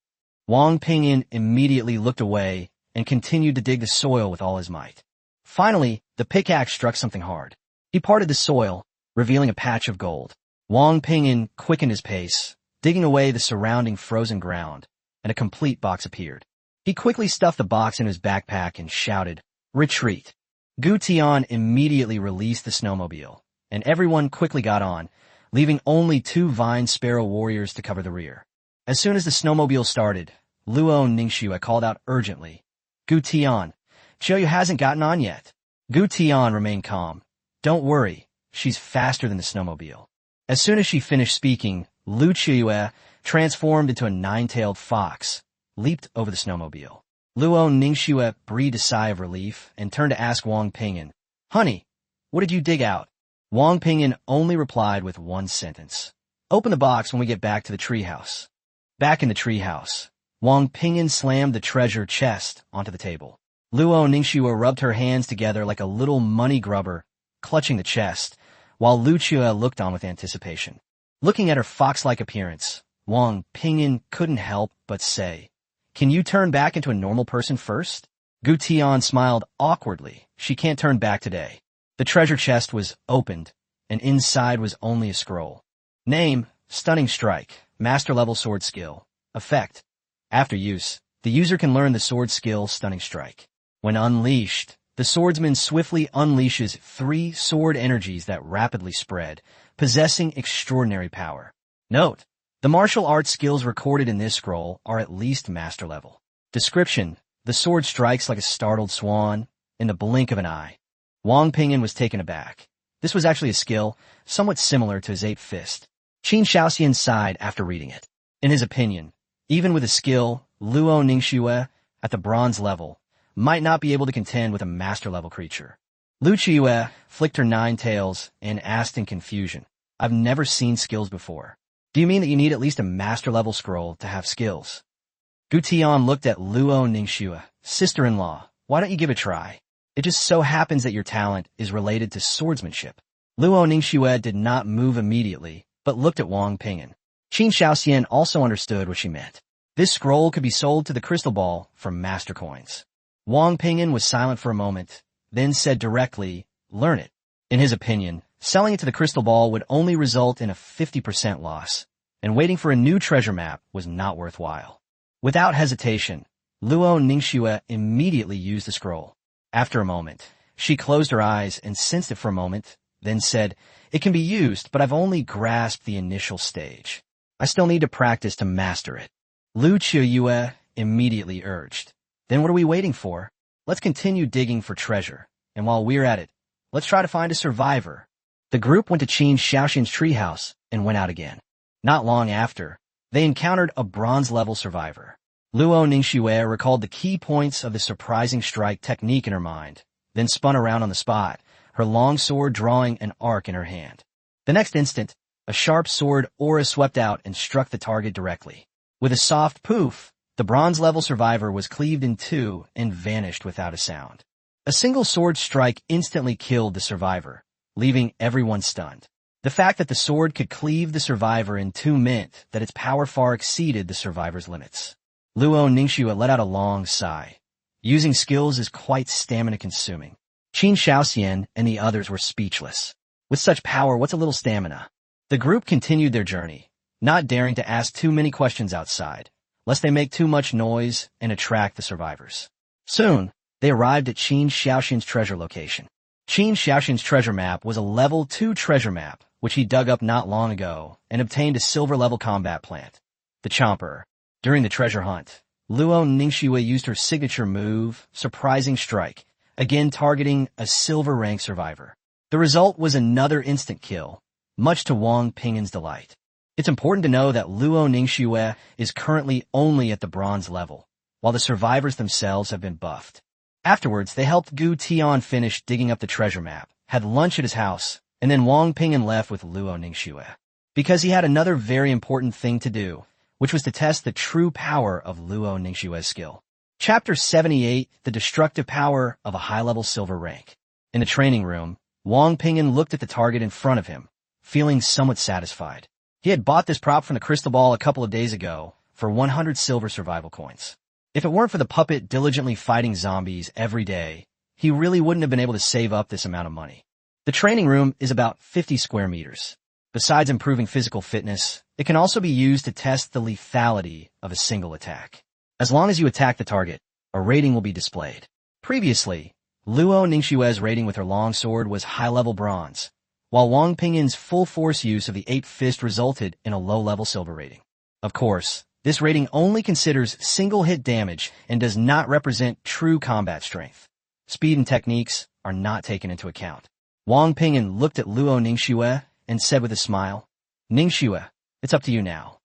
Wang Ping'an immediately looked away and continued to dig the soil with all his might. Finally, the pickaxe struck something hard. He parted the soil, revealing a patch of gold. Wang Ping'an quickened his pace, digging away the surrounding frozen ground, and a complete box appeared. He quickly stuffed the box in his backpack and shouted, "Retreat!" Gu Tian immediately released the snowmobile, and everyone quickly got on, leaving only 2 Vine Sparrow warriors to cover the rear. As soon as the snowmobile started, Luo Ningxue called out urgently, "Gu Tian, Qiuyu hasn't gotten on yet." Gu Tian remained calm. "Don't worry, she's faster than the snowmobile." As soon as she finished speaking, Lu Qiue, transformed into a 9-tailed fox, leaped over the snowmobile. Luo Ningxue breathed a sigh of relief and turned to ask Wang Ping'an, "Honey, what did you dig out?" Wang Ping'an only replied with one sentence, "Open the box when we get back to the treehouse." Back in the treehouse, Wang Ping'an slammed the treasure chest onto the table. Luo Ningxue rubbed her hands together like a little money grubber, clutching the chest, while Lu Qiue looked on with anticipation. Looking at her fox-like appearance, Wang Ping'an couldn't help but say, "Can you turn back into a normal person first?" Gu Tian smiled awkwardly. "She can't turn back today." The treasure chest was opened, and inside was only a scroll. Name, Stunning Strike, Master-Level Sword Skill. Effect. After use, the user can learn the sword skill Stunning Strike. When unleashed, the swordsman swiftly unleashes 3 sword energies that rapidly spread, possessing extraordinary power. Note: the martial arts skills recorded in this scroll are at least master level. Description: the sword strikes like a startled swan, in the blink of an eye. Wang Ping'an was taken aback. This was actually a skill, somewhat similar to his 8th fist. Qin Shaoxian sighed after reading it. In his opinion, even with a skill, Luo Ningxue, at the bronze level, might not be able to contend with a master-level creature. Lu Qiue flicked her 9 tails and asked in confusion, "I've never seen skills before. Do you mean that you need at least a master-level scroll to have skills?" Gu Tian looked at Luo Ningxue. "Sister-in-law, why don't you give it a try? It just so happens that your talent is related to swordsmanship." Luo Ningxue did not move immediately, but looked at Wang Ping'an. Qin Shaoxian also understood what she meant. This scroll could be sold to the crystal ball for master coins. Wang Ping'an was silent for a moment, then said directly, "Learn it." In his opinion, selling it to the crystal ball would only result in a 50% loss, and waiting for a new treasure map was not worthwhile. Without hesitation, Luo Ningxue immediately used the scroll. After a moment, she closed her eyes and sensed it for a moment, then said, "It can be used, but I've only grasped the initial stage. I still need to practice to master it." Lu Qiuyue immediately urged, "Then what are we waiting for? Let's continue digging for treasure, and while we're at it, let's try to find a survivor." The group went to Qin Xiaoxian's treehouse and went out again. Not long after, they encountered a bronze-level survivor. Luo Ningxue recalled the key points of the surprising strike technique in her mind, then spun around on the spot, her long sword drawing an arc in her hand. The next instant, a sharp sword aura swept out and struck the target directly. With a soft poof, the bronze-level survivor was cleaved in two and vanished without a sound. A single sword strike instantly killed the survivor, leaving everyone stunned. The fact that the sword could cleave the survivor in two meant that its power far exceeded the survivor's limits. Luo Ningxue let out a long sigh. Using skills is quite stamina-consuming. Qin Xiaoxian and the others were speechless. With such power, what's a little stamina? The group continued their journey, not daring to ask too many questions outside, lest they make too much noise and attract the survivors. Soon, they arrived at Qin Xiaoxian's treasure location. Qin Xiaoxian's treasure map was a level 2 treasure map, which he dug up not long ago and obtained a silver-level combat plant, the Chomper. During the treasure hunt, Luo Ningxue used her signature move, Surprising Strike, again targeting a silver-rank survivor. The result was another instant kill, much to Wang Ping'an's delight. It's important to know that Luo Ningxue is currently only at the bronze level, while the survivors themselves have been buffed. Afterwards, they helped Gu Tian finish digging up the treasure map, had lunch at his house, and then Wang Ping'an left with Luo Ningxue. Because he had another very important thing to do, which was to test the true power of Luo Ningxue's skill. Chapter 78, The Destructive Power of a High-Level Silver Rank. In the training room, Wang Ping'an looked at the target in front of him, feeling somewhat satisfied. He had bought this prop from the crystal ball a couple of days ago for 100 silver survival coins. If it weren't for the puppet diligently fighting zombies every day, he really wouldn't have been able to save up this amount of money. The training room is about 50 square meters. Besides improving physical fitness, it can also be used to test the lethality of a single attack. As long as you attack the target, a rating will be displayed. Previously, Luo Ningxue's rating with her long sword was high-level bronze, while Wang Ping'an's full-force use of the Ape Fist resulted in a low-level silver rating. Of course, this rating only considers single-hit damage and does not represent true combat strength. Speed and techniques are not taken into account. Wang Ping'an looked at Luo Ningxue and said with a smile, "Ningxue, it's up to you now."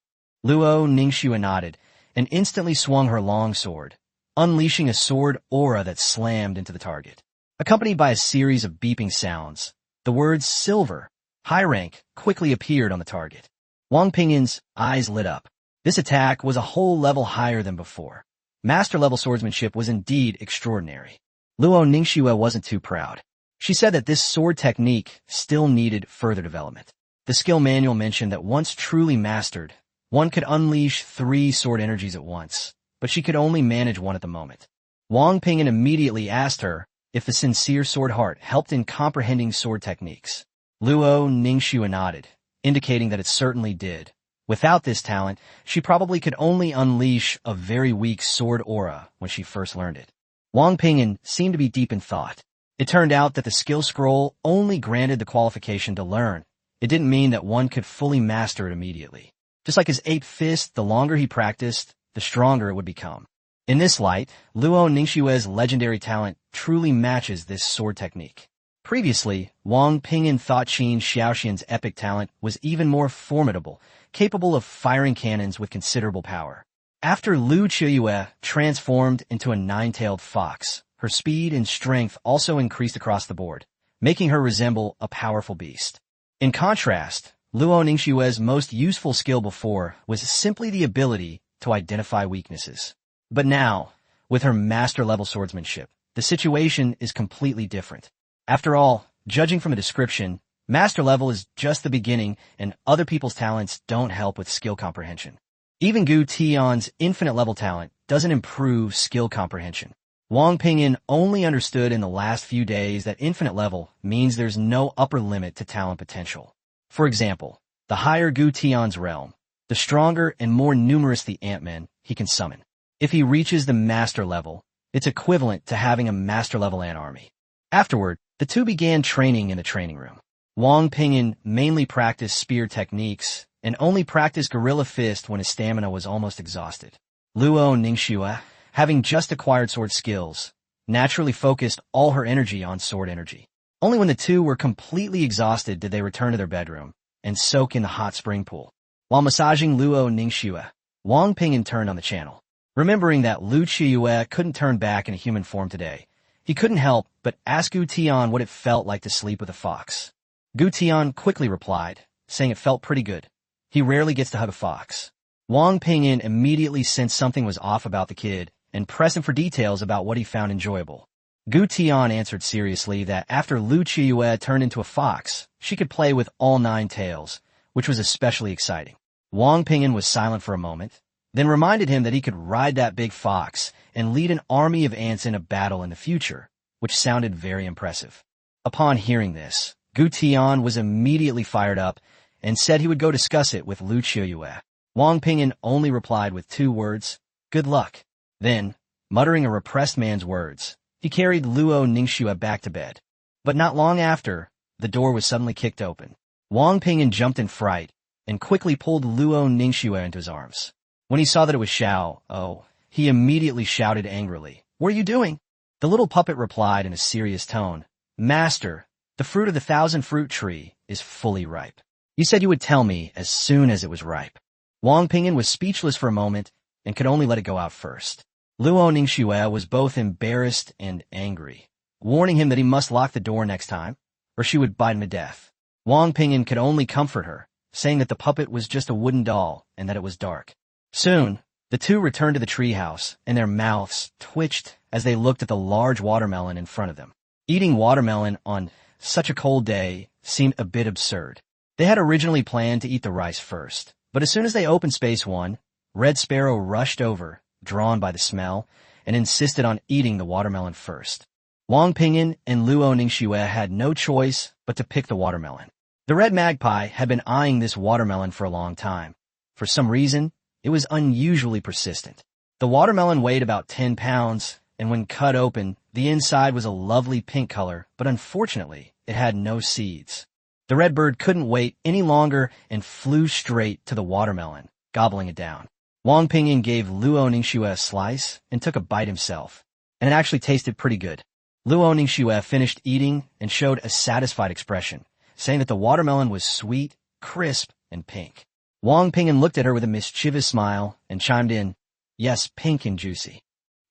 Luo Ningxue nodded and instantly swung her long sword, unleashing a sword aura that slammed into the target. Accompanied by a series of beeping sounds, the words "silver," high rank, quickly appeared on the target. Wang Ping'an's eyes lit up. This attack was a whole level higher than before. Master-level swordsmanship was indeed extraordinary. Luo Ningxue wasn't too proud. She said that this sword technique still needed further development. The skill manual mentioned that once truly mastered, one could unleash 3 sword energies at once, but she could only manage one at the moment. Wang Ping'an immediately asked her if the sincere sword heart helped in comprehending sword techniques. Luo Ningxue nodded, indicating that it certainly did. Without this talent, she probably could only unleash a very weak sword aura when she first learned it. Wang Ping'an seemed to be deep in thought. It turned out that the skill scroll only granted the qualification to learn. It didn't mean that one could fully master it immediately. Just like his Ape Fist, the longer he practiced, the stronger it would become. In this light, Luo Ningxue's legendary talent truly matches this sword technique. Previously, Wang Ping'an thought Qin Xiaoxian's epic talent was even more formidable, capable of firing cannons with considerable power. After Lu Qiuyue transformed into a 9-tailed fox, her speed and strength also increased across the board, making her resemble a powerful beast. In contrast, Luo Ningxue's most useful skill before was simply the ability to identify weaknesses. But now, with her master-level swordsmanship, the situation is completely different. After all, judging from the description, master level is just the beginning and other people's talents don't help with skill comprehension. Even Gu Tian's infinite level talent doesn't improve skill comprehension. Wang Ping'an only understood in the last few days that infinite level means there's no upper limit to talent potential. For example, the higher Gu Tian's realm, the stronger and more numerous the Ant-Men he can summon. If he reaches the master level, it's equivalent to having a master level ant army. Afterward, the two began training in the training room. Wang Ping'an mainly practiced spear techniques and only practiced gorilla fist when his stamina was almost exhausted. Luo Ningxue, having just acquired sword skills, naturally focused all her energy on sword energy. Only when the two were completely exhausted did they return to their bedroom and soak in the hot spring pool. While massaging Luo Ningxue, Wang Ping'an turned on the channel. Remembering that Lu Qiuyue couldn't turn back in a human form today, he couldn't help but ask Gu Tian what it felt like to sleep with a fox. Gu Tian quickly replied, saying it felt pretty good. He rarely gets to hug a fox. Wang Ping'an immediately sensed something was off about the kid and pressed him for details about what he found enjoyable. Gu Tian answered seriously that after Lu Qiuyue turned into a fox, she could play with all 9 tails, which was especially exciting. Wang Ping'an was silent for a moment, then reminded him that he could ride that big fox and lead an army of ants in a battle in the future, which sounded very impressive. Upon hearing this, Gu Tian was immediately fired up and said he would go discuss it with Lu Qiuyue. Wang Ping'an only replied with 2 words, "Good luck." Then, muttering a repressed man's words, he carried Luo Ningxue back to bed. But not long after, the door was suddenly kicked open. Wang Ping'an jumped in fright and quickly pulled Luo Ningxue into his arms. When he saw that it was Xiao, he immediately shouted angrily, "What are you doing?" The little puppet replied in a serious tone, "Master, the fruit of the 1,000-fruit tree is fully ripe. You said you would tell me as soon as it was ripe." Wang Ping'an was speechless for a moment and could only let it go out first. Luo Ningxue was both embarrassed and angry, warning him that he must lock the door next time, or she would bite him to death. Wang Ping'an could only comfort her, saying that the puppet was just a wooden doll and that it was dark. Soon, the two returned to the treehouse, and their mouths twitched as they looked at the large watermelon in front of them. Eating watermelon on such a cold day seemed a bit absurd. They had originally planned to eat the rice first, but as soon as they opened Space 1, Red Sparrow rushed over, drawn by the smell, and insisted on eating the watermelon first. Wang Ping'an and Luo Ningxue had no choice but to pick the watermelon. The red magpie had been eyeing this watermelon for a long time. For some reason, it was unusually persistent. The watermelon weighed about 10 pounds, and when cut open, the inside was a lovely pink color, but unfortunately, it had no seeds. The red bird couldn't wait any longer and flew straight to the watermelon, gobbling it down. Wang Ping'an gave Luo Ningxue a slice and took a bite himself, and it actually tasted pretty good. Luo Ningxue finished eating and showed a satisfied expression, saying that the watermelon was sweet, crisp, and pink. Wang Ping'an looked at her with a mischievous smile and chimed in, "Yes, pink and juicy."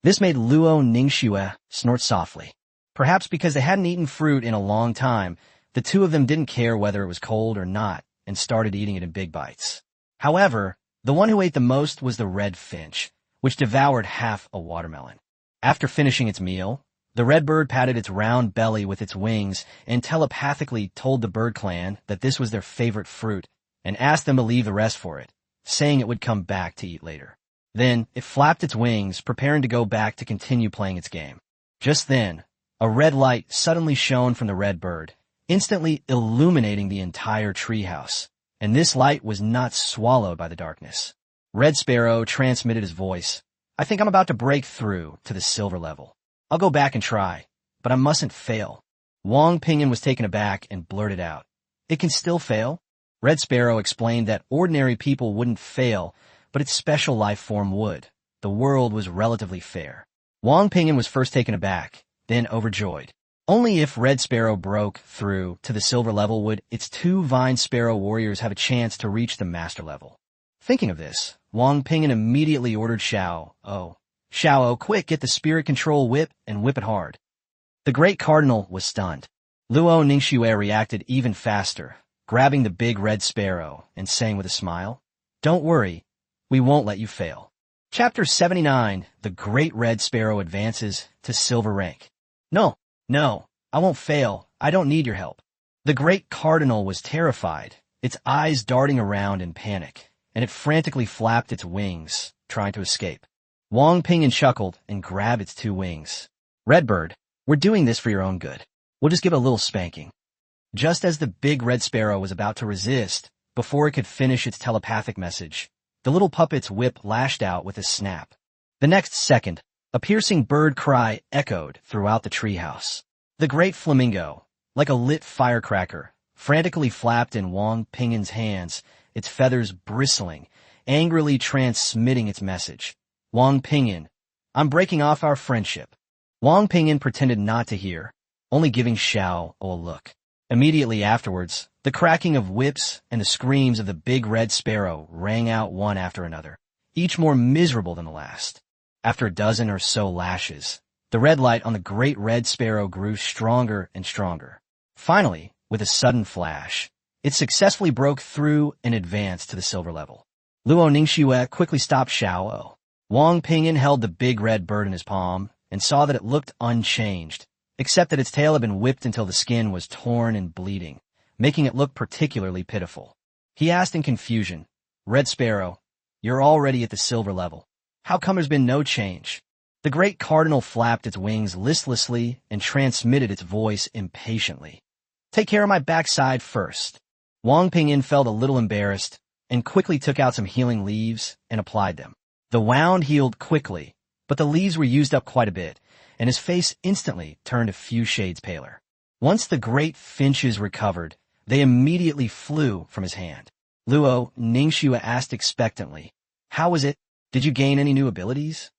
This made Luo Ningxue snort softly. Perhaps because they hadn't eaten fruit in a long time, the two of them didn't care whether it was cold or not and started eating it in big bites. However, the one who ate the most was the red finch, which devoured half a watermelon. After finishing its meal, the red bird patted its round belly with its wings and telepathically told the bird clan that this was their favorite fruit and asked them to leave the rest for it, saying it would come back to eat later. Then it flapped its wings, preparing to go back to continue playing its game. Just then, a red light suddenly shone from the red bird, instantly illuminating the entire treehouse, and this light was not swallowed by the darkness. Red Sparrow transmitted his voice, "I think I'm about to break through to the silver level. I'll go back and try, but I mustn't fail." Wang Ping'an was taken aback and blurted out, "It can still fail?" Red Sparrow explained that ordinary people wouldn't fail, but its special life form would. The world was relatively fair. Wang Ping'an was first taken aback, then overjoyed. Only if Red Sparrow broke through to the silver level would its 2 Vine Sparrow warriors have a chance to reach the master level. Thinking of this, Wang Ping'an immediately ordered Xiao, quick, get the spirit control whip and whip it hard." The great cardinal was stunned. Luo Ningxue reacted even faster, grabbing the big red sparrow and saying with a smile, "Don't worry, we won't let you fail." Chapter 79, The Great Red Sparrow Advances to Silver Rank. No, I won't fail. I don't need your help." The great cardinal was terrified, its eyes darting around in panic, and it frantically flapped its wings, trying to escape. Wang Ping'an chuckled and grabbed its 2 wings. "Redbird, we're doing this for your own good. We'll just give it a little spanking." Just as the big red sparrow was about to resist, before it could finish its telepathic message, the little puppet's whip lashed out with a snap. The next second, a piercing bird cry echoed throughout the treehouse. The great flamingo, like a lit firecracker, frantically flapped in Wang Ping'an's hands, its feathers bristling, angrily transmitting its message. "Wang Ping'an, I'm breaking off our friendship." Wang Ping'an pretended not to hear, only giving Xiao a look. Immediately afterwards, the cracking of whips and the screams of the big red sparrow rang out one after another, each more miserable than the last. After a dozen or so lashes, the red light on the great red sparrow grew stronger and stronger. Finally, with a sudden flash, it successfully broke through and advanced to the silver level. Luo Ningxue quickly stopped Xiao. Wang Ping'an held the big red bird in his palm and saw that it looked unchanged, except that its tail had been whipped until the skin was torn and bleeding, making it look particularly pitiful. He asked in confusion, "Red Sparrow, you're already at the silver level. How come there's been no change?" The great cardinal flapped its wings listlessly and transmitted its voice impatiently. "Take care of my backside first." Wang Ping'an felt a little embarrassed and quickly took out some healing leaves and applied them. The wound healed quickly, but the leaves were used up quite a bit, and his face instantly turned a few shades paler. Once the great finches recovered, they immediately flew from his hand. Luo Ningxue asked expectantly, "How was it? Did you gain any new abilities?"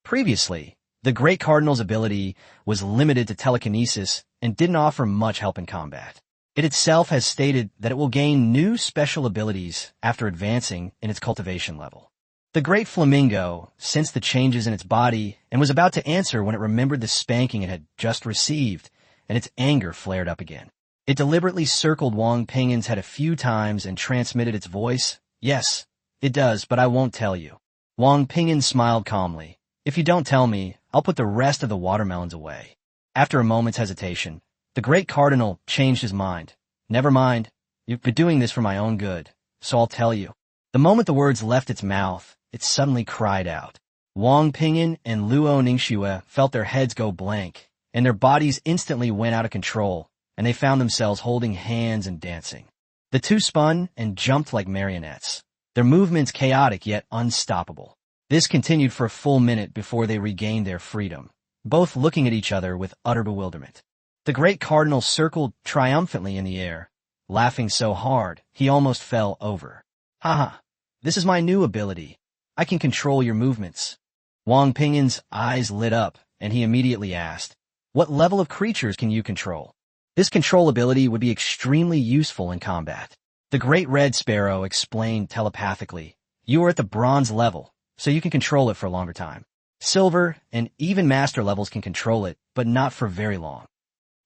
Previously, the great cardinal's ability was limited to telekinesis and didn't offer much help in combat. It itself has stated that it will gain new special abilities after advancing in its cultivation level. The great flamingo sensed the changes in its body and was about to answer when it remembered the spanking it had just received, and its anger flared up again. It deliberately circled Wang Ping'an's head a few times and transmitted its voice. "Yes, it does, but I won't tell you." Wang Ping'an smiled calmly. "If you don't tell me, I'll put the rest of the watermelons away." After a moment's hesitation, the great cardinal changed his mind. "Never mind, you've been doing this for my own good, so I'll tell you." The moment the words left its mouth, it suddenly cried out. Wang Ping'an and Luo Ningxue felt their heads go blank, and their bodies instantly went out of control, and they found themselves holding hands and dancing. The two spun and jumped like marionettes, their movements chaotic yet unstoppable. This continued for a full minute before they regained their freedom, both looking at each other with utter bewilderment. The great cardinal circled triumphantly in the air, laughing so hard he almost fell over. "Haha, this is my new ability. I can control your movements." Wang Ping'an's eyes lit up, and he immediately asked, "What level of creatures can you control?" This control ability would be extremely useful in combat. The great red sparrow explained telepathically, "You are at the bronze level, so you can control it for a longer time. Silver and even master levels can control it, but not for very long."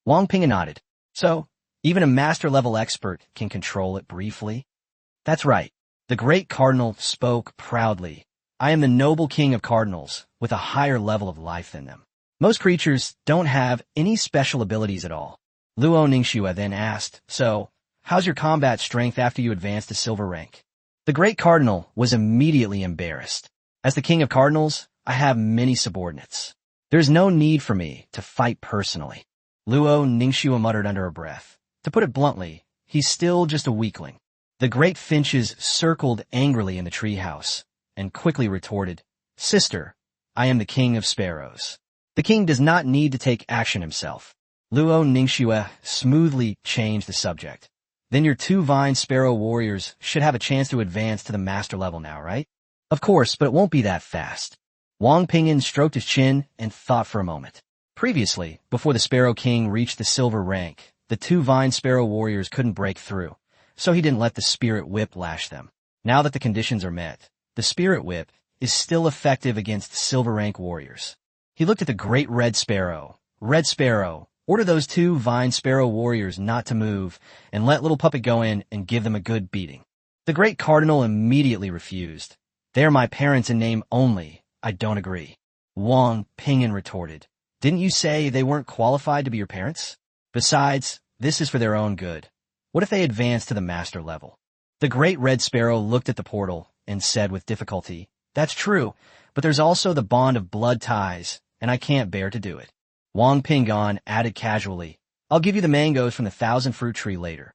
Wang Ping'an nodded. "So, even a master level expert can control it briefly?" "That's right." The great cardinal spoke proudly. "I am the noble king of cardinals, with a higher level of life than them. Most creatures don't have any special abilities at all." Luo Ningxue then asked, "So, how's your combat strength after you advanced to silver rank?" The great cardinal was immediately embarrassed. "As the king of cardinals, I have many subordinates. There's no need for me to fight personally." Luo Ningxue muttered under her breath. To put it bluntly, he's still just a weakling. The great finches circled angrily in the treehouse and quickly retorted, "Sister, I am the king of sparrows. The king does not need to take action himself." Luo Ningxue smoothly changed the subject. "Then your 2 vine sparrow warriors should have a chance to advance to the master level now, right?" "Of course, but it won't be that fast." Wang Ping'an stroked his chin and thought for a moment. Previously, before the Sparrow King reached the silver rank, the 2 vine sparrow warriors couldn't break through, so he didn't let the spirit whip lash them. Now that the conditions are met, the spirit whip is still effective against silver rank warriors. He looked at the great red sparrow. "Red Sparrow, order those 2 vine sparrow warriors not to move, and let little puppet go in and give them a good beating." The great cardinal immediately refused. "They are my parents in name only. I don't agree." Wang Ping'an retorted, "Didn't you say they weren't qualified to be your parents? Besides, this is for their own good. What if they advance to the master level?" The great red sparrow looked at the portal and said with difficulty, "That's true, but there's also the bond of blood ties, and I can't bear to do it." Wang Ping'an added casually, "I'll give you the mangoes from the 1,000-fruit tree later."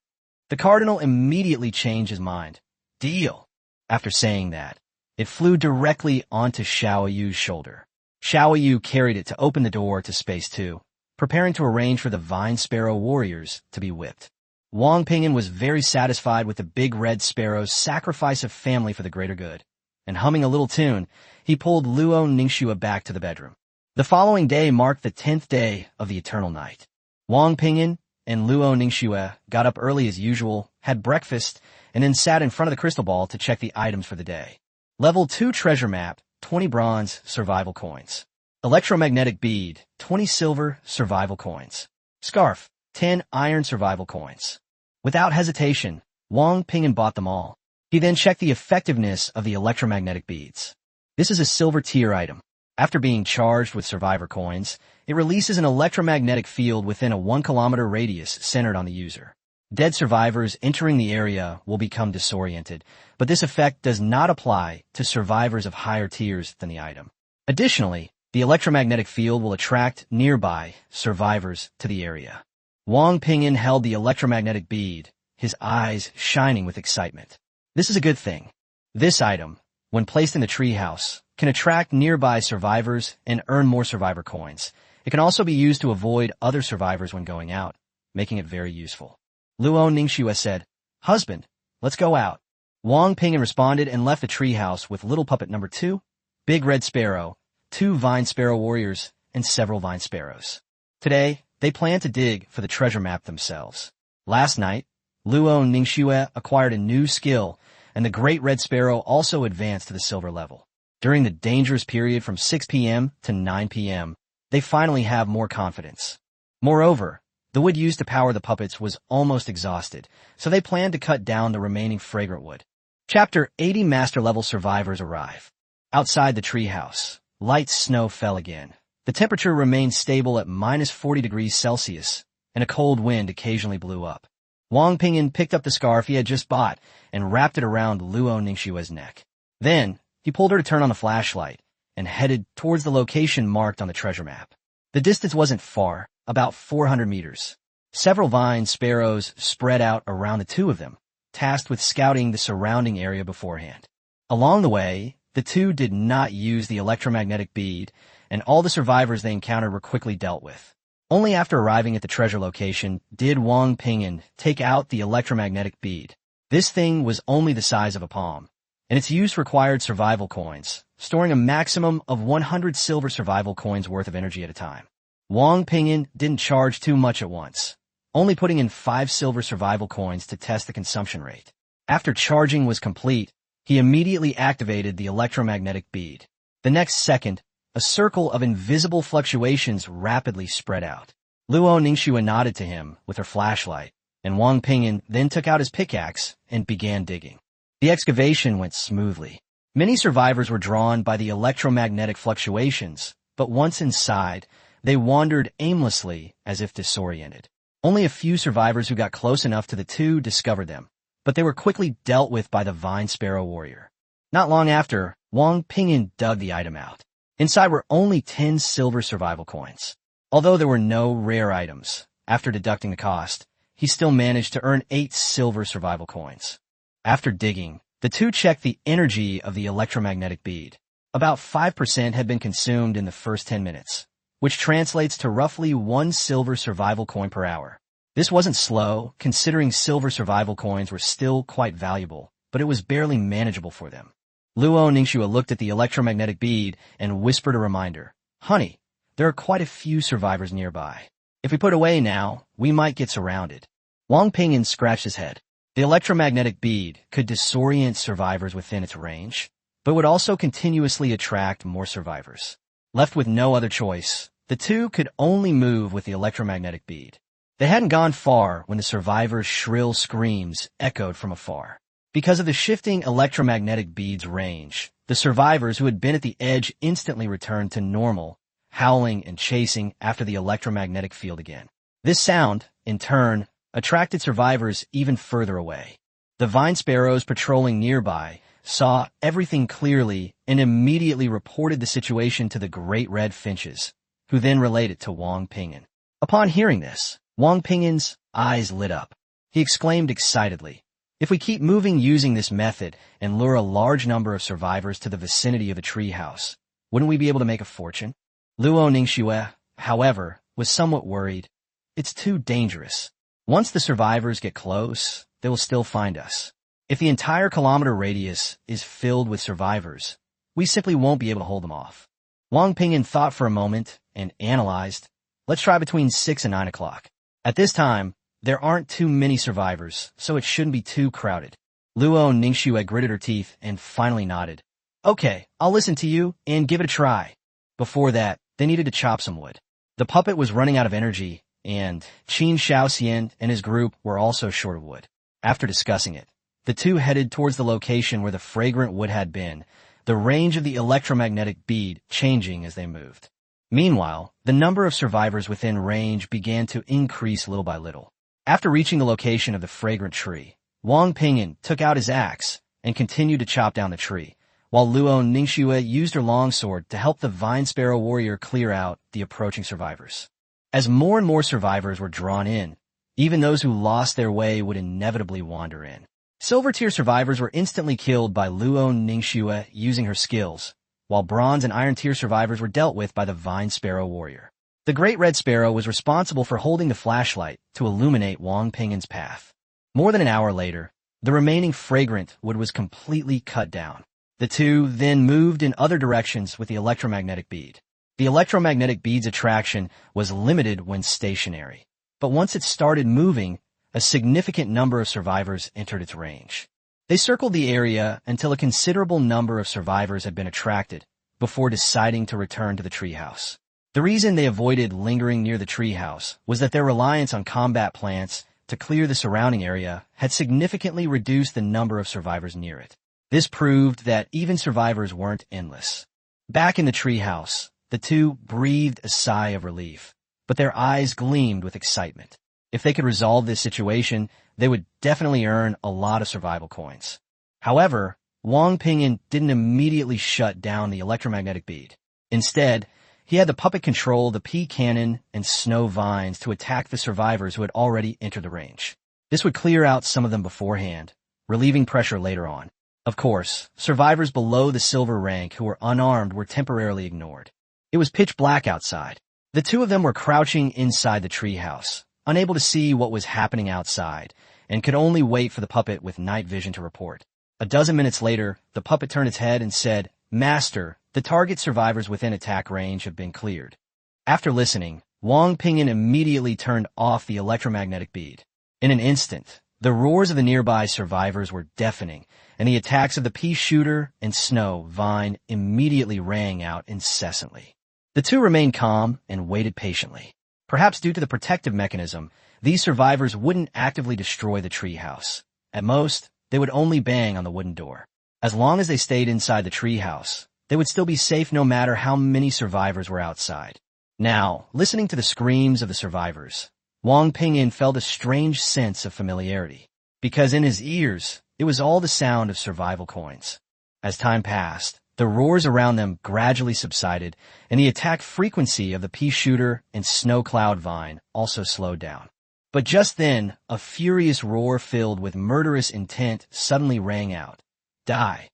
The cardinal immediately changed his mind. "Deal." After saying that, it flew directly onto Xiaoyu's shoulder. Xiaoyu carried it to open the door to Space 2, preparing to arrange for the Vine Sparrow warriors to be whipped. Wang Ping'an was very satisfied with the big red sparrow's sacrifice of family for the greater good, and humming a little tune, he pulled Luo Ningxue back to the bedroom. The following day marked the 10th day of the eternal night. Wang Ping'an and Luo Ningxue got up early as usual, had breakfast, and then sat in front of the crystal ball to check the items for the day. Level 2 treasure map, 20 bronze, survival coins. Electromagnetic bead, 20 silver, survival coins. Scarf, 10 iron survival coins. Without hesitation, Wang Ping'an bought them all. He then checked the effectiveness of the electromagnetic beads. This is a silver tier item. After being charged with survivor coins, it releases an electromagnetic field within a 1-kilometer radius centered on the user. Dead survivors entering the area will become disoriented, but this effect does not apply to survivors of higher tiers than the item. Additionally, the electromagnetic field will attract nearby survivors to the area. Wang Ping'an held the electromagnetic bead, his eyes shining with excitement. This is a good thing. This item, when placed in the treehouse, can attract nearby survivors and earn more survivor coins. It can also be used to avoid other survivors when going out, making it very useful. Luo Ningxue said, "Husband, let's go out." Wang Ping'an responded and left the treehouse with little puppet number 2, Big Red Sparrow, 2 Vine Sparrow warriors, and several Vine Sparrows. Today, they plan to dig for the treasure map themselves. Last night, Luo Ningxue acquired a new skill, and the Great Red Sparrow also advanced to the silver level. During the dangerous period from 6 p.m. to 9 p.m., they finally have more confidence. Moreover, the wood used to power the puppets was almost exhausted, so they planned to cut down the remaining fragrant wood. Chapter 80 Master-level survivors arrive. Outside the treehouse, light snow fell again. The temperature remained stable at -40 degrees Celsius, and a cold wind occasionally blew up. Wang Ping'an picked up the scarf he had just bought and wrapped it around Luo Ningxue's neck. Then, he pulled her to turn on the flashlight and headed towards the location marked on the treasure map. The distance wasn't far, about 400 meters. Several Vine Sparrows spread out around the two of them, tasked with scouting the surrounding area beforehand. Along the way, the two did not use the electromagnetic bead, and all the survivors they encountered were quickly dealt with. Only after arriving at the treasure location did Wang Ping'an take out the electromagnetic bead. This thing was only the size of a palm, and its use required survival coins, storing a maximum of 100 silver survival coins worth of energy at a time. Wang Ping'an didn't charge too much at once, only putting in 5 silver survival coins to test the consumption rate. After charging was complete, he immediately activated the electromagnetic bead. The next second, a circle of invisible fluctuations rapidly spread out. Luo Ningxue nodded to him with her flashlight, and Wang Ping'an then took out his pickaxe and began digging. The excavation went smoothly. Many survivors were drawn by the electromagnetic fluctuations, but once inside, they wandered aimlessly as if disoriented. Only a few survivors who got close enough to the two discovered them, but they were quickly dealt with by the Vine Sparrow warrior. Not long after, Wang Ping'an dug the item out. Inside were only 10 silver survival coins. Although there were no rare items, after deducting the cost, he still managed to earn 8 silver survival coins. After digging, the two checked the energy of the electromagnetic bead. About 5% had been consumed in the first 10 minutes, which translates to roughly 1 silver survival coin per hour. This wasn't slow, considering silver survival coins were still quite valuable, but it was barely manageable for them. Luo Ningxue looked at the electromagnetic bead and whispered a reminder. "Honey, there are quite a few survivors nearby. If we put away now, we might get surrounded." Wang Ping'an scratched his head. The electromagnetic bead could disorient survivors within its range, but would also continuously attract more survivors. Left with no other choice, the two could only move with the electromagnetic bead. They hadn't gone far when the survivors' shrill screams echoed from afar. Because of the shifting electromagnetic bead's range, the survivors who had been at the edge instantly returned to normal, howling and chasing after the electromagnetic field again. This sound, in turn, attracted survivors even further away. The vine sparrows patrolling nearby saw everything clearly and immediately reported the situation to the great red finches, who then relayed it to Wang Ping'an. Upon hearing this, Wang Ping'an's eyes lit up. He exclaimed excitedly, "If we keep moving using this method and lure a large number of survivors to the vicinity of the treehouse, wouldn't we be able to make a fortune?" Luo Ningxue, however, was somewhat worried. "It's too dangerous. Once the survivors get close, they will still find us. If the entire kilometer radius is filled with survivors, we simply won't be able to hold them off." Wang Ping'an thought for a moment and analyzed. "Let's try between 6 and 9 o'clock. At this time, there aren't too many survivors, so it shouldn't be too crowded." Luo Ningxue gritted her teeth and finally nodded. "Okay, I'll listen to you and give it a try." Before that, they needed to chop some wood. The puppet was running out of energy, and Qin Shaoxian and his group were also short of wood. After discussing it, the two headed towards the location where the fragrant wood had been, the range of the electromagnetic bead changing as they moved. Meanwhile, the number of survivors within range began to increase little by little. After reaching the location of the fragrant tree, Wang Ping'an took out his axe and continued to chop down the tree, while Luo Ningxue used her longsword to help the vine sparrow warrior clear out the approaching survivors. As more and more survivors were drawn in, even those who lost their way would inevitably wander in. Silver tier survivors were instantly killed by Luo Ningxue using her skills, while bronze and iron tier survivors were dealt with by the vine sparrow warrior. The great red sparrow was responsible for holding the flashlight to illuminate Wang Ping'an's path. More than an hour later, the remaining fragrant wood was completely cut down. The two then moved in other directions with the electromagnetic bead. The electromagnetic bead's attraction was limited when stationary, but once it started moving, a significant number of survivors entered its range. They circled the area until a considerable number of survivors had been attracted before deciding to return to the treehouse. The reason they avoided lingering near the treehouse was that their reliance on combat plants to clear the surrounding area had significantly reduced the number of survivors near it. This proved that even survivors weren't endless. Back in the treehouse, the two breathed a sigh of relief, but their eyes gleamed with excitement. If they could resolve this situation, they would definitely earn a lot of survival coins. However, Wang Ping'an didn't immediately shut down the electromagnetic bead. Instead, he had the puppet control the pea cannon and snow vines to attack the survivors who had already entered the range. This would clear out some of them beforehand, relieving pressure later on. Of course, survivors below the silver rank who were unarmed were temporarily ignored. It was pitch black outside. The two of them were crouching inside the treehouse, unable to see what was happening outside, and could only wait for the puppet with night vision to report. A dozen minutes later, the puppet turned its head and said, "Master, the target survivors within attack range have been cleared." After listening, Wang Ping'an immediately turned off the electromagnetic bead. In an instant, the roars of the nearby survivors were deafening, and the attacks of the pea shooter and snow vine immediately rang out incessantly. The two remained calm and waited patiently. Perhaps due to the protective mechanism, these survivors wouldn't actively destroy the treehouse. At most, they would only bang on the wooden door. As long as they stayed inside the treehouse, they would still be safe no matter how many survivors were outside. Now, listening to the screams of the survivors, Wang Ping'an felt a strange sense of familiarity, because in his ears, it was all the sound of survival coins. As time passed, the roars around them gradually subsided, and the attack frequency of the pea shooter and snow cloud vine also slowed down. But just then, a furious roar filled with murderous intent suddenly rang out. "Die!"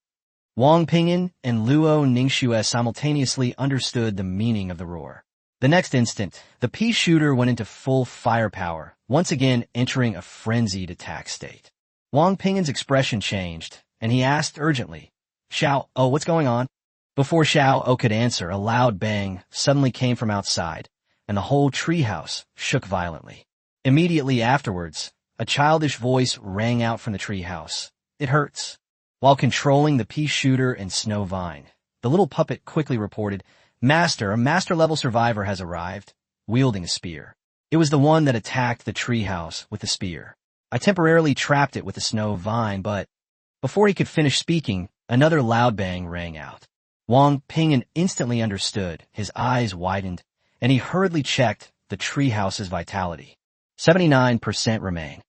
Wang Ping'an and Luo Ningxue simultaneously understood the meaning of the roar. The next instant, the pea shooter went into full firepower, once again entering a frenzied attack state. Wang Ping'an's expression changed, and he asked urgently, "Xiao, oh, what's going on?" Before Xiao O could answer, a loud bang suddenly came from outside, and the whole treehouse shook violently. Immediately afterwards, a childish voice rang out from the treehouse. "It hurts." While controlling the pea shooter and snow vine, the little puppet quickly reported, "Master, a master-level survivor has arrived, wielding a spear. It was the one that attacked the treehouse with the spear. I temporarily trapped it with the snow vine, but..." Before he could finish speaking, another loud bang rang out. Wang Ping'an instantly understood, his eyes widened, and he hurriedly checked the treehouse's vitality. 79% remain.